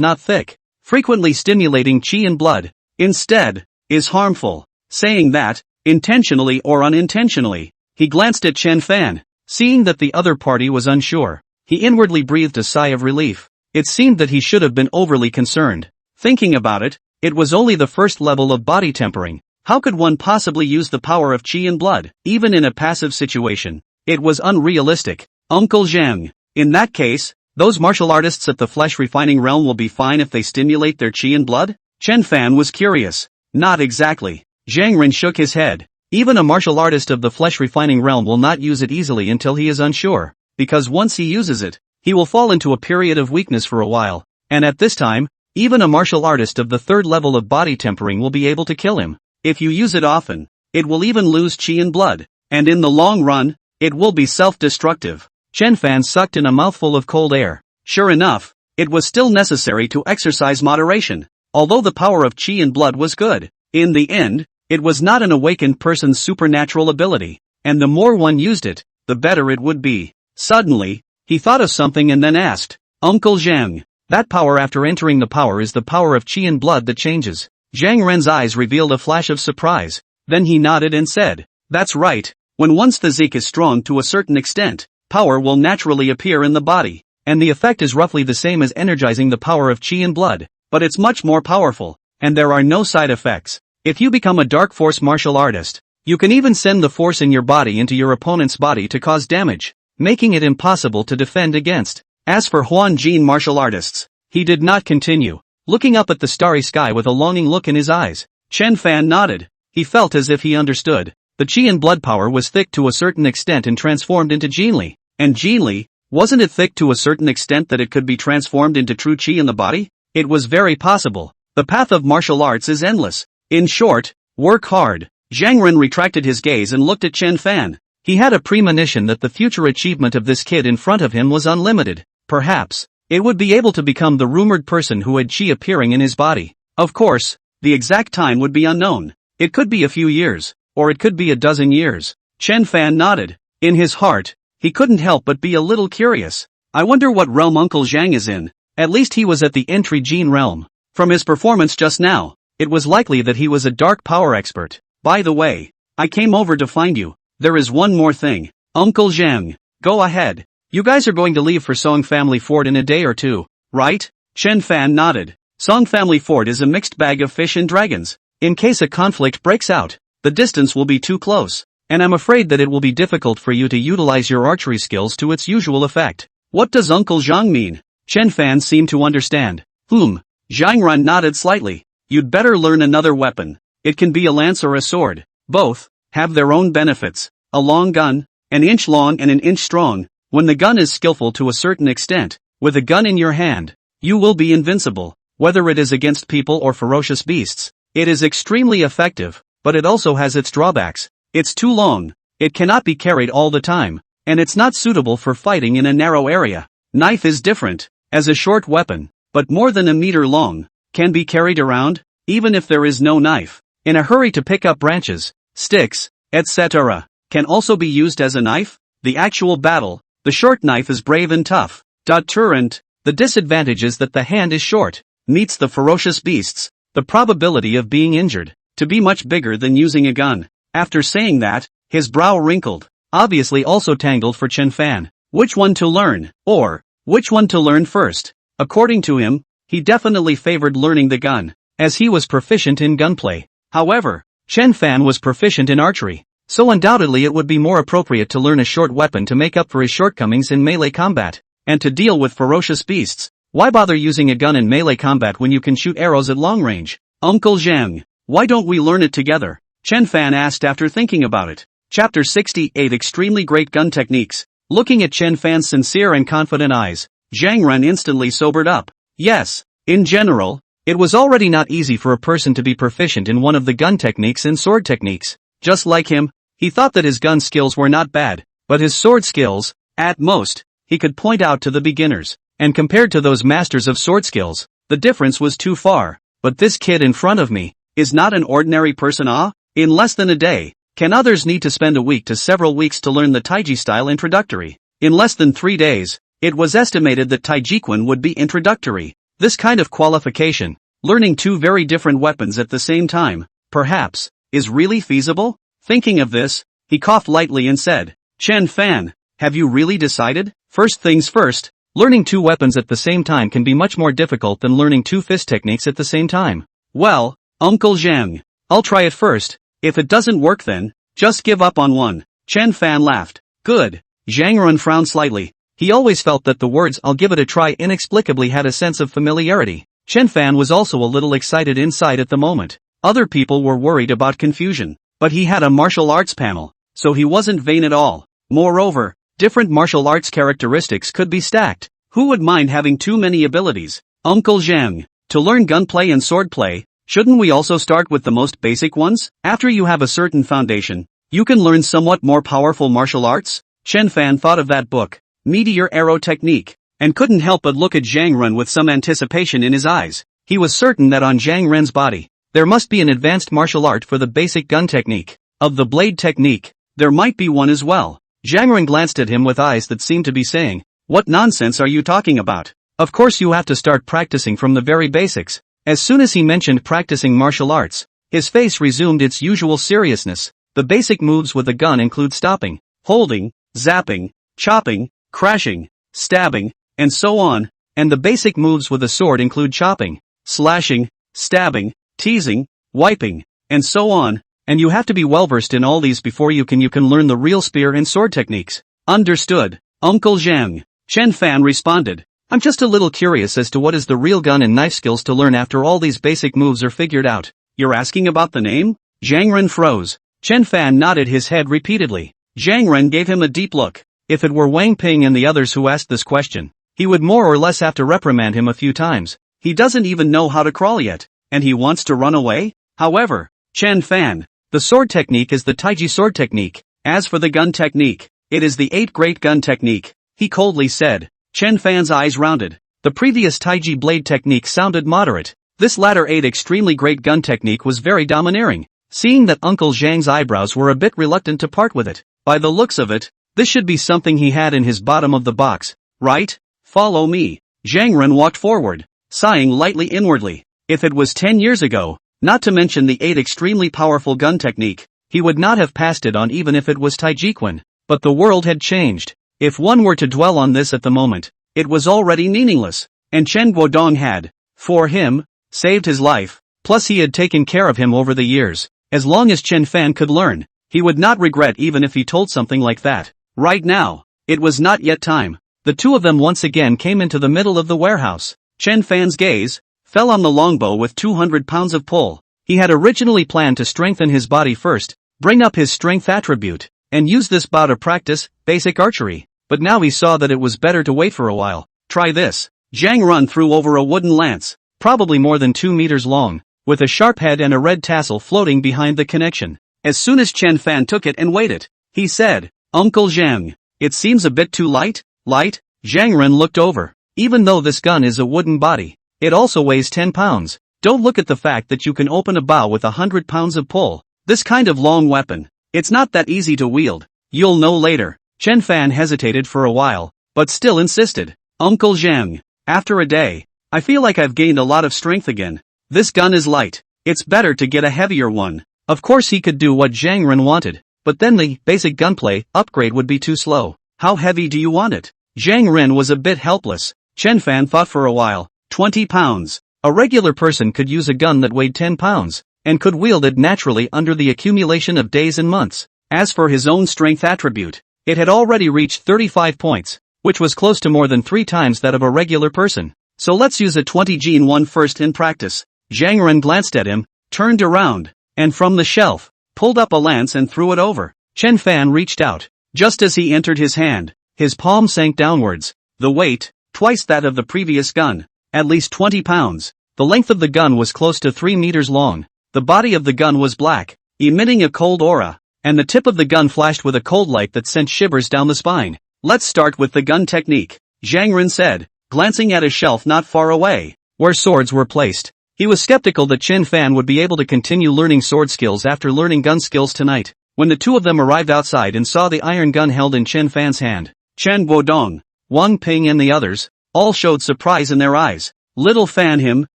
not thick, frequently stimulating chi and blood, instead, is harmful. Saying that, intentionally or unintentionally, he glanced at Chen Fan. Seeing that the other party was unsure, he inwardly breathed a sigh of relief. It seemed that he should have been overly concerned. Thinking about it, it was only the first level of body tempering. How could one possibly use the power of chi and blood, even in a passive situation? It was unrealistic. Uncle Zhang. In that case, those martial artists at the flesh-refining realm will be fine if they stimulate their chi and blood? Chen Fan was curious. Not exactly. Zhang Ren shook his head. Even a martial artist of the flesh-refining realm will not use it easily until he is unsure, because once he uses it, he will fall into a period of weakness for a while, and at this time, even a martial artist of the third level of body tempering will be able to kill him. If you use it often, it will even lose chi and blood, and in the long run, it will be self-destructive. Chen Fan sucked in a mouthful of cold air. Sure enough, it was still necessary to exercise moderation. Although the power of chi and blood was good, in the end, it was not an awakened person's supernatural ability, and the more one used it, the better it would be. Suddenly, he thought of something and then asked, Uncle Zhang, that power after entering the power is the power of chi and blood that changes. Zhang Ren's eyes revealed a flash of surprise, then he nodded and said, that's right, when one's physique is strong to a certain extent, power will naturally appear in the body, and the effect is roughly the same as energizing the power of chi and blood, but it's much more powerful, and there are no side effects. If you become a dark force martial artist, you can even send the force in your body into your opponent's body to cause damage, making it impossible to defend against. As for Huan Jin martial artists, he did not continue, looking up at the starry sky with a longing look in his eyes. Chen Fan nodded. He felt as if he understood. The chi and blood power was thick to a certain extent and transformed into Jinli. And Jinli, wasn't it thick to a certain extent that it could be transformed into true chi in the body? It was very possible. The path of martial arts is endless. In short, work hard. Zhang Ren retracted his gaze and looked at Chen Fan. He had a premonition that the future achievement of this kid in front of him was unlimited. Perhaps, it would be able to become the rumored person who had chi appearing in his body. Of course, the exact time would be unknown. It could be a few years, or it could be a dozen years. Chen Fan nodded. In his heart, he couldn't help but be a little curious. I wonder what realm Uncle Zhang is in. At least he was at the entry Jin realm. From his performance just now, it was likely that he was a dark power expert. By the way, I came over to find you. There is one more thing. Uncle Zhang, go ahead. You guys are going to leave for Song Family Fort in a day or two, right? Chen Fan nodded. Song Family Fort is a mixed bag of fish and dragons. In case a conflict breaks out, the distance will be too close, and I'm afraid that it will be difficult for you to utilize your archery skills to its usual effect. What does Uncle Zhang mean? Chen Fan seemed to understand. Zhang Ren nodded slightly. You'd better learn another weapon. It can be a lance or a sword. Both have their own benefits. A long gun, an inch long and an inch strong. When the gun is skillful to a certain extent, with a gun in your hand, you will be invincible. Whether it is against people or ferocious beasts, it is extremely effective, but it also has its drawbacks. It's too long, it cannot be carried all the time, and it's not suitable for fighting in a narrow area. Knife is different, as a short weapon, but more than a meter long, can be carried around, even if there is no knife. In a hurry to pick up branches, sticks, etc., can also be used as a knife. The actual battle, the short knife is brave and tough. Deterrent, the disadvantage is that the hand is short, meets the ferocious beasts, the probability of being injured, to be much bigger than using a gun. After saying that, his brow wrinkled, obviously also tangled for Chen Fan. Which one to learn, or, which one to learn first? According to him, he definitely favored learning the gun, as he was proficient in gunplay. However, Chen Fan was proficient in archery, so undoubtedly it would be more appropriate to learn a short weapon to make up for his shortcomings in melee combat, and to deal with ferocious beasts. Why bother using a gun in melee combat when you can shoot arrows at long range? Uncle Zhang, why don't we learn it together? Chen Fan asked after thinking about it. Chapter 68 Extremely Great Gun Techniques. Looking at Chen Fan's sincere and confident eyes, Zhang Ren instantly sobered up. Yes, in general, It was already not easy for a person to be proficient in one of the gun techniques and sword techniques. Just like him, he thought that his gun skills were not bad, but his sword skills, at most, he could point out to the beginners. And compared to those masters of sword skills, the difference was too far. But this kid in front of me is not an ordinary person. In less than a day, can others need to spend a week to several weeks to learn the Tai Chi style introductory? In less than 3 days, it was estimated that Xingyi Quan would be introductory. This kind of qualification, learning 2 very different weapons at the same time, perhaps, is really feasible? Thinking of this, he coughed lightly and said, Chen Fan, have you really decided? First things first, learning 2 weapons at the same time can be much more difficult than learning 2 fist techniques at the same time. Well, Uncle Zhang, I'll try it first. If it doesn't work then, just give up on one. Chen Fan laughed. Good. Zhang Run frowned slightly. He always felt that the words I'll give it a try inexplicably had a sense of familiarity. Chen Fan was also a little excited inside at the moment. Other people were worried about confusion. But he had a martial arts panel, so he wasn't vain at all. Moreover, different martial arts characteristics could be stacked. Who would mind having too many abilities? Uncle Zhang, to learn gunplay and swordplay, shouldn't we also start with the most basic ones? After you have a certain foundation, you can learn somewhat more powerful martial arts? Chen Fan thought of that book, Meteor Arrow Technique, and couldn't help but look at Zhang Ren with some anticipation in his eyes. He was certain that on Zhang Ren's body, there must be an advanced martial art for the basic gun technique. Of the blade technique, there might be one as well. Zhang Ren glanced at him with eyes that seemed to be saying, what nonsense are you talking about? Of course you have to start practicing from the very basics. As soon as he mentioned practicing martial arts, his face resumed its usual seriousness. The basic moves with a gun include stopping, holding, zapping, chopping, crashing, stabbing, and so on, and the basic moves with a sword include chopping, slashing, stabbing, teasing, wiping, and so on, and you have to be well versed in all these before you can learn the real spear and sword techniques. Understood, Uncle Zhang. Chen Fan responded. I'm just a little curious as to what is the real gun and knife skills to learn after all these basic moves are figured out. You're asking about the name? Zhang Ren froze. Chen Fan nodded his head repeatedly. Zhang Ren gave him a deep look. If it were Wang Ping and the others who asked this question, he would more or less have to reprimand him a few times. He doesn't even know how to crawl yet, and he wants to run away? However, Chen Fan, the sword technique is the Tai Chi sword technique. As for the gun technique, it is the 8 great gun technique, he coldly said. Chen Fan's eyes rounded. The previous Tai Chi blade technique sounded moderate. This latter 8 extremely great gun technique was very domineering. Seeing that Uncle Zhang's eyebrows were a bit reluctant to part with it, by the looks of it, this should be something he had in his bottom of the box, right? Follow me. Zhang Ren walked forward, sighing lightly inwardly. If it was 10 years ago, not to mention the 8 extremely powerful gun technique, he would not have passed it on even if it was Xingyi Quan. But the world had changed. If one were to dwell on this at the moment, it was already meaningless. And Chen Guodong had, for him, saved his life, plus he had taken care of him over the years. As long as Chen Fan could learn, he would not regret even if he told something like that. Right now, it was not yet time. The two of them once again came into the middle of the warehouse. Chen Fan's gaze fell on the longbow with 200 pounds of pull. He had originally planned to strengthen his body first, bring up his strength attribute, and use this bow to practice basic archery. But now he saw that it was better to wait for a while. Try this. Zhang Run threw over a wooden lance, probably more than 2 meters long, with a sharp head and a red tassel floating behind the connection. As soon as Chen Fan took it and weighed it, he said, Uncle Zhang, it seems a bit too light? Light? Zhang Ren looked over. Even though this gun is a wooden body, it also weighs 10 pounds. Don't look at the fact that you can open a bow with 100 pounds of pull. This kind of long weapon, it's not that easy to wield. You'll know later. Chen Fan hesitated for a while, but still insisted. Uncle Zhang, after a day, I feel like I've gained a lot of strength again. This gun is light. It's better to get a heavier one. Of course he could do what Zhang Ren wanted, but then the basic gunplay upgrade would be too slow. How heavy do you want it? Zhang Ren was a bit helpless. Chen Fan thought for a while. 20 pounds. A regular person could use a gun that weighed 10 pounds, and could wield it naturally under the accumulation of days and months. As for his own strength attribute, it had already reached 35 points, which was close to more than 3 times that of a regular person. So let's use a 20 gene one first in practice. Zhang Ren glanced at him, turned around, and from the shelf, pulled up a lance and threw it over. Chen Fan reached out. Just as he entered his hand, his palm sank downwards. The weight, twice that of the previous gun, at least 20 pounds. The length of the gun was close to 3 meters long. The body of the gun was black, emitting a cold aura, and the tip of the gun flashed with a cold light that sent shivers down the spine. Let's start with the gun technique, Zhang said, glancing at a shelf not far away, where swords were placed. He was skeptical that Chen Fan would be able to continue learning sword skills after learning gun skills tonight. When the two of them arrived outside and saw the iron gun held in Chen Fan's hand, Chen Guodong, Wang Ping and the others, all showed surprise in their eyes. Little Fan,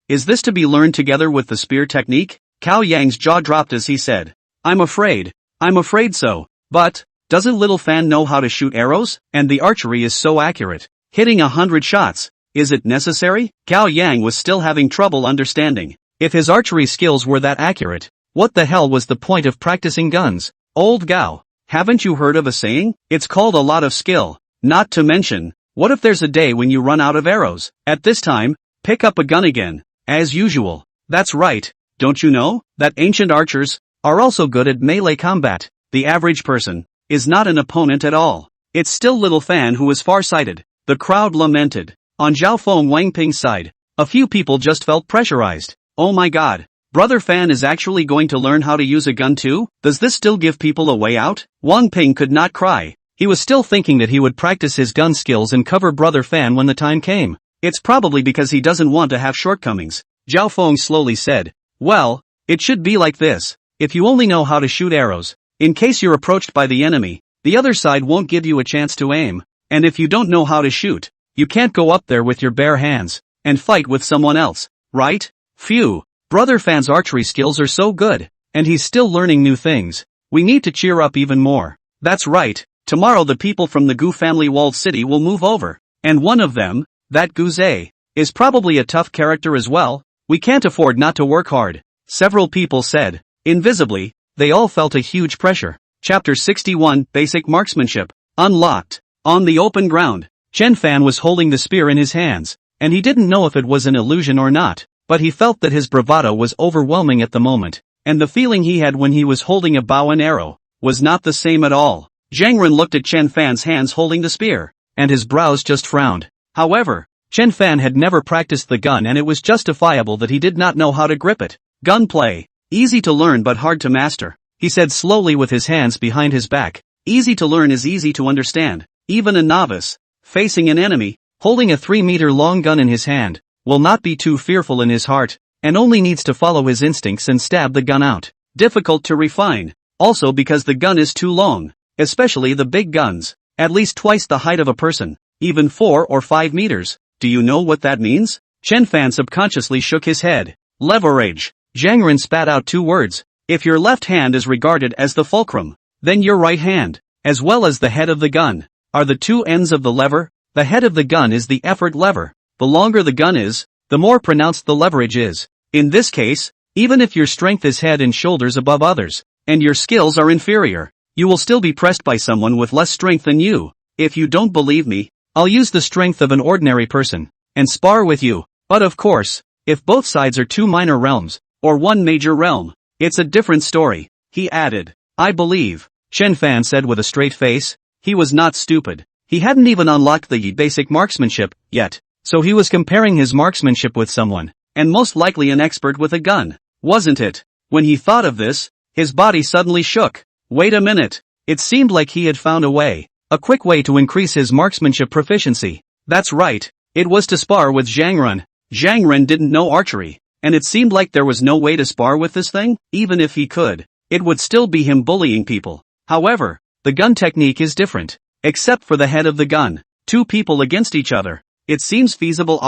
is this to be learned together with the spear technique? Cao Yang's jaw dropped as he said, I'm afraid so. But, doesn't Little Fan know how to shoot arrows? And the archery is so accurate. Hitting 100 shots. Is it necessary? Cao Yang was still having trouble understanding. If his archery skills were that accurate, what the hell was the point of practicing guns? Old Gao, haven't you heard of a saying? It's called a lot of skill. Not to mention, what if there's a day when you run out of arrows? At this time, pick up a gun again, as usual. That's right, don't you know, that ancient archers are also good at melee combat. The average person is not an opponent at all. It's still Little Fan who is far-sighted. The crowd lamented. On Zhao Feng Wang Ping's side, a few people just felt pressurized. Oh my god. Brother Fan is actually going to learn how to use a gun too? Does this still give people a way out? Wang Ping could not cry. He was still thinking that he would practice his gun skills and cover Brother Fan when the time came. It's probably because he doesn't want to have shortcomings. Zhao Feng slowly said, well, it should be like this. If you only know how to shoot arrows, in case you're approached by the enemy, the other side won't give you a chance to aim. And if you don't know how to shoot, you can't go up there with your bare hands and fight with someone else, right? Phew. Brother Fan's archery skills are so good, and he's still learning new things. We need to cheer up even more. That's right, tomorrow the people from the Gu family walled city will move over, and one of them, that Guze, is probably a tough character as well. We can't afford not to work hard, several people said. Invisibly, they all felt a huge pressure. Chapter 61, Basic Marksmanship, Unlocked. On the open ground, Chen Fan was holding the spear in his hands, and he didn't know if it was an illusion or not. But he felt that his bravado was overwhelming at the moment, and the feeling he had when he was holding a bow and arrow was not the same at all. Zhang looked at Chen Fan's hands holding the spear, and his brows just frowned. However, Chen Fan had never practiced the gun and it was justifiable that he did not know how to grip it. Gunplay. Easy to learn but hard to master, he said slowly with his hands behind his back. Easy to learn is easy to understand. Even a novice, facing an enemy, holding a 3-meter-long gun in his hand, will not be too fearful in his heart, and only needs to follow his instincts and stab the gun out. Difficult to refine, also because the gun is too long, especially the big guns, at least twice the height of a person, even 4 or 5 meters. Do you know what that means? Chen Fan subconsciously shook his head. Leverage. Zhang spat out 2 words. If your left hand is regarded as the fulcrum, then your right hand, as well as the head of the gun, are the 2 ends of the lever. The head of the gun is the effort lever. The longer the gun is, the more pronounced the leverage is. In this case, even if your strength is head and shoulders above others, and your skills are inferior, you will still be pressed by someone with less strength than you. If you don't believe me, I'll use the strength of an ordinary person, and spar with you. But of course, if both sides are 2 minor realms, or 1 major realm, it's a different story, he added. I believe, Chen Fan said with a straight face. He was not stupid. He hadn't even unlocked the basic marksmanship yet. So he was comparing his marksmanship with someone, and most likely an expert with a gun, wasn't it? When he thought of this, his body suddenly shook. Wait a minute. It seemed like he had found a quick way to increase his marksmanship proficiency. That's right, it was to spar with Zhang. Zhang didn't know archery, and it seemed like there was no way to spar with this thing. Even if he could, it would still be him bullying people. However, the gun technique is different. Except for the head of the gun, 2 people against each other. It seems feasible.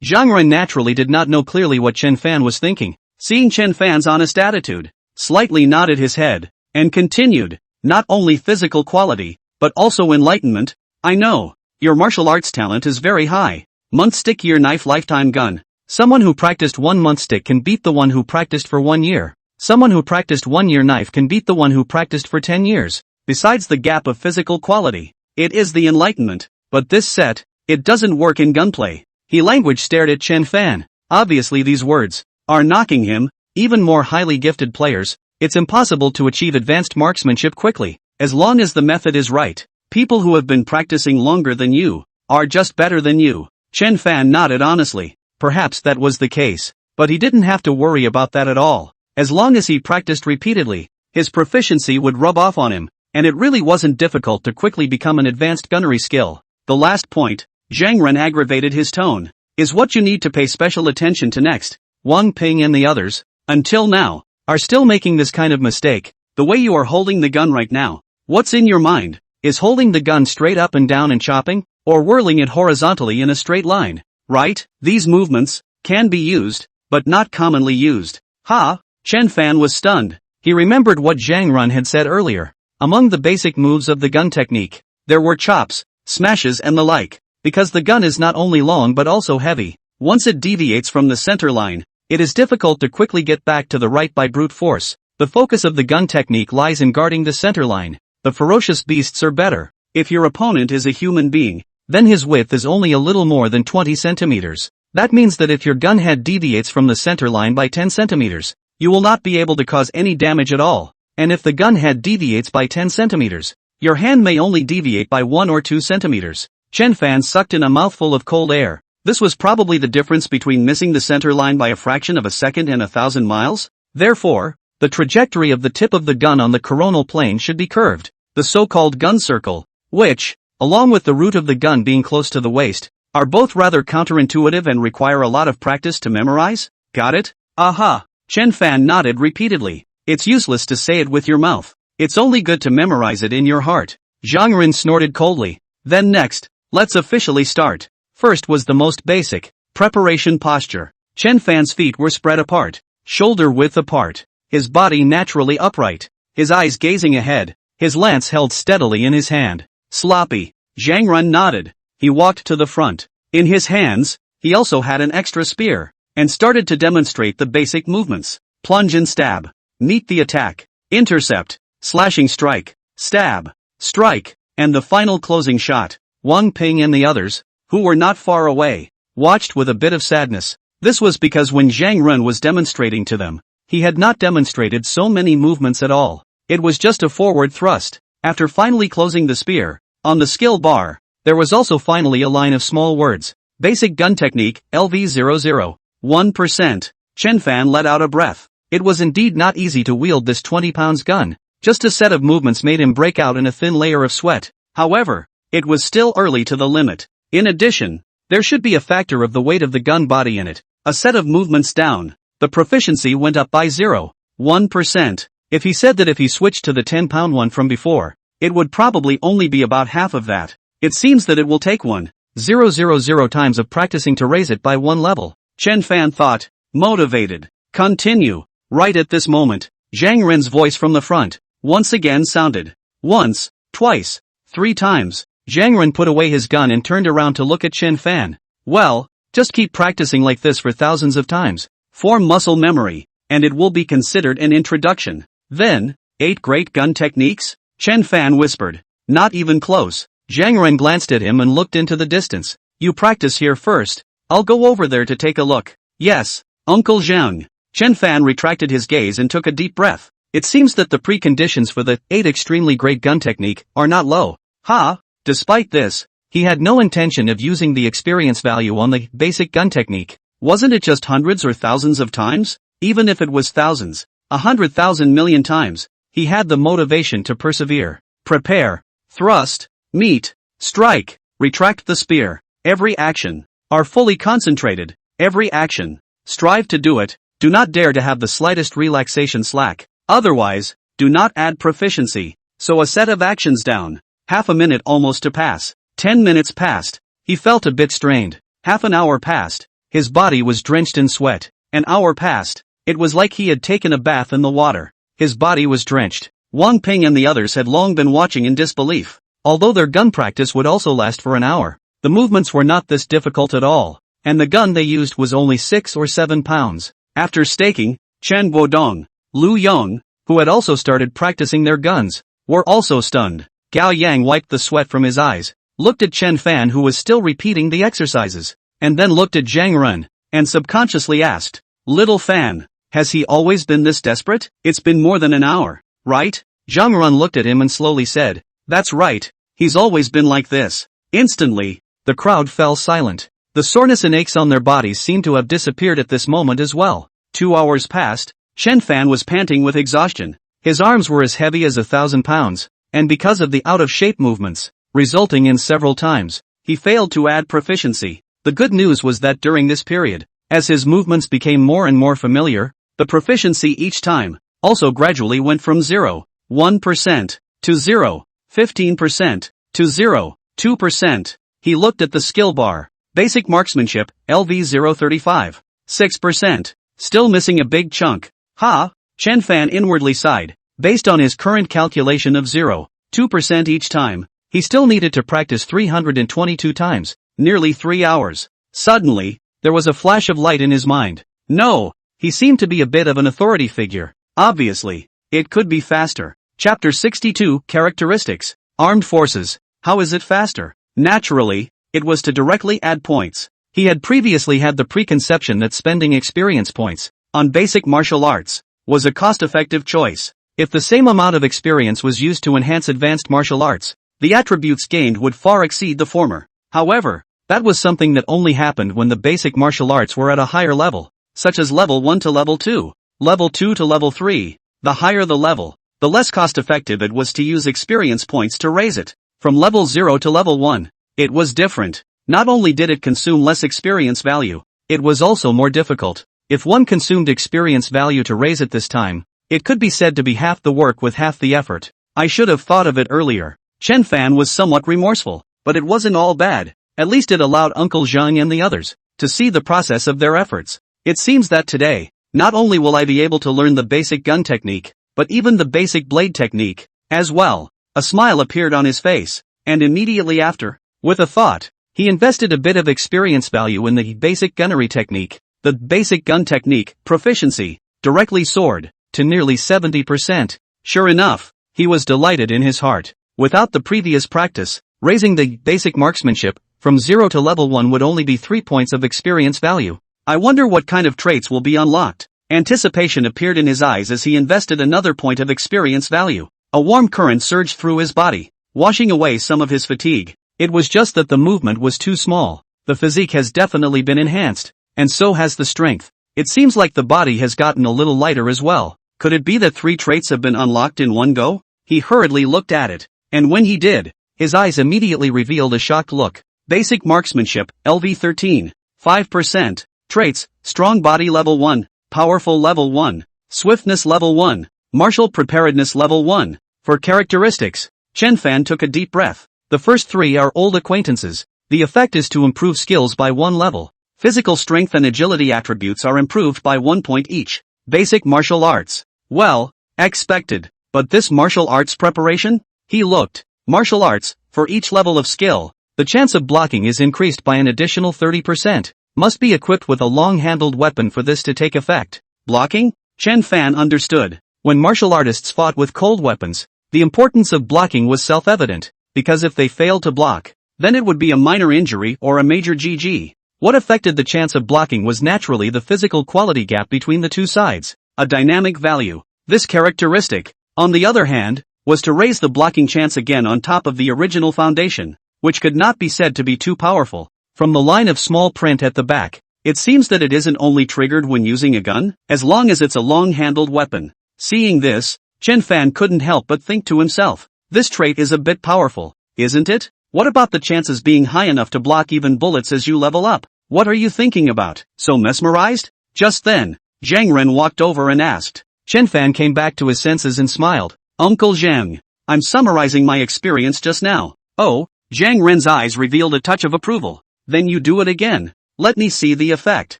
Zhang naturally did not know clearly what Chen Fan was thinking. Seeing Chen Fan's honest attitude, slightly nodded his head, and continued, not only physical quality, but also enlightenment. I know, your martial arts talent is very high. Month stick year knife lifetime gun. Someone who practiced 1 month stick can beat the one who practiced for 1 year. Someone who practiced 1 year knife can beat the one who practiced for 10 years. Besides the gap of physical quality, it is the enlightenment. But this set, it doesn't work in gunplay. He language stared at Chen Fan. Obviously these words are knocking him. Even more highly gifted players, it's impossible to achieve advanced marksmanship quickly, as long as the method is right. People who have been practicing longer than you are just better than you. Chen Fan nodded honestly. Perhaps that was the case. But he didn't have to worry about that at all. As long as he practiced repeatedly, his proficiency would rub off on him, and it really wasn't difficult to quickly become an advanced gunnery skill. The last point, Zhang Ren aggravated his tone, is what you need to pay special attention to next. Wang Ping and the others, until now, are still making this kind of mistake. The way you are holding the gun right now, what's in your mind? Is holding the gun straight up and down and chopping, or whirling it horizontally in a straight line? Right? These movements can be used, but not commonly used. Ha! Chen Fan was stunned. He remembered what Zhang Ren had said earlier. Among the basic moves of the gun technique, there were chops, smashes and the like. Because the gun is not only long but also heavy, once it deviates from the center line, it is difficult to quickly get back to the right by brute force. The focus of the gun technique lies in guarding the center line. The ferocious beasts are better. If your opponent is a human being, then his width is only a little more than 20 centimeters. That means that if your gun head deviates from the center line by 10 centimeters, you will not be able to cause any damage at all. And if the gun head deviates by 10 centimeters, your hand may only deviate by 1 or 2 centimeters. Chen Fan sucked in a mouthful of cold air. This was probably the difference between missing the center line by a fraction of a second and 1,000 miles. Therefore, the trajectory of the tip of the gun on the coronal plane should be curved, the so-called gun circle, which, along with the root of the gun being close to the waist, are both rather counterintuitive and require a lot of practice to memorize. Got it? Aha! Chen Fan nodded repeatedly. It's useless to say it with your mouth. It's only good to memorize it in your heart. Zhang Ren snorted coldly. Then next, let's officially start. First was the most basic, preparation posture. Chen Fan's feet were spread apart, shoulder width apart, his body naturally upright, his eyes gazing ahead, his lance held steadily in his hand. Sloppy. Zhang Ren nodded. He walked to the front. In his hands, he also had an extra spear, and started to demonstrate the basic movements. Plunge and stab. Meet the attack. Intercept. Slashing strike. Stab. Strike. And the final closing shot. Wang Ping and the others, who were not far away, watched with a bit of sadness. This was because when Zhang Ren was demonstrating to them, he had not demonstrated so many movements at all. It was just a forward thrust. After finally closing the spear, on the skill bar, there was also finally a line of small words. Basic gun technique, LV00. 1%. Chen Fan let out a breath. It was indeed not easy to wield this 20-pound gun. Just a set of movements made him break out in a thin layer of sweat. However, it was still early to the limit. In addition, there should be a factor of the weight of the gun body in it. A set of movements down, the proficiency went up by 0.1%. If he said that if he switched to the 10-pound one from before, it would probably only be about half of that. It seems that it will take 1,000 times of practicing to raise it by one level. Chen Fan thought, motivated. Continue. Right at this moment, Zhang Ren's voice from the front, once again sounded. Once, twice, 3 times. Zhang Ren put away his gun and turned around to look at Chen Fan. Well, just keep practicing like this for thousands of times. Form muscle memory, and it will be considered an introduction. Then, 8 great gun techniques? Chen Fan whispered. Not even close. Zhang Ren glanced at him and looked into the distance. You practice here first. I'll go over there to take a look. Yes, Uncle Zhang. Chen Fan retracted his gaze and took a deep breath. It seems that the preconditions for the 8 extremely great gun technique are not low. Ha! Despite this, he had no intention of using the experience value on the basic gun technique. Wasn't it just hundreds or thousands of times? Even if it was thousands, 100,000 million times, he had the motivation to persevere. Prepare. Thrust. Meet. Strike. Retract the spear. Every action. Are fully concentrated. Every action. Strive to do it. Do not dare to have the slightest relaxation slack. Otherwise, do not add proficiency. So a set of actions down. Half a minute almost to pass. 10 minutes passed. He felt a bit strained. Half an hour passed. His body was drenched in sweat. An hour passed. It was like he had taken a bath in the water. His body was drenched. Wang Ping and the others had long been watching in disbelief. Although their gun practice would also last for an hour, the movements were not this difficult at all, and the gun they used was only 6 or 7 pounds. After staking, Chen Guodong, Lu Yong, who had also started practicing their guns, were also stunned. Gao Yang wiped the sweat from his eyes, looked at Chen Fan who was still repeating the exercises, and then looked at Zhang Ren, and subconsciously asked, Little Fan, has he always been this desperate? It's been more than an hour, right? Zhang Ren looked at him and slowly said, That's right, he's always been like this. Instantly, the crowd fell silent. The soreness and aches on their bodies seemed to have disappeared at this moment as well. 2 hours passed. Chen Fan was panting with exhaustion. His arms were as heavy as 1,000 pounds, and because of the out-of-shape movements, resulting in several times, he failed to add proficiency. The good news was that during this period, as his movements became more and more familiar, the proficiency each time also gradually went from 0.1% to 0.15% to 0.2%. He looked at the skill bar. Basic marksmanship, LV 035. 6%. Still missing a big chunk. Ha! Chen Fan inwardly sighed. Based on his current calculation of 0.2% each time, he still needed to practice 322 times, nearly 3 hours. Suddenly, there was a flash of light in his mind. No! He seemed to be a bit of an authority figure. Obviously, it could be faster. Chapter 62, Characteristics. Armed Forces. How is it faster? Naturally, it was to directly add points. He had previously had the preconception that spending experience points on basic martial arts was a cost-effective choice. If the same amount of experience was used to enhance advanced martial arts, the attributes gained would far exceed the former. However, that was something that only happened when the basic martial arts were at a higher level, such as level 1 to level 2, level 2 to level 3. The higher the level, the less cost-effective it was to use experience points to raise it. From level 0 to level 1, it was different. Not only did it consume less experience value, it was also more difficult. If one consumed experience value to raise it this time, it could be said to be half the work with half the effort. I should have thought of it earlier. Chen Fan was somewhat remorseful, but it wasn't all bad. At least it allowed Uncle Zhang and the others to see the process of their efforts. It seems that today, not only will I be able to learn the basic gun technique, but even the basic blade technique as well. A smile appeared on his face, and immediately after, with a thought, he invested a bit of experience value in the basic gunnery technique. The basic gun technique, proficiency, directly soared to nearly 70%. Sure enough, he was delighted in his heart. Without the previous practice, raising the basic marksmanship from 0 to level 1 would only be 3 points of experience value. I wonder what kind of traits will be unlocked. Anticipation appeared in his eyes as he invested another point of experience value. A warm current surged through his body, washing away some of his fatigue. It was just that the movement was too small. The physique has definitely been enhanced, and so has the strength. It seems like the body has gotten a little lighter as well. Could it be that 3 traits have been unlocked in one go? He hurriedly looked at it, and when he did, his eyes immediately revealed a shocked look. Basic marksmanship, LV 13. 5%. Traits, strong body level 1, powerful level 1, swiftness level 1, martial preparedness level 1. For characteristics, Chen Fan took a deep breath. The first 3 are old acquaintances. The effect is to improve skills by 1 level. Physical strength and agility attributes are improved by 1 point each. Basic martial arts. Well, expected. But this martial arts preparation? He looked. Martial arts, for each level of skill, the chance of blocking is increased by an additional 30%. Must be equipped with a long-handled weapon for this to take effect. Blocking? Chen Fan understood. When martial artists fought with cold weapons, the importance of blocking was self-evident, because if they failed to block, then it would be a minor injury or a major GG. What affected the chance of blocking was naturally the physical quality gap between the two sides, a dynamic value. This characteristic, on the other hand, was to raise the blocking chance again on top of the original foundation, which could not be said to be too powerful. From the line of small print at the back, it seems that it isn't only triggered when using a gun, as long as it's a long-handled weapon. Seeing this, Chen Fan couldn't help but think to himself, this trait is a bit powerful, isn't it? What about the chances being high enough to block even bullets as you level up? What are you thinking about? So mesmerized? Just then, Zhang Ren walked over and asked. Chen Fan came back to his senses and smiled. Uncle Zhang, I'm summarizing my experience just now. Oh, Zhang Ren's eyes revealed a touch of approval. Then you do it again. Let me see the effect.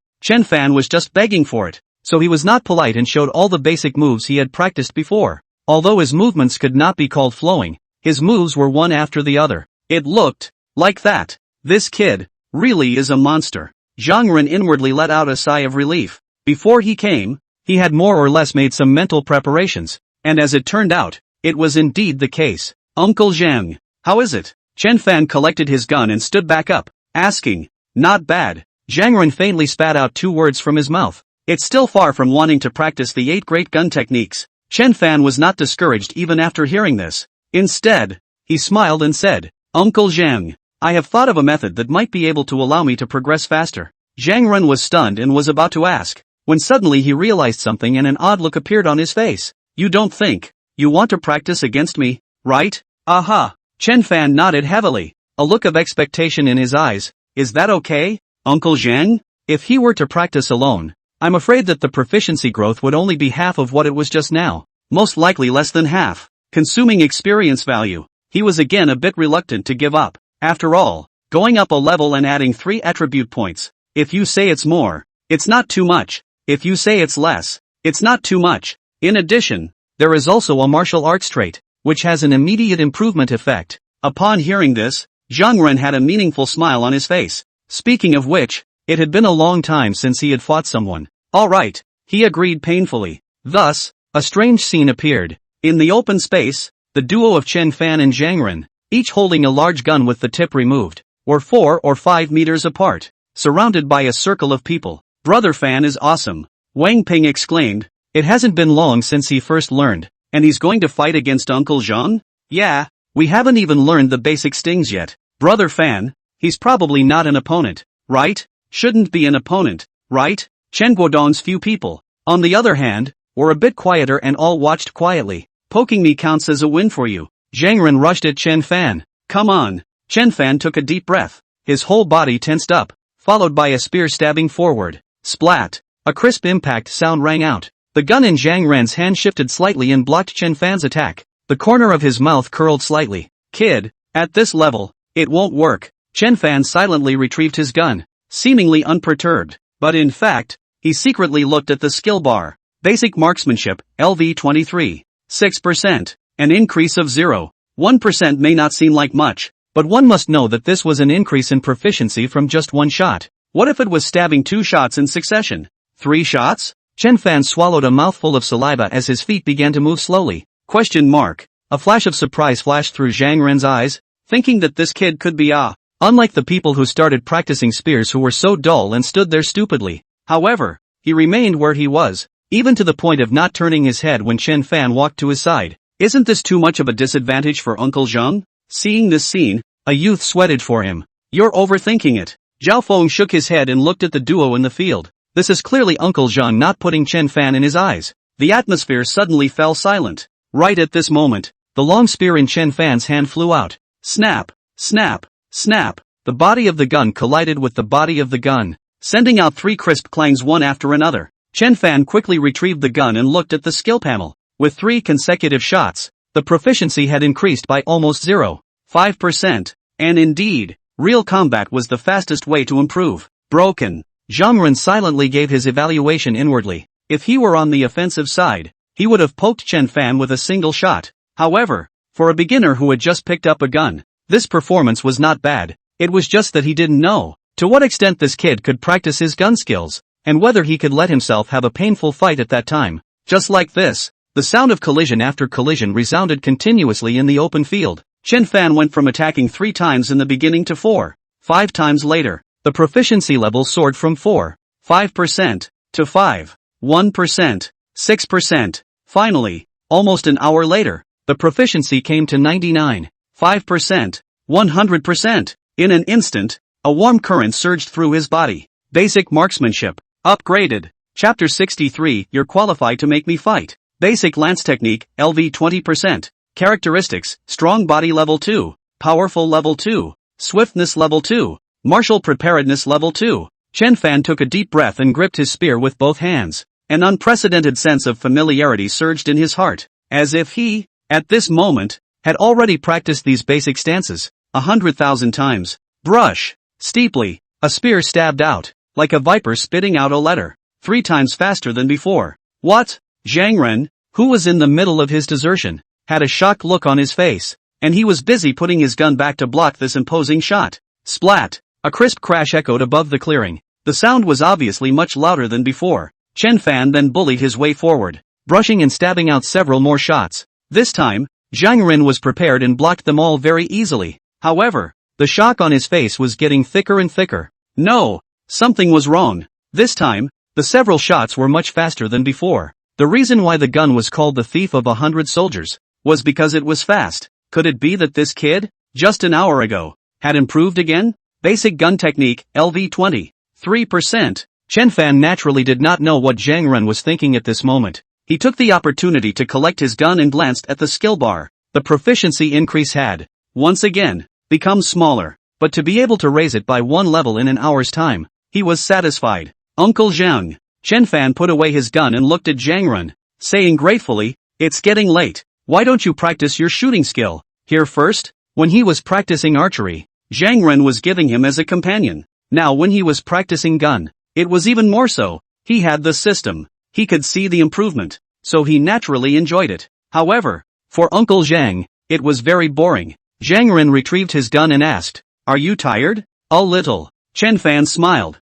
Chen Fan was just begging for it, so he was not polite and showed all the basic moves he had practiced before. Although his movements could not be called flowing, his moves were one after the other. It looked like that. This kid really is a monster. Zhang Ren inwardly let out a sigh of relief. Before he came, he had more or less made some mental preparations, and as it turned out, it was indeed the case. Uncle Zhang, how is it? Chen Fan collected his gun and stood back up, asking. Not bad. Zhang Ren faintly spat out 2 words from his mouth. It's still far from wanting to practice the 8 great gun techniques. Chen Fan was not discouraged even after hearing this. Instead, he smiled and said, Uncle Zhang, I have thought of a method that might be able to allow me to progress faster. Zhang Ren was stunned and was about to ask, when suddenly he realized something and an odd look appeared on his face. You don't think you want to practice against me, right? Aha! Chen Fan nodded heavily, a look of expectation in his eyes. Is that okay, Uncle Zhang? If he were to practice alone, I'm afraid that the proficiency growth would only be half of what it was just now, most likely less than half, consuming experience value. He was again a bit reluctant to give up. After all, going up a level and adding 3 attribute points. If you say it's more, it's not too much. If you say it's less, it's not too much. In addition, there is also a martial arts trait, which has an immediate improvement effect. Upon hearing this, Zhang Ren had a meaningful smile on his face. Speaking of which, it had been a long time since he had fought someone. Alright, he agreed painfully. Thus, a strange scene appeared. In the open space, the duo of Chen Fan and Zhang Ren, each holding a large gun with the tip removed, were 4 or 5 meters apart, surrounded by a circle of people. Brother Fan is awesome, Wang Ping exclaimed. It hasn't been long since he first learned, and he's going to fight against Uncle Zhang? Yeah, we haven't even learned the basic stings yet. Brother Fan, he's probably not an opponent, right? Shouldn't be an opponent, right? Chen Guodong's few people, on the other hand, were a bit quieter and all watched quietly. Poking me counts as a win for you. Zhang Ren rushed at Chen Fan. Come on. Chen Fan took a deep breath. His whole body tensed up, followed by a spear stabbing forward. Splat. A crisp impact sound rang out. The gun in Zhang Ren's hand shifted slightly and blocked Chen Fan's attack. The corner of his mouth curled slightly. Kid, at this level, it won't work. Chen Fan silently retrieved his gun, seemingly unperturbed. But in fact, he secretly looked at the skill bar. Basic marksmanship, LV 23. 6%. An increase of 0.1% may not seem like much, but one must know that this was an increase in proficiency from just 1 shot. What if it was stabbing 2 shots in succession? 3 shots? Chen Fan swallowed a mouthful of saliva as his feet began to move slowly. Question mark. A flash of surprise flashed through Zhang Ren's eyes, thinking that this kid could be unlike the people who started practicing spears who were so dull and stood there stupidly. However, he remained where he was, even to the point of not turning his head when Chen Fan walked to his side. Isn't this too much of a disadvantage for Uncle Zhang? Seeing this scene, a youth sweated for him. You're overthinking it. Zhao Feng shook his head and looked at the duo in the field. This is clearly Uncle Zhang not putting Chen Fan in his eyes. The atmosphere suddenly fell silent. Right at this moment, the long spear in Chen Fan's hand flew out. Snap, snap, snap. The body of the gun collided with the body of the gun, sending out 3 crisp clangs one after another. Chen Fan quickly retrieved the gun and looked at the skill panel. With 3 consecutive shots, the proficiency had increased by almost 0.5%. And indeed, real combat was the fastest way to improve. Broken. Zhang Ren silently gave his evaluation inwardly. If he were on the offensive side, he would have poked Chen Fan with a single shot. However, for a beginner who had just picked up a gun, this performance was not bad. It was just that he didn't know to what extent this kid could practice his gun skills, and whether he could let himself have a painful fight at that time. Just like this, the sound of collision after collision resounded continuously in the open field. Chen Fan went from attacking 3 times in the beginning to 4.5 times later. The proficiency level soared from 4.5% to 5.1%, 6%. Finally, almost an hour later, the proficiency came to 99.5%, 100%. In an instant, a warm current surged through his body. Basic marksmanship. Upgraded. Chapter 63. You're qualified to make me fight. Basic lance technique, LV 20%. Characteristics, strong body level 2, powerful level 2, swiftness level 2, martial preparedness level 2. Chen Fan took a deep breath and gripped his spear with both hands. An unprecedented sense of familiarity surged in his heart, as if he, at this moment, had already practiced these basic stances 100,000 times. Brush. Steeply, a spear stabbed out, like a viper spitting out a letter, 3 times faster than before. What? Zhang Ren, who was in the middle of his desertion, had a shocked look on his face, and he was busy putting his gun back to block this imposing shot. Splat! A crisp crash echoed above the clearing. The sound was obviously much louder than before. Chen Fan then bullied his way forward, brushing and stabbing out several more shots. This time, Zhang Ren was prepared and blocked them all very easily. However, the shock on his face was getting thicker and thicker. No! Something was wrong. This time, the several shots were much faster than before. The reason why the gun was called the Thief of 100 Soldiers was because it was fast. Could it be that this kid, just an hour ago, had improved again? Basic gun technique, LV20. 3%. Chen Fan naturally did not know what Zhang Ren was thinking at this moment. He took the opportunity to collect his gun and glanced at the skill bar. The proficiency increase had, once again, become smaller, but to be able to raise it by 1 level in an hour's time, he was satisfied. Uncle Zhang. Chen Fan put away his gun and looked at Zhang Ren, saying gratefully, "It's getting late. Why don't you practice your shooting skill here first?" When he was practicing archery, Zhang Ren was giving him as a companion. Now when he was practicing gun, it was even more so. He had the system. He could see the improvement, so he naturally enjoyed it. However, for Uncle Zhang, it was very boring. Zhang Ren retrieved his gun and asked, "Are you tired?" "A little." Chen Fan smiled.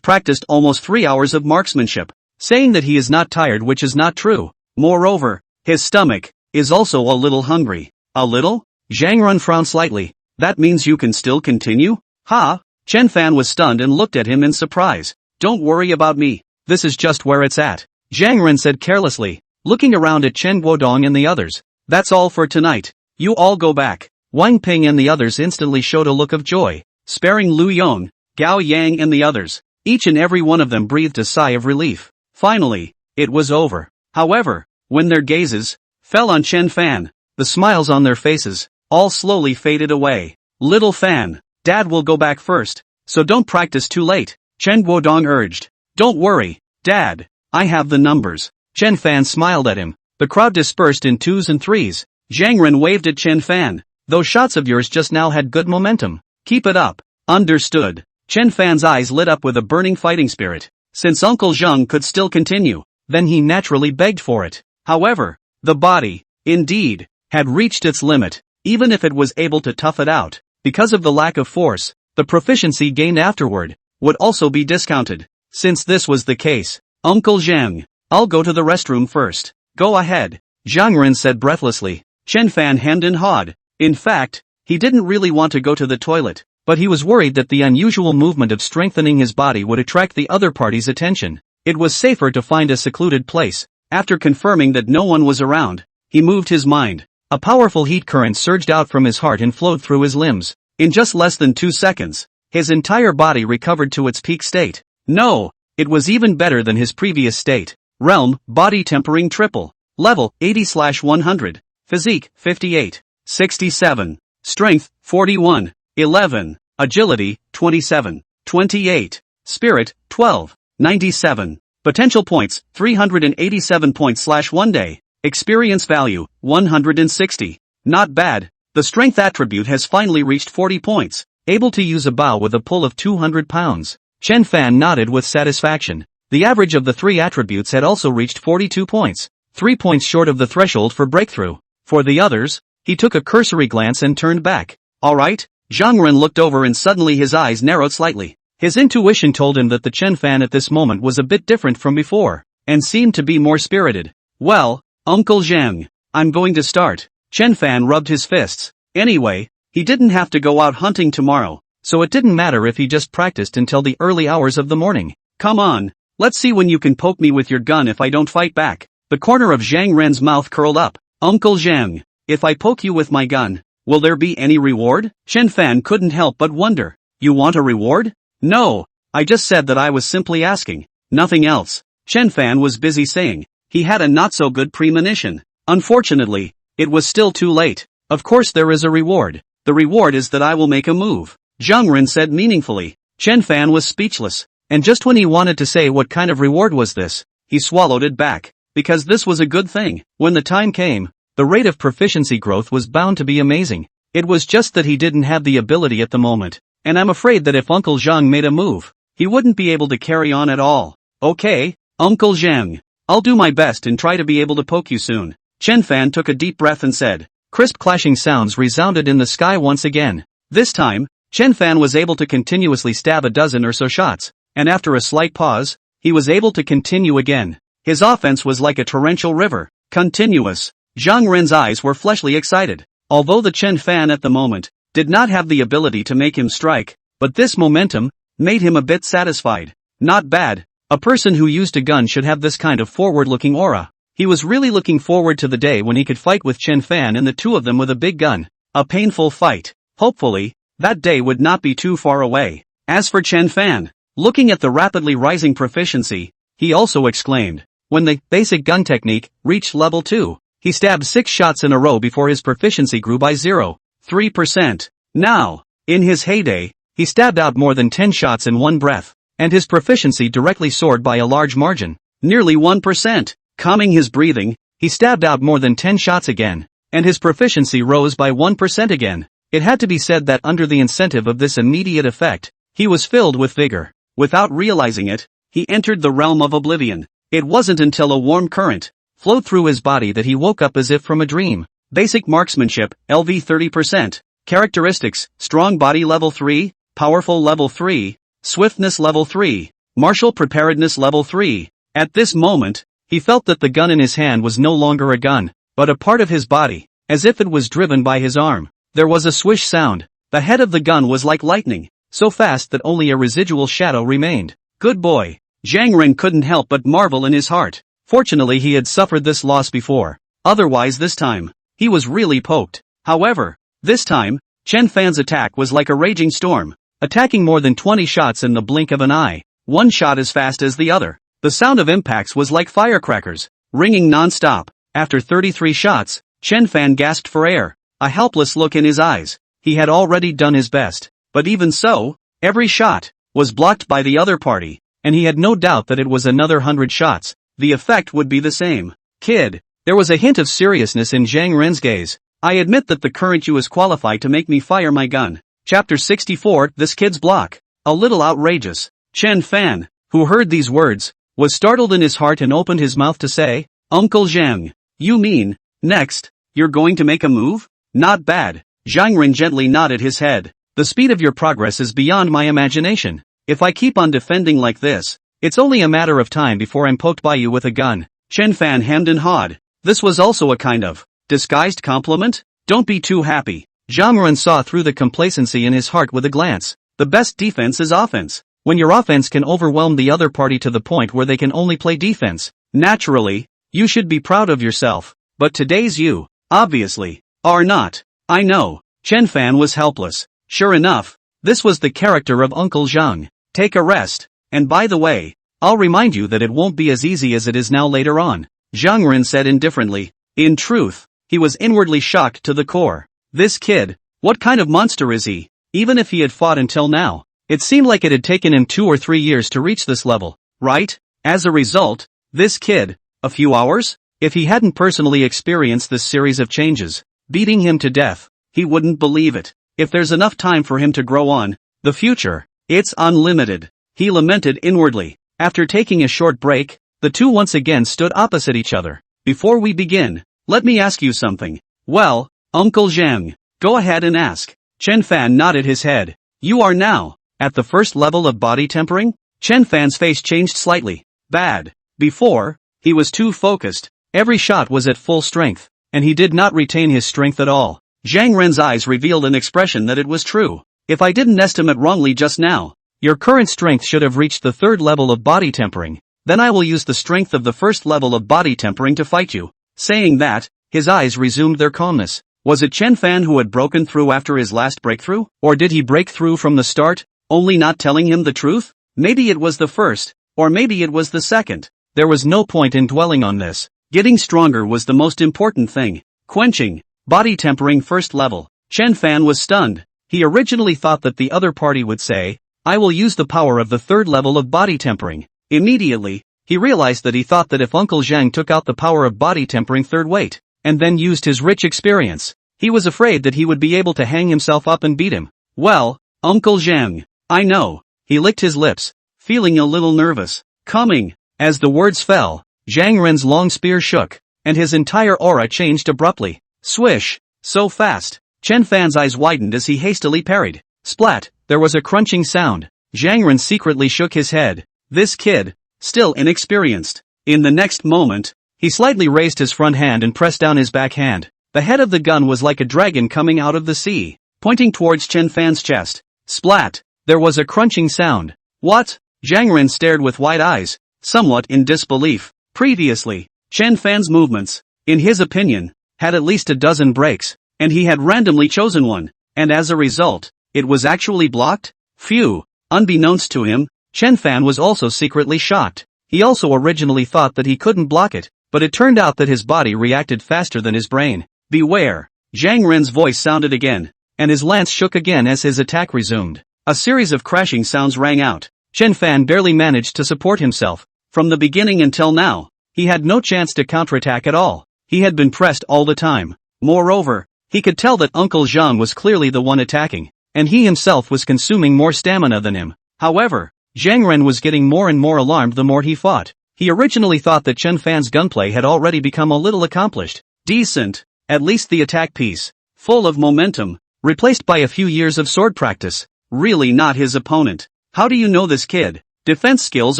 Practiced almost 3 hours of marksmanship, saying that he is not tired, which is not true. Moreover, his stomach is also a little hungry. A little? Zhang Ren frowned slightly. "That means you can still continue?" "Ha?" Chen Fan was stunned and looked at him in surprise. "Don't worry about me. This is just where it's at," Zhang Ren said carelessly, looking around at Chen Guodong and the others. "That's all for tonight. You all go back." Wang Ping and the others instantly showed a look of joy, sparing Lu Yong, Gao Yang and the others. Each and every one of them breathed a sigh of relief. Finally, it was over. However, when their gazes fell on Chen Fan, the smiles on their faces all slowly faded away. "Little Fan, Dad will go back first, so don't practice too late," Chen Guodong urged. "Don't worry, Dad. I have the numbers." Chen Fan smiled at him. The crowd dispersed in 2s and 3s. Zhang Ren waved at Chen Fan. "Those shots of yours just now had good momentum. Keep it up." "Understood." Chen Fan's eyes lit up with a burning fighting spirit. Since Uncle Zhang could still continue, then he naturally begged for it. However, the body, indeed, had reached its limit. Even if it was able to tough it out, because of the lack of force, the proficiency gained afterward would also be discounted. Since this was the case, "Uncle Zhang, I'll go to the restroom first." "Go ahead," Zhang Ren said breathlessly. Chen Fan hemmed and hawed. In fact, he didn't really want to go to the toilet, but he was worried that the unusual movement of strengthening his body would attract the other party's attention. It was safer to find a secluded place. After confirming that no one was around, he moved his mind. A powerful heat current surged out from his heart and flowed through his limbs. In just less than 2 seconds, his entire body recovered to its peak state. No, it was even better than his previous state. Realm, body tempering triple. Level, 80/100. Physique, 58. 67. Strength, 41. 11. Agility, 27. 28. Spirit, 12. 97. Potential points, 387 points/1 day. Experience value, 160. Not bad. The strength attribute has finally reached 40 points. Able to use a bow with a pull of 200 pounds. Chen Fan nodded with satisfaction. The average of the 3 attributes had also reached 42 points. 3 points short of the threshold for breakthrough. For the others, he took a cursory glance and turned back. "Alright." Zhang Ren looked over and suddenly his eyes narrowed slightly. His intuition told him that the Chen Fan at this moment was a bit different from before, and seemed to be more spirited. "Well, Uncle Zhang, I'm going to start." Chen Fan rubbed his fists. Anyway, he didn't have to go out hunting tomorrow, so it didn't matter if he just practiced until the early hours of the morning. "Come on, let's see when you can poke me with your gun if I don't fight back." The corner of Zhang Ren's mouth curled up. "Uncle Zhang, if I poke you with my gun, will there be any reward?" Chen Fan couldn't help but wonder. "You want a reward?" "No, I just said that I was simply asking. Nothing else." Chen Fan was busy saying. He had a not-so-good premonition. Unfortunately, it was still too late. "Of course there is a reward. The reward is that I will make a move," Zhang Ren said meaningfully. Chen Fan was speechless, and just when he wanted to say what kind of reward was this, he swallowed it back. Because this was a good thing. When the time came, the rate of proficiency growth was bound to be amazing. It was just that he didn't have the ability at the moment, and I'm afraid that if Uncle Zhang made a move, he wouldn't be able to carry on at all. "Okay, Uncle Zhang, I'll do my best and try to be able to poke you soon." Chen Fan took a deep breath and said. Crisp clashing sounds resounded in the sky once again. This time, Chen Fan was able to continuously stab a dozen or so shots, and after a slight pause, he was able to continue again. His offense was like a torrential river, continuous. Zhang Ren's eyes were fleshly excited. Although the Chen Fan at the moment did not have the ability to make him strike, but this momentum made him a bit satisfied. Not bad. A person who used a gun should have this kind of forward-looking aura. He was really looking forward to the day when he could fight with Chen Fan and the two of them with a big gun. A painful fight. Hopefully, that day would not be too far away. As for Chen Fan, looking at the rapidly rising proficiency, he also exclaimed. When the basic gun technique reached level 2, he stabbed 6 shots in a row before his proficiency grew by 0.3%. Now, in his heyday, he stabbed out more than 10 shots in one breath, and his proficiency directly soared by a large margin, nearly 1%. Calming his breathing, he stabbed out more than 10 shots again, and his proficiency rose by 1% again. It had to be said that under the incentive of this immediate effect, he was filled with vigor. Without realizing it, he entered the realm of oblivion. It wasn't until a warm current flowed through his body that he woke up as if from a dream. Basic marksmanship, LV 30%. Characteristics, strong body level 3, powerful level 3, swiftness level 3, martial preparedness level 3. At this moment, he felt that the gun in his hand was no longer a gun, but a part of his body, as if it was driven by his arm. There was a swish sound. The head of the gun was like lightning, so fast that only a residual shadow remained. Good boy. Zhang Ren couldn't help but marvel in his heart. Fortunately he had suffered this loss before. Otherwise this time, he was really poked. However, this time, Chen Fan's attack was like a raging storm, attacking more than 20 shots in the blink of an eye, one shot as fast as the other. The sound of impacts was like firecrackers, ringing non-stop. After 33 shots, Chen Fan gasped for air, a helpless look in his eyes. He had already done his best, but even so, every shot was blocked by the other party, and he had no doubt that it was another 100 shots. The effect would be the same. Kid, there was a hint of seriousness in Zhang Ren's gaze. I admit that the current you is qualified to make me fire my gun. Chapter 64, This Kid's Block. A little outrageous. Chen Fan, who heard these words, was startled in his heart and opened his mouth to say, Uncle Zhang, you mean, next, you're going to make a move? Not bad. Zhang Ren gently nodded his head. The speed of your progress is beyond my imagination. If I keep on defending like this, it's only a matter of time before I'm poked by you with a gun. Chen Fan hemmed and hawed. This was also a kind of disguised compliment? Don't be too happy. Zhang Ren saw through the complacency in his heart with a glance. The best defense is offense. When your offense can overwhelm the other party to the point where they can only play defense, naturally, you should be proud of yourself. But today's you, obviously, are not. I know. Chen Fan was helpless. Sure enough, this was the character of Uncle Zhang. Take a rest. And by the way, I'll remind you that it won't be as easy as it is now later on. Zhang Ren said indifferently. In truth, he was inwardly shocked to the core. This kid, what kind of monster is he? Even if he had fought until now, it seemed like it had taken him 2 or 3 years to reach this level, right? As a result, this kid, a few hours? If he hadn't personally experienced this series of changes, beating him to death, he wouldn't believe it. If there's enough time for him to grow on, the future, it's unlimited. He lamented inwardly. After taking a short break, the two once again stood opposite each other. Before we begin, let me ask you something. Well, Uncle Zhang, go ahead and ask. Chen Fan nodded his head. You are now at the first level of body tempering? Chen Fan's face changed slightly. Bad. Before, he was too focused. Every shot was at full strength, and he did not retain his strength at all. Zhang Ren's eyes revealed an expression that it was true. If I didn't estimate wrongly just now, your current strength should have reached the 3rd level of body tempering. Then I will use the strength of the 1st level of body tempering to fight you. Saying that, his eyes resumed their calmness. Was it Chen Fan who had broken through after his last breakthrough? Or did he break through from the start, only not telling him the truth? Maybe it was the first, or maybe it was the second. There was no point in dwelling on this. Getting stronger was the most important thing. Quenching, body tempering 1st level. Chen Fan was stunned. He originally thought that the other party would say, I will use the power of the 3rd level of body tempering. Immediately, he realized that he thought that if Uncle Zhang took out the power of body tempering 3rd weight, and then used his rich experience, he was afraid that he would be able to hang himself up and beat him. Well, Uncle Zhang, I know. He licked his lips, feeling a little nervous. Coming. As the words fell, Zhang Ren's long spear shook, and his entire aura changed abruptly. Swish. So fast. Chen Fan's eyes widened as he hastily parried. Splat. There was a crunching sound. Zhang Ren secretly shook his head. This kid, still inexperienced. In the next moment, he slightly raised his front hand and pressed down his back hand. The head of the gun was like a dragon coming out of the sea, pointing towards Chen Fan's chest. Splat! There was a crunching sound. What? Zhang Ren stared with wide eyes, somewhat in disbelief. Previously, Chen Fan's movements, in his opinion, had at least a dozen breaks, and he had randomly chosen one, and as a result, It was actually blocked? Phew. Unbeknownst to him, Chen Fan was also secretly shocked. He also originally thought that he couldn't block it, but it turned out that his body reacted faster than his brain. Beware! Zhang Ren's voice sounded again, and his lance shook again as his attack resumed. A series of crashing sounds rang out. Chen Fan barely managed to support himself. From the beginning until now, he had no chance to counterattack at all. He had been pressed all the time. Moreover, he could tell that Uncle Zhang was clearly the one attacking, and he himself was consuming more stamina than him. However, Zhang Ren was getting more and more alarmed the more he fought. He originally thought that Chen Fan's gunplay had already become a little accomplished. Decent. At least the attack piece. Full of momentum. Replaced by a few years of sword practice. Really not his opponent. How do you know this kid? Defense skills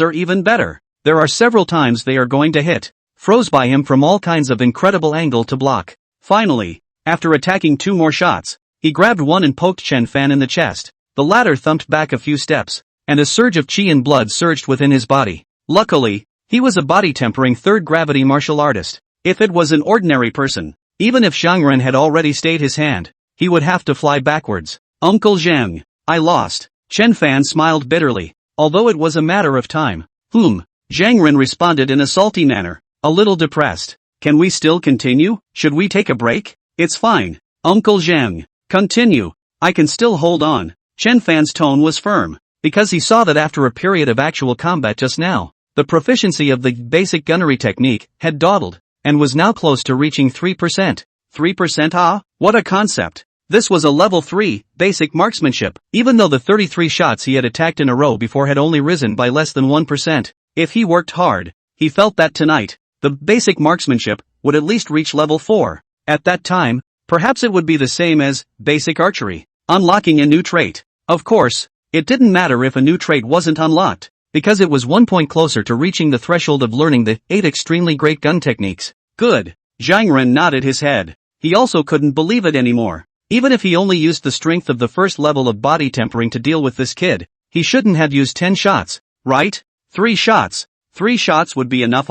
are even better. There are several times they are going to hit. Froze by him from all kinds of incredible angle to block. Finally, after attacking 2 more shots, he grabbed one and poked Chen Fan in the chest. The latter thumped back a few steps, and a surge of chi and blood surged within his body. Luckily, he was a body-tempering third gravity martial artist. If it was an ordinary person, even if Zhang Ren had already stayed his hand, he would have to fly backwards. Uncle Zhang, I lost. Chen Fan smiled bitterly, although it was a matter of time. Zhang Ren responded in a salty manner, a little depressed. Can we still continue? Should we take a break? It's fine. Uncle Zhang, continue. I can still hold on. Chen Fan's tone was firm, because he saw that after a period of actual combat just now, the proficiency of the basic gunnery technique had dawdled, and was now close to reaching 3%. 3%? Ah, what a concept. This was a level 3, basic marksmanship, even though the 33 shots he had attacked in a row before had only risen by less than 1%. If he worked hard, he felt that tonight, the basic marksmanship would at least reach level 4. At that time, perhaps it would be the same as basic archery, unlocking a new trait. Of course, it didn't matter if a new trait wasn't unlocked, because it was 1 point closer to reaching the threshold of learning the 8 extremely great gun techniques. Good. Zhang Ren nodded his head. He also couldn't believe it anymore. Even if he only used the strength of the first level of body tempering to deal with this kid, he shouldn't have used 10 shots, right? 3 shots. 3 shots would be enough.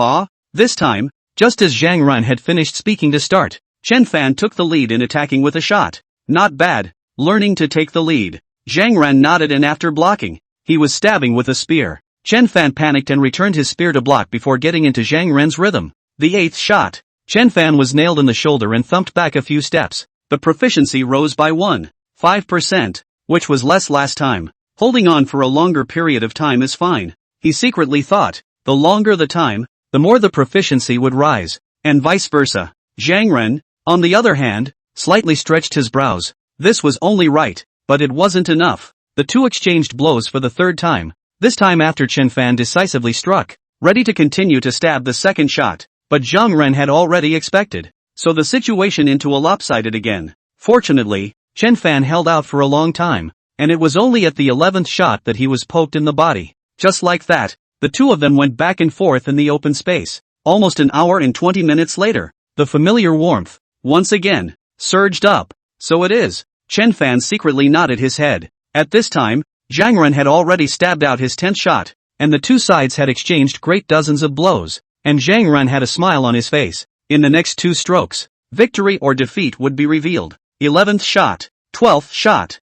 This time, just as Zhang Ren had finished speaking to start, Chen Fan took the lead in attacking with a shot. Not bad. Learning to take the lead. Zhang Ren nodded, and after blocking, he was stabbing with a spear. Chen Fan panicked and returned his spear to block before getting into Zhang Ren's rhythm. The 8th shot. Chen Fan was nailed in the shoulder and thumped back a few steps. The proficiency rose by 1.5%, which was less last time. Holding on for a longer period of time is fine. He secretly thought, the longer the time, the more the proficiency would rise, and vice versa. Zhang Ren, on the other hand, slightly stretched his brows. This was only right, but it wasn't enough. The two exchanged blows for the 3rd time, this time after Chen Fan decisively struck, ready to continue to stab the 2nd shot, but Zhang Ren had already expected. So the situation into a lopsided again. Fortunately, Chen Fan held out for a long time, and it was only at the 11th shot that he was poked in the body. Just like that, the two of them went back and forth in the open space. Almost an hour and 20 minutes later, the familiar warmth, once again, surged up. So it is. Chen Fan secretly nodded his head. At this time, Zhang Ren had already stabbed out his 10th shot, and the two sides had exchanged great dozens of blows, and Zhang Ren had a smile on his face. In the next 2 strokes, victory or defeat would be revealed. 11th shot. 12th shot. ?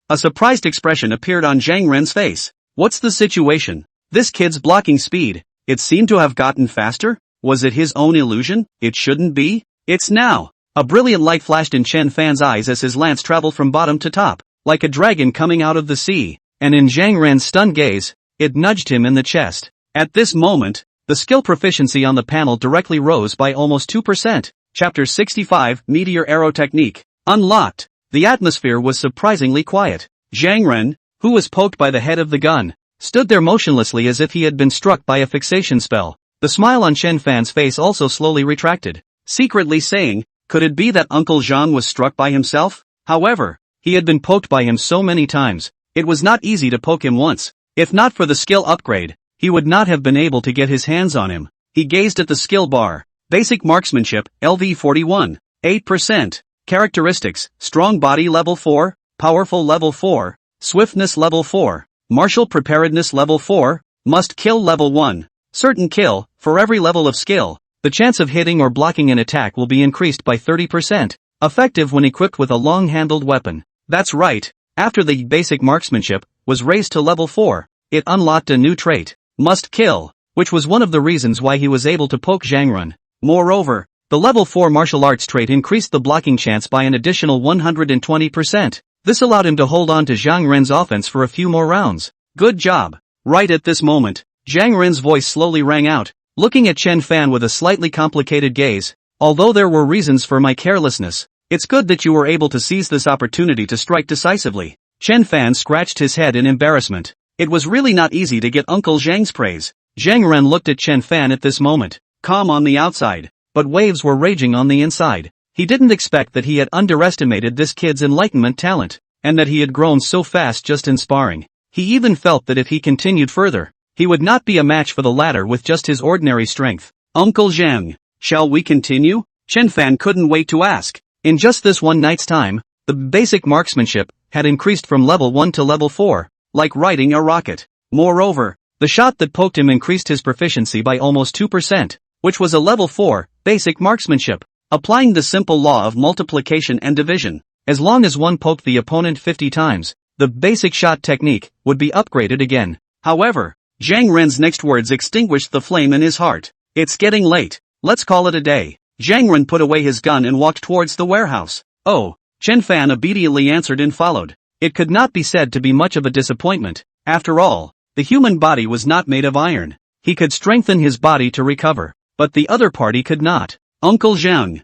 A surprised expression appeared on Zhang Ren's face. What's the situation? This kid's blocking speed, it seemed to have gotten faster? Was it his own illusion? It shouldn't be. It's now. A brilliant light flashed in Chen Fan's eyes as his lance traveled from bottom to top, like a dragon coming out of the sea, and in Zhang Ren's stunned gaze, it nudged him in the chest. At this moment, the skill proficiency on the panel directly rose by almost 2%. Chapter 65, Meteor Arrow Technique. Unlocked. The atmosphere was surprisingly quiet. Zhang Ren, who was poked by the head of the gun, stood there motionlessly as if he had been struck by a fixation spell. The smile on Chen Fan's face also slowly retracted, secretly saying, could it be that Uncle Zhang was struck by himself? However, he had been poked by him so many times, it was not easy to poke him once. If not for the skill upgrade, he would not have been able to get his hands on him. He gazed at the skill bar. Basic marksmanship, LV 41. 8%. Characteristics, strong body level 4, powerful level 4, swiftness level 4, martial preparedness level 4, must kill level 1. Certain kill, for every level of skill, the chance of hitting or blocking an attack will be increased by 30%. Effective when equipped with a long-handled weapon. That's right. After the basic marksmanship was raised to level 4, it unlocked a new trait, must kill, which was one of the reasons why he was able to poke Zhang Ren. Moreover, the level 4 martial arts trait increased the blocking chance by an additional 120%. This allowed him to hold on to Zhang Ren's offense for a few more rounds. Good job. Right at this moment, Zhang Ren's voice slowly rang out, looking at Chen Fan with a slightly complicated gaze. Although there were reasons for my carelessness, it's good that you were able to seize this opportunity to strike decisively. Chen Fan scratched his head in embarrassment. It was really not easy to get Uncle Zhang's praise. Zhang Ren looked at Chen Fan at this moment, calm on the outside, but waves were raging on the inside. He didn't expect that he had underestimated this kid's enlightenment talent, and that he had grown so fast just in sparring. He even felt that if he continued further, he would not be a match for the latter with just his ordinary strength. Uncle Zhang, shall we continue? Chen Fan couldn't wait to ask. In just this one night's time, the basic marksmanship had increased from level 1 to level 4, like riding a rocket. Moreover, the shot that poked him increased his proficiency by almost 2%, which was a level 4 basic marksmanship. Applying the simple law of multiplication and division, as long as one poked the opponent 50 times, the basic shot technique would be upgraded again. However, Zhang Ren's next words extinguished the flame in his heart. It's getting late. Let's call it a day. Zhang Ren put away his gun and walked towards the warehouse. Oh, Chen Fan obediently answered and followed. It could not be said to be much of a disappointment. After all, the human body was not made of iron. He could strengthen his body to recover, but the other party could not. Uncle Zhang,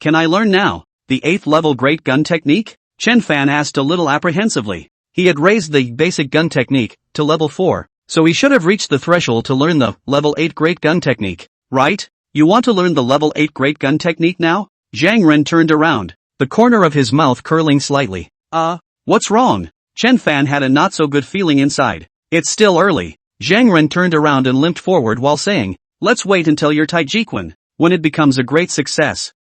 can I learn now the 8th level great gun technique? Chen Fan asked a little apprehensively. He had raised the basic gun technique to level 4, so he should have reached the threshold to learn the level 8 great gun technique, right? You want to learn the level 8 great gun technique now? Zhang Ren turned around, the corner of his mouth curling slightly. What's wrong? Chen Fan had a not so good feeling inside. It's still early. Zhang Ren turned around and limped forward while saying, let's wait until your Xingyi Quan, when it becomes a great success.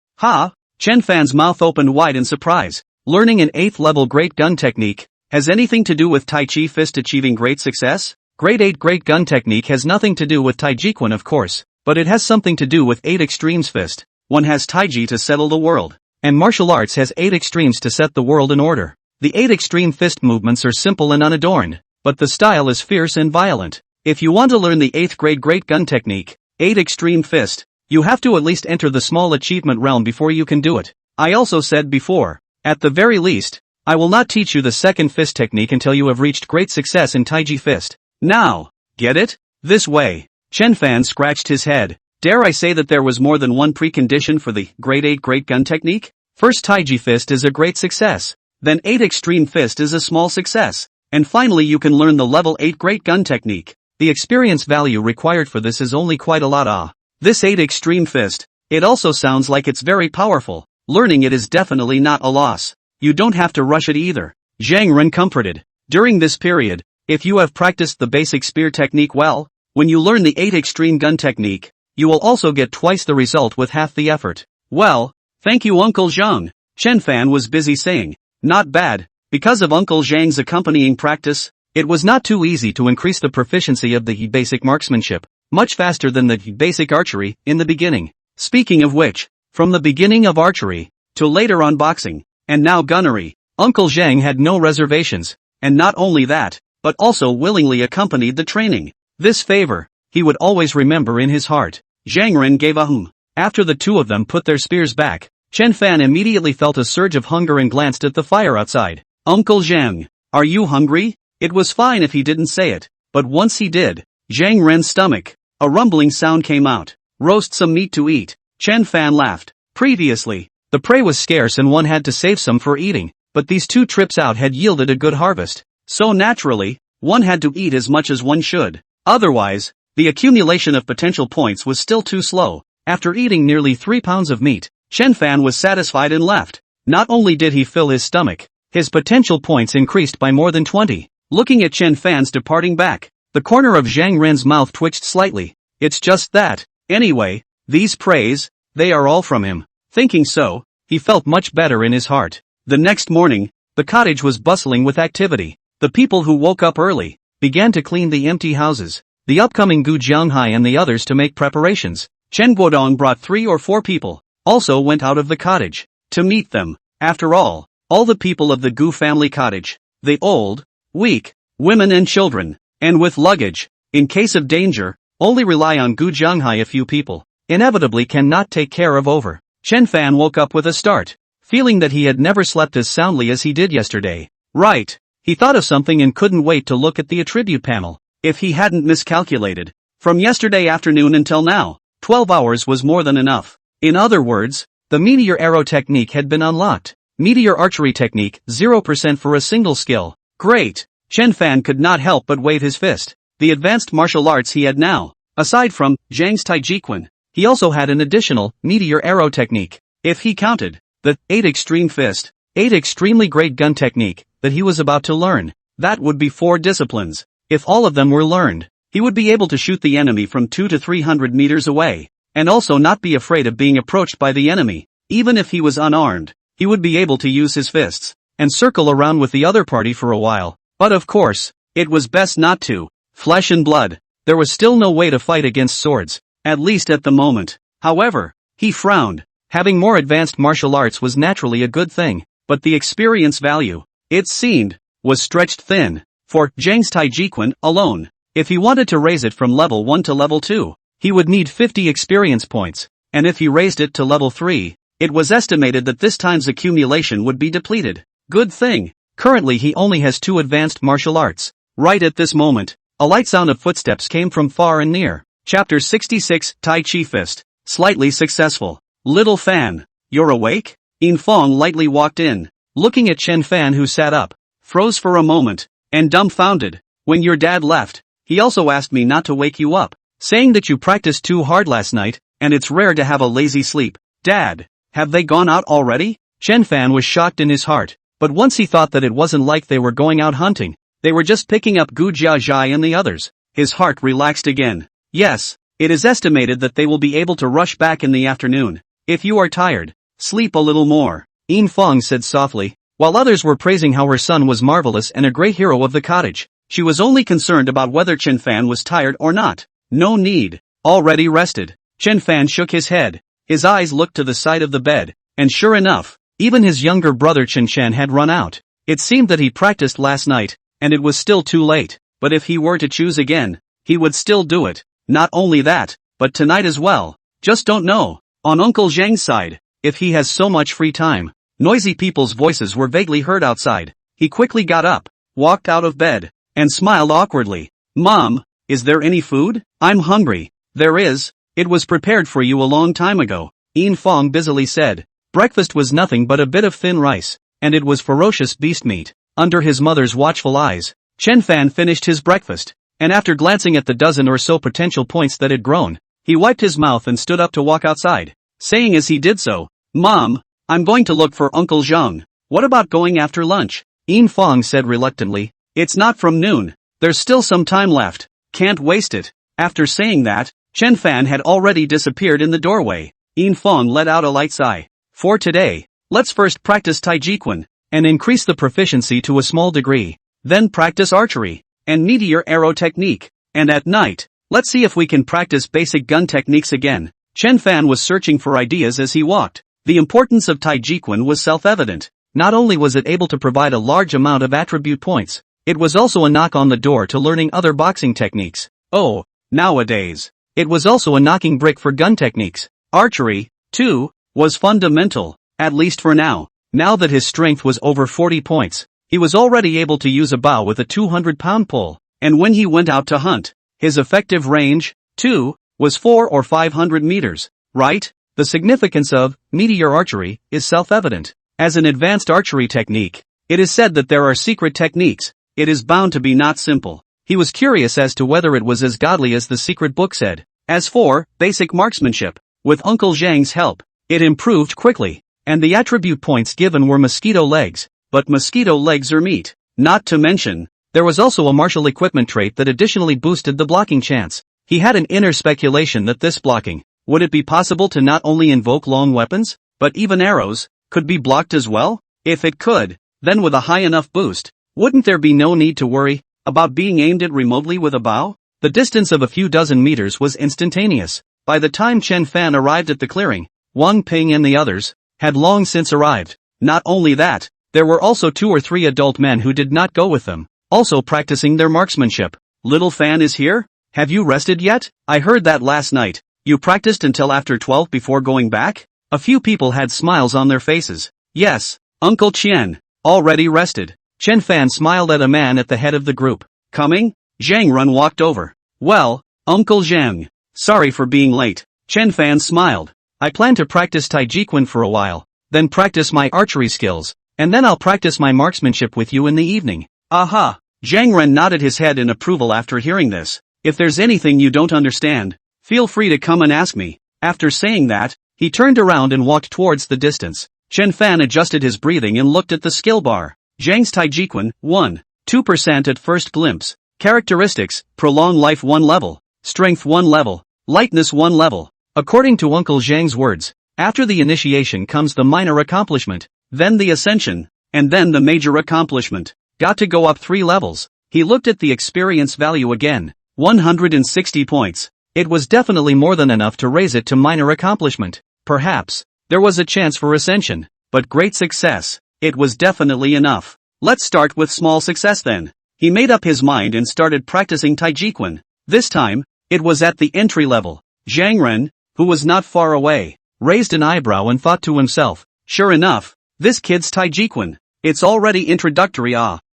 Chen Fan's mouth opened wide in surprise. Learning an 8th level great gun technique has anything to do with Tai Chi fist achieving great success? Grade 8 great gun technique has nothing to do with Xingyi Quan, of course, but it has something to do with 8 extremes fist. One has Tai Chi to settle the world, and martial arts has 8 extremes to set the world in order. The 8 extreme fist movements are simple and unadorned, but the style is fierce and violent. If you want to learn the 8th grade great gun technique, 8 extreme fist, you have to at least enter the small achievement realm before you can do it. I also said before, at the very least, I will not teach you the 2nd fist technique until you have reached great success in Tai Chi fist. Now, get it? This way. Chen Fan scratched his head. Dare I say that there was more than one precondition for the grade 8 great gun technique? First, Tai Chi fist is a great success. Then 8 extreme fist is a small success. And finally you can learn the level 8 great gun technique. The experience value required for this is only quite a lot. This 8 extreme fist, it also sounds like it's very powerful. Learning it is definitely not a loss. You don't have to rush it either. Zhang Ren comforted. During this period, if you have practiced the basic spear technique well, when you learn the 8 extreme gun technique, you will also get twice the result with half the effort. Well, thank you Uncle Zhang. Chen Fan was busy saying, not bad. Because of Uncle Zhang's accompanying practice, it was not too easy to increase the proficiency of the basic marksmanship, much faster than the basic archery in the beginning. Speaking of which, from the beginning of archery, to later on boxing, and now gunnery, Uncle Zhang had no reservations, and not only that, but also willingly accompanied the training. This favor, he would always remember in his heart. Zhang Ren gave a hum. After the two of them put their spears back, Chen Fan immediately felt a surge of hunger and glanced at the fire outside. Uncle Zhang, are you hungry? It was fine if he didn't say it, but once he did, Zhang Ren's stomach, a rumbling sound came out. Roast some meat to eat. Chen Fan laughed. Previously, the prey was scarce and one had to save some for eating, but these 2 trips out had yielded a good harvest. So naturally, one had to eat as much as one should. Otherwise, the accumulation of potential points was still too slow. After eating nearly 3 pounds of meat, Chen Fan was satisfied and left. Not only did he fill his stomach, his potential points increased by more than 20. Looking at Chen Fan's departing back, the corner of Zhang Ren's mouth twitched slightly. It's just that. Anyway, these praise, they are all from him. Thinking so, he felt much better in his heart. The next morning, the cottage was bustling with activity. The people who woke up early began to clean the empty houses. The upcoming Gu Jianghai and the others to make preparations. Chen Guodong brought 3 or 4 people, also went out of the cottage to meet them. After all all the people of the Gu family cottage, the old, weak, women and children, and with luggage, in case of danger, only rely on Gu Zhanghai. A few people, inevitably cannot take care of over. Chen Fan woke up with a start, feeling that he had never slept as soundly as he did yesterday. Right. He thought of something and couldn't wait to look at the attribute panel. If he hadn't miscalculated, from yesterday afternoon until now, 12 hours was more than enough. In other words, the meteor arrow technique had been unlocked. Meteor archery technique, 0% for a single skill. Great! Chen Fan could not help but wave his fist. The advanced martial arts he had now, aside from Zhang's Xingyi Quan, he also had an additional meteor arrow technique. If he counted the 8 extreme fist, 8 extremely great gun technique that he was about to learn, that would be 4 disciplines. If all of them were learned, he would be able to shoot the enemy from 200 to 300 meters away, and also not be afraid of being approached by the enemy. Even if he was unarmed, he would be able to use his fists and circle around with the other party for a while. But of course, it was best not to. Flesh and blood. There was still no way to fight against swords, at least at the moment. However, he frowned. Having more advanced martial arts was naturally a good thing, but the experience value, it seemed, was stretched thin. For Zhang's Xingyi Quan alone, if he wanted to raise it from level 1 to level 2, he would need 50 experience points, and if he raised it to level 3, it was estimated that this time's accumulation would be depleted. Good thing, currently he only has 2 advanced martial arts. Right at this moment, a light sound of footsteps came from far and near. Chapter 66, Tai Chi Fist. Slightly successful. Little Fan, you're awake? Yin Fong lightly walked in, looking at Chen Fan who sat up, froze for a moment, and dumbfounded. When your dad left, he also asked me not to wake you up, saying that you practiced too hard last night, and it's rare to have a lazy sleep. Dad, have they gone out already? Chen Fan was shocked in his heart, but once he thought that it wasn't like they were going out hunting, they were just picking up Gu Jiazhai and the others, his heart relaxed again. Yes, it is estimated that they will be able to rush back in the afternoon. If you are tired, sleep a little more, Yin Fong said softly. While others were praising how her son was marvelous and a great hero of the cottage, she was only concerned about whether Chen Fan was tired or not. No need. Already rested. Chen Fan shook his head. His eyes looked to the side of the bed, and sure enough, even his younger brother Chen Chen had run out. It seemed that he practiced last night, and it was still too late, but if he were to choose again, he would still do it. Not only that, but tonight as well. Just don't know. On Uncle Zhang's side, if he has so much free time. Noisy people's voices were vaguely heard outside. He quickly got up, walked out of bed, and smiled awkwardly. Mom, is there any food? I'm hungry. There is. It was prepared for you a long time ago, Yin Fong busily said. Breakfast was nothing but a bit of thin rice, and it was ferocious beast meat. Under his mother's watchful eyes, Chen Fan finished his breakfast, and after glancing at the dozen or so potential points that had grown, he wiped his mouth and stood up to walk outside, saying as he did so, Mom, I'm going to look for Uncle Zhang. What about going after lunch? Yin Fong said reluctantly. It's not from noon. There's still some time left. Can't waste it. After saying that, Chen Fan had already disappeared in the doorway. Yin Fong let out a light sigh. For today, let's first practice Xingyi Quan, and increase the proficiency to a small degree. Then practice archery, and meteor arrow technique. And at night, let's see if we can practice basic gun techniques again. Chen Fan was searching for ideas as he walked. The importance of Xingyi Quan was self-evident. Not only was it able to provide a large amount of attribute points, it was also a knock on the door to learning other boxing techniques. Oh, nowadays, it was also a knocking brick for gun techniques. Archery, too, was fundamental, at least for now. Now that his strength was over 40 points, he was already able to use a bow with a 200-pound pole, and when he went out to hunt, his effective range, too, was 400 or 500 meters, right? The significance of meteor archery is self-evident. As an advanced archery technique, it is said that there are secret techniques. It is bound to be not simple. He was curious as to whether it was as godly as the secret book said. As for basic marksmanship, with Uncle Zhang's help, it improved quickly, and the attribute points given were mosquito legs, but mosquito legs are meat. Not to mention, there was also a martial equipment trait that additionally boosted the blocking chance. He had an inner speculation that this blocking, would it be possible to not only invoke long weapons, but even arrows, could be blocked as well? If it could, then with a high enough boost, wouldn't there be no need to worry about being aimed at remotely with a bow? The distance of a few dozen meters was instantaneous. By the time Chen Fan arrived at the clearing, Wang Ping and the others had long since arrived. Not only that, There were also 2 or 3 adult men who did not go with them, also practicing their marksmanship. Little Fan is here? Have you rested yet? I heard that last night. You practiced until after 12 before going back? A few people had smiles on their faces. Yes, Uncle Chen. Already rested. Chen Fan smiled at a man at the head of the group. Coming? Zhang Run walked over. Well, Uncle Zhang. Sorry for being late. Chen Fan smiled. I plan to practice Tai Chi Quan for a while, then practice my archery skills, and then I'll practice my marksmanship with you in the evening. Aha! Zhang Ren nodded his head in approval after hearing this. If there's anything you don't understand, feel free to come and ask me. After saying that, he turned around and walked towards the distance. Chen Fan adjusted his breathing and looked at the skill bar. Zhang's Tai Chi Quan, 1. 2% at first glimpse. Characteristics, prolong life 1 level. Strength 1 level. Lightness 1 level. According to Uncle Zhang's words, after the initiation comes the minor accomplishment, then the ascension, and then the major accomplishment. Got to go up 3 levels. He looked at the experience value again. 160 points. It was definitely more than enough to raise it to minor accomplishment. Perhaps there was a chance for ascension, but great success. It was definitely enough. Let's start with small success then. He made up his mind and started practicing Tai Chi Quan. This time, it was at the entry level. Zhang Ren, who was not far away, raised an eyebrow and thought to himself, sure enough, this kid's Tai Chi Quan. It's already introductory.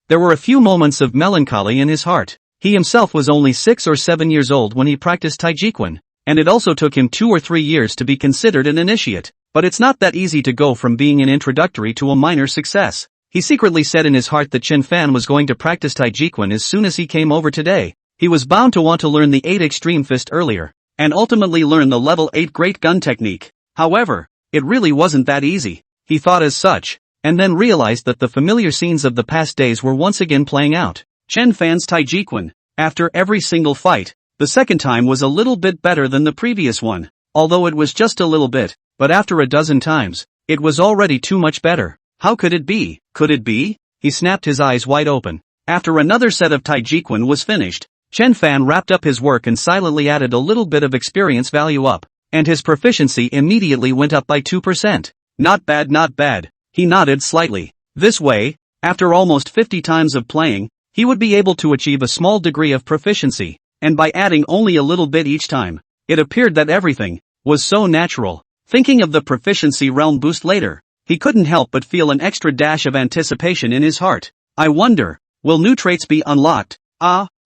There were a few moments of melancholy in his heart. He himself was only 6 or 7 years old when he practiced Tai Chi Quan, and it also took him 2 or 3 years to be considered an initiate. But it's not that easy to go from being an introductory to a minor success. He secretly said in his heart that Chen Fan was going to practice Tai Chi Quan as soon as he came over today. He was bound to want to learn the 8 Extreme Fist earlier, and ultimately learn the level 8 Great Gun technique. However, it really wasn't that easy. He thought as such, and then realized that the familiar scenes of the past days were once again playing out. Chen Fan's Tai Chi Quan, after every single fight, the second time was a little bit better than the previous one, although it was just a little bit, but after a dozen times, it was already too much better. How could it be? Could it be? He snapped his eyes wide open. After another set of Tai Chi Quan was finished, Chen Fan wrapped up his work and silently added a little bit of experience value up, and his proficiency immediately went up by 2%. Not bad, not bad. He nodded slightly. This way, after almost 50 times of playing, he would be able to achieve a small degree of proficiency, and by adding only a little bit each time, it appeared that everything was so natural. Thinking of the proficiency realm boost later, he couldn't help but feel an extra dash of anticipation in his heart. I wonder, will new traits be unlocked?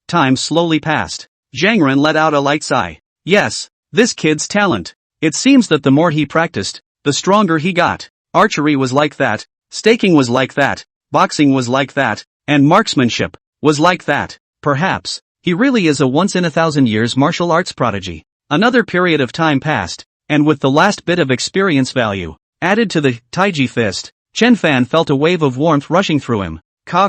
Time slowly passed. Zhang Ren let out a light sigh. Yes, this kid's talent. It seems that the more he practiced, the stronger he got. Archery was like that, staking was like that, boxing was like that, and marksmanship was like that. Perhaps he really is a once-in-a-thousand-years martial arts prodigy. Another period of time passed, and with the last bit of experience value added to the Tai Chi Fist, Chen Fan felt a wave of warmth rushing through him. Ka.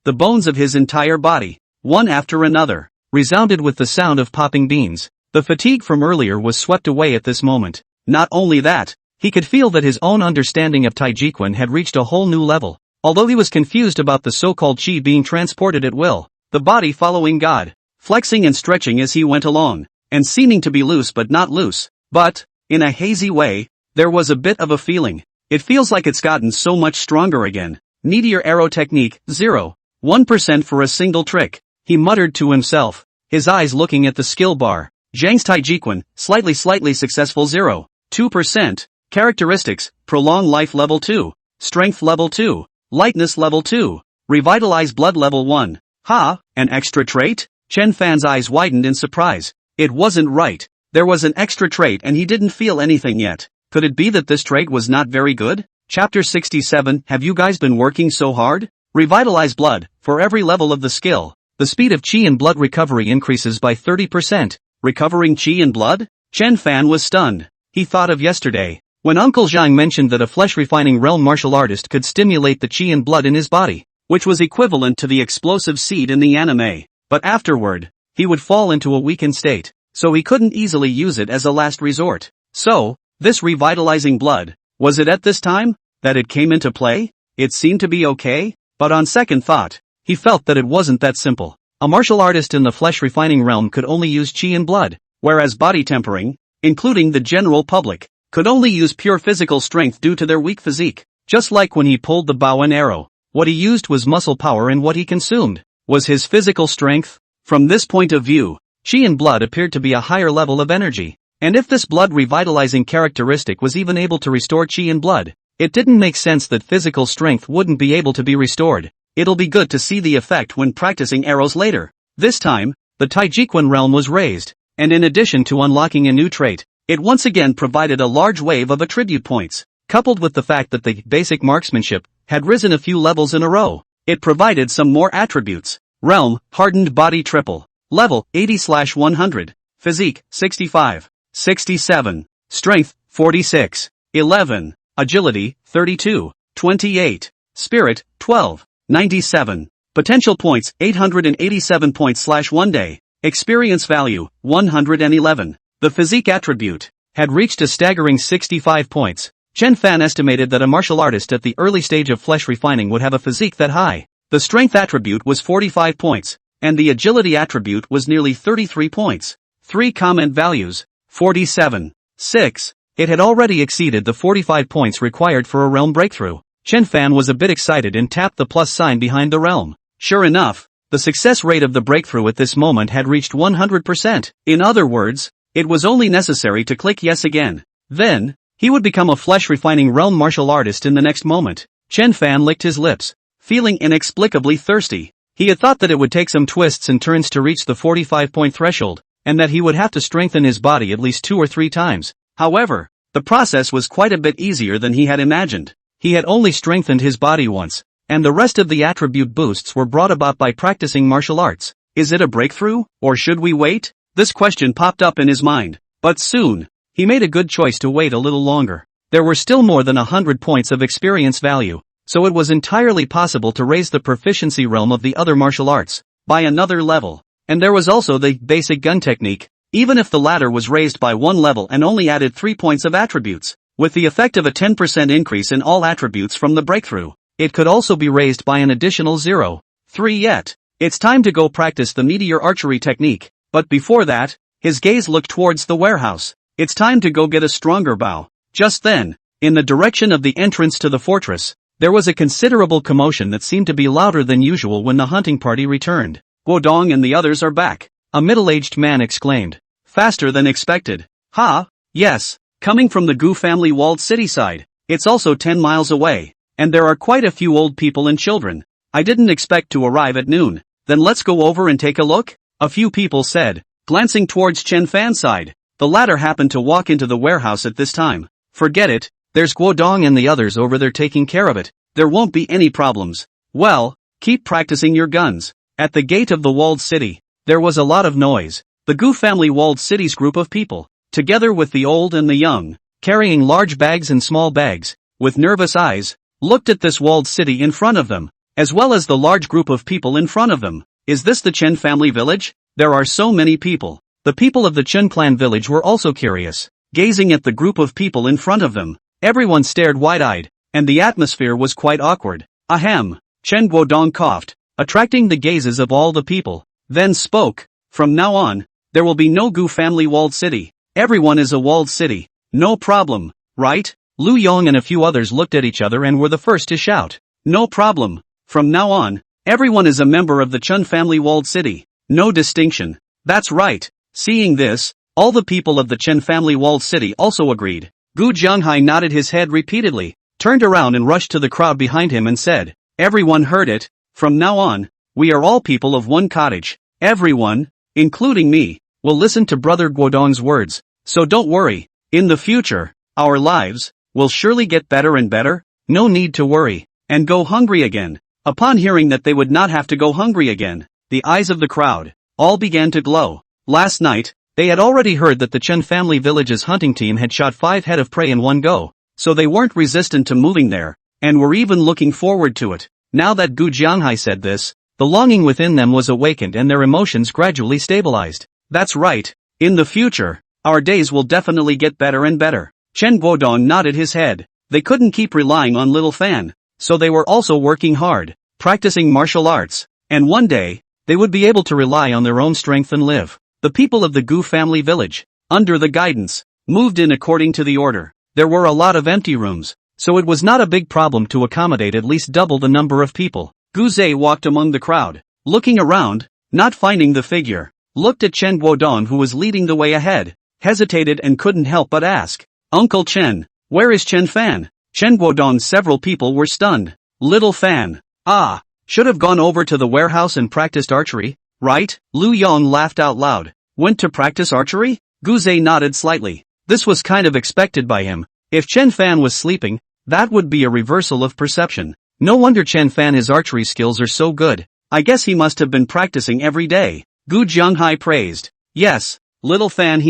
The bones of his entire body, one after another, resounded with the sound of popping beans. The fatigue from earlier was swept away at this moment. Not only that, he could feel that his own understanding of Tai Chi Quan had reached a whole new level. Although he was confused about the so-called chi being transported at will, the body following God, flexing and stretching as he went along, and seeming to be loose but not loose. But, in a hazy way, there was a bit of a feeling. It feels like it's gotten so much stronger again. Meteor arrow technique, 0. 1% for a single trick. He muttered to himself, his eyes looking at the skill bar. Zhang's Tai Chi Quan, slightly successful 0. 2%. Characteristics, prolong life level 2. Strength level 2. Lightness level 2. Revitalize blood level 1. An extra trait? Chen Fan's eyes widened in surprise. It wasn't right. There was an extra trait and he didn't feel anything yet. Could it be that this trait was not very good? Chapter 67. Have you guys been working so hard? Revitalize blood. For every level of the skill, the speed of chi and blood recovery increases by 30%. Recovering chi and blood? Chen Fan was stunned. He thought of yesterday, when Uncle Zhang mentioned that a flesh-refining realm martial artist could stimulate the chi and blood in his body, which was equivalent to the explosive seed in the anime. But afterward, he would fall into a weakened state, so he couldn't easily use it as a last resort. So, this revitalizing blood, was it at this time that it came into play? It seemed to be okay, but on second thought, he felt that it wasn't that simple. A martial artist in the flesh-refining realm could only use chi and blood, whereas body tempering, including the general public, could only use pure physical strength due to their weak physique. Just like when he pulled the bow and arrow, what he used was muscle power and what he consumed was his physical strength. From this point of view, Qi and blood appeared to be a higher level of energy. And if this blood revitalizing characteristic was even able to restore Qi and blood, it didn't make sense that physical strength wouldn't be able to be restored. It'll be good to see the effect when practicing arrows later. This time, the Xingyi Quan realm was raised, and in addition to unlocking a new trait, it once again provided a large wave of attribute points. Coupled with the fact that the basic marksmanship had risen a few levels in a row, it provided some more attributes. Realm, hardened body triple. Level, 80/100. Physique, 65. 67. Strength, 46. 11. Agility, 32. 28. Spirit, 12. 97. Potential points, 887 points/1 day. Experience value, 111. The physique attribute had reached a staggering 65 points. Chen Fan estimated that a martial artist at the early stage of flesh refining would have a physique that high. The strength attribute was 45 points, and the agility attribute was nearly 33 points. 3 comment values, 47. 6. It had already exceeded the 45 points required for a realm breakthrough. Chen Fan was a bit excited and tapped the plus sign behind the realm. Sure enough, the success rate of the breakthrough at this moment had reached 100%. In other words, it was only necessary to click yes again. Then, he would become a flesh-refining realm martial artist in the next moment. Chen Fan licked his lips, feeling inexplicably thirsty. He had thought that it would take some twists and turns to reach the 45-point threshold, and that he would have to strengthen his body at least 2 or 3 times. However, the process was quite a bit easier than he had imagined. He had only strengthened his body once, and the rest of the attribute boosts were brought about by practicing martial arts. Is it a breakthrough, or should we wait? This question popped up in his mind, but soon, he made a good choice to wait a little longer. There were still more than 100 points of experience value, so it was entirely possible to raise the proficiency realm of the other martial arts by another level. And there was also the basic gun technique, even if the latter was raised by 1 level and only added 3 points of attributes, with the effect of a 10% increase in all attributes from the breakthrough. It could also be raised by an additional 0.3 yet. It's time to go practice the meteor archery technique, but before that, his gaze looked towards the warehouse. It's time to go get a stronger bow. Just then, in the direction of the entrance to the fortress, there was a considerable commotion that seemed to be louder than usual when the hunting party returned. Guodong and the others are back, a middle-aged man exclaimed. Faster than expected. Ha? Yes, coming from the Gu family walled city side. It's also 10 miles away, and there are quite a few old people and children. I didn't expect to arrive at noon. Then let's go over and take a look, a few people said, glancing towards Chen Fan's side. The latter happened to walk into the warehouse at this time. Forget it, there's Guodong and the others over there taking care of it. There won't be any problems. Well, keep practicing your guns. At the gate of the walled city, there was a lot of noise. The Gu family walled city's group of people, together with the old and the young, carrying large bags and small bags, with nervous eyes, looked at this walled city in front of them, as well as the large group of people in front of them. Is this the Chen family village? There are so many people. The people of the Chen clan village were also curious, gazing at the group of people in front of them. Everyone stared wide-eyed, and the atmosphere was quite awkward. Ahem, Chen Guodong coughed, attracting the gazes of all the people, then spoke. From now on, there will be no Gu family walled city. Everyone is a walled city. No problem, right? Lu Yong and a few others looked at each other and were the first to shout. No problem. From now on, everyone is a member of the Chen family walled city. No distinction. That's right. Seeing this, all the people of the Chen family walled city also agreed. Gu Jianghai nodded his head repeatedly, turned around and rushed to the crowd behind him and said, everyone heard it. From now on, we are all people of one cottage. Everyone, including me, will listen to Brother Guodong's words. So don't worry. In the future, our lives will surely get better and better. No need to worry and go hungry again. Upon hearing that they would not have to go hungry again, the eyes of the crowd all began to glow. Last night, they had already heard that the Chen family village's hunting team had shot 5 head of prey in one go, so they weren't resistant to moving there, and were even looking forward to it. Now that Gu Jianghai said this, the longing within them was awakened and their emotions gradually stabilized. That's right. In the future, our days will definitely get better and better. Chen Guodong nodded his head. They couldn't keep relying on Little Fan, so they were also working hard, practicing martial arts, and one day, they would be able to rely on their own strength and live. The people of the Gu family village, under the guidance, moved in according to the order. There were a lot of empty rooms, so it was not a big problem to accommodate at least double the number of people. Gu Zhe walked among the crowd, looking around, not finding the figure, looked at Chen Guodong who was leading the way ahead, hesitated and couldn't help but ask, "Uncle Chen, where is Chen Fan?" Chen Guodong. Several people were stunned. Little Fan. Ah, should have gone over to the warehouse and practiced archery, right? Lu Yong laughed out loud. Went to practice archery? Gu Zhe nodded slightly. This was kind of expected by him. If Chen Fan was sleeping, that would be a reversal of perception. No wonder Chen Fan his archery skills are so good. I guess he must have been practicing every day. Gu Jianghai praised. Yes, little Fan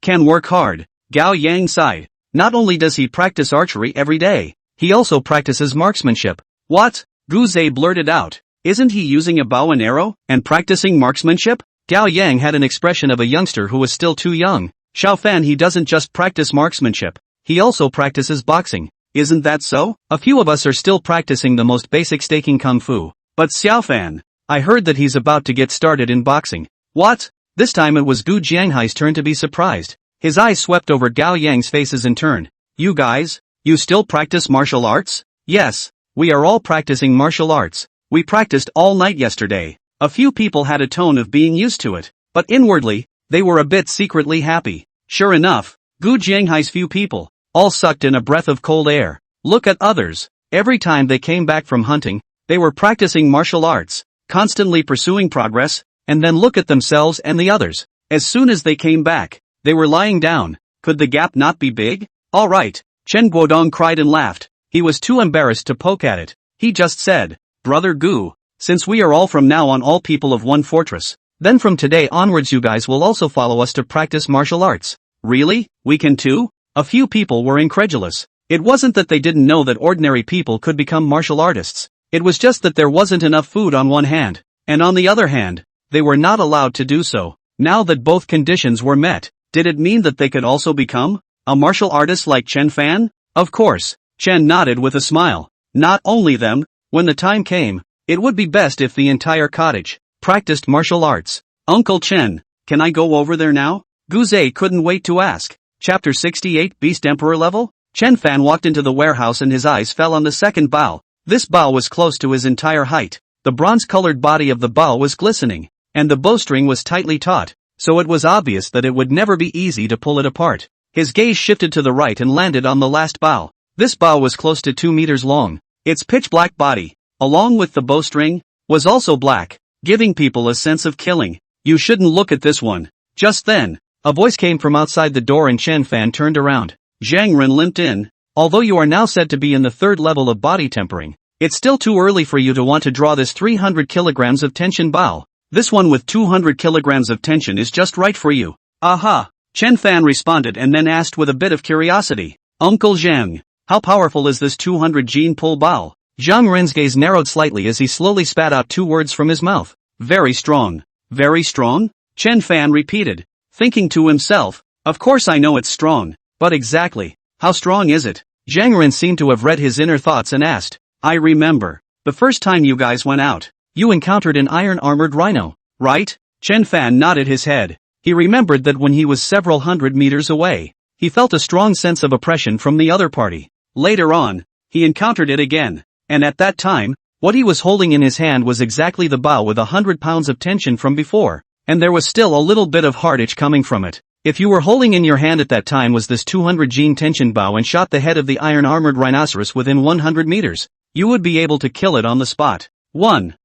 can work hard. Gao Yang sighed. Not only does he practice archery every day, he also practices marksmanship. What? Gu Zhe blurted out. Isn't he using a bow and arrow, and practicing marksmanship? Gao Yang had an expression of a youngster who was still too young. Xiao Fan he doesn't just practice marksmanship, he also practices boxing. Isn't that so? A few of us are still practicing the most basic staking kung fu. But Xiao Fan, I heard that he's about to get started in boxing. What? This time it was Gu Jianghai's turn to be surprised. His eyes swept over Gao Yang's faces in turn. You guys, you still practice martial arts? Yes, we are all practicing martial arts. We practiced all night yesterday. A few people had a tone of being used to it, but inwardly, they were a bit secretly happy. Sure enough, Gu Jianghai's few people all sucked in a breath of cold air. Look at others. Every time they came back from hunting, they were practicing martial arts, constantly pursuing progress, and then look at themselves and the others. As soon as they came back, they were lying down. Could the gap not be big? All right, Chen Guodong cried and laughed. He was too embarrassed to poke at it. He just said, Brother Gu, since we are all from now on all people of one fortress, then from today onwards you guys will also follow us to practice martial arts. Really? We can too? A few people were incredulous. It wasn't that they didn't know that ordinary people could become martial artists. It was just that there wasn't enough food on one hand, and on the other hand, they were not allowed to do so. Now that both conditions were met, did it mean that they could also become a martial artist like Chen Fan? Of course, Chen nodded with a smile. Not only them, when the time came, it would be best if the entire cottage practiced martial arts. Uncle Chen, can I go over there now? Gu Zhe couldn't wait to ask. Chapter 68 Beast Emperor Level? Chen Fan walked into the warehouse and his eyes fell on the second bow. This bow was close to his entire height. The bronze-colored body of the bow was glistening, and the bowstring was tightly taut, so it was obvious that it would never be easy to pull it apart. His gaze shifted to the right and landed on the last bow. This bow was close to 2 meters long. Its pitch-black body, along with the bowstring, was also black, giving people a sense of killing. You shouldn't look at this one. Just then, a voice came from outside the door and Chen Fan turned around. Zhang Ren limped in. Although you are now said to be in the 3rd level of body tempering, it's still too early for you to want to draw this 300 kilograms of tension bow. This one with 200 kilograms of tension is just right for you. Aha! Chen Fan responded and then asked with a bit of curiosity. Uncle Zhang, how powerful is this 200 gene pull bow? Zhang Ren's gaze narrowed slightly as he slowly spat out 2 words from his mouth. Very strong. Very strong? Chen Fan repeated, thinking to himself, of course I know it's strong, but exactly, how strong is it? Zhang Ren seemed to have read his inner thoughts and asked, I remember, the first time you guys went out, you encountered an iron-armored rhino, right? Chen Fan nodded his head. He remembered that when he was several hundred meters away, he felt a strong sense of oppression from the other party. Later on, he encountered it again, and at that time, what he was holding in his hand was exactly the bow with 100 pounds of tension from before, and there was still a little bit of heart itch coming from it. If you were holding in your hand at that time was this 200 gene tension bow and shot the head of the iron-armored rhinoceros within 100 meters, you would be able to kill it on the spot. One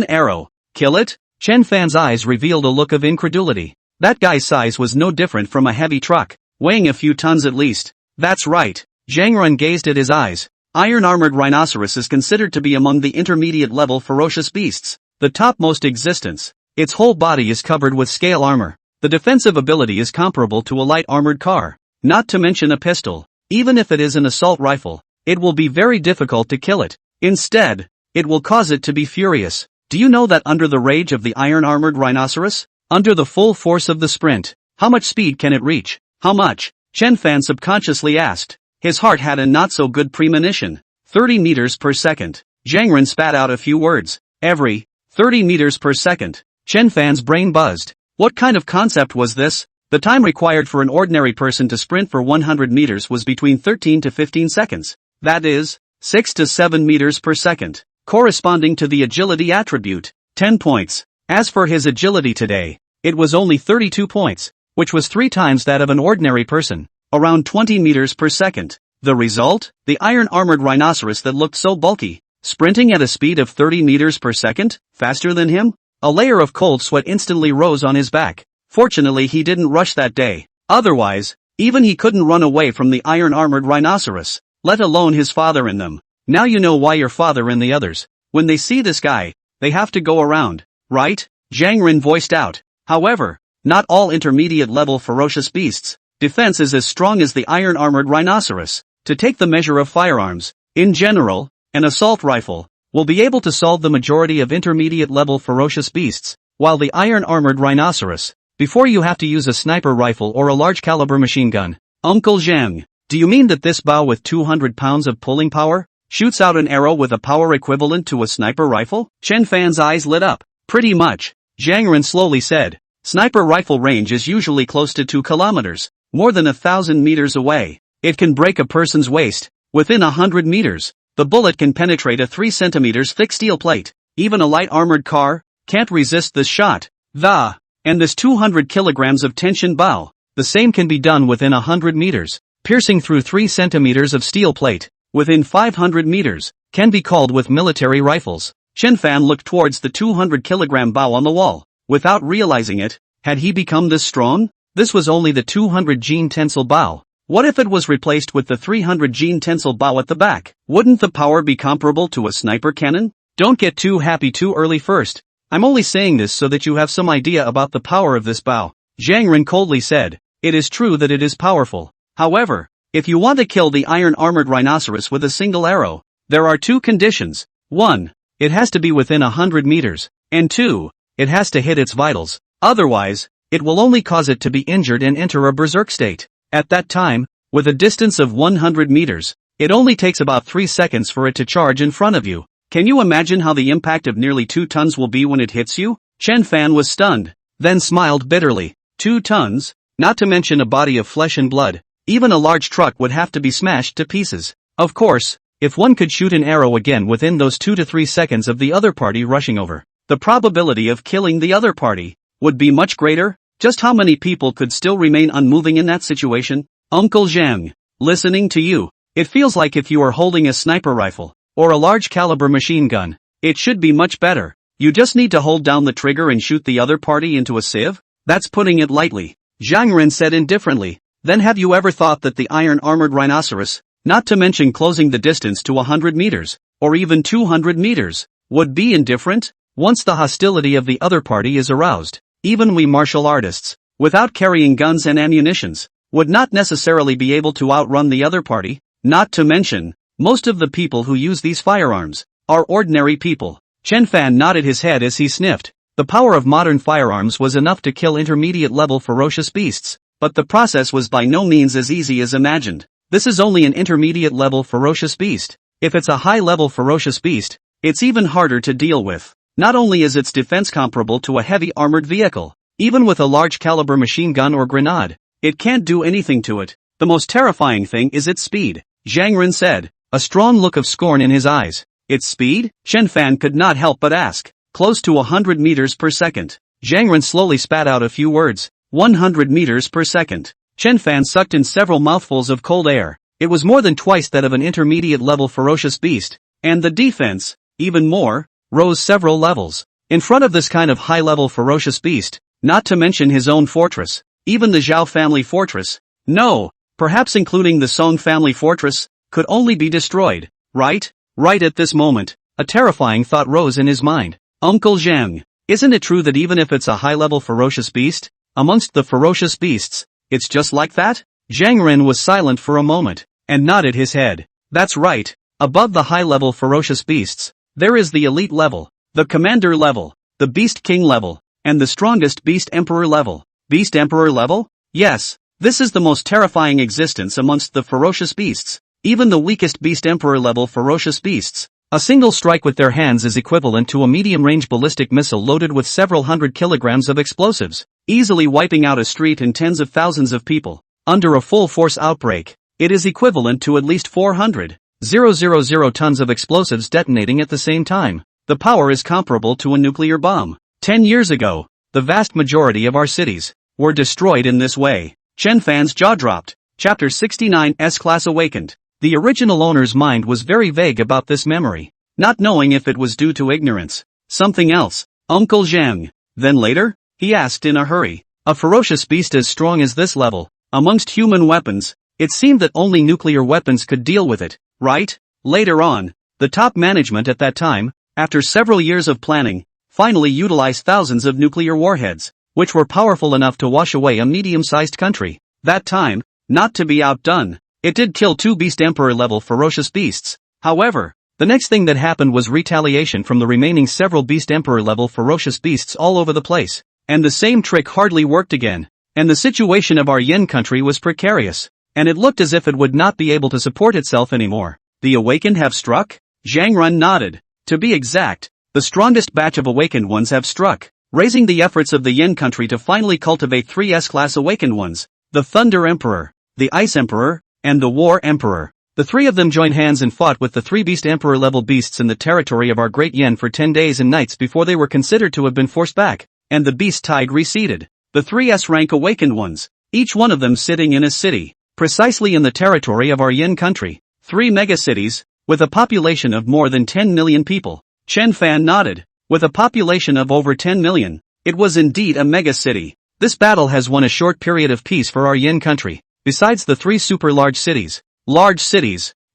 arrow. Kill it? Chen Fan's eyes revealed a look of incredulity. That guy's size was no different from a heavy truck, weighing a few tons at least. That's right. Zhang Ren gazed at his eyes. Iron-armored rhinoceros is considered to be among the intermediate-level ferocious beasts, the topmost existence. Its whole body is covered with scale armor. The defensive ability is comparable to a light armored car, not to mention a pistol. Even if it is an assault rifle, it will be very difficult to kill it. Instead, it will cause it to be furious. Do you know that under the rage of the iron-armored rhinoceros, under the full force of the sprint, how much speed can it reach? How much? Chen Fan subconsciously asked. His heart had a not-so-good premonition. 30 meters per second. Zhang Ren spat out a few words. Every 30 meters per second. Chen Fan's brain buzzed. What kind of concept was this? The time required for an ordinary person to sprint for 100 meters was between 13 to 15 seconds. that is, 6 to 7 meters per second, corresponding to the agility attribute, 10 points. As for his agility today, it was only 32 points, which was 3 times that of an ordinary person, around 20 meters per second. The result? The iron-armored rhinoceros that looked so bulky, sprinting at a speed of 30 meters per second, faster than him? A layer of cold sweat instantly rose on his back. Fortunately he didn't rush that day. Otherwise, even he couldn't run away from the iron-armored rhinoceros, let alone his father in them. Now you know why your father and the others, when they see this guy, they have to go around, right? Zhang Ren voiced out. However, not all intermediate-level ferocious beasts' defense is as strong as the iron-armored rhinoceros. To take the measure of firearms, in general, an assault rifle will be able to solve the majority of intermediate-level ferocious beasts, while the iron-armored rhinoceros, before you have to use a sniper rifle or a large-caliber machine gun. Uncle Zhang, do you mean that this bow with 200 pounds of pulling power shoots out an arrow with a power equivalent to a sniper rifle? Chen Fan's eyes lit up. Pretty much, Zhang Ren slowly said. Sniper rifle range is usually close to 2 kilometers, more than 1,000 meters away. It can break a person's waist. Within 100 meters, the bullet can penetrate a 3 centimeters thick steel plate. Even a light armored car can't resist this shot. And this 200 kilograms of tension bow, the same can be done within 100 meters, piercing through 3 centimeters of steel plate. Within 500 meters, can be called with military rifles. Chen Fan looked towards the 200 kilogram bow on the wall. Without realizing it, had he become this strong? This was only the 200 gene tensile bow. What if it was replaced with the 300 gene tensile bow at the back? Wouldn't the power be comparable to a sniper cannon? Don't get too happy too early first. I'm only saying this so that you have some idea about the power of this bow. Zhang Ren coldly said. It is true that it is powerful. However, if you want to kill the iron-armored rhinoceros with a single arrow, there are 2 conditions. 1. It has to be within 100 meters. And 2. It has to hit its vitals. Otherwise, it will only cause it to be injured and enter a berserk state. At that time, with a distance of 100 meters, it only takes about 3 seconds for it to charge in front of you. Can you imagine how the impact of nearly 2 tons will be when it hits you? Chen Fan was stunned, then smiled bitterly. 2 tons? Not to mention a body of flesh and blood. Even a large truck would have to be smashed to pieces. Of course, if one could shoot an arrow again within those 2 to 3 seconds of the other party rushing over, the probability of killing the other party would be much greater. Just how many people could still remain unmoving in that situation? Uncle Zhang, listening to you, it feels like if you are holding a sniper rifle, or a large caliber machine gun, it should be much better. You just need to hold down the trigger and shoot the other party into a sieve? That's putting it lightly. Zhang Ren said indifferently. Then have you ever thought that the iron-armored rhinoceros, not to mention closing the distance to 100 meters, or even 200 meters, would be indifferent? Once the hostility of the other party is aroused, even we martial artists, without carrying guns and ammunitions, would not necessarily be able to outrun the other party. Not to mention, most of the people who use these firearms are ordinary people. Chen Fan nodded his head as he sniffed. The power of modern firearms was enough to kill intermediate-level ferocious beasts, but the process was by no means as easy as imagined. This is only an intermediate-level ferocious beast. If it's a high-level ferocious beast, it's even harder to deal with. Not only is its defense comparable to a heavy armored vehicle, even with a large caliber machine gun or grenade, it can't do anything to it. The most terrifying thing is its speed, Zhang Ren said, a strong look of scorn in his eyes. Its speed? Chen Fan could not help but ask. Close to 100 meters per second. Zhang Ren slowly spat out a few words. 100 meters per second. Chen Fan sucked in several mouthfuls of cold air. It was more than twice that of an intermediate-level ferocious beast, and the defense, even more, rose several levels. In front of this kind of high-level ferocious beast, not to mention his own fortress, even the Zhao family fortress, no, perhaps including the Song family fortress, could only be destroyed, right? Right at this moment, a terrifying thought rose in his mind. Uncle Zhang, isn't it true that even if it's a high-level ferocious beast, amongst the ferocious beasts, it's just like that? Zhang Ren was silent for a moment, and nodded his head. That's right, above the high-level ferocious beasts, there is the elite level, the commander level, the beast king level, and the strongest beast emperor level. Beast emperor level? Yes, this is the most terrifying existence amongst the ferocious beasts. Even the weakest beast emperor level ferocious beasts, a single strike with their hands is equivalent to a medium-range ballistic missile loaded with several hundred kilograms of explosives, easily wiping out a street and tens of thousands of people. Under a full-force outbreak, it is equivalent to at least 400 000 tons of explosives detonating at the same time. The power is comparable to a nuclear bomb. 10 years ago, the vast majority of our cities were destroyed in this way. Chen Fan's jaw dropped. Chapter 69 S-Class Awakened. The original owner's mind was very vague about this memory, not knowing if it was due to ignorance. Something else. Uncle Zhang. Then later? He asked in a hurry. A ferocious beast as strong as this level, amongst human weapons, it seemed that only nuclear weapons could deal with it, right? Later on, the top management at that time, after several years of planning, finally utilized thousands of nuclear warheads, which were powerful enough to wash away a medium-sized country. That time, not to be outdone, it did kill 2 Beast Emperor level ferocious beasts. However, the next thing that happened was retaliation from the remaining several Beast Emperor level ferocious beasts all over the place. And the same trick hardly worked again. And the situation of our Yin country was precarious. And it looked as if it would not be able to support itself anymore. The awakened have struck? Zhang Run nodded. To be exact, the strongest batch of awakened ones have struck, raising the efforts of the Yin country to finally cultivate 3 S-Class awakened ones. The Thunder Emperor, the Ice Emperor, and the War Emperor. The 3 of them joined hands and fought with the 3 Beast Emperor level beasts in the territory of our Great Yin for 10 days and nights before they were considered to have been forced back, and the beast tide receded. The 3 S-rank awakened ones, each one of them sitting in a city, precisely in the territory of our Yin country. 3 megacities, with a population of more than 10 million people. Chen Fan nodded. With a population of over 10 million, it was indeed a megacity. This battle has won a short period of peace for our Yin country. Besides the 3 super large cities,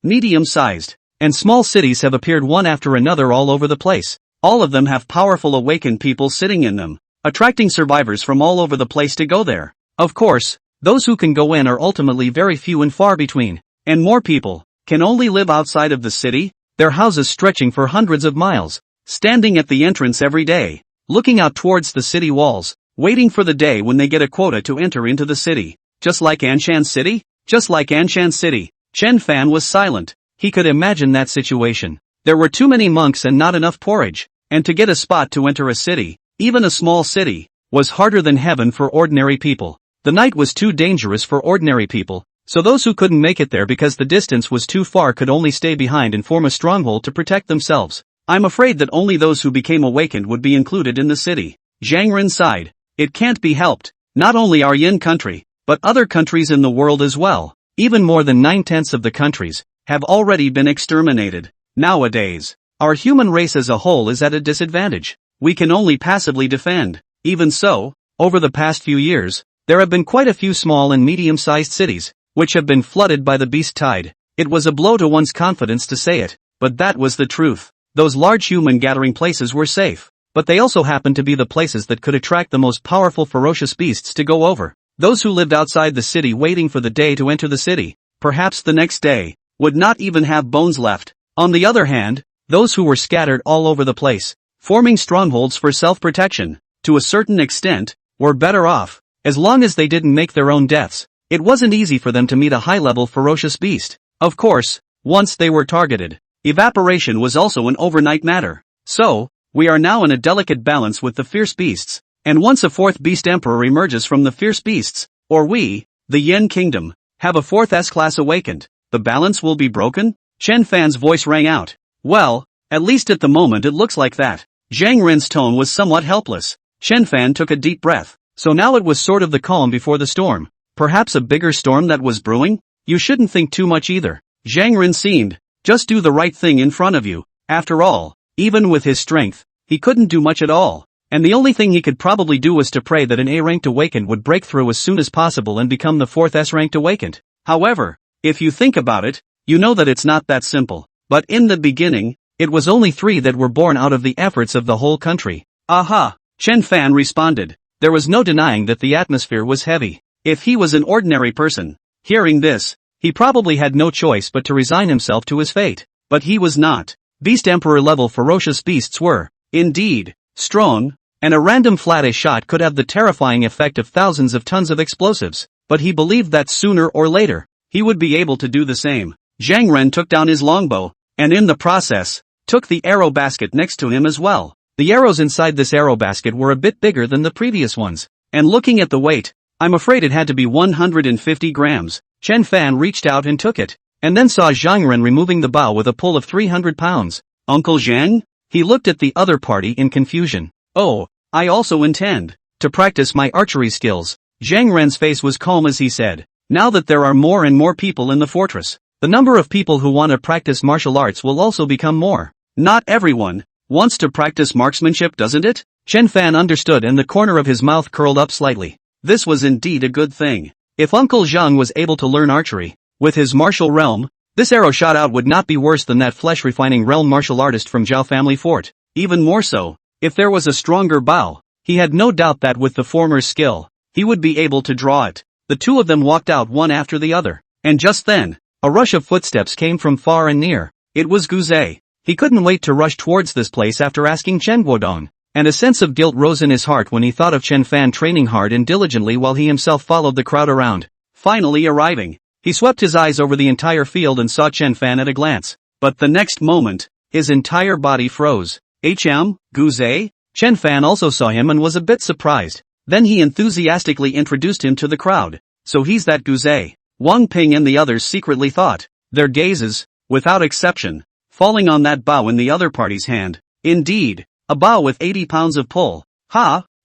medium-sized, and small cities have appeared one after another all over the place. All of them have powerful awakened people sitting in them, attracting survivors from all over the place to go there. Of course, those who can go in are ultimately very few and far between, and more people can only live outside of the city, their houses stretching for hundreds of miles, standing at the entrance every day, looking out towards the city walls, waiting for the day when they get a quota to enter into the city. Just like Anshan City? Just like Anshan City. Chen Fan was silent. He could imagine that situation. There were too many monks and not enough porridge, and to get a spot to enter a city, even a small city, was harder than heaven for ordinary people. The night was too dangerous for ordinary people, so those who couldn't make it there because the distance was too far could only stay behind and form a stronghold to protect themselves. I'm afraid that only those who became awakened would be included in the city. Zhang Ren sighed. It can't be helped. Not only our Yin country, but other countries in the world as well. Even more than 9/10 of the countries have already been exterminated. Nowadays, our human race as a whole is at a disadvantage. We can only passively defend. Even so, over the past few years, there have been quite a few small and medium-sized cities, which have been flooded by the beast tide. It was a blow to one's confidence to say it, but that was the truth. Those large human gathering places were safe, but they also happened to be the places that could attract the most powerful ferocious beasts to go over. Those who lived outside the city waiting for the day to enter the city, perhaps the next day, would not even have bones left. On the other hand, those who were scattered all over the place, forming strongholds for self-protection, to a certain extent, were better off, as long as they didn't make their own deaths. It wasn't easy for them to meet a high-level ferocious beast. Of course, once they were targeted, evaporation was also an overnight matter. So, we are now in a delicate balance with the fierce beasts, and once a 4th beast emperor emerges from the fierce beasts, or we, the Yin kingdom, have a 4th S-class awakened, the balance will be broken? Chen Fan's voice rang out. Well, at least at the moment it looks like that. Zhang Ren's tone was somewhat helpless. Chen Fan took a deep breath. So now it was sort of the calm before the storm. Perhaps a bigger storm that was brewing? You shouldn't think too much either. Zhang Ren seemed, just do the right thing in front of you. After all, even with his strength, he couldn't do much at all. And the only thing he could probably do was to pray that an A-ranked awakened would break through as soon as possible and become the 4th S-ranked awakened. However, if you think about it, you know that it's not that simple. But in the beginning, it was only 3 that were born out of the efforts of the whole country. Aha! Chen Fan responded. There was no denying that the atmosphere was heavy. If he was an ordinary person, hearing this, he probably had no choice but to resign himself to his fate. But he was not. Beast Emperor level ferocious beasts were, indeed, strong, and a random flat-A shot could have the terrifying effect of thousands of tons of explosives. But he believed that sooner or later, he would be able to do the same. Zhang Ren took down his longbow, and in the process, took the arrow basket next to him as well. The arrows inside this arrow basket were a bit bigger than the previous ones, and looking at the weight, I'm afraid it had to be 150 grams. Chen Fan reached out and took it. and then saw Zhang Ren removing the bow with a pull of 300 pounds. Uncle Zhang? He looked at the other party in confusion. Oh, I also intend to practice my archery skills. Zhang Ren's face was calm as he said, now that there are more and more people in the fortress, the number of people who want to practice martial arts will also become more. Not everyone wants to practice marksmanship, doesn't it? Chen Fan understood and the corner of his mouth curled up slightly. This was indeed a good thing. If Uncle Zhang was able to learn archery, with his martial realm, this arrow shot out would not be worse than that flesh-refining realm martial artist from Zhao family fort. Even more so, if there was a stronger bow, he had no doubt that with the former's skill, he would be able to draw it. The two of them walked out one after the other, and just then, a rush of footsteps came from far and near. It was Guzai. He couldn't wait to rush towards this place after asking Chen Guodong, and a sense of guilt rose in his heart when he thought of Chen Fan training hard and diligently while he himself followed the crowd around. Finally arriving, he swept his eyes over the entire field and saw Chen Fan at a glance. But the next moment, his entire body froze. Guzai? Chen Fan also saw him and was a bit surprised. Then he enthusiastically introduced him to the crowd. So he's that Guzai. Wang Ping and the others secretly thought, their gazes, without exception, falling on that bow in the other party's hand. Indeed, a bow with 80 pounds of pull.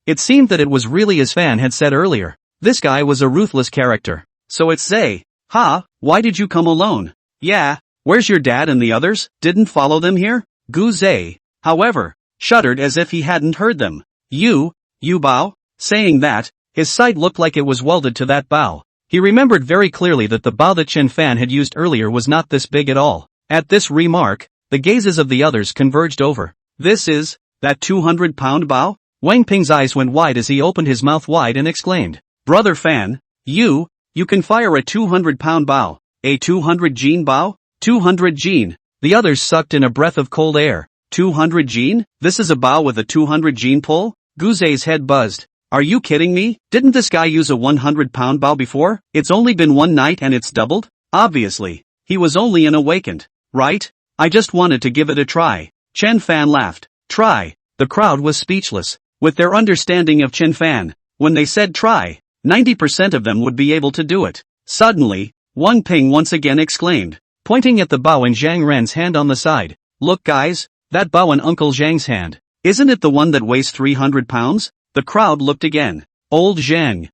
It seemed that it was really as Fan had said earlier. This guy was a ruthless character. So it's Zai. Why did you come alone? Yeah, where's your dad and the others? Didn't follow them here? Guzai, however, shuddered as if he hadn't heard them. You bow? Saying that, his sight looked like it was welded to that bow. He remembered very clearly that the bow that Chen Fan had used earlier was not this big at all. At this remark, the gazes of the others converged over. This is that 200-pound bow? Wang Ping's eyes went wide as he opened his mouth wide and exclaimed, Brother Fan, you can fire a 200-pound bow. A 200 Jin bow? 200 Jin. The others sucked in a breath of cold air. 200 Jin? This is a bow with a 200 Jin pull? Guzai's head buzzed. Are you kidding me? Didn't this guy use a 100-pound bow before? It's only been one night and it's doubled? Obviously, he was only an awakened, right? I just wanted to give it a try. Chen Fan laughed. Try. The crowd was speechless. With their understanding of Chen Fan, when they said try, 90% of them would be able to do it. Suddenly, Wang Ping once again exclaimed, pointing at the bow in Zhang Ren's hand on the side. Look guys, that bow in Uncle Zhang's hand. Isn't it the one that weighs 300 pounds? The crowd looked again. Old Zhang.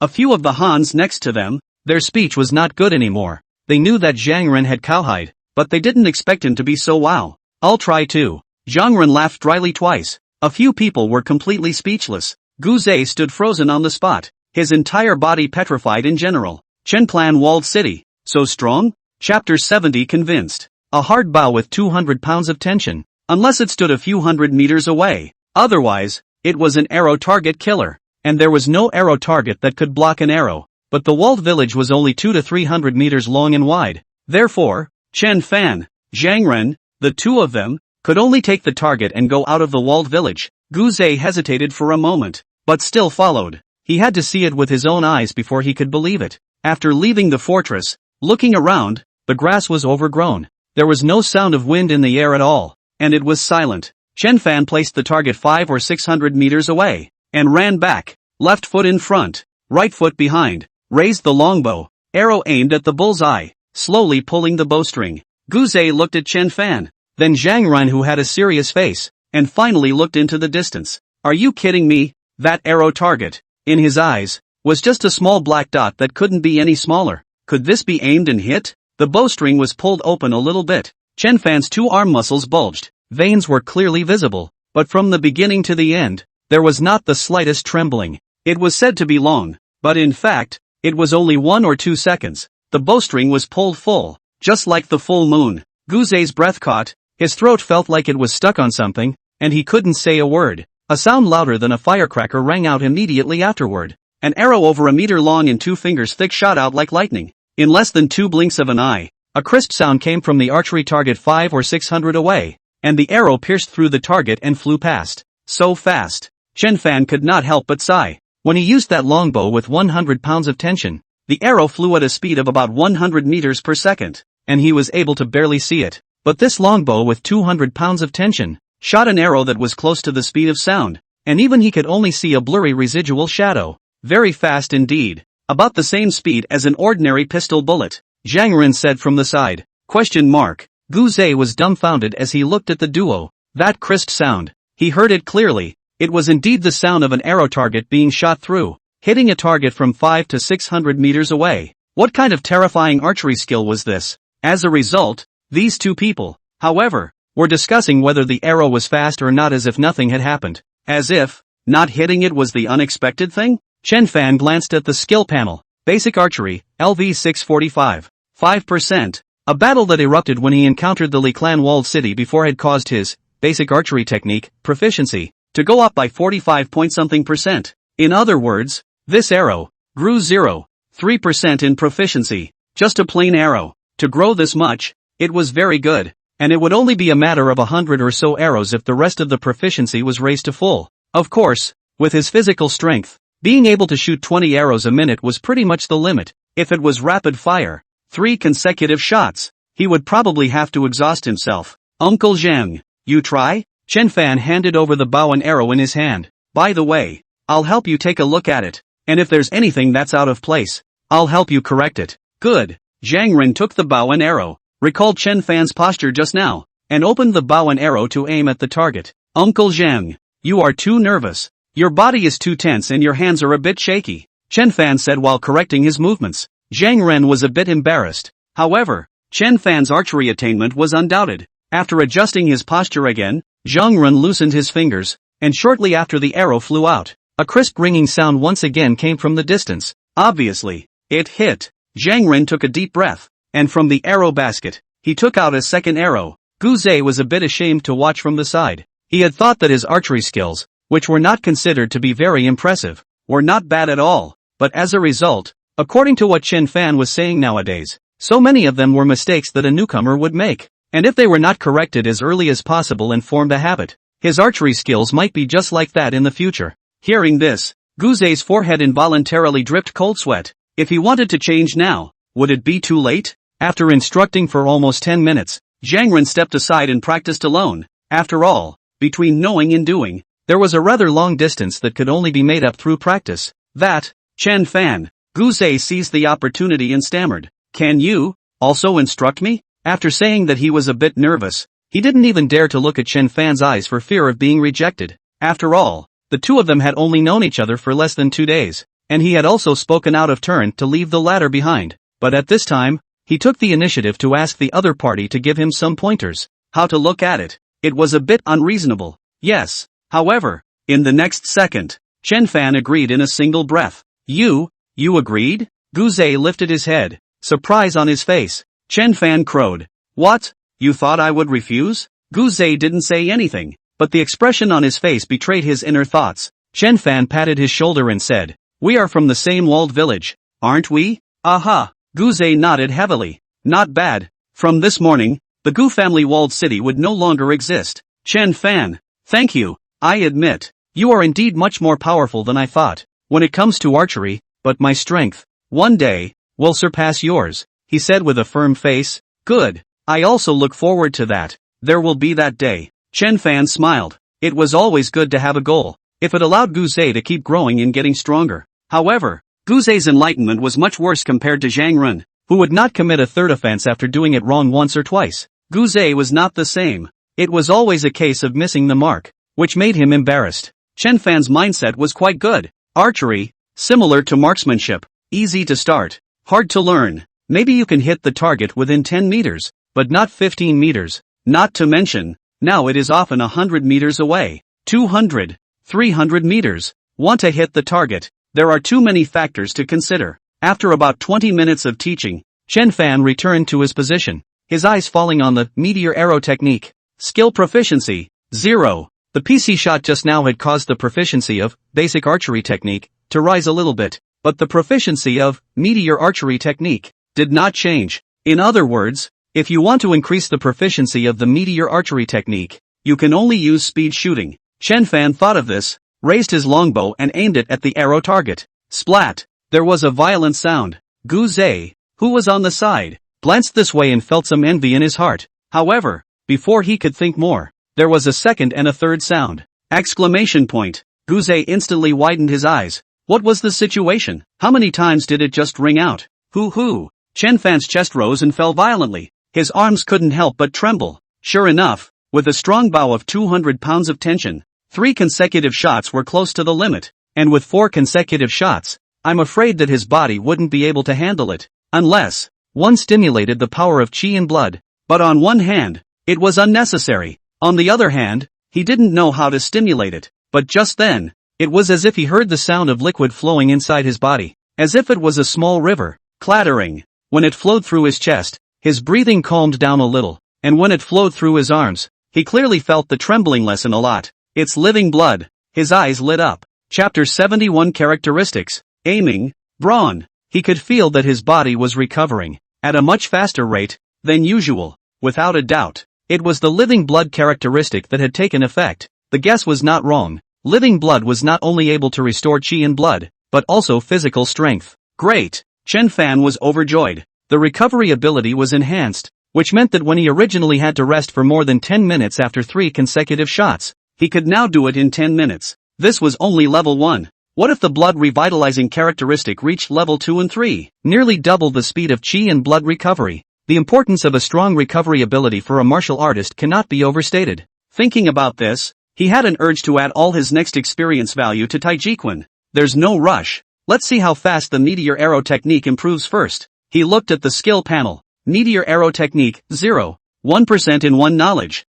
A few of the Hans next to them, their speech was not good anymore. They knew that Zhang Ren had cowhide, but they didn't expect him to be so wow. I'll try too. Zhang Ren laughed dryly twice. A few people were completely speechless. Guzai stood frozen on the spot, his entire body petrified in general. Chen Plan walled city. So strong? Chapter 70 convinced. A hard bow with 200 pounds of tension. Unless it stood a few hundred meters away. Otherwise, it was an arrow target killer. And there was no arrow target that could block an arrow. But the walled village was only 200 to 300 meters long and wide. Therefore, Chen Fan, Zhang Ren, the two of them, could only take the target and go out of the walled village. Guzai hesitated for a moment, but still followed. He had to see it with his own eyes before he could believe it. After leaving the fortress, looking around, the grass was overgrown. There was no sound of wind in the air at all, and it was silent. Chen Fan placed the target 500 or 600 meters away, and ran back, left foot in front, right foot behind, raised the longbow, arrow aimed at the bullseye, slowly pulling the bowstring. Guzai looked at Chen Fan, then Zhang Ren who had a serious face, and finally looked into the distance. Are you kidding me? That arrow target, in his eyes, was just a small black dot that couldn't be any smaller. Could this be aimed and hit? The bowstring was pulled open a little bit. Chen Fan's two arm muscles bulged. Veins were clearly visible, but from the beginning to the end, there was not the slightest trembling. It was said to be long, but in fact, it was only 1 or 2 seconds. The bowstring was pulled full, just like the full moon. Guzai's breath caught, his throat felt like it was stuck on something, and he couldn't say a word. A sound louder than a firecracker rang out immediately afterward. An arrow over a meter long and 2 fingers thick shot out like lightning. In less than 2 blinks of an eye, a crisp sound came from the archery target 500 or 600 away, and the arrow pierced through the target and flew past. So fast. Chen Fan could not help but sigh. When he used that longbow with 100 pounds of tension, the arrow flew at a speed of about 100 meters per second, and he was able to barely see it. But this longbow with 200 pounds of tension shot an arrow that was close to the speed of sound, and even he could only see a blurry residual shadow. Very fast indeed. About the same speed as an ordinary pistol bullet. Zhang Ren said from the side. Question mark. Gu Zhe was dumbfounded as he looked at the duo. That crisp sound. He heard it clearly. It was indeed the sound of an arrow target being shot through, hitting a target from 5 to 600 meters away. What kind of terrifying archery skill was this? As a result, these two people, however, were discussing whether the arrow was fast or not as if nothing had happened. As if not hitting it was the unexpected thing? Chen Fan glanced at the skill panel. Basic Archery, LV 645. 5%. A battle that erupted when he encountered the Li Clan walled city before had caused his basic archery technique, proficiency, to go up by 45 point something percent. In other words, this arrow grew 0.3% in proficiency. Just a plain arrow. To grow this much, it was very good. And it would only be a matter of 100 or so arrows if the rest of the proficiency was raised to full. Of course, with his physical strength, being able to shoot 20 arrows a minute was pretty much the limit. If it was rapid fire, 3 consecutive shots, he would probably have to exhaust himself. Uncle Zhang, you try? Chen Fan handed over the bow and arrow in his hand. By the way, I'll help you take a look at it. And if there's anything that's out of place, I'll help you correct it. Good. Zhang Ren took the bow and arrow, recalled Chen Fan's posture just now, and opened the bow and arrow to aim at the target. Uncle Zhang, you are too nervous. Your body is too tense and your hands are a bit shaky, Chen Fan said while correcting his movements. Zhang Ren was a bit embarrassed. However, Chen Fan's archery attainment was undoubted. After adjusting his posture again, Zhang Ren loosened his fingers, and shortly after the arrow flew out, a crisp ringing sound once again came from the distance. Obviously, it hit. Zhang Ren took a deep breath, and from the arrow basket, he took out a second arrow. Gu Zhe was a bit ashamed to watch from the side. He had thought that his archery skills, which were not considered to be very impressive, were not bad at all, but as a result, according to what Chen Fan was saying nowadays, so many of them were mistakes that a newcomer would make, and if they were not corrected as early as possible and formed a habit, his archery skills might be just like that in the future. Hearing this, Gu Zhe's forehead involuntarily dripped cold sweat. If he wanted to change now, would it be too late? After instructing for almost 10 minutes, Zhang Ren stepped aside and practiced alone. After all, between knowing and doing, there was a rather long distance that could only be made up through practice. That, Chen Fan. Gu Zhe seized the opportunity and stammered. Can you also instruct me? After saying that he was a bit nervous, he didn't even dare to look at Chen Fan's eyes for fear of being rejected. After all, the two of them had only known each other for less than 2 days, and he had also spoken out of turn to leave the latter behind. But at this time, he took the initiative to ask the other party to give him some pointers. How to look at it. It was a bit unreasonable. Yes. However, in the next second, Chen Fan agreed in a single breath. You agreed? Gu Zhe lifted his head, surprise on his face. Chen Fan crowed. What? You thought I would refuse? Gu Zhe didn't say anything, but the expression on his face betrayed his inner thoughts. Chen Fan patted his shoulder and said, we are from the same walled village, aren't we? Aha! Gu Zhe nodded heavily. Not bad. From this morning, the Gu family walled city would no longer exist. Chen Fan. Thank you. I admit, you are indeed much more powerful than I thought, when it comes to archery, but my strength, one day, will surpass yours, he said with a firm face. Good. I also look forward to that. There will be that day. Chen Fan smiled. It was always good to have a goal, if it allowed Gu Zhe to keep growing and getting stronger. However, Gu Zhe's enlightenment was much worse compared to Zhang Ren, who would not commit a third offense after doing it wrong once or twice. Gu Zhe was not the same. It was always a case of missing the mark, which made him embarrassed. Chen Fan's mindset was quite good. Archery, similar to marksmanship, easy to start, hard to learn. Maybe you can hit the target within 10 meters, but not 15 meters. Not to mention, now it is often 100 meters away. 200, 300 meters. Want to hit the target? There are too many factors to consider. After about 20 minutes of teaching, Chen Fan returned to his position, his eyes falling on the meteor arrow technique. Skill proficiency, 0. The PC shot just now had caused the proficiency of basic archery technique to rise a little bit, but the proficiency of meteor archery technique did not change. In other words, if you want to increase the proficiency of the meteor archery technique, you can only use speed shooting. Chen Fan thought of this, raised his longbow and aimed it at the arrow target. Splat! There was a violent sound. Gu Zhe, who was on the side, glanced this way and felt some envy in his heart. However, before he could think more, there was a second and a third sound. Exclamation point. Gu Zhe instantly widened his eyes. What was the situation? How many times did it just ring out? Hoo-hoo! Chen Fan's chest rose and fell violently. His arms couldn't help but tremble. Sure enough, with a strong bow of 200 pounds of tension, 3 consecutive shots were close to the limit, and with 4 consecutive shots, I'm afraid that his body wouldn't be able to handle it, unless one stimulated the power of qi in blood. But on one hand, it was unnecessary. On the other hand, he didn't know how to stimulate it. But just then, it was as if he heard the sound of liquid flowing inside his body, as if it was a small river, clattering. When it flowed through his chest, his breathing calmed down a little, and when it flowed through his arms, he clearly felt the trembling lessen a lot. It's living blood. His eyes lit up. Chapter 71 Characteristics. Aiming. Brawn. He could feel that his body was recovering, at a much faster rate than usual. Without a doubt, it was the living blood characteristic that had taken effect. The guess was not wrong. Living blood was not only able to restore qi in blood, but also physical strength. Great! Chen Fan was overjoyed. The recovery ability was enhanced, which meant that when he originally had to rest for more than 10 minutes after 3 consecutive shots, he could now do it in 10 minutes. This was only level 1. What if the blood revitalizing characteristic reached level 2 and 3? Nearly double the speed of qi and blood recovery. The importance of a strong recovery ability for a martial artist cannot be overstated. Thinking about this, he had an urge to add all his next experience value to Xingyi Quan. There's no rush. Let's see how fast the meteor arrow technique improves first. He looked at the skill panel. Meteor arrow technique, 0. 1% in 1 knowledge. ?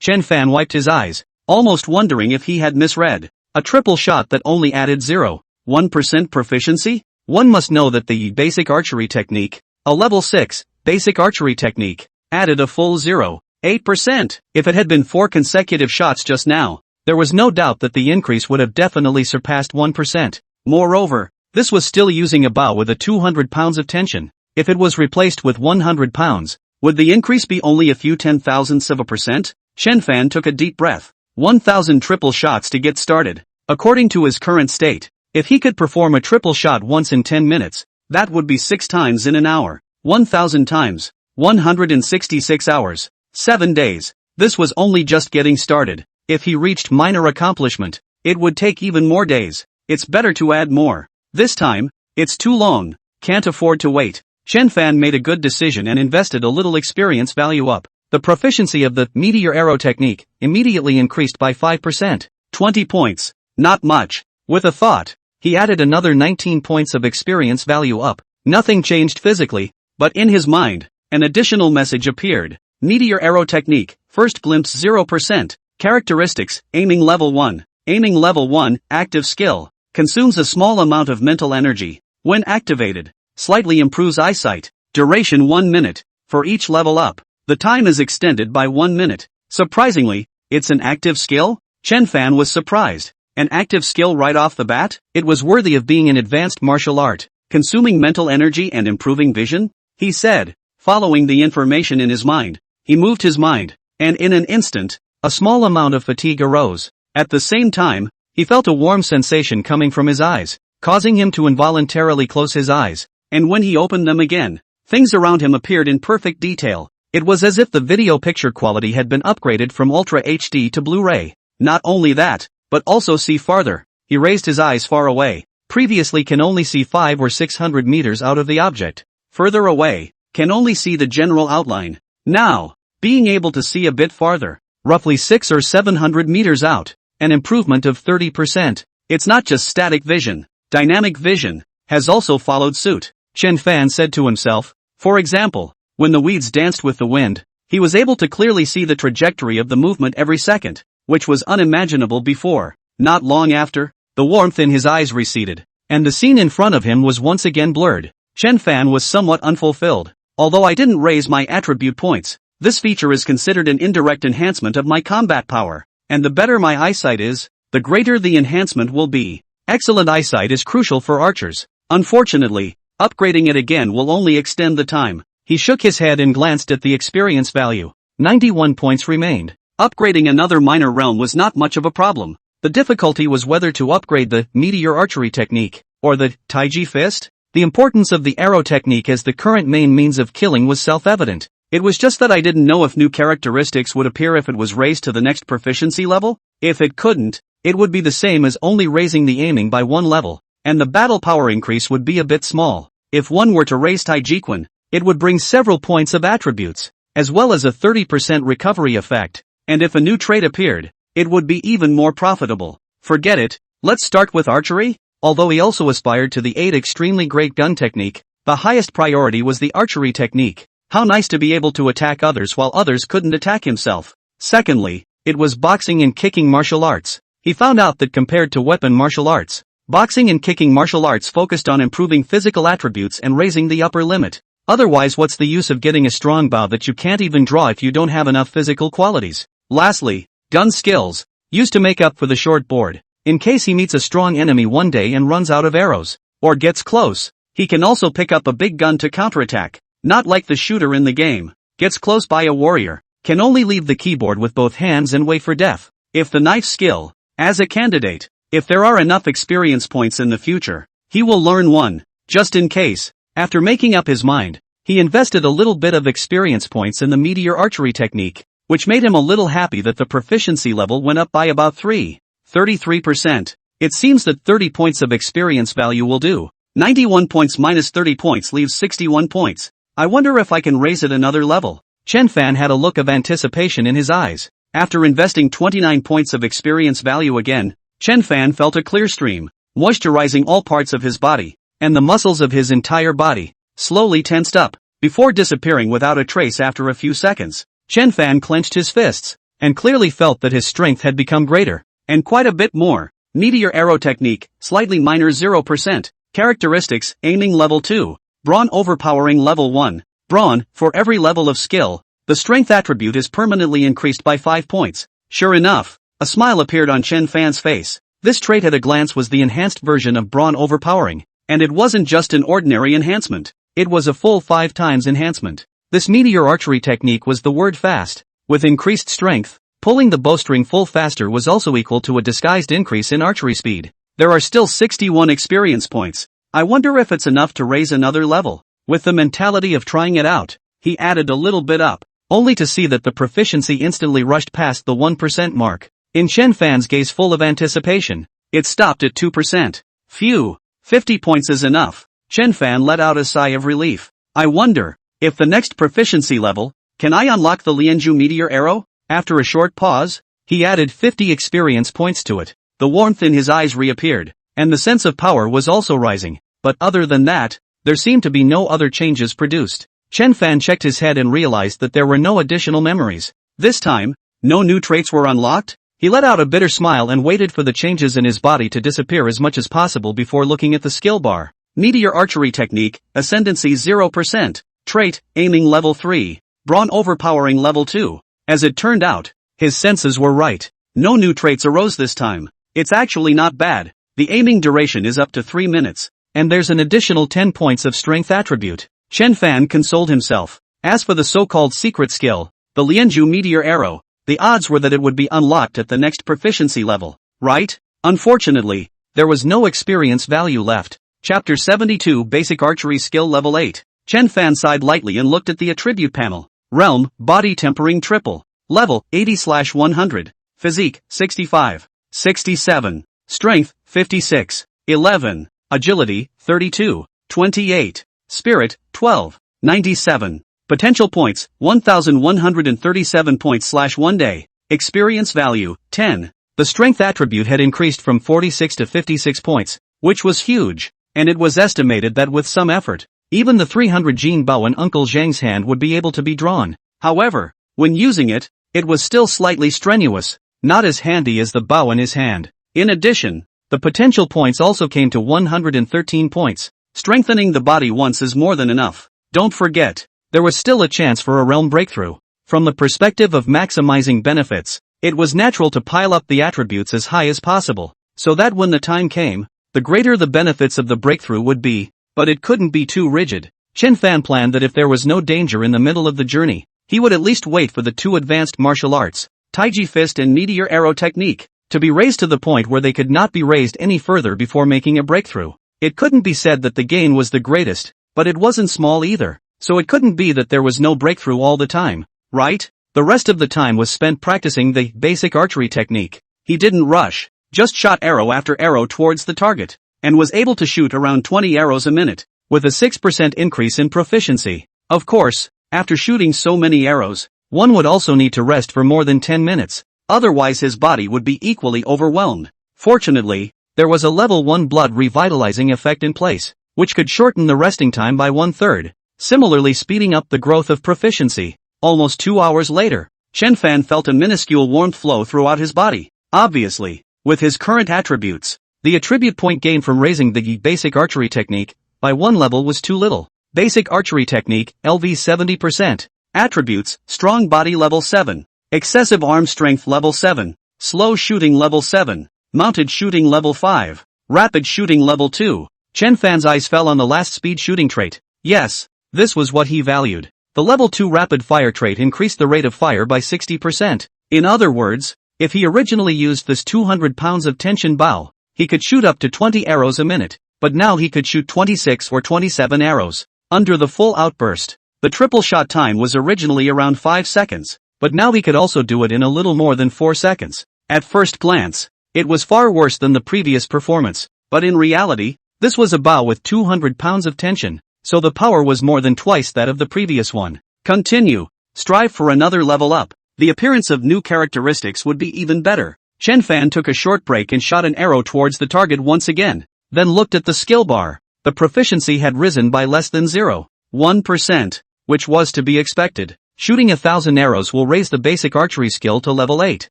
Chen Fan wiped his eyes, almost wondering if he had misread. A triple shot that only added 0.1% proficiency? One must know that the basic archery technique, a level 6 basic archery technique, added a full 0.8%. If it had been 4 consecutive shots just now, there was no doubt that the increase would have definitely surpassed 1%. Moreover, this was still using a bow with a 200 pounds of tension. If it was replaced with 100 pounds, would the increase be only a few 10,000ths of a percent? Chen Fan took a deep breath. 1,000 triple shots to get started. According to his current state, if he could perform a triple shot once in 10 minutes, that would be 6 times in an hour. 1,000 times. 166 hours. 7 days. This was only just getting started. If he reached minor accomplishment, it would take even more days. It's better to add more. This time, it's too long. Can't afford to wait. Chen Fan made a good decision and invested a little experience value up. The proficiency of the meteor arrow technique immediately increased by 5%. 20 points. Not much. With a thought, he added another 19 points of experience value up. Nothing changed physically, but in his mind, an additional message appeared. Meteor arrow technique, first glimpse 0%. Characteristics, aiming level 1. Aiming level 1, active skill. Consumes a small amount of mental energy. When activated, slightly improves eyesight. Duration 1 minute. For each level up, the time is extended by 1 minute. Surprisingly, it's an active skill? Chen Fan was surprised. An active skill right off the bat? It was worthy of being an advanced martial art. Consuming mental energy and improving vision? He said, following the information in his mind. He moved his mind, and in an instant, a small amount of fatigue arose. At the same time, he felt a warm sensation coming from his eyes, causing him to involuntarily close his eyes, and when he opened them again, things around him appeared in perfect detail. It was as if the video picture quality had been upgraded from Ultra HD to Blu-ray. Not only that, but also see farther. He raised his eyes far away. Previously can only see 500 or 600 meters out of the object. Further away, can only see the general outline. Now, being able to see a bit farther, roughly 600 or 700 meters out, an improvement of 30%. It's not just static vision. Dynamic vision has also followed suit. Chen Fan said to himself. For example, when the weeds danced with the wind, he was able to clearly see the trajectory of the movement every second, which was unimaginable before. Not long after, the warmth in his eyes receded, and the scene in front of him was once again blurred. Chen Fan was somewhat unfulfilled. Although I didn't raise my attribute points, this feature is considered an indirect enhancement of my combat power, and the better my eyesight is, the greater the enhancement will be. Excellent eyesight is crucial for archers. Unfortunately, upgrading it again will only extend the time. He shook his head and glanced at the experience value. 91 points remained. Upgrading another minor realm was not much of a problem. The difficulty was whether to upgrade the meteor archery technique, or the Tai Chi fist. The importance of the arrow technique as the current main means of killing was self-evident. It was just that I didn't know if new characteristics would appear if it was raised to the next proficiency level. If it couldn't, it would be the same as only raising the aiming by 1 level, and the battle power increase would be a bit small. If one were to raise Xingyi Quan, it would bring several points of attributes, as well as a 30% recovery effect, and if a new trait appeared, it would be even more profitable. Forget it, let's start with archery? Although he also aspired to the 8 extremely great gun technique, the highest priority was the archery technique. How nice to be able to attack others while others couldn't attack himself. Secondly, it was boxing and kicking martial arts. He found out that compared to weapon martial arts, boxing and kicking martial arts focused on improving physical attributes and raising the upper limit. Otherwise, what's the use of getting a strong bow that you can't even draw if you don't have enough physical qualities? Lastly, gun skills, used to make up for the short board. In case he meets a strong enemy one day and runs out of arrows, or gets close, he can also pick up a big gun to counterattack. Not like the shooter in the game, gets close by a warrior, can only leave the keyboard with both hands and wait for death. If the knife skill, as a candidate, if there are enough experience points in the future, he will learn one, just in case. After making up his mind, he invested a little bit of experience points in the meteor archery technique, which made him a little happy that the proficiency level went up by about 33%. It seems that 30 points of experience value will do. 91 points minus 30 points leaves 61 points. I wonder if I can raise it another level. Chen Fan had a look of anticipation in his eyes. After investing 29 points of experience value again, Chen Fan felt a clear stream, moisturizing all parts of his body, and the muscles of his entire body slowly tensed up, before disappearing without a trace after a few seconds. Chen Fan clenched his fists, and clearly felt that his strength had become greater, and quite a bit more. Meteor arrow technique, slightly minor 0%. Characteristics, aiming level 2. Brawn overpowering level 1. Brawn, for every level of skill, the strength attribute is permanently increased by 5 points. Sure enough, a smile appeared on Chen Fan's face. This trait at a glance was the enhanced version of brawn overpowering. And it wasn't just an ordinary enhancement, it was a full 5 times enhancement. This meteor archery technique was the word fast. With increased strength, pulling the bowstring full faster was also equal to a disguised increase in archery speed. There are still 61 experience points. I wonder if it's enough to raise another level. With the mentality of trying it out, he added a little bit up, only to see that the proficiency instantly rushed past the 1% mark. In Chen Fan's gaze full of anticipation, it stopped at 2%. Phew. 50 points is enough. Chen Fan let out a sigh of relief. I wonder, if the next proficiency level, can I unlock the Lianzhu meteor arrow? After a short pause, he added 50 experience points to it. The warmth in his eyes reappeared, and the sense of power was also rising. But other than that, there seemed to be no other changes produced. Chen Fan checked his head and realized that there were no additional memories. This time, no new traits were unlocked. He let out a bitter smile and waited for the changes in his body to disappear as much as possible before looking at the skill bar. Meteor archery technique, ascendancy 0%, trait, aiming level 3, brawn overpowering level 2. As it turned out, his senses were right. No new traits arose this time. It's actually not bad. The aiming duration is up to 3 minutes, and there's an additional 10 points of strength attribute. Chen Fan consoled himself. As for the so-called secret skill, the Lianzhu meteor arrow, the odds were that it would be unlocked at the next proficiency level, right? Unfortunately, there was no experience value left. Chapter 72 Basic Archery Skill Level 8. Chen Fan sighed lightly and looked at the attribute panel. Realm, Body Tempering Triple. Level, 80/100. Physique, 65. 67. Strength, 56. 11. Agility, 32. 28. Spirit, 12. 97. Potential points, 1,137 points/1 day. Experience value, 10. The strength attribute had increased from 46 to 56 points, which was huge, and it was estimated that with some effort, even the 300 Jin bow in Uncle Zhang's hand would be able to be drawn. However, when using it, it was still slightly strenuous, not as handy as the bow in his hand. In addition, the potential points also came to 113 points. Strengthening the body once is more than enough. Don't forget, there was still a chance for a realm breakthrough. From the perspective of maximizing benefits, it was natural to pile up the attributes as high as possible, so that when the time came, the greater the benefits of the breakthrough would be, but it couldn't be too rigid. Chen Fan planned that if there was no danger in the middle of the journey, he would at least wait for the 2 advanced martial arts, Taiji Fist and Meteor Arrow Technique, to be raised to the point where they could not be raised any further before making a breakthrough. It couldn't be said that the gain was the greatest, but it wasn't small either, so it couldn't be that there was no breakthrough all the time, right? The rest of the time was spent practicing the basic archery technique. He didn't rush, just shot arrow after arrow towards the target, and was able to shoot around 20 arrows a minute. with a 6% increase in proficiency. Of course, after shooting so many arrows, one would also need to rest for more than 10 minutes, otherwise his body would be equally overwhelmed. Fortunately, there was a level 1 blood revitalizing effect in place, which could shorten the resting time by 1/3, similarly speeding up the growth of proficiency. Almost 2 hours later, Chen Fan felt a minuscule warmth flow throughout his body. Obviously, with his current attributes, the attribute point gain from raising the basic archery technique by 1 level was too little. Basic archery technique, LV 70%. Attributes, strong body level 7. Excessive arm strength level 7. Slow shooting level 7. Mounted shooting level 5. Rapid shooting level 2. Chen Fan's eyes fell on the last speed shooting trait. Yes, this was what he valued. The level 2 rapid fire trait increased the rate of fire by 60%. In other words, if he originally used this 200 pounds of tension bow, he could shoot up to 20 arrows a minute, but now he could shoot 26 or 27 arrows under the full outburst. The triple shot time was originally around 5 seconds, but now he could also do it in a little more than 4 seconds. At first glance, it was far worse than the previous performance, but in reality, this was a bow with 200 pounds of tension, so the power was more than twice that of the previous one. Continue. Strive for another level up. The appearance of new characteristics would be even better. Chen Fan took a short break and shot an arrow towards the target once again, then looked at the skill bar. The proficiency had risen by less than 0.1%, which was to be expected. Shooting 1,000 arrows will raise the basic archery skill to level 8.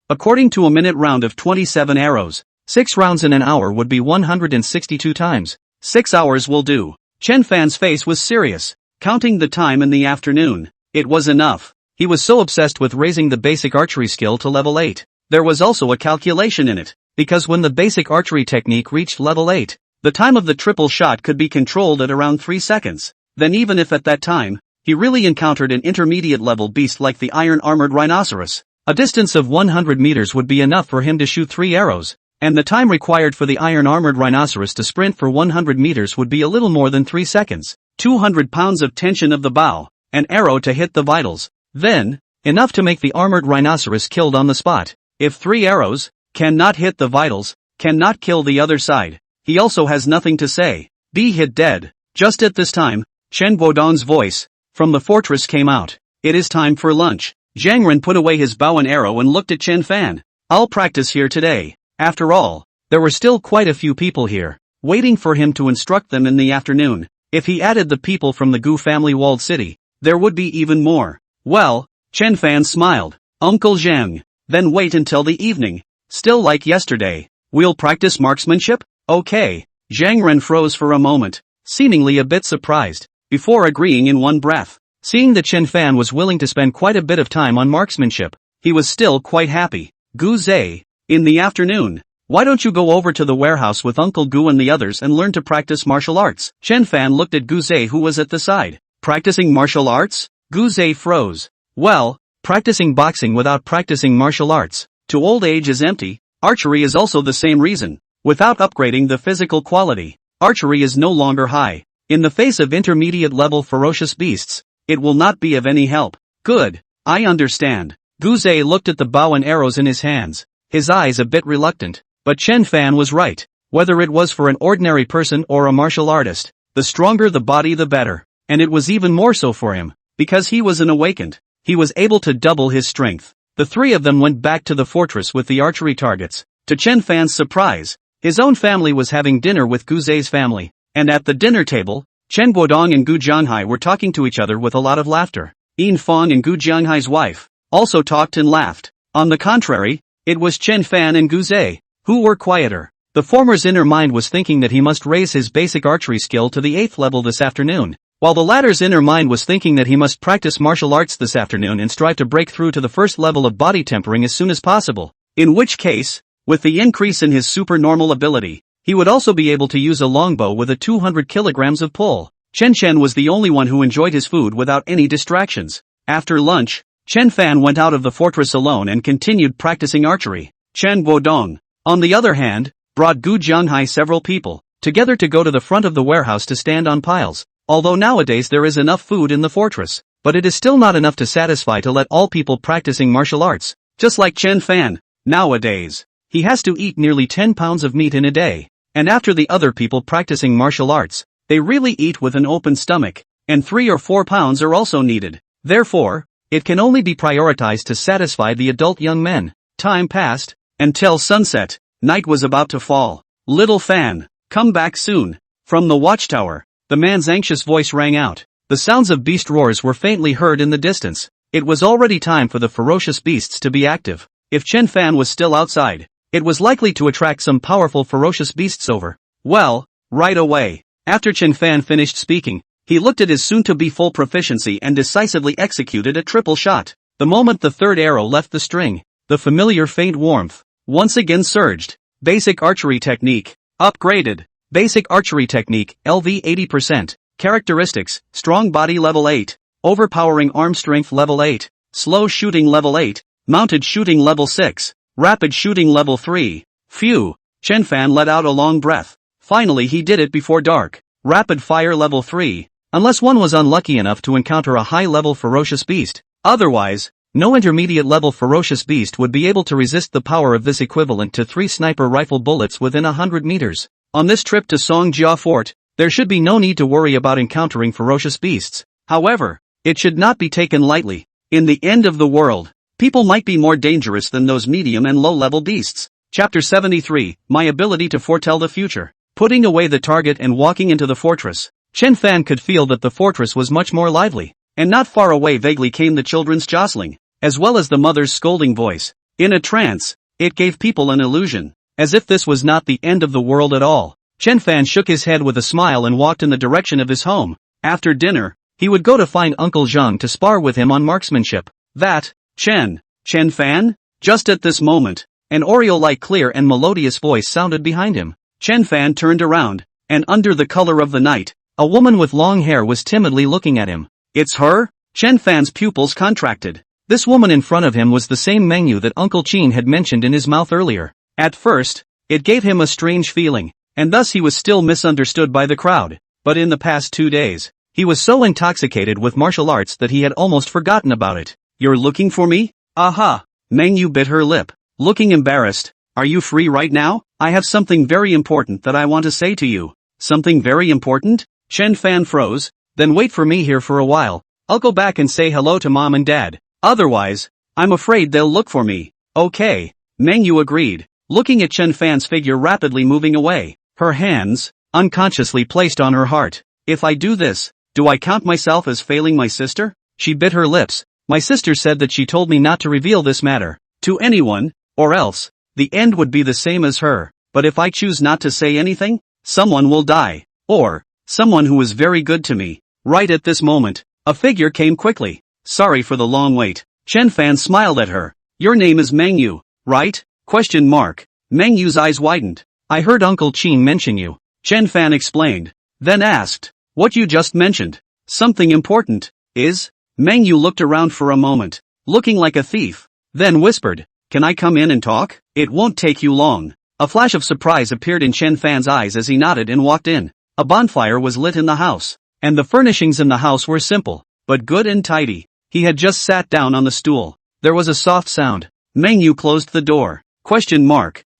According to a minute round of 27 arrows, 6 rounds in an hour would be 162 times. 6 hours will do. Chen Fan's face was serious. Counting the time in the afternoon, it was enough. He was so obsessed with raising the basic archery skill to level 8. There was also a calculation in it, because when the basic archery technique reached level 8, the time of the triple shot could be controlled at around 3 seconds. Then even if at that time, he really encountered an intermediate level beast like the iron-armored rhinoceros, a distance of 100 meters would be enough for him to shoot 3 arrows, and the time required for the iron-armored rhinoceros to sprint for 100 meters would be a little more than 3 seconds. 200 pounds of tension of the bow, an arrow to hit the vitals, then, enough to make the armored rhinoceros killed on the spot. If 3 arrows cannot hit the vitals, cannot kill the other side, he also has nothing to say. Be hit dead. Just at this time, Chen Guodong's voice from the fortress came out. It is time for lunch. Zhang Ren put away his bow and arrow and looked at Chen Fan. I'll practice here today. After all, there were still quite a few people here, waiting for him to instruct them in the afternoon. If he added the people from the Gu family walled city, there would be even more. Well, Chen Fan smiled. Uncle Zhang, then wait until the evening. Still like yesterday. We'll practice marksmanship? Okay. Zhang Ren froze for a moment, seemingly a bit surprised, before agreeing in one breath. Seeing that Chen Fan was willing to spend quite a bit of time on marksmanship, he was still quite happy. Gu Zhe, in the afternoon, why don't you go over to the warehouse with Uncle Gu and the others and learn to practice martial arts? Chen Fan looked at Gu Zhe who was at the side. Practicing martial arts? Gu Zhe froze. Well, practicing boxing without practicing martial arts, to old age is empty. Archery is also the same reason. Without upgrading the physical quality, archery is no longer high. In the face of intermediate level ferocious beasts, it will not be of any help. Good, I understand. Gu Zhe looked at the bow and arrows in his hands, his eyes a bit reluctant. But Chen Fan was right. Whether it was for an ordinary person or a martial artist, the stronger the body the better. And it was even more so for him, because he was an awakened. He was able to double his strength. The 3 of them went back to the fortress with the archery targets. To Chen Fan's surprise, his own family was having dinner with Gu Zhe's family, and at the dinner table, Chen Guodong and Gu Jianghai were talking to each other with a lot of laughter. Yin Fang and Gu Jianghai's wife also talked and laughed. On the contrary, it was Chen Fan and Gu Zhe who were quieter. The former's inner mind was thinking that he must raise his basic archery skill to the 8th level this afternoon, while the latter's inner mind was thinking that he must practice martial arts this afternoon and strive to break through to the 1st level of body tempering as soon as possible. In which case, with the increase in his supernormal ability, he would also be able to use a longbow with a 200 kilograms of pull. Chen was the only one who enjoyed his food without any distractions. After lunch, Chen Fan went out of the fortress alone and continued practicing archery. Chen Guodong, on the other hand, brought Gu Jianghai several people together to go to the front of the warehouse to stand on piles. Although nowadays there is enough food in the fortress, but it is still not enough to satisfy to let all people practicing martial arts. Just like Chen Fan, nowadays, he has to eat nearly 10 pounds of meat in a day. And after the other people practicing martial arts, They really eat with an open stomach, and 3 or 4 pounds are also needed. Therefore, it can only be prioritized to satisfy the adult young men. Time passed, until sunset. Night was about to fall. Little Fan, come back soon. From the watchtower, the man's anxious voice rang out. The sounds of beast roars were faintly heard in the distance. It was already time for the ferocious beasts to be active. If Chen Fan was still outside, it was likely to attract some powerful ferocious beasts over. Well, right away. After Chen Fan finished speaking, he looked at his soon-to-be full proficiency and decisively executed a triple shot. The moment the third arrow left the string, the familiar faint warmth once again surged. Basic Archery Technique. Upgraded. Basic Archery Technique, LV 80%. Characteristics, Strong Body Level 8. Overpowering Arm Strength Level 8. Slow Shooting Level 8. Mounted Shooting Level 6. Rapid Shooting Level 3. Phew. Chen Fan let out a long breath. Finally he did it before dark. Rapid Fire Level 3. Unless one was unlucky enough to encounter a high-level ferocious beast. Otherwise, no intermediate-level ferocious beast would be able to resist the power of this equivalent to 3 sniper rifle bullets within 100 meters. On this trip to Songjia Fort, there should be no need to worry about encountering ferocious beasts. However, it should not be taken lightly. In the end of the world, people might be more dangerous than those medium and low-level beasts. Chapter 73, My Ability to Foretell the Future. Putting away the target and walking into the fortress, Chen Fan could feel that the fortress was much more lively, and not far away vaguely came the children's jostling, as well as the mother's scolding voice. In a trance, it gave people an illusion, as if this was not the end of the world at all. Chen Fan shook his head with a smile and walked in the direction of his home. After dinner, he would go to find Uncle Zhang to spar with him on marksmanship. That, Chen Fan? Just at this moment, an oriole-like clear and melodious voice sounded behind him. Chen Fan turned around, and under the color of the night, a woman with long hair was timidly looking at him. It's her? Chen Fan's pupils contracted. This woman in front of him was the same Mengyu that Uncle Qin had mentioned in his mouth earlier. At first, it gave him a strange feeling, and thus he was still misunderstood by the crowd. But in the past 2 days, he was so intoxicated with martial arts that he had almost forgotten about it. You're looking for me? Aha! Mengyu bit her lip, looking embarrassed. Are you free right now? I have something very important that I want to say to you. Something very important? Chen Fan froze. Then wait for me here for a while. I'll go back and say hello to Mom and Dad. Otherwise, I'm afraid they'll look for me. Okay. Mengyu agreed, looking at Chen Fan's figure rapidly moving away. Her hands, unconsciously placed on her heart. If I do this, do I count myself as failing my sister? She bit her lips. My sister said that she told me not to reveal this matter to anyone, or else, the end would be the same as her. But if I choose not to say anything, someone will die. Or, someone who is very good to me. Right at this moment, a figure came quickly. Sorry for the long wait. Chen Fan smiled at her. Your name is Mengyu, right? ? Mengyu's eyes widened. I heard Uncle Qin mention you. Chen Fan explained. Then asked, what you just mentioned? Something important, is? Mengyu looked around for a moment, looking like a thief. Then whispered, can I come in and talk? It won't take you long. A flash of surprise appeared in Chen Fan's eyes as he nodded and walked in. A bonfire was lit in the house, and the furnishings in the house were simple, but good and tidy. He had just sat down on the stool. There was a soft sound. Mengyu closed the door. ?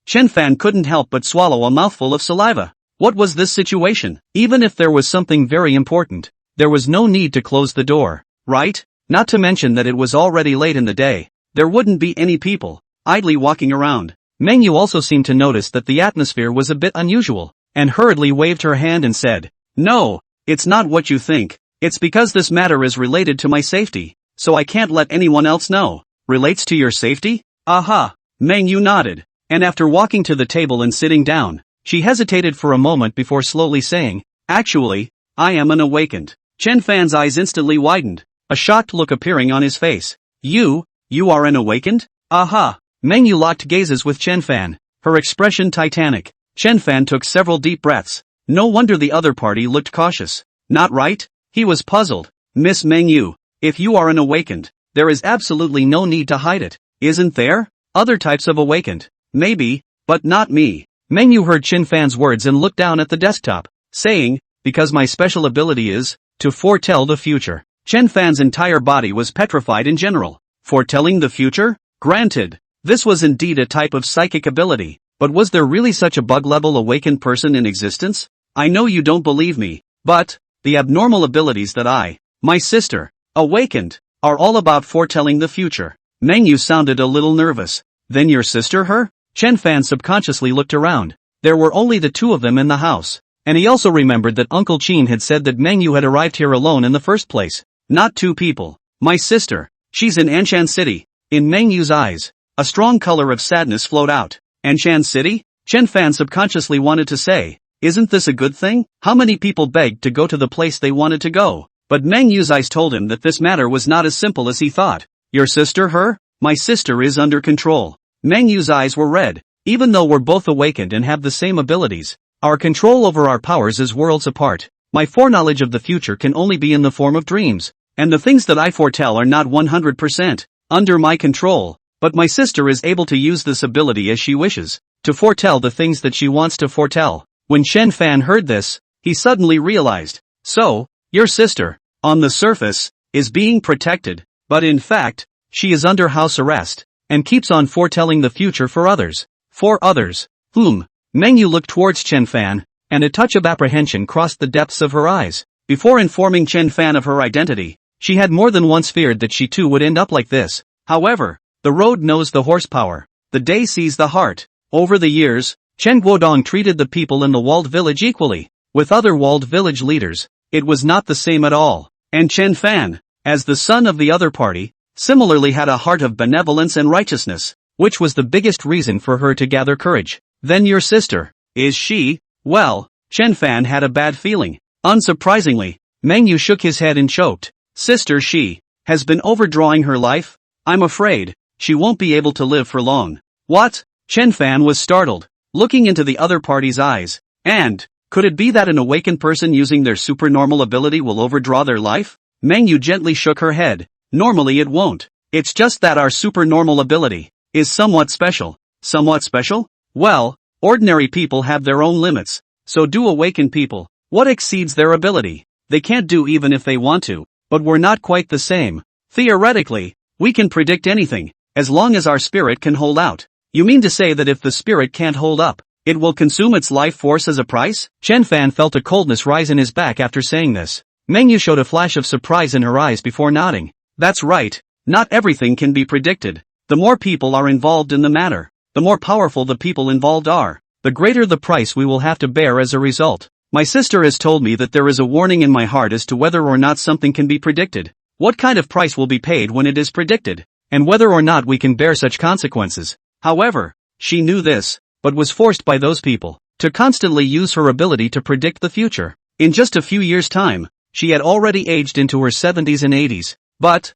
Chen Fan couldn't help but swallow a mouthful of saliva. What was this situation? Even if there was something very important, there was no need to close the door, right? Not to mention that it was already late in the day. There wouldn't be any people idly walking around. Mengyu also seemed to notice that the atmosphere was a bit unusual, and hurriedly waved her hand and said, no, it's not what you think. It's because this matter is related to my safety, so I can't let anyone else know. Relates to your safety? Aha! Mengyu nodded, and after walking to the table and sitting down, she hesitated for a moment before slowly saying, actually, I am an awakened. Chen Fan's eyes instantly widened, a shocked look appearing on his face. You are an awakened? Aha! Mengyu locked gazes with Chen Fan, her expression titanic. Chen Fan took several deep breaths. No wonder the other party looked cautious. Not right? He was puzzled. Miss Mengyu, if you are an awakened, there is absolutely no need to hide it, isn't there? Other types of awakened. Maybe, but not me. Mengyu heard Chen Fan's words and looked down at the desktop, saying, because my special ability is to foretell the future. Chen Fan's entire body was petrified in general. Foretelling the future? Granted, this was indeed a type of psychic ability, but was there really such a bug-level awakened person in existence? I know you don't believe me, But, the abnormal abilities that my sister, awakened, are all about foretelling the future. Mengyu sounded a little nervous. Then your sister her? Chen Fan subconsciously looked around. There were only the two of them in the house. And he also remembered that Uncle Qin had said that Mengyu had arrived here alone in the first place. Not two people. My sister. She's in Anshan City. In Mengyu's eyes, a strong color of sadness flowed out. Anshan City? Chen Fan subconsciously wanted to say, isn't this a good thing? How many people begged to go to the place they wanted to go? But Mengyu's eyes told him that this matter was not as simple as he thought. Your sister her? My sister is under control. Mengyu's eyes were red. Even though we're both awakened and have the same abilities, our control over our powers is worlds apart. My foreknowledge of the future can only be in the form of dreams. And the things that I foretell are not 100% under my control. But my sister is able to use this ability as she wishes, to foretell the things that she wants to foretell. When Chen Fan heard this, he suddenly realized. So, your sister, on the surface, is being protected, but in fact, she is under house arrest, and keeps on foretelling the future for others. For others. Mengyu looked towards Chen Fan, and a touch of apprehension crossed the depths of her eyes. Before informing Chen Fan of her identity, she had more than once feared that she too would end up like this. However, the road knows the horsepower. The day sees the heart. Over the years, Chen Guodong treated the people in the walled village equally. With other walled village leaders, it was not the same at all. And Chen Fan, as the son of the other party, similarly had a heart of benevolence and righteousness, which was the biggest reason for her to gather courage. Then your sister, is she? Well, Chen Fan had a bad feeling. Unsurprisingly, Mengyu shook his head and choked. Sister she has been overdrawing her life? I'm afraid she won't be able to live for long. What? Chen Fan was startled, looking into the other party's eyes. And, could it be that an awakened person using their supernormal ability will overdraw their life? Mengyu gently shook her head. Normally it won't. It's just that our supernormal ability is somewhat special. Somewhat special? Well, ordinary people have their own limits. So do awakened people. What exceeds their ability? They can't do even if they want to. But we're not quite the same. Theoretically, we can predict anything, as long as our spirit can hold out. You mean to say that if the spirit can't hold up, it will consume its life force as a price? Chen Fan felt a coldness rise in his back after saying this. Mengyu showed a flash of surprise in her eyes before nodding. That's right. Not everything can be predicted. The more people are involved in the matter, the more powerful the people involved are, the greater the price we will have to bear as a result. My sister has told me that there is a warning in my heart as to whether or not something can be predicted. What kind of price will be paid when it is predicted, and whether or not we can bear such consequences. However, she knew this, but was forced by those people to constantly use her ability to predict the future. In just a few years' time, she had already aged into her 70s and 80s. But,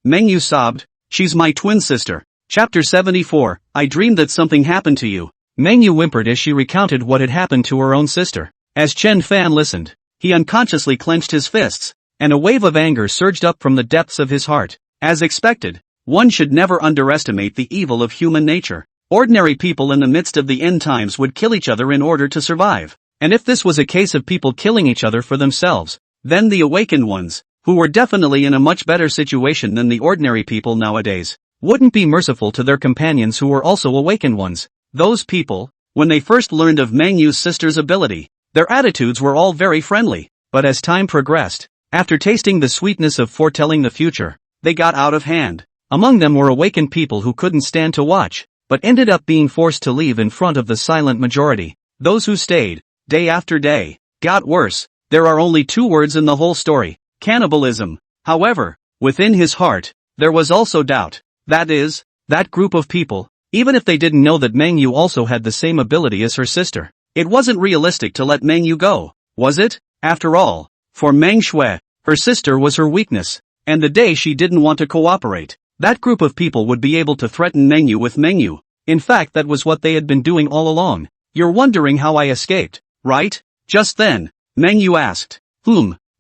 Mengyu sobbed, she's my twin sister. Chapter 74, I dreamed that something happened to you. Mengyu whimpered as she recounted what had happened to her own sister. As Chen Fan listened, he unconsciously clenched his fists, and a wave of anger surged up from the depths of his heart. As expected, one should never underestimate the evil of human nature. Ordinary people in the midst of the end times would kill each other in order to survive. And if this was a case of people killing each other for themselves, then the awakened ones, who were definitely in a much better situation than the ordinary people nowadays, wouldn't be merciful to their companions who were also awakened ones. Those people, when they first learned of Mengyu's sister's ability, their attitudes were all very friendly, but as time progressed, after tasting the sweetness of foretelling the future, they got out of hand. Among them were awakened people who couldn't stand to watch, but ended up being forced to leave in front of the silent majority. Those who stayed, day after day, got worse. There are only two words in the whole story: cannibalism. However, within his heart, there was also doubt. That is, that group of people, even if they didn't know that Mengyu also had the same ability as her sister, it wasn't realistic to let Mengyu go, was it? After all, for Meng Shui, her sister was her weakness, and the day she didn't want to cooperate, that group of people would be able to threaten Mengyu with Mengyu. In fact, that was what they had been doing all along. You're wondering how I escaped, right? Just then, Mengyu asked.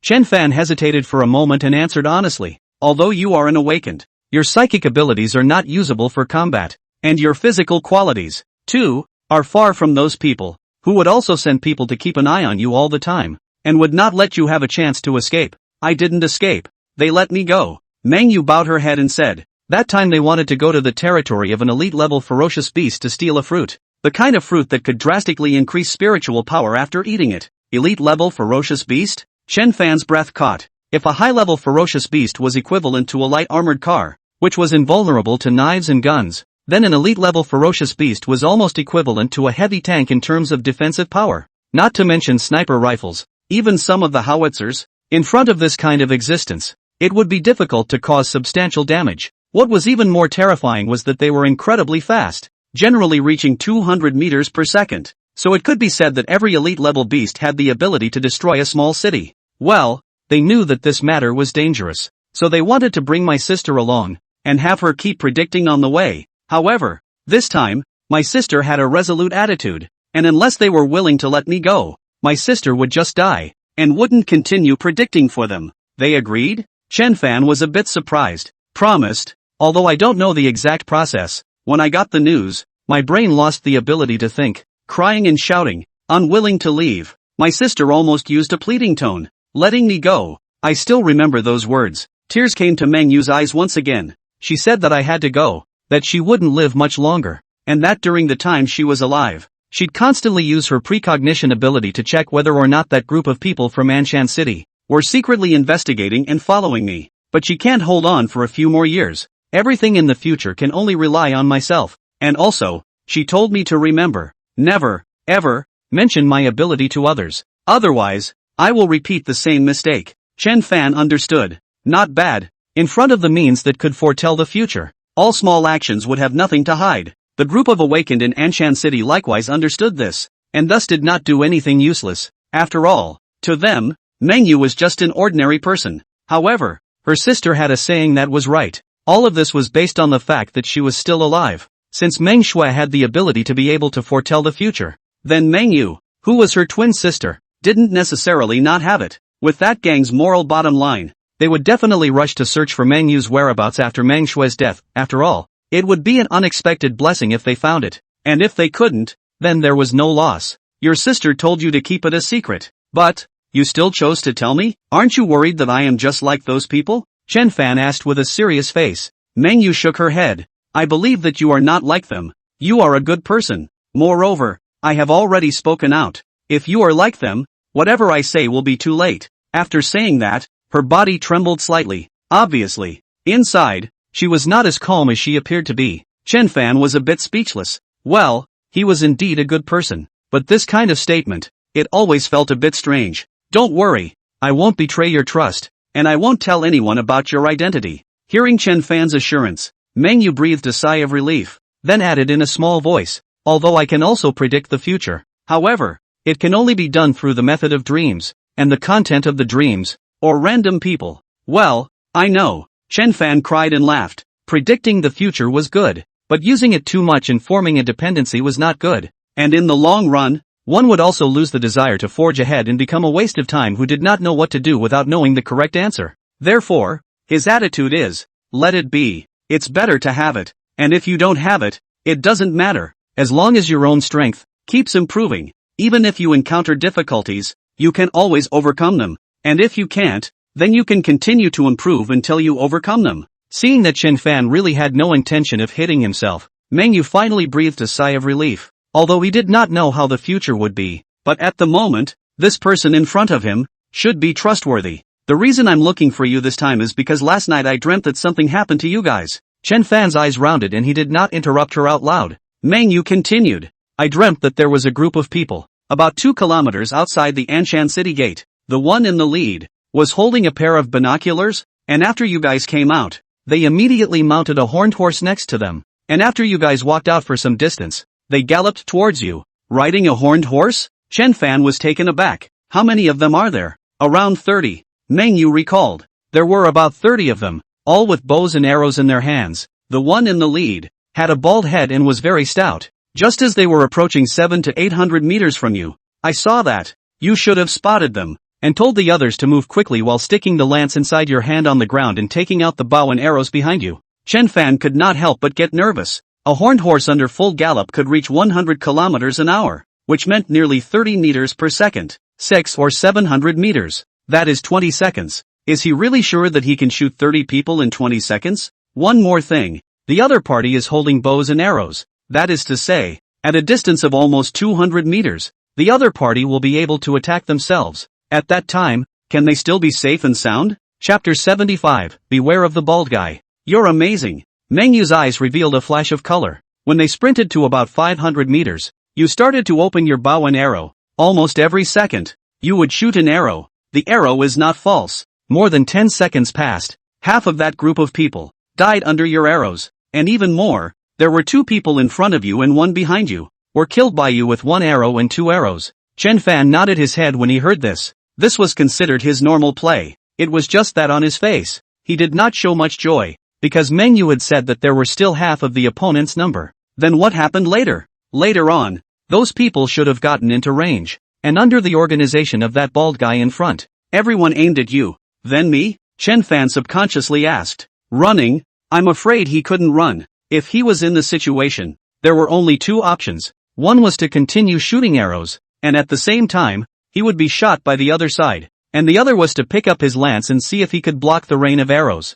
Chen Fan hesitated for a moment and answered honestly. Although you are an awakened, your psychic abilities are not usable for combat, and your physical qualities, too, are far from those people, who would also send people to keep an eye on you all the time, and would not let you have a chance to escape. I didn't escape. They let me go. Mengyu bowed her head and said, that time they wanted to go to the territory of an elite-level ferocious beast to steal a fruit, the kind of fruit that could drastically increase spiritual power after eating it. elite level ferocious beast? Chen Fan's breath caught. If a high-level ferocious beast was equivalent to a light armored car, which was invulnerable to knives and guns, then an elite-level ferocious beast was almost equivalent to a heavy tank in terms of defensive power. Not to mention sniper rifles, even some of the howitzers. In front of this kind of existence, it would be difficult to cause substantial damage. What was even more terrifying was that they were incredibly fast, generally reaching 200 meters per second. So it could be said that every elite-level beast had the ability to destroy a small city. Well, they knew that this matter was dangerous, so they wanted to bring my sister along, and have her keep predicting on the way. However, this time, my sister had a resolute attitude, and unless they were willing to let me go, my sister would just die, and wouldn't continue predicting for them. They agreed? Chen Fan was a bit surprised. Promised, although I don't know the exact process. When I got the news, my brain lost the ability to think, crying and shouting, unwilling to leave. My sister almost used a pleading tone, letting me go. I still remember those words. Tears came to Meng Yu's eyes once again. She said that I had to go, that she wouldn't live much longer, and that during the time she was alive, she'd constantly use her precognition ability to check whether or not that group of people from Anshan City were secretly investigating and following me. But she can't hold on for a few more years. Everything in the future can only rely on myself. And also, she told me to remember, never, ever, mention my ability to others. Otherwise, I will repeat the same mistake. Chen Fan understood. Not bad. In front of the means that could foretell the future, all small actions would have nothing to hide. The group of awakened in Anshan City likewise understood this, and thus did not do anything useless. After all, to them, Meng Yu was just an ordinary person. However, her sister had a saying that was right. All of this was based on the fact that she was still alive. Since Meng Shui had the ability to be able to foretell the future, then Meng Yu, who was her twin sister, didn't necessarily not have it. With that gang's moral bottom line, they would definitely rush to search for Meng Yu's whereabouts after Meng Shui's death. After all, it would be an unexpected blessing if they found it. And if they couldn't, then there was no loss. Your sister told you to keep it a secret. But, you still chose to tell me? Aren't you worried that I am just like those people? Chen Fan asked with a serious face. Meng Yu shook her head. I believe that you are not like them. You are a good person. Moreover, I have already spoken out. If you are like them, whatever I say will be too late. After saying that, her body trembled slightly. Obviously, inside, she was not as calm as she appeared to be. Chen Fan was a bit speechless. Well, he was indeed a good person. But this kind of statement, it always felt a bit strange. Don't worry, I won't betray your trust, and I won't tell anyone about your identity. Hearing Chen Fan's assurance, Meng Yu breathed a sigh of relief, then added in a small voice, although I can also predict the future. However, it can only be done through the method of dreams, and the content of the dreams, or random people. Well, I know. Chen Fan cried and laughed. Predicting the future was good, but using it too much and forming a dependency was not good. And in the long run, one would also lose the desire to forge ahead and become a waste of time who did not know what to do without knowing the correct answer. Therefore, his attitude is, let it be. It's better to have it, and if you don't have it, it doesn't matter. As long as your own strength keeps improving, even if you encounter difficulties, you can always overcome them. And if you can't, then you can continue to improve until you overcome them. Seeing that Chen Fan really had no intention of hitting himself, Meng Yu finally breathed a sigh of relief. Although he did not know how the future would be, but at the moment, this person in front of him should be trustworthy. The reason I'm looking for you this time is because last night I dreamt that something happened to you guys. Chen Fan's eyes rounded and he did not interrupt her out loud. Meng Yu continued. I dreamt that there was a group of people, about 2 kilometers outside the Anshan City gate. The one in the lead was holding a pair of binoculars, and after you guys came out, they immediately mounted a horned horse next to them. And after you guys walked out for some distance, they galloped towards you. Riding a horned horse? Chen Fan was taken aback. How many of them are there? Around 30. Meng Yu recalled. There were about 30 of them, all with bows and arrows in their hands. The one in the lead had a bald head and was very stout. Just as they were approaching 700 to 800 meters from you, I saw that. You should have spotted them, and told the others to move quickly while sticking the lance inside your hand on the ground and taking out the bow and arrows behind you. Chen Fan could not help but get nervous. A horned horse under full gallop could reach 100 kilometers an hour, which meant nearly 30 meters per second, 600 or 700 meters. That is 20 seconds. Is he really sure that he can shoot 30 people in 20 seconds? One more thing. The other party is holding bows and arrows. That is to say, at a distance of almost 200 meters. the other party will be able to attack themselves. At that time, can they still be safe and sound? Chapter 75, Beware of the Bald Guy. You're amazing. Meng Yu's eyes revealed a flash of color. When they sprinted to about 500 meters, you started to open your bow and arrow. Almost every second, you would shoot an arrow. The arrow is not false. More than 10 seconds passed. Half of that group of people died under your arrows. And even more, there were 2 people in front of you and 1 behind you, were killed by you with 1 arrow and 2 arrows. Chen Fan nodded his head when he heard this. This was considered his normal play. It was just that on his face, he did not show much joy, because Meng Yu had said that there were still half of the opponent's number. Then what happened later? Later on, those people should have gotten into range, and under the organization of that bald guy in front. Everyone aimed at you. Then me? Chen Fan subconsciously asked. Running? I'm afraid he couldn't run. If he was in the situation, there were only 2 options. One was to continue shooting arrows, and at the same time, he would be shot by the other side. And the other was to pick up his lance and see if he could block the rain of arrows.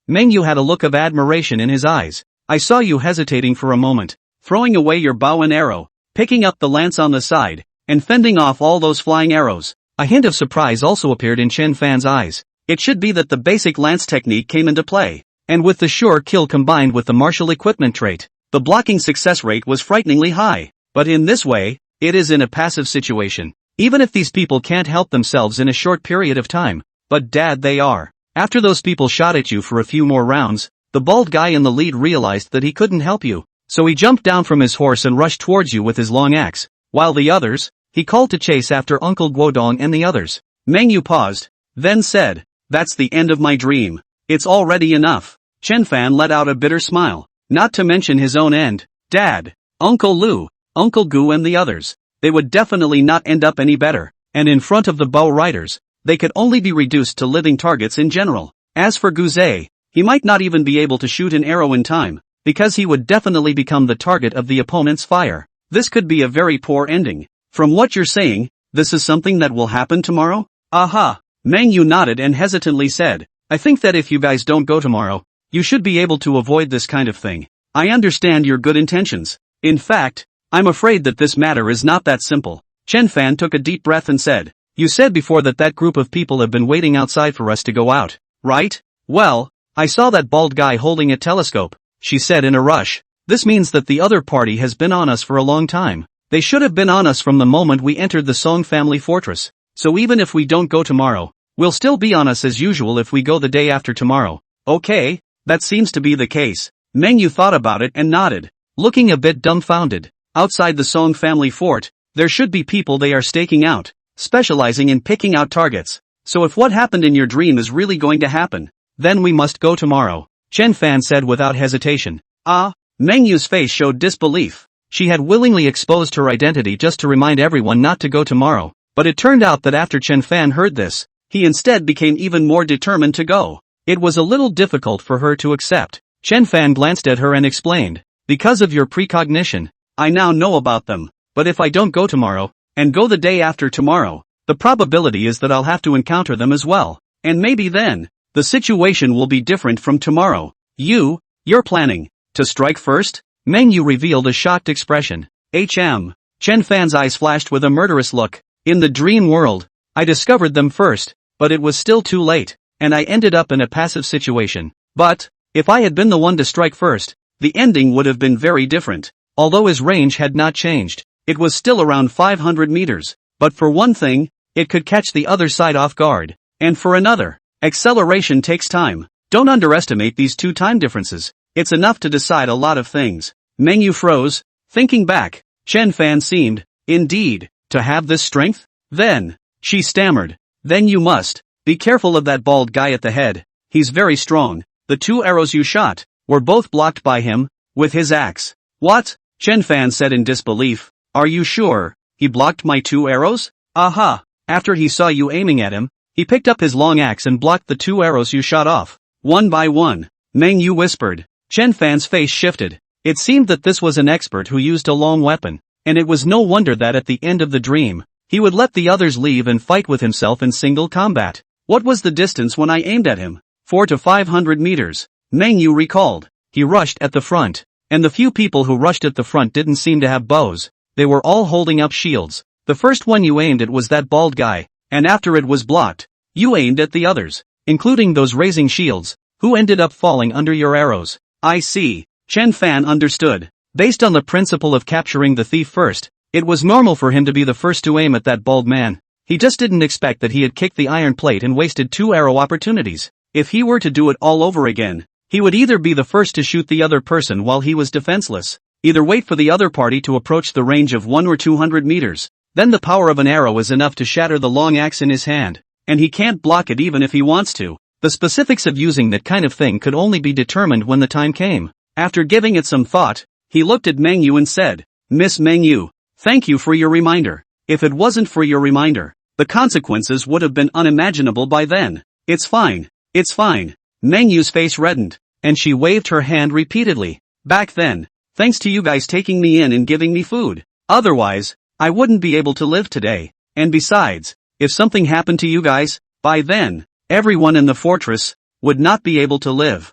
Meng Yu had a look of admiration in his eyes. I saw you hesitating for a moment, throwing away your bow and arrow, picking up the lance on the side, and fending off all those flying arrows. A hint of surprise also appeared in Chen Fan's eyes. It should be that the basic lance technique came into play, and with the sure kill combined with the martial equipment trait, the blocking success rate was frighteningly high. But in this way, it is in a passive situation. Even if these people can't help themselves in a short period of time, but dad they are. After those people shot at you for a few more rounds, the bald guy in the lead realized that he couldn't help you, so he jumped down from his horse and rushed towards you with his long axe, while the others, he called to chase after Uncle Guodong and the others. Meng Yu paused, then said, that's the end of my dream. It's already enough. Chen Fan let out a bitter smile, not to mention his own end. Dad, Uncle Lu, Uncle Gu and the others. They would definitely not end up any better, and in front of the bow riders, they could only be reduced to living targets in general. As for Guzai, he might not even be able to shoot an arrow in time, because he would definitely become the target of the opponent's fire. This could be a very poor ending. From what you're saying, this is something that will happen tomorrow? Aha! Meng Yu nodded and hesitantly said, I think that if you guys don't go tomorrow, you should be able to avoid this kind of thing. I understand your good intentions. In fact, I'm afraid that this matter is not that simple. Chen Fan took a deep breath and said, you said before that that group of people have been waiting outside for us to go out, right? Well, I saw that bald guy holding a telescope, she said in a rush. This means that the other party has been on us for a long time. They should have been on us from the moment we entered the Song family fortress. So even if we don't go tomorrow, we'll still be on us as usual if we go the day after tomorrow. Okay, that seems to be the case. Meng Yu thought about it and nodded, looking a bit dumbfounded. Outside the Song family fort, there should be people they are staking out, specializing in picking out targets. So if what happened in your dream is really going to happen, then we must go tomorrow, Chen Fan said without hesitation. Meng Yu's face showed disbelief. She had willingly exposed her identity just to remind everyone not to go tomorrow, but it turned out that after Chen Fan heard this, he instead became even more determined to go. It was a little difficult for her to accept. Chen Fan glanced at her and explained, because of your precognition, I now know about them, but if I don't go tomorrow, and go the day after tomorrow, the probability is that I'll have to encounter them as well, and maybe then, the situation will be different from tomorrow. You're planning to strike first? Meng Yu revealed a shocked expression. Chen Fan's eyes flashed with a murderous look. In the dream world, I discovered them first, but it was still too late, and I ended up in a passive situation. But, if I had been the one to strike first, the ending would have been very different. Although his range had not changed, it was still around 500 meters, but for one thing, it could catch the other side off guard, and for another, acceleration takes time. Don't underestimate these 2 time differences, it's enough to decide a lot of things. Meng Yu froze, thinking back. Chen Fan seemed, indeed, to have this strength? Then, she stammered, then you must be careful of that bald guy at the head, he's very strong. The 2 arrows you shot were both blocked by him, with his axe. What? Chen Fan said in disbelief. Are you sure? He blocked my 2 arrows? Aha! After he saw you aiming at him, he picked up his long axe and blocked the 2 arrows you shot off, one by one. Meng Yu whispered. Chen Fan's face shifted. It seemed that this was an expert who used a long weapon, and it was no wonder that at the end of the dream, he would let the others leave and fight with himself in single combat. What was the distance when I aimed at him? 400 to 500 meters. Meng Yu recalled. He rushed at the front, and the few people who rushed at the front didn't seem to have bows. they were all holding up shields. The first one you aimed at was that bald guy, and after it was blocked, you aimed at the others, including those raising shields, who ended up falling under your arrows. I see. Chen Fan understood. Based on the principle of capturing the thief first, it was normal for him to be the first to aim at that bald man. He just didn't expect that he had kicked the iron plate and wasted 2 arrow opportunities. If he were to do it all over again, he would either be the first to shoot the other person while he was defenseless, either wait for the other party to approach the range of 1 or 200 meters, then the power of an arrow is enough to shatter the long axe in his hand, and he can't block it even if he wants to. The specifics of using that kind of thing could only be determined when the time came. After giving it some thought, he looked at Meng Yu and said, "Miss Meng Yu, thank you for your reminder. If it wasn't for your reminder, the consequences would have been unimaginable by then." It's fine. It's fine. Meng Yu's face reddened, and she waved her hand repeatedly. "Back then, thanks to you guys taking me in and giving me food. Otherwise, I wouldn't be able to live today. And besides, if something happened to you guys, by then, everyone in the fortress would not be able to live."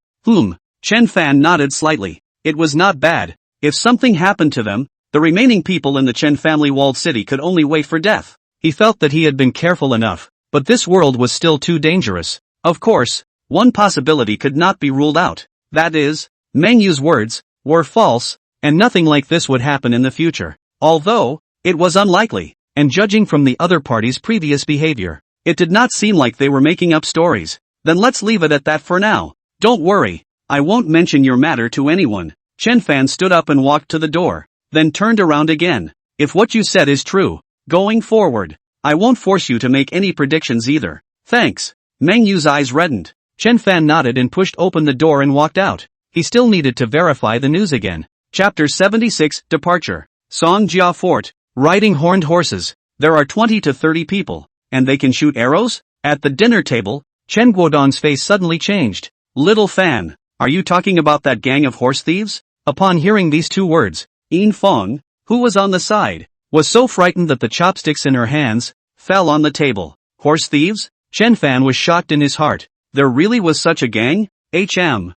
Chen Fan nodded slightly. It was not bad. If something happened to them, the remaining people in the Chen family walled city could only wait for death. He felt that he had been careful enough, but this world was still too dangerous. Of course, one possibility could not be ruled out. That is, Meng Yu's words were false, and nothing like this would happen in the future. Although, it was unlikely, and judging from the other party's previous behavior, it did not seem like they were making up stories. Then let's leave it at that for now. Don't worry, I won't mention your matter to anyone. Chen Fan stood up and walked to the door, then turned around again. If what you said is true, going forward, I won't force you to make any predictions either. Thanks. Meng Yu's eyes reddened. Chen Fan nodded and pushed open the door and walked out. He still needed to verify the news again. Chapter 76, Departure. Songjia Fort. Riding horned horses. There are 20 to 30 people, and they can shoot arrows? At the dinner table, Chen Guodong's face suddenly changed. Little Fan, are you talking about that gang of horse thieves? Upon hearing these 2 words, Yin Feng, who was on the side, was so frightened that the chopsticks in her hands fell on the table. Horse thieves? Chen Fan was shocked in his heart. There really was such a gang? Chen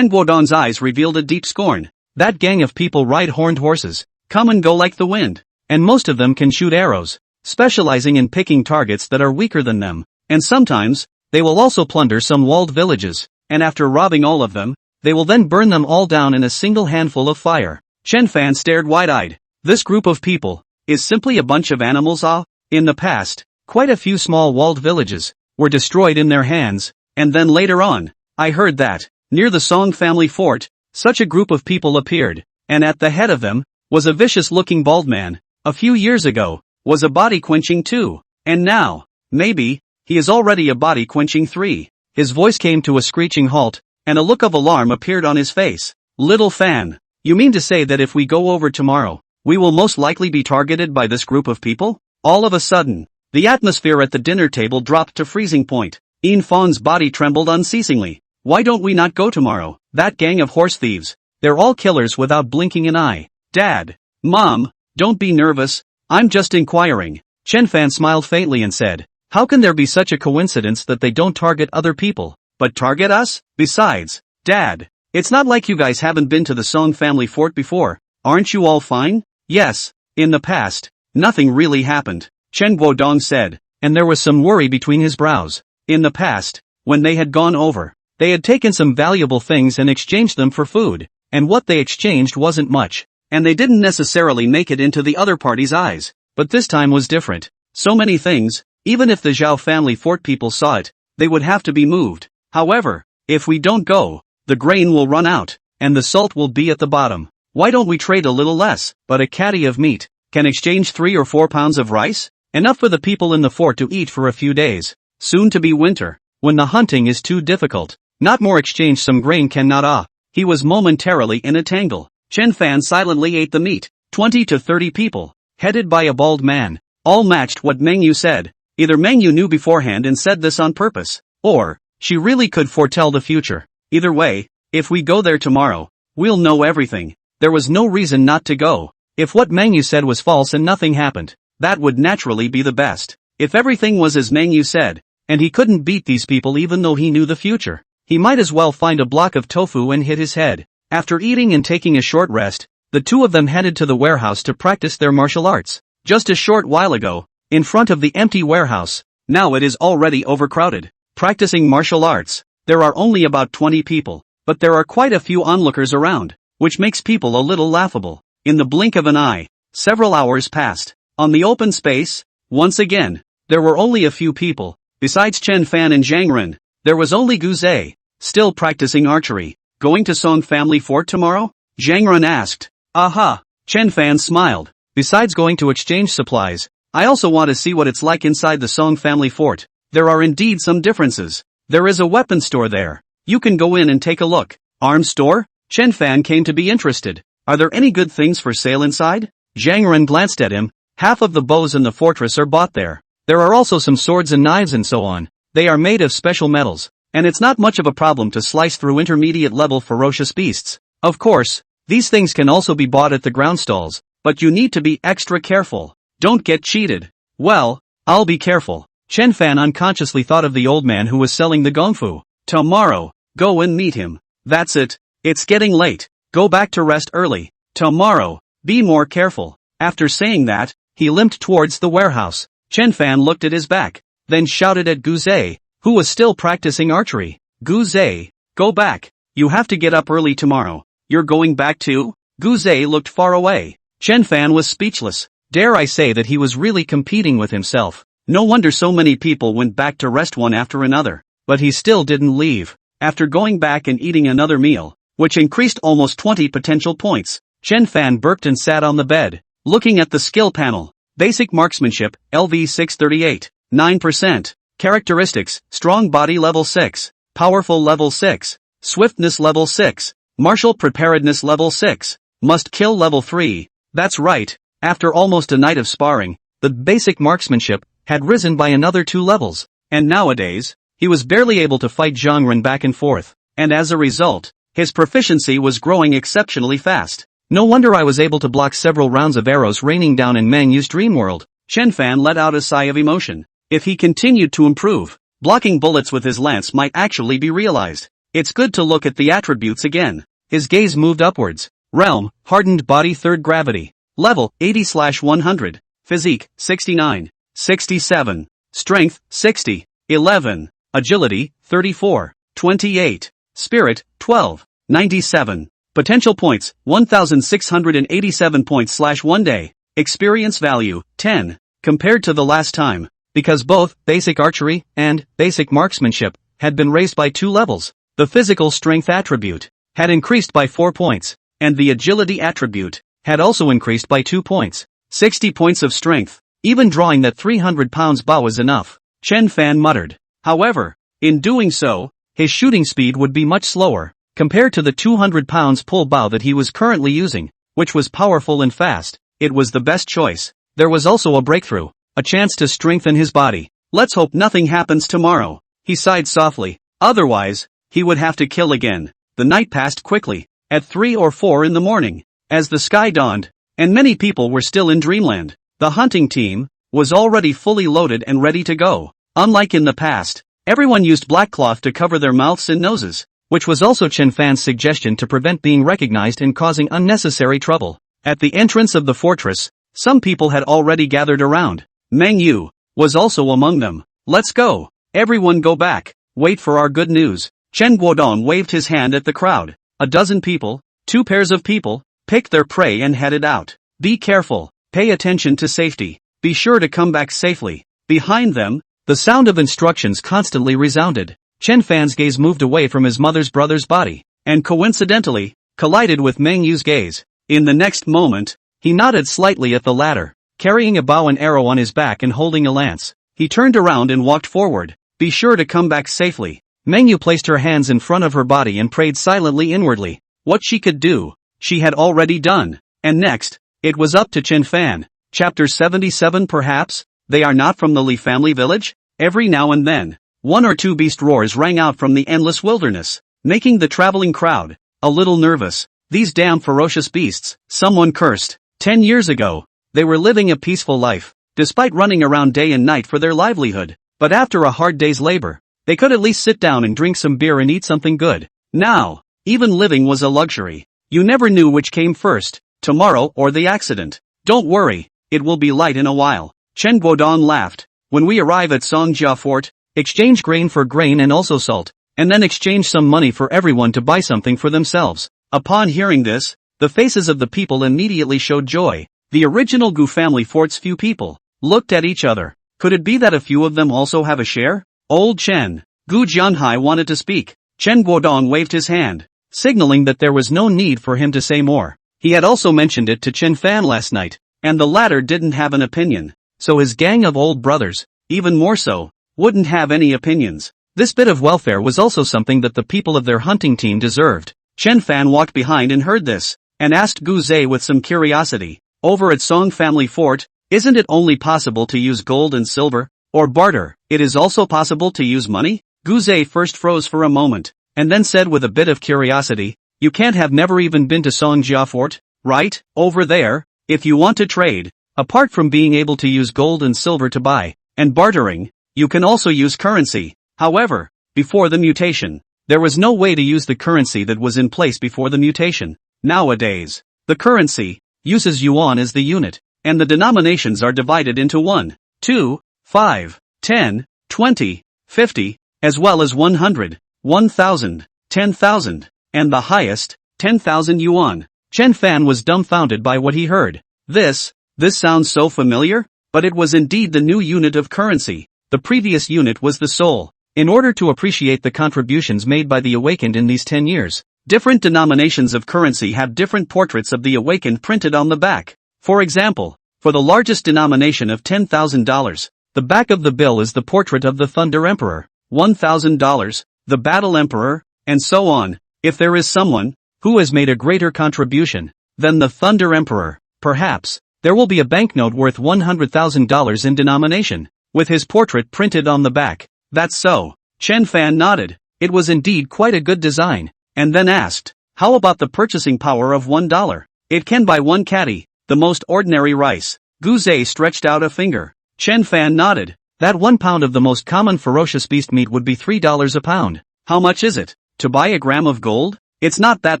Guodong's eyes revealed a deep scorn. That gang of people ride horned horses, come and go like the wind, and most of them can shoot arrows, specializing in picking targets that are weaker than them, and sometimes, they will also plunder some walled villages, and after robbing all of them, they will then burn them all down in a single handful of fire. Chen Fan stared wide-eyed. This group of people is simply a bunch of animals. In the past, quite a few small walled villages were destroyed in their hands, and then later on, I heard that, near the Song family fort, such a group of people appeared, and at the head of them, was a vicious-looking bald man. A few years ago, was a body-quenching 2, and now, maybe, he is already a body-quenching 3. His voice came to a screeching halt, and a look of alarm appeared on his face. Little Fan, you mean to say that if we go over tomorrow, we will most likely be targeted by this group of people? All of a sudden, the atmosphere at the dinner table dropped to freezing point. Yin Feng's body trembled unceasingly. Why don't we not go tomorrow? That gang of horse thieves, they're all killers without blinking an eye. Dad, Mom, don't be nervous, I'm just inquiring. Chen Fan smiled faintly and said, how can there be such a coincidence that they don't target other people, but target us? Besides, Dad, it's not like you guys haven't been to the Song family fort before. Aren't you all fine? Yes, in the past, nothing really happened, Chen Guodong said, and there was some worry between his brows. In the past, when they had gone over, they had taken some valuable things and exchanged them for food, and what they exchanged wasn't much, and they didn't necessarily make it into the other party's eyes, but this time was different. So many things, even if the Zhao family fort people saw it, they would have to be moved. However, if we don't go, the grain will run out, and the salt will be at the bottom. Why don't we trade a little less, but a caddy of meat, can exchange 3 or 4 pounds of rice? Enough for the people in the fort to eat for a few days. Soon to be winter, when the hunting is too difficult. Not more exchange some grain cannot. He was momentarily in a tangle. Chen Fan silently ate the meat. 20 to 30 people, headed by a bald man, all matched what Meng Yu said. Either Meng Yu knew beforehand and said this on purpose, or she really could foretell the future. Either way, if we go there tomorrow, we'll know everything. There was no reason not to go. If what Meng Yu said was false and nothing happened, that would naturally be the best. If everything was as Meng Yu said, and he couldn't beat these people even though he knew the future, he might as well find a block of tofu and hit his head. After eating and taking a short rest, The two of them headed to the warehouse to practice their martial arts. Just a short while ago, in front of the empty warehouse, now it is already overcrowded. Practicing martial arts, there are only about 20 people, but there are quite a few onlookers around, which makes people a little laughable. In the blink of an eye, several hours passed. On the open space, once again, there were only a few people. Besides Chen Fan and Zhang Ren, there was only Gu Zhe, still practicing archery. Going to Song Family Fort tomorrow? Zhang Ren asked. Aha! Chen Fan smiled. Besides going to exchange supplies, I also want to see what it's like inside the Song Family Fort. There are indeed some differences. There is a weapon store there. You can go in and take a look. Arms store? Chen Fan came to be interested. Are there any good things for sale inside? Zhang Ren glanced at him. Half of the bows in the fortress are bought there. There are also some swords and knives and so on. They are made of special metals, and it's not much of a problem to slice through intermediate-level ferocious beasts. Of course, these things can also be bought at the ground stalls, but you need to be extra careful. Don't get cheated. Well, I'll be careful. Chen Fan unconsciously thought of the old man who was selling the gongfu. Tomorrow, go and meet him. That's it. It's getting late. Go back to rest early. Tomorrow, be more careful. After saying that, he limped towards the warehouse. Chen Fan looked at his back, then shouted at Gu Zhe, who was still practicing archery. Gu Zhe, go back. You have to get up early tomorrow. You're going back too? Gu Zhe looked far away. Chen Fan was speechless. Dare I say that he was really competing with himself. No wonder so many people went back to rest one after another. But he still didn't leave. After going back and eating another meal, which increased almost 20 potential points, Chen Fan burped and sat on the bed, looking at the skill panel. Basic marksmanship, LV 638, 9%. Characteristics, strong body level 6, powerful level 6, swiftness level 6, martial preparedness level 6, must kill level 3. That's right, after almost a night of sparring, the basic marksmanship had risen by another 2 levels, and nowadays, he was barely able to fight Zhang Ren back and forth, and as a result, his proficiency was growing exceptionally fast. No wonder I was able to block several rounds of arrows raining down in Meng Yu's dream world. Chen Fan let out a sigh of emotion. If he continued to improve, blocking bullets with his lance might actually be realized. It's good to look at the attributes again. His gaze moved upwards. Realm, hardened body 3rd gravity. Level, 80/100. Physique, 69. 67. Strength, 60. 11. Agility, 34. 28. Spirit, 12. 97. Potential points, 1,687 points/1 day. Experience value, 10. Compared to the last time, because both basic archery and basic marksmanship had been raised by 2 levels, the physical strength attribute had increased by 4 points, and the agility attribute had also increased by 2 points. 60 points of strength. Even drawing that 300 pounds bow was enough, Chen Fan muttered. However, in doing so, his shooting speed would be much slower, compared to the 200 pounds pull bow that he was currently using, which was powerful and fast. It was the best choice. There was also a breakthrough, a chance to strengthen his body. Let's hope nothing happens tomorrow. He sighed softly. Otherwise, he would have to kill again. The night passed quickly. At 3 or 4 in the morning, as the sky dawned, and many people were still in dreamland, the hunting team was already fully loaded and ready to go. Unlike in the past, everyone used black cloth to cover their mouths and noses, which was also Chen Fan's suggestion to prevent being recognized and causing unnecessary trouble. At the entrance of the fortress, some people had already gathered around. Meng Yu was also among them. Let's go. Everyone go back. Wait for our good news. Chen Guodong waved his hand at the crowd. A dozen people, 2 pairs of people, picked their prey and headed out. Be careful. Pay attention to safety. Be sure to come back safely. Behind them, the sound of instructions constantly resounded. Chen Fan's gaze moved away from his mother's brother's body, and coincidentally, collided with Meng Yu's gaze. In the next moment, he nodded slightly at the latter, carrying a bow and arrow on his back and holding a lance. He turned around and walked forward. Be sure to come back safely. Meng Yu placed her hands in front of her body and prayed silently inwardly. What she could do, she had already done. And next, it was up to Chen Fan. Chapter 77 perhaps? They are not from the Li family village? Every now and then, 1 or 2 beast roars rang out from the endless wilderness, making the traveling crowd a little nervous. These damn ferocious beasts, someone cursed. 10 years ago, they were living a peaceful life, despite running around day and night for their livelihood. But after a hard day's labor, they could at least sit down and drink some beer and eat something good. Now, even living was a luxury. You never knew which came first, tomorrow or the accident. Don't worry, it will be light in a while. Chen Guodong laughed. When we arrive at Songjia Fort, exchange grain for grain and also salt, and then exchange some money for everyone to buy something for themselves. Upon hearing this, the faces of the people immediately showed joy. The original Gu family fort's few people looked at each other. Could it be that a few of them also have a share? Old Chen Gu Jianhai wanted to speak. Chen Guodong waved his hand, signaling that there was no need for him to say more. He had also mentioned it to Chen Fan last night, and the latter didn't have an opinion. So his gang of old brothers, even more so, wouldn't have any opinions. This bit of welfare was also something that the people of their hunting team deserved. Chen Fan walked behind and heard this, and asked Gu Zhe with some curiosity. Over at Song Family Fort, isn't it only possible to use gold and silver, or barter? It is also possible to use money? Gu Zhe first froze for a moment, and then said with a bit of curiosity, you can't have never even been to Songjia Fort, right? Over there, if you want to trade, apart from being able to use gold and silver to buy, and bartering, you can also use currency. However, before the mutation, there was no way to use the currency that was in place before the mutation. Nowadays, the currency uses yuan as the unit, and the denominations are divided into 1, 2, 5, 10, 20, 50, as well as 100, 1,000, 10,000, and the highest, 10,000 yuan. Chen Fan was dumbfounded by what he heard. This sounds so familiar, but it was indeed the new unit of currency. The previous unit was the soul. In order to appreciate the contributions made by the awakened in these 10 years, different denominations of currency have different portraits of the awakened printed on the back. For example, for the largest denomination of $10,000, the back of the bill is the portrait of the Thunder Emperor, $1,000, the Battle Emperor, and so on. If there is someone who has made a greater contribution than the Thunder Emperor, perhaps there will be a banknote worth $100,000 in denomination, with his portrait printed on the back. That's so. Chen Fan nodded. It was indeed quite a good design, and then asked, how about the purchasing power of $1? It can buy 1 caddy, the most ordinary rice. Gu Zhe stretched out a finger. Chen Fan nodded. That 1 pound of the most common ferocious beast meat would be $3 a pound. How much is it? To buy a gram of gold? It's not that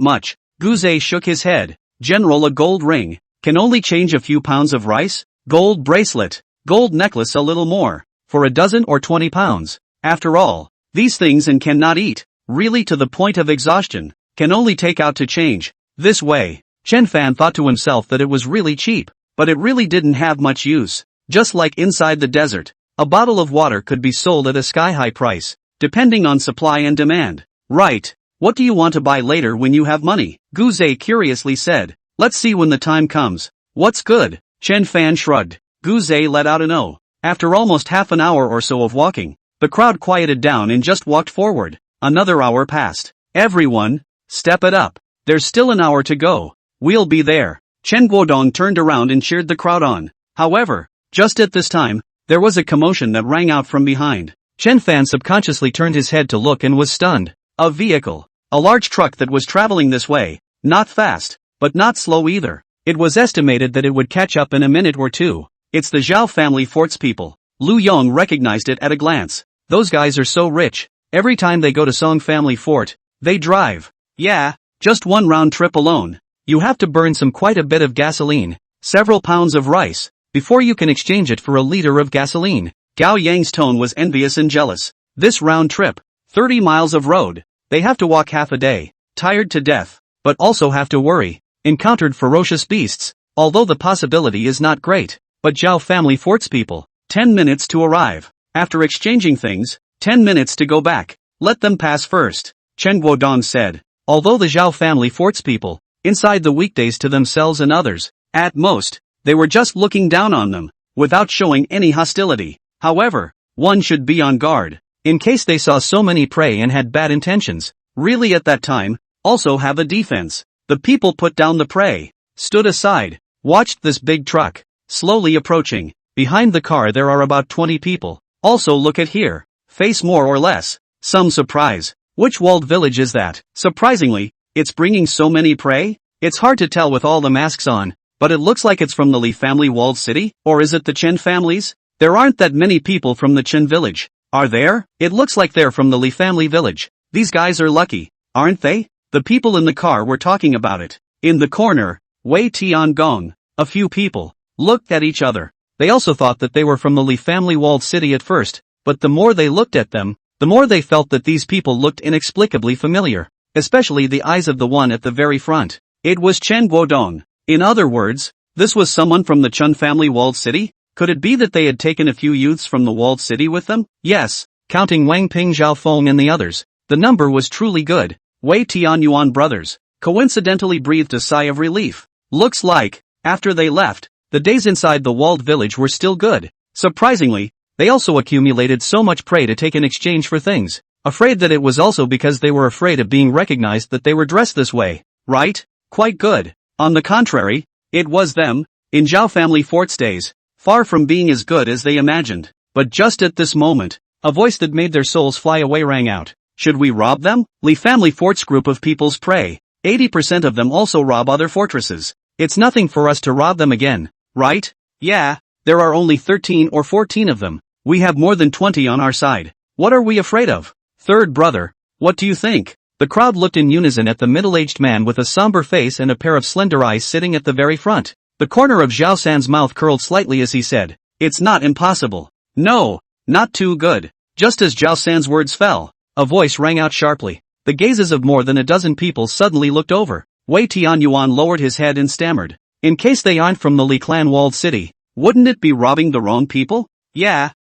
much. Gu Zhe shook his head. General, a gold ring can only change a few pounds of rice. Gold bracelet, gold necklace, a little more, for a dozen or 20 pounds. After all, these things and cannot eat, really to the point of exhaustion, can only take out to change. This way, Chen Fan thought to himself that it was really cheap, but it really didn't have much use. Just like inside the desert, a bottle of water could be sold at a sky-high price, depending on supply and demand. Right, what do you want to buy later when you have money? Gu Zhe curiously said. Let's see when the time comes. What's good? Chen Fan shrugged. Gu Zhe let out an "oh." After almost half an hour or so of walking, the crowd quieted down and just walked forward. Another hour passed. Everyone, step it up. There's still an hour to go. We'll be there. Chen Guodong turned around and cheered the crowd on. However, just at this time, there was a commotion that rang out from behind. Chen Fan subconsciously turned his head to look and was stunned. A vehicle. A large truck that was traveling this way. Not fast, but not slow either. It was estimated that it would catch up in a minute or two. It's the Zhao family fort's people. Lu Yong recognized it at a glance. Those guys are so rich. Every time they go to Song family fort, they drive. Yeah, just 1 round trip alone. You have to burn quite a bit of gasoline, several pounds of rice, before you can exchange it for a liter of gasoline. Gao Yang's tone was envious and jealous. This round trip, 30 miles of road, they have to walk half a day, tired to death, but also have to worry. Encountered ferocious beasts, although the possibility is not great. But Zhao family fort's people, 10 minutes to arrive. After exchanging things, 10 minutes to go back. Let them pass first, Chen Guodong said. Although the Zhao family fort's people, inside the weekdays to themselves and others, at most, they were just looking down on them, without showing any hostility. However, one should be on guard, in case they saw so many prey and had bad intentions. Really at that time, also have a defense. The people put down the prey, stood aside, watched this big truck slowly approaching. Behind the car there are about 20 people. Also look at here, face more or less, some surprise. Which walled village is that? Surprisingly, it's bringing so many prey? It's hard to tell with all the masks on, but it looks like it's from the Li family walled city, or is it the Chen families? There aren't that many people from the Chen village, are there? It looks like they're from the Li family village. These guys are lucky, aren't they? The people in the car were talking about it. In the corner, Wei Tiangong. A few people looked at each other. They also thought that they were from the Li family walled city at first, but the more they looked at them, the more they felt that these people looked inexplicably familiar, especially the eyes of the one at the very front. It was Chen Guodong. In other words, this was someone from the Chen family walled city? Could it be that they had taken a few youths from the walled city with them? Yes, counting Wang Ping, Zhao Feng and the others, the number was truly good. Wei Tianyuan brothers coincidentally breathed a sigh of relief. Looks like, after they left, the days inside the walled village were still good. Surprisingly, they also accumulated so much prey to take in exchange for things. Afraid that it was also because they were afraid of being recognized that they were dressed this way, right? Quite good. On the contrary, it was them, in Zhao family fort's days, far from being as good as they imagined. But just at this moment, a voice that made their souls fly away rang out. Should we rob them? Li family fort's group of people's prey. 80% of them also rob other fortresses. It's nothing for us to rob them again, right? Yeah, there are only 13 or 14 of them. We have more than 20 on our side. What are we afraid of? Third brother, what do you think? The crowd looked in unison at the middle-aged man with a somber face and a pair of slender eyes sitting at the very front. The corner of Zhao San's mouth curled slightly as he said, "It's not impossible." No, not too good. Just as Zhao San's words fell, a voice rang out sharply. The gazes of more than a dozen people suddenly looked over. Wei Tianyuan lowered his head and stammered. In case they aren't from the Li clan walled city, wouldn't it be robbing the wrong people? Yeah,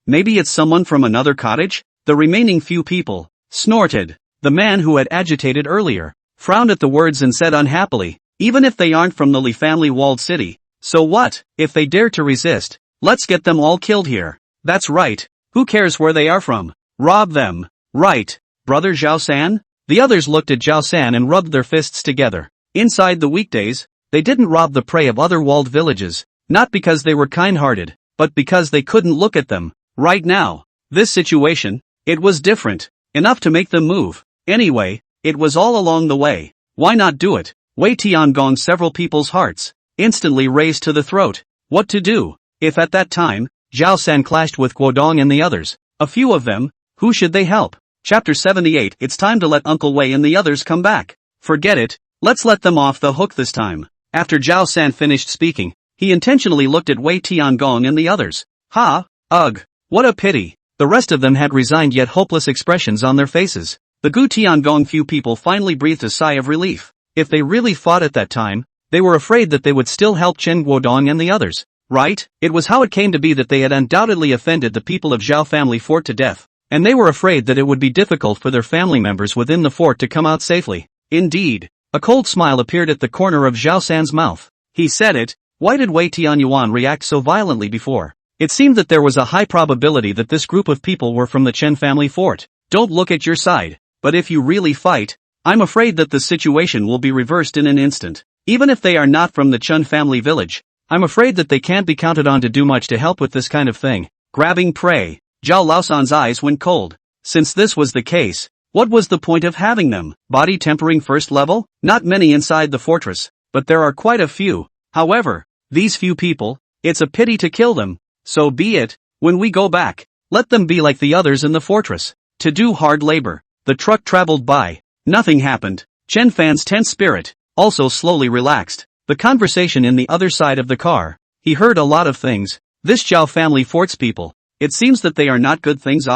maybe it's someone from another cottage? The remaining few people snorted. The man who had agitated earlier frowned at the words and said unhappily, even if they aren't from the Li family walled city, so what? If they dare to resist, let's get them all killed here. That's right. Who cares where they are from? Rob them. Right, brother Zhao San? The others looked at Zhao San and rubbed their fists together. Inside the weekdays, they didn't rob the prey of other walled villages, not because they were kind-hearted, but because they couldn't look at them. Right now, this situation, it was different, enough to make them move. Anyway, it was all along the way. Why not do it? Wei Tiangong several people's hearts instantly raised to the throat. What to do? If at that time, Zhao San clashed with Guodong and the others, a few of them, who should they help? Chapter 78. It's time to let Uncle Wei and the others come back. Forget it, let's let them off the hook this time. After Zhao San finished speaking, he intentionally looked at Wei Tiangong and the others. Ugh, what a pity. The rest of them had resigned yet hopeless expressions on their faces. The Gu Tiangong few people finally breathed a sigh of relief. If they really fought at that time, they were afraid that they would still help Chen Guodong and the others. Right? It was how it came to be that they had undoubtedly offended the people of Zhao family fort to death, and they were afraid that it would be difficult for their family members within the fort to come out safely. Indeed, a cold smile appeared at the corner of Zhao San's mouth. He said it. Why did Wei Tianyuan react so violently before? It seemed that there was a high probability that this group of people were from the Chen family fort. Don't look at your side, but if you really fight, I'm afraid that the situation will be reversed in an instant. Even if they are not from the Chen family village, I'm afraid that they can't be counted on to do much to help with this kind of thing. Grabbing prey. Zhao Laosan's eyes went cold. Since this was the case, what was the point of having them? Body tempering first level? Not many inside the fortress, but there are quite a few. However, these few people, it's a pity to kill them. So be it. When we go back, let them be like the others in the fortress, to do hard labor. The truck traveled by. Nothing happened. Chen Fan's tense spirit also slowly relaxed. The conversation in the other side of the car. He heard a lot of things. This Zhao family fort's people. It seems that they are not good things.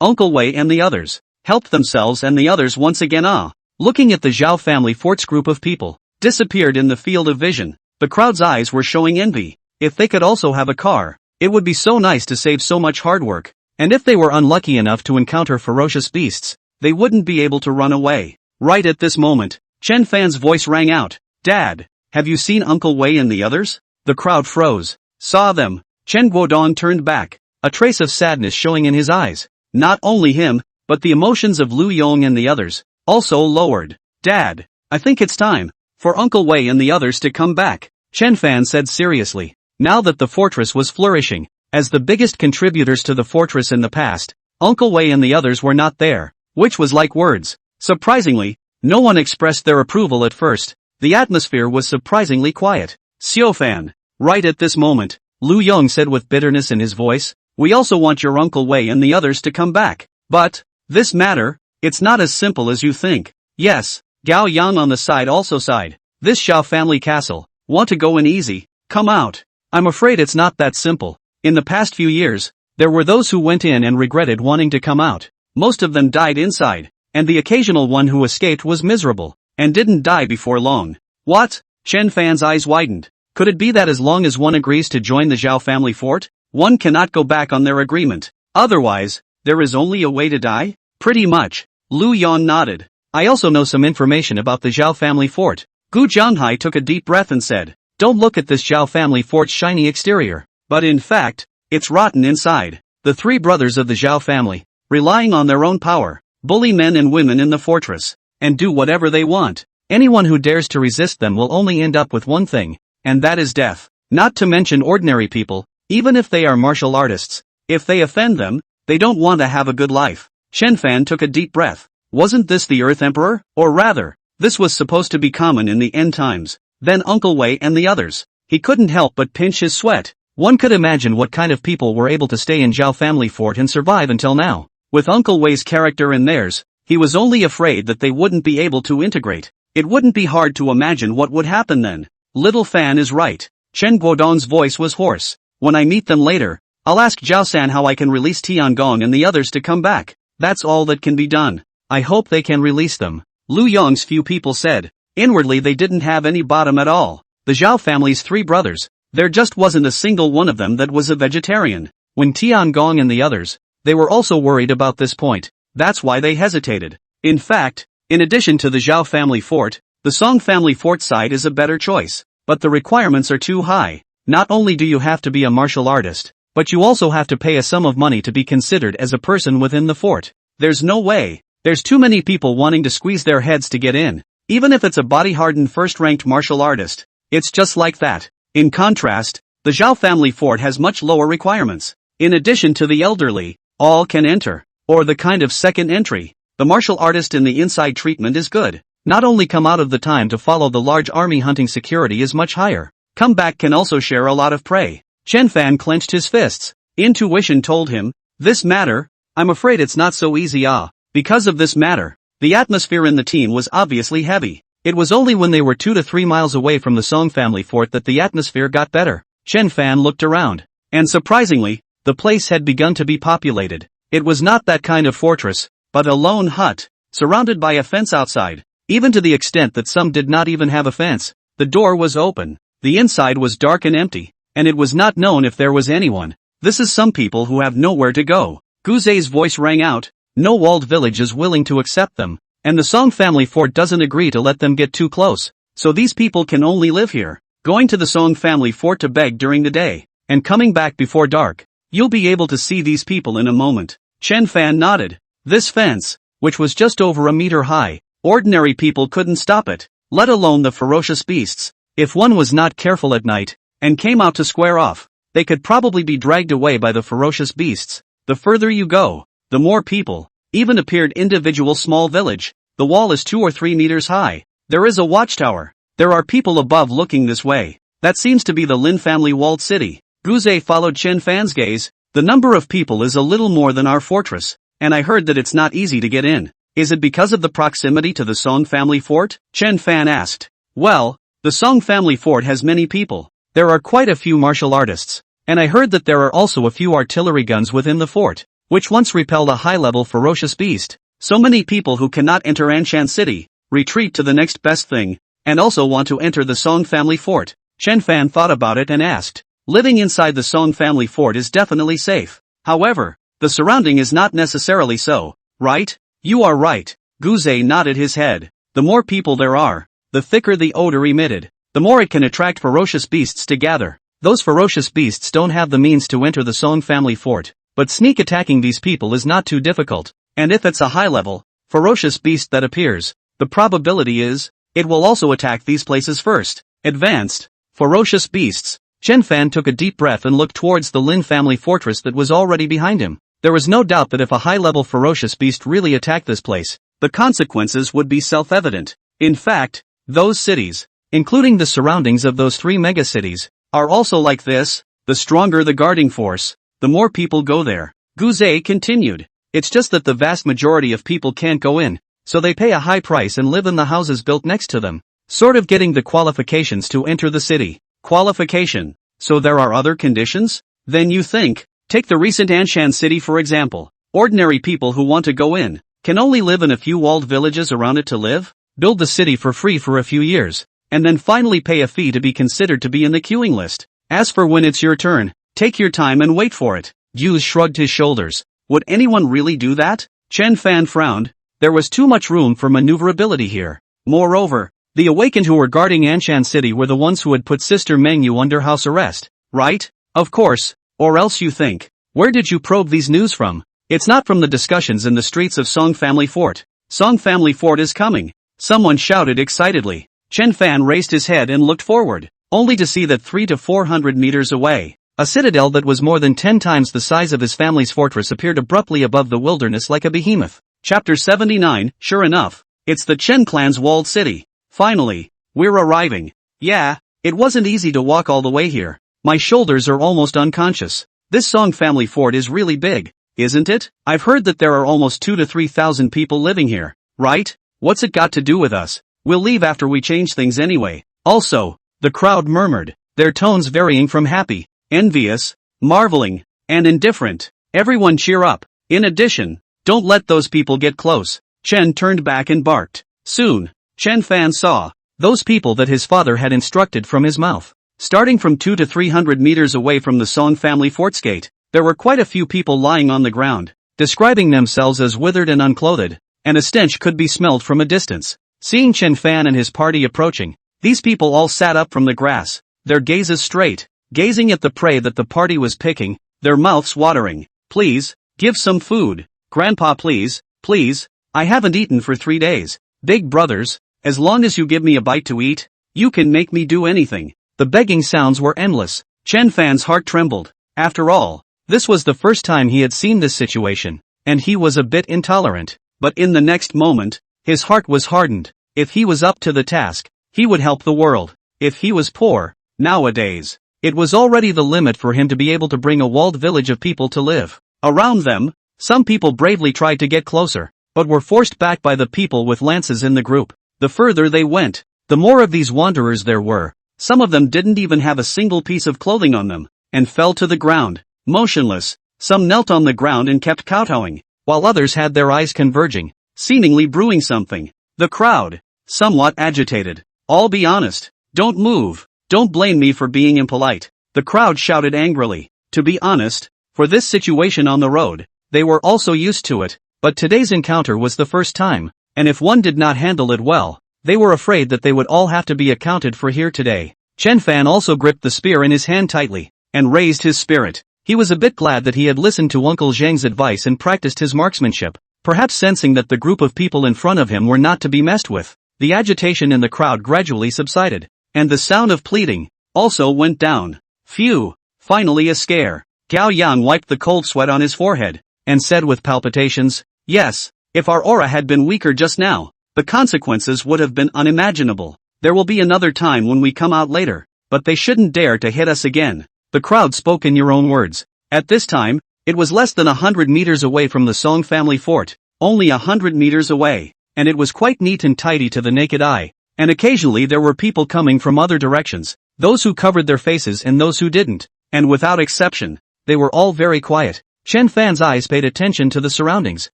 Uncle Wei and the others helped themselves and the others once again. Looking at the Zhao family fort's group of people, disappeared in the field of vision. The crowd's eyes were showing envy. If they could also have a car, it would be so nice to save so much hard work. And if they were unlucky enough to encounter ferocious beasts, they wouldn't be able to run away. Right at this moment, Chen Fan's voice rang out. Dad, have you seen Uncle Wei and the others? The crowd froze. Saw them. Chen Guodong turned back, a trace of sadness showing in his eyes. Not only him, but the emotions of Lu Yong and the others also lowered. Dad, I think it's time for Uncle Wei and the others to come back, Chen Fan said seriously. Now that the fortress was flourishing, as the biggest contributors to the fortress in the past, Uncle Wei and the others were not there, which was like words. Surprisingly, no one expressed their approval at first. The atmosphere was surprisingly quiet. Xiao Fan. Right at this moment, Lu Yong said with bitterness in his voice, we also want your Uncle Wei and the others to come back. But, this matter, it's not as simple as you think. Yes, Gao Yang on the side also sighed. This Zhao family castle. Want to go in easy? Come out. I'm afraid it's not that simple. In the past few years, there were those who went in and regretted wanting to come out. Most of them died inside, and the occasional one who escaped was miserable, and didn't die before long. What? Chen Fan's eyes widened. Could it be that as long as one agrees to join the Zhao family fort, one cannot go back on their agreement? Otherwise, there is only a way to die? Pretty much. Lu Yan nodded. I also know some information about the Zhao family fort. Gu Zhanghai took a deep breath and said, don't look at this Zhao family fort's shiny exterior, but in fact, it's rotten inside. The three brothers of the Zhao family, relying on their own power, bully men and women in the fortress, and do whatever they want. Anyone who dares to resist them will only end up with one thing, and that is death. Not to mention ordinary people, even if they are martial artists. If they offend them, they don't want to have a good life. Chen Fan took a deep breath. Wasn't this the Earth Emperor? Or rather, this was supposed to be common in the end times. Then Uncle Wei and the others. He couldn't help but pinch his sweat. One could imagine what kind of people were able to stay in Zhao family fort and survive until now. With Uncle Wei's character and theirs, he was only afraid that they wouldn't be able to integrate. It wouldn't be hard to imagine what would happen then. Little Fan is right. Chen Guodong's voice was hoarse. When I meet them later, I'll ask Zhao San how I can release Tiangong and the others to come back. That's all that can be done. I hope they can release them. Lu Yong's few people said. Inwardly they didn't have any bottom at all. The Zhao family's three brothers, there just wasn't a single one of them that was a vegetarian. When Tiangong and the others, they were also worried about this point. That's why they hesitated. In fact, in addition to the Zhao family fort, the Song family fort side is a better choice. But the requirements are too high. Not only do you have to be a martial artist, but you also have to pay a sum of money to be considered as a person within the fort. There's no way. There's too many people wanting to squeeze their heads to get in. Even if it's a body-hardened first-ranked martial artist, it's just like that. In contrast, the Zhao family fort has much lower requirements. In addition to the elderly, all can enter. Or the kind of second entry. The martial artist in the inside treatment is good. Not only come out of the time to follow the large army hunting security is much higher. Come back can also share a lot of prey. Chen Fan clenched his fists. Intuition told him, this matter, I'm afraid it's not so easy. Because of this matter, the atmosphere in the team was obviously heavy. It was only when they were 2 to 3 miles away from the Song family fort that the atmosphere got better. Chen Fan looked around. And surprisingly, the place had begun to be populated. It was not that kind of fortress, but a lone hut, surrounded by a fence outside. Even to the extent that some did not even have a fence. The door was open. The inside was dark and empty, and it was not known if there was anyone. This is some people who have nowhere to go. Guzei's voice rang out. No walled village is willing to accept them, and the Song family fort doesn't agree to let them get too close. So these people can only live here, going to the Song family fort to beg during the day, and coming back before dark. You'll be able to see these people in a moment. Chen Fan nodded. This fence, which was just over a meter high, ordinary people couldn't stop it, let alone the ferocious beasts. If one was not careful at night, and came out to square off, they could probably be dragged away by the ferocious beasts. The further you go, the more people, even appeared individual small village. The wall is 2 or 3 meters high. There is a watchtower. There are people above looking this way. That seems to be the Lin family walled city. Guzei followed Chen Fan's gaze. The number of people is a little more than our fortress, and I heard that it's not easy to get in. Is it because of the proximity to the Song family fort? Chen Fan asked. Well, the Song family fort has many people. There are quite a few martial artists, and I heard that there are also a few artillery guns within the fort, which once repelled a high-level ferocious beast. So many people who cannot enter Anshan City, retreat to the next best thing, and also want to enter the Song family fort. Chen Fan thought about it and asked, living inside the Song family fort is definitely safe. However, the surrounding is not necessarily so, right? You are right. Guzei nodded his head. The more people there are, the thicker the odor emitted, the more it can attract ferocious beasts to gather. Those ferocious beasts don't have the means to enter the Song family fort, but sneak attacking these people is not too difficult. And if it's a high-level, ferocious beast that appears, the probability is, it will also attack these places first. Advanced, ferocious beasts. Chen Fan took a deep breath and looked towards the Lin family fortress that was already behind him. There was no doubt that if a high-level ferocious beast really attacked this place, the consequences would be self-evident. In fact, those cities, including the surroundings of those 3 megacities, are also like this. The stronger the guarding force, the more people go there. Guzei continued. It's just that the vast majority of people can't go in, so they pay a high price and live in the houses built next to them. sort of getting the qualifications to enter the city. Qualification. So there are other conditions? Then you think. Take the recent Anshan city for example. Ordinary people who want to go in can only live in a few walled villages around it to live, build the city for free for a few years, and then finally pay a fee to be considered to be in the queuing list. As for when it's your turn, take your time and wait for it. Yu shrugged his shoulders. Would anyone really do that? Chen Fan frowned. There was too much room for maneuverability here. Moreover, the awakened who were guarding Anshan City were the ones who had put Sister Meng Yu under house arrest, right? Of course, or else you think. Where did you probe these news from? It's not from the discussions in the streets of Song Family Fort. Song Family Fort is coming. Someone shouted excitedly. Chen Fan raised his head and looked forward, only to see that 300 to 400 meters away, a citadel that was more than 10 times the size of his family's fortress appeared abruptly above the wilderness like a behemoth. Chapter 79, sure enough, it's the Chen clan's walled city. Finally, we're arriving. Yeah, it wasn't easy to walk all the way here. My shoulders are almost unconscious. This Song Family Fort is really big, isn't it? I've heard that there are almost 2,000 to 3,000 people living here, right? What's it got to do with us? We'll leave after we change things anyway. Also, the crowd murmured, their tones varying from happy, envious, marveling, and indifferent. Everyone cheer up. In addition, don't let those people get close. Chen turned back and barked. Soon, Chen Fan saw those people that his father had instructed from his mouth. Starting from 200 to 300 meters away from the Song Family Fort's gate, there were quite a few people lying on the ground, describing themselves as withered and unclothed, and a stench could be smelled from a distance. Seeing Chen Fan and his party approaching, these people all sat up from the grass, their gazes straight, gazing at the prey that the party was picking, their mouths watering. Please, give some food. Grandpa please, please, I haven't eaten for 3 days. Big brothers, as long as you give me a bite to eat, you can make me do anything. The begging sounds were endless. Chen Fan's heart trembled. After all, this was the first time he had seen this situation, and he was a bit intolerant. But in the next moment, his heart was hardened. If he was up to the task, he would help the world. If he was poor, nowadays, it was already the limit for him to be able to bring a walled village of people to live. Around them, some people bravely tried to get closer, but were forced back by the people with lances in the group. The further they went, the more of these wanderers there were. Some of them didn't even have a single piece of clothing on them, and fell to the ground, motionless. Some knelt on the ground and kept kowtowing, while others had their eyes converging, seemingly brewing something. The crowd, somewhat agitated. I'll be honest. Don't move. Don't blame me for being impolite. The crowd shouted angrily. To be honest, for this situation on the road, they were also used to it, but today's encounter was the first time, and if one did not handle it well, they were afraid that they would all have to be accounted for here today. Chen Fan also gripped the spear in his hand tightly, and raised his spirit. He was a bit glad that he had listened to Uncle Zhang's advice and practiced his marksmanship, perhaps sensing that the group of people in front of him were not to be messed with. The agitation in the crowd gradually subsided, and the sound of pleading also went down. Phew, finally a scare. Gao Yang wiped the cold sweat on his forehead, and said with palpitations, yes, if our aura had been weaker just now, the consequences would have been unimaginable. There will be another time when we come out later, but they shouldn't dare to hit us again. The crowd spoke in your own words. At this time, it was less than 100 meters away from the Song Family Fort, only 100 meters away, and it was quite neat and tidy to the naked eye, and occasionally there were people coming from other directions, those who covered their faces and those who didn't, and without exception, they were all very quiet. Chen Fan's eyes paid attention to the surroundings,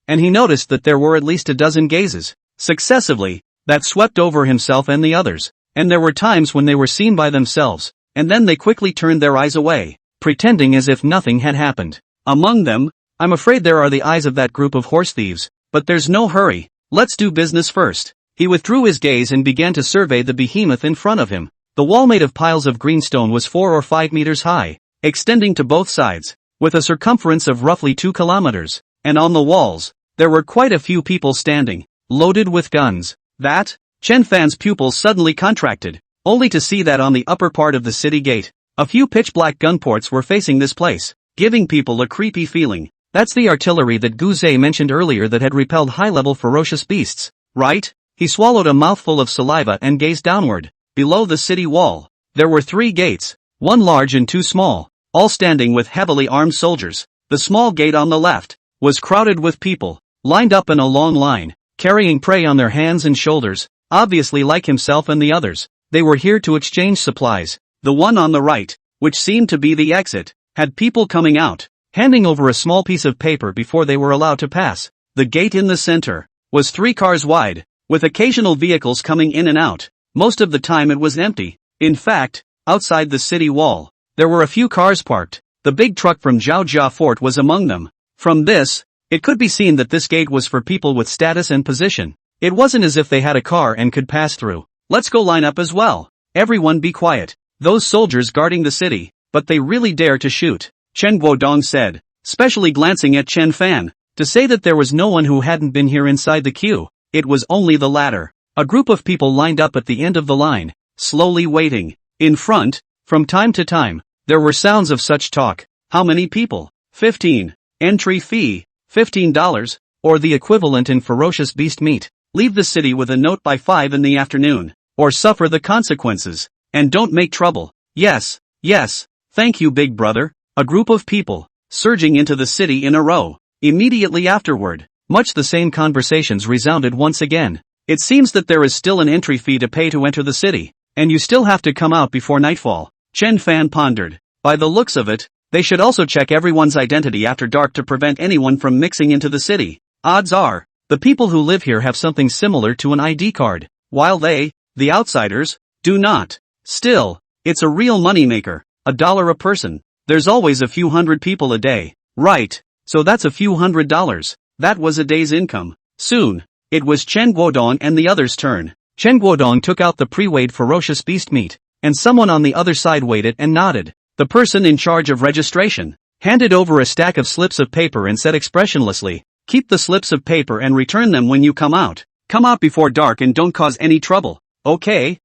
and he noticed that there were at least a dozen gazes, successively, that swept over himself and the others, and there were times when they were seen by themselves, and then they quickly turned their eyes away, pretending as if nothing had happened. Among them, I'm afraid there are the eyes of that group of horse thieves, but there's no hurry, let's do business first. He withdrew his gaze and began to survey the behemoth in front of him. The wall made of piles of green stone was 4 or 5 meters high, extending to both sides, with a circumference of roughly 2 kilometers, and on the walls, there were quite a few people standing, loaded with guns. That? Chen Fan's pupils suddenly contracted, only to see that on the upper part of the city gate, a few pitch-black gun ports were facing this place, giving people a creepy feeling. That's the artillery that Gu Zhe mentioned earlier that had repelled high-level ferocious beasts, right? He swallowed a mouthful of saliva and gazed downward. Below the city wall, there were 3 gates, one large and 2 small, all standing with heavily armed soldiers. The small gate on the left was crowded with people, lined up in a long line, carrying prey on their hands and shoulders. obviously like himself and the others. They were here to exchange supplies. The one on the right, which seemed to be the exit, had people coming out, handing over a small piece of paper before they were allowed to pass. The gate in the center was 3 cars wide, with occasional vehicles coming in and out. Most of the time it was empty. In fact, outside the city wall, there were a few cars parked. The big truck from Zhaojia Fort was among them. From this, it could be seen that this gate was for people with status and position. It wasn't as if they had a car and could pass through. Let's go line up as well. Everyone be quiet. Those soldiers guarding the city, but they really dare to shoot, Chen Guodong said, specially glancing at Chen Fan, to say that there was no one who hadn't been here inside the queue. It was only the latter. A group of people lined up at the end of the line, slowly waiting. In front, from time to time, there were sounds of such talk. How many people? 15. Entry fee, $15, or the equivalent in ferocious beast meat. Leave the city with a note by 5 in the afternoon, or suffer the consequences. And don't make trouble. Yes, yes, thank you big brother. A group of people, surging into the city in a row. Immediately afterward, much the same conversations resounded once again. It seems that there is still an entry fee to pay to enter the city, and you still have to come out before nightfall. Chen Fan pondered. By the looks of it, they should also check everyone's identity after dark to prevent anyone from mixing into the city. Odds are, the people who live here have something similar to an ID card, while they, the outsiders, do not. Still, it's a real moneymaker, $1 a person. There's always a few hundred people a day. Right, so that's a few $100. That was a day's income. Soon, it was Chen Guodong and the others' turn. Chen Guodong took out the pre-weighed ferocious beast meat, and someone on the other side weighed it and nodded. The person in charge of registration handed over a stack of slips of paper and said expressionlessly, "Keep the slips of paper and return them when you come out. Come out before dark and don't cause any trouble." Okay.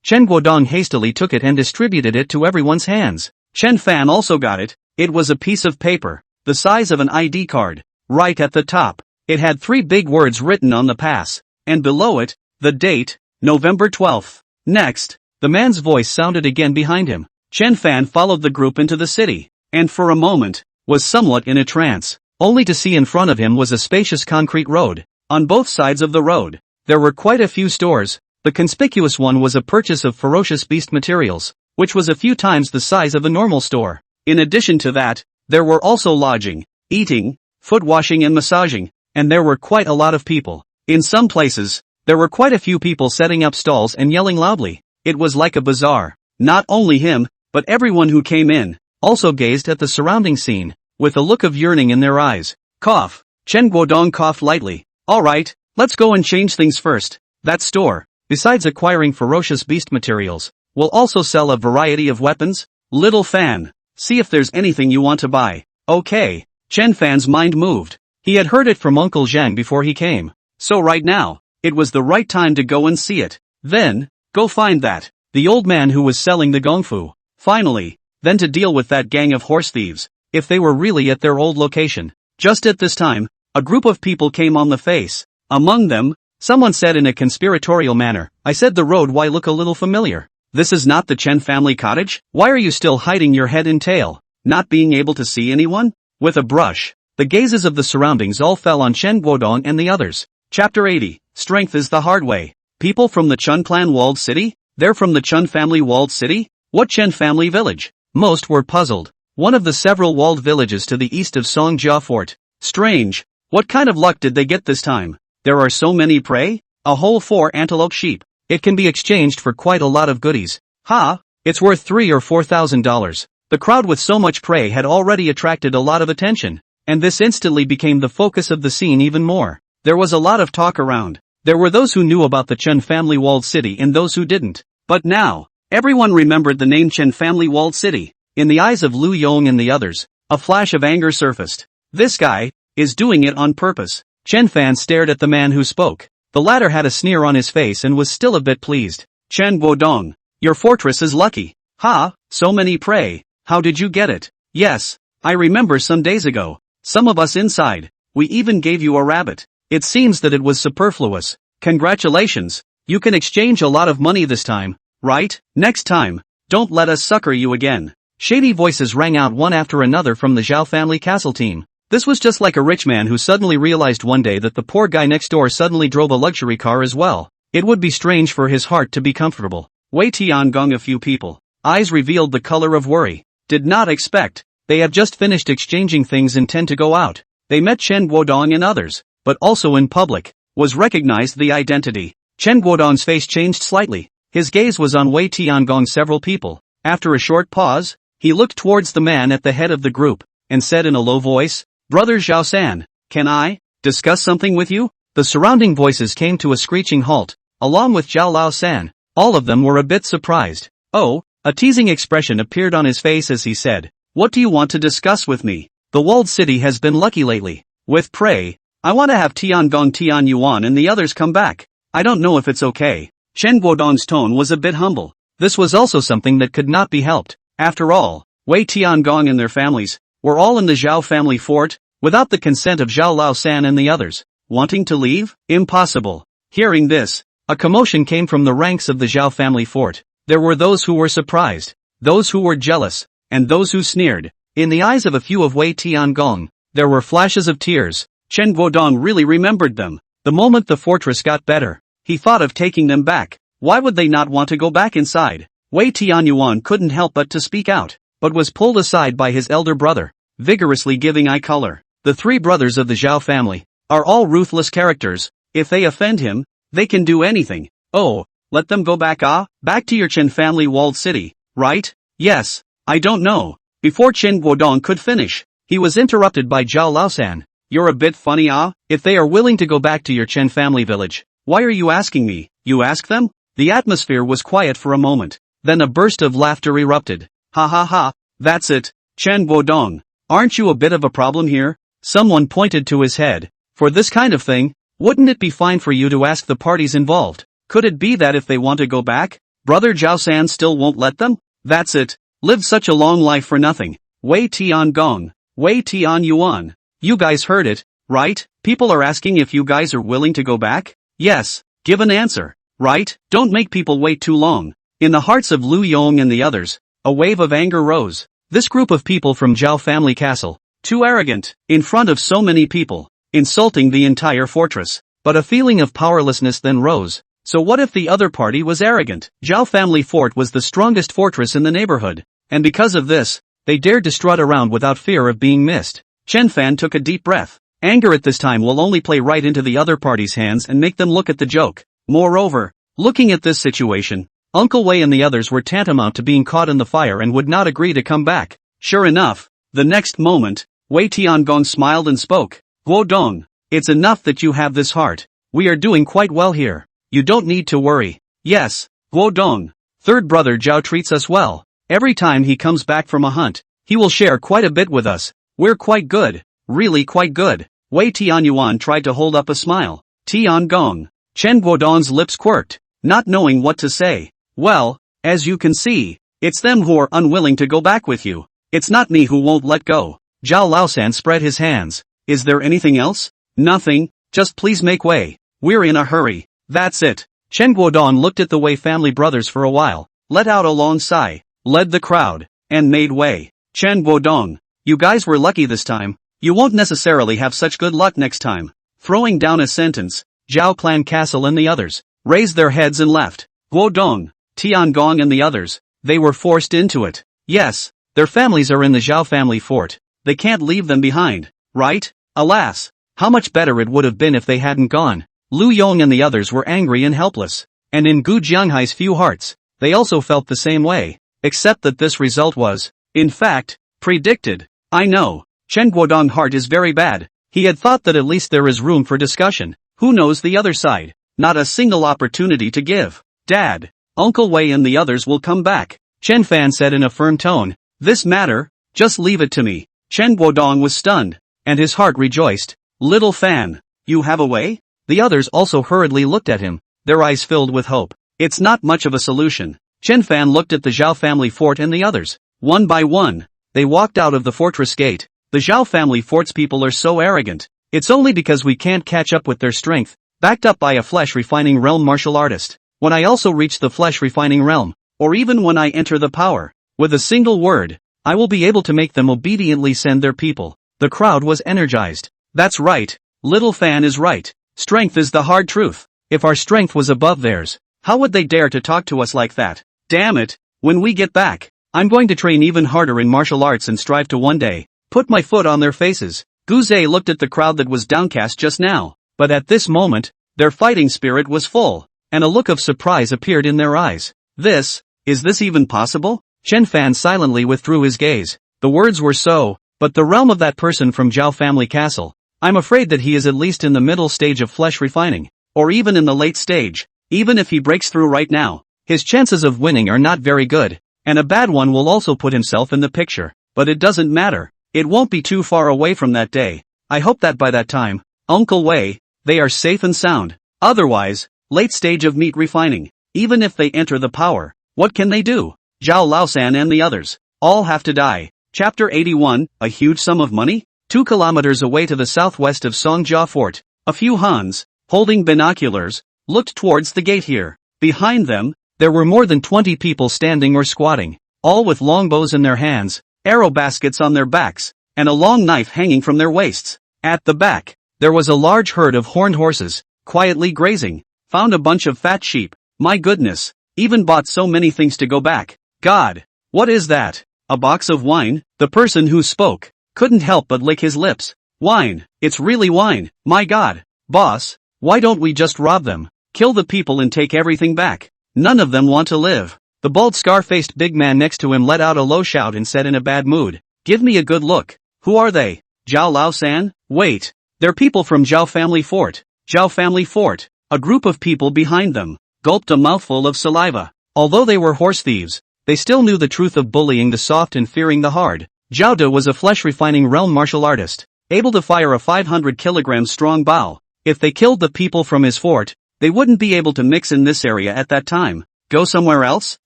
Chen Guodong hastily took it and distributed it to everyone's hands. Chen Fan also got it. It was a piece of paper, the size of an ID card. Right at the top, it had 3 big words written on the pass, and below it, the date, November 12th. Next, the man's voice sounded again behind him. Chen Fan followed the group into the city, and for a moment, was somewhat in a trance, only to see in front of him was a spacious concrete road. On both sides of the road, there were quite a few stores. The conspicuous one was a purchase of ferocious beast materials, which was a few times the size of a normal store. In addition to that, there were also lodging, eating, foot washing and massaging, and there were quite a lot of people. In some places, there were quite a few people setting up stalls and yelling loudly. It was like a bazaar. Not only him, but everyone who came in, also gazed at the surrounding scene, with a look of yearning in their eyes. Cough. Chen Guodong coughed lightly. Alright, let's go and change things first. That store, besides acquiring ferocious beast materials, will also sell a variety of weapons. Little Fan, see if there's anything you want to buy. Okay. Chen Fan's mind moved. He had heard it from Uncle Zhang before he came. So right now, it was the right time to go and see it. Then, go find that, the old man who was selling the gongfu. Finally, then to deal with that gang of horse thieves, if they were really at their old location. Just at this time, a group of people came on the face. Among them, someone said in a conspiratorial manner, "I said the road why look a little familiar. This is not the Chen family cottage? Why are you still hiding your head and tail, not being able to see anyone?" With a brush, the gazes of the surroundings all fell on Chen Guodong and the others. Chapter 80, Strength is the Hard Way. People from the Chen clan walled city? They're from the Chen family walled city? What Chen family village? Most were puzzled. One of the several walled villages to the east of Songjia Fort. Strange. What kind of luck did they get this time? There are so many prey? A whole 4 antelope sheep. It can be exchanged for quite a lot of goodies. Ha! It's worth $3,000 or $4,000. The crowd with so much prey had already attracted a lot of attention, and this instantly became the focus of the scene even more. There was a lot of talk around. There were those who knew about the Chen family walled city and those who didn't. But now, everyone remembered the name Chen family walled city. In the eyes of Lu Yong and the others, a flash of anger surfaced. This guy is doing it on purpose. Chen Fan stared at the man who spoke. The latter had a sneer on his face and was still a bit pleased. Chen Guodong, your fortress is lucky. Ha, so many prey. How did you get it? Yes, I remember some days ago. Some of us inside. We even gave you a rabbit. It seems that it was superfluous. Congratulations. You can exchange a lot of money this time, right? Next time, don't let us sucker you again. Shady voices rang out one after another from the Zhao family castle team. This was just like a rich man who suddenly realized one day that the poor guy next door suddenly drove a luxury car as well. It would be strange for his heart to be comfortable. Wei Tiangong. A few people, eyes revealed the color of worry. Did not expect. They have just finished exchanging things and intend to go out. They met Chen Guodong and others, but also in public, was recognized the identity. Chen Guodong's face changed slightly. His gaze was on Wei Tiangong. Several people. After a short pause, he looked towards the man at the head of the group, and said in a low voice, "Brother Zhao San, can I discuss something with you?" The surrounding voices came to a screeching halt, along with Zhao Lao San. All of them were a bit surprised. Oh, a teasing expression appeared on his face as he said, "What do you want to discuss with me? The walled city has been lucky lately. With prey, I want to have Tiangong Tianyuan and the others come back. I don't know if it's okay." Chen Guodong's tone was a bit humble. This was also something that could not be helped. After all, Wei Tiangong and their families were all in the Zhao family fort, without the consent of Zhao Lao San and the others. Wanting to leave? Impossible. Hearing this, a commotion came from the ranks of the Zhao family fort. There were those who were surprised, those who were jealous, and those who sneered. In the eyes of a few of Wei Tiangong, there were flashes of tears. Chen Guodong really remembered them. The moment the fortress got better, he thought of taking them back. Why would they not want to go back inside? Wei Tianyuan couldn't help but to speak out, but was pulled aside by his elder brother, vigorously giving eye color. The three brothers of the Zhao family are all ruthless characters. If they offend him, they can do anything. Oh, let them go back. Back to your Chen family walled city, right? Yes, I don't know. Before Chen Guodong could finish, he was interrupted by Zhao Laosan. You're a bit funny. If they are willing to go back to your Chen family village, why are you asking me? You ask them? The atmosphere was quiet for a moment. Then a burst of laughter erupted. Ha ha ha, that's it, Chen Guodong. Aren't you a bit of a problem here? Someone pointed to his head. For this kind of thing, wouldn't it be fine for you to ask the parties involved? Could it be that if they want to go back, Brother Zhao San still won't let them? That's it. Live such a long life for nothing. Wei Tiangong, Wei Tianyuan. You guys heard it, right? People are asking if you guys are willing to go back? Yes, give an answer, right? Don't make people wait too long. In the hearts of Lu Yong and the others, a wave of anger rose. This group of people from Zhao family castle, too arrogant, in front of so many people, insulting the entire fortress. But a feeling of powerlessness then rose. So what if the other party was arrogant? Zhao family fort was the strongest fortress in the neighborhood, and because of this, they dared to strut around without fear of being missed. Chen Fan took a deep breath. Anger at this time will only play right into the other party's hands and make them look at the joke. Moreover, looking at this situation, Uncle Wei and the others were tantamount to being caught in the fire and would not agree to come back. Sure enough, the next moment, Wei Tiangong smiled and spoke. Guodong, it's enough that you have this heart. We are doing quite well here. You don't need to worry. Yes, Guodong. Third brother Zhao treats us well. Every time he comes back from a hunt, he will share quite a bit with us. We're quite good. Really quite good. Wei Tianyuan tried to hold up a smile. Tiangong. Chen Guodong's lips quirked, not knowing what to say. Well, as you can see, it's them who are unwilling to go back with you. It's not me who won't let go. Zhao Laosan spread his hands. Is there anything else? Nothing, just please make way. We're in a hurry. That's it. Chen Guodong looked at the Wei family brothers for a while, let out a long sigh, led the crowd, and made way. Chen Guodong, you guys were lucky this time. You won't necessarily have such good luck next time. Throwing down a sentence, Zhao clan castle and the others raised their heads and left. Guodong, Tiangong and the others, they were forced into it. Yes, their families are in the Zhao family fort. They can't leave them behind, right? Alas, how much better it would have been if they hadn't gone. Lu Yong and the others were angry and helpless. And in Gu Jianghai's few hearts, they also felt the same way. Except that this result was, in fact, predicted. I know, Chen Guodong's heart is very bad. He had thought that at least there is room for discussion. Who knows the other side? Not a single opportunity to give. Dad, Uncle Wei and the others will come back. Chen Fan said in a firm tone. This matter, just leave it to me. Chen Guodong was stunned, and his heart rejoiced. Little Fan, you have a way? The others also hurriedly looked at him, their eyes filled with hope. It's not much of a solution. Chen Fan looked at the Zhao family fort and the others. One by one, they walked out of the fortress gate. The Zhao family fort's people are so arrogant. It's only because we can't catch up with their strength, backed up by a flesh-refining realm martial artist. When I also reach the flesh-refining realm, or even when I enter the power, with a single word, I will be able to make them obediently send their people. The crowd was energized. That's right, Little Fan is right. Strength is the hard truth. If our strength was above theirs, how would they dare to talk to us like that? Damn it, when we get back, I'm going to train even harder in martial arts and strive to one day put my foot on their faces. Guze looked at the crowd that was downcast just now, but at this moment, their fighting spirit was full, and a look of surprise appeared in their eyes. Is this even possible? Chen Fan silently withdrew his gaze. The words were so, but the realm of that person from Zhao family castle. I'm afraid that he is at least in the middle stage of flesh refining, or even in the late stage. Even if he breaks through right now, his chances of winning are not very good, and a bad one will also put himself in the picture. But it doesn't matter. It won't be too far away from that day. I hope that by that time, Uncle Wei, they are safe and sound. Otherwise, late stage of meat refining. Even if they enter the power, what can they do? Zhao Laosan and the others all have to die. Chapter 81, a huge sum of money? 2 kilometers away to the southwest of Songjia Fort, a few Hans, holding binoculars, looked towards the gate here. Behind them, there were more than 20 people standing or squatting, all with longbows in their hands, arrow baskets on their backs, and a long knife hanging from their waists. At the back, there was a large herd of horned horses, quietly grazing. Found a bunch of fat sheep. My goodness, even bought so many things to go back. God, what is that? A box of wine? The person who spoke couldn't help but lick his lips. Wine, it's really wine. My God, boss, why don't we just rob them, kill the people and take everything back? None of them want to live. The bald scar-faced big man next to him let out a low shout and said in a bad mood, give me a good look. Who are they? Zhao Laosan? Wait, they're people from Zhao family fort. Zhao family fort. A group of people behind them gulped a mouthful of saliva. Although they were horse thieves, they still knew the truth of bullying the soft and fearing the hard. Zhao De was a flesh-refining realm martial artist, able to fire a 500 kilograms strong bow. If they killed the people from his fort, they wouldn't be able to mix in this area at that time. Go somewhere else?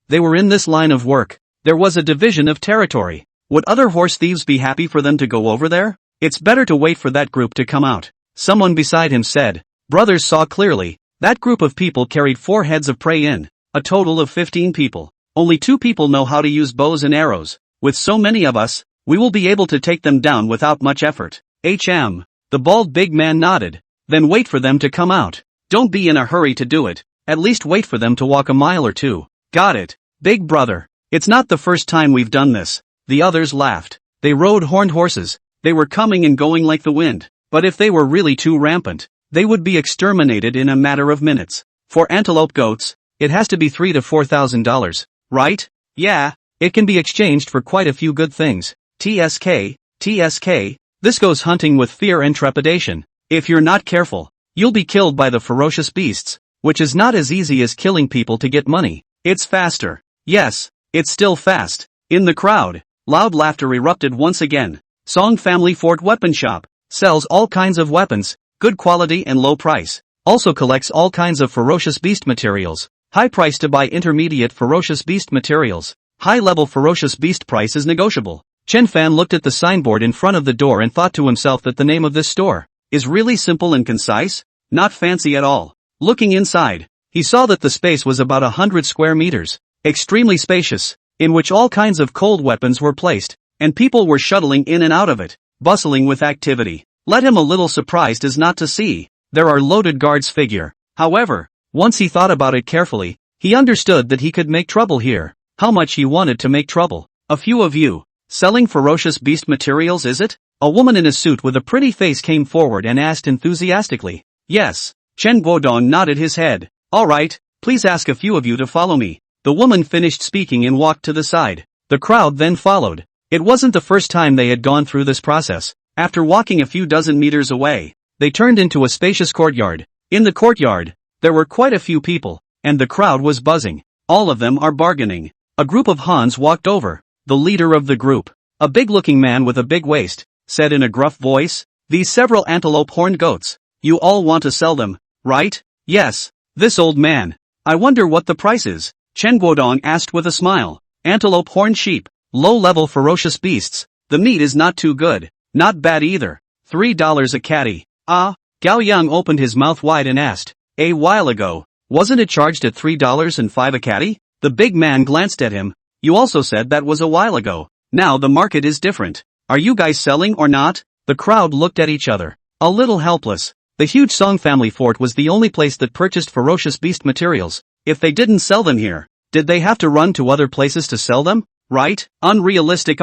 They were in this line of work. There was a division of territory. Would other horse thieves be happy for them to go over there? It's better to wait for that group to come out. Someone beside him said. Brothers saw clearly. That group of people carried 4 heads of prey in. A total of 15 people. Only 2 people know how to use bows and arrows. With so many of us, we will be able to take them down without much effort. The bald big man nodded. Then wait for them to come out. Don't be in a hurry to do it. At least wait for them to walk a mile or 2. Got it, big brother. It's not the first time we've done this. The others laughed. They rode horned horses. They were coming and going like the wind. But if they were really too rampant, they would be exterminated in a matter of minutes. For antelope goats, it has to be $3,000 to $4,000, right? Yeah, it can be exchanged for quite a few good things. TSK, this goes hunting with fear and trepidation. If you're not careful, you'll be killed by the ferocious beasts, which is not as easy as killing people to get money. It's faster. Yes, it's still fast. In the crowd, loud laughter erupted once again. Song Family Fort Weapon Shop sells all kinds of weapons, good quality and low price. Also collects all kinds of ferocious beast materials. High price to buy intermediate ferocious beast materials. High level ferocious beast price is negotiable. Chen Fan looked at the signboard in front of the door and thought to himself that the name of this store is really simple and concise, not fancy at all. Looking inside, he saw that the space was about 100 square meters, extremely spacious, in which all kinds of cold weapons were placed, and people were shuttling in and out of it, bustling with activity. Let him a little surprised as not to see. There are loaded guards figure. However, once he thought about it carefully, he understood that he could make trouble here. How much he wanted to make trouble. A few of you, selling ferocious beast materials, is it? A woman in a suit with a pretty face came forward and asked enthusiastically. Yes. Chen Guodong nodded his head. Alright, please ask a few of you to follow me. The woman finished speaking and walked to the side. The crowd then followed. It wasn't the first time they had gone through this process. After walking a few dozen meters away, they turned into a spacious courtyard. In the courtyard, there were quite a few people, and the crowd was buzzing. All of them are bargaining. A group of Hans walked over. The leader of the group, a big-looking man with a big waist, said in a gruff voice, these several antelope horned goats, you all want to sell them, right? Yes. This old man. I wonder what the price is. Chen Guodong asked with a smile. Antelope horned sheep, low-level ferocious beasts. The meat is not too good. Not bad either. $3 a catty. Ah, Gao Yang opened his mouth wide and asked. A while ago, wasn't it charged at $3.05 a catty? The big man glanced at him. You also said that was a while ago. Now the market is different. Are you guys selling or not? The crowd looked at each other, a little helpless. The huge Song family fort was the only place that purchased ferocious beast materials. If they didn't sell them here, did they have to run to other places to sell them? Right? Unrealistic.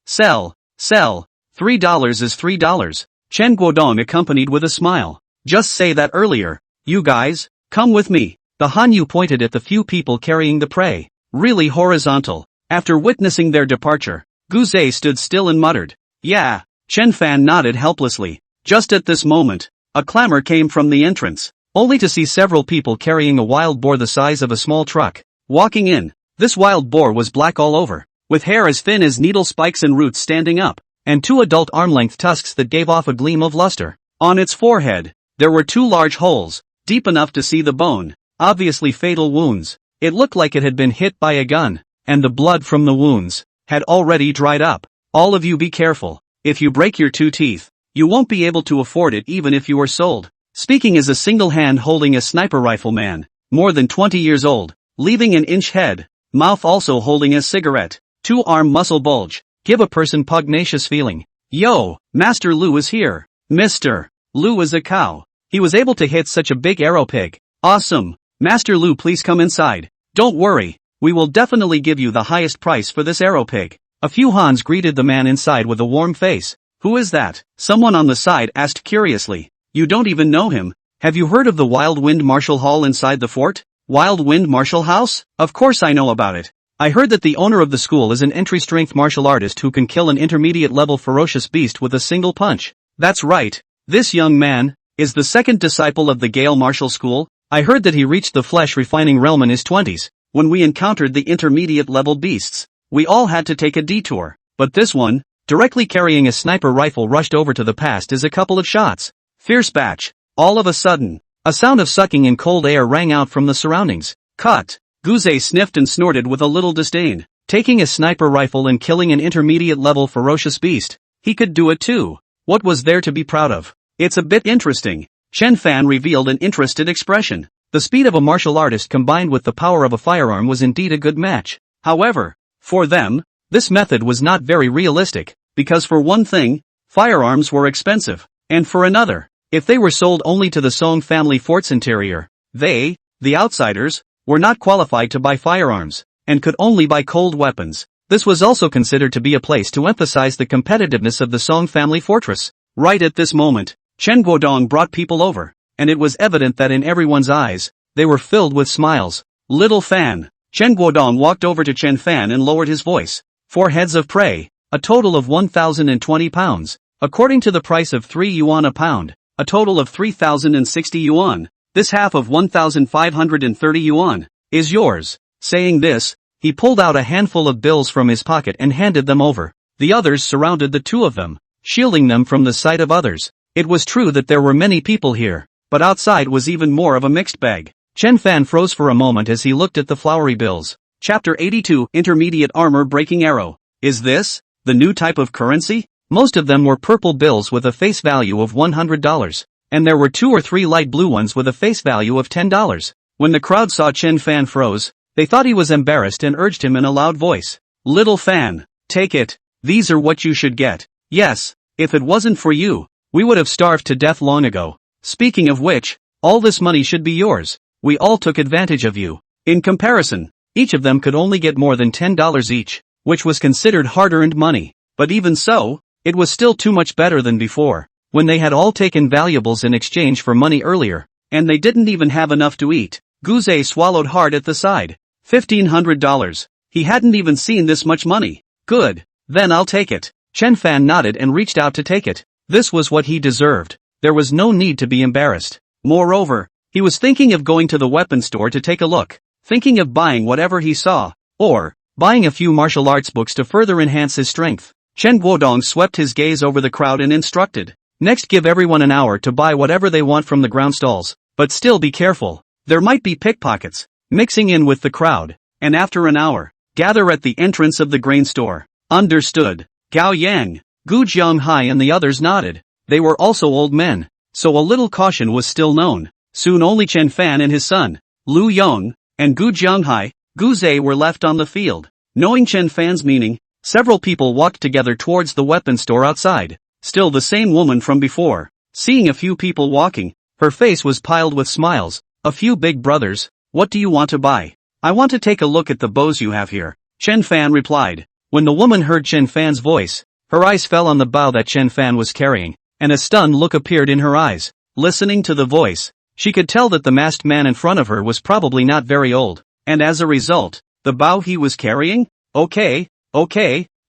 Sell. $3 is $3. Chen Guodong accompanied with a smile. Just say that earlier. You guys, come with me. The Hanyu pointed at the few people carrying the prey. Really horizontal. After witnessing their departure, Guzai stood still and muttered, "Yeah." Chen Fan nodded helplessly. Just at this moment, a clamor came from the entrance, only to see several people carrying a wild boar the size of a small truck. Walking in, this wild boar was black all over, with hair as thin as needle spikes and roots standing up, and two adult arm-length tusks that gave off a gleam of luster. On its forehead, there were two large holes, deep enough to see the bone, obviously fatal wounds. It looked like it had been hit by a gun, and the blood from the wounds had already dried up. All of you be careful. If you break your two teeth, you won't be able to afford it even if you are sold. Speaking as a single hand holding a sniper rifle man, more than 20 years old, leaving an inch head, mouth also holding a cigarette, two-arm muscle bulge, give a person pugnacious feeling. Yo, Master Lu is here. Mr. Lu is a cow. He was able to hit such a big arrow pig. Awesome. Master Lu, please come inside. Don't worry, we will definitely give you the highest price for this arrow pig. A few Hans greeted the man inside with a warm face. Who is that? Someone on the side asked curiously. You don't even know him. Have you heard of the Wild Wind Martial Hall inside the fort? Wild Wind Martial House? Of course I know about it. I heard that the owner of the school is an entry-strength martial artist who can kill an intermediate-level ferocious beast with a single punch. That's right. This young man is the second disciple of the Gale Martial School. I heard that he reached the flesh-refining realm in his 20s. When we encountered the intermediate-level beasts, we all had to take a detour. But this one, directly carrying a sniper rifle, rushed over to the past as a couple of shots. Fierce batch. All of a sudden, a sound of sucking in cold air rang out from the surroundings. Cut. Guzai sniffed and snorted with a little disdain. Taking a sniper rifle and killing an intermediate-level ferocious beast. He could do it too. What was there to be proud of? It's a bit interesting. Chen Fan revealed an interested expression. The speed of a martial artist combined with the power of a firearm was indeed a good match. However, for them, this method was not very realistic, because for one thing, firearms were expensive, and for another, if they were sold only to the Song family fort's interior, they, the outsiders, were not qualified to buy firearms, and could only buy cold weapons. This was also considered to be a place to emphasize the competitiveness of the Song family fortress. Right at this moment, Chen Guodong brought people over, and it was evident that in everyone's eyes, they were filled with smiles. Little Fan. Chen Guodong walked over to Chen Fan and lowered his voice. 4 heads of prey, a total of 1,020 pounds, according to the price of 3 yuan a pound, a total of 3,060 yuan, this half of 1,530 yuan, is yours. Saying this, he pulled out a handful of bills from his pocket and handed them over. The others surrounded the two of them, shielding them from the sight of others. It was true that there were many people here, but outside was even more of a mixed bag. Chen Fan froze for a moment as he looked at the flowery bills. Chapter 82, Intermediate Armor Breaking Arrow. Is this the new type of currency? Most of them were purple bills with a face value of $100, and there were 2 or 3 light blue ones with a face value of $10. When the crowd saw Chen Fan froze, they thought he was embarrassed and urged him in a loud voice. Little Fan, take it. These are what you should get. Yes, if it wasn't for you, we would have starved to death long ago. Speaking of which, all this money should be yours. We all took advantage of you. In comparison, each of them could only get more than $10 each, which was considered hard-earned money. But even so, it was still too much better than before, when they had all taken valuables in exchange for money earlier, and they didn't even have enough to eat. Guzai swallowed hard at the side. $1,500. He hadn't even seen this much money. Good, then I'll take it. Chen Fan nodded and reached out to take it. This was what he deserved. There was no need to be embarrassed. Moreover, he was thinking of going to the weapon store to take a look, thinking of buying whatever he saw, or buying a few martial arts books to further enhance his strength. Chen Guodong swept his gaze over the crowd and instructed. Next, give everyone an hour to buy whatever they want from the ground stalls, but still be careful. There might be pickpockets mixing in with the crowd, and after an hour, gather at the entrance of the grain store. Understood. Gao Yang, Gu Jianghai and the others nodded. They were also old men, so a little caution was still known. Soon only Chen Fan and his son, Lu Yong, and Gu Jianghai, Guzai were left on the field. Knowing Chen Fan's meaning, several people walked together towards the weapon store outside. Still the same woman from before. Seeing a few people walking, her face was piled with smiles. A few big brothers. What do you want to buy? I want to take a look at the bows you have here, Chen Fan replied. When the woman heard Chen Fan's voice, her eyes fell on the bow that Chen Fan was carrying, and a stunned look appeared in her eyes. Listening to the voice, she could tell that the masked man in front of her was probably not very old, and as a result, the bow he was carrying? Okay,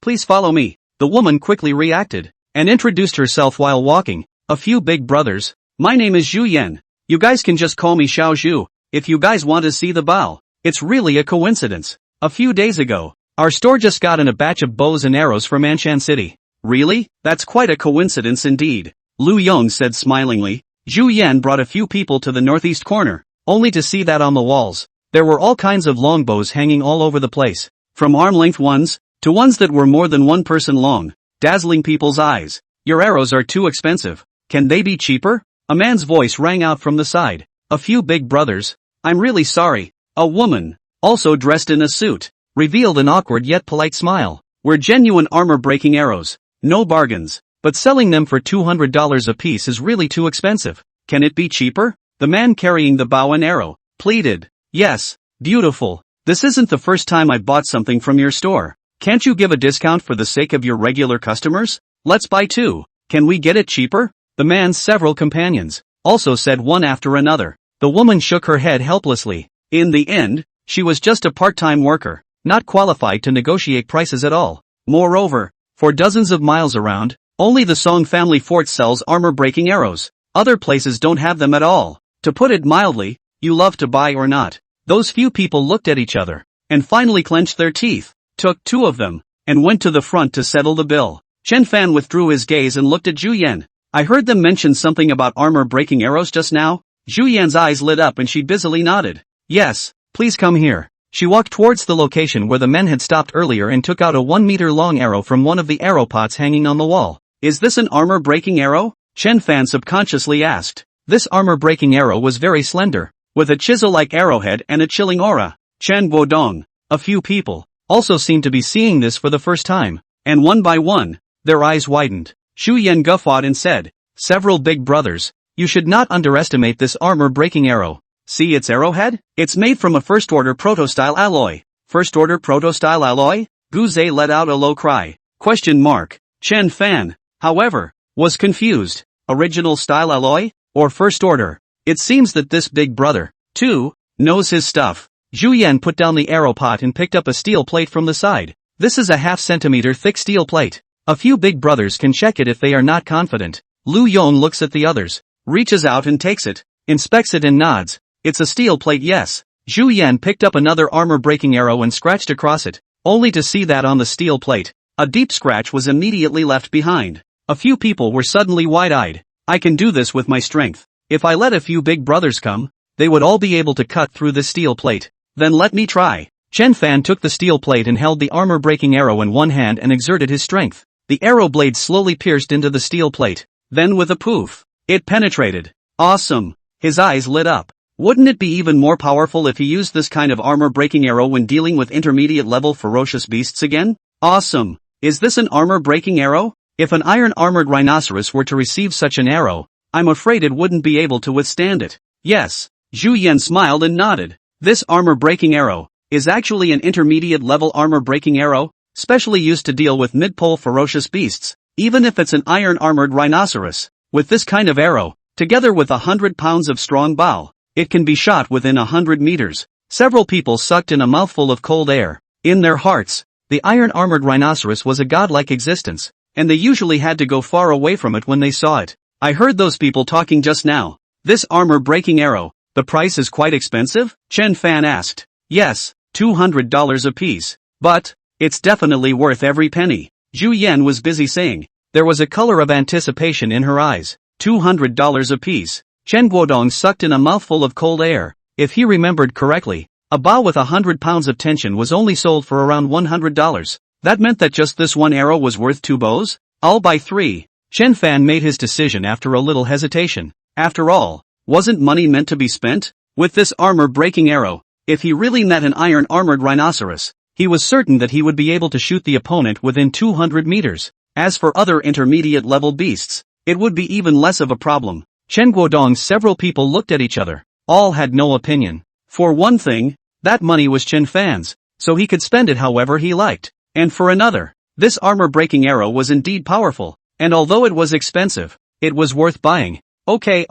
please follow me. The woman quickly reacted, and introduced herself while walking. A few big brothers. My name is Zhu Yan. You guys can just call me Xiao Zhu. If you guys want to see the bow, it's really a coincidence. A few days ago, our store just got in a batch of bows and arrows from Anshan City. Really? That's quite a coincidence indeed. Lu Yong said smilingly. Zhu Yan brought a few people to the northeast corner, only to see that on the walls, there were all kinds of longbows hanging all over the place, from arm-length ones, to ones that were more than one person long, dazzling people's eyes. Your arrows are too expensive. Can they be cheaper? A man's voice rang out from the side. A few big brothers. I'm really sorry. A woman, also dressed in a suit, revealed an awkward yet polite smile. We're genuine armor-breaking arrows. No bargains. But selling them for $200 a piece is really too expensive. Can it be cheaper? The man carrying the bow and arrow pleaded. Yes, beautiful. This isn't the first time I've bought something from your store. Can't you give a discount for the sake of your regular customers? Let's buy two. Can we get it cheaper? The man's several companions also said one after another. The woman shook her head helplessly. In the end, she was just a part-time worker, not qualified to negotiate prices at all. Moreover, for dozens of miles around, only the Song family fort sells armor-breaking arrows. Other places don't have them at all. To put it mildly, you love to buy or not. Those few people looked at each other, and finally clenched their teeth, took two of them, and went to the front to settle the bill. Chen Fan withdrew his gaze and looked at Zhu Yan. I heard them mention something about armor-breaking arrows just now. Zhu Yan's eyes lit up and she busily nodded. Yes, please come here. She walked towards the location where the men had stopped earlier and took out a 1-meter-long arrow from one of the arrow pots hanging on the wall. Is this an armor-breaking arrow? Chen Fan subconsciously asked. This armor-breaking arrow was very slender, with a chisel-like arrowhead and a chilling aura. Chen Guodong. A few people also seemed to be seeing this for the first time, and one by one, their eyes widened. Zhu Yan guffawed and said, several big brothers, you should not underestimate this armor-breaking arrow. See its arrowhead? It's made from a first-order proto-style alloy. First-order proto-style alloy? Gu Zhe let out a low cry. Chen Fan, however, was confused. Original style alloy? Or first order? It seems that this big brother, too, knows his stuff. Zhu Yan put down the arrow pot and picked up a steel plate from the side. This is a half-centimeter thick steel plate. A few big brothers can check it if they are not confident. Lu Yong looks at the others, reaches out and takes it, inspects it and nods. It's a steel plate, yes. Zhu Yan picked up another armor-breaking arrow and scratched across it, only to see that on the steel plate, a deep scratch was immediately left behind. A few people were suddenly wide-eyed. I can do this with my strength. If I let a few big brothers come, they would all be able to cut through this steel plate. Then let me try. Chen Fan took the steel plate and held the armor-breaking arrow in one hand and exerted his strength. The arrow blade slowly pierced into the steel plate. Then with a poof, it penetrated. Awesome. His eyes lit up. Wouldn't it be even more powerful if he used this kind of armor-breaking arrow when dealing with intermediate-level ferocious beasts again? Awesome. Is this an armor-breaking arrow? If an iron-armored rhinoceros were to receive such an arrow, I'm afraid it wouldn't be able to withstand it. Yes. Zhu Yan smiled and nodded. This armor-breaking arrow is actually an intermediate-level armor-breaking arrow, specially used to deal with mid-pole ferocious beasts, even if it's an iron-armored rhinoceros. With this kind of arrow, together with 100 pounds of strong bow, it can be shot within 100 meters. Several people sucked in a mouthful of cold air. In their hearts, the iron-armored rhinoceros was a godlike existence, and they usually had to go far away from it when they saw it. I heard those people talking just now. This armor-breaking arrow, the price is quite expensive? Chen Fan asked. Yes, $200 a piece. But it's definitely worth every penny. Zhu Yan was busy saying. There was a color of anticipation in her eyes. $200 a piece. Chen Guodong sucked in a mouthful of cold air. If he remembered correctly, a bow with 100 pounds of tension was only sold for around $100. That meant that just this one arrow was worth 2 bows? I'll buy 3. Chen Fan made his decision after a little hesitation. After all, wasn't money meant to be spent? With this armor-breaking arrow, if he really met an iron-armored rhinoceros, he was certain that he would be able to shoot the opponent within 200 meters. As for other intermediate-level beasts, it would be even less of a problem. Chen Guodong's several people looked at each other. All had no opinion. For one thing, that money was Chen Fan's, so he could spend it however he liked. And for another, this armor-breaking arrow was indeed powerful, and although it was expensive, it was worth buying. Okay,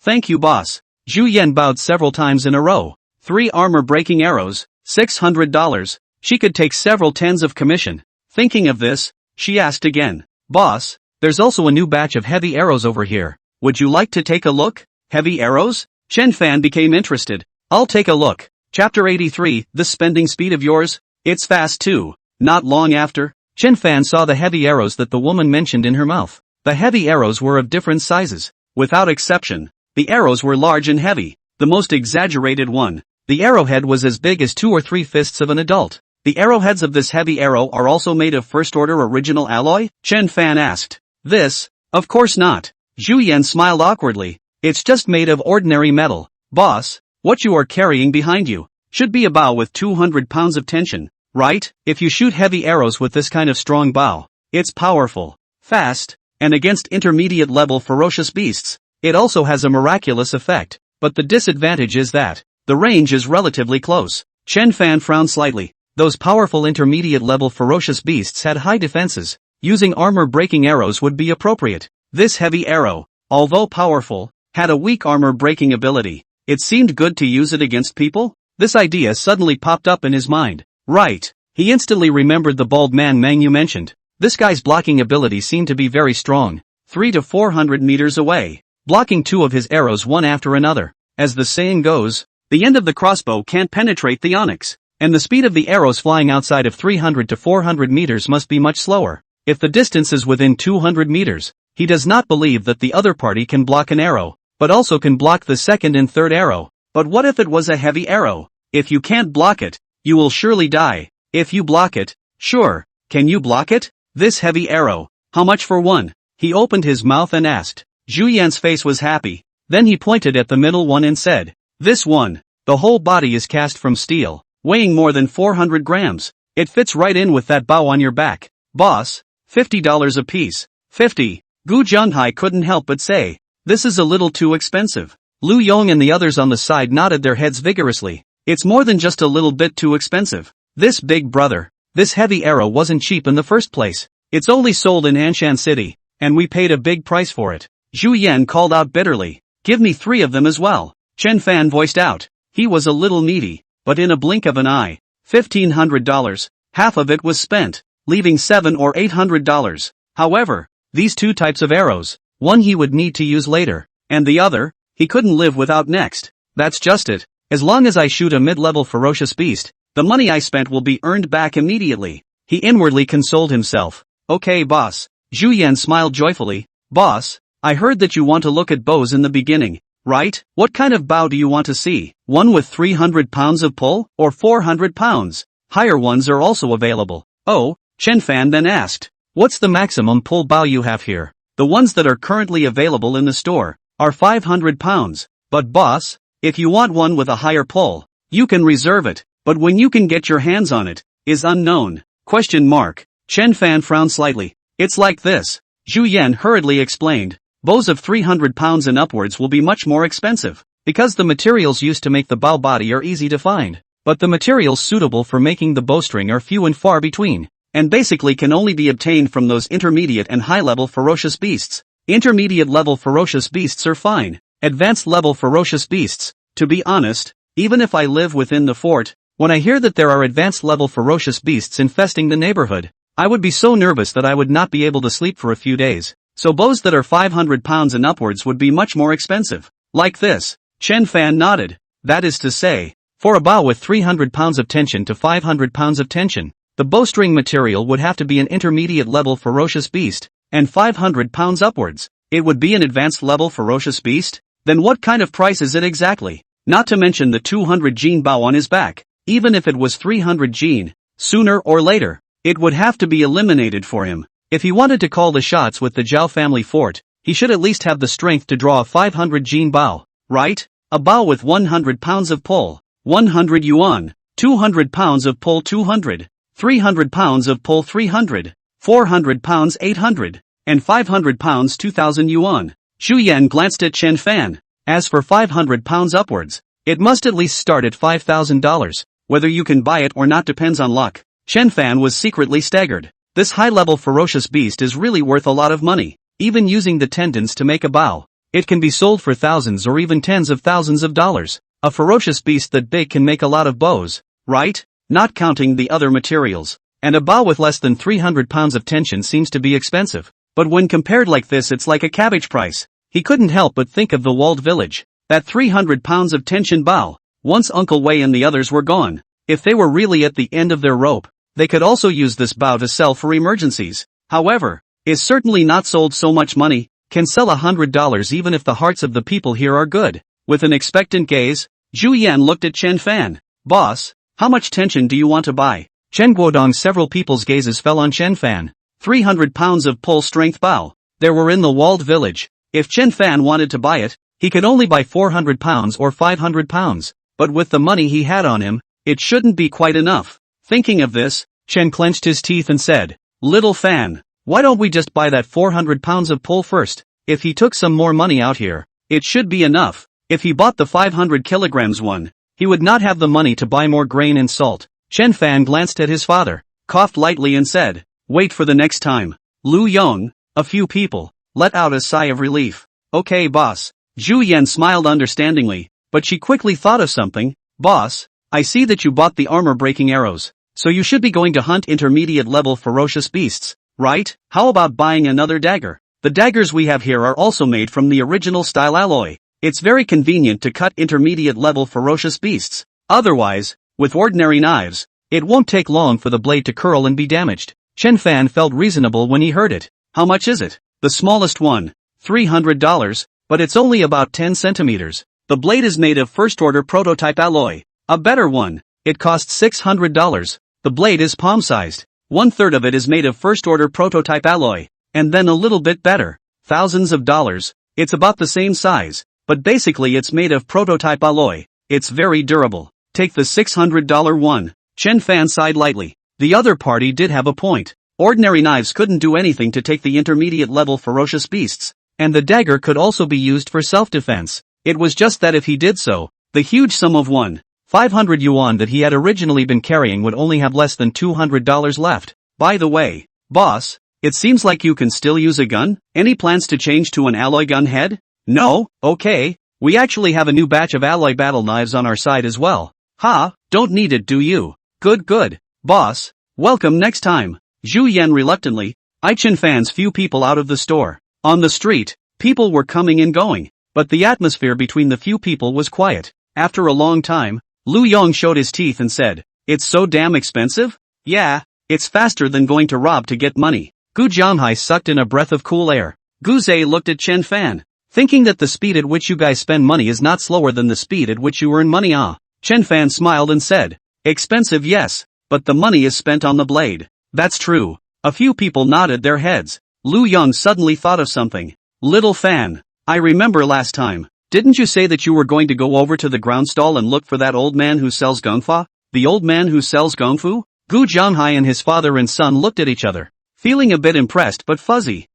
thank you boss. Zhu Yan bowed several times in a row. 3 armor-breaking arrows, $600. She could take several tens of commission. Thinking of this, she asked again, boss, there's also a new batch of heavy arrows over here. Would you like to take a look? Heavy arrows? Chen Fan became interested. I'll take a look. Chapter 83, this spending speed of yours? It's fast too. Not long after, Chen Fan saw the heavy arrows that the woman mentioned in her mouth. The heavy arrows were of different sizes. Without exception, the arrows were large and heavy. The most exaggerated one, the arrowhead was as big as 2 or 3 fists of an adult. The arrowheads of this heavy arrow are also made of first-order original alloy? Chen Fan asked. This? Of course not. Zhu Yan smiled awkwardly. It's just made of ordinary metal. Boss, what you are carrying behind you should be a bow with 200 pounds of tension, right? If you shoot heavy arrows with this kind of strong bow, it's powerful, fast, and against intermediate-level ferocious beasts, it also has a miraculous effect. But the disadvantage is that the range is relatively close. Chen Fan frowned slightly. Those powerful intermediate-level ferocious beasts had high defenses. Using armor-breaking arrows would be appropriate. This heavy arrow, although powerful, had a weak armor-breaking ability. It seemed good to use it against people? This idea suddenly popped up in his mind. Right. He instantly remembered the bald man Mang Yu mentioned. This guy's blocking ability seemed to be very strong. 300 to 400 meters away, blocking 2 of his arrows one after another. As the saying goes, the end of the crossbow can't penetrate the onyx. And the speed of the arrows flying outside of 300 to 400 meters must be much slower. If the distance is within 200 meters, he does not believe that the other party can block an arrow, but also can block the second and third arrow. But what if it was a heavy arrow? If you can't block it, you will surely die. If you block it, sure. Can you block it? This heavy arrow, how much for one? He opened his mouth and asked. Zhu Yan's face was happy. Then he pointed at the middle one and said, this one. The whole body is cast from steel, weighing more than 400 grams. It fits right in with that bow on your back. Boss, $50 apiece. 50. Gu Zhenghai couldn't help but say, this is a little too expensive. Lu Yong and the others on the side nodded their heads vigorously. It's more than just a little bit too expensive. This big brother, this heavy arrow wasn't cheap in the first place. It's only sold in Anshan City, and we paid a big price for it. Zhu Yan called out bitterly, give me 3 of them as well. Chen Fan voiced out. He was a little needy, but in a blink of an eye, $1,500, half of it was spent, leaving $700 or $800. However, these 2 types of arrows, one he would need to use later, and the other, he couldn't live without next. That's just it. As long as I shoot a mid-level ferocious beast, the money I spent will be earned back immediately. He inwardly consoled himself. Okay boss. Zhu Yan smiled joyfully. Boss, I heard that you want to look at bows in the beginning, right? What kind of bow do you want to see? One with 300 pounds of pull, or 400 pounds? Higher ones are also available. Oh, Chen Fan then asked. What's the maximum pull bow you have here? The ones that are currently available in the store are 500 pounds. But boss, if you want one with a higher pull, you can reserve it, but when you can get your hands on it, is unknown. Question mark. Chen Fan frowned slightly. It's like this. Zhu Yan hurriedly explained. Bows of 300 pounds and upwards will be much more expensive, because the materials used to make the bow body are easy to find. But the materials suitable for making the bowstring are few and far between, and basically can only be obtained from those intermediate and high-level ferocious beasts. Intermediate-level ferocious beasts are fine. Advanced-level ferocious beasts, to be honest, even if I live within the fort, when I hear that there are advanced-level ferocious beasts infesting the neighborhood, I would be so nervous that I would not be able to sleep for a few days. So bows that are 500 pounds and upwards would be much more expensive. Like this. Chen Fan nodded. That is to say, for a bow with 300 pounds of tension to 500 pounds of tension, the bowstring material would have to be an intermediate-level ferocious beast, and 500 pounds upwards. It would be an advanced-level ferocious beast? Then what kind of price is it exactly? Not to mention the 200 jin bow on his back. Even if it was 300 jin, sooner or later, it would have to be eliminated for him. If he wanted to call the shots with the Zhao family fort, he should at least have the strength to draw a 500 jin bow, right? A bow with 100 pounds of pull, 100 yuan, 200 pounds of pull 200, 300 pounds of pull 300, 400 pounds 800, And 500 pounds 2,000 yuan. Zhu Yan glanced at Chen Fan. As for 500 pounds upwards, it must at least start at $5,000. Whether you can buy it or not depends on luck. Chen Fan was secretly staggered. This high-level ferocious beast is really worth a lot of money. Even using the tendons to make a bow, it can be sold for thousands or even tens of thousands of dollars. A ferocious beast that big can make a lot of bows, right? Not counting the other materials. And a bow with less than 300 pounds of tension seems to be expensive. But when compared like this, it's like a cabbage price. He couldn't help but think of the walled village. That 300 pounds of tension bow. Once Uncle Wei and the others were gone, if they were really at the end of their rope, they could also use this bow to sell for emergencies. However, is certainly not sold so much money, can sell $100 even if the hearts of the people here are good. With an expectant gaze, Zhu Yan looked at Chen Fan. Boss, how much tension do you want to buy? Chen Guodong's several people's gazes fell on Chen Fan. 300 pounds of pull strength bow. There were in the walled village. If Chen Fan wanted to buy it, he could only buy 400 pounds or 500 pounds. But with the money he had on him, it shouldn't be quite enough. Thinking of this, Chen clenched his teeth and said, Little Fan, why don't we just buy that 400 pounds of pull first? If he took some more money out here, it should be enough. If he bought the 500 kilograms one, he would not have the money to buy more grain and salt. Chen Fan glanced at his father, coughed lightly and said, Wait for the next time. Lu Yong, a few people, let out a sigh of relief. Okay boss. Zhu Yan smiled understandingly, but she quickly thought of something. Boss, I see that you bought the armor-breaking arrows, so you should be going to hunt intermediate-level ferocious beasts, right? How about buying another dagger? The daggers we have here are also made from the original style alloy. It's very convenient to cut intermediate-level ferocious beasts. Otherwise, with ordinary knives, it won't take long for the blade to curl and be damaged. Chen Fan felt reasonable when he heard it. How much is it? The smallest one, $300, but it's only about 10 centimeters. The blade is made of first-order prototype alloy. A better one, it costs $600. The blade is palm-sized. 1/3 of it is made of first-order prototype alloy, and then a little bit better, thousands of dollars. It's about the same size, but basically it's made of prototype alloy. It's very durable. Take the $600 one. Chen Fan sighed lightly. The other party did have a point. Ordinary knives couldn't do anything to take the intermediate-level ferocious beasts, and the dagger could also be used for self-defense. It was just that if he did so, the huge sum of 1,500 yuan that he had originally been carrying would only have less than $200 left. By the way, boss, it seems like you can still use a gun? Any plans to change to an alloy gun head? No? Okay. We actually have a new batch of alloy battle knives on our side as well. Ha, don't need it, do you? Good. Boss, welcome next time. Zhu Yan reluctantly eyed Chen Fan's few people out of the store. On the street, people were coming and going, but the atmosphere between the few people was quiet. After a long time, Lu Yong showed his teeth and said, It's so damn expensive? Yeah, it's faster than going to rob to get money. Gu Jianhai sucked in a breath of cool air. Gu Zhe looked at Chen Fan, thinking that the speed at which you guys spend money is not slower than the speed at which you earn money. Chen Fan smiled and said, Expensive yes, but the money is spent on the blade. That's true. A few people nodded their heads. Lu Yong suddenly thought of something. Little Fan, I remember last time, didn't you say that you were going to go over to the ground stall and look for that old man who sells gongfa? The old man who sells gongfu? Gu Jianhai and his father and son looked at each other, feeling a bit impressed but fuzzy.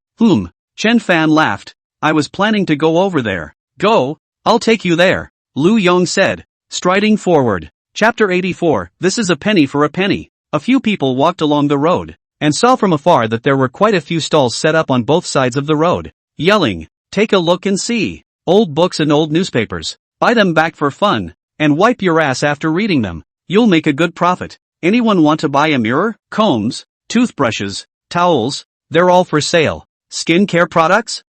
Chen Fan laughed. I was planning to go over there. Go, I'll take you there, Lu Yong said, striding forward. Chapter 84, This is a penny for a penny. A few people walked along the road, and saw from afar that there were quite a few stalls set up on both sides of the road, yelling, Take a look and see. Old books and old newspapers. Buy them back for fun, and wipe your ass after reading them. You'll make a good profit. Anyone want to buy a mirror, combs, toothbrushes, towels? They're all for sale. Skincare products?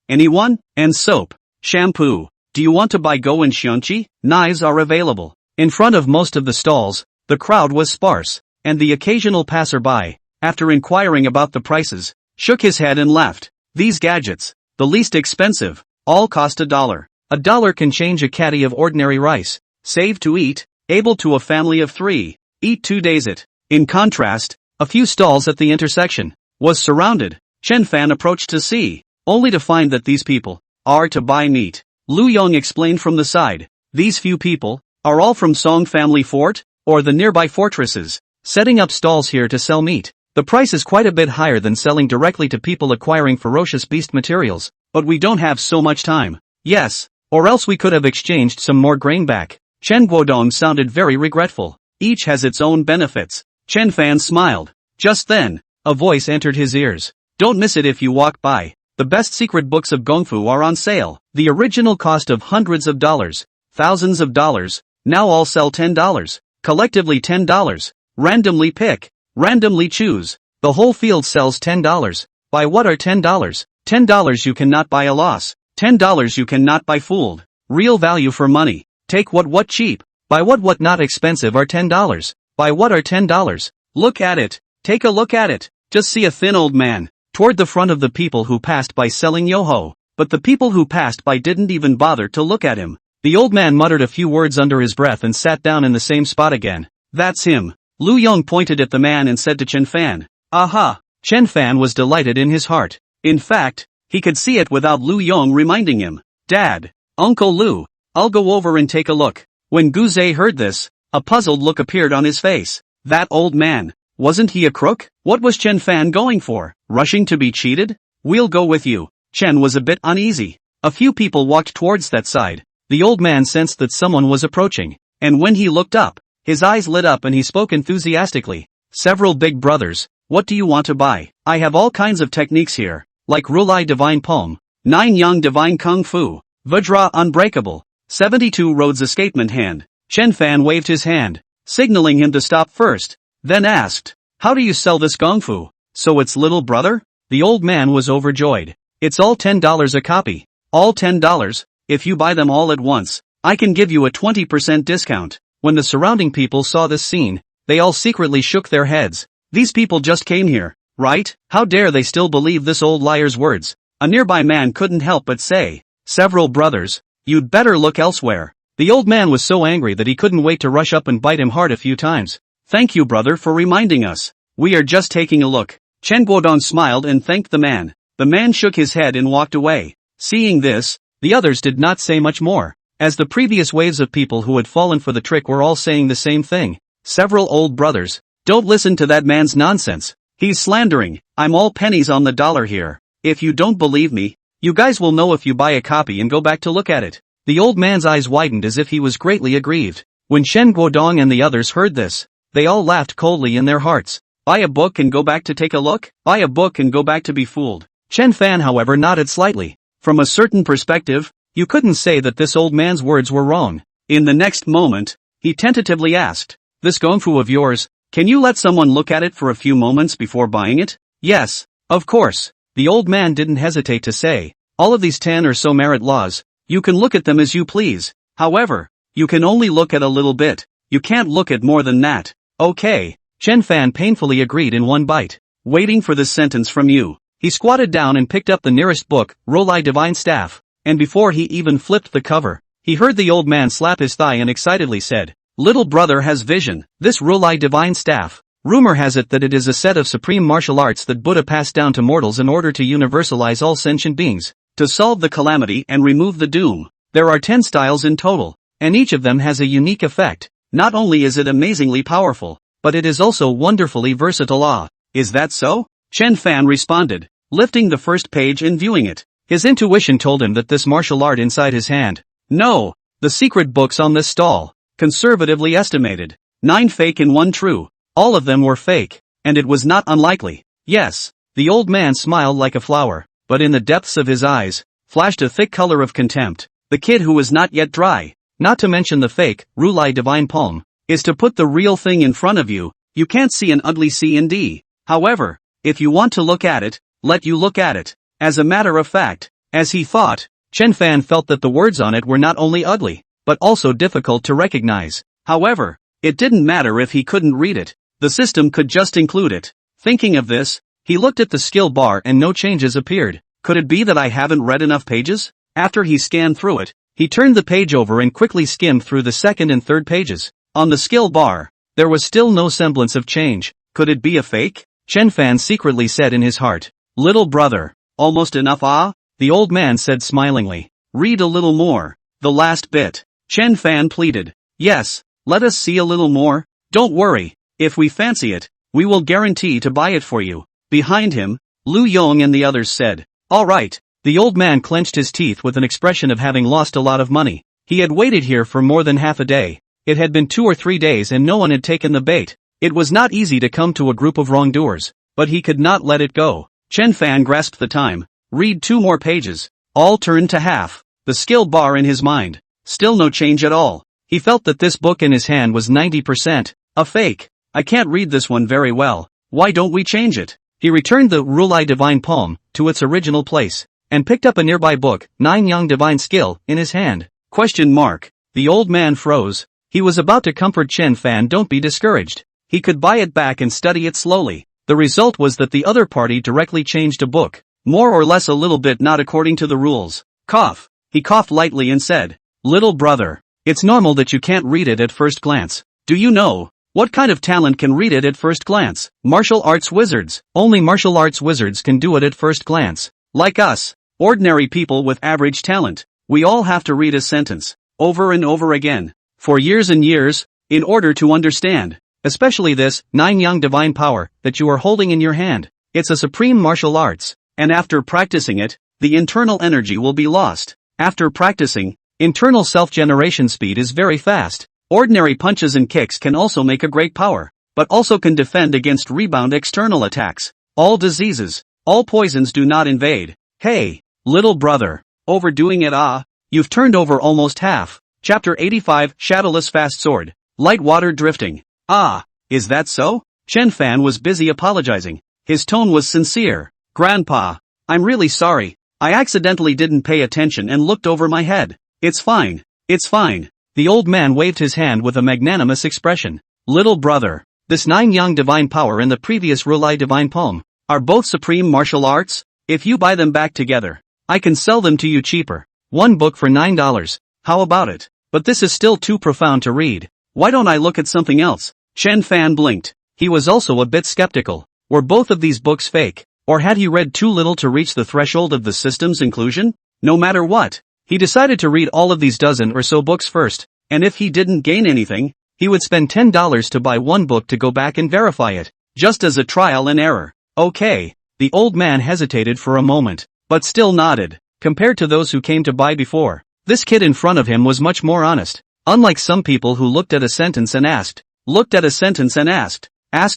Anyone? And soap, shampoo. Do you want to buy Go and Xianqi? Knives are available. In front of most of the stalls, the crowd was sparse, and the occasional passerby, after inquiring about the prices, shook his head and left. These gadgets, the least expensive, all cost $1. $1 can change a caddy of ordinary rice. Save to eat, able to a family of 3. Eat 2 days it. In contrast, a few stalls at the intersection was surrounded. Chen Fan approached to see, only to find that these people are to buy meat. Lu Yong explained from the side. These few people are all from Song family fort, or the nearby fortresses, setting up stalls here to sell meat. The price is quite a bit higher than selling directly to people acquiring ferocious beast materials, but we don't have so much time. Yes, or else we could have exchanged some more grain back. Chen Guodong sounded very regretful. Each has its own benefits. Chen Fan smiled. Just then, a voice entered his ears. Don't miss it if you walk by. The best secret books of Gongfu are on sale. The original cost of hundreds of dollars, thousands of dollars, now all sell $10. Collectively $10. Randomly pick. Randomly choose. The whole field sells $10. Buy what are $10? $10 you cannot buy a loss. $10 you cannot buy fooled. Real value for money. Take what cheap. Buy what not expensive are $10. Buy what are $10. Look at it. Take a look at it. Just see a thin old man. Toward the front of the people who passed by selling yoho. But the people who passed by didn't even bother to look at him. The old man muttered a few words under his breath and sat down in the same spot again. That's him. Lu Yong pointed at the man and said to Chen Fan. Aha! Chen Fan was delighted in his heart. In fact, he could see it without Lu Yong reminding him. Dad, Uncle Lu, I'll go over and take a look. When Gu Zhe heard this, a puzzled look appeared on his face. That old man, wasn't he a crook? What was Chen Fan going for? Rushing to be cheated? We'll go with you. Chen was a bit uneasy. A few people walked towards that side. The old man sensed that someone was approaching, and when he looked up, his eyes lit up and he spoke enthusiastically. Several big brothers, what do you want to buy? I have all kinds of techniques here, like Rulai Divine Palm, 9 Yang Divine Kung Fu, Vajra Unbreakable, 72 Roads Escapement Hand. Chen Fan waved his hand, signaling him to stop first, then asked, how do you sell this Gong Fu? So it's little brother? The old man was overjoyed. It's all $10 a copy. All $10, if you buy them all at once, I can give you a 20% discount. When the surrounding people saw this scene, they all secretly shook their heads. These people just came here, right? How dare they still believe this old liar's words? A nearby man couldn't help but say, several brothers, you'd better look elsewhere. The old man was so angry that he couldn't wait to rush up and bite him hard a few times. Thank you brother for reminding us. We are just taking a look. Chen Guodong smiled and thanked the man. The man shook his head and walked away. Seeing this, the others did not say much more, as the previous waves of people who had fallen for the trick were all saying the same thing. Several old brothers, don't listen to that man's nonsense. He's slandering. I'm all pennies on the dollar here. If you don't believe me, you guys will know if you buy a copy and go back to look at it. The old man's eyes widened as if he was greatly aggrieved. When Shen Guodong and the others heard this, they all laughed coldly in their hearts. Buy a book and go back to take a look? Buy a book and go back to be fooled. Chen Fan however nodded slightly. From a certain perspective, you couldn't say that this old man's words were wrong. In the next moment, he tentatively asked, this Gongfu of yours, can you let someone look at it for a few moments before buying it? Yes, of course. The old man didn't hesitate to say, all of these 10 or so merit laws, you can look at them as you please. However, you can only look at a little bit. You can't look at more than that. Okay. Chen Fan painfully agreed in one bite. Waiting for this sentence from you. He squatted down and picked up the nearest book, Rolai Divine Staff, and before he even flipped the cover, he heard the old man slap his thigh and excitedly said, little brother has vision. This Rolai Divine Staff. Rumor has it that it is a set of supreme martial arts that Buddha passed down to mortals in order to universalize all sentient beings, to solve the calamity and remove the doom. There are 10 styles in total, and each of them has a unique effect. Not only is it amazingly powerful, but it is also wonderfully versatile. Is that so? Chen Fan responded, lifting the first page and viewing it. His intuition told him that this martial art inside his hand. No, the secret books on this stall, conservatively estimated, 9 fake and 1 true. All of them were fake, and it was not unlikely. Yes, the old man smiled like a flower, but in the depths of his eyes, flashed a thick color of contempt. The kid who was not yet dry, not to mention the fake, Rulai Divine Palm, is to put the real thing in front of you. You can't see an ugly C&D. However, if you want to look at it, let you look at it. As a matter of fact, as he thought, Chen Fan felt that the words on it were not only ugly, but also difficult to recognize. However, it didn't matter if he couldn't read it. The system could just include it. Thinking of this, he looked at the skill bar and no changes appeared. Could it be that I haven't read enough pages? After he scanned through it, he turned the page over and quickly skimmed through the second and third pages. On the skill bar, there was still no semblance of change. Could it be a fake? Chen Fan secretly said in his heart. Little brother, almost enough the old man said smilingly. Read a little more. The last bit. Chen Fan pleaded. Yes, let us see a little more. Don't worry, if we fancy it, We will guarantee to buy it for you. Behind him, Lu Yong and the others said, "All right." The old man clenched his teeth with an expression of having lost a lot of money. He had waited here for more than half a day. It had been 2 or 3 days and no one had taken the bait. It was not easy to come to a group of wrongdoers, but he could not let it go. Chen Fan grasped the time. Read 2 more pages. All turned to half. The skill bar in his mind. Still no change at all. He felt that this book in his hand was 90% a fake. I can't read this one very well. Why don't we change it? He returned the Rulai Divine Palm to its original place and picked up a nearby book, Nine Yang Divine Skill, in his hand. ? The old man froze. He was about to comfort Chen Fan. Don't be discouraged. He could buy it back and study it slowly. The result was that the other party directly changed a book. More or less a little bit not according to the rules. Cough. He coughed lightly and said, "Little brother, it's normal that you can't read it at first glance. Do you know what kind of talent can read it at first glance? Martial arts wizards. Only martial arts wizards can do it at first glance. Like us, ordinary people with average talent, we all have to read a sentence over and over again for years and years in order to understand. Especially this Nine Yang Divine Power that you are holding in your hand. It's a supreme martial arts, and after practicing it, the internal energy will be lost. After practicing, internal self-generation speed is very fast. Ordinary punches and kicks can also make a great power, but also can defend against rebound external attacks. All diseases, all poisons do not invade. Hey, little brother, overdoing it you've turned over almost half." Chapter 85 Shadowless Fast Sword. Light water drifting. Is that so? Chen Fan was busy apologizing. His tone was sincere. "Grandpa, I'm really sorry. I accidentally didn't pay attention and looked over my head. It's fine. It's fine." The old man waved his hand with a magnanimous expression. "Little brother, this Nine Yang Divine Power and the previous Rulai Divine Palm are both supreme martial arts. If you buy them back together, I can sell them to you cheaper. One book for $9. How about it? But this is still too profound to read. Why don't I look at something else?" Chen Fan blinked. He was also a bit skeptical. Were both of these books fake? Or had he read too little to reach the threshold of the system's inclusion? No matter what, he decided to read all of these dozen or so books first, and if he didn't gain anything, he would spend $10 to buy one book to go back and verify it, just as a trial and error. Okay. The old man hesitated for a moment, but still nodded. Compared to those who came to buy before, this kid in front of him was much more honest. Unlike some people who looked at a sentence and asked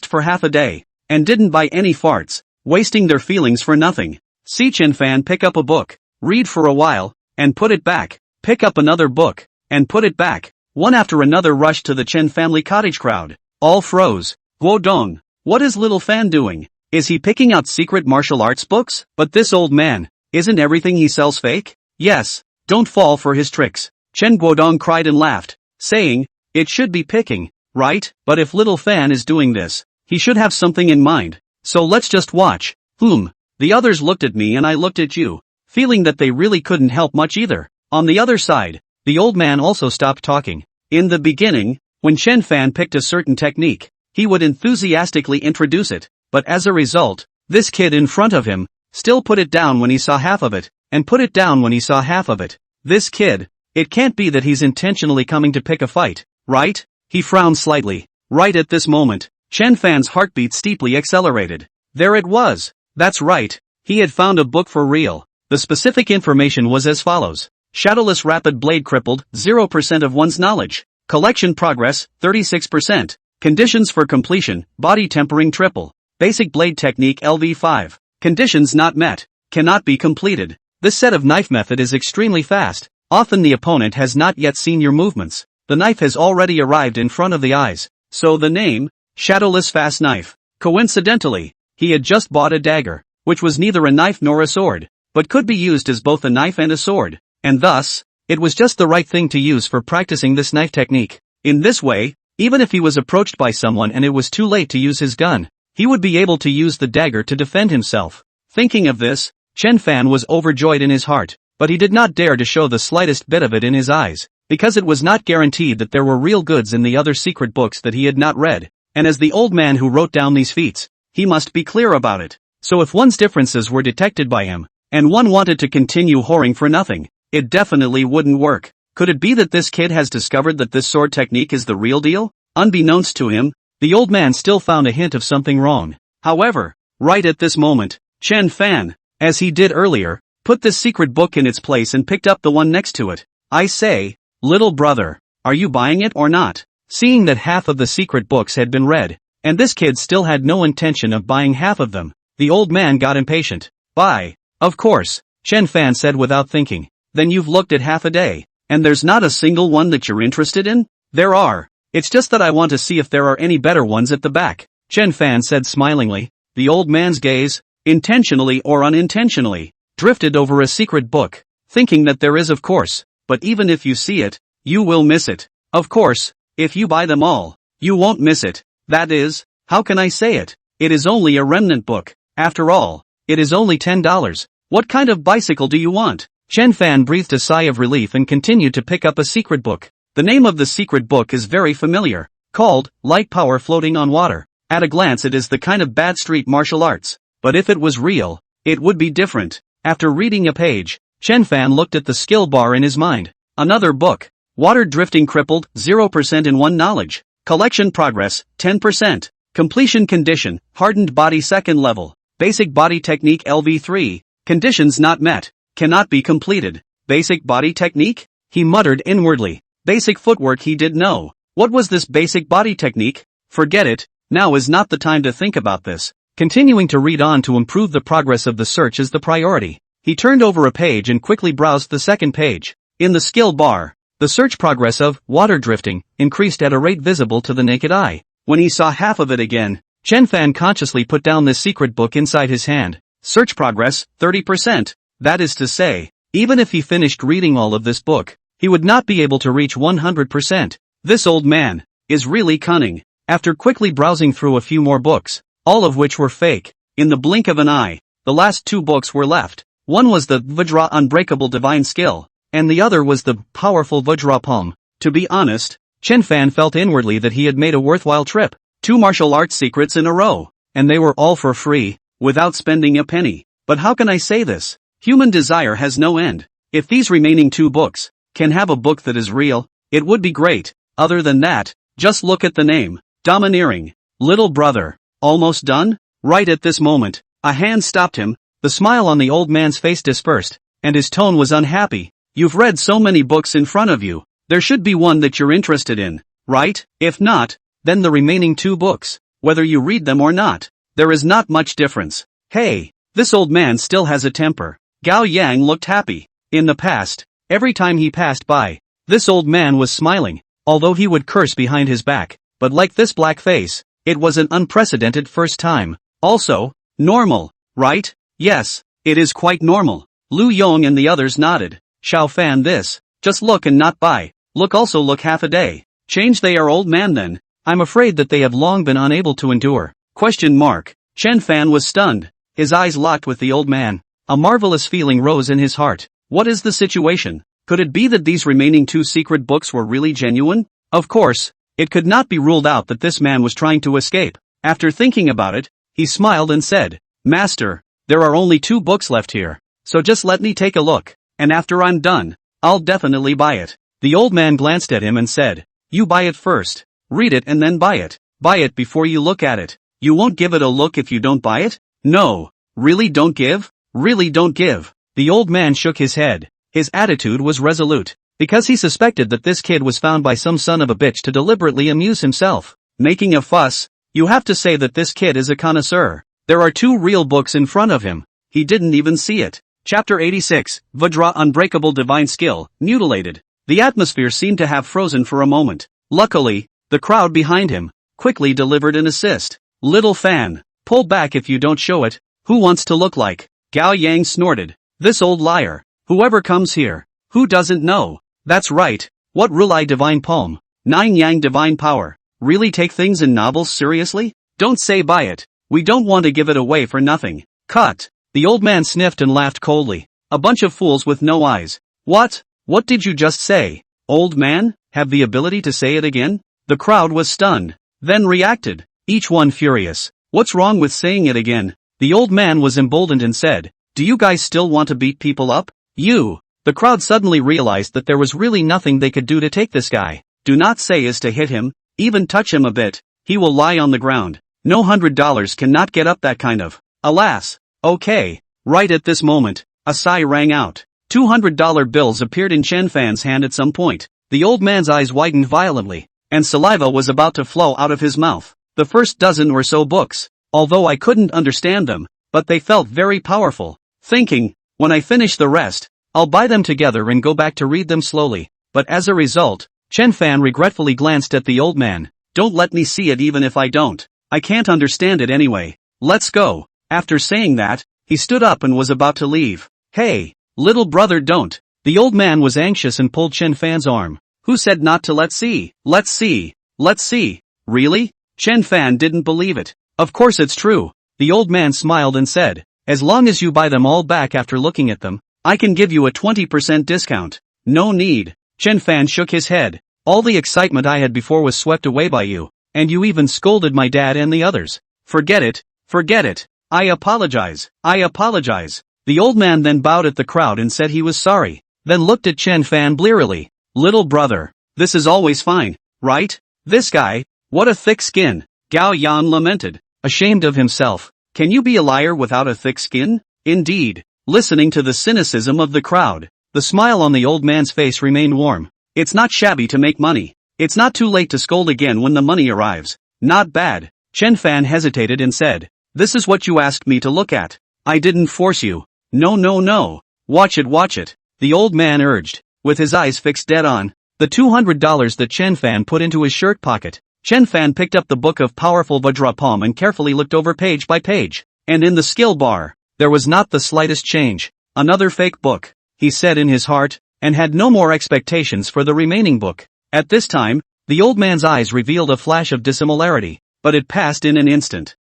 for half a day, and didn't buy any farts, wasting their feelings for nothing. See Chen Fan pick up a book, read for a while, and put it back, pick up another book, and put it back. One after another rushed to the Chen family cottage crowd. All froze. Guodong, what is little Fan doing? Is he picking out secret martial arts books? But this old man, isn't everything he sells fake? Yes, don't fall for his tricks. Chen Guodong cried and laughed, saying, "It should be picking, right? But if little Fan is doing this, he should have something in mind. So let's just watch." The others looked at me and I looked at you, feeling that they really couldn't help much either. On the other side, the old man also stopped talking. In the beginning, when Chen Fan picked a certain technique, he would enthusiastically introduce it, but as a result, this kid in front of him still put it down when he saw half of it, and put it down when he saw half of it. This kid, it can't be that he's intentionally coming to pick a fight, right? He frowned slightly. Right at this moment, Chen Fan's heartbeat steeply accelerated. There it was. That's right. He had found a book for real. The specific information was as follows. Shadowless Rapid Blade crippled, 0% of one's knowledge. Collection progress, 36%. Conditions for completion, body tempering triple. Basic blade technique LV5. Conditions not met. Cannot be completed. This set of knife method is extremely fast. Often the opponent has not yet seen your movements. The knife has already arrived in front of the eyes. So the name, Shadowless Fast Knife. Coincidentally, he had just bought a dagger, which was neither a knife nor a sword, but could be used as both a knife and a sword, and thus, it was just the right thing to use for practicing this knife technique. In this way, even if he was approached by someone and it was too late to use his gun, he would be able to use the dagger to defend himself. Thinking of this, Chen Fan was overjoyed in his heart, but he did not dare to show the slightest bit of it in his eyes, because it was not guaranteed that there were real goods in the other secret books that he had not read, and as the old man who wrote down these feats, he must be clear about it. So if one's differences were detected by him, and one wanted to continue whoring for nothing, it definitely wouldn't work. Could it be that this kid has discovered that this sword technique is the real deal? Unbeknownst to him, The old man still found a hint of something wrong. However, right at this moment, Chen Fan, as he did earlier, put this secret book in its place and picked up the one next to it. I say, little brother, are you buying it or not? Seeing that half of the secret books had been read, and this kid still had no intention of buying half of them, the old man got impatient. Buy. Of course, Chen Fan said without thinking. Then you've looked at half a day, and there's not a single one that you're interested in? There are. It's just that I want to see if there are any better ones at the back, Chen Fan said smilingly. The old man's gaze, intentionally or unintentionally, drifted over a secret book, thinking that there is of course, but even if you see it, you will miss it. Of course, if you buy them all, you won't miss it. That is, how can I say it? It is only a remnant book. After all, it is only $10. What kind of bicycle do you want? Chen Fan breathed a sigh of relief and continued to pick up a secret book. The name of the secret book is very familiar, called Light Power Floating on Water. At a glance it is the kind of bad street martial arts, but if it was real, it would be different. After reading a page, Chen Fan looked at the skill bar in his mind. Another book. Water drifting crippled, 0% in 1 knowledge. Collection progress, 10%. Completion condition, hardened body 2nd level. Basic body technique LV3. Conditions not met. Cannot be completed. Basic body technique? He muttered inwardly. Basic footwork he did know. What was this basic body technique? Forget it, now is not the time to think about this. Continuing to read on to improve the progress of the search is the priority. He turned over a page and quickly browsed the second page. In the skill bar, the search progress of water drifting increased at a rate visible to the naked eye. When he saw half of it again, Chen Fan consciously put down this secret book inside his hand. Search progress, 30%. That is to say, even if he finished reading all of this book, he would not be able to reach 100%. This old man is really cunning. After quickly browsing through a few more books, all of which were fake, in the blink of an eye, the last 2 books were left. One was the Vajra Unbreakable Divine Skill, and the other was the Powerful Vajra Palm. To be honest, Chen Fan felt inwardly that he had made a worthwhile trip. 2 martial arts secrets in a row, and they were all for free, without spending a penny. But how can I say this? Human desire has no end. If these remaining 2 books can have a book that is real, it would be great. Other than that, just look at the name. Domineering. Little brother. Almost done? Right at this moment, a hand stopped him. The smile on the old man's face dispersed, and his tone was unhappy. You've read so many books in front of you. There should be one that you're interested in, right? If not, then the remaining 2 books, whether you read them or not, there is not much difference. Hey, this old man still has a temper. Gao Yang looked happy. In the past, every time he passed by, this old man was smiling, although he would curse behind his back, but like this black face, it was an unprecedented first time. Also, normal, right? Yes, it is quite normal. Lu Yong and the others nodded. Xiao Fan this, just look and not buy. Look also look half a day. Change they are old man then. I'm afraid that they have long been unable to endure. Question mark. Chen Fan was stunned. His eyes locked with the old man. A marvelous feeling rose in his heart. What is the situation? Could it be that these remaining 2 secret books were really genuine? Of course, it could not be ruled out that this man was trying to escape. After thinking about it, he smiled and said, Master, there are only 2 books left here, so just let me take a look, and after I'm done, I'll definitely buy it. The old man glanced at him and said, You buy it first. Read it and then buy it. Buy it before you look at it. You won't give it a look if you don't buy it? No. Really don't give? Really don't give. The old man shook his head. His attitude was resolute, because he suspected that this kid was found by some son of a bitch to deliberately amuse himself. Making a fuss, you have to say that this kid is a connoisseur. There are 2 real books in front of him. He didn't even see it. Chapter 86, Vajra Unbreakable Divine Skill, Mutilated. The atmosphere seemed to have frozen for a moment. Luckily, the crowd behind him quickly delivered an assist. Little Fan, pull back if you don't show it. Who wants to look like? Gao Yang snorted. This old liar. Whoever comes here. Who doesn't know? That's right. What rule I divine palm? 9 yang divine power. Really take things in novels seriously? Don't say buy it. We don't want to give it away for nothing. Cut. The old man sniffed and laughed coldly. A bunch of fools with no eyes. What? What did you just say? Old man, have the ability to say it again? The crowd was stunned, then reacted, each one furious. What's wrong with saying it again? The old man was emboldened and said, Do you guys still want to beat people up? You. The crowd suddenly realized that there was really nothing they could do to take this guy. Do not say is to hit him, even touch him a bit. he will lie on the ground. No $100 cannot get up that kind of. Alas. Okay. Right at this moment, a sigh rang out. $200 bills appeared in Chen Fan's hand at some point. The old man's eyes widened violently, and saliva was about to flow out of his mouth. The first dozen or so books, although I couldn't understand them, but they felt very powerful. Thinking, when I finish the rest, I'll buy them together and go back to read them slowly. But as a result, Chen Fan regretfully glanced at the old man. Don't let me see it even if I don't. I can't understand it anyway. Let's go. After saying that, he stood up and was about to leave. Hey, little brother, don't. The old man was anxious and pulled Chen Fan's arm. Who said not to let's see? Let's see. Let's see. Really? Chen Fan didn't believe it. Of course it's true. The old man smiled and said, as long as you buy them all back after looking at them, I can give you a 20% discount. No need. Chen Fan shook his head. All the excitement I had before was swept away by you, and you even scolded my dad and the others. Forget it. Forget it. I apologize. I apologize. The old man then bowed at the crowd and said he was sorry, then looked at Chen Fan blearily. Little brother, this is always fine, right? This guy, what a thick skin. Gao Yan lamented, ashamed of himself. Can you be a liar without a thick skin? Indeed. Listening to the cynicism of the crowd, the smile on the old man's face remained warm. It's not shabby to make money. It's not too late to scold again when the money arrives. Not bad. Chen Fan hesitated and said, this is what you asked me to look at. I didn't force you. No, no, no. Watch it, watch it. The old man urged, with his eyes fixed dead on the $200 that Chen Fan put into his shirt pocket. Chen Fan picked up the book of powerful Vajrapam and carefully looked over page by page. And in the skill bar, there was not the slightest change. Another fake book, he said in his heart, and had no more expectations for the remaining book. At this time, the old man's eyes revealed a flash of dissimilarity, but it passed in an instant.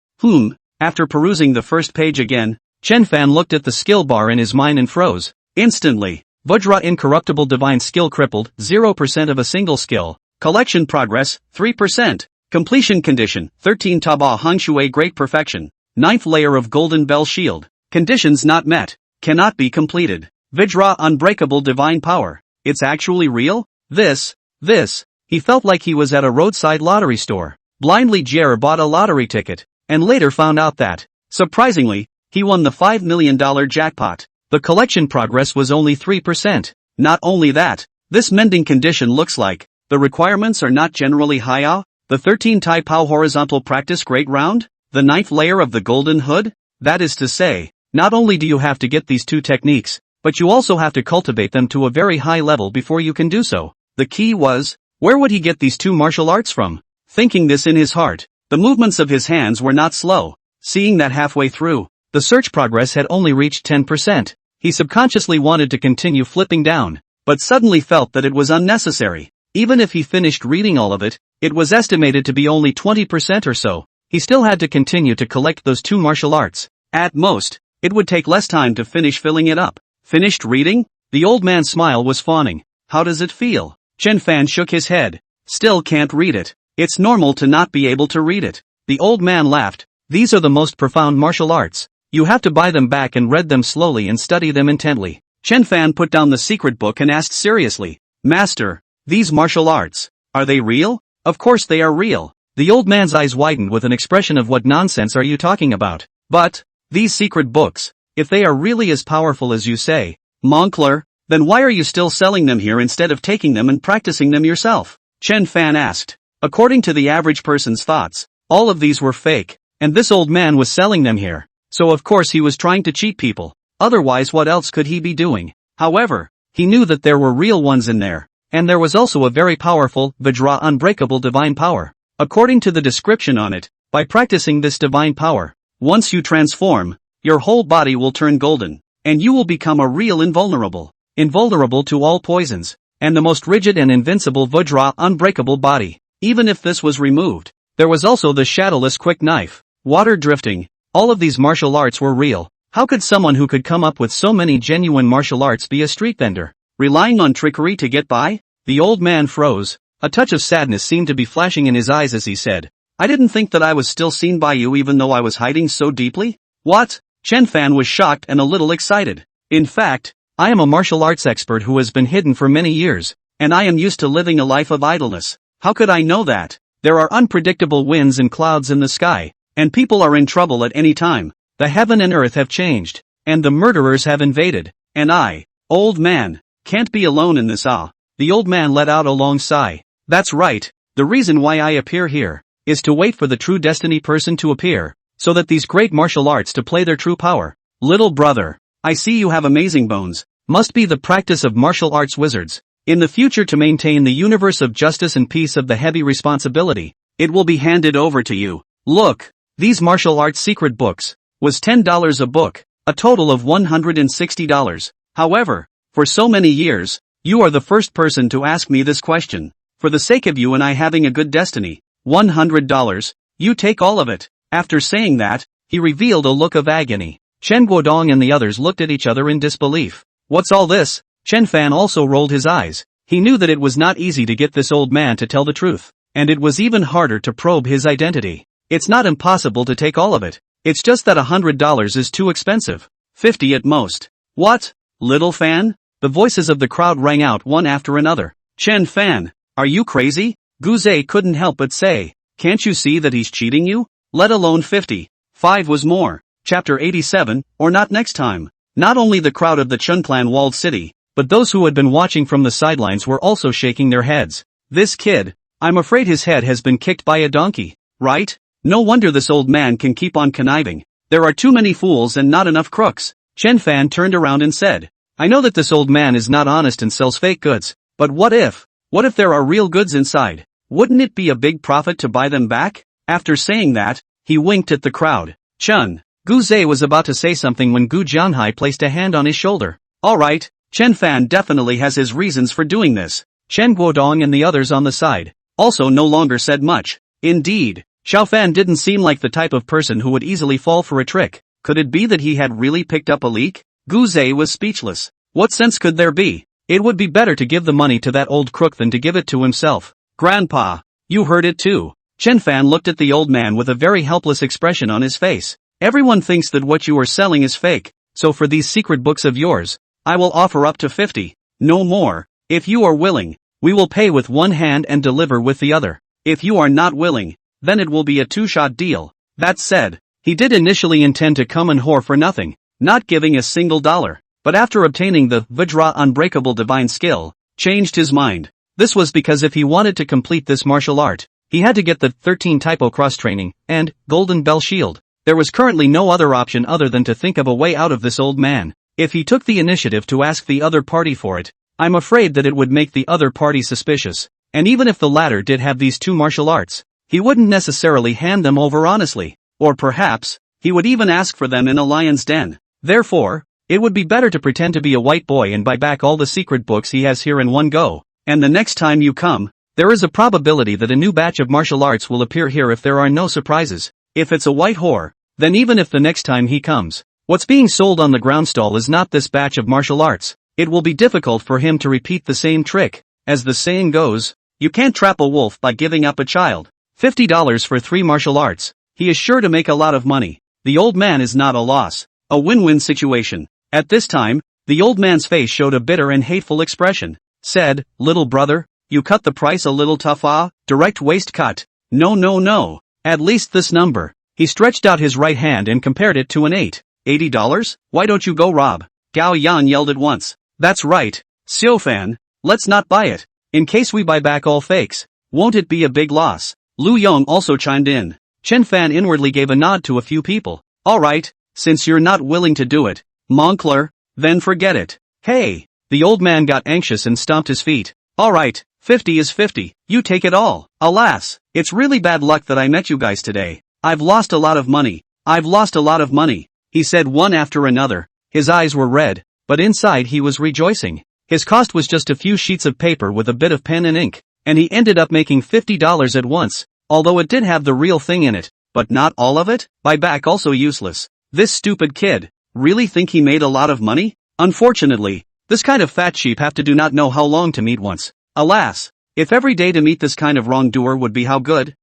After perusing the first page again, Chen Fan looked at the skill bar in his mind and froze. Instantly, Vajra incorruptible divine skill crippled, 0% of a single skill. Collection progress, 3%. Completion condition, 13 Taba Hangshui great perfection. 9th layer of golden bell shield. Conditions not met. Cannot be completed. Vajra unbreakable divine power. It's actually real? This. He felt like he was at a roadside lottery store. Blindly Jer bought a lottery ticket, and later found out that, surprisingly, he won the $5 million jackpot. The collection progress was only 3%. Not only that, this mending condition looks like, the requirements are not generally high. The 13 Tai Pao horizontal practice great round? The 9th layer of the golden hood? That is to say, not only do you have to get these two techniques, but you also have to cultivate them to a very high level before you can do so. The key was, where would he get these two martial arts from? Thinking this in his heart, the movements of his hands were not slow. Seeing that halfway through, the search progress had only reached 10%. He subconsciously wanted to continue flipping down, but suddenly felt that it was unnecessary. Even if he finished reading all of it, it was estimated to be only 20% or so. He still had to continue to collect those two martial arts. At most, it would take less time to finish filling it up. Finished reading? The old man's smile was fawning. How does it feel? Chen Fan shook his head. Still can't read it. It's normal to not be able to read it. The old man laughed. These are the most profound martial arts. You have to buy them back and read them slowly and study them intently. Chen Fan put down the secret book and asked seriously, Master, these martial arts, are they real? Of course they are real. The old man's eyes widened with an expression of what nonsense are you talking about? But, these secret books, if they are really as powerful as you say, Moncler, then why are you still selling them here instead of taking them and practicing them yourself? Chen Fan asked. According to the average person's thoughts, all of these were fake, and this old man was selling them here. So of course he was trying to cheat people. Otherwise what else could he be doing? However, he knew that there were real ones in there, and there was also a very powerful, Vajra unbreakable divine power. According to the description on it, by practicing this divine power, once you transform, your whole body will turn golden, and you will become a real invulnerable to all poisons, and the most rigid and invincible Vajra unbreakable body. Even if this was removed, there was also the shadowless quick knife, water drifting. All of these martial arts were real. How could someone who could come up with so many genuine martial arts be a street vendor, relying on trickery to get by? The old man froze. A touch of sadness seemed to be flashing in his eyes as he said, I didn't think that I was still seen by you even though I was hiding so deeply? What? Chen Fan was shocked and a little excited. In fact, I am a martial arts expert who has been hidden for many years, and I am used to living a life of idleness. How could I know that? There are unpredictable winds and clouds in the sky, and people are in trouble at any time. The heaven and earth have changed, and the murderers have invaded, and I, old man, can't be alone in this. The old man let out a long sigh. That's right, the reason why I appear here is to wait for the true destiny person to appear, so that these great martial arts to play their true power. Little brother, I see you have amazing bones. Must be the practice of martial arts wizards. In the future, to maintain the universe of justice and peace of the heavy responsibility, it will be handed over to you. Look, these martial arts secret books was $10 a book, a total of $160. However, for so many years, you are the first person to ask me this question. For the sake of you and I having a good destiny, $100, you take all of it. After saying that, he revealed a look of agony. Chen Guodong and the others looked at each other in disbelief. What's all this? Chen Fan also rolled his eyes. He knew that it was not easy to get this old man to tell the truth, and it was even harder to probe his identity. It's not impossible to take all of it. It's just that $100 is too expensive. 50 at most. What? Little Fan? The voices of the crowd rang out one after another. Chen Fan, are you crazy? Guzai couldn't help but say. Can't you see that he's cheating you? Let alone 50. 5 was more. Chapter 87, or not next time. Not only the crowd of the Chunplan walled city, but those who had been watching from the sidelines were also shaking their heads. This kid, I'm afraid his head has been kicked by a donkey, right? No wonder this old man can keep on conniving. There are too many fools and not enough crooks. Chen Fan turned around and said, I know that this old man is not honest and sells fake goods, but what if there are real goods inside? Wouldn't it be a big profit to buy them back? After saying that, he winked at the crowd. Chun. Guzai was about to say something when Gu Jianhai placed a hand on his shoulder. Alright, Chen Fan definitely has his reasons for doing this. Chen Guodong and the others on the side also no longer said much. Indeed, Xiao Fan didn't seem like the type of person who would easily fall for a trick. Could it be that he had really picked up a leak? Guzai was speechless. What sense could there be? It would be better to give the money to that old crook than to give it to himself. Grandpa, you heard it too. Chen Fan looked at the old man with a very helpless expression on his face. Everyone thinks that what you are selling is fake, so for these secret books of yours, I will offer up to 50. No more. If you are willing, we will pay with one hand and deliver with the other. If you are not willing, then it will be a two-shot deal. That said, he did initially intend to come and whore for nothing, not giving a single dollar, but after obtaining the Vajra Unbreakable Divine Skill, changed his mind. This was because if he wanted to complete this martial art, he had to get the 13 typo cross training and Golden Bell Shield. There was currently no other option other than to think of a way out of this old man. If he took the initiative to ask the other party for it, I'm afraid that it would make the other party suspicious, and even if the latter did have these two martial arts, he wouldn't necessarily hand them over honestly, or perhaps, he would even ask for them in a lion's den. Therefore, it would be better to pretend to be a white boy and buy back all the secret books he has here in one go, and the next time you come, there is a probability that a new batch of martial arts will appear here if there are no surprises. If it's a white whore, then even if the next time he comes, what's being sold on the ground stall is not this batch of martial arts, it will be difficult for him to repeat the same trick. As the saying goes, you can't trap a wolf by giving up a child. $50 for 3 martial arts. He is sure to make a lot of money. The old man is not a loss. A win-win situation. At this time, the old man's face showed a bitter and hateful expression. Said, little brother, you cut the price a little tough. Direct waist cut. No. At least this number. He stretched out his right hand and compared it to an 8. $80? Why don't you go rob? Gao Yan yelled at once. That's right. Xiao Fan, let's not buy it. In case we buy back all fakes, won't it be a big loss? Lu Yong also chimed in. Chen Fan inwardly gave a nod to a few people. Alright, since you're not willing to do it, Moncler, then forget it. Hey! The old man got anxious and stomped his feet. Alright, 50 is 50, you take it all. Alas, it's really bad luck that I met you guys today. I've lost a lot of money. He said one after another. His eyes were red, but inside he was rejoicing. His cost was just a few sheets of paper with a bit of pen and ink, and he ended up making $50 at once, although it did have the real thing in it, but not all of it? Buyback also useless. This stupid kid, really think he made a lot of money? Unfortunately, this kind of fat sheep have to do not know how long to meet once. Alas, if every day to meet this kind of wrongdoer would be how good.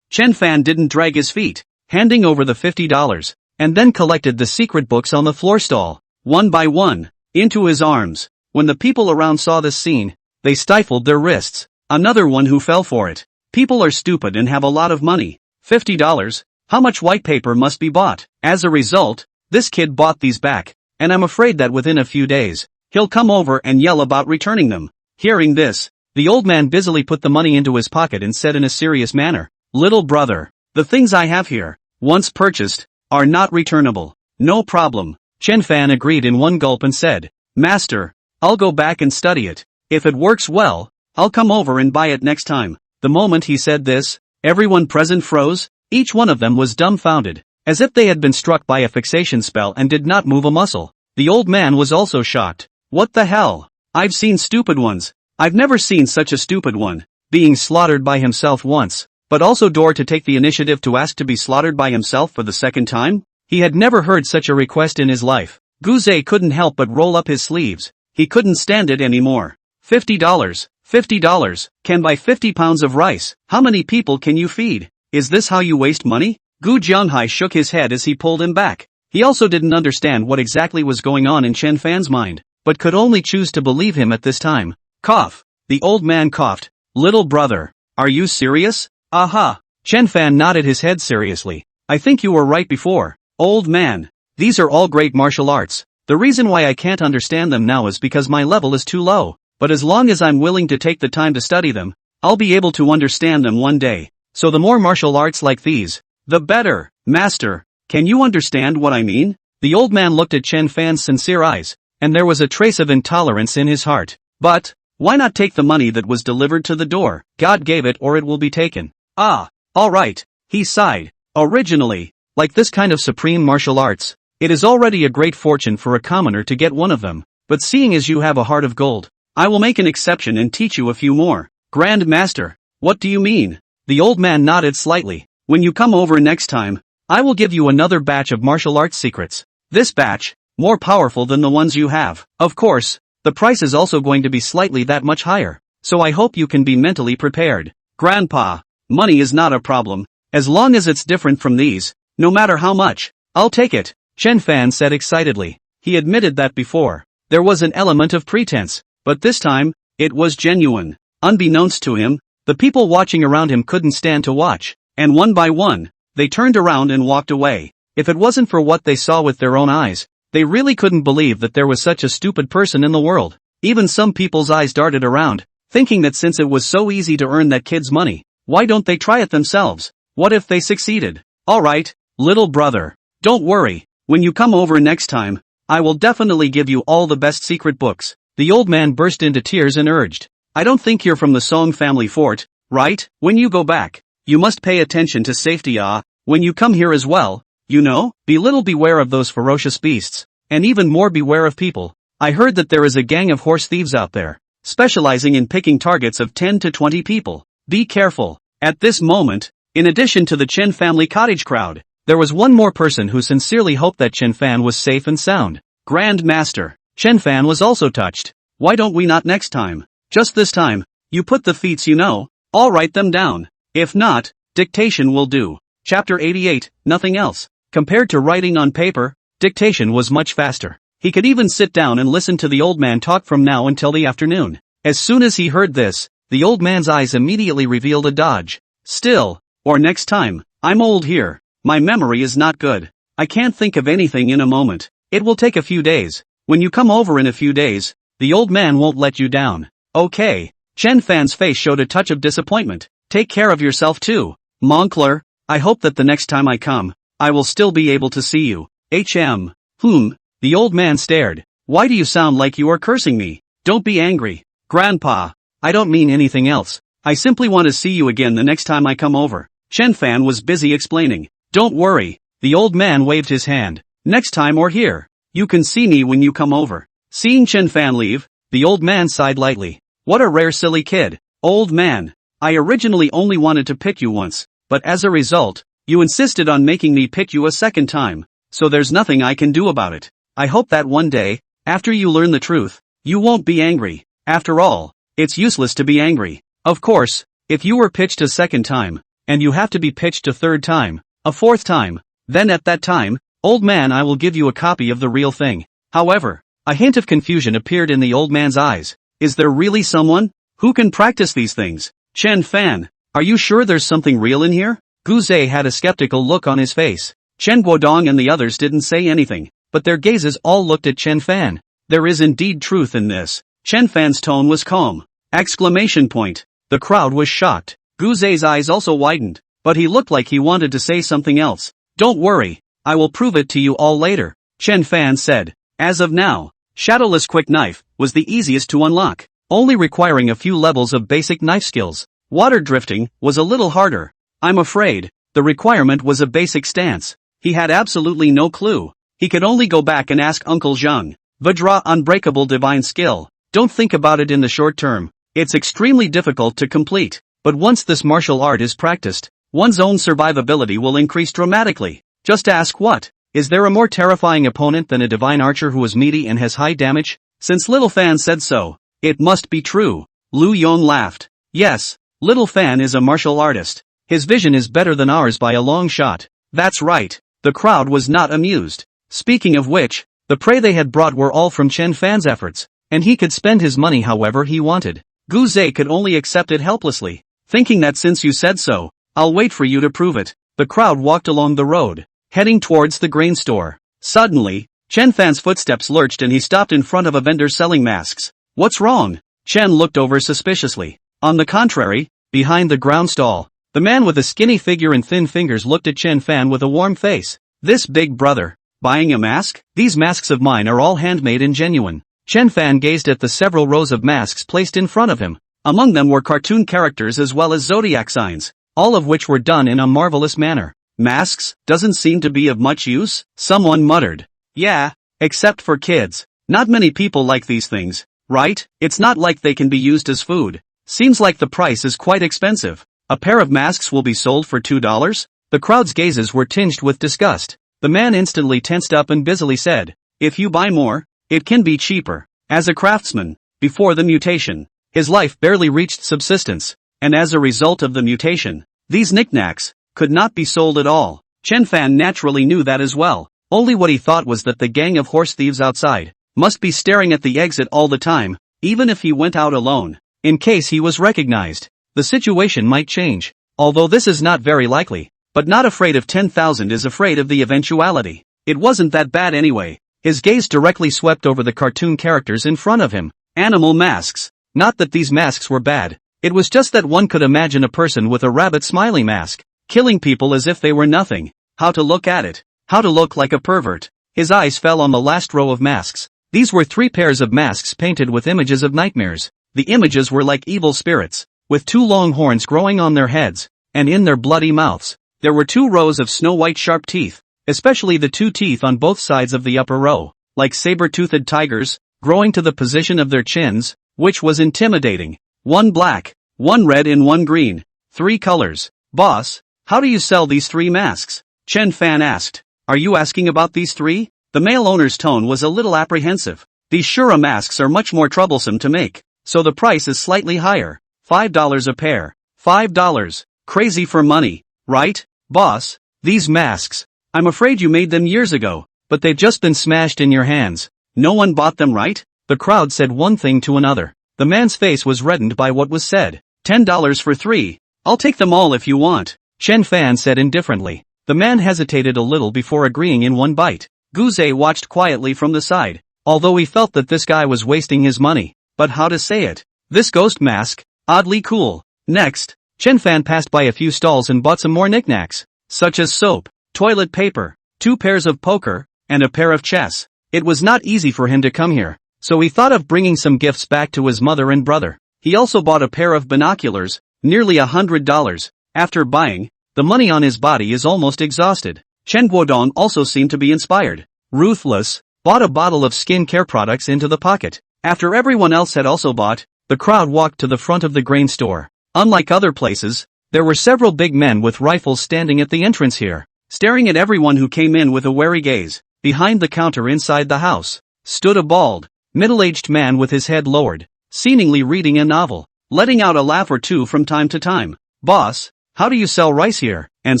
Chen Fan didn't drag his feet, handing over the $50, and then collected the secret books on the floor stall, one by one, into his arms. When the people around saw this scene, they stifled their wrists. Another one who fell for it. People are stupid and have a lot of money. $50? How much white paper must be bought? As a result, this kid bought these back, and I'm afraid that within a few days, he'll come over and yell about returning them. Hearing this, the old man busily put the money into his pocket and said in a serious manner, "Little brother, the things I have here, once purchased, are not returnable." "No problem." Chen Fan agreed in one gulp and said, "Master, I'll go back and study it. If it works well, I'll come over and buy it next time." The moment he said this, everyone present froze. Each one of them was dumbfounded, as if they had been struck by a fixation spell and did not move a muscle. The old man was also shocked. "What the hell? I've seen stupid ones. I've never seen such a stupid one, being slaughtered by himself once, but also dare to take the initiative to ask to be slaughtered by himself for the second time?" He had never heard such a request in his life. Guze couldn't help but roll up his sleeves. He couldn't stand it anymore. $50. $50. Can buy 50 pounds of rice. How many people can you feed? Is this how you waste money? Gu Jianghai shook his head as he pulled him back. He also didn't understand what exactly was going on in Chen Fan's mind, but could only choose to believe him at this time. Cough. The old man coughed. "Little brother, are you serious?" "Aha." Chen Fan nodded his head seriously. "I think you were right before, old man. These are all great martial arts. The reason why I can't understand them now is because my level is too low. But as long as I'm willing to take the time to study them, I'll be able to understand them one day. So the more martial arts like these, the better." "Master, can you understand what I mean?" The old man looked at Chen Fan's sincere eyes, and there was a trace of intolerance in his heart. "But, why not take the money that was delivered to the door? God gave it or it will be taken." "Ah, alright," he sighed. "Originally, like this kind of supreme martial arts, it is already a great fortune for a commoner to get one of them. But seeing as you have a heart of gold, I will make an exception and teach you a few more." "Grand Master, what do you mean?" The old man nodded slightly. "When you come over next time, I will give you another batch of martial arts secrets. This batch, more powerful than the ones you have. Of course, the price is also going to be slightly that much higher, so I hope you can be mentally prepared." "Grandpa, money is not a problem, as long as it's different from these, no matter how much, I'll take it," Chen Fan said excitedly. He admitted that before, there was an element of pretense, but this time, it was genuine. Unbeknownst to him, the people watching around him couldn't stand to watch, and one by one, they turned around and walked away. If it wasn't for what they saw with their own eyes, they really couldn't believe that there was such a stupid person in the world. Even some people's eyes darted around, thinking that since it was so easy to earn that kid's money, why don't they try it themselves? What if they succeeded? "Alright, little brother, don't worry, when you come over next time, I will definitely give you all the best secret books." The old man burst into tears and urged, "I don't think you're from the Song family fort, right? When you go back, you must pay attention to safety. When you come here as well, you know, beware of those ferocious beasts, and even more beware of people. I heard that there is a gang of horse thieves out there, specializing in picking targets of 10 to 20 people. Be careful." At this moment, in addition to the Chen family cottage crowd, there was one more person who sincerely hoped that Chen Fan was safe and sound. "Grand Master." Chen Fan was also touched. "Why don't we not next time? Just this time, you put the feats you know, I'll write them down. If not, dictation will do." Chapter 88, Nothing else. Compared to writing on paper, dictation was much faster. He could even sit down and listen to the old man talk from now until the afternoon. As soon as he heard this, the old man's eyes immediately revealed a dodge. "Still, or next time, I'm old here. My memory is not good. I can't think of anything in a moment. It will take a few days. When you come over in a few days, the old man won't let you down." "Okay." Chen Fan's face showed a touch of disappointment. "Take care of yourself too, Moncler. I hope that the next time I come, I will still be able to see you." The old man stared. "Why do you sound like you are cursing me?" "Don't be angry, Grandpa. I don't mean anything else. I simply want to see you again the next time I come over." Chen Fan was busy explaining. "Don't worry." The old man waved his hand. "Next time or here, you can see me when you come over." Seeing Chen Fan leave, the old man sighed lightly. "What a rare silly kid. Old man, I originally only wanted to pick you once, but as a result, you insisted on making me pick you a second time, so there's nothing I can do about it. I hope that one day, after you learn the truth, you won't be angry. After all, it's useless to be angry. Of course, if you were pitched a second time, and you have to be pitched a third time, a fourth time, then at that time, old man, I will give you a copy of the real thing." However, a hint of confusion appeared in the old man's eyes. "Is there really someone who can practice these things?" "Chen Fan, Are you sure there's something real in here? Gu Zhe had a skeptical look on his face. Chen Guodong and the others didn't say anything, but their gazes all looked at Chen Fan. There is indeed truth in this. Chen Fan's tone was calm. Exclamation point. The crowd was shocked. Gu Zhe's eyes also widened, but he looked like he wanted to say something else. Don't worry, I will prove it to you all later, Chen Fan said. As of now, Shadowless Quick Knife was the easiest to unlock, only requiring a few levels of basic knife skills. Water drifting was a little harder. I'm afraid, the requirement was a basic stance. He had absolutely no clue. He could only go back and ask Uncle Zhang. Vajra Unbreakable Divine Skill. Don't think about it in the short term. It's extremely difficult to complete, but once this martial art is practiced, one's own survivability will increase dramatically. Just ask what? Is there a more terrifying opponent than a divine archer who is meaty and has high damage? Since Little Fan said so, it must be true. Lu Yong laughed. Yes, Little Fan is a martial artist. His vision is better than ours by a long shot. That's right. The crowd was not amused. Speaking of which, the prey they had brought were all from Chen Fan's efforts, and he could spend his money however he wanted. Gu Zhe could only accept it helplessly, thinking that since you said so, I'll wait for you to prove it. The crowd walked along the road, heading towards the grain store. Suddenly, Chen Fan's footsteps lurched and he stopped in front of a vendor selling masks. What's wrong? Chen looked over suspiciously. On the contrary, behind the ground stall, the man with a skinny figure and thin fingers looked at Chen Fan with a warm face. This big brother, buying a mask? These masks of mine are all handmade and genuine. Chen Fan gazed at the several rows of masks placed in front of him. Among them were cartoon characters as well as zodiac signs, all of which were done in a marvelous manner. Masks doesn't seem to be of much use, someone muttered. Yeah, except for kids. Not many people like these things, right? It's not like they can be used as food. Seems like the price is quite expensive. A pair of masks will be sold for $2? The crowd's gazes were tinged with disgust. The man instantly tensed up and busily said, if you buy more, it can be cheaper. As a craftsman, before the mutation, his life barely reached subsistence, and as a result of the mutation, these knickknacks could not be sold at all. Chen Fan naturally knew that as well. Only what he thought was that the gang of horse thieves outside must be staring at the exit all the time, even if he went out alone. In case he was recognized, the situation might change, although this is not very likely. But not afraid of 10,000 is afraid of the eventuality. It wasn't that bad anyway. His gaze directly swept over the cartoon characters in front of him. Animal masks. Not that these masks were bad. It was just that one could imagine a person with a rabbit smiley mask, killing people as if they were nothing. How to look at it. How to look like a pervert. His eyes fell on the last row of masks. These were 3 pairs of masks painted with images of nightmares. The images were like evil spirits, with 2 long horns growing on their heads, and in their bloody mouths. There were 2 rows of snow-white sharp teeth, especially the 2 teeth on both sides of the upper row, like saber-toothed tigers, growing to the position of their chins, which was intimidating. 1 black, 1 red and 1 green. 3 colors. Boss, how do you sell these 3 masks? Chen Fan asked. Are you asking about these 3? The male owner's tone was a little apprehensive. These Shura masks are much more troublesome to make, so the price is slightly higher. $5 a pair. $5. Crazy for money, right? Boss, these masks, I'm afraid you made them years ago, but they've just been smashed in your hands. No one bought them, right? The crowd said one thing to another. The man's face was reddened by what was said. $10 for 3. I'll take them all if you want, Chen Fan said indifferently. The man hesitated a little before agreeing in one bite. Gu Zhe watched quietly from the side, although he felt that this guy was wasting his money. But how to say it? This ghost mask, oddly cool. Next, Chen Fan passed by a few stalls and bought some more knickknacks, such as soap, toilet paper, 2 pairs of poker, and a pair of chess. It was not easy for him to come here, so he thought of bringing some gifts back to his mother and brother. He also bought a pair of binoculars, nearly $100. After buying, the money on his body is almost exhausted. Chen Guodong also seemed to be inspired. Ruthless, bought a bottle of skin care products into the pocket. After everyone else had also bought, the crowd walked to the front of the grain store. Unlike other places, there were several big men with rifles standing at the entrance here, staring at everyone who came in with a wary gaze. Behind the counter inside the house stood a bald, middle-aged man with his head lowered, seemingly reading a novel, letting out a laugh or two from time to time. Boss, how do you sell rice here? And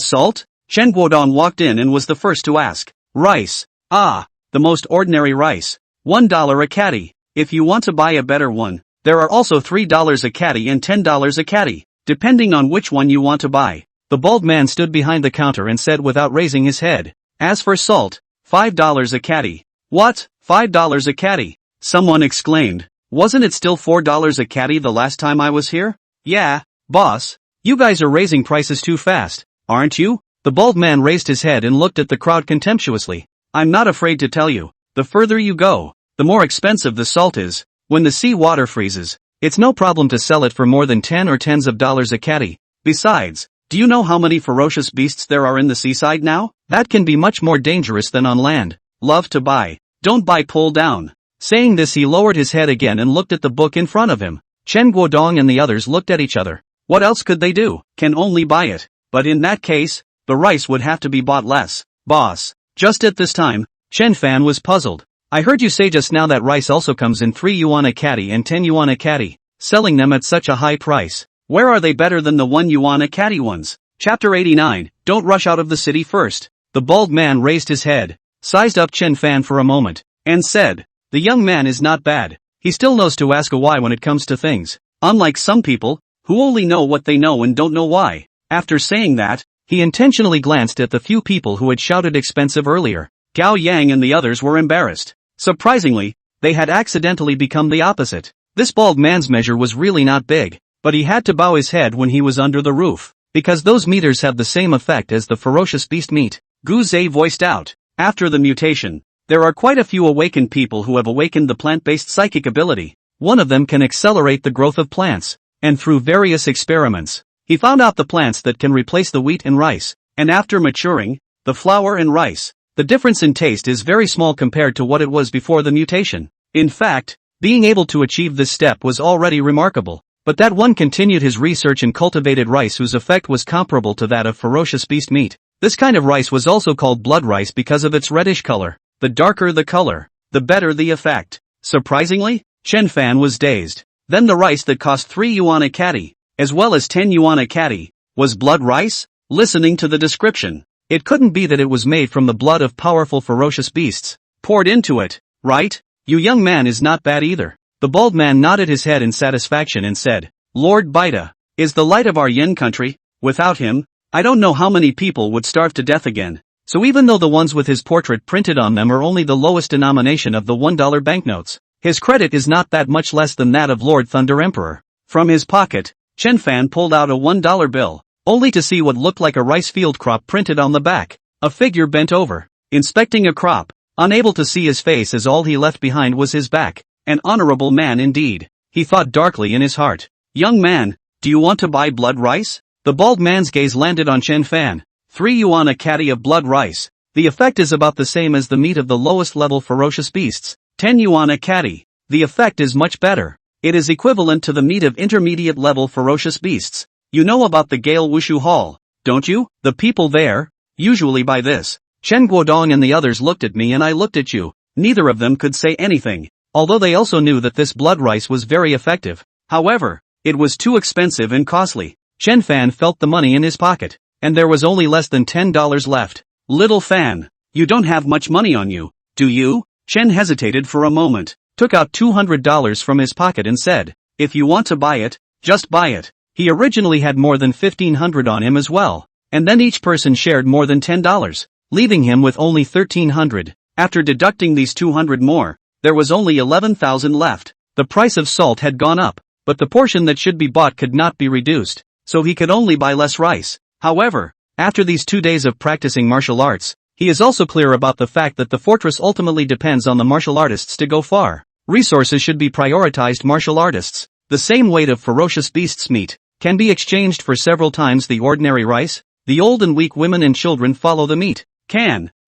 salt? Chen Guodong walked in and was the first to ask. Rice. Ah, the most ordinary rice. $1 a caddy. If you want to buy a better one, there are also $3 a caddy and $10 a caddy. depending on which one you want to buy. The bald man stood behind the counter and said without raising his head. As for salt, $5 a caddy. What? $5 a caddy? Someone exclaimed. Wasn't it still $4 a caddy the last time I was here? Yeah, boss. You guys are raising prices too fast, aren't you? The bald man raised his head and looked at the crowd contemptuously. I'm not afraid to tell you, the further you go, the more expensive the salt is. When the sea water freezes, it's no problem to sell it for more than 10 or tens of dollars a caddy. Besides, do you know how many ferocious beasts there are in the seaside now? That can be much more dangerous than on land. Love to buy. Don't buy, pull down. Saying this, he lowered his head again and looked at the book in front of him. Chen Guodong and the others looked at each other. What else could they do? Can only buy it. But in that case, the rice would have to be bought less. Boss. Just at this time, Chen Fan was puzzled. I heard you say just now that rice also comes in 3 yuan a caddy and 10 yuan a caddy, selling them at such a high price. Where are they better than the 1 yuan a caddy ones? Chapter 89, Don't rush out of the city first. The bald man raised his head, sized up Chen Fan for a moment, and said, the young man is not bad. He still knows to ask a why when it comes to things. Unlike some people, who only know what they know and don't know why. After saying that, he intentionally glanced at the few people who had shouted expensive earlier. Gao Yang and the others were embarrassed. Surprisingly, they had accidentally become the opposite. This bald man's measure was really not big, but he had to bow his head when he was under the roof, because those meters have the same effect as the ferocious beast meat. Gu Zhe voiced out. After the mutation, there are quite a few awakened people who have awakened the plant-based psychic ability. One of them can accelerate the growth of plants, and through various experiments, he found out the plants that can replace the wheat and rice, and after maturing, the flour and rice. The difference in taste is very small compared to what it was before the mutation. In fact, being able to achieve this step was already remarkable, but that one continued his research and cultivated rice whose effect was comparable to that of ferocious beast meat. This kind of rice was also called blood rice because of its reddish color. The darker the color, the better the effect. Surprisingly, Chen Fan was dazed. Then the rice that cost 3 yuan a caddy, as well as 10 yuan a caddy, was blood rice? Listening to the description, it couldn't be that it was made from the blood of powerful ferocious beasts, poured into it, right? You young man is not bad either. The bald man nodded his head in satisfaction and said, Lord Baita is the light of our yin country. Without him, I don't know how many people would starve to death again. So even though the ones with his portrait printed on them are only the lowest denomination of the $1 banknotes, his credit is not that much less than that of Lord Thunder Emperor. From his pocket, Chen Fan pulled out a $1 bill, only to see what looked like a rice field crop printed on the back. A figure bent over, inspecting a crop, unable to see his face as all he left behind was his back. An honorable man indeed, he thought darkly in his heart. Young man, do you want to buy blood rice? The bald man's gaze landed on Chen Fan. 3 yuan a caddy of blood rice. The effect is about the same as the meat of the lowest level ferocious beasts. 10 yuan a caddy. The effect is much better. It is equivalent to the meat of intermediate level ferocious beasts. You know about the Gale Wushu Hall, don't you? The people there usually buy this. Chen Guodong and the others looked at me and I looked at you. Neither of them could say anything, although they also knew that this blood rice was very effective. However, it was too expensive and costly. Chen Fan felt the money in his pocket, and there was only less than $10 left. Little Fan, you don't have much money on you, do you? Chen hesitated for a moment, took out $200 from his pocket and said, if you want to buy it, just buy it. He originally had more than $1,500 on him as well, and then each person shared more than $10, leaving him with only $1,300. After deducting these 200 more, there was only 11,000 left. The price of salt had gone up, but the portion that should be bought could not be reduced, so he could only buy less rice. However, after these 2 days of practicing martial arts, he is also clear about the fact that the fortress ultimately depends on the martial artists to go far. Resources should be prioritized. Martial artists, the same weight of ferocious beasts meat, can be exchanged for several times the ordinary rice. The old and weak women and children follow the meat,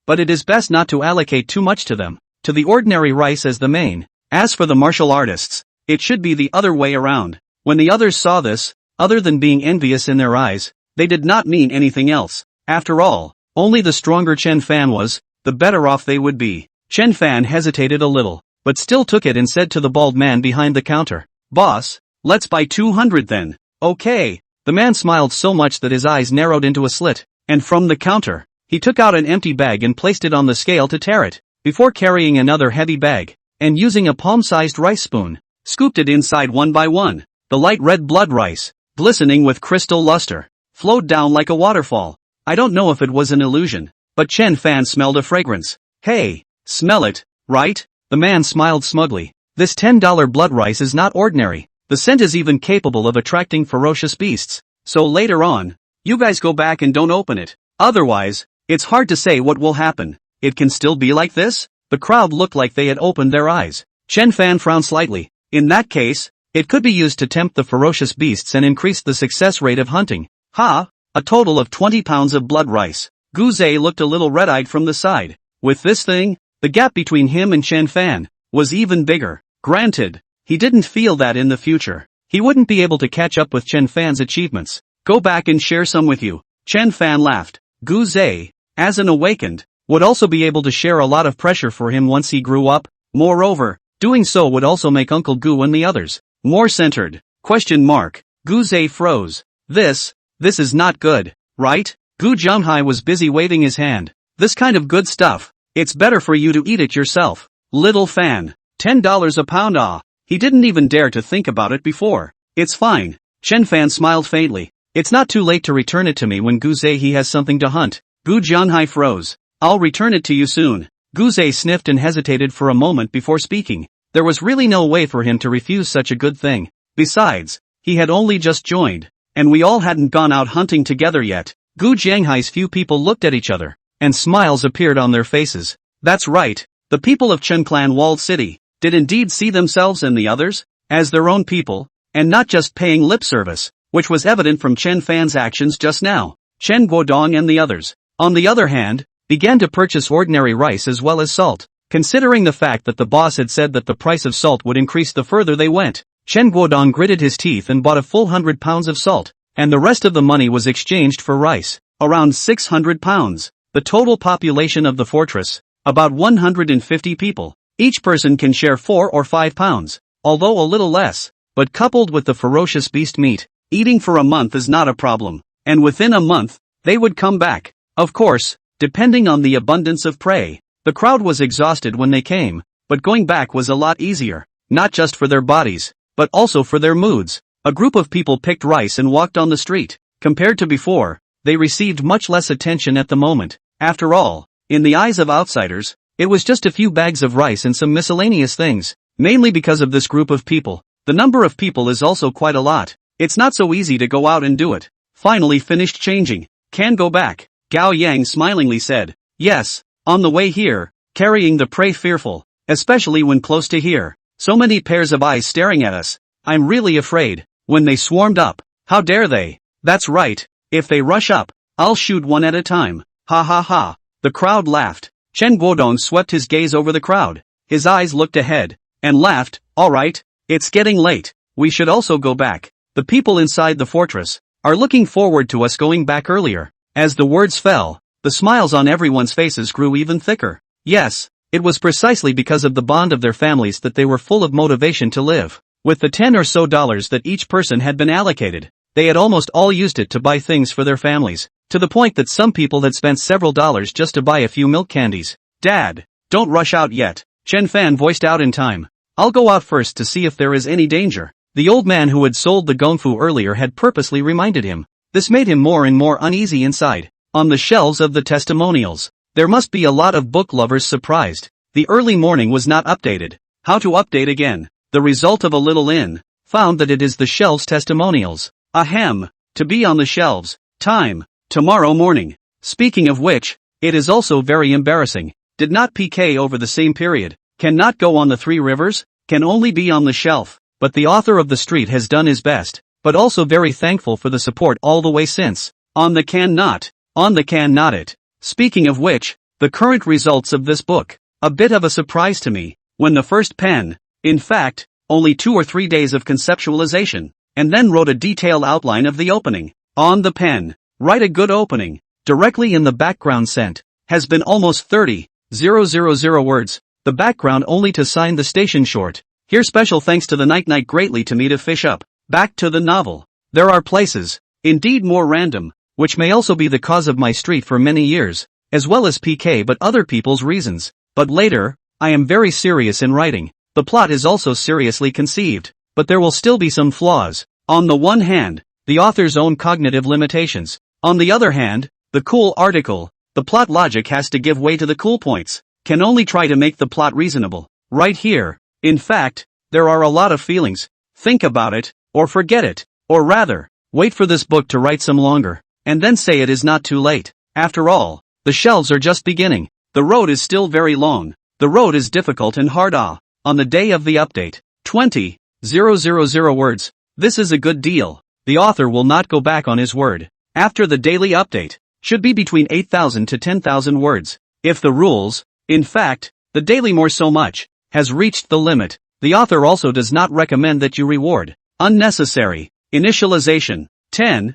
but it is best not to allocate too much to them, to the ordinary rice as the main. As for the martial artists, it should be the other way around. When the others saw this, other than being envious in their eyes, they did not mean anything else. After all, only the stronger Chen Fan was, the better off they would be. Chen Fan hesitated a little, but still took it and said to the bald man behind the counter, Boss, let's buy 200 then. Okay. The man smiled so much that his eyes narrowed into a slit, and from the counter, he took out an empty bag and placed it on the scale to tare it, before carrying another heavy bag, and using a palm-sized rice spoon, scooped it inside one by one. The light red blood rice, glistening with crystal luster, flowed down like a waterfall. I don't know if it was an illusion, but Chen Fan smelled a fragrance. Hey, smell it, right? The man smiled smugly. This $10 blood rice is not ordinary. The scent is even capable of attracting ferocious beasts. So later on, you guys go back and don't open it. Otherwise, it's hard to say what will happen. It can still be like this? The crowd looked like they had opened their eyes. Chen Fan frowned slightly. In that case, it could be used to tempt the ferocious beasts and increase the success rate of hunting. Ha! A total of 20 pounds of blood rice. Gu Zhe looked a little red-eyed from the side. With this thing, the gap between him and Chen Fan was even bigger. Granted, he didn't feel that in the future he wouldn't be able to catch up with Chen Fan's achievements. Go back and share some with you. Chen Fan laughed. Gu Zhe, as an awakened, would also be able to share a lot of pressure for him once he grew up. Moreover, doing so would also make Uncle Gu and the others more centered. Question mark. Gu Zhe froze. This is not good, right? Gu Zhanghai was busy waving his hand. This kind of good stuff, it's better for you to eat it yourself. Little Fan. $10 a pound. Ah. He didn't even dare to think about it before. It's fine. Chen Fan smiled faintly. It's not too late to return it to me when Gu Zhe he has something to hunt. Gu Zhanghai froze. I'll return it to you soon. Gu Zhe sniffed and hesitated for a moment before speaking. There was really no way for him to refuse such a good thing. Besides, he had only just joined, and we all hadn't gone out hunting together yet. Gu Zhanghai's few people looked at each other, and smiles appeared on their faces. That's right, the people of Chen Clan Walled City did indeed see themselves and the others as their own people, and not just paying lip service, which was evident from Chen Fan's actions just now. Chen Guodong and the others, on the other hand, began to purchase ordinary rice as well as salt. Considering the fact that the boss had said that the price of salt would increase the further they went, Chen Guodong gritted his teeth and bought a full 100 pounds of salt, and the rest of the money was exchanged for rice, around 600 pounds. The total population of the fortress, about 150 people. Each person can share 4 or 5 pounds, although a little less, but coupled with the ferocious beast meat, eating for a month is not a problem, and within a month, they would come back. Of course, depending on the abundance of prey. The crowd was exhausted when they came, but going back was a lot easier, not just for their bodies, but also for their moods. A group of people picked rice and walked on the street. Compared to before, they received much less attention at the moment. After all, in the eyes of outsiders, it was just a few bags of rice and some miscellaneous things. Mainly because of this group of people, the number of people is also quite a lot. It's not so easy to go out and do it. Finally finished changing. Can go back. Gao Yang smilingly said. Yes, on the way here, carrying the prey fearful, especially when close to here. So many pairs of eyes staring at us. I'm really afraid. When they swarmed up, how dare they? That's right, if they rush up, I'll shoot one at a time. Ha ha ha. The crowd laughed. Chen Guodong swept his gaze over the crowd. His eyes looked ahead, and laughed. Alright, it's getting late. We should also go back. The people inside the fortress are looking forward to us going back earlier. As the words fell, the smiles on everyone's faces grew even thicker. Yes, it was precisely because of the bond of their families that they were full of motivation to live. With the $10 or so that each person had been allocated, they had almost all used it to buy things for their families, to the point that some people had spent several dollars just to buy a few milk candies. Dad, don't rush out yet, Chen Fan voiced out in time. I'll go out first to see if there is any danger. The old man who had sold the gongfu earlier had purposely reminded him. This made him more and more uneasy inside. On the shelves of the testimonials, there must be a lot of book lovers surprised. The early morning was not updated. How to update again? The result of a little in, found that it is the shelves testimonials. Ahem, to be on the shelves. Time, tomorrow morning. Speaking of which, it is also very embarrassing. Did not PK over the same period. Cannot go on the 3 rivers, can only be on the shelf. But the author of the street has done his best, but also very thankful for the support all the way since. On the cannot it. Speaking of which, the current results of this book, a bit of a surprise to me, when the first pen, in fact, only 2 or 3 days of conceptualization, and then wrote a detailed outline of the opening. On the pen, write a good opening, directly in the background sent, has been almost 30,000 words, the background only to sign the station short. Here special thanks to the night greatly to me to fish up. Back to the novel. There are places, indeed more random, which may also be the cause of my street for many years, as well as PK but other people's reasons. But later, I am very serious in writing. The plot is also seriously conceived, but there will still be some flaws. On the one hand, the author's own cognitive limitations. On the other hand, the cool article, the plot logic has to give way to the cool points, can only try to make the plot reasonable. Right here, in fact, there are a lot of feelings. Think about it, or forget it, or rather, wait for this book to write some longer, and then say it is not too late. After all, the shelves are just beginning. The road is still very long. The road is difficult and hard. On the day of the update, 20,000 words. This is a good deal. The author will not go back on his word. After the daily update, should be between 8,000 to 10,000 words. If the rules, in fact, the daily more so much, has reached the limit, the author also does not recommend that you reward unnecessary initialization. 10,000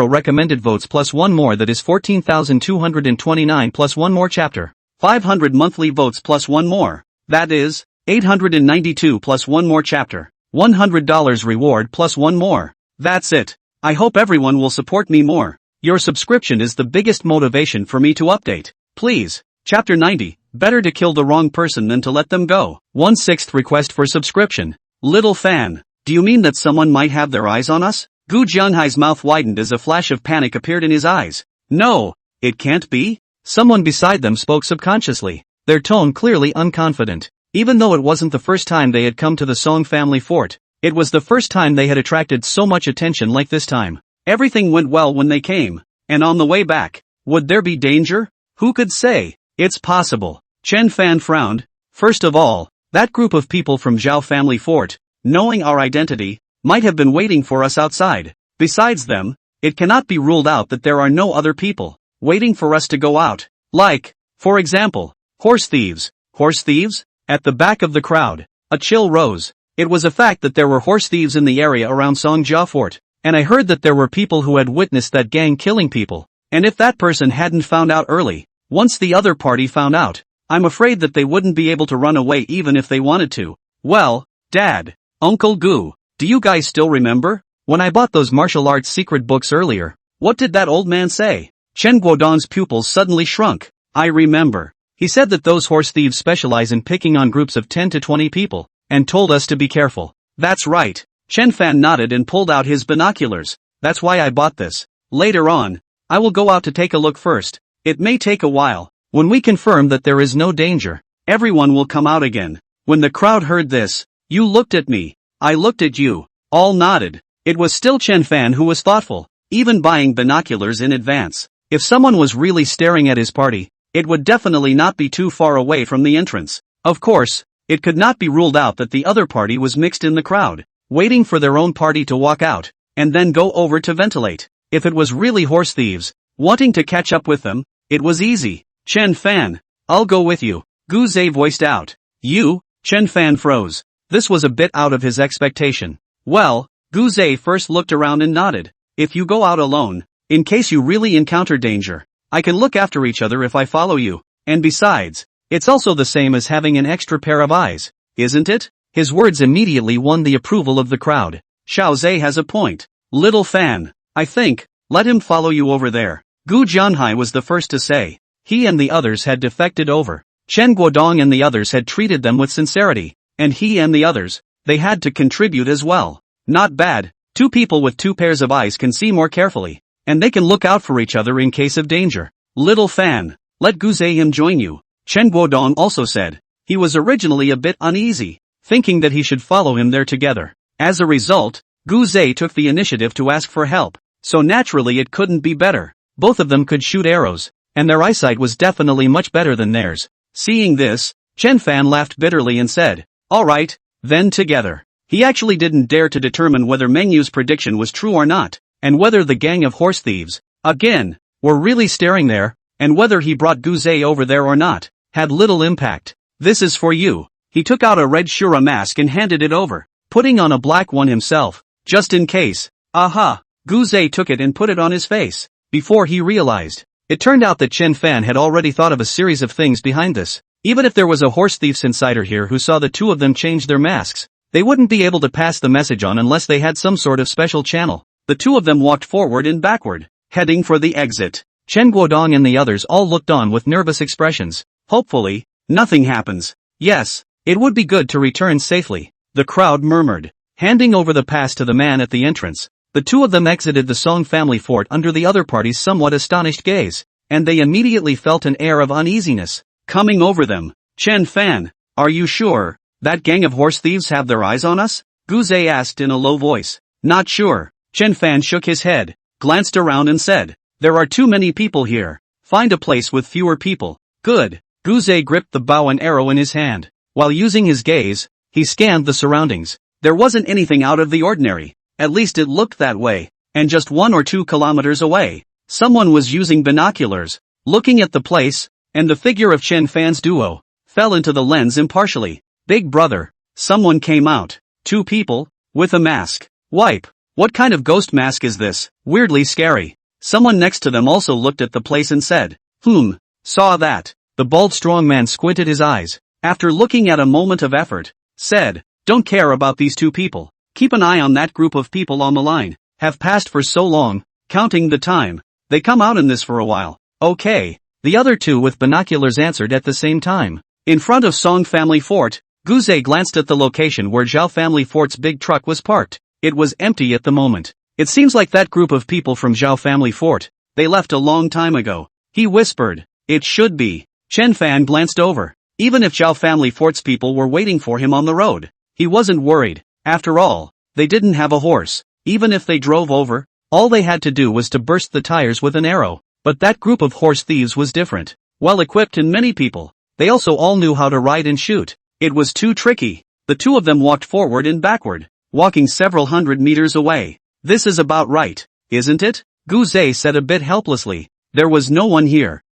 recommended votes plus one more, that is 14,229 plus one more chapter. 500 monthly votes plus one more, that is 892 plus one more chapter. $100 reward plus one more. That's it. I hope everyone will support me more. Your subscription is the biggest motivation for me to update. Please. Chapter 90. Better to kill the wrong person than to let them go. 1/6 request for subscription. Little fan. Do you mean that someone might have their eyes on us? Gu Jianhai's mouth widened as a flash of panic appeared in his eyes. No, it can't be. Someone beside them spoke subconsciously, their tone clearly unconfident. Even though it wasn't the first time they had come to the Song family fort, it was the first time they had attracted so much attention like this time. Everything went well when they came, and on the way back, would there be danger? Who could say? It's possible. Chen Fan frowned. First of all, that group of people from Zhao family fort, knowing our identity, might have been waiting for us outside. Besides them, it cannot be ruled out that there are no other people waiting for us to go out. Like, for example, horse thieves. Horse thieves? At the back of the crowd, a chill rose. It was a fact that there were horse thieves in the area around Songjia Fort, and I heard that there were people who had witnessed that gang killing people. And if that person hadn't found out early, once the other party found out, I'm afraid that they wouldn't be able to run away even if they wanted to. Well, Dad, Uncle Gu, do you guys still remember? When I bought those martial arts secret books earlier, what did that old man say? Chen Guodong's pupils suddenly shrunk. I remember. He said that those horse thieves specialize in picking on groups of 10 to 20 people, and told us to be careful. That's right. Chen Fan nodded and pulled out his binoculars. That's why I bought this. Later on, I will go out to take a look first. It may take a while. When we confirm that there is no danger, everyone will come out again. When the crowd heard this, you looked at me. I looked at you. All nodded. It was still Chen Fan who was thoughtful, even buying binoculars in advance. If someone was really staring at his party, it would definitely not be too far away from the entrance. Of course, it could not be ruled out that the other party was mixed in the crowd, waiting for their own party to walk out, and then go over to ventilate. If it was really horse thieves, wanting to catch up with them, it was easy. Chen Fan, I'll go with you, Gu Zhe voiced out. You? Chen Fan froze. This was a bit out of his expectation. Well, Gu Zhe first looked around and nodded. If you go out alone, in case you really encounter danger, I can look after each other if I follow you, and besides, it's also the same as having an extra pair of eyes, isn't it? His words immediately won the approval of the crowd. Xiao Zhe has a point. Little Fan, I think, let him follow you over there. Gu Jianhai was the first to say. He and the others had defected over. Chen Guodong and the others had treated them with sincerity, and he and the others, they had to contribute as well. Not bad. Two people with two pairs of eyes can see more carefully, and they can look out for each other in case of danger. Little Fan, let Gu Zhe him join you. Chen Guodong also said. He was originally a bit uneasy, thinking that he should follow him there together. As a result, Gu Zhe took the initiative to ask for help, so naturally it couldn't be better. Both of them could shoot arrows, and their eyesight was definitely much better than theirs. Seeing this, Chen Fan laughed bitterly and said, alright, then together. He actually didn't dare to determine whether Meng Yu's prediction was true or not, and whether the gang of horse thieves, again, were really staring there, and whether he brought Gu Zhe over there or not, had little impact. This is for you. He took out a red Shura mask and handed it over, putting on a black one himself, just in case. Aha! Gu Zhe took it and put it on his face. Before he realized, it turned out that Chen Fan had already thought of a series of things behind this. Even if there was a horse thief's insider here who saw the two of them change their masks, they wouldn't be able to pass the message on unless they had some sort of special channel. The two of them walked forward and backward, heading for the exit. Chen Guodong and the others all looked on with nervous expressions. Hopefully, nothing happens. Yes, it would be good to return safely, the crowd murmured. Handing over the pass to the man at the entrance, The two of them exited the Song family fort under the other party's somewhat astonished gaze, and they immediately felt an air of uneasiness coming over them. Chen Fan, are you sure that gang of horse thieves have their eyes on us? Guzhe asked in a low voice. Not sure. Chen Fan shook his head, glanced around and said, there are too many people here. Find a place with fewer people. Good. Guzhe gripped the bow and arrow in his hand. While using his gaze, he scanned the surroundings. There wasn't anything out of the ordinary. At least it looked that way. And just 1 or 2 kilometers away, someone was using binoculars, looking at the place, and the figure of Chen Fan's duo fell into the lens impartially. Big brother. Someone came out. 2 people, with a mask. Wipe. What kind of ghost mask is this? Weirdly scary. Someone next to them also looked at the place and said, saw that. The bald strong man squinted his eyes. After looking at a moment of effort, said, don't care about these 2 people. Keep an eye on that group of people on the line. Have passed for so long, counting the time. They come out in this for a while. Okay. The other 2 with binoculars answered at the same time. In front of Song family fort, Guzhe glanced at the location where Zhao family fort's big truck was parked. It was empty at the moment. It seems like that group of people from Zhao family fort, they left a long time ago. He whispered, it should be. Chen Fan glanced over. Even if Zhao family fort's people were waiting for him on the road, he wasn't worried. After all, they didn't have a horse. Even if they drove over, all they had to do was to burst the tires with an arrow. But that group of horse thieves was different. Well equipped and many people. They also all knew how to ride and shoot. It was too tricky. The 2 of them walked forward and backward, walking several hundred meters away. This is about right, isn't it? Guzhe said a bit helplessly. There was no one here.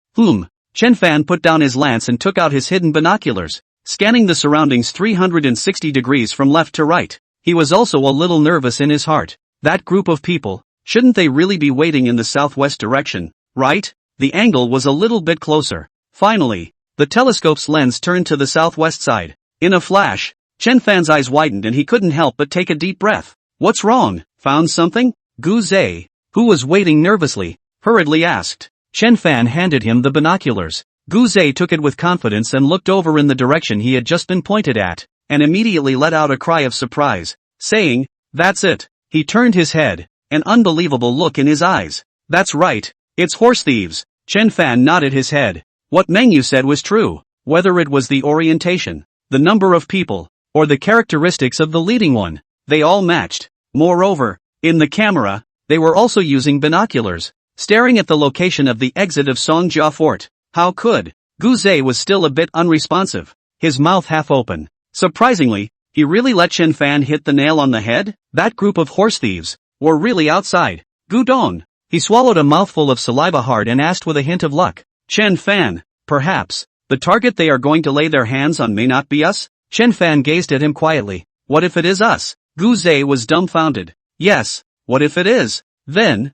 Chen Fan put down his lance and took out his hidden binoculars, scanning the surroundings 360 degrees from left to right. He was also a little nervous in his heart. That group of people, shouldn't they really be waiting in the southwest direction, right? The angle was a little bit closer. Finally, the telescope's lens turned to the southwest side. In a flash, Chen Fan's eyes widened and he couldn't help but take a deep breath. What's wrong? Found something? Guzhe, who was waiting nervously, hurriedly asked. Chen Fan handed him the binoculars. Guzhe took it with confidence and looked over in the direction he had just been pointed at, and immediately let out a cry of surprise, saying, that's it. He turned his head, an unbelievable look in his eyes. That's right, it's horse thieves. Chen Fan nodded his head. What Mengyu said was true. Whether it was the orientation, the number of people, or the characteristics of the leading one, they all matched. Moreover, in the camera, they were also using binoculars, staring at the location of the exit of Songjia Fort. How could? Guzhe was still a bit unresponsive, his mouth half open. Surprisingly, he really let Chen Fan hit the nail on the head? That group of horse thieves were really outside. Gudong. He swallowed a mouthful of saliva hard and asked with a hint of luck. Chen Fan, perhaps, the target they are going to lay their hands on may not be us? Chen Fan gazed at him quietly. What if it is us? Guzhe was dumbfounded. Yes, what if it is? Then,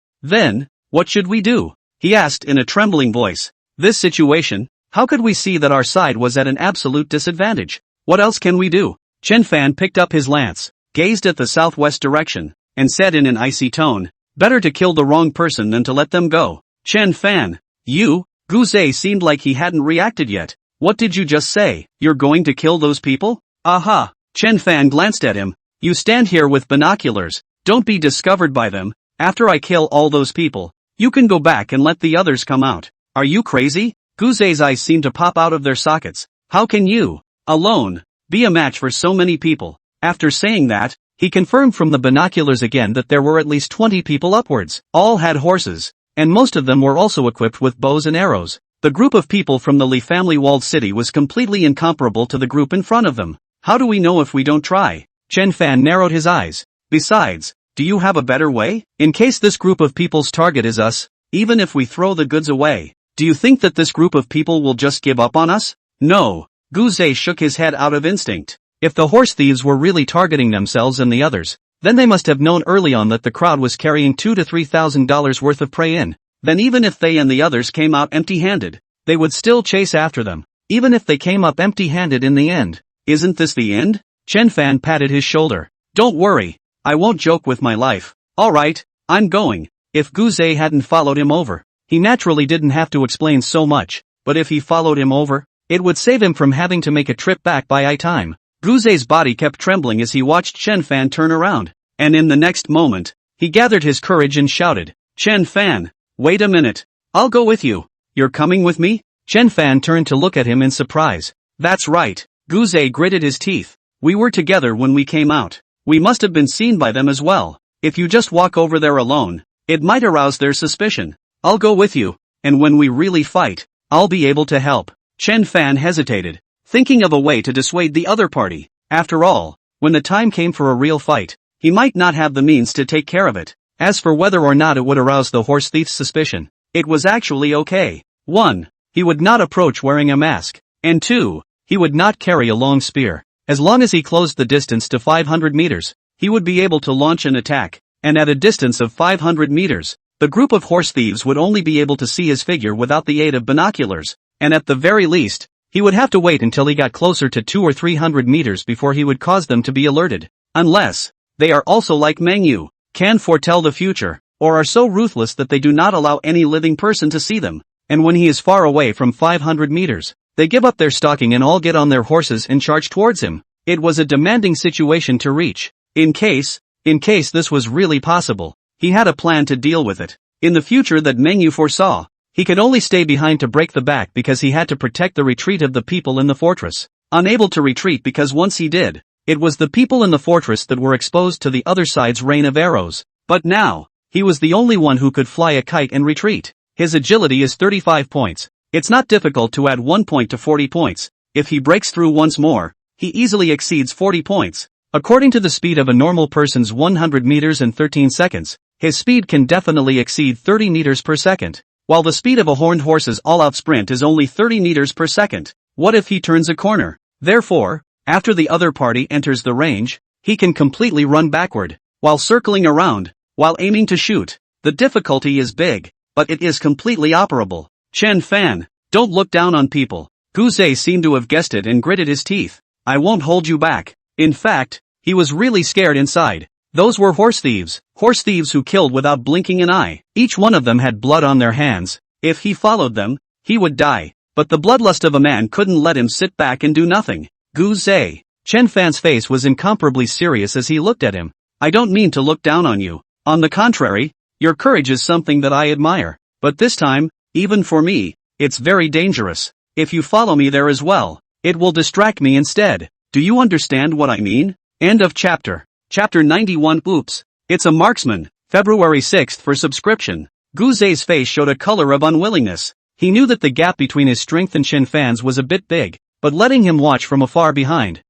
what should we do? He asked in a trembling voice. This situation, how could we see that our side was at an absolute disadvantage? What else can we do? Chen Fan picked up his lance, gazed at the southwest direction, and said in an icy tone, better to kill the wrong person than to let them go. Chen Fan, you? Guzhe seemed like he hadn't reacted yet. What did you just say? You're going to kill those people? Aha! Chen Fan glanced at him. You stand here with binoculars. Don't be discovered by them. After I kill all those people, you can go back and let the others come out. Are you crazy? Guzhe's eyes seemed to pop out of their sockets. How can you, alone, be a match for so many people? After saying that, he confirmed from the binoculars again that there were at least 20 people upwards. All had horses, and most of them were also equipped with bows and arrows. The group of people from the Li family walled city was completely incomparable to the group in front of them. How do we know if we don't try? Chen Fan narrowed his eyes. Besides, do you have a better way? In case this group of people's target is us, even if we throw the goods away, do you think that this group of people will just give up on us? No. Guzhe shook his head out of instinct. If the horse thieves were really targeting themselves and the others, then they must have known early on that the crowd was carrying $2,000 to $3,000 worth of prey in. Then even if they and the others came out empty-handed, they would still chase after them, even if they came up empty-handed in the end. Isn't this the end? Chen Fan patted his shoulder. Don't worry, I won't joke with my life. Alright, I'm going. If Guzhe hadn't followed him over, he naturally didn't have to explain so much, but if he followed him over, it would save him from having to make a trip back by I-time. Guzhe's body kept trembling as he watched Chen Fan turn around, and in the next moment, He gathered his courage and shouted, "Chen Fan, wait a minute. I'll go with you. You're coming with me?" Chen Fan turned to look at him in surprise. "That's right." Guzhe gritted his teeth. "We were together when we came out. We must have been seen by them as well. If you just walk over there alone, it might arouse their suspicion. I'll go with you, and when we really fight, I'll be able to help." Chen Fan hesitated, thinking of a way to dissuade the other party. After all, when the time came for a real fight, he might not have the means to take care of it. As for whether or not it would arouse the horse thief's suspicion, it was actually okay. 1. He would not approach wearing a mask. And 2. He would not carry a long spear. As long as he closed the distance to 500 meters, he would be able to launch an attack, and at a distance of 500 meters, the group of horse thieves would only be able to see his figure without the aid of binoculars, and at the very least, he would have to wait until he got closer to 200 or 300 meters before he would cause them to be alerted. Unless, they are also like Mengyu, can foretell the future, or are so ruthless that they do not allow any living person to see them, and when he is far away from 500 meters, they give up their stalking and all get on their horses and charge towards him. It was a demanding situation to reach. In case this was really possible, he had a plan to deal with it. In the future that Mengyu foresaw, he could only stay behind to break the back because he had to protect the retreat of the people in the fortress. Unable to retreat because once he did, it was the people in the fortress that were exposed to the other side's rain of arrows. But now, he was the only one who could fly a kite and retreat. His agility is 35 points. It's not difficult to add 1 point to 40 points. If he breaks through once more, he easily exceeds 40 points. According to the speed of a normal person's 100 meters in 13 seconds, his speed can definitely exceed 30 meters per second, while the speed of a horned horse's all-out sprint is only 30 meters per second. What if he turns a corner? Therefore, after the other party enters the range, he can completely run backward, while circling around, while aiming to shoot. The difficulty is big, but it is completely operable. Chen Fan, don't look down on people. Guzhe seemed to have guessed it and gritted his teeth. I won't hold you back. In fact, he was really scared inside. Those were horse thieves who killed without blinking an eye. Each one of them had blood on their hands. If he followed them, he would die. But the bloodlust of a man couldn't let him sit back and do nothing. Guzhe. Chen Fan's face was incomparably serious as he looked at him. I don't mean to look down on you. On the contrary, your courage is something that I admire. But this time, even for me, it's very dangerous. If you follow me there as well, it will distract me instead. Do you understand what I mean? End of chapter. Chapter 91. Oops. It's a marksman. February 6th for subscription. Guzhe's face showed a color of unwillingness. He knew that the gap between his strength and Chen Fan's was a bit big, but letting him watch from afar behind.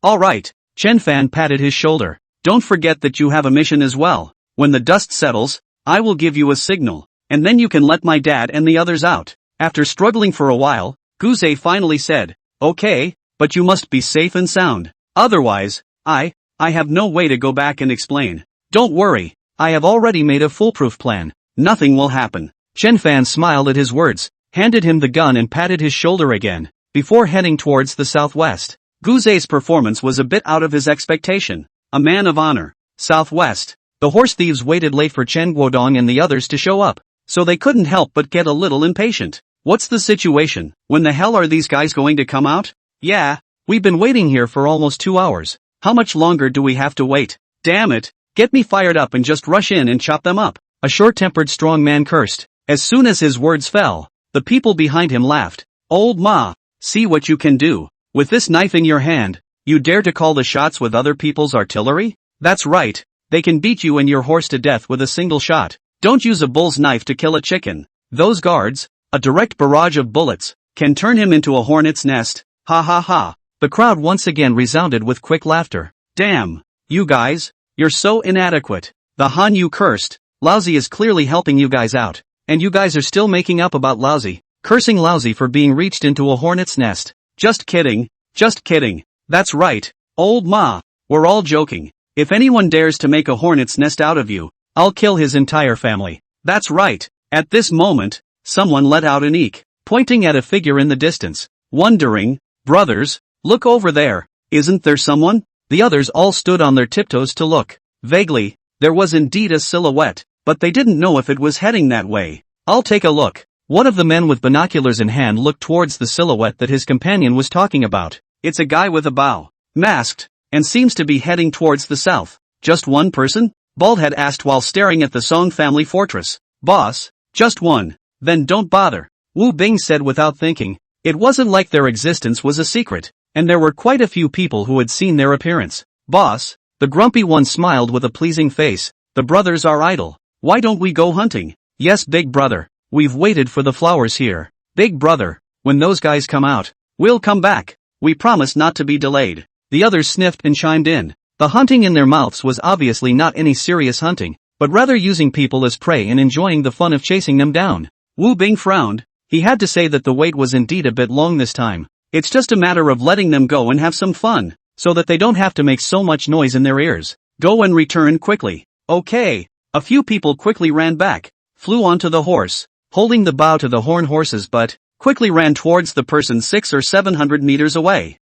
Alright. Chen Fan patted his shoulder. Don't forget that you have a mission as well. When the dust settles, I will give you a signal, and then you can let my dad and the others out. After struggling for a while, Guzhe finally said, okay, but you must be safe and sound. Otherwise, I have no way to go back and explain. Don't worry, I have already made a foolproof plan. Nothing will happen. Chen Fan smiled at his words, handed him the gun and patted his shoulder again, before heading towards the southwest. Guzhe's performance was a bit out of his expectation. A man of honor. Southwest. The horse thieves waited late for Chen Guodong and the others to show up, so they couldn't help but get a little impatient. What's the situation? When the hell are these guys going to come out? Yeah, we've been waiting here for almost 2 hours. How much longer do we have to wait? Damn it, get me fired up and just rush in and chop them up. A short-tempered strong man cursed. As soon as his words fell, the people behind him laughed. Old Ma, see what you can do. With this knife in your hand, you dare to call the shots with other people's artillery? That's right, they can beat you and your horse to death with a single shot. Don't use a bull's knife to kill a chicken. Those guards, a direct barrage of bullets, can turn him into a hornet's nest. Ha ha ha. The crowd once again resounded with quick laughter. Damn, you guys, you're so inadequate. The Han you cursed, Lousy is clearly helping you guys out, and you guys are still making up about Lousy, cursing Lousy for being reached into a hornet's nest. Just kidding, just kidding. That's right, old Ma, we're all joking. If anyone dares to make a hornet's nest out of you, I'll kill his entire family. That's right. At this moment, someone let out an eek, pointing at a figure in the distance, wondering, brothers, look over there, isn't there someone? The others all stood on their tiptoes to look. Vaguely, there was indeed a silhouette, but they didn't know if it was heading that way. I'll take a look. One of the men with binoculars in hand looked towards the silhouette that his companion was talking about. It's a guy with a bow, masked, and seems to be heading towards the south. Just one person? Bald had asked while staring at the Song family fortress. Boss, just one. Then don't bother. Wu Bing said without thinking. It wasn't like their existence was a secret, and there were quite a few people who had seen their appearance. Boss, the grumpy one smiled with a pleasing face. The brothers are idle. Why don't we go hunting? Yes, big brother. We've waited for the flowers here. Big brother, when those guys come out, we'll come back. We promise not to be delayed. The others sniffed and chimed in. The hunting in their mouths was obviously not any serious hunting, but rather using people as prey and enjoying the fun of chasing them down. Wu Bing frowned. He had to say that the wait was indeed a bit long this time. It's just a matter of letting them go and have some fun, so that they don't have to make so much noise in their ears. Go and return quickly. Okay. A few people quickly ran back, flew onto the horse, holding the bow to the horn horse's butt, quickly ran towards the person 600 or 700 meters away.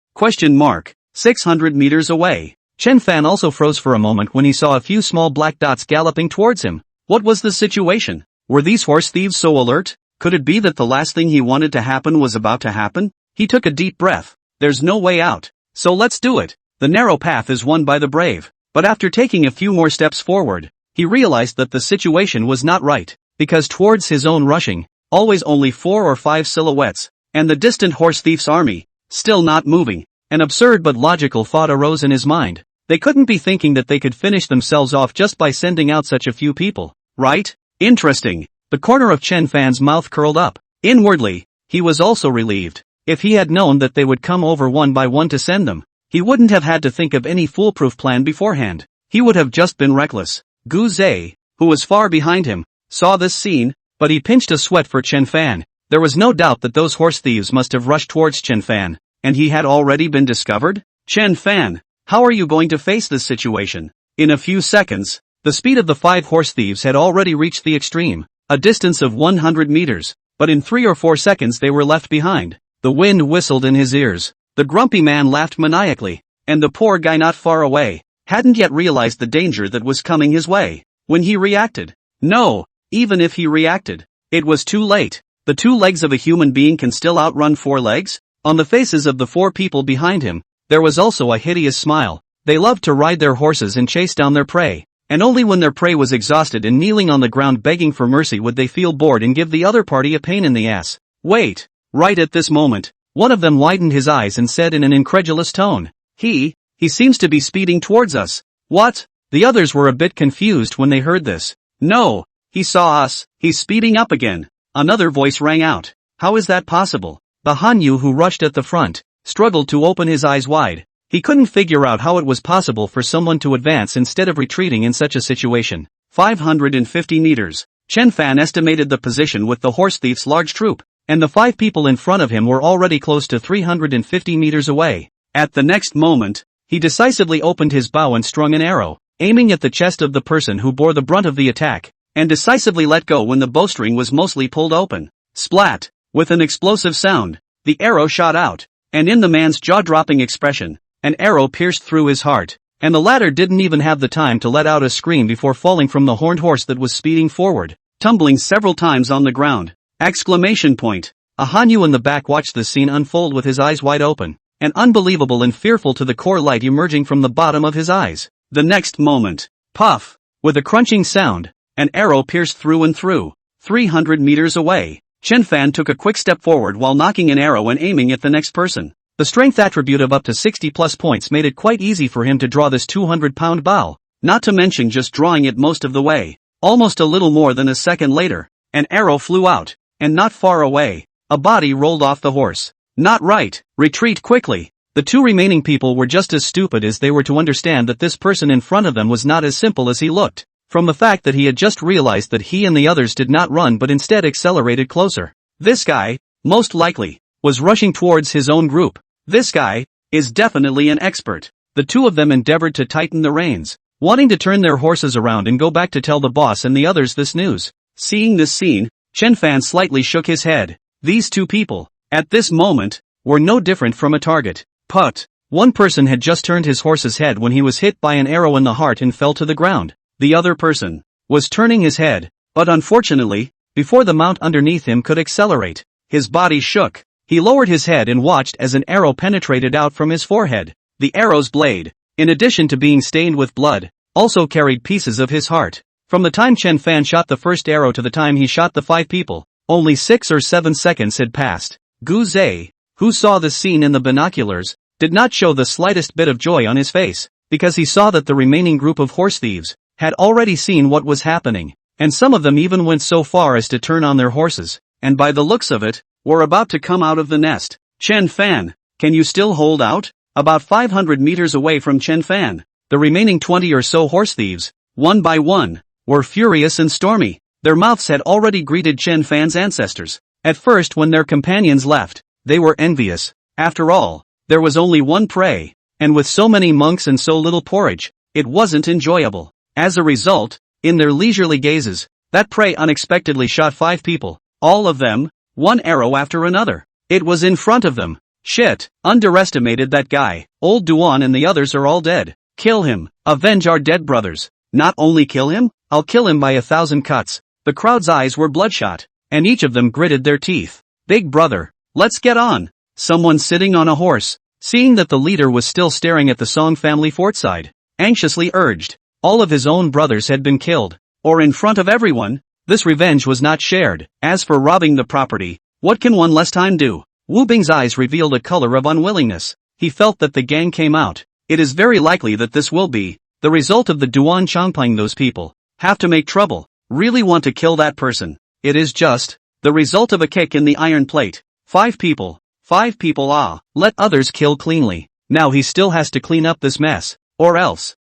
600 meters away. Chen Fan also froze for a moment when he saw a few small black dots galloping towards him. What was the situation? Were these horse thieves so alert? Could it be that the last thing he wanted to happen was about to happen? He took a deep breath. There's no way out. So let's do it. The narrow path is won by the brave. But after taking a few more steps forward, he realized that the situation was not right, because towards his own rushing, always only 4 or 5 silhouettes, and the distant horse thief's army, still not moving. An absurd but logical thought arose in his mind. They couldn't be thinking that they could finish themselves off just by sending out such a few people, right? Interesting. The corner of Chen Fan's mouth curled up. Inwardly, he was also relieved. If he had known that they would come over one by one to send them, he wouldn't have had to think of any foolproof plan beforehand. He would have just been reckless. Gu Zhe, who was far behind him, saw this scene, but he pinched a sweat for Chen Fan. There was no doubt that those horse thieves must have rushed towards Chen Fan, and he had already been discovered? Chen Fan, how are you going to face this situation? In a few seconds, the speed of the 5 horse thieves had already reached the extreme, a distance of 100 meters, but in 3 or 4 seconds they were left behind. The wind whistled in his ears. The grumpy man laughed maniacally, and the poor guy not far away hadn't yet realized the danger that was coming his way. When he reacted, no, even if he reacted, it was too late. The 2 legs of a human being can still outrun 4 legs? On the faces of the 4 people behind him, there was also a hideous smile. They loved to ride their horses and chase down their prey, and only when their prey was exhausted and kneeling on the ground begging for mercy would they feel bored and give the other party a pain in the ass. Wait! Right at this moment, one of them widened his eyes and said in an incredulous tone, He seems to be speeding towards us. What? The others were a bit confused when they heard this. No, he saw us, he's speeding up again. Another voice rang out. How is that possible? The Hanyu who rushed at the front, struggled to open his eyes wide. He couldn't figure out how it was possible for someone to advance instead of retreating in such a situation. 550 meters. Chen Fan estimated the position with the horse thief's large troop, and the 5 people in front of him were already close to 350 meters away. At the next moment, he decisively opened his bow and strung an arrow, aiming at the chest of the person who bore the brunt of the attack, and decisively let go when the bowstring was mostly pulled open. Splat! With an explosive sound, the arrow shot out, and in the man's jaw-dropping expression, an arrow pierced through his heart, and the latter didn't even have the time to let out a scream before falling from the horned horse that was speeding forward, tumbling several times on the ground. Exclamation point. A Hanyu in the back watched the scene unfold with his eyes wide open, and unbelievable and fearful to the core light emerging from the bottom of his eyes. The next moment, puff! With a crunching sound, an arrow pierced through and through. 300 meters away, Chen Fan took a quick step forward while knocking an arrow and aiming at the next person. The strength attribute of up to 60 plus points made it quite easy for him to draw this 200-pound bow, not to mention just drawing it most of the way. Almost a little more than a second later, an arrow flew out, and not far away, a body rolled off the horse. Not right, retreat quickly. The 2 remaining people were just as stupid as they were to understand that this person in front of them was not as simple as he looked, from the fact that he had just realized that he and the others did not run but instead accelerated closer. This guy, most likely, was rushing towards his own group. This guy is definitely an expert. The 2 of them endeavored to tighten the reins, wanting to turn their horses around and go back to tell the boss and the others this news. Seeing this scene, Chen Fan slightly shook his head. These 2 people, at this moment, were no different from a target. Put. One person had just turned his horse's head when he was hit by an arrow in the heart and fell to the ground. The other person was turning his head, but unfortunately, before the mount underneath him could accelerate, his body shook. He lowered his head and watched as an arrow penetrated out from his forehead. The arrow's blade, in addition to being stained with blood, also carried pieces of his heart. From the time Chen Fan shot the first arrow to the time he shot the 5 people, only 6 or 7 seconds had passed. Gu Zhe, who saw this scene in the binoculars, did not show the slightest bit of joy on his face, because he saw that the remaining group of horse thieves had already seen what was happening, and some of them even went so far as to turn on their horses, and by the looks of it, were about to come out of the nest. Chen Fan, can you still hold out? About 500 meters away from Chen Fan, the remaining 20 or so horse thieves, one by one, were furious and stormy. Their mouths had already greeted Chen Fan's ancestors. At first, when their companions left, they were envious. After all, there was only one prey, and with so many monks and so little porridge, it wasn't enjoyable. As a result, in their leisurely gazes, that prey unexpectedly shot 5 people, all of them, one arrow after another. It was in front of them. Shit, underestimated that guy. Old Duan and the others are all dead. Kill him. Avenge our dead brothers. Not only kill him, I'll kill him by 1,000 cuts. The crowd's eyes were bloodshot, and each of them gritted their teeth. Big brother, let's get on. Someone sitting on a horse, seeing that the leader was still staring at the Song family fort side, anxiously urged. All of his own brothers had been killed, or in front of everyone. This revenge was not shared. As for robbing the property, what can one less time do? Wu Bing's eyes revealed a color of unwillingness. He felt that the gang came out. It is very likely that this will be the result of the Duan Chongpeng. Those people have to make trouble. Really want to kill that person. It is just the result of a kick in the iron plate. 5 people. 5 people. Let others kill cleanly. Now he still has to clean up this mess. Or else.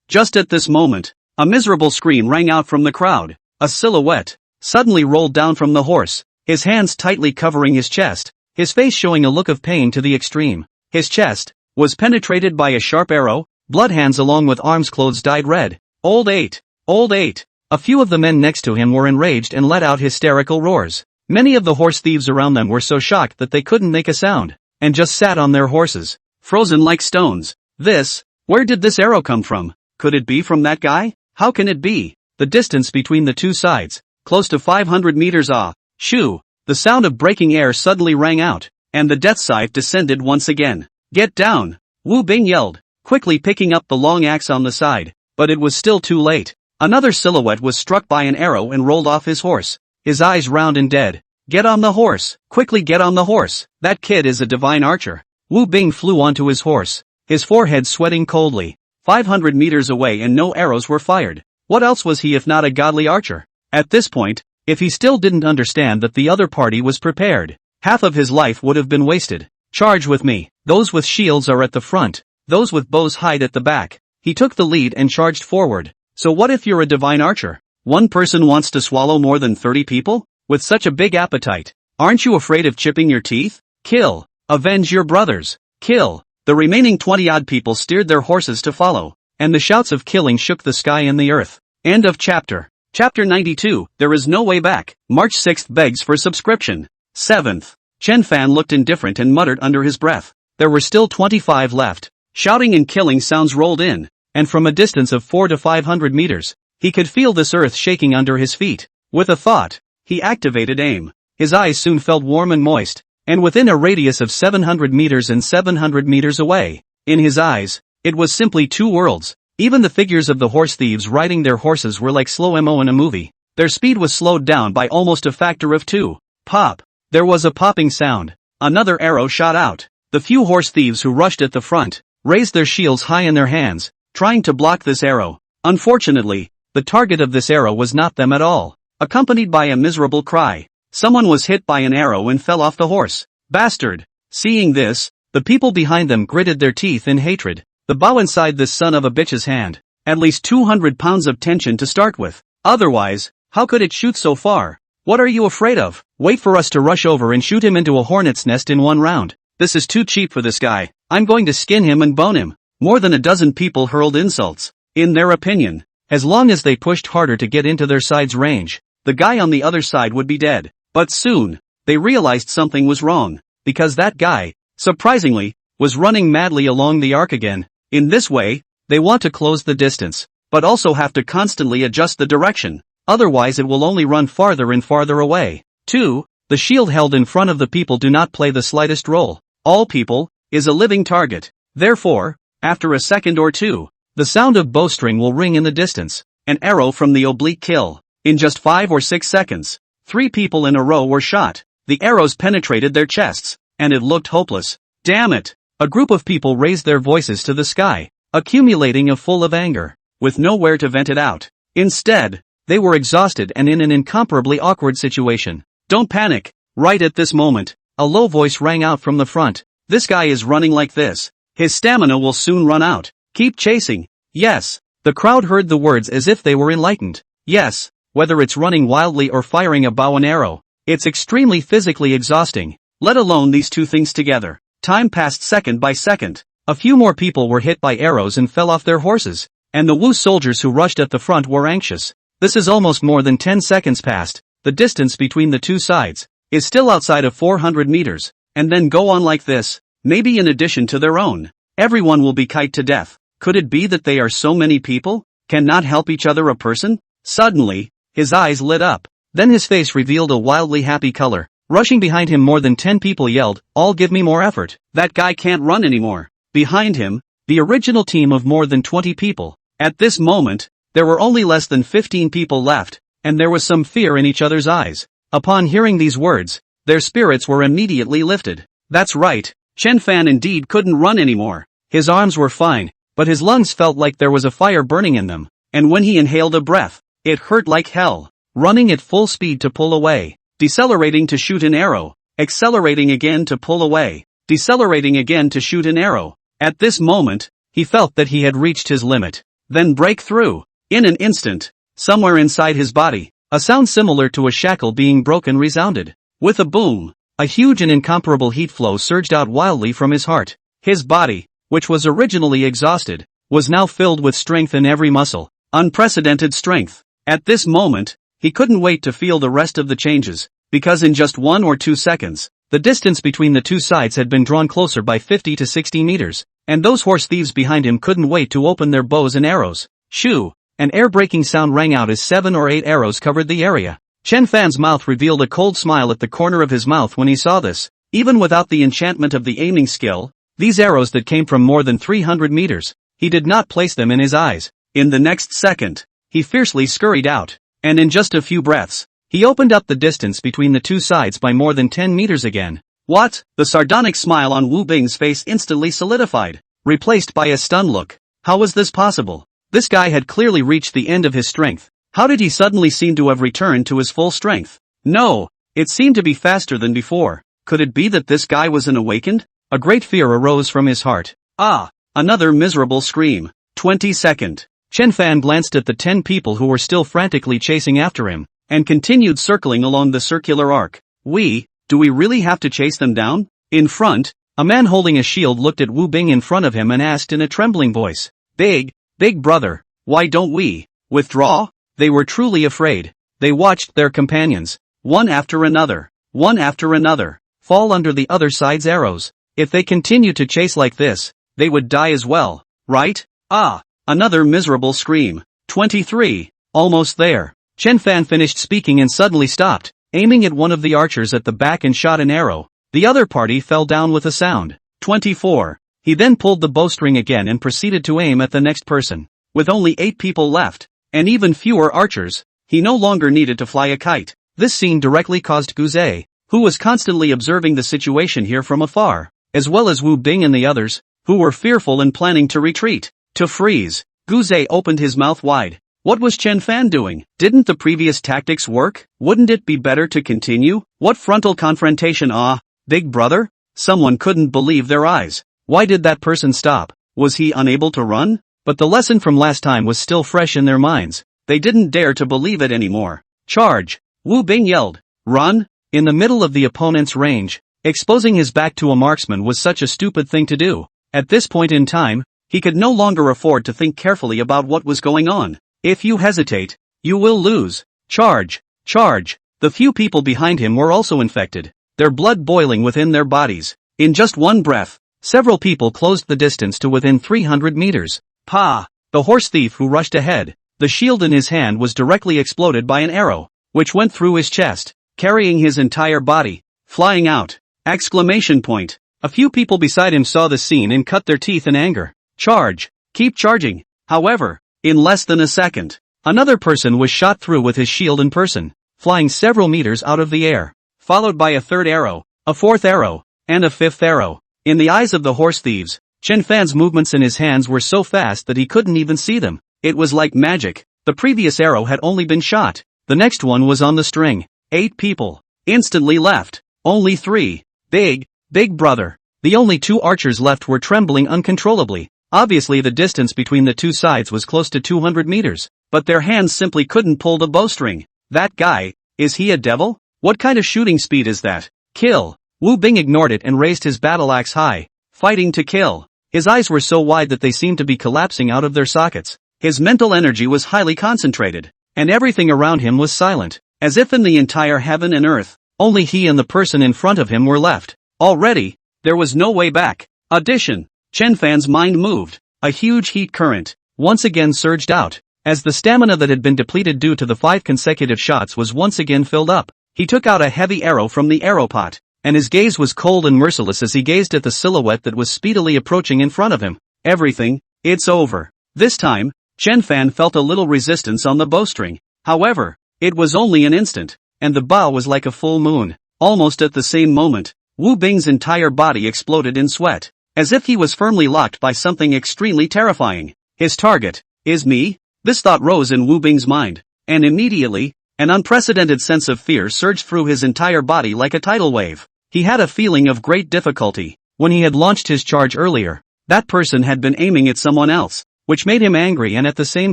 Just at this moment, a miserable scream rang out from the crowd. A silhouette suddenly rolled down from the horse, his hands tightly covering his chest, his face showing a look of pain to the extreme. His chest was penetrated by a sharp arrow, blood hands along with arms clothes dyed red. Old 8. Old 8. A few of the men next to him were enraged and let out hysterical roars. Many of the horse thieves around them were so shocked that they couldn't make a sound, and just sat on their horses, frozen like stones. Where did this arrow come from? Could it be from that guy? How can it be? The distance between the two sides, close to 500 meters. Shoo! The sound of breaking air suddenly rang out, and the death scythe descended once again. Get down! Wu Bing yelled, quickly picking up the long axe on the side, but it was still too late. Another silhouette was struck by an arrow and rolled off his horse, his eyes round and dead. Get on the horse! Quickly get on the horse! That kid is a divine archer. Wu Bing flew onto his horse, his forehead sweating coldly. 500 meters away and no arrows were fired. What else was he if not a godly archer? At this point, if he still didn't understand that the other party was prepared, half of his life would have been wasted. Charge with me. Those with shields are at the front, those with bows hide at the back. He took the lead and charged forward. So what if you're a divine archer? One person wants to swallow more than 30 people? With such a big appetite, aren't you afraid of chipping your teeth? Kill. Avenge your brothers. Kill. The remaining 20-odd people steered their horses to follow, and the shouts of killing shook the sky and the earth. End of chapter. Chapter 92, There is no way back. March 6th begs for subscription. 7th. Chen Fan looked indifferent and muttered under his breath. There were still 25 left. Shouting and killing sounds rolled in, and from a distance of 400 to 500 meters, he could feel this earth shaking under his feet. With a thought, he activated aim. His eyes soon felt warm and moist, and within a radius of 700 meters and 700 meters away, in his eyes, it was simply 2 worlds. Even the figures of the horse thieves riding their horses were like slow-mo in a movie. Their speed was slowed down by almost a factor of 2. Pop! There was a popping sound. Another arrow shot out. The few horse thieves who rushed at the front raised their shields high in their hands, trying to block this arrow. Unfortunately, the target of this arrow was not them at all. Accompanied by a miserable cry, someone was hit by an arrow and fell off the horse. Bastard! Seeing this, the people behind them gritted their teeth in hatred. The bow inside this son of a bitch's hand. At least 200 pounds of tension to start with. Otherwise, how could it shoot so far? What are you afraid of? Wait for us to rush over and shoot him into a hornet's nest in 1 round. This is too cheap for this guy. I'm going to skin him and bone him. More than a dozen people hurled insults. In their opinion, as long as they pushed harder to get into their side's range, the guy on the other side would be dead. But soon, they realized something was wrong, because that guy, surprisingly, was running madly along the arc again. In this way, they want to close the distance, but also have to constantly adjust the direction, otherwise it will only run farther and farther away. 2. The shield held in front of the people do not play the slightest role. All people is a living target. Therefore, after a second or two, The sound of bowstring will ring in the distance. An arrow from the oblique kill. In just 5 or 6 seconds, 3 people in a row were shot. The arrows penetrated their chests, and it looked hopeless. Damn it! A group of people raised their voices to the sky, accumulating a full of anger, with nowhere to vent it out. Instead, they were exhausted and in an incomparably awkward situation. Don't panic. Right at this moment, a low voice rang out from the front. This guy is running like this. His stamina will soon run out. Keep chasing. Yes. The crowd heard the words as if they were enlightened. Yes, whether it's running wildly or firing a bow and arrow, it's extremely physically exhausting, let alone these two things together. Time passed second by second. A few more people were hit by arrows and fell off their horses, and the Wu soldiers who rushed at the front were anxious. This is almost more than 10 seconds past. The distance between the two sides is still outside of 400 meters, and then go on like this, maybe in addition to their own. Everyone will be kited to death. Could it be that they are so many people, cannot help each other a person? Suddenly, his eyes lit up. Then his face revealed a wildly happy color. Rushing behind him, more than 10 people yelled, "All give me more effort." That guy can't run anymore. Behind him, the original team of more than 20 people. At this moment, there were only less than 15 people left, and there was some fear in each other's eyes. Upon hearing these words, their spirits were immediately lifted. That's right, Chen Fan indeed couldn't run anymore. His arms were fine, but his lungs felt like there was a fire burning in them, and when he inhaled a breath, it hurt like hell. Running at full speed to pull away, decelerating to shoot an arrow, accelerating again to pull away, decelerating again to shoot an arrow. At this moment, he felt that he had reached his limit. Then break through. In an instant, somewhere inside his body, a sound similar to a shackle being broken resounded. With a boom, a huge and incomparable heat flow surged out wildly from his heart. His body, which was originally exhausted, was now filled with strength in every muscle. Unprecedented strength. At this moment, he couldn't wait to feel the rest of the changes, because in just 1 or 2 seconds, the distance between the two sides had been drawn closer by 50 to 60 meters, and those horse thieves behind him couldn't wait to open their bows and arrows. Shoo! An air-breaking sound rang out as 7 or 8 arrows covered the area. Chen Fan's mouth revealed a cold smile at the corner of his mouth when he saw this. Even without the enchantment of the aiming skill, these arrows that came from more than 300 meters, he did not place them in his eyes. In the next second, he fiercely scurried out, and in just a few breaths, he opened up the distance between the two sides by more than 10 meters again. What? The sardonic smile on Wu Bing's face instantly solidified, replaced by a stunned look. How was this possible? This guy had clearly reached the end of his strength. How did he suddenly seem to have returned to his full strength? No, it seemed to be faster than before. Could it be that this guy was an awakened? A great fear arose from his heart. Ah! Another miserable scream. 22nd. Chen Fan glanced at the 10 people who were still frantically chasing after him, and continued circling along the circular arc. Do we really have to chase them down? In front, a man holding a shield looked at Wu Bing in front of him and asked in a trembling voice, Big brother, why don't we withdraw? They were truly afraid. They watched their companions, one after another, fall under the other side's arrows. If they continued to chase like this, they would die as well, right? Ah! Another miserable scream. 23. Almost there. Chen Fan finished speaking and suddenly stopped, aiming at one of the archers at the back and shot an arrow. The other party fell down with a sound. 24. He then pulled the bowstring again and proceeded to aim at the next person. With only 8 people left, and even fewer archers, he no longer needed to fly a kite. This scene directly caused Guze, who was constantly observing the situation here from afar, as well as Wu Bing and the others, who were fearful and planning to retreat, to freeze. Guze opened his mouth wide. What was Chen Fan doing? Didn't the previous tactics work? Wouldn't it be better to continue? What frontal confrontation? Ah, big brother? Someone couldn't believe their eyes. Why did that person stop? Was he unable to run? But the lesson from last time was still fresh in their minds. They didn't dare to believe it anymore. Charge! Wu Bing yelled. Run! In the middle of the opponent's range, exposing his back to a marksman was such a stupid thing to do. At this point in time, he could no longer afford to think carefully about what was going on. If you hesitate, you will lose. Charge! Charge! The few people behind him were also infected, their blood boiling within their bodies. In just one breath, several people closed the distance to within 300 meters. Pa! The horse thief who rushed ahead, the shield in his hand was directly exploded by an arrow, which went through his chest, carrying his entire body, flying out. Exclamation point. A few people beside him saw the scene and cut their teeth in anger. Charge! Keep charging! However, in less than a second, another person was shot through with his shield in person, flying several meters out of the air, followed by a third arrow, a fourth arrow, and a fifth arrow. In the eyes of the horse thieves, Chen Fan's movements in his hands were so fast that he couldn't even see them. It was like magic. The previous arrow had only been shot. The next one was on the string. 8 people instantly left. Only 3. Big brother. The only 2 archers left were trembling uncontrollably. Obviously the distance between the two sides was close to 200 meters, but their hands simply couldn't pull the bowstring. That guy, is he a devil? What kind of shooting speed is that? Kill. Wu Bing ignored it and raised his battle axe high, fighting to kill. His eyes were so wide that they seemed to be collapsing out of their sockets. His mental energy was highly concentrated, and everything around him was silent, as if in the entire heaven and earth, only he and the person in front of him were left. Already, there was no way back. Addition. Chen Fan's mind moved. A huge heat current once again surged out, as the stamina that had been depleted due to the 5 consecutive shots was once again filled up. He took out a heavy arrow from the arrow pot, and his gaze was cold and merciless as he gazed at the silhouette that was speedily approaching in front of him. Everything, it's over. This time, Chen Fan felt a little resistance on the bowstring. However, it was only an instant, and the bow was like a full moon. Almost at the same moment, Wu Bing's entire body exploded in sweat, as if he was firmly locked by something extremely terrifying. His target is me? This thought rose in Wu Bing's mind, and immediately, an unprecedented sense of fear surged through his entire body like a tidal wave. He had a feeling of great difficulty. When he had launched his charge earlier, that person had been aiming at someone else, which made him angry, and at the same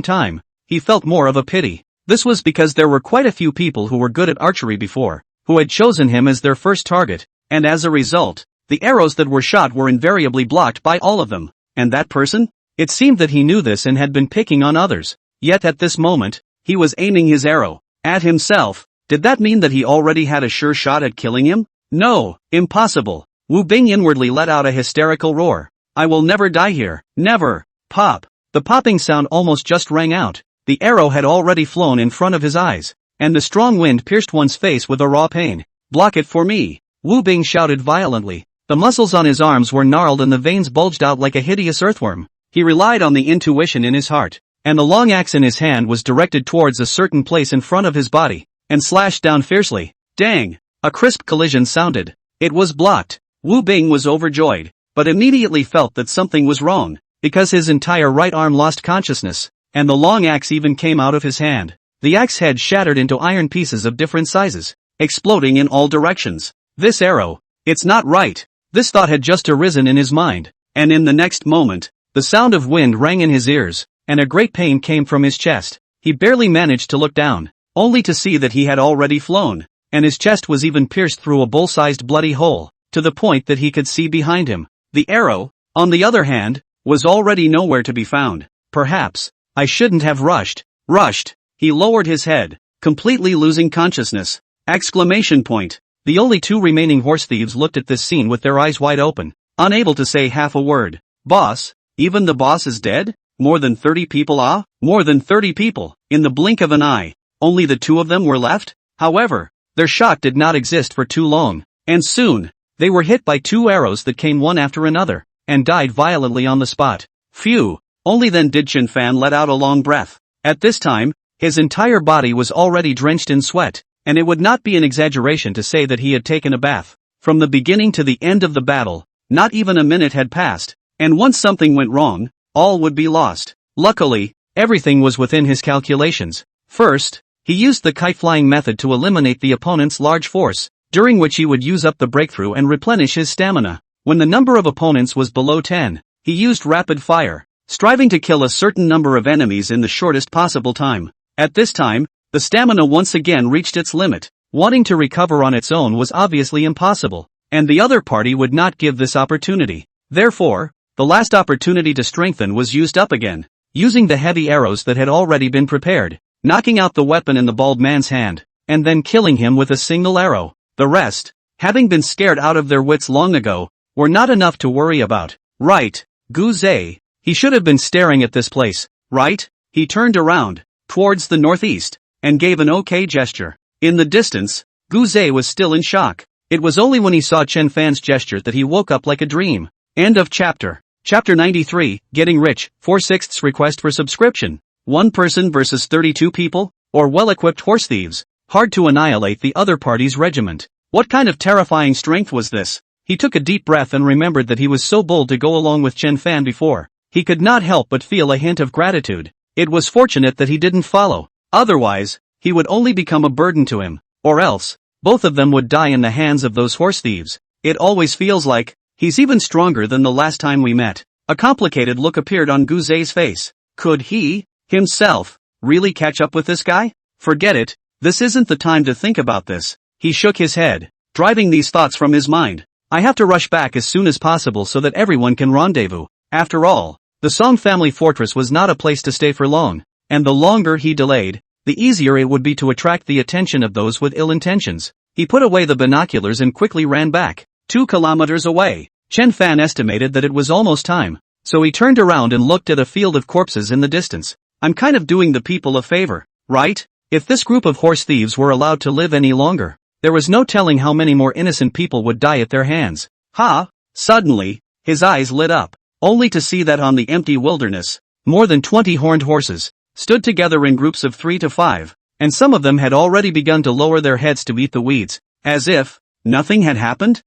time, he felt more of a pity. This was because there were quite a few people who were good at archery before, who had chosen him as their first target, and as a result, the arrows that were shot were invariably blocked by all of them. And that person? It seemed that he knew this and had been picking on others. Yet at this moment, he was aiming his arrow at himself. Did that mean that he already had a sure shot at killing him? No, impossible. Wu Bing inwardly let out a hysterical roar. I will never die here. Never. Pop. The popping sound almost just rang out. The arrow had already flown in front of his eyes, and the strong wind pierced one's face with a raw pain. Block it for me. Wu Bing shouted violently. The muscles on his arms were gnarled and the veins bulged out like a hideous earthworm. He relied on the intuition in his heart, and the long axe in his hand was directed towards a certain place in front of his body, and slashed down fiercely. Dang! A crisp collision sounded. It was blocked. Wu Bing was overjoyed, but immediately felt that something was wrong, because his entire right arm lost consciousness, and the long axe even came out of his hand. The axe head shattered into iron pieces of different sizes, exploding in all directions. This arrow, it's not right. This thought had just arisen in his mind, and in the next moment, the sound of wind rang in his ears, and a great pain came from his chest. He barely managed to look down, only to see that he had already flown, and his chest was even pierced through a bull-sized bloody hole, to the point that he could see behind him. The arrow, on the other hand, was already nowhere to be found. Perhaps, I shouldn't have rushed. He lowered his head, completely losing consciousness. Exclamation point. The only 2 remaining horse thieves looked at this scene with their eyes wide open, unable to say half a word. Boss? Even the boss is dead? More than 30 people? More than 30 people. In the blink of an eye, only the 2 of them were left? However, their shock did not exist for too long, and soon, they were hit by 2 arrows that came one after another, and died violently on the spot. Phew! Only then did Chen Fan let out a long breath. At this time, his entire body was already drenched in sweat, and it would not be an exaggeration to say that he had taken a bath. From the beginning to the end of the battle, not even a minute had passed, and once something went wrong, all would be lost. Luckily, everything was within his calculations. First, he used the kite-flying method to eliminate the opponent's large force, during which he would use up the breakthrough and replenish his stamina. When the number of opponents was below 10, he used rapid fire, striving to kill a certain number of enemies in the shortest possible time. At this time, the stamina once again reached its limit. Wanting to recover on its own was obviously impossible, and the other party would not give this opportunity. Therefore, the last opportunity to strengthen was used up again, using the heavy arrows that had already been prepared, knocking out the weapon in the bald man's hand, and then killing him with a single arrow. The rest, having been scared out of their wits long ago, were not enough to worry about. Right, Gu Zhe. He should have been staring at this place, right? He turned around, towards the northeast, and gave an okay gesture. In the distance, Gu Zhe was still in shock. It was only when he saw Chen Fan's gesture that he woke up like a dream. End of chapter. Chapter 93, Getting Rich, 4/6 request for subscription. One person versus 32 people? Or well-equipped horse thieves? Hard to annihilate the other party's regiment. What kind of terrifying strength was this? He took a deep breath and remembered that he was so bold to go along with Chen Fan before. He could not help but feel a hint of gratitude. It was fortunate that he didn't follow. Otherwise, he would only become a burden to him. Or else, both of them would die in the hands of those horse thieves. It always feels like, he's even stronger than the last time we met. A complicated look appeared on Guzai's face. Could he, himself, really catch up with this guy? Forget it, this isn't the time to think about this. He shook his head, driving these thoughts from his mind. I have to rush back as soon as possible so that everyone can rendezvous. After all, the Song family fortress was not a place to stay for long, and the longer he delayed, the easier it would be to attract the attention of those with ill intentions. He put away the binoculars and quickly ran back. 2 kilometers away, Chen Fan estimated that it was almost time, so he turned around and looked at a field of corpses in the distance. I'm kind of doing the people a favor, right? If this group of horse thieves were allowed to live any longer, there was no telling how many more innocent people would die at their hands. Ha! Suddenly, his eyes lit up, only to see that on the empty wilderness, more than 20 horned horses stood together in groups of 3 to 5, and some of them had already begun to lower their heads to eat the weeds, as if nothing had happened?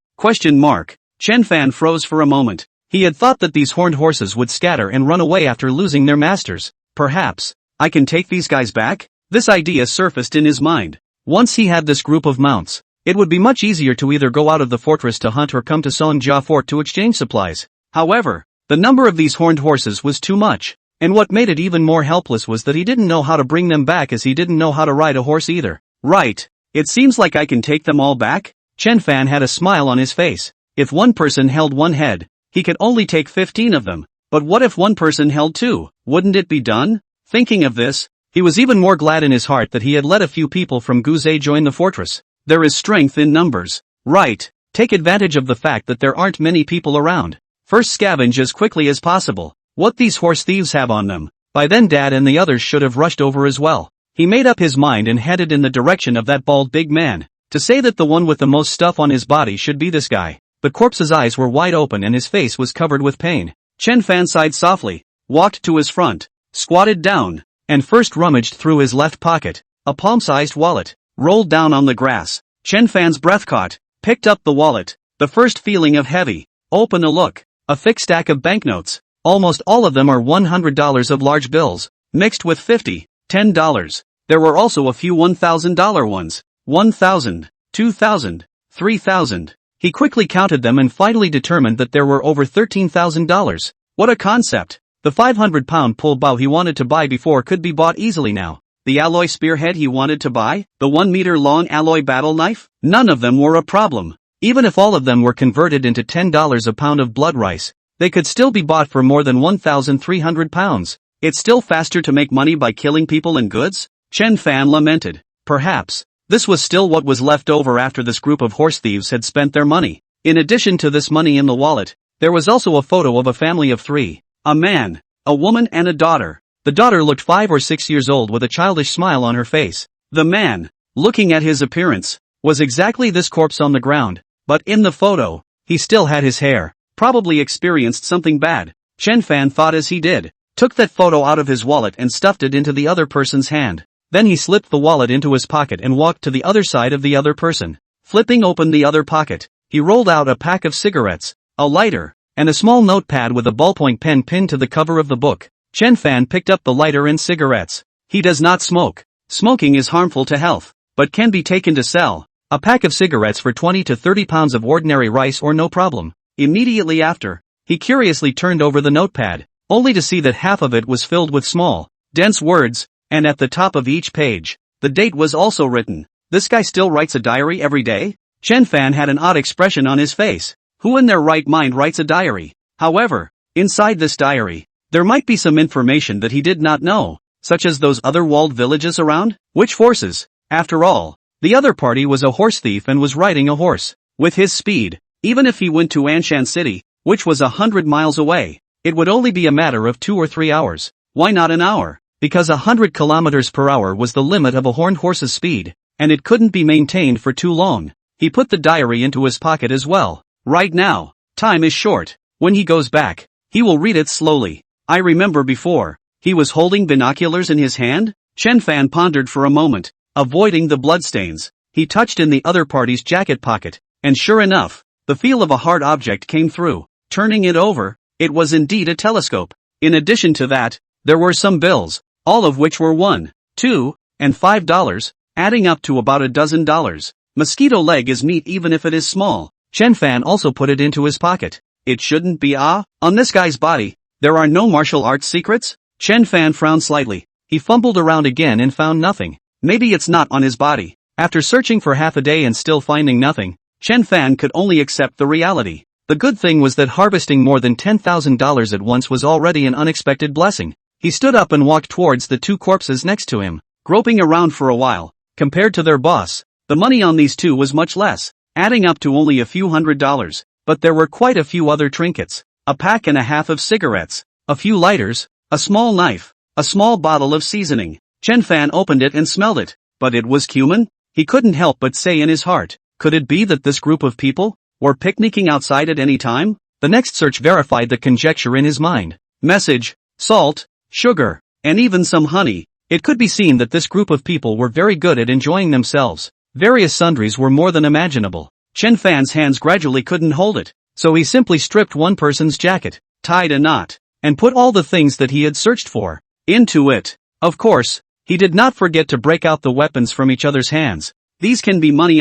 Chen Fan froze for a moment. He had thought that these horned horses would scatter and run away after losing their masters. Perhaps, I can take these guys back? This idea surfaced in his mind. Once he had this group of mounts, it would be much easier to either go out of the fortress to hunt or come to Songjia Fort to exchange supplies. However, the number of these horned horses was too much, and what made it even more helpless was that he didn't know how to bring them back, as he didn't know how to ride a horse either. Right, it seems like I can take them all back? Chen Fan had a smile on his face. If one person held one head, he could only take 15 of them. But what if one person held 2? Wouldn't it be done? Thinking of this, he was even more glad in his heart that he had let a few people from Guzai join the fortress. There is strength in numbers. Right, take advantage of the fact that there aren't many people around. First scavenge as quickly as possible. What these horse thieves have on them. By then Dad and the others should have rushed over as well. He made up his mind and headed in the direction of that bald big man. To say that the one with the most stuff on his body should be this guy. The corpse's eyes were wide open and his face was covered with pain. Chen Fan sighed softly, walked to his front, squatted down, and first rummaged through his left pocket. A palm-sized wallet rolled down on the grass. Chen Fan's breath caught, picked up the wallet, the first feeling of heavy. Open a look. A thick stack of banknotes. Almost all of them are $100 of large bills, mixed with $50, $10. There were also a few $1,000 ones. 1,000, 2,000, 3,000. He quickly counted them and finally determined that there were over $13,000. What a concept. The 500-pound pull bow he wanted to buy before could be bought easily now. The alloy spearhead he wanted to buy, the 1-meter-long alloy battle knife, none of them were a problem. Even if all of them were converted into $10 a pound of blood rice, they could still be bought for more than 1,300 pounds. It's still faster to make money by killing people and goods? Chen Fan lamented. Perhaps this was still what was left over after this group of horse thieves had spent their money. In addition to this money in the wallet, there was also a photo of a family of 3. A man, a woman and a daughter. The daughter looked 5 or 6 years old with a childish smile on her face. The man, looking at his appearance, was exactly this corpse on the ground, but in the photo, he still had his hair. Probably experienced something bad. Chen Fan thought as he did, took that photo out of his wallet and stuffed it into the other person's hand. Then he slipped the wallet into his pocket and walked to the other side of the other person. Flipping open the other pocket, he rolled out a pack of cigarettes, a lighter, and a small notepad with a ballpoint pen pinned to the cover of the book. Chen Fan picked up the lighter and cigarettes. He does not smoke. Smoking is harmful to health, but can be taken to sell. A pack of cigarettes for 20 to 30 pounds of ordinary rice or no problem. Immediately after, he curiously turned over the notepad, only to see that half of it was filled with small, dense words, and at the top of each page, the date was also written. This guy still writes a diary every day? Chen Fan had an odd expression on his face. Who in their right mind writes a diary? However, inside this diary, there might be some information that he did not know, such as those other walled villages around? Which forces? After all, the other party was a horse thief and was riding a horse. With his speed, even if he went to Anshan City, which was 100 miles away, it would only be a matter of 2 or 3 hours. Why not an hour? Because 100 kilometers per hour was the limit of a horned horse's speed, and it couldn't be maintained for too long. He put the diary into his pocket as well. Right now, time is short. When he goes back, He will read it slowly. I remember before. He was holding binoculars in his hand? Chen Fan pondered for a moment, avoiding the bloodstains. He touched in the other party's jacket pocket, and sure enough, the feel of a hard object came through. Turning it over, it was indeed a telescope. In addition to that, there were some bills, all of which were $1, $2, and $5, adding up to about $12. Mosquito leg is meat even if it is small. Chen Fan also put it into his pocket. It shouldn't be on this guy's body. There are no martial arts secrets? Chen Fan frowned slightly. He fumbled around again and found nothing. Maybe it's not on his body. After searching for half a day and still finding nothing, Chen Fan could only accept the reality. The good thing was that harvesting more than $10,000 at once was already an unexpected blessing. He stood up and walked towards the 2 corpses next to him, groping around for a while. Compared to their boss, the money on these 2 was much less, adding up to only a few $100s. But there were quite a few other trinkets. A pack and a half of cigarettes, a few lighters, a small knife, a small bottle of seasoning. Chen Fan opened it and smelled it, but it was cumin? He couldn't help but say in his heart, could it be that this group of people were picnicking outside at any time? The next search verified the conjecture in his mind. Message, salt, sugar, and even some honey. It could be seen that this group of people were very good at enjoying themselves. Various sundries were more than imaginable. Chen Fan's hands gradually couldn't hold it, so he simply stripped one person's jacket, tied a knot, and put all the things that he had searched for into it. Of course, he did not forget to break out the weapons from each other's hands. These can be money.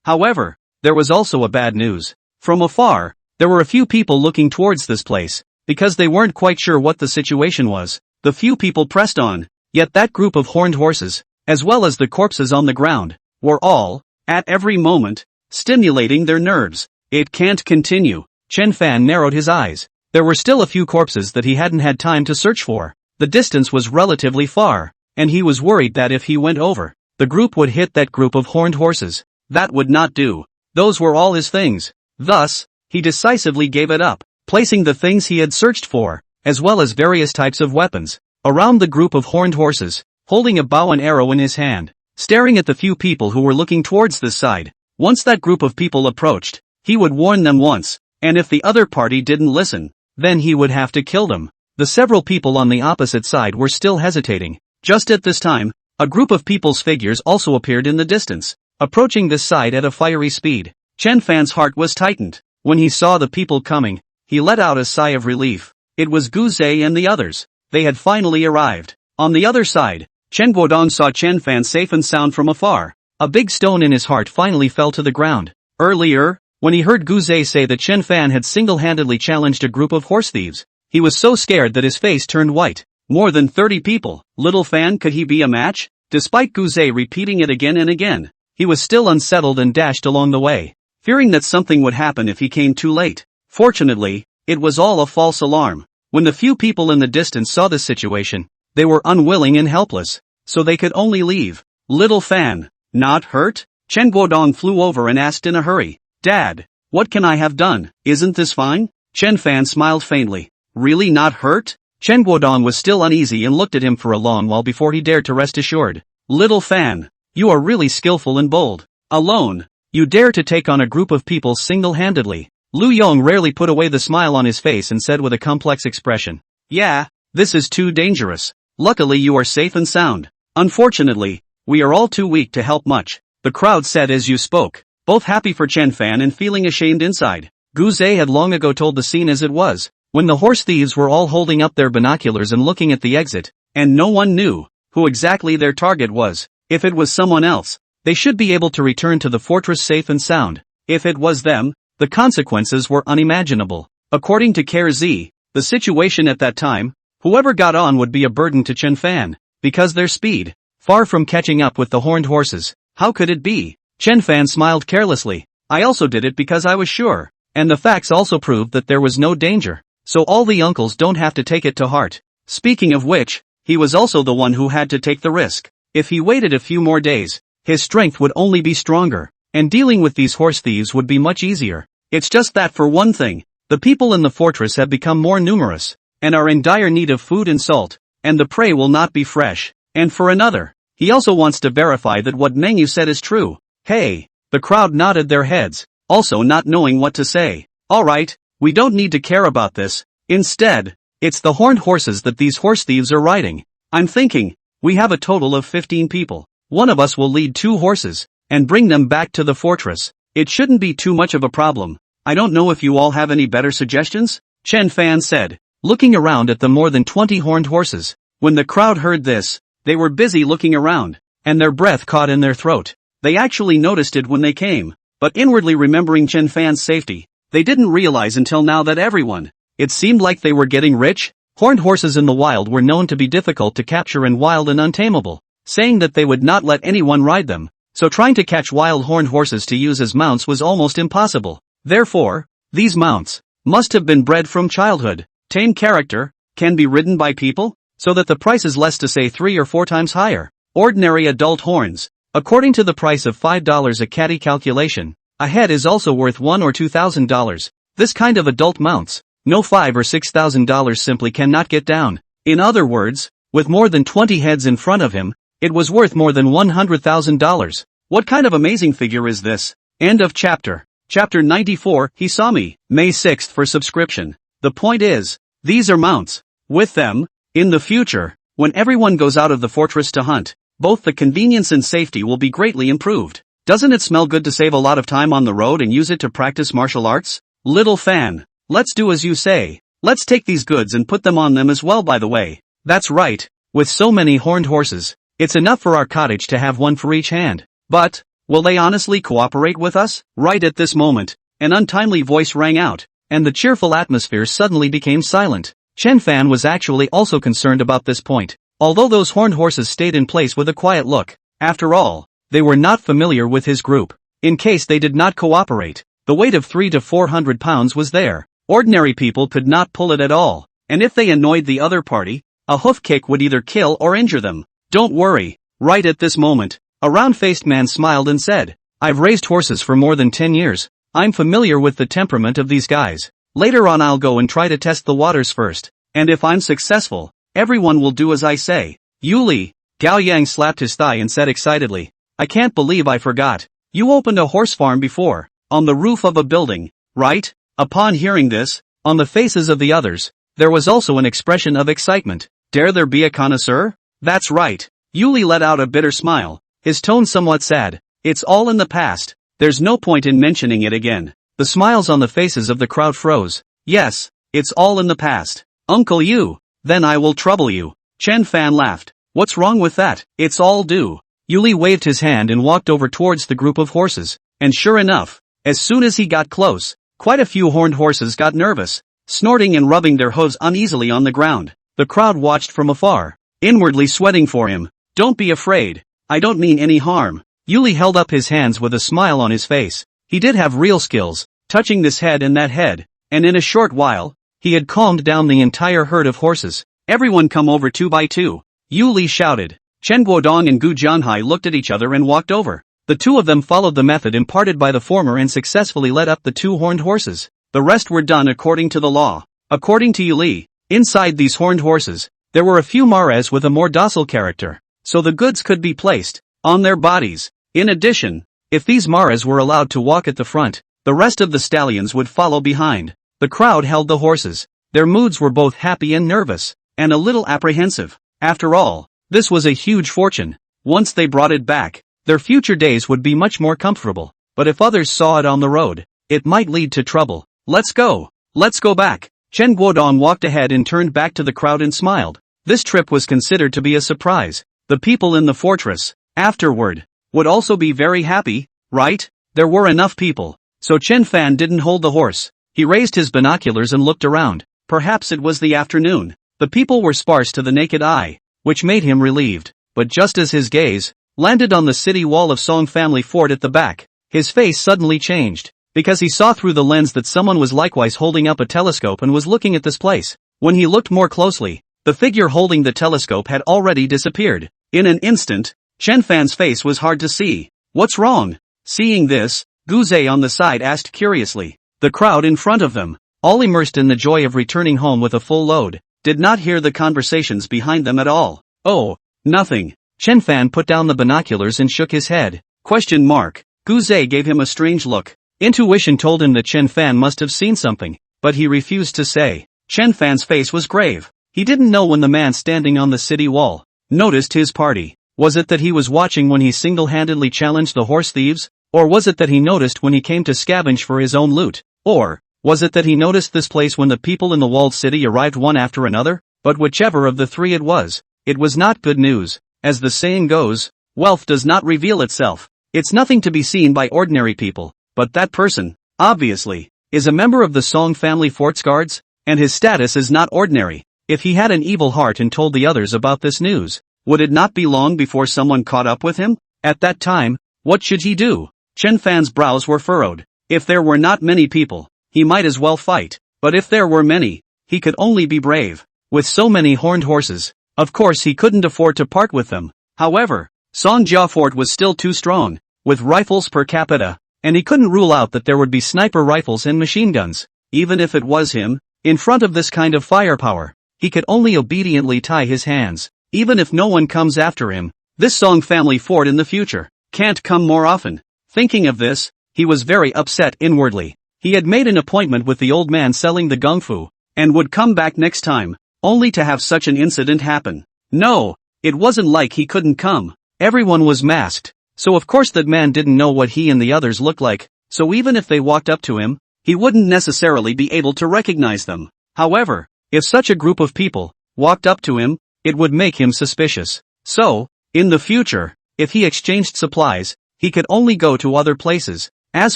However, there was also a bad news. From afar, there were a few people looking towards this place, because they weren't quite sure what the situation was. The few people pressed on, yet that group of horned horses, as well as the corpses on the ground, were all, at every moment, stimulating their nerves. It can't continue. Chen Fan narrowed his eyes. There were still a few corpses that he hadn't had time to search for. The distance was relatively far, and he was worried that if he went over, the group would hit that group of horned horses. That would not do. Those were all his things. Thus, he decisively gave it up, placing the things he had searched for, as well as various types of weapons, around the group of horned horses, holding a bow and arrow in his hand, staring at the few people who were looking towards this side. Once that group of people approached, he would warn them once, and if the other party didn't listen, then he would have to kill them. The several people on the opposite side were still hesitating. Just at this time, a group of people's figures also appeared in the distance, approaching this side at a fiery speed. Chen Fan's heart was tightened. When he saw the people coming, he let out a sigh of relief. It was Gu Zhe and the others. They had finally arrived. On the other side, Chen Guodong saw Chen Fan safe and sound from afar. A big stone in his heart finally fell to the ground. Earlier, when he heard Gu Zhe say that Chen Fan had single-handedly challenged a group of horse thieves, he was so scared that his face turned white. More than 30 people. Little Fan, could he be a match? Despite Gu Zhe repeating it again and again, he was still unsettled and dashed along the way, fearing that something would happen if he came too late. Fortunately, it was all a false alarm. When the few people in the distance saw this situation, they were unwilling and helpless, so they could only leave. Little Fan, not hurt? Chen Guodong flew over and asked in a hurry. Dad, what can I have done? Isn't this fine? Chen Fan smiled faintly. Really not hurt? Chen Guodong was still uneasy and looked at him for a long while before he dared to rest assured. Little Fan, you are really skillful and bold. Alone, you dare to take on a group of people single-handedly. Lu Yong rarely put away the smile on his face and said with a complex expression. Yeah, this is too dangerous. Luckily you are safe and sound. Unfortunately, we are all too weak to help much. The crowd said as you spoke, both happy for Chen Fan and feeling ashamed inside. Gu Zhe had long ago told the scene as it was, when the horse thieves were all holding up their binoculars and looking at the exit, and no one knew who exactly their target was. If it was someone else, they should be able to return to the fortress safe and sound. If it was them, the consequences were unimaginable. According to KZ, the situation at that time, whoever got on would be a burden to Chen Fan, because their speed, far from catching up with the horned horses. How could it be? Chen Fan smiled carelessly. I also did it because I was sure, and the facts also proved that there was no danger, so all the uncles don't have to take it to heart. Speaking of which, he was also the one who had to take the risk. If he waited a few more days, his strength would only be stronger, and dealing with these horse thieves would be much easier. It's just that for one thing, the people in the fortress have become more numerous, and are in dire need of food and salt, and the prey will not be fresh. And for another, he also wants to verify that what Mengyu said is true. Hey, the crowd nodded their heads, also not knowing what to say. Alright, we don't need to care about this. Instead, it's the horned horses that these horse thieves are riding. I'm thinking, we have a total of 15 people. One of us will lead 2 horses, and bring them back to the fortress. It shouldn't be too much of a problem. I don't know if you all have any better suggestions? Chen Fan said, looking around at the more than 20 horned horses. When the crowd heard this, they were busy looking around, and their breath caught in their throat. They actually noticed it when they came, but inwardly remembering Chen Fan's safety, they didn't realize until now that everyone, it seemed like they were getting rich. Horned horses in the wild were known to be difficult to capture and wild and untamable, saying that they would not let anyone ride them, so trying to catch wild horned horses to use as mounts was almost impossible. Therefore, these mounts must have been bred from childhood. Tame character can be ridden by people, so that the price is less to say 3 or 4 times higher. Ordinary adult horns, according to the price of $5 a caddy calculation, a head is also worth $1,000 or $2,000. This kind of adult mounts, no $5,000 or $6,000 simply cannot get down. In other words, with more than 20 heads in front of him, it was worth more than $100,000. What kind of amazing figure is this? End of chapter. Chapter 94, He Saw Me, May 6th for subscription. The point is, these are mounts. With them, in the future, when everyone goes out of the fortress to hunt, both the convenience and safety will be greatly improved. Doesn't it smell good to save a lot of time on the road and use it to practice martial arts? Little Fan, let's do as you say. Let's take these goods and put them on them as well, by the way. That's right, with so many horned horses, it's enough for our cottage to have one for each hand. But, will they honestly cooperate with us? Right at this moment, an untimely voice rang out, and the cheerful atmosphere suddenly became silent. Chen Fan was actually also concerned about this point, although those horned horses stayed in place with a quiet look. After all, they were not familiar with his group. In case they did not cooperate, the weight of 300 to 400 pounds was there. Ordinary people could not pull it at all, and if they annoyed the other party, a hoof kick would either kill or injure them. Don't worry. Right at this moment, a round-faced man smiled and said, I've raised horses for more than 10 years. I'm familiar with the temperament of these guys. Later on I'll go and try to test the waters first, and if I'm successful, everyone will do as I say. Yuli, Gao Yang slapped his thigh and said excitedly, I can't believe I forgot. You opened a horse farm before, on the roof of a building, right? Upon hearing this, on the faces of the others, there was also an expression of excitement. Dare there be a connoisseur? That's right. Yuli let out a bitter smile, his tone somewhat sad. It's all in the past. There's no point in mentioning it again. The smiles on the faces of the crowd froze. Yes, it's all in the past. Uncle Yu, then I will trouble you. Chen Fan laughed. What's wrong with that? It's all due. Yuli waved his hand and walked over towards the group of horses, and sure enough, as soon as he got close, quite a few horned horses got nervous, snorting and rubbing their hooves uneasily on the ground. The crowd watched from afar, inwardly sweating for him. Don't be afraid. I don't mean any harm. Yuli held up his hands with a smile on his face. He did have real skills, touching this head and that head, and in a short while, he had calmed down the entire herd of horses. Everyone come over 2 by 2. Yuli shouted. Chen Guodong and Gu Jianhai looked at each other and walked over. The two of them followed the method imparted by the former and successfully led up the 2 horned horses. The rest were done according to the law. According to Yuli, inside these horned horses, there were a few mares with a more docile character, so the goods could be placed on their bodies. In addition, if these mares were allowed to walk at the front, the rest of the stallions would follow behind. The crowd held the horses. Their moods were both happy and nervous, and a little apprehensive. After all, this was a huge fortune. Once they brought it back, their future days would be much more comfortable. But if others saw it on the road, it might lead to trouble. Let's go. Let's go back. Chen Guodong walked ahead and turned back to the crowd and smiled. This trip was considered to be a surprise. The people in the fortress, afterward, would also be very happy, right? There were enough people, so Chen Fan didn't hold the horse. He raised his binoculars and looked around. Perhaps it was the afternoon. The people were sparse to the naked eye, which made him relieved. But just as his gaze landed on the city wall of Song family fort at the back, his face suddenly changed, because he saw through the lens that someone was likewise holding up a telescope and was looking at this place. When he looked more closely, the figure holding the telescope had already disappeared. In an instant, Chen Fan's face was hard to see. What's wrong? Seeing this, Gu Zhe on the side asked curiously. The crowd in front of them, all immersed in the joy of returning home with a full load, did not hear the conversations behind them at all. Oh, nothing. Chen Fan put down the binoculars and shook his head. Question mark. Gu Zhe gave him a strange look. Intuition told him that Chen Fan must have seen something, but he refused to say. Chen Fan's face was grave. He didn't know when the man standing on the city wall noticed his party. Was it that he was watching when he single-handedly challenged the horse thieves? Or was it that he noticed when he came to scavenge for his own loot? Or was it that he noticed this place when the people in the walled city arrived one after another? But whichever of the three it was not good news. As the saying goes, wealth does not reveal itself. It's nothing to be seen by ordinary people, but that person, obviously, is a member of the Song family fort's guards, and his status is not ordinary. If he had an evil heart and told the others about this news, would it not be long before someone caught up with him? At that time, what should he do? Chen Fan's brows were furrowed. If there were not many people, he might as well fight, but if there were many, he could only be brave. With so many horned horses, of course he couldn't afford to part with them. However, Songjia Fort was still too strong, with rifles per capita, and he couldn't rule out that there would be sniper rifles and machine guns. Even if it was him, in front of this kind of firepower, he could only obediently tie his hands. Even if no one comes after him, this Song family fort in the future can't come more often. Thinking of this, he was very upset inwardly. He had made an appointment with the old man selling the gung fu, and would come back next time, only to have such an incident happen. No, it wasn't like he couldn't come. Everyone was masked, so of course that man didn't know what he and the others looked like, so even if they walked up to him, he wouldn't necessarily be able to recognize them. However, if such a group of people walked up to him, it would make him suspicious. So, in the future, if he exchanged supplies, he could only go to other places. As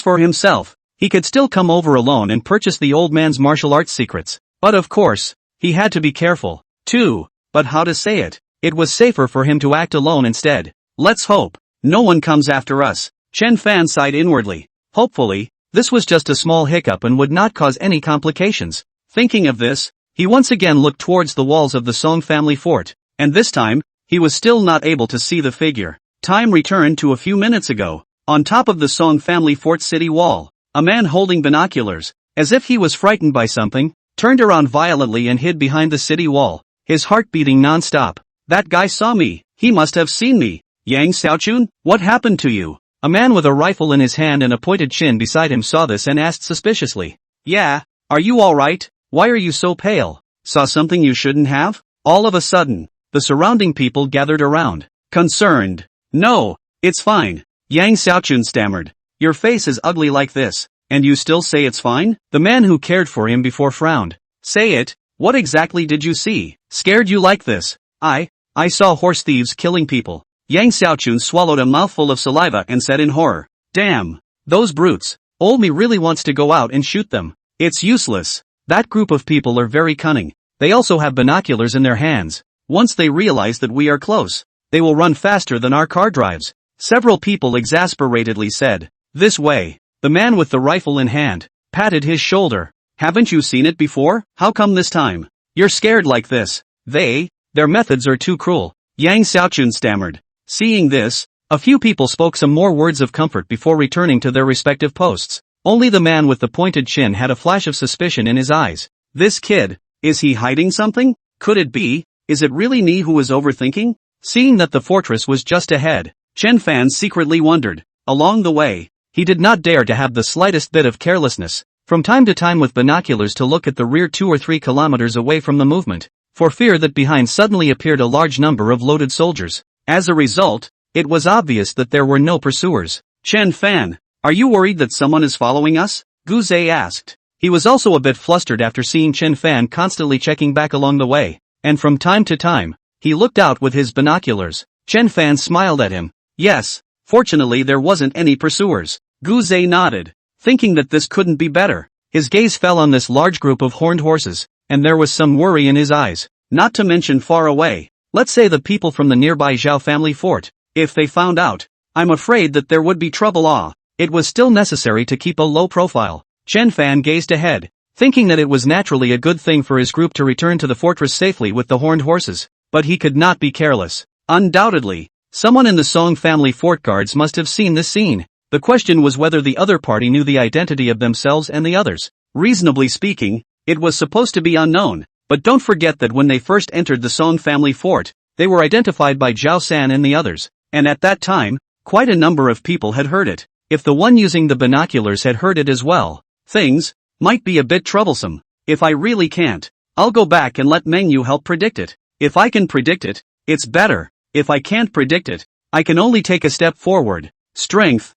for himself, he could still come over alone and purchase the old man's martial arts secrets. But of course, he had to be careful, too. But how to say it? It was safer for him to act alone instead. Let's hope no one comes after us. Chen Fan sighed inwardly. Hopefully, this was just a small hiccup and would not cause any complications. Thinking of this, he once again looked towards the walls of the Song family fort, and this time, he was still not able to see the figure. Time returned to a few minutes ago. On top of the Song family fort city wall, a man holding binoculars, as if he was frightened by something, turned around violently and hid behind the city wall, his heart beating non-stop. That guy saw me. He must have seen me. Yang Xiaochun, what happened to you? A man with a rifle in his hand and a pointed chin beside him saw this and asked suspiciously. Yeah, are you alright? Why are you so pale? Saw something you shouldn't have? All of a sudden, the surrounding people gathered around, concerned. No, it's fine. Yang Xiaochun stammered. Your face is ugly like this, and you still say it's fine? The man who cared for him before frowned. Say it, what exactly did you see? Scared you like this? I saw horse thieves killing people. Yang Xiaochun swallowed a mouthful of saliva and said in horror. Damn, those brutes. Old me really wants to go out and shoot them. It's useless. That group of people are very cunning. They also have binoculars in their hands. Once they realize that we are close, they will run faster than our car drives. Several people exasperatedly said. This way. The man with the rifle in hand patted his shoulder. Haven't you seen it before? How come this time you're scared like this? Their methods are too cruel. Yang Xiaochun stammered. Seeing this, a few people spoke some more words of comfort before returning to their respective posts. Only the man with the pointed chin had a flash of suspicion in his eyes. This kid, is he hiding something? Could it be? Is it really me who is overthinking? Seeing that the fortress was just ahead, Chen Fan secretly wondered. Along the way, he did not dare to have the slightest bit of carelessness, from time to time with binoculars to look at the rear 2 or 3 kilometers away from the movement, for fear that behind suddenly appeared a large number of loaded soldiers. As a result, it was obvious that there were no pursuers. Chen Fan, are you worried that someone is following us? Gu Zhe asked. He was also a bit flustered after seeing Chen Fan constantly checking back along the way, and from time to time, he looked out with his binoculars. Chen Fan smiled at him. Yes, fortunately there wasn't any pursuers. Gu Zhe nodded, thinking that this couldn't be better. His gaze fell on this large group of horned horses, and there was some worry in his eyes. Not to mention far away, let's say the people from the nearby Zhao family fort. If they found out, I'm afraid that there would be trouble. It was still necessary to keep a low profile. Chen Fan gazed ahead, thinking that it was naturally a good thing for his group to return to the fortress safely with the horned horses, but he could not be careless. Undoubtedly, someone in the Song family fort guards must have seen this scene. The question was whether the other party knew the identity of themselves and the others. Reasonably speaking, it was supposed to be unknown, but don't forget that when they first entered the Song family fort, they were identified by Zhao San and the others, and at that time, quite a number of people had heard it. If the one using the binoculars had heard it as well, things might be a bit troublesome. If I really can't I'll go back and let Mengyu help predict it. If I can predict it, it's better. If I can't predict it, I can only take a step forward. Strength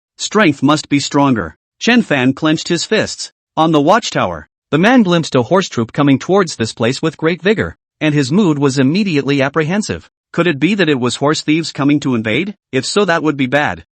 must be stronger. Chen Fan clenched his fists. On the watchtower, the man glimpsed a horse troop coming towards this place with great vigor, and his mood was immediately apprehensive. Could it be that it was horse thieves coming to invade? If so, that would be bad.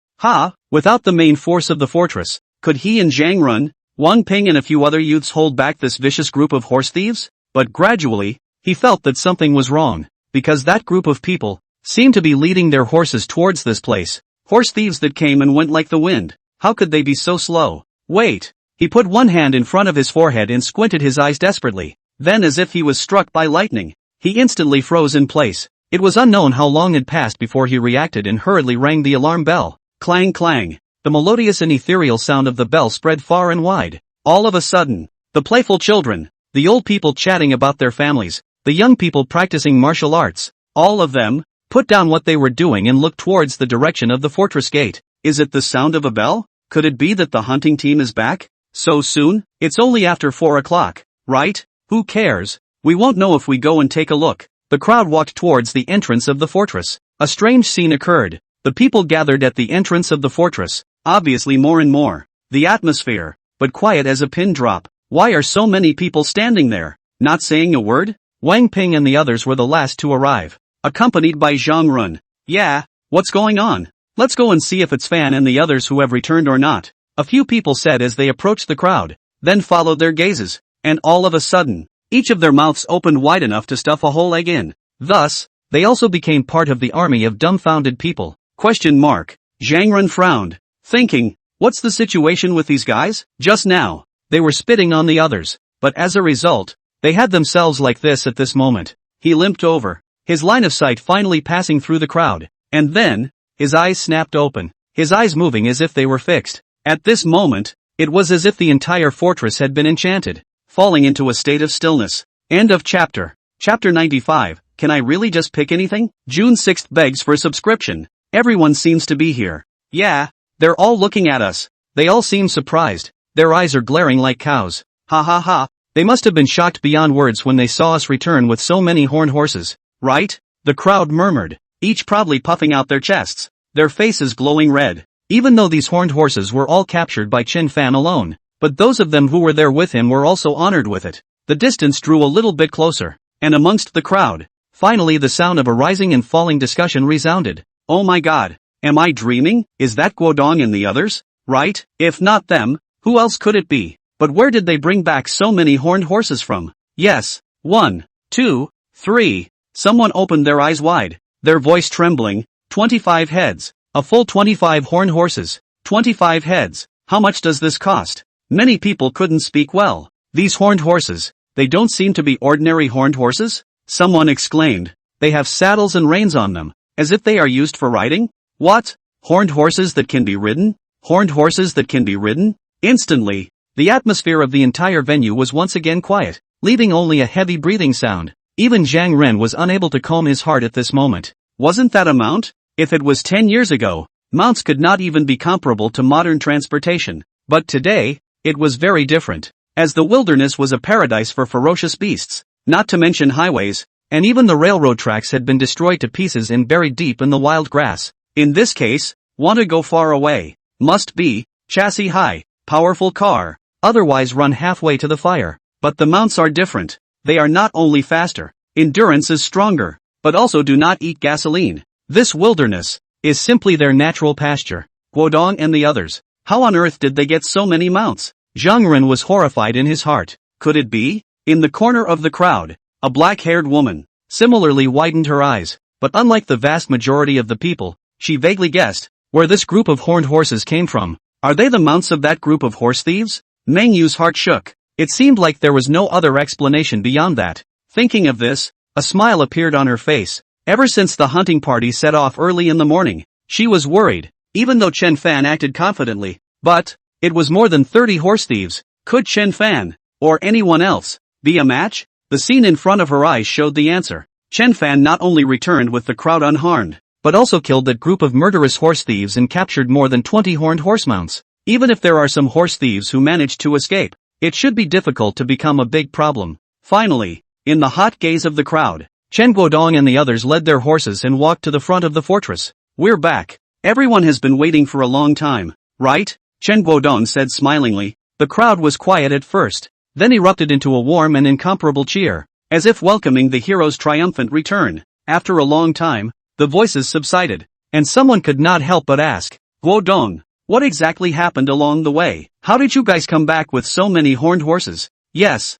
Without the main force of the fortress, could he and Zhang Run, Wang Ping and a few other youths hold back this vicious group of horse thieves? But gradually, he felt that something was wrong, because that group of people seemed to be leading their horses towards this place. Horse thieves that came and went like the wind. How could they be so slow? Wait. He put one hand in front of his forehead and squinted his eyes desperately. Then, as if he was struck by lightning, he instantly froze in place. It was unknown how long had passed before he reacted and hurriedly rang the alarm bell. Clang clang. The melodious and ethereal sound of the bell spread far and wide. All of a sudden, the playful children, the old people chatting about their families, the young people practicing martial arts, all of them put down what they were doing and looked towards the direction of the fortress gate. Is it the sound of a bell? Could it be that the hunting team is back? So soon? It's only after 4 o'clock, right? Who cares? We won't know if we go and take a look. The crowd walked towards the entrance of the fortress. A strange scene occurred. The people gathered at the entrance of the fortress, obviously more and more. The atmosphere, but quiet as a pin drop. Why are so many people standing there, not saying a word? Wang Ping and the others were the last to arrive, accompanied by Zhang Run. Yeah, what's going on? Let's go and see if it's Fan and the others who have returned or not. A few people said as they approached the crowd, then followed their gazes, and all of a sudden, each of their mouths opened wide enough to stuff a whole egg in. Thus, they also became part of the army of dumbfounded people. Zhang Run frowned, thinking, what's the situation with these guys? Just now, they were spitting on the others, but as a result, they had themselves like this at this moment. He limped over, his line of sight finally passing through the crowd, and then, his eyes snapped open, his eyes moving as if they were fixed. At this moment, it was as if the entire fortress had been enchanted, falling into a state of stillness. End of chapter. Chapter 95, can I really just pick anything? June 6th begs for subscription. Everyone seems to be here. Yeah, they're all looking at us. They all seem surprised. Their eyes are glaring like cows. Ha ha ha. They must have been shocked beyond words when they saw us return with so many horned horses. Right? The crowd murmured, each proudly puffing out their chests, their faces glowing red. Even though these horned horses were all captured by Chen Fan alone, but those of them who were there with him were also honored with it. The distance drew a little bit closer, and amongst the crowd, finally the sound of a rising and falling discussion resounded. Oh my god, am I dreaming? Is that Guodong and the others? Right? If not them, who else could it be? But where did they bring back so many horned horses from? Yes, 1, 2, 3. Someone opened their eyes wide, their voice trembling. 25 heads. A full 25 horned horses. 25 heads. How much does this cost? Many people couldn't speak well. These horned horses, they don't seem to be ordinary horned horses? Someone exclaimed. They have saddles and reins on them, as if they are used for riding? What? Horned horses that can be ridden? Horned horses that can be ridden? Instantly, the atmosphere of the entire venue was once again quiet, leaving only a heavy breathing sound. Even Zhang Ren was unable to calm his heart at this moment. Wasn't that a mount? If it was 10 years ago, mounts could not even be comparable to modern transportation. But today, it was very different, as the wilderness was a paradise for ferocious beasts, not to mention highways, and even the railroad tracks had been destroyed to pieces and buried deep in the wild grass. In this case, want to go far away, must be, chassis high, powerful car, otherwise run halfway to the fire. But the mounts are different. They are not only faster, endurance is stronger, but also do not eat gasoline. This wilderness is simply their natural pasture. Guodong and the others, how on earth did they get so many mounts? Zhang Ren was horrified in his heart. Could it be? In the corner of the crowd, a black-haired woman similarly widened her eyes, but unlike the vast majority of the people, she vaguely guessed where this group of horned horses came from. Are they the mounts of that group of horse thieves? Meng Yu's heart shook. It seemed like there was no other explanation beyond that. Thinking of this, a smile appeared on her face. Ever since the hunting party set off early in the morning, she was worried, even though Chen Fan acted confidently. But it was more than 30 horse thieves. Could Chen Fan, or anyone else, be a match? The scene in front of her eyes showed the answer. Chen Fan not only returned with the crowd unharmed, but also killed that group of murderous horse thieves and captured more than 20 horned horse mounts. Even if there are some horse thieves who managed to escape, it should be difficult to become a big problem. Finally, In the hot gaze of the crowd, Chen Guodong and the others led their horses and walked to the front of the fortress. We're back. Everyone has been waiting for a long time, right? Chen Guodong said smilingly. The crowd was quiet at first, then erupted into a warm and incomparable cheer, as if welcoming the hero's triumphant return. After a long time, the voices subsided, and someone could not help but ask, Guodong, what exactly happened along the way? How did you guys come back with so many horned horses? Yes,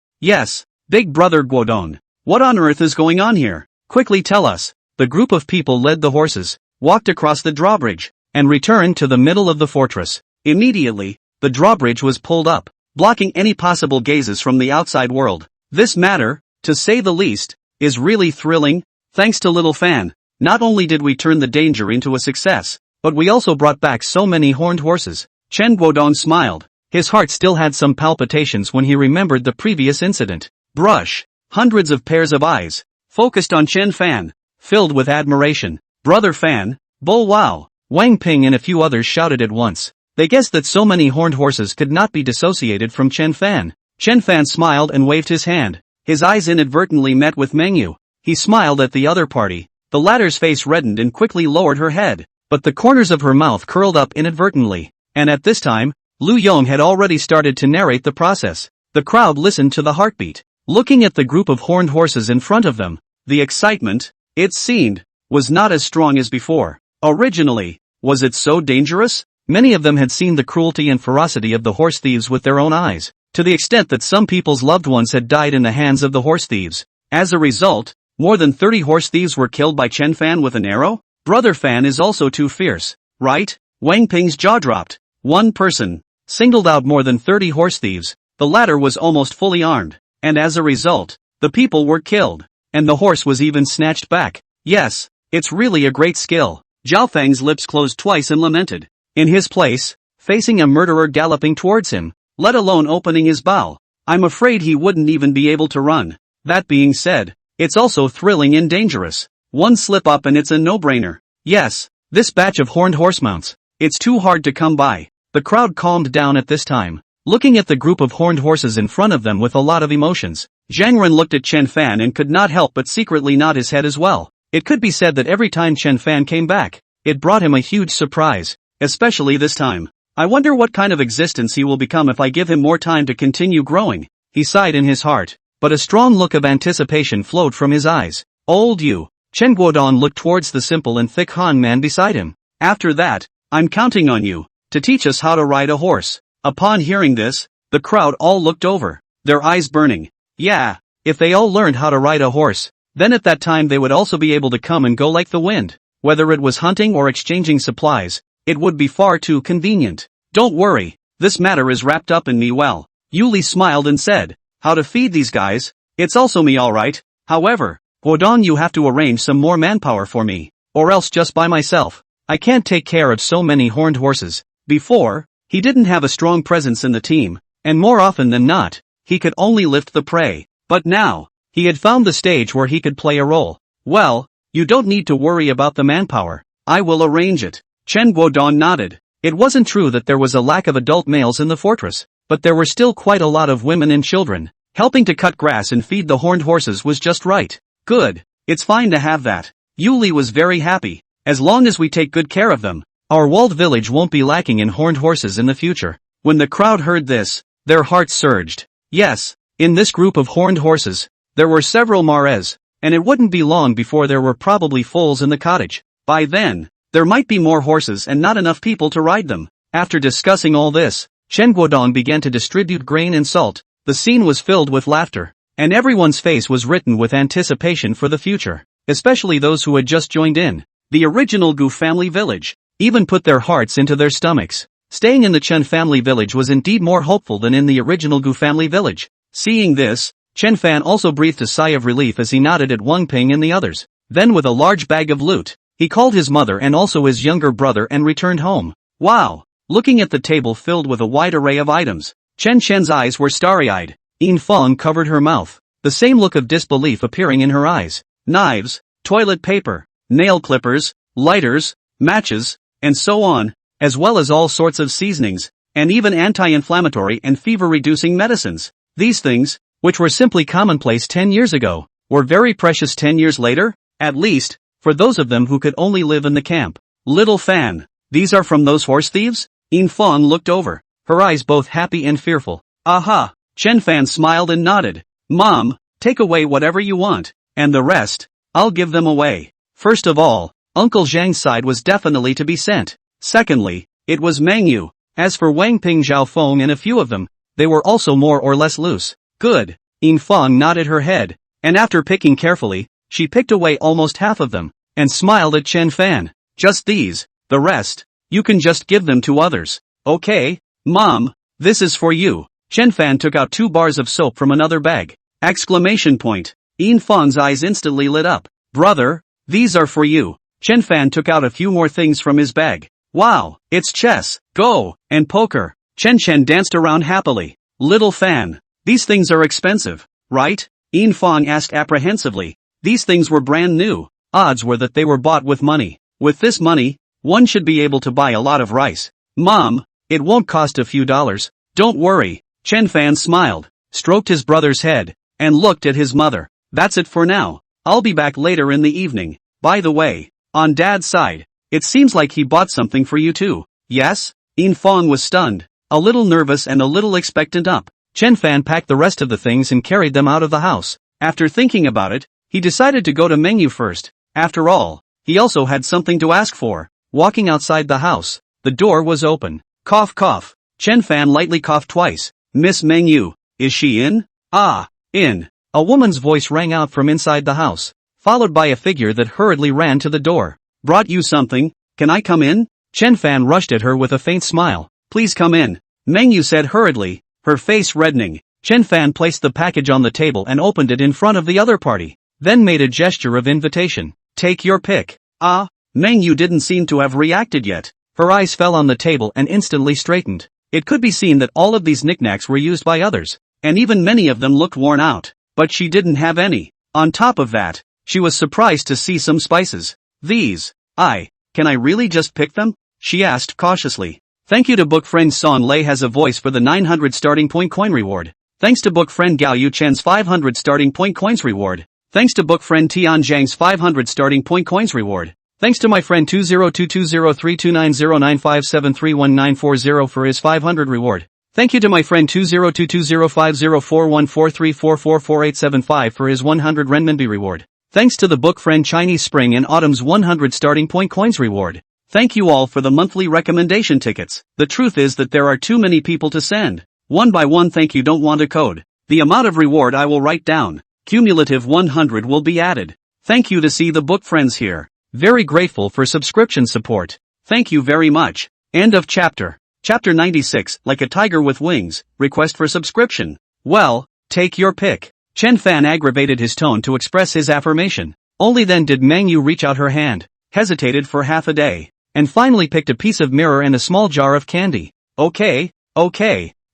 big brother Guodong. What on earth is going on here? Quickly tell us. The group of people led the horses, walked across the drawbridge, and returned to the middle of the fortress. Immediately, the drawbridge was pulled up, blocking any possible gazes from the outside world. This matter, to say the least, is really thrilling. Thanks to Little Fan, not only did we turn the danger into a success, but we also brought back so many horned horses. Chen Guodong smiled. His heart still had some palpitations when he remembered the previous incident. Brush. Hundreds of pairs of eyes focused on Chen Fan, filled with admiration. Brother Fan, Bo Wow, Wang Ping and a few others shouted at once. They guessed that so many horned horses could not be dissociated from Chen Fan. Chen Fan smiled and waved his hand. His eyes inadvertently met with Meng Yu. He smiled at the other party. The latter's face reddened and quickly lowered her head, but the corners of her mouth curled up inadvertently. And at this time, Lu Yong had already started to narrate the process. The crowd listened to the heartbeat, looking at the group of horned horses in front of them. The excitement, it seemed, was not as strong as before. Originally, was it so dangerous? Many of them had seen the cruelty and ferocity of the horse thieves with their own eyes, to the extent that some people's loved ones had died in the hands of the horse thieves. As a result, more than 30 horse thieves were killed by Chen Fan with an arrow? Brother Fan is also too fierce, right? Wang Ping's jaw dropped. One person singled out more than 30 horse thieves. The latter was almost fully armed, and as a result, the people were killed, and the horse was even snatched back. Yes, it's really a great skill. Zhao Feng's lips closed twice and lamented. In his place, facing a murderer galloping towards him, let alone opening his bow, I'm afraid he wouldn't even be able to run. That being said, it's also thrilling and dangerous. One slip up and it's a no-brainer. Yes, this batch of horned horse mounts, it's too hard to come by. The crowd calmed down at this time, looking at the group of horned horses in front of them with a lot of emotions. Zhang Ren looked at Chen Fan and could not help but secretly nod his head as well. It could be said that every time Chen Fan came back, it brought him a huge surprise, especially this time. I wonder what kind of existence he will become if I give him more time to continue growing. He sighed in his heart, but a strong look of anticipation flowed from his eyes. Old you. Chen Guodong looked towards the simple and thick Han man beside him. After that, I'm counting on you to teach us how to ride a horse. Upon hearing this, the crowd all looked over, their eyes burning. Yeah, if they all learned how to ride a horse, then at that time they would also be able to come and go like the wind. Whether it was hunting or exchanging supplies, it would be far too convenient. Don't worry, this matter is wrapped up in me well. Yuli smiled and said, how to feed these guys? It's also me alright. However, Guodong, you have to arrange some more manpower for me, or else just by myself, I can't take care of so many horned horses. Before, he didn't have a strong presence in the team, and more often than not, he could only lift the prey. But now, he had found the stage where he could play a role. Well, you don't need to worry about the manpower. I will arrange it. Chen Guodong nodded. It wasn't true that there was a lack of adult males in the fortress, but there were still quite a lot of women and children. Helping to cut grass and feed the horned horses was just right. Good. It's fine to have that. Yuli was very happy. As long as we take good care of them, our walled village won't be lacking in horned horses in the future. When the crowd heard this, their hearts surged. Yes, in this group of horned horses, there were several mares, and it wouldn't be long before there were probably foals in the cottage. By then, there might be more horses and not enough people to ride them. After discussing all this, Chen Guodong began to distribute grain and salt. The scene was filled with laughter, and everyone's face was written with anticipation for the future, especially those who had just joined in. The original Gu family village even put their hearts into their stomachs. Staying in the Chen family village was indeed more hopeful than in the original Gu family village. Seeing this, Chen Fan also breathed a sigh of relief as he nodded at Wang Ping and the others. Then with a large bag of loot, he called his mother and also his younger brother and returned home. Wow! Looking at the table filled with a wide array of items, Chen Chen's eyes were starry-eyed. Yin Feng covered her mouth, the same look of disbelief appearing in her eyes. Knives, toilet paper, nail clippers, lighters, matches, and so on, as well as all sorts of seasonings, and even anti-inflammatory and fever-reducing medicines. These things, which were simply commonplace 10 years ago, were very precious 10 years later? At least, for those of them who could only live in the camp. Little Fan, these are from those horse thieves? Yin Fang looked over, her eyes both happy and fearful. Aha! Chen Fan smiled and nodded. Mom, take away whatever you want, and the rest, I'll give them away. First of all, Uncle Zhang's side was definitely to be sent. Secondly, it was Mengyu. As for Wang Ping Zhaofeng and a few of them, they were also more or less loose. Good. Yin Fang nodded her head, and after picking carefully, she picked away almost half of them, and smiled at Chen Fan. Just these, the rest, you can just give them to others. Okay, Mom, this is for you. Chen Fan took out 2 bars of soap from another bag. Exclamation point. Yin Fang's eyes instantly lit up. Brother, these are for you. Chen Fan took out a few more things from his bag. Wow, it's chess, go, and poker. Chen danced around happily. Little Fan, these things are expensive, right? Yin Fang asked apprehensively. These things were brand new. Odds were that they were bought with money. With this money, one should be able to buy a lot of rice. Mom, it won't cost a few dollars. Don't worry. Chen Fan smiled, stroked his brother's head, and looked at his mother. That's it for now. I'll be back later in the evening. By the way, on Dad's side, it seems like he bought something for you too. Yes? Yin Fang was stunned, a little nervous and a little expectant up. Chen Fan packed the rest of the things and carried them out of the house. After thinking about it, he decided to go to Mengyu first. After all, he also had something to ask for. Walking outside the house, the door was open. Cough cough. Chen Fan lightly coughed twice. Miss Mengyu, is she in? Ah, in. A woman's voice rang out from inside the house, followed by a figure that hurriedly ran to the door. Brought you something, can I come in? Chen Fan rushed at her with a faint smile. Please come in, Mengyu said hurriedly, her face reddening. Chen Fan placed the package on the table and opened it in front of the other party, then made a gesture of invitation. Take your pick. Ah, Mengyu didn't seem to have reacted yet. Her eyes fell on the table and instantly straightened. It could be seen that all of these knickknacks were used by others, and even many of them looked worn out. But she didn't have any. On top of that, she was surprised to see some spices. These. Can I really just pick them? She asked cautiously. Thank you to book friend Song Lei has a voice for the 900 starting point coin reward. Thanks to book friend Gao Yu Chen's 500 starting point coins reward. Thanks to book friend Tian Zhang's 500 starting point coins reward. Thanks to my friend 20220329095731940 for his 500 reward. Thank you to my friend 2022050414344444875 for his 100 renminbi reward. Thanks to the book friend Chinese Spring and Autumn's 100 starting point coins reward. Thank you all for the monthly recommendation tickets. The truth is that there are too many people to send. One by one. Thank you. Don't want a code. The amount of reward I will write down. Cumulative 100 will be added. Thank you to see the book friends here. Very grateful for subscription support. Thank you very much. End of chapter. Chapter 96, Like a Tiger with Wings, Request for Subscription. Well, take your pick. Chen Fan aggravated his tone to express his affirmation. Only then did Mengyu reach out her hand, hesitated for half a day, and finally picked a piece of mirror and a small jar of candy. Okay.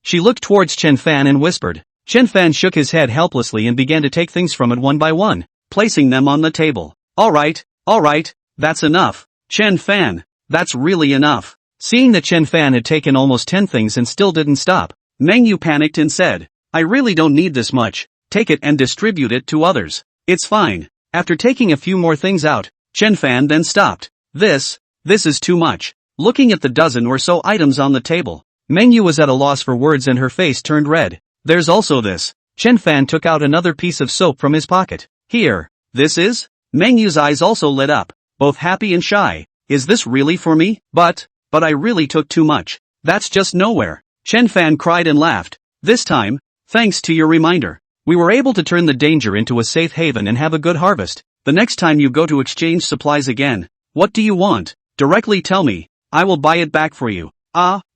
She looked towards Chen Fan and whispered. Chen Fan shook his head helplessly and began to take things from it one by one, placing them on the table. Alright, that's enough. Chen Fan, that's really enough. Seeing that Chen Fan had taken almost 10 things and still didn't stop, Mengyu panicked and said, I really don't need this much. Take it and distribute it to others. It's fine. After taking a few more things out, Chen Fan then stopped. This is too much. Looking at the dozen or so items on the table, Mengyu was at a loss for words and her face turned red. There's also this. Chen Fan took out another piece of soap from his pocket. Here, this is? Mengyu's eyes also lit up, both happy and shy. Is this really for me? But I really took too much. That's just nowhere. Chen Fan cried and laughed. This time, thanks to your reminder, we were able to turn the danger into a safe haven and have a good harvest. The next time you go to exchange supplies again, what do you want? Directly tell me. I will buy it back for you.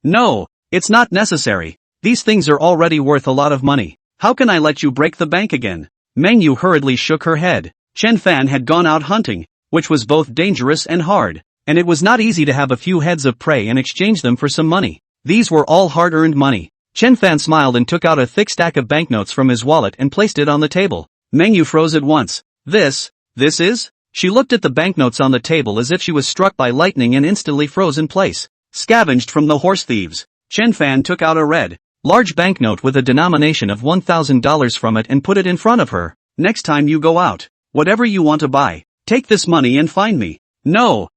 No, it's not necessary. These things are already worth a lot of money. How can I let you break the bank again? Mengyu hurriedly shook her head. Chen Fan had gone out hunting, which was both dangerous and hard, and it was not easy to have a few heads of prey and exchange them for some money. These were all hard-earned money. Chen Fan smiled and took out a thick stack of banknotes from his wallet and placed it on the table. Mengyu froze at once. This is? She looked at the banknotes on the table as if she was struck by lightning and instantly froze in place. Scavenged from the horse thieves. Chen Fan took out a red, large banknote with a denomination of $1,000 from it and put it in front of her. Next time you go out, whatever you want to buy, take this money and find me. No,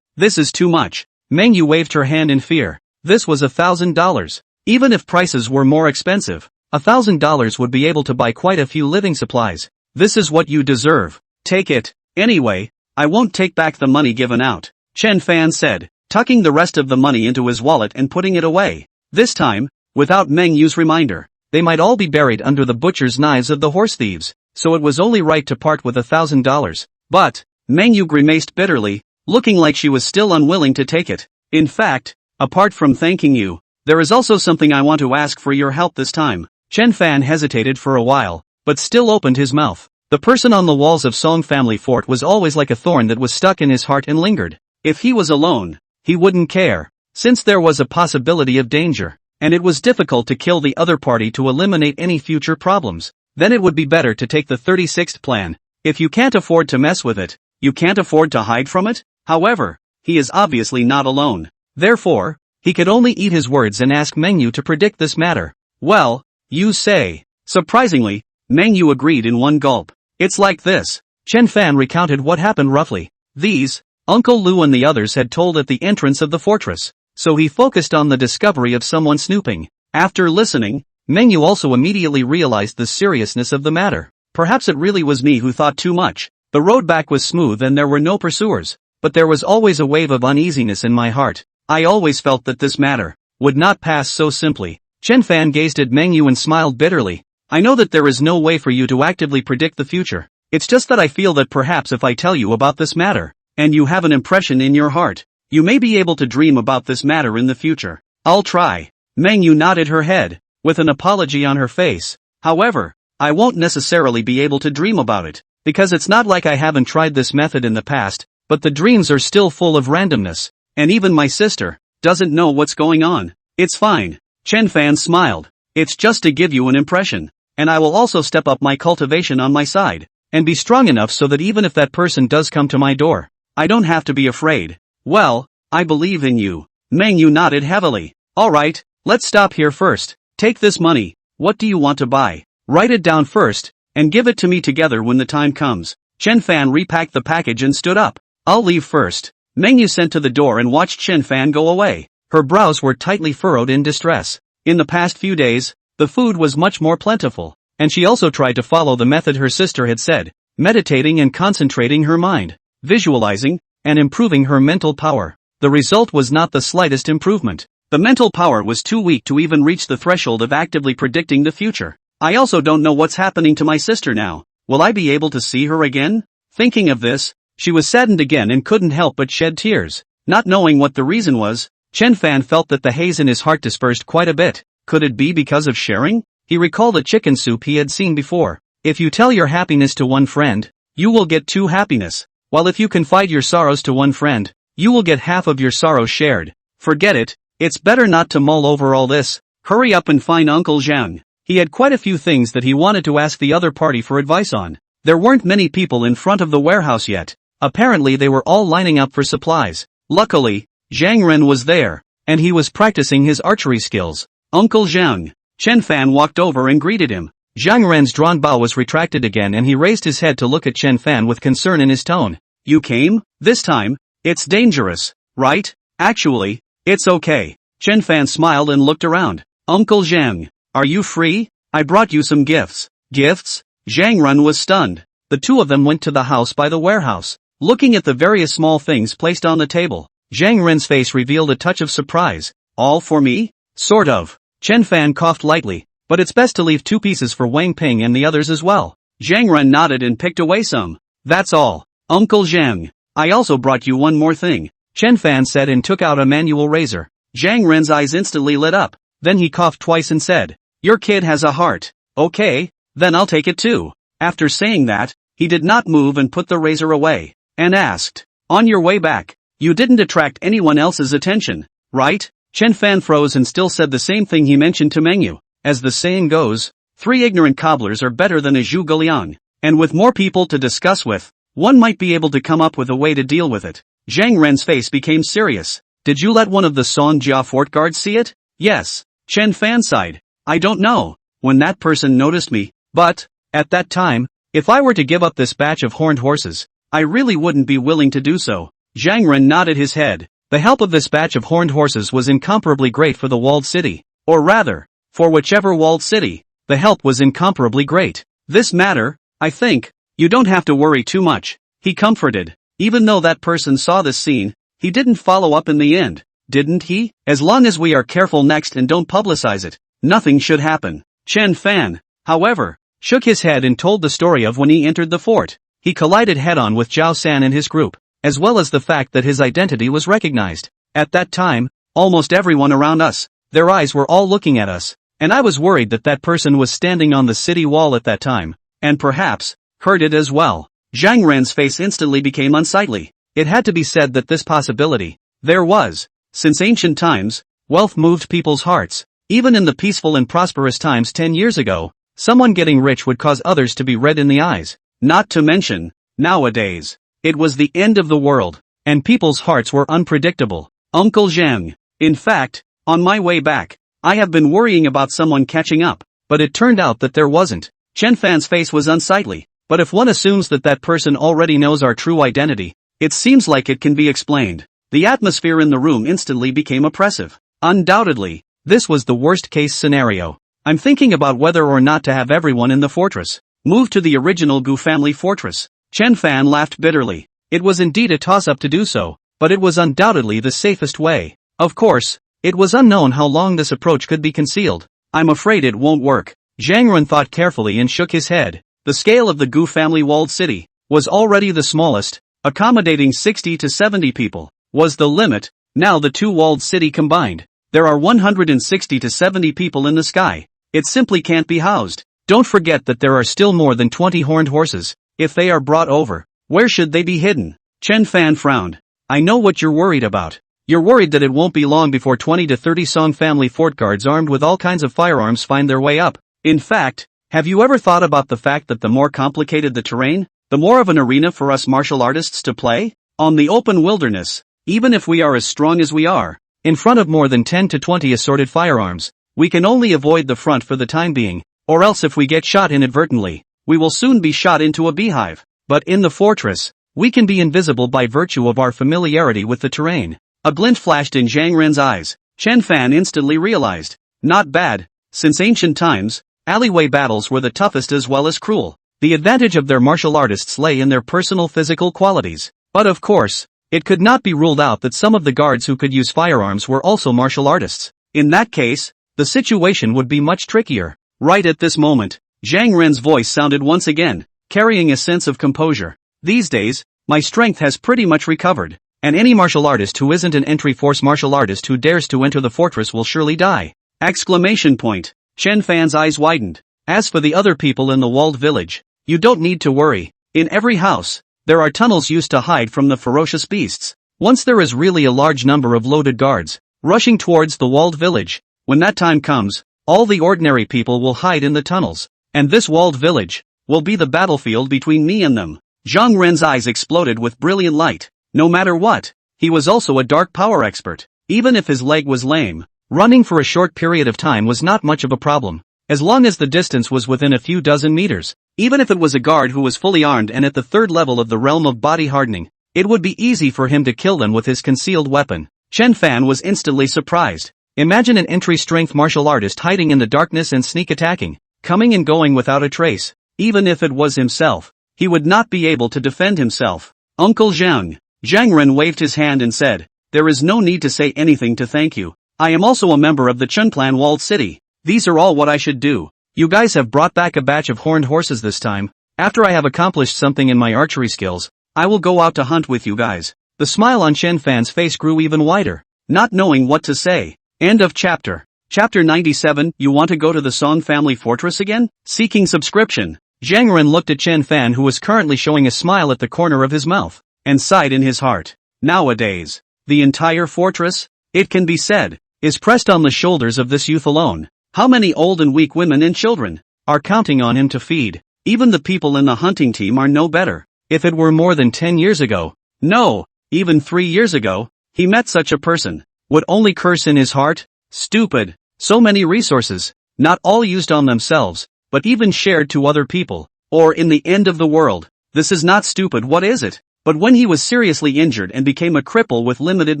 this is too much. Meng Yu waved her hand in fear. This was $1,000. Even if prices were more expensive, $1,000 would be able to buy quite a few living supplies. This is what you deserve. Take it. Anyway, I won't take back the money given out, Chen Fan said, tucking the rest of the money into his wallet and putting it away. This time, without Meng Yu's reminder, they might all be buried under the butcher's knives of the horse thieves, so it was only right to part with $1,000. But, Meng Yu grimaced bitterly, looking like she was still unwilling to take it. In fact, apart from thanking you, there is also something I want to ask for your help this time. Chen Fan hesitated for a while, but still opened his mouth. The person on the walls of Song family fort was always like a thorn that was stuck in his heart and lingered. If he was alone, he wouldn't care, since there was a possibility of danger, and it was difficult to kill the other party to eliminate any future problems. Then it would be better to take the 36th plan. If you can't afford to mess with it, you can't afford to hide from it? However, he is obviously not alone. Therefore, he could only eat his words and ask Meng Yu to predict this matter. Well, you say. Surprisingly, Meng Yu agreed in one gulp. It's like this. Chen Fan recounted what happened roughly. These, Uncle Lu and the others had told at the entrance of the fortress, so he focused on the discovery of someone snooping. After listening, Meng Yu also immediately realized the seriousness of the matter. Perhaps it really was me who thought too much. The road back was smooth and there were no pursuers, but there was always a wave of uneasiness in my heart. I always felt that this matter would not pass so simply. Chen Fan gazed at Meng Yu and smiled bitterly. I know that there is no way for you to actively predict the future. It's just that I feel that perhaps if I tell you about this matter, and you have an impression in your heart, you may be able to dream about this matter in the future. I'll try. Meng Yu nodded her head, with an apology on her face. However, I won't necessarily be able to dream about it, because it's not like I haven't tried this method in the past, but the dreams are still full of randomness, and even my sister doesn't know what's going on. It's fine. Chen Fan smiled. It's just to give you an impression, and I will also step up my cultivation on my side, and be strong enough so that even if that person does come to my door, I don't have to be afraid. Well, I believe in you. Meng Yu nodded heavily. Alright, let's stop here first. Take this money. What do you want to buy? Write it down first, and give it to me together when the time comes. Chen Fan repacked the package and stood up. I'll leave first. Meng Yu sent to the door and watched Chen Fan go away. Her brows were tightly furrowed in distress. In the past few days, the food was much more plentiful, and she also tried to follow the method her sister had said, meditating and concentrating her mind, visualizing, and improving her mental power. The result was not the slightest improvement. The mental power was too weak to even reach the threshold of actively predicting the future. I also don't know what's happening to my sister now. Will I be able to see her again? Thinking of this, she was saddened again and couldn't help but shed tears. Not knowing what the reason was, Chen Fan felt that the haze in his heart dispersed quite a bit. Could it be because of sharing? He recalled a chicken soup he had seen before. If you tell your happiness to one friend, you will get two happiness. While if you confide your sorrows to one friend, you will get half of your sorrow shared. Forget it. It's better not to mull over all this. Hurry up and find Uncle Zhang. He had quite a few things that he wanted to ask the other party for advice on. There weren't many people in front of the warehouse yet. Apparently they were all lining up for supplies. Luckily, Zhang Ren was there, and he was practicing his archery skills. Uncle Zhang. Chen Fan walked over and greeted him. Zhang Ren's drawn bow was retracted again and he raised his head to look at Chen Fan with concern in his tone. You came? This time? It's dangerous, right? Actually, it's okay. Chen Fan smiled and looked around. Uncle Zhang, are you free? I brought you some gifts. Gifts? Zhang Ren was stunned. The two of them went to the house by the warehouse. Looking at the various small things placed on the table, Zhang Ren's face revealed a touch of surprise. All for me? Sort of. Chen Fan coughed lightly, but it's best to leave 2 pieces for Wang Ping and the others as well. Zhang Ren nodded and picked away some. That's all. Uncle Zhang, I also brought you one more thing, Chen Fan said and took out a manual razor. Zhang Ren's eyes instantly lit up. Then he coughed twice and said, your kid has a heart. Okay, then I'll take it too. After saying that, he did not move and put the razor away, and asked, on your way back, you didn't attract anyone else's attention, right? Chen Fan froze and still said the same thing he mentioned to Meng Yu. As the saying goes, 3 ignorant cobblers are better than a zhu guliang, and with more people to discuss with, one might be able to come up with a way to deal with it. Zhang Ren's face became serious. Did you let one of the Song Jia fort guards see it? Yes. Chen Fan sighed. I don't know when that person noticed me, but, at that time, if I were to give up this batch of horned horses, I really wouldn't be willing to do so. Zhang Ren nodded his head. The help of this batch of horned horses was incomparably great for the walled city. Or rather, for whichever walled city, the help was incomparably great. This matter, I think, you don't have to worry too much, he comforted. Even though that person saw this scene, he didn't follow up in the end, didn't he? As long as we are careful next and don't publicize it, nothing should happen. Chen Fan, however, shook his head and told the story of when he entered the fort. He collided head-on with Zhao San and his group, as well as the fact that his identity was recognized. At that time, almost everyone around us, their eyes were all looking at us, and I was worried that that person was standing on the city wall at that time, and perhaps, heard it as well. Zhang Ren's face instantly became unsightly. It had to be said that this possibility, there was, since ancient times, wealth moved people's hearts. Even in the peaceful and prosperous times 10 years ago, someone getting rich would cause others to be red in the eyes. Not to mention, nowadays, it was the end of the world, and people's hearts were unpredictable. Uncle Zhang. In fact, on my way back, I have been worrying about someone catching up, but it turned out that there wasn't. Chen Fan's face was unsightly, but if one assumes that that person already knows our true identity, it seems like it can be explained. The atmosphere in the room instantly became oppressive. Undoubtedly, this was the worst-case scenario. I'm thinking about whether or not to have everyone in the fortress move to the original Gu family fortress. Chen Fan laughed bitterly. It was indeed a toss-up to do so, but it was undoubtedly the safest way. Of course, it was unknown how long this approach could be concealed. I'm afraid it won't work. Zhang Ren thought carefully and shook his head. The scale of the Gu family walled city was already the smallest, accommodating 60 to 70 people was the limit. Now the two walled city combined, there are 160 to 70 people in the sky. It simply can't be housed. Don't forget that there are still more than 20 horned horses. If they are brought over, where should they be hidden? Chen Fan frowned. I know what you're worried about. You're worried that it won't be long before 20 to 30 Song family fort guards armed with all kinds of firearms find their way up. In fact, have you ever thought about the fact that the more complicated the terrain, the more of an arena for us martial artists to play? On the open wilderness, even if we are as strong as we are, in front of more than 10 to 20 assorted firearms, we can only avoid the front for the time being, or else if we get shot inadvertently, we will soon be shot into a beehive. But in the fortress, we can be invisible by virtue of our familiarity with the terrain. A glint flashed in Zhang Ren's eyes. Chen Fan instantly realized. Not bad. Since ancient times, alleyway battles were the toughest as well as cruel. The advantage of their martial artists lay in their personal physical qualities. But of course, it could not be ruled out that some of the guards who could use firearms were also martial artists. In that case, the situation would be much trickier. Right at this moment, Zhang Ren's voice sounded once again, carrying a sense of composure. These days, my strength has pretty much recovered, and any martial artist who isn't an entry-force martial artist who dares to enter the fortress will surely die! Exclamation point. Chen Fan's eyes widened. As for the other people in the walled village, you don't need to worry. In every house, there are tunnels used to hide from the ferocious beasts. Once there is really a large number of loaded guards rushing towards the walled village, when that time comes, all the ordinary people will hide in the tunnels, and this walled village will be the battlefield between me and them. Zhang Ren's eyes exploded with brilliant light. No matter what, he was also a dark power expert. Even if his leg was lame, running for a short period of time was not much of a problem, as long as the distance was within a few dozen meters. Even if it was a guard who was fully armed and at the third level of the realm of body hardening, it would be easy for him to kill them with his concealed weapon. Chen Fan was instantly surprised. Imagine an entry-strength martial artist hiding in the darkness and sneak attacking, coming and going without a trace. Even if it was himself, he would not be able to defend himself. Uncle Zhang. Zhang Ren waved his hand and said, there is no need to say anything to thank you. I am also a member of the Chen Clan walled city. These are all what I should do. You guys have brought back a batch of horned horses this time. After I have accomplished something in my archery skills, I will go out to hunt with you guys. The smile on Chen Fan's face grew even wider, not knowing what to say. End of chapter. Chapter 97. You want to go to the Song family fortress again? Seeking subscription. Zhang Ren looked at Chen Fan, who was currently showing a smile at the corner of his mouth, and sighed in his heart. Nowadays, the entire fortress, it can be said, is pressed on the shoulders of this youth alone. How many old and weak women and children are counting on him to feed? Even the people in the hunting team are no better. If it were more than 10 years ago, no, even 3 years ago, he met such a person, would only curse in his heart. Stupid. So many resources, not all used on themselves, but even shared to other people, or in the end of the world. This is not stupid, what is it? But when he was seriously injured and became a cripple with limited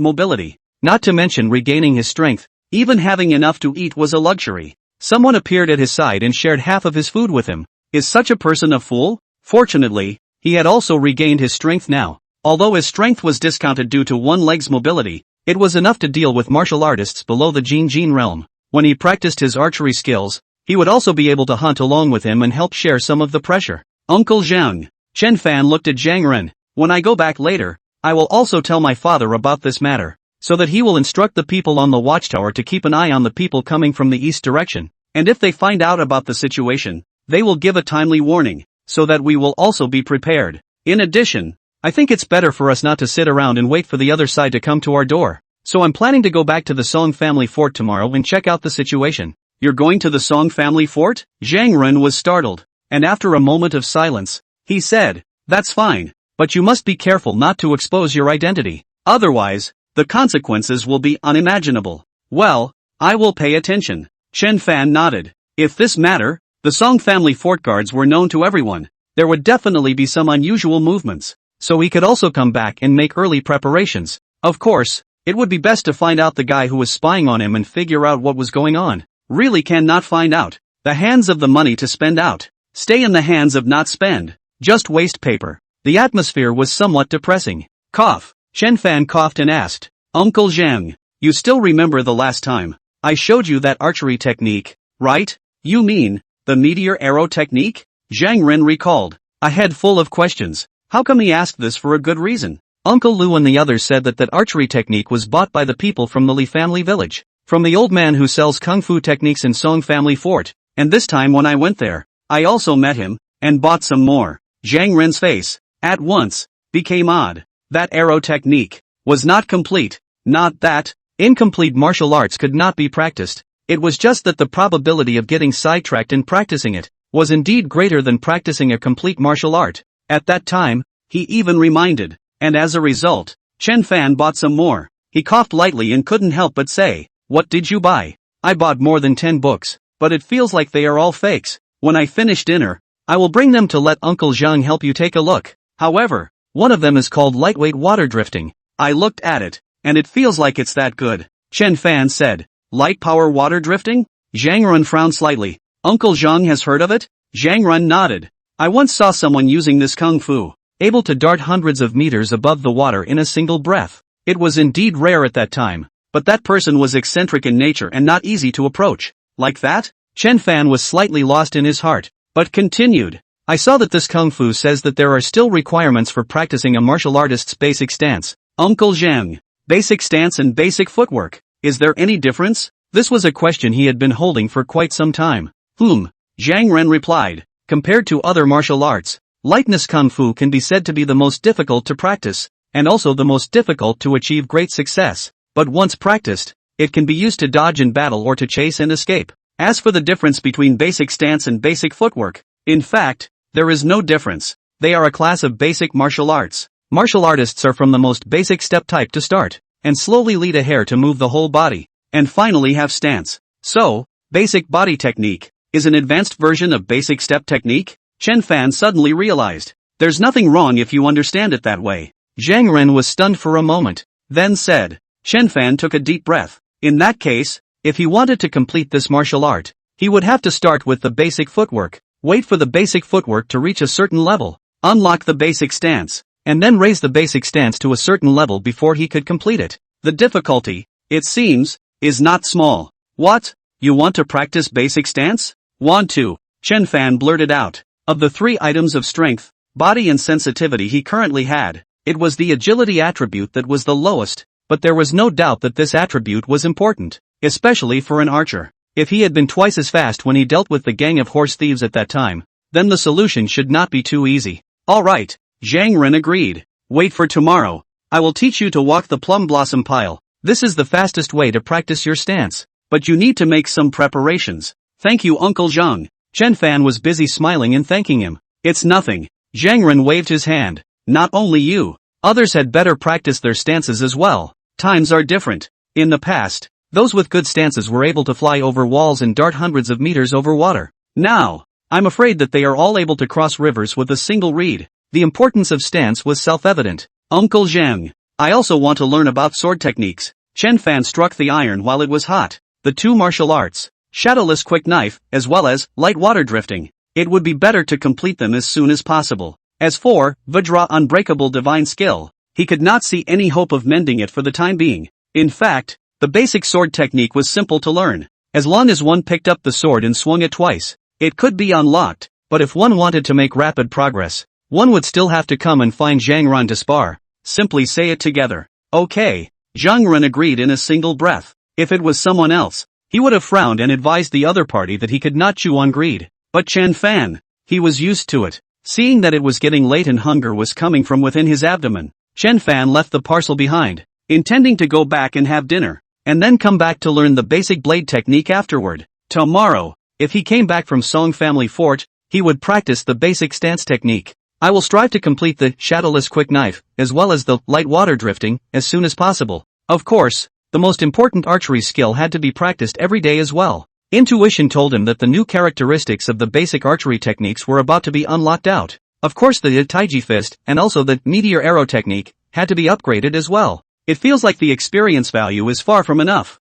mobility, not to mention regaining his strength, even having enough to eat was a luxury. Someone appeared at his side and shared half of his food with him. Is such a person a fool? Fortunately, he had also regained his strength now. Although his strength was discounted due to one leg's mobility, it was enough to deal with martial artists below the Jingjin realm. When he practiced his archery skills, he would also be able to hunt along with him and help share some of the pressure. Uncle Zhang. Chen Fan looked at Zhang Ren. When I go back later, I will also tell my father about this matter, so that he will instruct the people on the watchtower to keep an eye on the people coming from the east direction, and if they find out about the situation, they will give a timely warning, so that we will also be prepared. In addition, I think it's better for us not to sit around and wait for the other side to come to our door. So I'm planning to go back to the Song family fort tomorrow and check out the situation. You're going to the Song family fort? Zhang Ren was startled, and after a moment of silence, he said, that's fine, but you must be careful not to expose your identity. Otherwise, the consequences will be unimaginable. Well, I will pay attention. Chen Fan nodded. If this matter, the Song family fort guards were known to everyone. There would definitely be some unusual movements, so he could also come back and make early preparations. Of course, it would be best to find out the guy who was spying on him and figure out what was going on. Really cannot find out. The hands of the money to spend out. Stay in the hands of not spend. Just waste paper. The atmosphere was somewhat depressing. Cough. Chen Fan coughed and asked, Uncle Zhang, you still remember the last time I showed you that archery technique, right? You mean, the meteor arrow technique? Zhang Ren recalled, a head full of questions. How come he asked this for a good reason? Uncle Lu and the others said that archery technique was bought by the people from the Li family village, from the old man who sells kung fu techniques in Song family fort, and this time when I went there, I also met him, and bought some more. Zhang Ren's face, at once, became odd. That arrow technique was not complete. Not that incomplete martial arts could not be practiced. It was just that the probability of getting sidetracked in practicing it was indeed greater than practicing a complete martial art. At that time, he even reminded, and as a result, Chen Fan bought some more. He coughed lightly and couldn't help but say, what did you buy? I bought more than 10 books, but it feels like they are all fakes. When I finish dinner, I will bring them to let Uncle Zhang help you take a look. However, one of them is called lightweight water drifting. I looked at it, and it feels like it's that good. Chen Fan said, light power water drifting? Zhang Ren frowned slightly. Uncle Zhang has heard of it? Zhang Ren nodded. I once saw someone using this kung fu, able to dart hundreds of meters above the water in a single breath. It was indeed rare at that time, but that person was eccentric in nature and not easy to approach. Like that? Chen Fan was slightly lost in his heart, but continued. I saw that this kung fu says that there are still requirements for practicing a martial artist's basic stance. Uncle Zhang, basic stance and basic footwork. Is there any difference? This was a question he had been holding for quite some time. Zhang Ren replied. Compared to other martial arts, lightness kung fu can be said to be the most difficult to practice, and also the most difficult to achieve great success. But once practiced, it can be used to dodge in battle or to chase and escape. As for the difference between basic stance and basic footwork, in fact, there is no difference. They are a class of basic martial arts. Martial artists are from the most basic step type to start, and slowly lead a hair to move the whole body, and finally have stance. So, basic body technique is an advanced version of basic step technique? Chen Fan suddenly realized. There's nothing wrong if you understand it that way. Zhang Ren was stunned for a moment, then said. Chen Fan took a deep breath. In that case, if he wanted to complete this martial art, he would have to start with the basic footwork, wait for the basic footwork to reach a certain level, unlock the basic stance, and then raise the basic stance to a certain level before he could complete it. The difficulty, it seems, is not small. What? You want to practice basic stance? Want to? Chen Fan blurted out. Of the 3 items of strength, body and sensitivity he currently had, it was the agility attribute that was the lowest, but there was no doubt that this attribute was important, especially for an archer. If he had been twice as fast when he dealt with the gang of horse thieves at that time, then the solution should not be too easy. Alright, Zhang Ren agreed. Wait for tomorrow. I will teach you to walk the plum blossom pile. This is the fastest way to practice your stance, but you need to make some preparations. Thank you Uncle Zhang. Chen Fan was busy smiling and thanking him. It's nothing. Zhang Ren waved his hand. Not only you. Others had better practice their stances as well. Times are different. In the past, Those with good stances were able to fly over walls and dart hundreds of meters over water. Now, I'm afraid that they are all able to cross rivers with a single reed. The importance of stance was self-evident. Uncle Zhang. I also want to learn about sword techniques. Chen Fan struck the iron while it was hot. The two martial arts, shadowless quick knife, as well as light water drifting. It would be better to complete them as soon as possible. As for Vajra unbreakable divine skill, he could not see any hope of mending it for the time being. In fact, the basic sword technique was simple to learn. As long as one picked up the sword and swung it twice, it could be unlocked, but if one wanted to make rapid progress, one would still have to come and find Zhang Ran to spar. Simply say it together. Okay. Zhang Ran agreed in a single breath. If it was someone else, he would have frowned and advised the other party that he could not chew on greed. But Chen Fan, he was used to it. Seeing that it was getting late and hunger was coming from within his abdomen, Chen Fan left the parcel behind, intending to go back and have dinner, and then come back to learn the basic blade technique afterward. Tomorrow, if he came back from Song Family Fort, he would practice the basic stance technique. I will strive to complete the shadowless quick knife, as well as the light water drifting, as soon as possible. Of course, the most important archery skill had to be practiced every day as well. Intuition told him that the new characteristics of the basic archery techniques were about to be unlocked out. Of course the Tai Chi fist, and also the meteor arrow technique, had to be upgraded as well. It feels like the experience value is far from enough.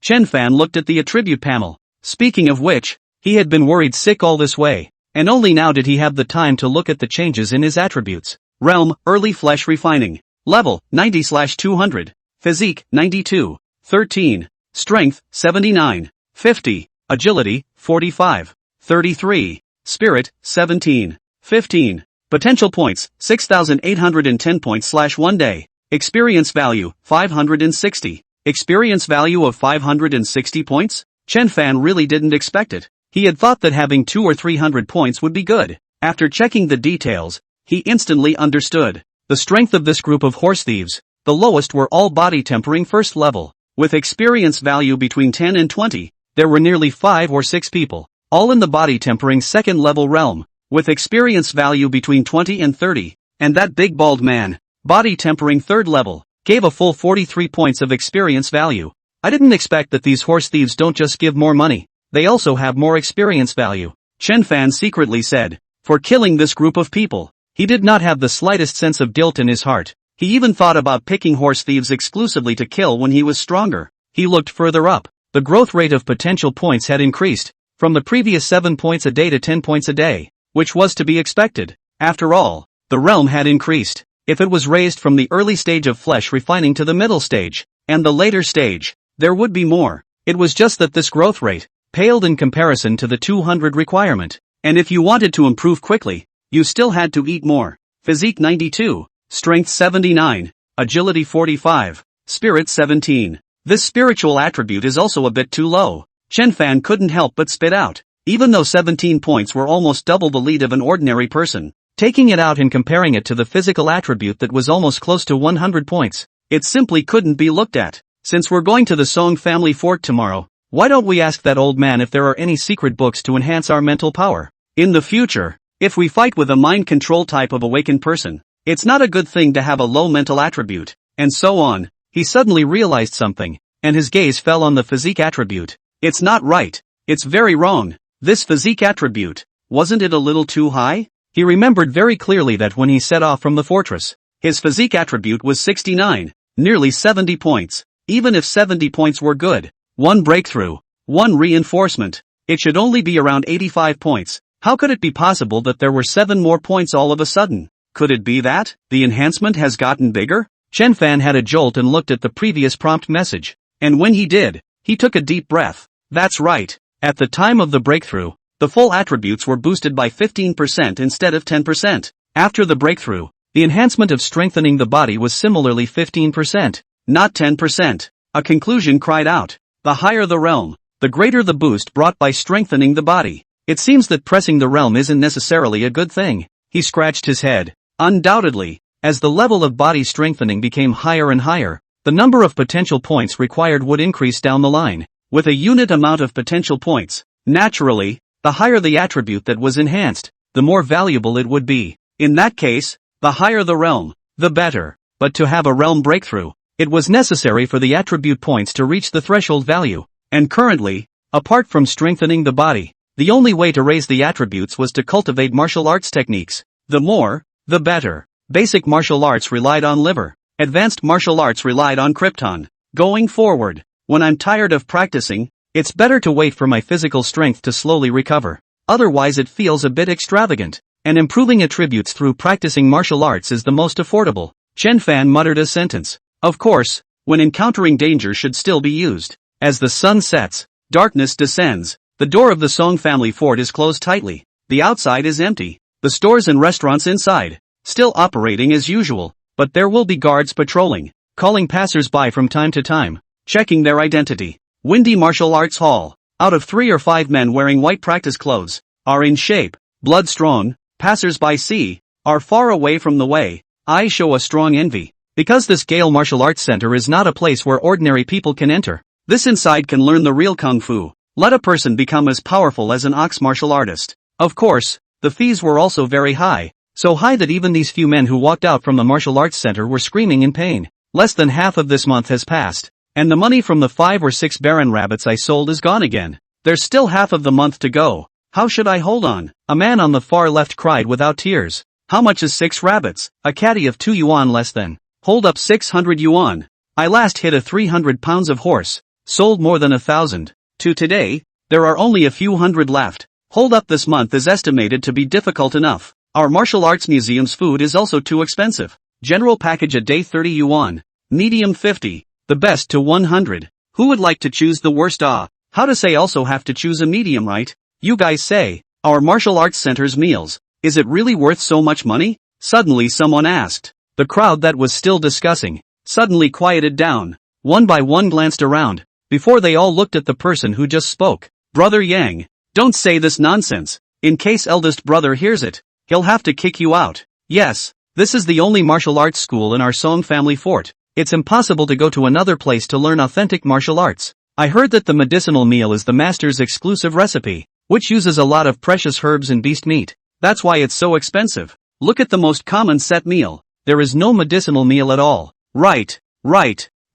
Chen Fan looked at the attribute panel. Speaking of which, he had been worried sick all this way, and only now did he have the time to look at the changes in his attributes. Realm, early flesh refining. Level, 90/200. Physique, 92. 13. Strength, 79. 50. Agility, 45. 33. Spirit, 17. 15. Potential points, 6,810 points/ 1 day. Experience value, 560. Experience value of 560 points? Chen Fan really didn't expect it. He had thought that having 200 or 300 points would be good. After checking the details, he instantly understood the strength of this group of horse thieves. The lowest were all body tempering first level. With experience value between 10 and 20, there were nearly 5 or 6 people, all in the body tempering second level realm, with experience value between 20 and 30, and that big bald man, body tempering third level, gave a full 43 points of experience value. I didn't expect that these horse thieves don't just give more money, they also have more experience value, Chen Fan secretly said. For killing this group of people, he did not have the slightest sense of guilt in his heart. He even thought about picking horse thieves exclusively to kill when he was stronger. He looked further up. The growth rate of potential points had increased, from the previous 7 points a day to 10 points a day, which was to be expected. After all, the realm had increased. If it was raised from the early stage of flesh refining to the middle stage, and the later stage, there would be more. It was just that this growth rate paled in comparison to the 200 requirement. And if you wanted to improve quickly, you still had to eat more. Physique 92, Strength 79, Agility 45, Spirit 17. This spiritual attribute is also a bit too low. Chen Fan couldn't help but spit out. Even though 17 points were almost double the lead of an ordinary person, taking it out and comparing it to the physical attribute that was almost close to 100 points, it simply couldn't be looked at. Since we're going to the Song family fort tomorrow, why don't we ask that old man if there are any secret books to enhance our mental power? In the future, if we fight with a mind control type of awakened person, it's not a good thing to have a low mental attribute, and so on. He suddenly realized something, and his gaze fell on the physique attribute. It's not right. It's very wrong. This physique attribute, wasn't it a little too high? He remembered very clearly that when he set off from the fortress, his physique attribute was 69, nearly 70 points. Even if 70 points were good, 1 breakthrough, 1 reinforcement, it should only be around 85 points. How could it be possible that there were 7 more points all of a sudden? Could it be that the enhancement has gotten bigger? Chen Fan had a jolt and looked at the previous prompt message. And when he did, he took a deep breath. That's right. At the time of the breakthrough, the full attributes were boosted by 15% instead of 10%. After the breakthrough, the enhancement of strengthening the body was similarly 15%, not 10%. A conclusion cried out. The higher the realm, the greater the boost brought by strengthening the body. It seems that pressing the realm isn't necessarily a good thing. He scratched his head. Undoubtedly, as the level of body strengthening became higher and higher, the number of potential points required would increase down the line. With a unit amount of potential points, naturally, the higher the attribute that was enhanced, the more valuable it would be. In that case, the higher the realm, the better. But to have a realm breakthrough, It was necessary for the attribute points to reach the threshold value, and currently, apart from strengthening the body, the only way to raise the attributes was to cultivate martial arts techniques. The more, the better. Basic martial arts relied on liver. Advanced martial arts relied on krypton. Going forward, when I'm tired of practicing, it's better to wait for my physical strength to slowly recover. Otherwise it feels a bit extravagant. And improving attributes through practicing martial arts is the most affordable. Chen Fan muttered a sentence. Of course, when encountering danger should still be used. As the sun sets, darkness descends. The door of the Song family fort is closed tightly. The outside is empty. The stores and restaurants inside, still operating as usual, but there will be guards patrolling, calling passers-by from time to time, checking their identity. Windy Martial Arts Hall. Out of 3 or 5 men wearing white practice clothes, are in shape, blood strong, passers-by see, are far away from the way, eyes show a strong envy. Because this Gale Martial Arts Center is not a place where ordinary people can enter. This inside can learn the real Kung Fu. Let a person become as powerful as an ox martial artist. Of course, the fees were also very high, so high that even these few men who walked out from the martial arts center were screaming in pain. Less than half of this month has passed, and the money from the 5 or 6 Baron rabbits I sold is gone again. There's still half of the month to go. How should I hold on? A man on the far left cried without tears. How much is 6 rabbits? A caddy of 2 yuan less than. Hold up 600 yuan. I last hit a 300 pounds of horse. Sold more than 1,000. To today, there are only a few hundred left. Hold up, this month is estimated to be difficult enough. Our martial arts museum's food is also too expensive. General package a day 30 yuan. Medium 50. The best to 100. Who would like to choose the worst? How to say also have to choose a medium, right? You guys say, our martial arts center's meals, is it really worth so much money? Suddenly someone asked. The crowd that was still discussing, suddenly quieted down. One by one glanced around, before they all looked at the person who just spoke. Brother Yang, don't say this nonsense. In case eldest brother hears it, he'll have to kick you out. Yes, this is the only martial arts school in our Song family fort. It's impossible to go to another place to learn authentic martial arts. I heard that the medicinal meal is the master's exclusive recipe, which uses a lot of precious herbs and beast meat. That's why it's so expensive. Look at the most common set meal. There is no medicinal meal at all. Right.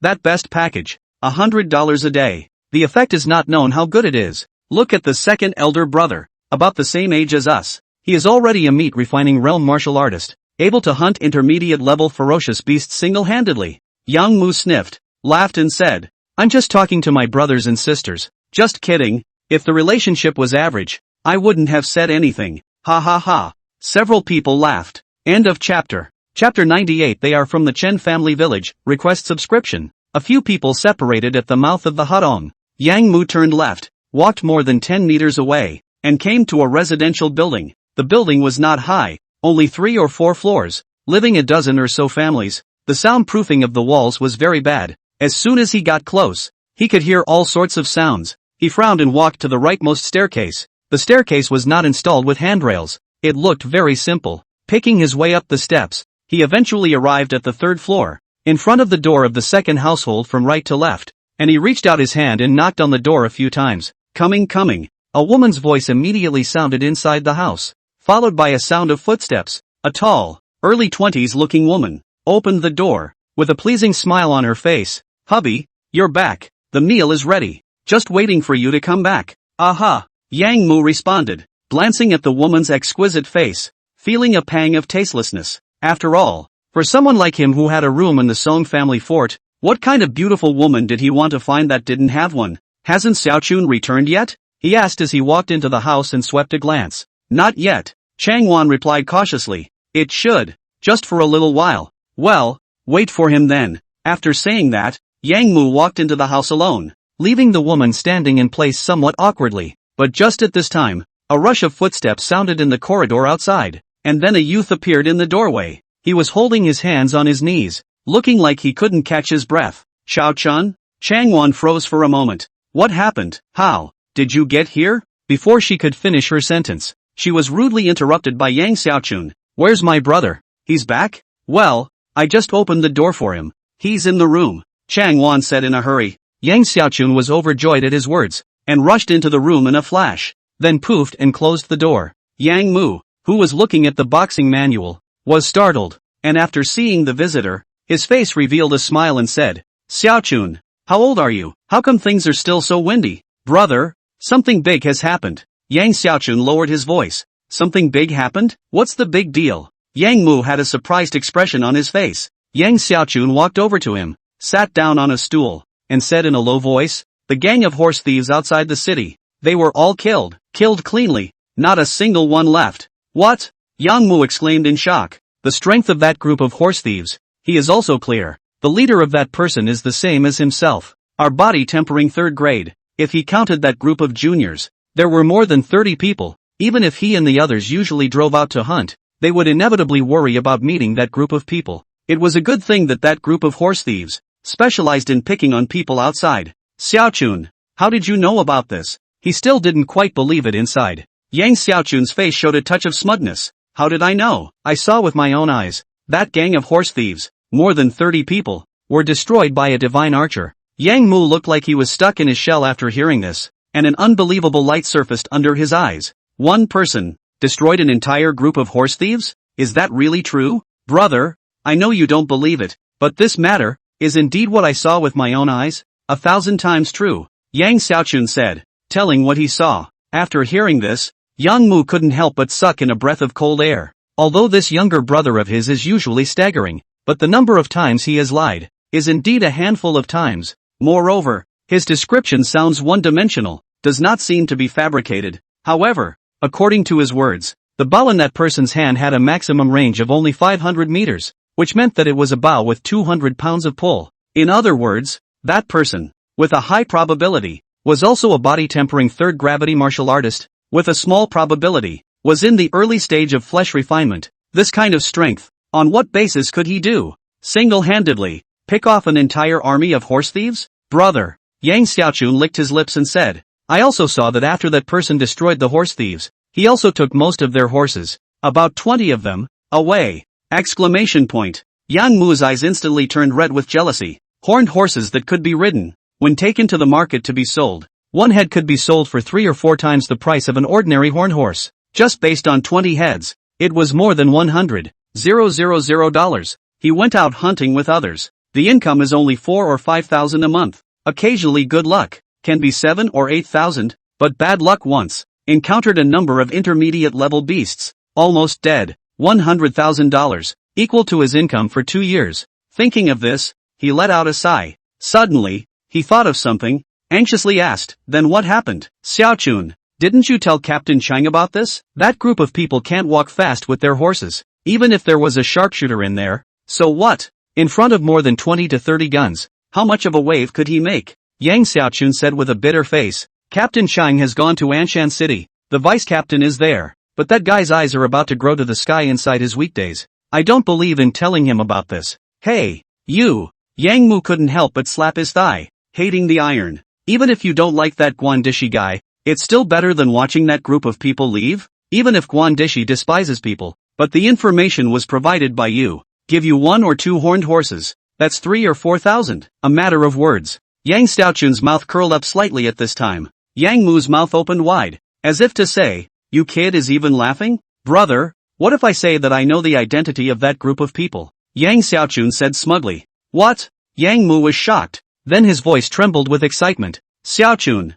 That best package. $100 a day. The effect is not known how good it is. Look at the second elder brother, about the same age as us. He is already a meat refining realm martial artist, able to hunt intermediate level ferocious beasts single-handedly. Yang Mu sniffed, laughed and said, I'm just talking to my brothers and sisters. Just kidding. If the relationship was average, I wouldn't have said anything. Ha ha ha. Several people laughed. End of chapter. Chapter 98. They are from the Chen family village. Request subscription. A few people separated at the mouth of the Hudong. Yang Mu turned left, walked more than 10 meters away, and came to a residential building. The building was not high, only 3 or 4 floors, living a dozen or so families. The soundproofing of the walls was very bad. As soon as he got close, he could hear all sorts of sounds. He frowned and walked to the rightmost staircase. The staircase was not installed with handrails. It looked very simple. Picking his way up the steps, he eventually arrived at the 3rd floor, in front of the door of the second household from right to left, and he reached out his hand and knocked on the door a few times. Coming. A woman's voice immediately sounded inside the house, followed by a sound of footsteps. A tall, early 20s looking woman opened the door, with a pleasing smile on her face. Hubby, you're back. The meal is ready. Just waiting for you to come back. Aha, Yang Mu responded, glancing at the woman's exquisite face, feeling a pang of tastelessness. After all, for someone like him who had a room in the Song family fort, what kind of beautiful woman did he want to find that didn't have one? Hasn't Xiaochun returned yet? He asked as he walked into the house and swept a glance. Not yet, Changwan replied cautiously. It should, just for a little while. Well, wait for him then. After saying that, Yang Mu walked into the house alone, leaving the woman standing in place somewhat awkwardly. But just at this time, a rush of footsteps sounded in the corridor outside, and then a youth appeared in the doorway. He was holding his hands on his knees, looking like he couldn't catch his breath. Xiaochun? Changwan froze for a moment. What happened? How did you get here? Before she could finish her sentence, she was rudely interrupted by Yang Xiaochun. Where's my brother? He's back? Well, I just opened the door for him. He's in the room, Changwan said in a hurry. Yang Xiaochun was overjoyed at his words, and rushed into the room in a flash, then poofed and closed the door. Yang Mu, who was looking at the boxing manual, was startled, and after seeing the visitor, His face revealed a smile and said, Xiaochun, how old are you? How come things are still so windy? Brother, something big has happened. Yang Xiaochun lowered his voice. Something big happened? What's the big deal? Yang Mu had a surprised expression on his face. Yang Xiaochun walked over to him, sat down on a stool, and said in a low voice, the gang of horse thieves outside the city. They were all killed cleanly, not a single one left. What? Yang Mu exclaimed in shock. The strength of that group of horse thieves, he is also clear. The leader of that person is the same as himself. Our body tempering third grade. If he counted that group of juniors, there were more than 30 people. Even if he and the others usually drove out to hunt, they would inevitably worry about meeting that group of people. It was a good thing that that group of horse thieves specialized in picking on people outside. Xiaochun, how did you know about this? He still didn't quite believe it inside. Yang Xiaochun's face showed a touch of smugness. How did I know? I saw with my own eyes. That gang of horse thieves, more than 30 people, were destroyed by a divine archer. Yang Mu looked like he was stuck in his shell after hearing this, and an unbelievable light surfaced under his eyes. One person destroyed an entire group of horse thieves? Is that really true? Brother, I know you don't believe it, but this matter is indeed what I saw with my own eyes. 1,000 times true, Yang Xiaochun said, telling what he saw. After hearing this, Yang Mu couldn't help but suck in a breath of cold air. Although this younger brother of his is usually staggering, but the number of times he has lied is indeed a handful of times. Moreover, his description sounds one-dimensional, does not seem to be fabricated. However, according to his words, the bow in that person's hand had a maximum range of only 500 meters, which meant that it was a bow with 200 pounds of pull. In other words, that person, with a high probability, was also a body-tempering third gravity martial artist, with a small probability, was in the early stage of flesh refinement. This kind of strength, on what basis could he do? Single-handedly, pick off an entire army of horse thieves? Brother, Yang Xiaochun licked his lips and said, I also saw that after that person destroyed the horse thieves, he also took most of their horses, about 20 of them, away. Exclamation point. Yang Mu's eyes instantly turned red with jealousy. Horned horses that could be ridden, when taken to the market to be sold. One head could be sold for 3 or 4 times the price of an ordinary horned horse. Just based on 20 heads, it was more than $100,000. He went out hunting with others. The income is only 4 or 5,000 a month. Occasionally good luck can be 7 or 8,000, but bad luck once. Encountered a number of intermediate level beasts, almost dead. $100,000, equal to his income for 2 years. Thinking of this, he let out a sigh. Suddenly, he thought of something, anxiously asked, then what happened? Xiaochun, didn't you tell Captain Chang about this? That group of people can't walk fast with their horses, even if there was a sharpshooter in there. So what? In front of more than 20 to 30 guns, how much of a wave could he make? Yang Xiaochun said with a bitter face, Captain Chang has gone to Anshan City. The vice captain is there, but that guy's eyes are about to grow to the sky inside his weekdays. I don't believe in telling him about this. Hey, you! Yang Mu couldn't help but slap his thigh, hating the iron. Even if you don't like that Guandishi guy, it's still better than watching that group of people leave? Even if Guandishi despises people, but the information was provided by you. Give you 1 or 2 horned horses, that's 3 or 4,000. A matter of words. Yang Xiaochun's mouth curled up slightly at this time. Yang Mu's mouth opened wide, as if to say, you kid is even laughing? Brother, what if I say that I know the identity of that group of people? Yang Xiaochun said smugly. What? Yang Mu was shocked, then his voice trembled with excitement. Xiaochun,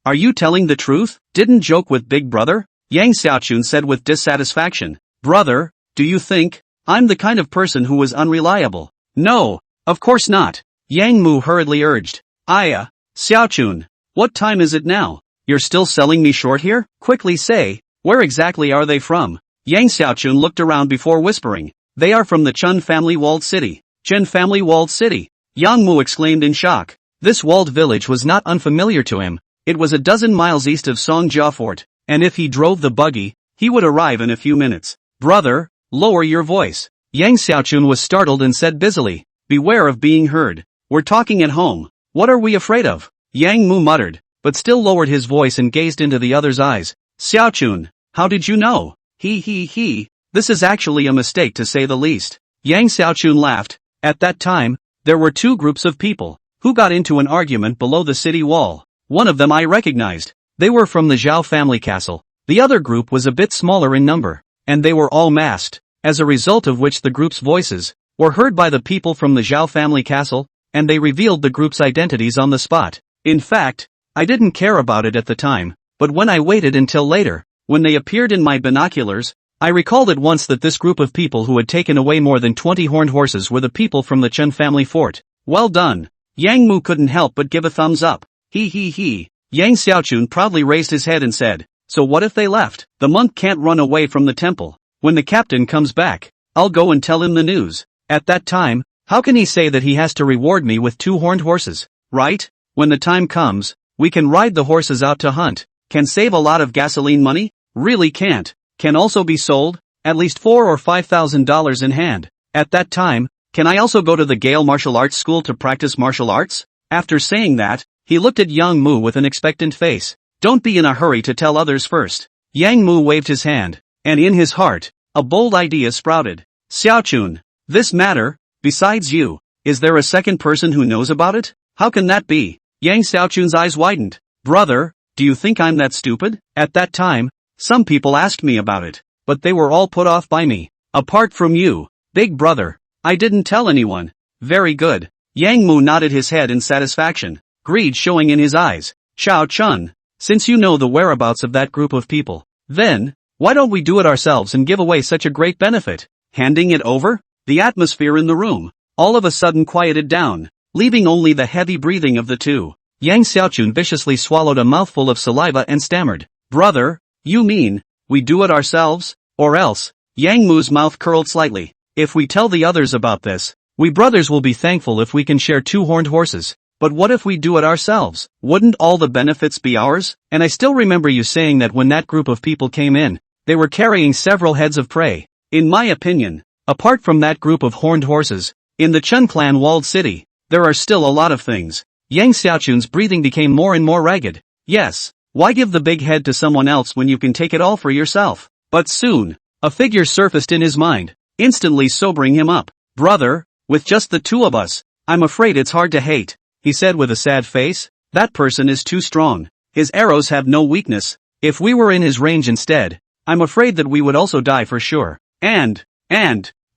are you telling the truth? Didn't joke with Big Brother? Yang Xiaochun said with dissatisfaction. Brother, do you think I'm the kind of person who was unreliable? No, of course not. Yang Mu hurriedly urged. Xiaochun, what time is it now? You're still selling me short here? Quickly say, where exactly are they from? Yang Xiaochun looked around before whispering. They are from the Chen family walled city. Chen family walled city. Yang Mu exclaimed in shock. This walled village was not unfamiliar to him. It was a dozen miles east of Songjia Fort, and if he drove the buggy, he would arrive in a few minutes. Brother, lower your voice. Yang Xiaochun was startled and said busily. Beware of being heard. We're talking at home. What are we afraid of? Yang Mu muttered, but still lowered his voice and gazed into the other's eyes. Xiaochun, how did you know? This is actually a mistake to say the least. Yang Xiaochun laughed. At that time, there were 2 groups of people who got into an argument below the city wall. One of them I recognized. They were from the Zhao family castle. The other group was a bit smaller in number, and they were all masked, as a result of which the group's voices were heard by the people from the Zhao family castle, and they revealed the group's identities on the spot. In fact, I didn't care about it at the time, but when I waited until later, when they appeared in my binoculars, I recalled at once that this group of people who had taken away more than 20 horned horses were the people from the Chen family fort. Well done. Yang Mu couldn't help but give a thumbs up. He. Yang Xiaochun proudly raised his head and said, so what if they left? The monk can't run away from the temple. When the captain comes back, I'll go and tell him the news. At that time, how can he say that he has to reward me with 2 horned horses, right? When the time comes, we can ride the horses out to hunt, can save a lot of gasoline money, really can't, can also be sold, at least $4,000 or $5,000 in hand. At that time, can I also go to the Gale martial arts school to practice martial arts? After saying that, he looked at Yang Mu with an expectant face. Don't be in a hurry to tell others first. Yang Mu waved his hand, and in his heart, a bold idea sprouted. Xiaochun, this matter, besides you, is there a second person who knows about it? How can that be? Yang Xiaochun's eyes widened. Brother, do you think I'm that stupid? At that time, some people asked me about it, but they were all put off by me. Apart from you, big brother, I didn't tell anyone. Very good. Yang Mu nodded his head in satisfaction, greed showing in his eyes. Xiao Chun, since you know the whereabouts of that group of people, then, why don't we do it ourselves and give away such a great benefit? Handing it over? The atmosphere in the room, all of a sudden quieted down, leaving only the heavy breathing of the two. Yang Xiaochun viciously swallowed a mouthful of saliva and stammered. Brother, you mean, we do it ourselves? Or else? Yang Mu's mouth curled slightly. If we tell the others about this, we brothers will be thankful if we can share 2 horned horses. But what if we do it ourselves? Wouldn't all the benefits be ours? And I still remember you saying that when that group of people came in, they were carrying several heads of prey. In my opinion, apart from that group of horned horses, in the Chen clan walled city, there are still a lot of things. Yang Xiaochun's breathing became more and more ragged. Yes, why give the big head to someone else when you can take it all for yourself? But soon, a figure surfaced in his mind, instantly sobering him up. Brother, with just the 2 of us, I'm afraid it's hard to hate, he said with a sad face. That person is too strong. His arrows have no weakness. If we were in his range instead, I'm afraid that we would also die for sure. And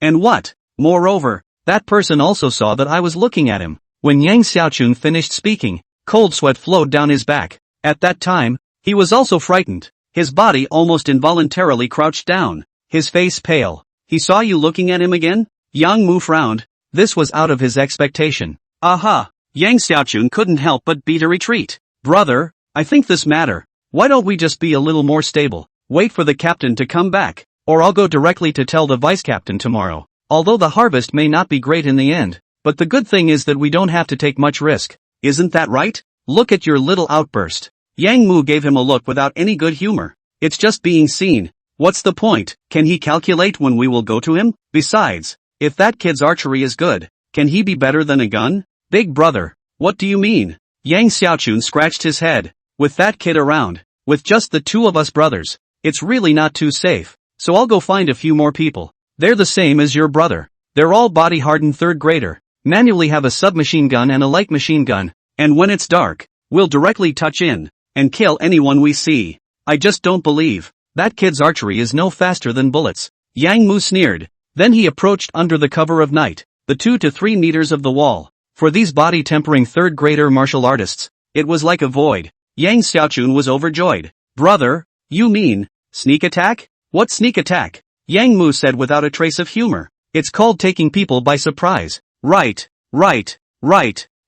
what? Moreover, that person also saw that I was looking at him. When Yang Xiaochun finished speaking, cold sweat flowed down his back. At that time, he was also frightened. His body almost involuntarily crouched down, his face pale. He saw you looking at him again? Yang Mu frowned. This was out of his expectation. Aha! Yang Xiaochun couldn't help but beat a retreat. Brother, I think this matter. Why don't we just be a little more stable? Wait for the captain to come back, or I'll go directly to tell the vice captain tomorrow. Although the harvest may not be great in the end, but the good thing is that we don't have to take much risk. Isn't that right? Look at your little outburst. Yang Mu gave him a look without any good humor. It's just being seen. What's the point? Can he calculate when we will go to him? Besides, if that kid's archery is good, can he be better than a gun? Big brother, what do you mean? Yang Xiaochun scratched his head. With that kid around, with just the 2 of us brothers, it's really not too safe. So I'll go find a few more people. They're the same as your brother. They're all body-hardened 3rd grader, manually have a submachine gun and a light machine gun, and when it's dark, we'll directly touch in, and kill anyone we see. I just don't believe that kid's archery is no faster than bullets. Yang Mu sneered. Then he approached under the cover of night, the 2 to 3 meters of the wall. For these body-tempering 3rd grader martial artists, it was like a void. Yang Xiaochun was overjoyed. Brother, you mean, sneak attack? What sneak attack? Yang Mu said without a trace of humor. It's called taking people by surprise. Right.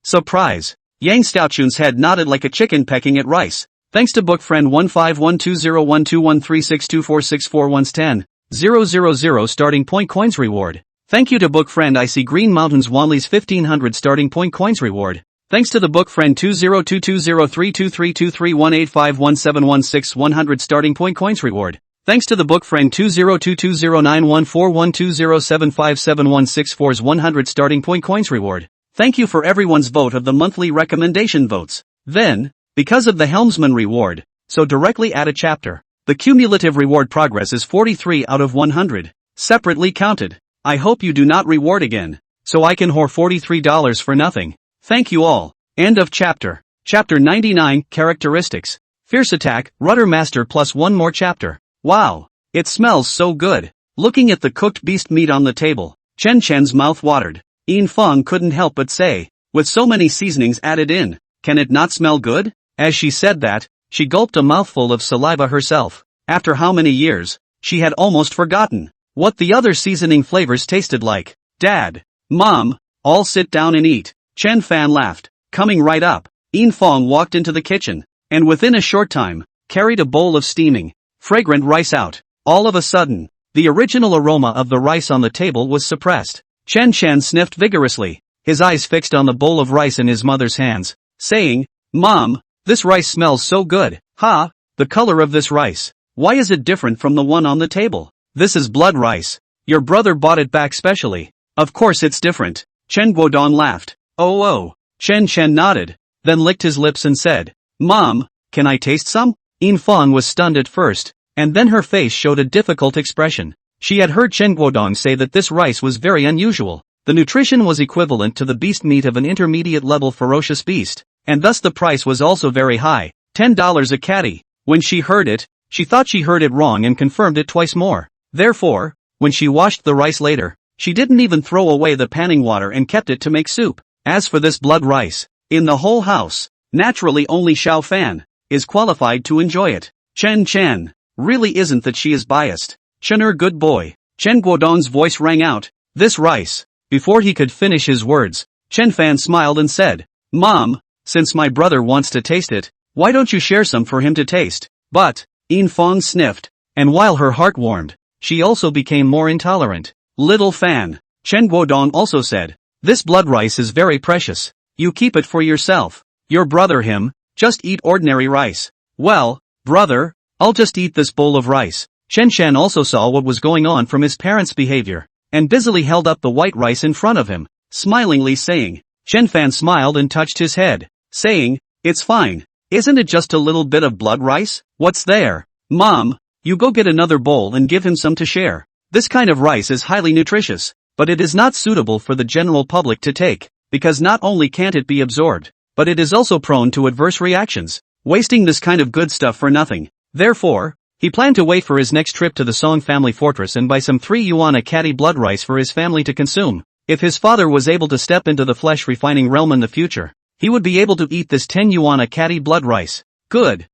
Surprise. Yang Xiaochun's head nodded like a chicken pecking at rice. Thanks to book friend 15120121364646110, 000 starting point coins reward. Thank you to book friend Icy Green Mountains Wanley's 1500 starting point coins reward. Thanks to the book friend 20220323231851716 100 starting point coins reward. Thanks to the book friend 20220914120757164's 100 starting point coins reward. Thank you for everyone's vote of the monthly recommendation votes. Then, because of the Helmsman reward, so directly add a chapter. The cumulative reward progress is 43 out of 100, separately counted. I hope you do not reward again, so I can whore $43 for nothing. Thank you all. End of chapter. Chapter 99, Characteristics. Fierce Attack, Rudder Master plus 1 more chapter. Wow. It smells so good. Looking at the cooked beast meat on the table, Chen Chen's mouth watered. Feng couldn't help but say, with so many seasonings added in, can it not smell good? As she said that, she gulped a mouthful of saliva herself. After how many years, she had almost forgotten what the other seasoning flavors tasted like. Dad, Mom, all sit down and eat. Chen Fan laughed. Coming right up, Feng walked into the kitchen, and within a short time, carried a bowl of steaming, fragrant rice out. All of a sudden, the original aroma of the rice on the table was suppressed. Chen sniffed vigorously, his eyes fixed on the bowl of rice in his mother's hands, saying, Mom, this rice smells so good. Ha, the color of this rice. Why is it different from the one on the table? This is blood rice. Your brother bought it back specially. Of course it's different. Chen Guodong laughed. Oh. Chen nodded, then licked his lips and said, Mom, can I taste some? Feng was stunned at first, and then her face showed a difficult expression. She had heard Chen Guodong say that this rice was very unusual. The nutrition was equivalent to the beast meat of an intermediate-level ferocious beast, and thus the price was also very high, $10 a catty. When she heard it, she thought she heard it wrong and confirmed it twice more. Therefore, when she washed the rice later, she didn't even throw away the panning water and kept it to make soup. As for this blood rice, in the whole house, naturally only Xiao Fan is qualified to enjoy it. Chen, really isn't that she is biased. Chener good boy. Chen Guodong's voice rang out. This rice. Before he could finish his words, Chen Fan smiled and said, Mom, since my brother wants to taste it, why don't you share some for him to taste? But, Feng sniffed, and while her heart warmed, she also became more intolerant. Little Fan. Chen Guodong also said, this blood rice is very precious. You keep it for yourself. Your brother him, just eat ordinary rice. Well, brother, I'll just eat this bowl of rice. Chen also saw what was going on from his parents' behavior, and busily held up the white rice in front of him, smilingly saying. Chen Fan smiled and touched his head, saying, it's fine. Isn't it just a little bit of blood rice? What's there? Mom, you go get another bowl and give him some to share. This kind of rice is highly nutritious, but it is not suitable for the general public to take, because not only can't it be absorbed, but it is also prone to adverse reactions, wasting this kind of good stuff for nothing. Therefore, he planned to wait for his next trip to the Song family fortress and buy some 3 yuan a catty blood rice for his family to consume. If his father was able to step into the flesh refining realm in the future, he would be able to eat this 10 yuan a catty blood rice. Good.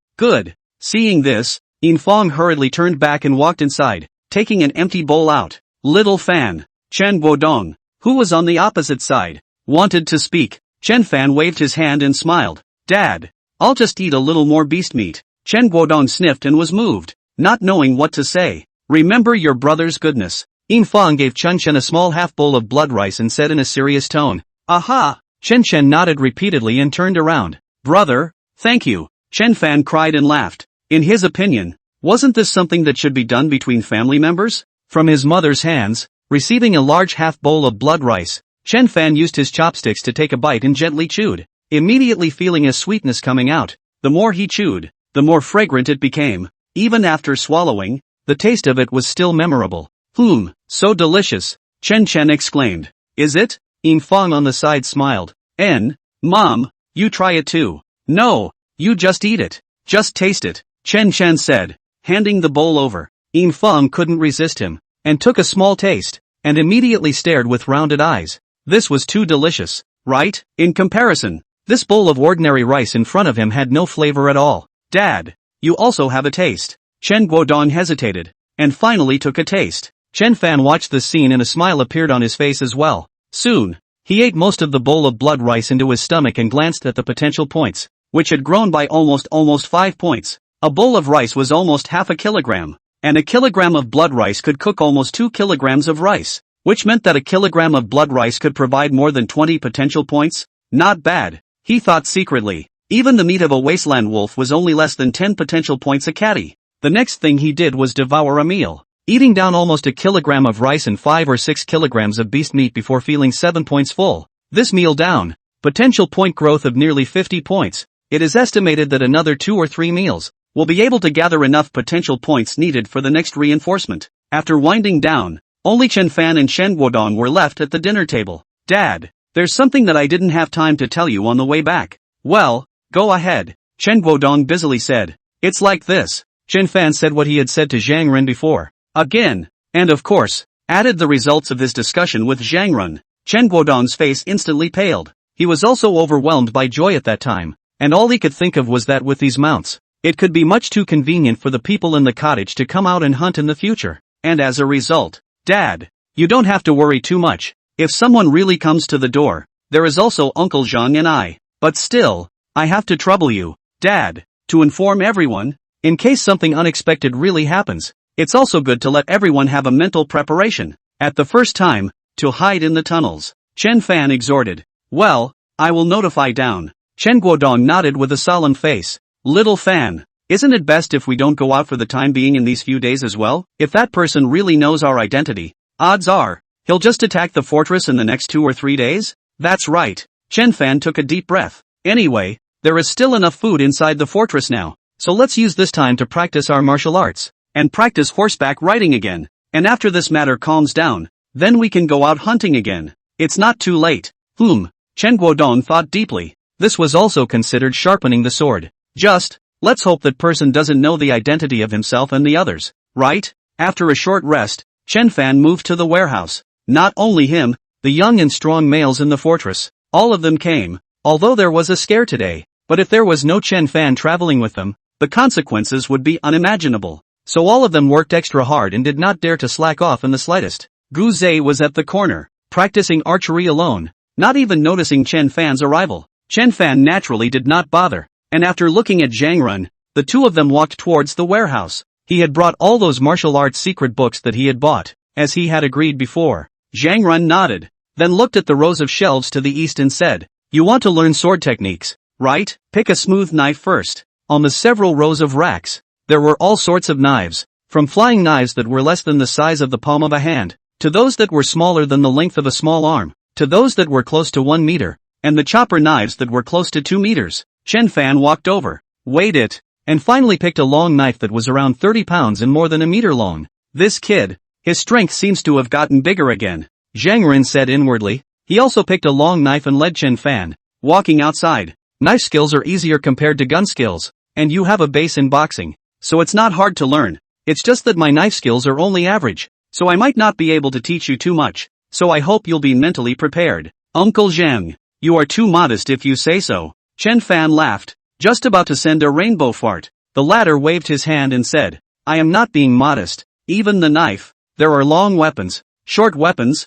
Seeing this, Feng hurriedly turned back and walked inside, taking an empty bowl out. Little Fan. Chen Guodong, who was on the opposite side, wanted to speak. Chen Fan waved his hand and smiled. Dad, I'll just eat a little more beast meat. Chen Guodong sniffed and was moved, not knowing what to say. Remember your brother's goodness. Feng gave Chen a small half bowl of blood rice and said in a serious tone, Aha! Chen nodded repeatedly and turned around. Brother, thank you. Chen Fan cried and laughed. In his opinion, wasn't this something that should be done between family members? From his mother's hands, receiving a large half bowl of blood rice, Chen Fan used his chopsticks to take a bite and gently chewed, immediately feeling a sweetness coming out. The more he chewed, the more fragrant it became. Even after swallowing, the taste of it was still memorable. So delicious, Chen exclaimed. Is it? Feng on the side smiled. Mom, you try it too. No, you just eat it. Just taste it, Chen said, handing the bowl over. Feng couldn't resist him, and took a small taste, and immediately stared with rounded eyes. This was too delicious, right? In comparison, this bowl of ordinary rice in front of him had no flavor at all. Dad, you also have a taste. Chen Guodong hesitated, and finally took a taste. Chen Fan watched the scene and a smile appeared on his face as well. Soon, he ate most of the bowl of blood rice into his stomach and glanced at the potential points, which had grown by almost 5 points. A bowl of rice was almost half a kilogram, and a kilogram of blood rice could cook almost 2 kilograms of rice, which meant that a kilogram of blood rice could provide more than 20 potential points. Not bad, he thought secretly. Even the meat of a wasteland wolf was only less than 10 potential points a catty. The next thing he did was devour a meal, eating down almost a kilogram of rice and 5 or 6 kilograms of beast meat before feeling 7 points full. This meal down, potential point growth of nearly 50 points. It is estimated that another 2 or 3 meals will be able to gather enough potential points needed for the next reinforcement. After winding down, only Chen Fan and Chen Guodong were left at the dinner table. Dad, there's something that I didn't have time to tell you on the way back. Well, go ahead, Chen Guodong busily said. It's like this. Chen Fan said what he had said to Zhang Ren before. Again, and of course, added the results of his discussion with Zhang Run. Chen Guodong's face instantly paled. He was also overwhelmed by joy at that time, and all he could think of was that with these mounts, it could be much too convenient for the people in the cottage to come out and hunt in the future. And as a result, Dad, you don't have to worry too much. If someone really comes to the door, there is also Uncle Zhang and I. But still, I have to trouble you, Dad, to inform everyone, in case something unexpected really happens. It's also good to let everyone have a mental preparation, at the first time, to hide in the tunnels. Chen Fan exhorted. Well, I will notify down. Chen Guodong nodded with a solemn face. Little Fan, isn't it best if we don't go out for the time being in these few days as well? If that person really knows our identity, odds are, he'll just attack the fortress in the next 2 or 3 days? That's right. Chen Fan took a deep breath. Anyway, there is still enough food inside the fortress now, so let's use this time to practice our martial arts, and practice horseback riding again. And after this matter calms down, then we can go out hunting again. It's not too late. Chen Guodong thought deeply. This was also considered sharpening the sword. Let's hope that person doesn't know the identity of himself and the others, right? After a short rest, Chen Fan moved to the warehouse. Not only him, the young and strong males in the fortress, all of them came, although there was a scare today, but if there was no Chen Fan traveling with them, the consequences would be unimaginable. So all of them worked extra hard and did not dare to slack off in the slightest. Gu Zhe was at the corner, practicing archery alone, not even noticing Chen Fan's arrival. Chen Fan naturally did not bother, and after looking at Zhang Run, the two of them walked towards the warehouse. He had brought all those martial arts secret books that he had bought, as he had agreed before. Zhang Run nodded, then looked at the rows of shelves to the east and said, You want to learn sword techniques, right? Pick a smooth knife first. On the several rows of racks, there were all sorts of knives, from flying knives that were less than the size of the palm of a hand, to those that were smaller than the length of a small arm, to those that were close to 1 meter, and the chopper knives that were close to 2 meters. Chen Fan walked over, weighed it, and finally picked a long knife that was around 30 pounds and more than a meter long. This kid, his strength seems to have gotten bigger again, Zhang Ren said inwardly. He also picked a long knife and led Chen Fan, walking outside. Knife skills are easier compared to gun skills, and you have a base in boxing, so it's not hard to learn. It's just that my knife skills are only average, so I might not be able to teach you too much, so I hope you'll be mentally prepared. Uncle Zhang, you are too modest if you say so. Chen Fan laughed, just about to send a rainbow fart. The latter waved his hand and said, I am not being modest. Even the knife, there are long weapons, short weapons,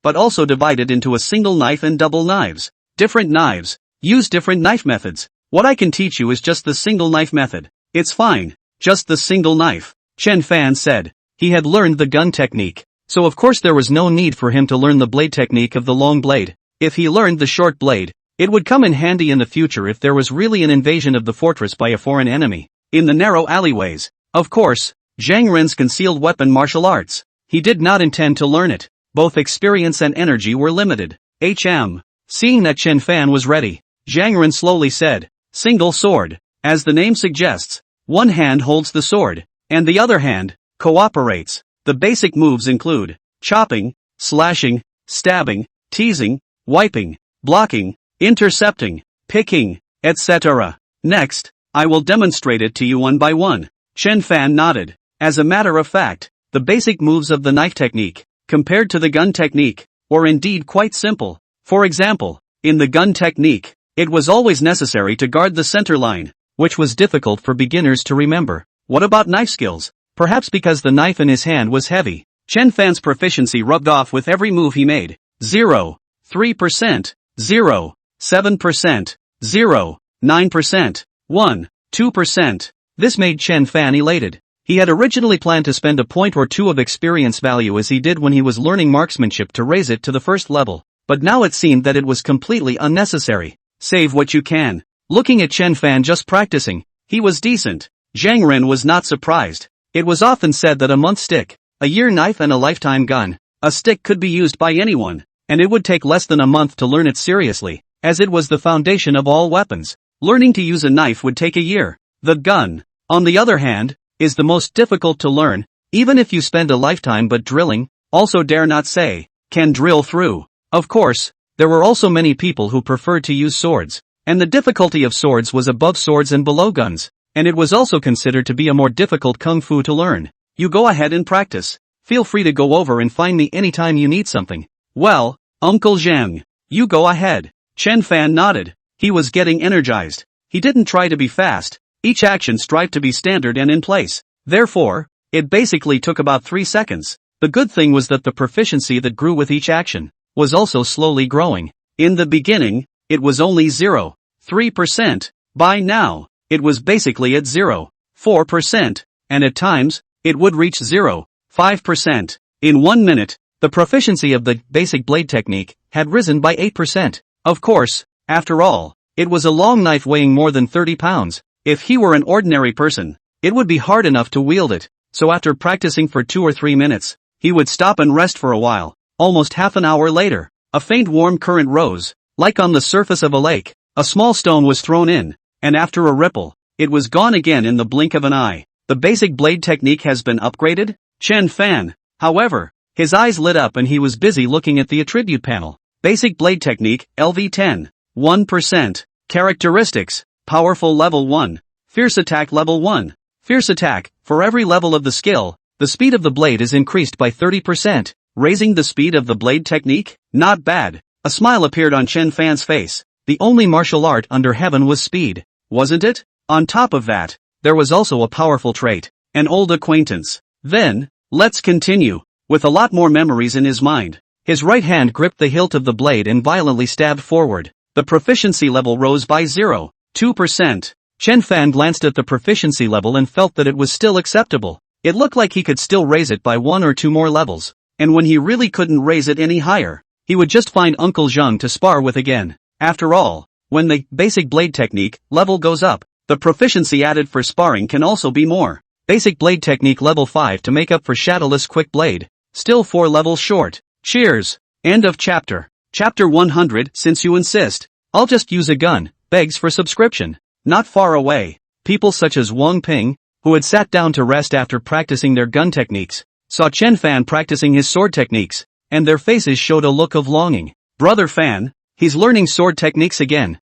but also divided into a single knife and double knives. Different knives use different knife methods. What I can teach you is just the single knife method. It's fine, just the single knife, Chen Fan said. He had learned the gun technique, so of course there was no need for him to learn the blade technique of the long blade. If he learned the short blade, it would come in handy in the future if there was really an invasion of the fortress by a foreign enemy. In the narrow alleyways, of course, Zhang Ren's concealed weapon martial arts. He did not intend to learn it. Both experience and energy were limited. Seeing that Chen Fan was ready, Zhang Ren slowly said, Single sword. As the name suggests, one hand holds the sword, and the other hand cooperates. The basic moves include chopping, slashing, stabbing, teasing, wiping, blocking, intercepting, picking, etc. Next, I will demonstrate it to you one by one. Chen Fan nodded. As a matter of fact, the basic moves of the knife technique, compared to the gun technique, were indeed quite simple. For example, in the gun technique, it was always necessary to guard the center line, which was difficult for beginners to remember. What about knife skills? Perhaps because the knife in his hand was heavy, Chen Fan's proficiency rubbed off with every move he made. 0, 3%, 0, 7%, 0, 9%, 1, 2%. This made Chen Fan elated. He had originally planned to spend a point or two of experience value as he did when he was learning marksmanship to raise it to the first level, but now it seemed that it was completely unnecessary. Save what you can. Looking at Chen Fan just practicing, he was decent. Zhang Ren was not surprised. It was often said that a month stick, a year knife and a lifetime gun. A stick could be used by anyone, and it would take less than a month to learn it seriously, as it was the foundation of all weapons. Learning to use a knife would take a year. The gun, on the other hand, is the most difficult to learn, even if you spend a lifetime, but drilling, also dare not say, can drill through. Of course, there were also many people who preferred to use swords, and the difficulty of swords was above swords and below guns, and it was also considered to be a more difficult kung fu to learn. You go ahead and practice. Feel free to go over and find me anytime you need something. Well, Uncle Zhang, you go ahead. Chen Fan nodded. He was getting energized. He didn't try to be fast. Each action strived to be standard and in place. Therefore, it basically took about 3 seconds. The good thing was that the proficiency that grew with each action was also slowly growing. In the beginning, it was only 0.3%. By now, it was basically at 0.4%, and at times, it would reach 0.5%. In 1 minute, the proficiency of the basic blade technique had risen by 8%. Of course, after all, it was a long knife weighing more than 30 pounds. If he were an ordinary person, it would be hard enough to wield it. So after practicing for 2 or 3 minutes, he would stop and rest for a while. Almost half an hour later, a faint warm current rose, like on the surface of a lake. A small stone was thrown in, and after a ripple, it was gone again in the blink of an eye. The basic blade technique has been upgraded? Chen Fan, however, his eyes lit up and he was busy looking at the attribute panel. Basic blade technique, LV10. 1%. Characteristics, powerful level 1. Fierce attack level 1. Fierce attack, for every level of the skill, the speed of the blade is increased by 30%. Raising the speed of the blade technique? Not bad. A smile appeared on Chen Fan's face. The only martial art under heaven was speed, wasn't it? On top of that, there was also a powerful trait, an old acquaintance. Then, let's continue. With a lot more memories in his mind, his right hand gripped the hilt of the blade and violently stabbed forward. The proficiency level rose by 0.2%. Chen Fan glanced at the proficiency level and felt that it was still acceptable. It looked like he could still raise it by 1 or 2 more levels. And when he really couldn't raise it any higher, he would just find Uncle Zhang to spar with again. After all, when the basic blade technique level goes up, the proficiency added for sparring can also be more. Basic blade technique level 5 to make up for shadowless quick blade. Still 4 levels short. Cheers. End of chapter. Chapter 100. Since you insist, I'll just use a gun. Begs for subscription. Not far away, people such as Wang Ping, who had sat down to rest after practicing their gun techniques, saw Chen Fan practicing his sword techniques, and their faces showed a look of longing. Brother Fan, he's learning sword techniques again.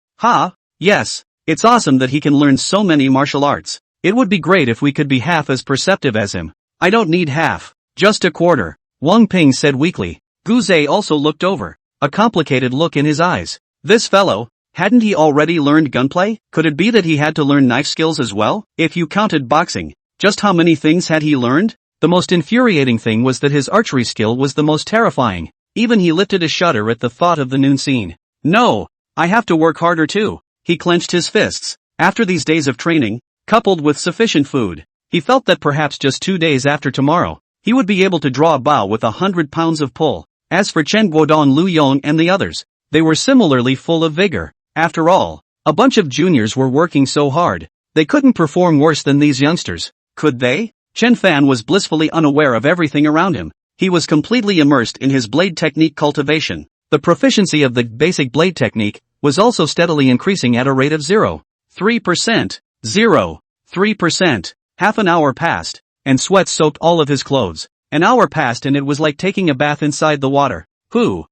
Yes, it's awesome that he can learn so many martial arts. It would be great if we could be half as perceptive as him. I don't need half, just a quarter, Wang Ping said weakly. Gu Zhe also looked over, a complicated look in his eyes. This fellow, hadn't he already learned gunplay? Could it be that he had to learn knife skills as well? If you counted boxing, just how many things had he learned? The most infuriating thing was that his archery skill was the most terrifying. Even he lifted a shudder at the thought of the noon scene. No, I have to work harder too. He clenched his fists. After these days of training, coupled with sufficient food, he felt that perhaps just 2 days after tomorrow, he would be able to draw a bow with 100 pounds of pull. As for Chen Guodong, Lu Yong and the others, they were similarly full of vigor. After all, a bunch of juniors were working so hard, they couldn't perform worse than these youngsters, could they? Chen Fan was blissfully unaware of everything around him. He was completely immersed in his blade technique cultivation. The proficiency of the basic blade technique was also steadily increasing at a rate of 0.3%. 0.3%. Half an hour passed, and sweat soaked all of his clothes. An hour passed and it was like taking a bath inside the water. Whoo.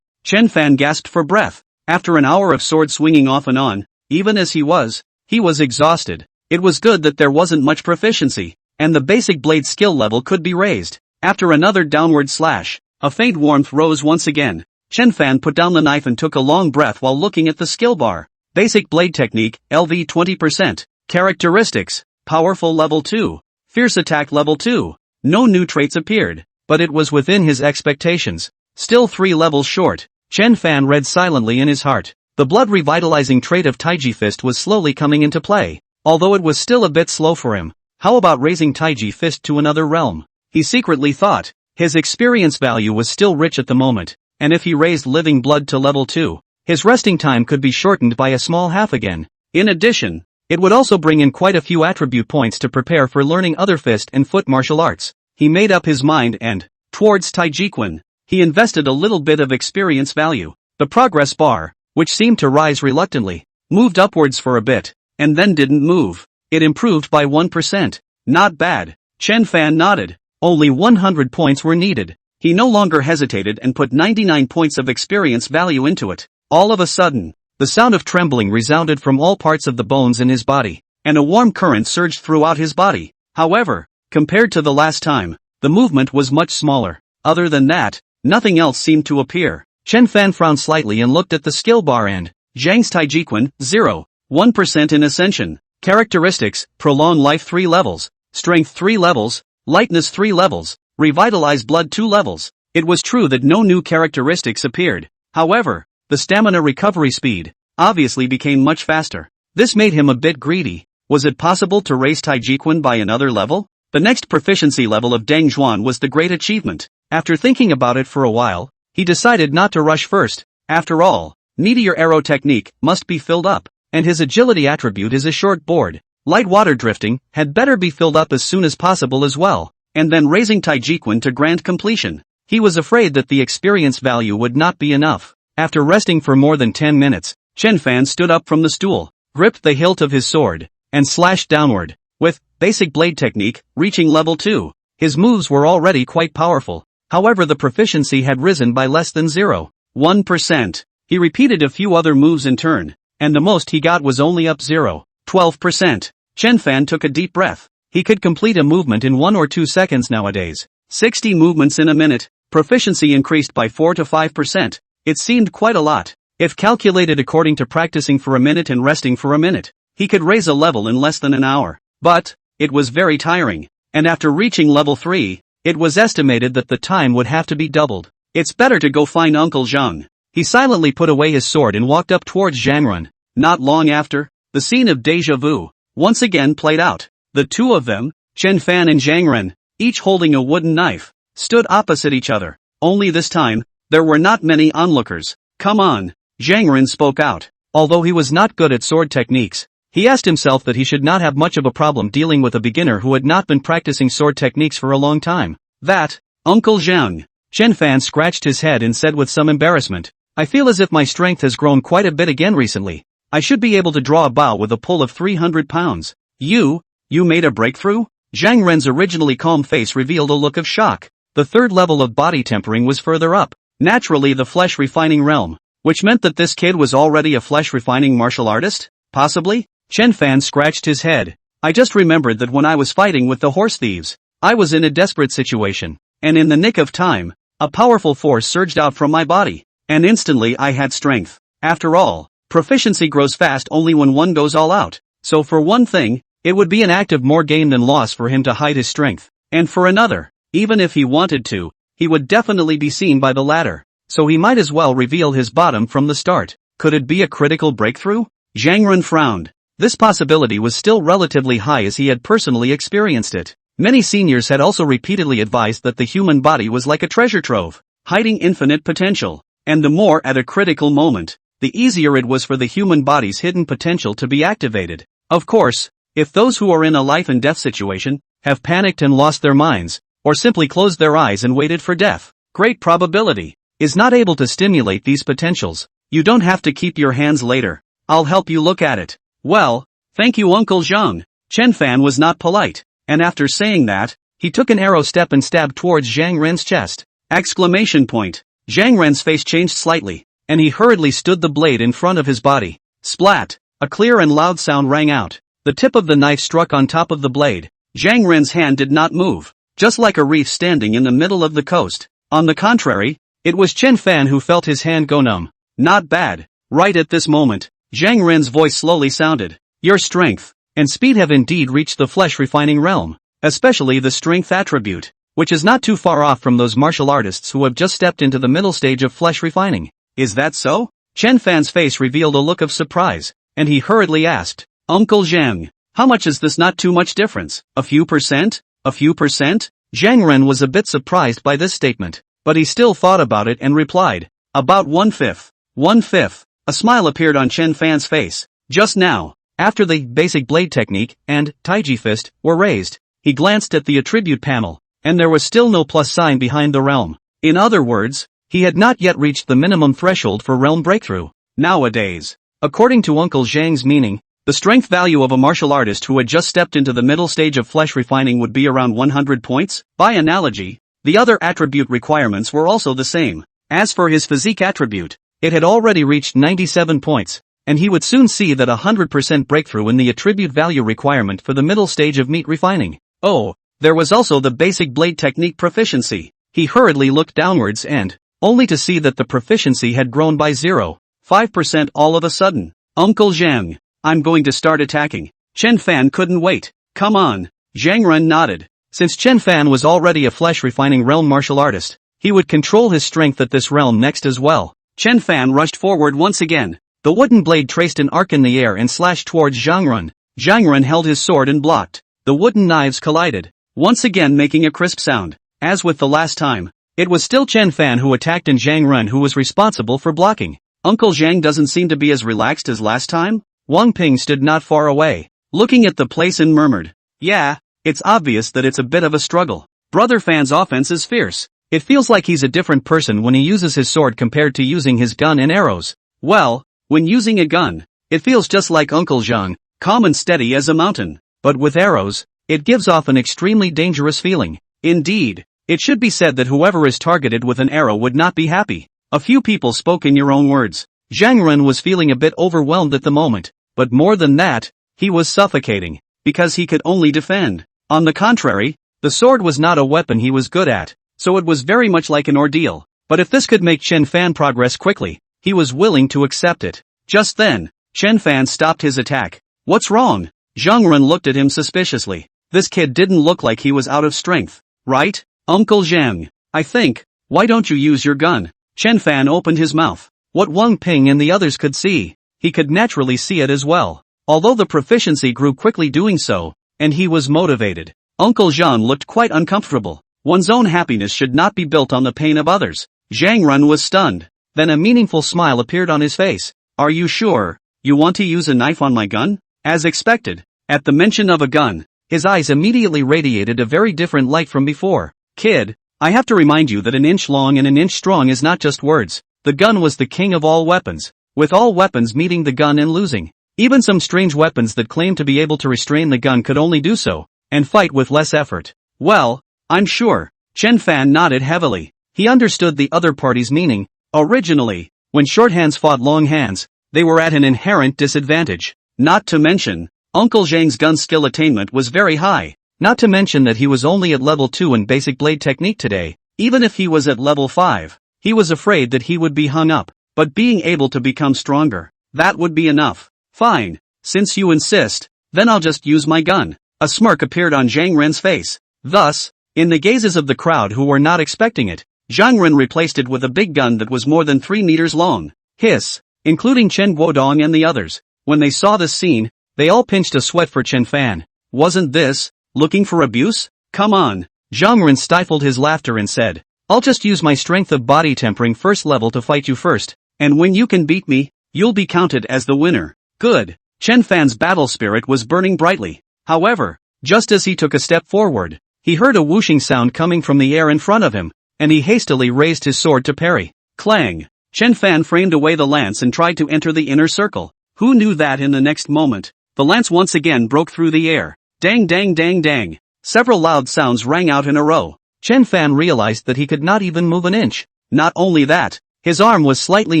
Chen Fan gasped for breath. After an hour of sword swinging off and on, even as he was exhausted. It was good that there wasn't much proficiency, and the basic blade skill level could be raised. After another downward slash, a faint warmth rose once again. Chen Fan put down the knife and took a long breath while looking at the skill bar. Basic blade technique, LV 20%. Characteristics, powerful level 2. Fierce attack level 2. No new traits appeared, but it was within his expectations. Still 3 levels short. Chen Fan read silently in his heart. The blood-revitalizing trait of Taiji Fist was slowly coming into play, although it was still a bit slow for him. How about raising Taiji Fist to another realm? He secretly thought. His experience value was still rich at the moment, and if he raised Living Blood to level 2, his resting time could be shortened by a small half again. In addition, it would also bring in quite a few attribute points to prepare for learning other fist and foot martial arts. He made up his mind and, towards Xingyi Quan, he invested a little bit of experience value. The progress bar, which seemed to rise reluctantly, moved upwards for a bit, and then didn't move. It improved by 1%. Not bad. Chen Fan nodded. Only 100 points were needed. He no longer hesitated and put 99 points of experience value into it. All of a sudden, the sound of trembling resounded from all parts of the bones in his body, and a warm current surged throughout his body. However, compared to the last time, the movement was much smaller. Other than that, nothing else seemed to appear. Chen Fan frowned slightly and looked at the skill bar and Zhang's Taiji Quan, 0. 1% in Ascension. Characteristics, prolong life 3 levels, strength 3 levels, lightness 3 levels, revitalize blood 2 levels. It was true that no new characteristics appeared. However, the stamina recovery speed obviously became much faster. This made him a bit greedy. Was it possible to raise Taiji Quan by another level? The next proficiency level of Deng Zhuan was the great achievement. After thinking about it for a while, he decided not to rush first. After all, meteor arrow technique must be filled up, and his agility attribute is a short board. Light water drifting had better be filled up as soon as possible as well, and then raising Taiji Quan to grand completion. He was afraid that the experience value would not be enough. After resting for more than 10 minutes, Chen Fan stood up from the stool, gripped the hilt of his sword, and slashed downward. With basic blade technique, reaching level 2, his moves were already quite powerful. However, the proficiency had risen by less than 0.1%. He repeated a few other moves in turn, and the most he got was only up 0.12%. Chen Fan took a deep breath. He could complete a movement in 1 or 2 seconds nowadays. 60 movements in a minute. Proficiency increased by 4 to 5%. It seemed quite a lot. If calculated according to practicing for a minute and resting for a minute, he could raise a level in less than an hour. But it was very tiring, and after reaching level 3, it was estimated that the time would have to be doubled. It's better to go find Uncle Zhang. He silently put away his sword and walked up towards Zhang. Not long after, the scene of deja vu once again played out. The two of them, Chen Fan and Zhang, each holding a wooden knife, stood opposite each other. Only this time, there were not many onlookers. Come on, Zhang spoke out. Although he was not good at sword techniques, he asked himself that he should not have much of a problem dealing with a beginner who had not been practicing sword techniques for a long time. That, Uncle Zhang. Chen Fan scratched his head and said with some embarrassment, I feel as if my strength has grown quite a bit again recently. I should be able to draw a bow with a pull of 300 pounds. You made a breakthrough? Zhang Ren's originally calm face revealed a look of shock. The third level of body tempering was further up. Naturally the flesh refining realm, which meant that this kid was already a flesh refining martial artist? Possibly? Chen Fan scratched his head. I just remembered that when I was fighting with the horse thieves, I was in a desperate situation, and in the nick of time, a powerful force surged out from my body, and instantly I had strength. After all, proficiency grows fast only when one goes all out, so for one thing, it would be an act of more gain than loss for him to hide his strength, and for another, even if he wanted to, he would definitely be seen by the latter, so he might as well reveal his bottom from the start. Could it be a critical breakthrough? Zhang Ren frowned. This possibility was still relatively high as he had personally experienced it. Many seniors had also repeatedly advised that the human body was like a treasure trove, hiding infinite potential, and the more at a critical moment, the easier it was for the human body's hidden potential to be activated. Of course, if those who are in a life and death situation have panicked and lost their minds, or simply closed their eyes and waited for death, great probability is not able to stimulate these potentials. You don't have to keep your hands later. I'll help you look at it. Well, thank you Uncle Zhang. Chen Fan was not polite, and after saying that, he took an arrow step and stabbed towards Zhang Ren's chest. Exclamation point. Zhang Ren's face changed slightly, and he hurriedly stood the blade in front of his body. Splat! A clear and loud sound rang out. The tip of the knife struck on top of the blade. Zhang Ren's hand did not move, just like a reef standing in the middle of the coast. On the contrary, it was Chen Fan who felt his hand go numb. Not bad. Right at this moment, Zhang Ren's voice slowly sounded. Your strength and speed have indeed reached the flesh refining realm, especially the strength attribute, which is not too far off from those martial artists who have just stepped into the middle stage of flesh refining. Is that so? Chen Fan's face revealed a look of surprise, and he hurriedly asked, Uncle Zhang, how much is this? Not too much difference? A few percent? A few percent? Zhang Ren was a bit surprised by this statement, but he still thought about it and replied, about 1/5. 1/5. A smile appeared on Chen Fan's face. Just now, after the basic blade technique and Taiji fist were raised, he glanced at the attribute panel, and there was still no plus sign behind the realm. In other words, he had not yet reached the minimum threshold for realm breakthrough. Nowadays, according to Uncle Zhang's meaning, the strength value of a martial artist who had just stepped into the middle stage of flesh refining would be around 100 points. By analogy, the other attribute requirements were also the same. As for his physique attribute, it had already reached 97 points, and he would soon see that 100% breakthrough in the attribute value requirement for the middle stage of meat refining. Oh, There was also the basic blade technique proficiency. He hurriedly looked downwards and, only to see that the proficiency had grown by 0.5% all of a sudden. Uncle Zhang, I'm going to start attacking. Chen Fan couldn't wait. Come on. Zhang Ren nodded. Since Chen Fan was already a flesh-refining realm martial artist, he would control his strength at this realm next as well. Chen Fan rushed forward once again. The wooden blade traced an arc in the air and slashed towards Zhang Ren. Zhang Ren held his sword and blocked. The wooden knives collided, once again making a crisp sound. As with the last time, it was still Chen Fan who attacked and Zhang Ren who was responsible for blocking. Uncle Zhang doesn't seem to be as relaxed as last time? Wang Ping stood not far away, looking at the place and murmured, yeah, it's obvious that it's a bit of a struggle. Brother Fan's offense is fierce. It feels like he's a different person when he uses his sword compared to using his gun and arrows. Well, when using a gun, it feels just like Uncle Zhang, calm and steady as a mountain. But with arrows, it gives off an extremely dangerous feeling. Indeed, it should be said that whoever is targeted with an arrow would not be happy. A few people spoke in your own words. Zhang Ren was feeling a bit overwhelmed at the moment, but more than that, he was suffocating, because he could only defend. On the contrary, the sword was not a weapon he was good at, so it was very much like an ordeal. But if this could make Chen Fan progress quickly, he was willing to accept it. Just then, Chen Fan stopped his attack. What's wrong? Zhang Ren looked at him suspiciously. This kid didn't look like he was out of strength, right? Uncle Zhang, I think, why don't you use your gun? Chen Fan opened his mouth. What Wang Ping and the others could see, he could naturally see it as well. Although the proficiency grew quickly doing so, and he was motivated, Uncle Zhang looked quite uncomfortable. One's own happiness should not be built on the pain of others. Zhang Ren was stunned. Then a meaningful smile appeared on his face. Are you sure you want to use a knife on my gun? As expected, at the mention of a gun, his eyes immediately radiated a very different light from before. Kid, I have to remind you that an inch long and an inch strong is not just words. The gun was the king of all weapons, with all weapons meeting the gun and losing. Even some strange weapons that claimed to be able to restrain the gun could only do so, and fight with less effort. Well, I'm sure. Chen Fan nodded heavily. He understood the other party's meaning. Originally, when short hands fought long hands, they were at an inherent disadvantage. Not to mention, Uncle Zhang's gun skill attainment was very high. Not to mention that he was only at level 2 in basic blade technique today. Even if he was at level 5, he was afraid that he would be hung up. But being able to become stronger, that would be enough. Fine, since you insist, then I'll just use my gun. A smirk appeared on Zhang Ren's face. Thus, in the gazes of the crowd who were not expecting it, Zhang Ren replaced it with a big gun that was more than 3 meters long. Hiss, including Chen Guodong and the others. When they saw this scene, they all pinched a sweat for Chen Fan. Wasn't this looking for abuse? Come on. Zhang Ren stifled his laughter and said, I'll just use my strength of body tempering first level to fight you first, and when you can beat me, you'll be counted as the winner. Good. Chen Fan's battle spirit was burning brightly. However, just as he took a step forward, he heard a whooshing sound coming from the air in front of him, and he hastily raised his sword to parry. Clang! Chen Fan framed away the lance and tried to enter the inner circle. Who knew that in the next moment, the lance once again broke through the air. Dang dang dang dang. Several loud sounds rang out in a row. Chen Fan realized that he could not even move an inch. Not only that, his arm was slightly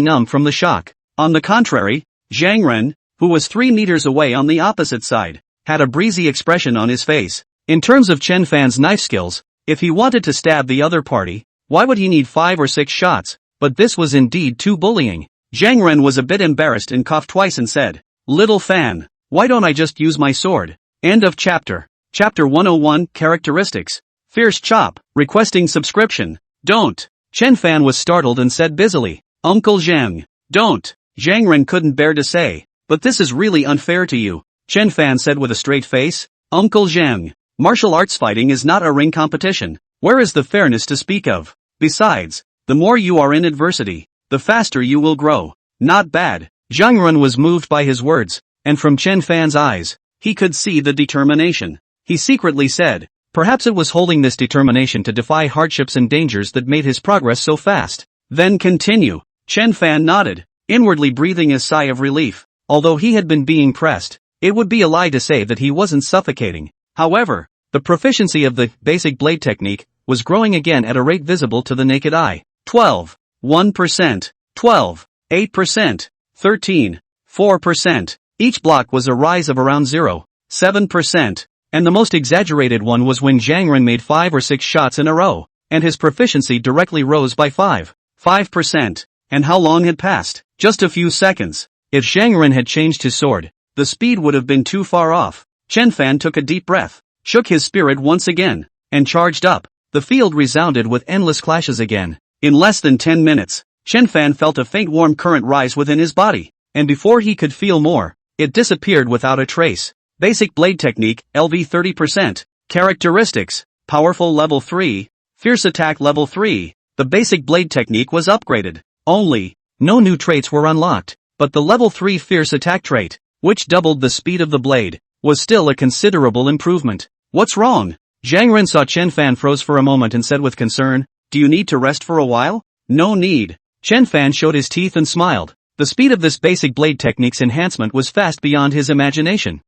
numb from the shock. On the contrary, Zhang Ren, who was 3 meters away on the opposite side, had a breezy expression on his face. In terms of Chen Fan's knife skills, if he wanted to stab the other party, why would he need 5 or 6 shots? But this was indeed too bullying. Zhang Ren was a bit embarrassed and coughed twice and said, Little Fan, why don't I just use my sword? End of chapter. Chapter 101, Characteristics. Fierce Chop, requesting subscription. Don't. Chen Fan was startled and said busily, Uncle Zhang. Don't. Zhang Ren couldn't bear to say, but this is really unfair to you. Chen Fan said with a straight face, Uncle Zhang, martial arts fighting is not a ring competition. Where is the fairness to speak of? Besides, the more you are in adversity, the faster you will grow. Not bad. Zhang Ren was moved by his words, and from Chen Fan's eyes, he could see the determination. He secretly said, perhaps it was holding this determination to defy hardships and dangers that made his progress so fast. Then continue. Chen Fan nodded, inwardly breathing a sigh of relief. Although he had been being pressed, it would be a lie to say that he wasn't suffocating. However, the proficiency of the basic blade technique was growing again at a rate visible to the naked eye. 12. 1%. 12. 8%. 13. 4%. Each block was a rise of around 0.7%. And the most exaggerated one was when Zhang Ren made 5 or 6 shots in a row, and his proficiency directly rose by 5%. And how long had passed? Just a few seconds. If Zhang Ren had changed his sword, the speed would have been too far off. Chen Fan took a deep breath, shook his spirit once again, and charged up. The field resounded with endless clashes again. In less than 10 minutes, Chen Fan felt a faint warm current rise within his body, and before he could feel more, it disappeared without a trace. Basic blade technique, LV 30%. Characteristics, powerful level 3, fierce attack level 3. The basic blade technique was upgraded. No new traits were unlocked, but the level 3 fierce attack trait, which doubled the speed of the blade, was still a considerable improvement. What's wrong? Zhang Ren saw Chen Fan froze for a moment and said with concern, do you need to rest for a while? No need. Chen Fan showed his teeth and smiled. The speed of this basic blade technique's enhancement was fast beyond his imagination.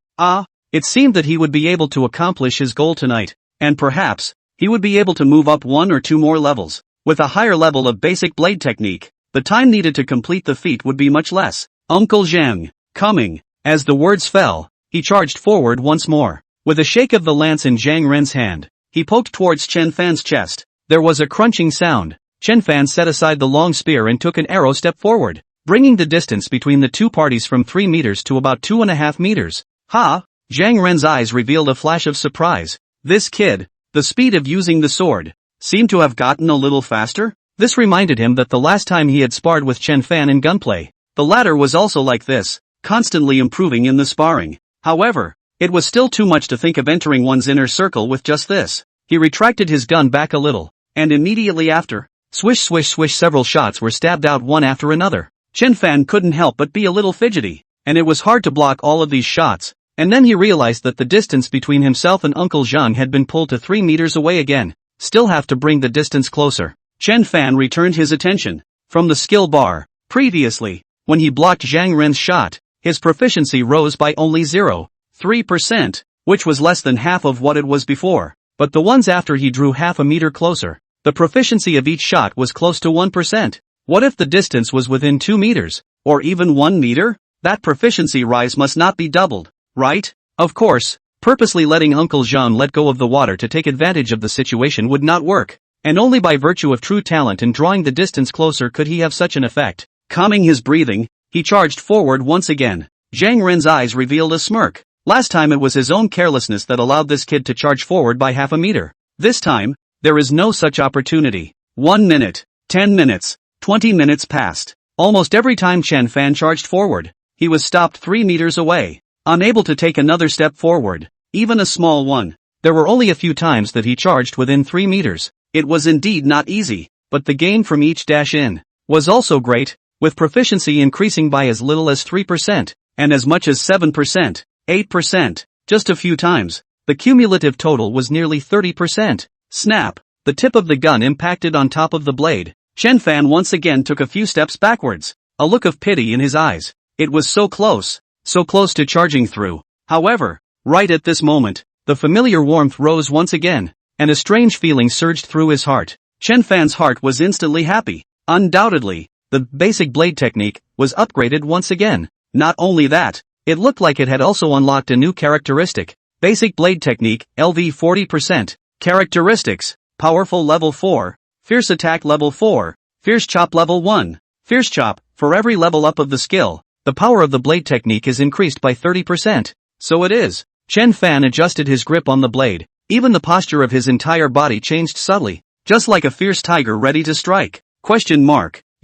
It seemed that he would be able to accomplish his goal tonight, and perhaps, he would be able to move up 1 or 2 more levels. With a higher level of basic blade technique, the time needed to complete the feat would be much less. Uncle Zhang, coming. As the words fell, he charged forward once more. With a shake of the lance in Zhang Ren's hand, he poked towards Chen Fan's chest. There was a crunching sound. Chen Fan set aside the long spear and took an arrow step forward, bringing the distance between the two parties from 3 meters to about 2.5 meters. Zhang Ren's eyes revealed a flash of surprise. This kid, the speed of using the sword, seemed to have gotten a little faster. This reminded him that the last time he had sparred with Chen Fan in gunplay, the latter was also like this, constantly improving in the sparring. However, it was still too much to think of entering one's inner circle with just this. He retracted his gun back a little, and immediately after, swish swish swish, several shots were stabbed out one after another. Chen Fan couldn't help but be a little fidgety, and it was hard to block all of these shots. And then he realized that the distance between himself and Uncle Zhang had been pulled to 3 meters away again. Still have to bring the distance closer. Chen Fan returned his attention from the skill bar. Previously, when he blocked Zhang Ren's shot, his proficiency rose by only 0.3%, which was less than half of what it was before. But the ones after he drew half a meter closer, the proficiency of each shot was close to 1%. What if the distance was within 2 meters, or even 1 meter? That proficiency rise must not be doubled, right? Of course, purposely letting Uncle Zhang let go of the water to take advantage of the situation would not work, and only by virtue of true talent and drawing the distance closer could he have such an effect. Calming his breathing, he charged forward once again. Zhang Ren's eyes revealed a smirk. Last time it was his own carelessness that allowed this kid to charge forward by half a meter. This time, there is no such opportunity. 1 minute, 10 minutes, 20 minutes passed. Almost every time Chen Fan charged forward, he was stopped 3 meters away, unable to take another step forward, even a small one. There were only a few times that he charged within 3 meters. It was indeed not easy, but the gain from each dash in was also great, with proficiency increasing by as little as 3%, and as much as 7%, 8%, just a few times. The cumulative total was nearly 30%. Snap! The tip of the gun impacted on top of the blade. Chen Fan once again took a few steps backwards, a look of pity in his eyes. It was so close to charging through. However, right at this moment, the familiar warmth rose once again, and a strange feeling surged through his heart. Chen Fan's heart was instantly happy. Undoubtedly, the basic blade technique was upgraded once again. Not only that, it looked like it had also unlocked a new characteristic. Basic blade technique, LV 40%. Characteristics, powerful level 4, fierce attack level 4, fierce chop level 1. Fierce chop, for every level up of the skill, the power of the blade technique is increased by 30%. So it is. Chen Fan adjusted his grip on the blade. Even the posture of his entire body changed subtly, just like a fierce tiger ready to strike.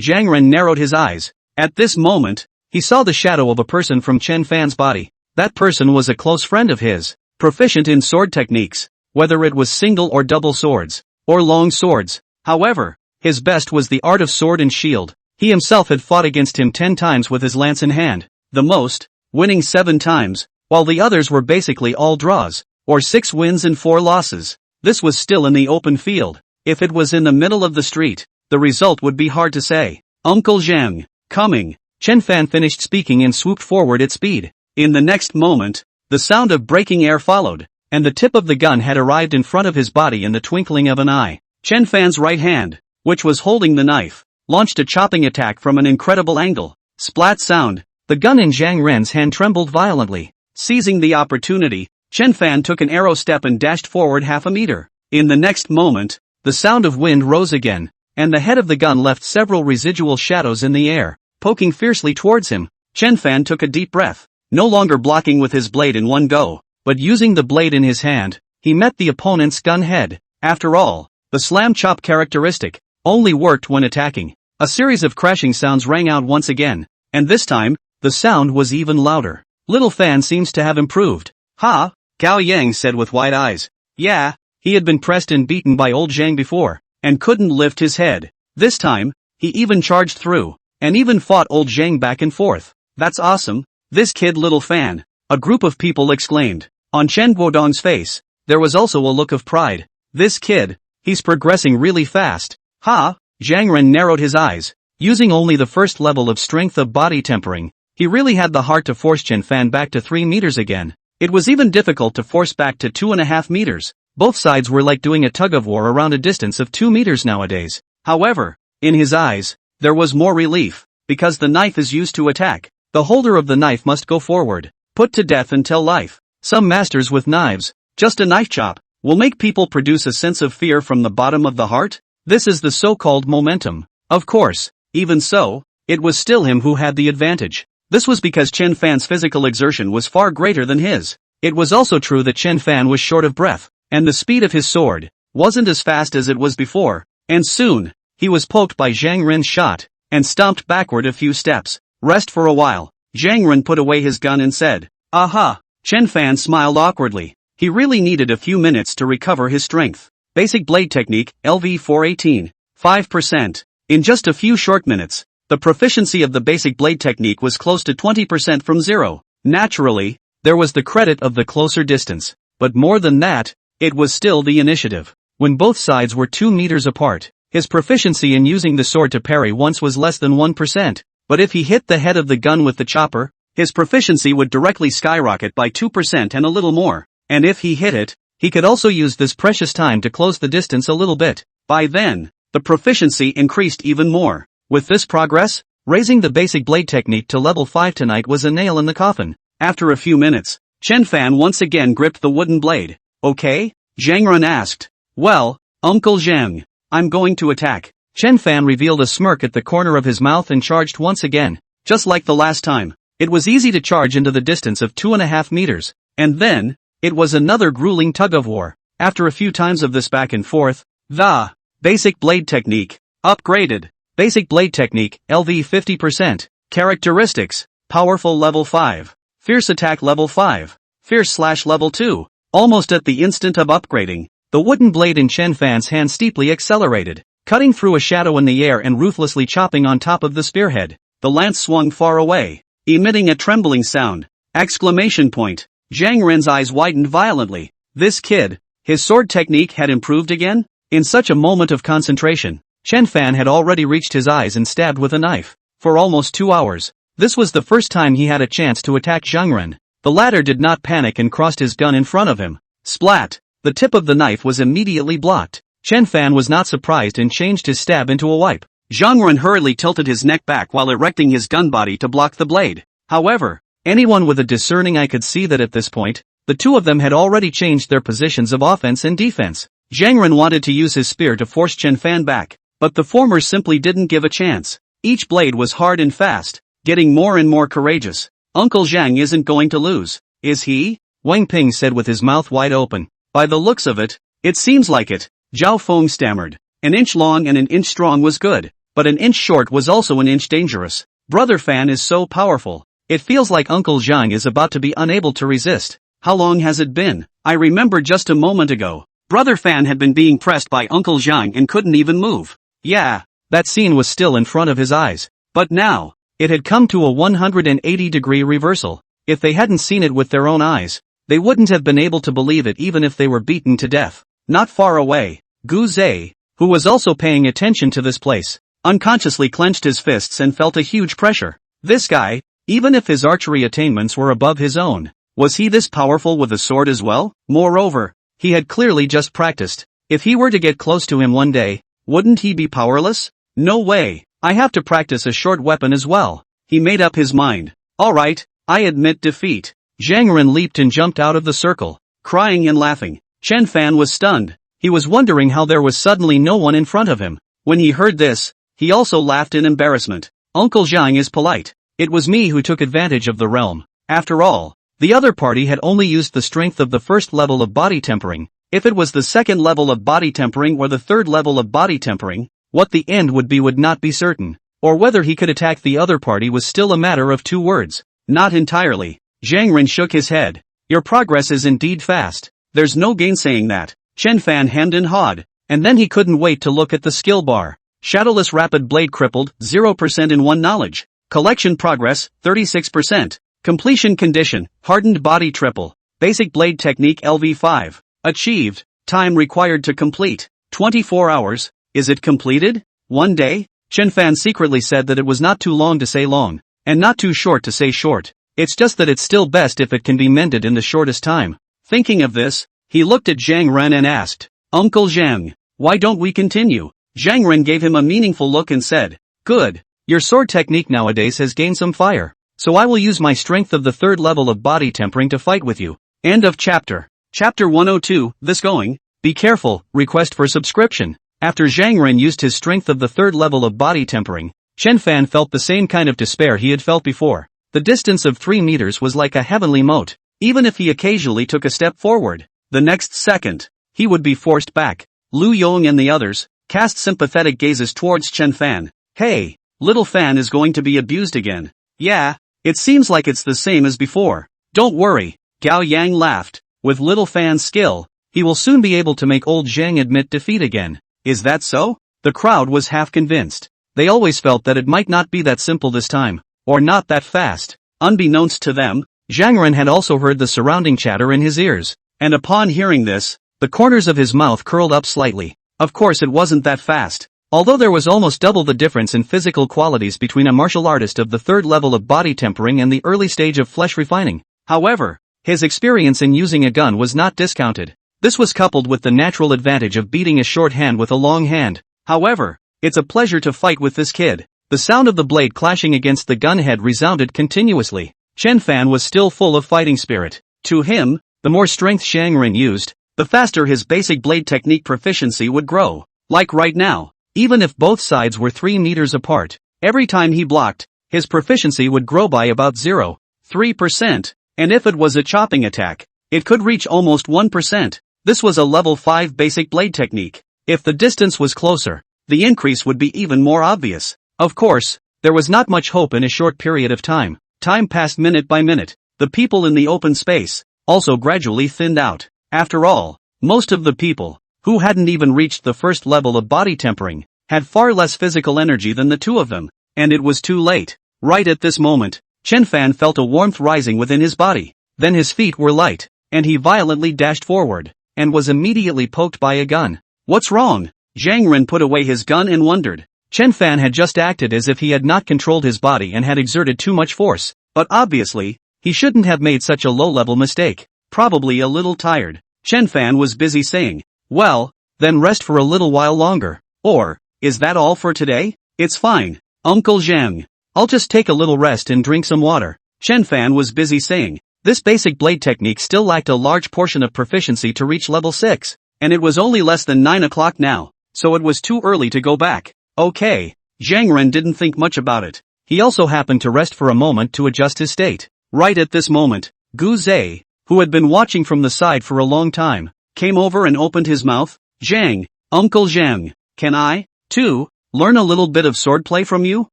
Zhang Ren narrowed his eyes. At this moment, he saw the shadow of a person from Chen Fan's body. That person was a close friend of his, proficient in sword techniques, whether it was single or double swords, or long swords. However, his best was the art of sword and shield. He himself had fought against him 10 times with his lance in hand, the most, winning 7 times, while the others were basically all draws, or 6 wins and 4 losses. This was still in the open field. If it was in the middle of the street, the result would be hard to say. Uncle Zhang, coming. Chen Fan finished speaking and swooped forward at speed. In the next moment, the sound of breaking air followed, and the tip of the gun had arrived in front of his body in the twinkling of an eye. Chen Fan's right hand, which was holding the knife, launched a chopping attack from an incredible angle. Splat sound. The gun in Zhang Ren's hand trembled violently. Seizing the opportunity, Chen Fan took an arrow step and dashed forward half a meter. In the next moment, the sound of wind rose again, and the head of the gun left several residual shadows in the air, poking fiercely towards him. Chen Fan took a deep breath, no longer blocking with his blade in one go, but using the blade in his hand, he met the opponent's gun head. After all, the slam chop characteristic only worked when attacking. A series of crashing sounds rang out once again, and this time, the sound was even louder. Little Fan seems to have improved. Ha, Gao Yang said with wide eyes. Yeah, he had been pressed and beaten by old Zhang before, and couldn't lift his head. This time, he even charged through, and even fought old Zhang back and forth. That's awesome, this kid Little Fan, a group of people exclaimed. On Chen Guodong's face, there was also a look of pride. This kid, he's progressing really fast. Ha, Zhang Ren narrowed his eyes. Using only the first level of strength of body tempering, he really had the heart to force Chen Fan back to 3 meters again. It was even difficult to force back to 2.5 meters. Both sides were like doing a tug-of-war around a distance of 2 meters nowadays. However, in his eyes, there was more relief, because the knife is used to attack. The holder of the knife must go forward, put to death until life. Some masters with knives, just a knife chop, will make people produce a sense of fear from the bottom of the heart. This is the so-called momentum. Of course, even so, it was still him who had the advantage. This was because Chen Fan's physical exertion was far greater than his. It was also true that Chen Fan was short of breath, and the speed of his sword wasn't as fast as it was before, and soon, he was poked by Zhang Ren's shot, and stomped backward a few steps. Rest for a while. Zhang Ren put away his gun and said, Aha! Chen Fan smiled awkwardly. He really needed a few minutes to recover his strength. Basic blade technique, LV 418. 5%. In just a few short minutes, the proficiency of the basic blade technique was close to 20% from zero. Naturally, there was the credit of the closer distance, but more than that, it was still the initiative. When both sides were 2 meters apart, his proficiency in using the sword to parry once was less than 1%, but if he hit the head of the gun with the chopper, his proficiency would directly skyrocket by 2% and a little more, and if he hit it, he could also use this precious time to close the distance a little bit. By then, the proficiency increased even more. With this progress, raising the basic blade technique to level 5 tonight was a nail in the coffin. After a few minutes, Chen Fan once again gripped the wooden blade. Okay? Zhang Ren asked. Well, Uncle Zhang, I'm going to attack. Chen Fan revealed a smirk at the corner of his mouth and charged once again. Just like the last time, it was easy to charge into the distance of 2.5 meters. And then, it was another grueling tug-of-war. After a few times of this back and forth, the basic blade technique upgraded. Basic blade technique, LV 50%. Characteristics, powerful level 5. Fierce attack level 5. Fierce / level 2. Almost at the instant of upgrading, the wooden blade in Chen Fan's hand steeply accelerated, cutting through a shadow in the air and ruthlessly chopping on top of the spearhead. The lance swung far away, emitting a trembling sound. Exclamation point. Zhang Ren's eyes widened violently. This kid, his sword technique had improved again? In such a moment of concentration, Chen Fan had already reached his eyes and stabbed with a knife. For almost 2 hours, this was the first time he had a chance to attack Zhang Ren. The latter did not panic and crossed his gun in front of him. Splat! The tip of the knife was immediately blocked. Chen Fan was not surprised and changed his stab into a wipe. Zhang Ren hurriedly tilted his neck back while erecting his gun body to block the blade. However, anyone with a discerning eye could see that at this point, the two of them had already changed their positions of offense and defense. Zhang Ren wanted to use his spear to force Chen Fan back, but the former simply didn't give a chance. Each blade was hard and fast, getting more and more courageous. Uncle Zhang isn't going to lose, is he? Wang Ping said with his mouth wide open. By the looks of it, it seems like it. Zhao Feng stammered. An inch long and an inch strong was good, but an inch short was also an inch dangerous. Brother Fan is so powerful. It feels like Uncle Zhang is about to be unable to resist. How long has it been? I remember just a moment ago, Brother Fan had been being pressed by Uncle Zhang and couldn't even move. Yeah, that scene was still in front of his eyes. But now, it had come to a 180-degree reversal. If they hadn't seen it with their own eyes, they wouldn't have been able to believe it even if they were beaten to death. Not far away, Gu Zhe, who was also paying attention to this place, unconsciously clenched his fists and felt a huge pressure. This guy, even if his archery attainments were above his own, was he this powerful with a sword as well? Moreover, he had clearly just practiced. If he were to get close to him one day, wouldn't he be powerless? No way, I have to practice a short weapon as well. He made up his mind. Alright, I admit defeat. Zhang Ren leaped and jumped out of the circle. crying and laughing. Chen Fan was stunned. He was wondering how there was suddenly no one in front of him. When he heard this, he also laughed in embarrassment. Uncle Zhang is polite. It was me who took advantage of the realm. After all, the other party had only used the strength of the first level of body tempering. If it was the second level of body tempering or the third level of body tempering, what the end would not be certain. Or whether he could attack the other party was still a matter of 2 words. Not entirely. Zhang Ren shook his head. Your progress is indeed fast. There's no gainsaying that. Chen Fan hemmed and hawed, and then he couldn't wait to look at the skill bar. Shadowless Rapid Blade crippled, 0% in 1 knowledge. Collection progress, 36%. Completion condition, hardened body triple. Basic Blade technique LV5. Achieved. Time required to complete, 24 hours. Is it completed? 1 day? Chen Fan secretly said that it was not too long to say long, and not too short to say short. It's just that it's still best if it can be mended in the shortest time. Thinking of this, he looked at Zhang Ren and asked, Uncle Zhang, why don't we continue? Zhang Ren gave him a meaningful look and said, good. Your sword technique nowadays has gained some fire, so I will use my strength of the 3rd level of body tempering to fight with you. End of chapter. Chapter 102, this going. Be careful, request for subscription. After Zhang Ren used his strength of the 3rd level of body tempering, Chen Fan felt the same kind of despair he had felt before. The distance of 3 meters was like a heavenly moat. Even if he occasionally took a step forward, the next second, he would be forced back. Lu Yong and the others cast sympathetic gazes towards Chen Fan. Hey, little Fan is going to be abused again. Yeah, it seems like it's the same as before. Don't worry, Gao Yang laughed. With little Fan's skill, he will soon be able to make old Zhang admit defeat again. Is that so? The crowd was half convinced. They always felt that it might not be that simple this time, or not that fast. Unbeknownst to them, Zhang Ren had also heard the surrounding chatter in his ears, and upon hearing this, the corners of his mouth curled up slightly. Of course it wasn't that fast. Although there was almost double the difference in physical qualities between a martial artist of the 3rd level of body tempering and the early stage of flesh refining. However, his experience in using a gun was not discounted. This was coupled with the natural advantage of beating a short hand with a long hand. However, it's a pleasure to fight with this kid. The sound of the blade clashing against the gun head resounded continuously. Chen Fan was still full of fighting spirit. To him, the more strength Zhang Ren used, the faster his basic blade technique proficiency would grow. Like right now, even if both sides were 3 meters apart, every time he blocked, his proficiency would grow by about 0.3%, and if it was a chopping attack, it could reach almost 1%. This was a level 5 basic blade technique. If the distance was closer, the increase would be even more obvious. Of course, there was not much hope in a short period of time. Time passed minute by minute. The people in the open space also gradually thinned out. After all, most of the people, who hadn't even reached the 1st level of body tempering, had far less physical energy than the 2 of them, and it was too late. Right at this moment, Chen Fan felt a warmth rising within his body. Then his feet were light, and he violently dashed forward, and was immediately poked by a gun. What's wrong? Zhang Ren put away his gun and wondered. Chen Fan had just acted as if he had not controlled his body and had exerted too much force, but obviously, he shouldn't have made such a low-level mistake. Probably a little tired. Chen Fan was busy saying, well, then rest for a little while longer. Or, is that all for today? It's fine, Uncle Zhang. I'll just take a little rest and drink some water. Chen Fan was busy saying. This basic blade technique still lacked a large portion of proficiency to reach level 6, and it was only less than 9 o'clock now, so it was too early to go back. Okay. Zhang Ren didn't think much about it. He also happened to rest for a moment to adjust his state. Right at this moment, Gu Zhe, who had been watching from the side for a long time, came over and opened his mouth. Zhang, Uncle Zhang, can I, too, learn a little bit of swordplay from you?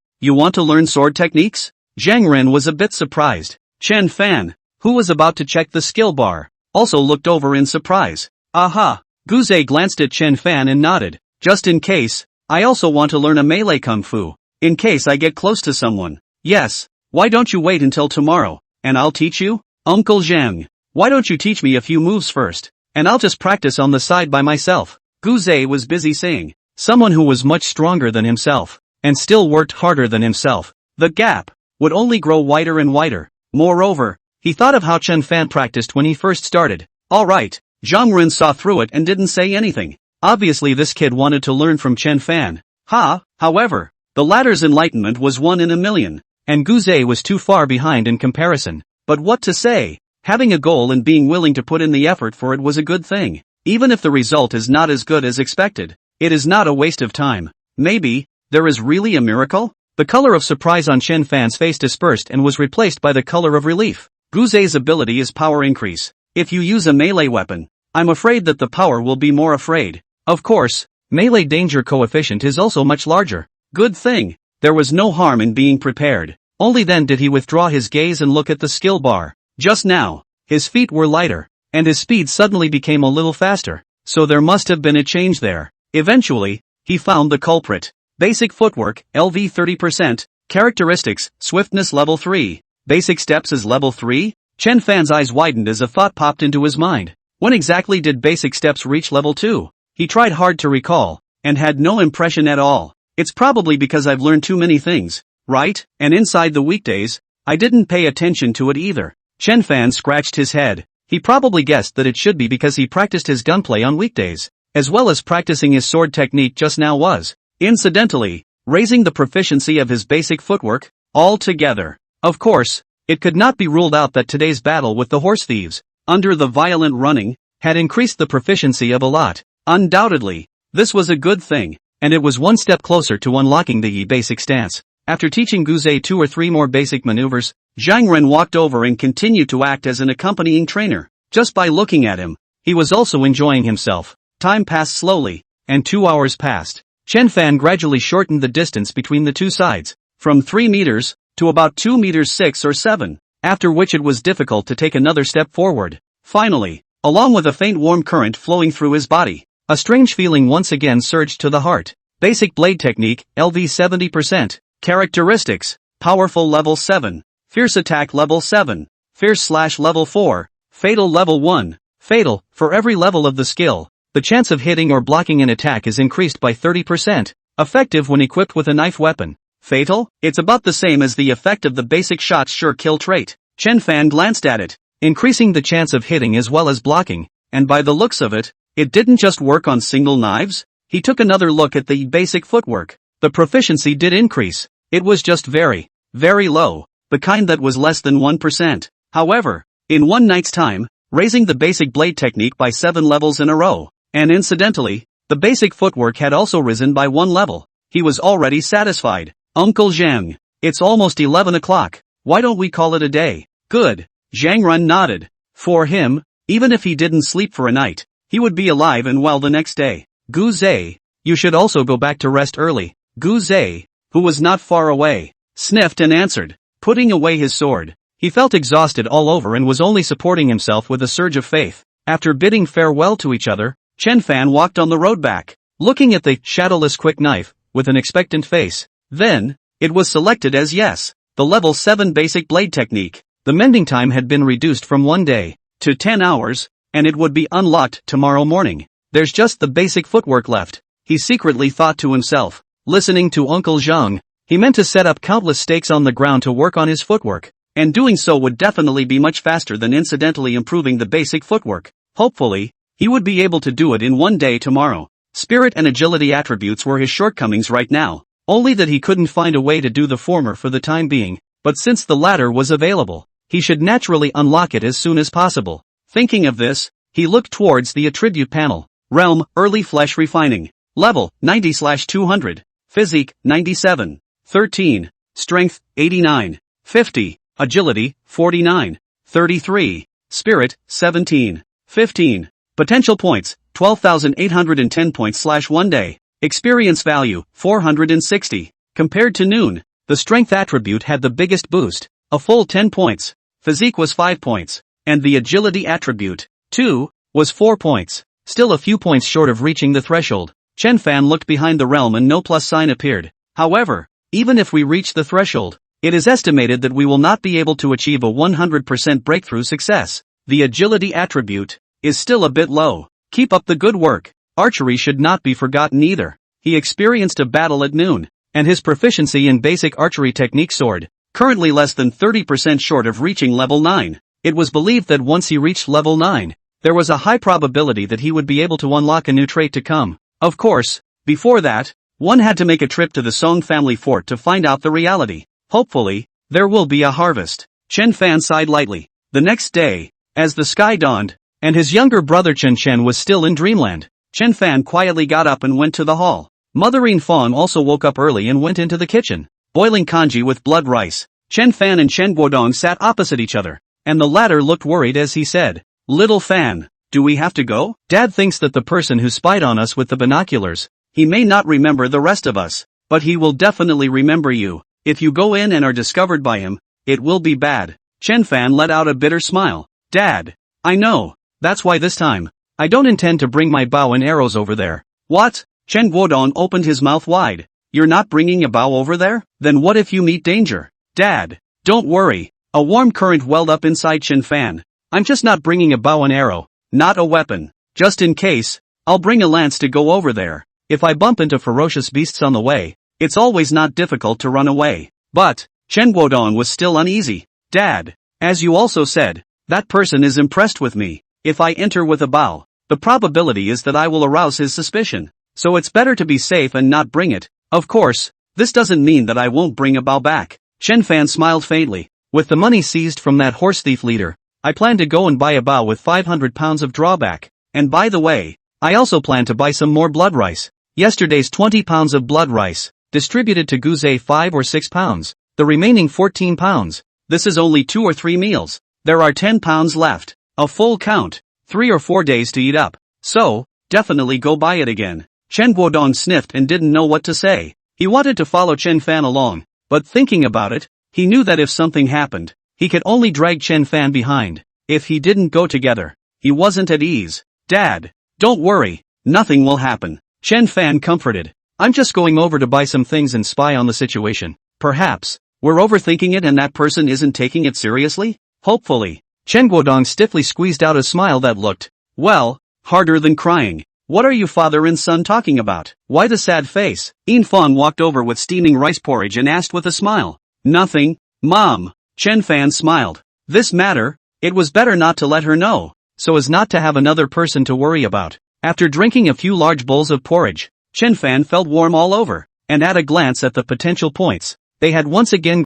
You want to learn sword techniques? Zhang Ren was a bit surprised. Chen Fan, who was about to check the skill bar, also looked over in surprise. Aha! Gu Zhe glanced at Chen Fan and nodded. Just in case, I also want to learn a melee kung fu. In case I get close to someone. Yes, why don't you wait until tomorrow, and I'll teach you? Uncle Zhang, why don't you teach me a few moves first, and I'll just practice on the side by myself. Gu Zhe was busy saying. Someone who was much stronger than himself, and still worked harder than himself. The gap would only grow wider and wider. Moreover, he thought of how Chen Fan practiced when he first started. Alright, Zhang Ren saw through it and didn't say anything. Obviously this kid wanted to learn from Chen Fan. However, the latter's enlightenment was 1 in a million, and Gu Zhe was too far behind in comparison. But what to say? Having a goal and being willing to put in the effort for it was a good thing. Even if the result is not as good as expected, it is not a waste of time. Maybe there is really a miracle? The color of surprise on Chen Fan's face dispersed and was replaced by the color of relief. Guzai's ability is power increase. If you use a melee weapon, I'm afraid that the power will be more afraid. Of course, melee danger coefficient is also much larger. Good thing. There was no harm in being prepared. Only then did he withdraw his gaze and look at the skill bar. Just now, his feet were lighter, and his speed suddenly became a little faster, so there must have been a change there. Eventually, he found the culprit. Basic footwork, LV 30%, characteristics, swiftness level 3, basic steps is level 3? Chen Fan's eyes widened as a thought popped into his mind. When exactly did basic steps reach level 2? He tried hard to recall, and had no impression at all. It's probably because I've learned too many things, right? And inside the weekdays, I didn't pay attention to it either. Chen Fan scratched his head. He probably guessed that it should be because he practiced his gunplay on weekdays, as well as practicing his sword technique just now was, incidentally, raising the proficiency of his basic footwork, altogether. Of course, it could not be ruled out that today's battle with the horse thieves, under the violent running, had increased the proficiency of a lot. Undoubtedly, this was a good thing, and it was one step closer to unlocking the basic stance. After teaching Guzai 2 or 3 more basic maneuvers, Zhang Ren walked over and continued to act as an accompanying trainer. Just by looking at him, he was also enjoying himself. Time passed slowly, and 2 hours passed. Chen Fan gradually shortened the distance between the two sides, from 3 meters, to about 2 meters 6 or 7, after which it was difficult to take another step forward. Finally, along with a faint warm current flowing through his body, a strange feeling once again surged to the heart. Basic blade technique, LV 70%, characteristics, powerful level 7, fierce attack level 7, fierce slash level 4, fatal level 1, fatal, for every level of the skill. The chance of hitting or blocking an attack is increased by 30%, effective when equipped with a knife weapon. Fatal? It's about the same as the effect of the basic shot's sure kill trait. Chen Fan glanced at it, increasing the chance of hitting as well as blocking, and by the looks of it, it didn't just work on single knives. He took another look at the basic footwork. The proficiency did increase. It was just very, very low, the kind that was less than 1%. However, in one night's time, raising the basic blade technique by 7 levels in a row, and incidentally, the basic footwork had also risen by 1 level. He was already satisfied. Uncle Zhang, it's almost 11 o'clock. Why don't we call it a day? Good. Zhang Run nodded. For him, even if he didn't sleep for a night, he would be alive and well the next day. Guzai, you should also go back to rest early. Guzai, who was not far away, sniffed and answered, putting away his sword. He felt exhausted all over and was only supporting himself with a surge of faith. After bidding farewell to each other, Chen Fan walked on the road back, looking at the shadowless quick knife, with an expectant face. Then, it was selected as yes, the level 7 basic blade technique. The mending time had been reduced from 1 day to 10 hours, and it would be unlocked tomorrow morning. There's just the basic footwork left, he secretly thought to himself. Listening to Uncle Zhang, he meant to set up countless stakes on the ground to work on his footwork, and doing so would definitely be much faster than incidentally improving the basic footwork. Hopefully, he would be able to do it in 1 day tomorrow. Spirit and agility attributes were his shortcomings right now, only that he couldn't find a way to do the former for the time being, but since the latter was available, he should naturally unlock it as soon as possible. Thinking of this, he looked towards the attribute panel. Realm, Early Flesh Refining. Level, 90/200. Physique, 97. 13. Strength, 89. 50. Agility, 49. 33. Spirit, 17. 15. Potential points, 12,810 points / 1 day. Experience value, 460. Compared to noon, the strength attribute had the biggest boost, a full 10 points. Physique was 5 points, and the agility attribute, 2, was 4 points. Still a few points short of reaching the threshold. Chen Fan looked behind the realm and no plus sign appeared. However, even if we reach the threshold, it is estimated that we will not be able to achieve a 100% breakthrough success. The agility attribute is still a bit low. Keep up the good work. Archery should not be forgotten either. He experienced a battle at noon, and his proficiency in basic archery technique soared, currently less than 30% short of reaching level 9. It was believed that once he reached level 9, there was a high probability that he would be able to unlock a new trait to come. Of course, before that, one had to make a trip to the Song family fort to find out the reality. Hopefully, there will be a harvest. Chen Fan sighed lightly. The next day, As the sky dawned, and his younger brother Chen was still in dreamland, Chen Fan quietly got up and went to the hall. Mother Fan also woke up early and went into the kitchen, boiling congee with blood rice. Chen Fan and Chen Guodong sat opposite each other, and the latter looked worried as he said, "Little Fan, do we have to go? Dad thinks that the person who spied on us with the binoculars, he may not remember the rest of us, but he will definitely remember you. If you go in and are discovered by him, it will be bad." Chen Fan let out a bitter smile. "Dad, I know, that's why this time, I don't intend to bring my bow and arrows over there." "What?" Chen Guodong opened his mouth wide. "You're not bringing a bow over there? Then what if you meet danger?" "Dad, don't worry." A warm current welled up inside Chen Fan. "I'm just not bringing a bow and arrow, not a weapon. Just in case, I'll bring a lance to go over there. If I bump into ferocious beasts on the way, it's always not difficult to run away." But Chen Guodong was still uneasy. "Dad, as you also said, that person is impressed with me. If I enter with a bow, the probability is that I will arouse his suspicion. So it's better to be safe and not bring it. Of course, this doesn't mean that I won't bring a bow back." Chen Fan smiled faintly. "With the money seized from that horse thief leader, I plan to go and buy a bow with 500 pounds of drawback. And by the way, I also plan to buy some more blood rice. Yesterday's 20 pounds of blood rice, distributed to Guze 5 or 6 pounds, the remaining 14 pounds. This is only 2 or 3 meals. There are 10 pounds left. A full count. 3 or 4 days to eat up. So, definitely go buy it again." Chen Guodong sniffed and didn't know what to say. He wanted to follow Chen Fan along, but thinking about it, he knew that if something happened, he could only drag Chen Fan behind. If he didn't go together, he wasn't at ease. "Dad, don't worry, nothing will happen." Chen Fan comforted. "I'm just going over to buy some things and spy on the situation. Perhaps we're overthinking it and that person isn't taking it seriously? Hopefully." Chen Guodong stiffly squeezed out a smile that looked, well, harder than crying. "What are you father and son talking about? Why the sad face?" Fan walked over with steaming rice porridge and asked with a smile. "Nothing, Mom." Chen Fan smiled. This matter, it was better not to let her know, so as not to have another person to worry about. After drinking a few large bowls of porridge, Chen Fan felt warm all over, and at a glance at the potential points, they had once again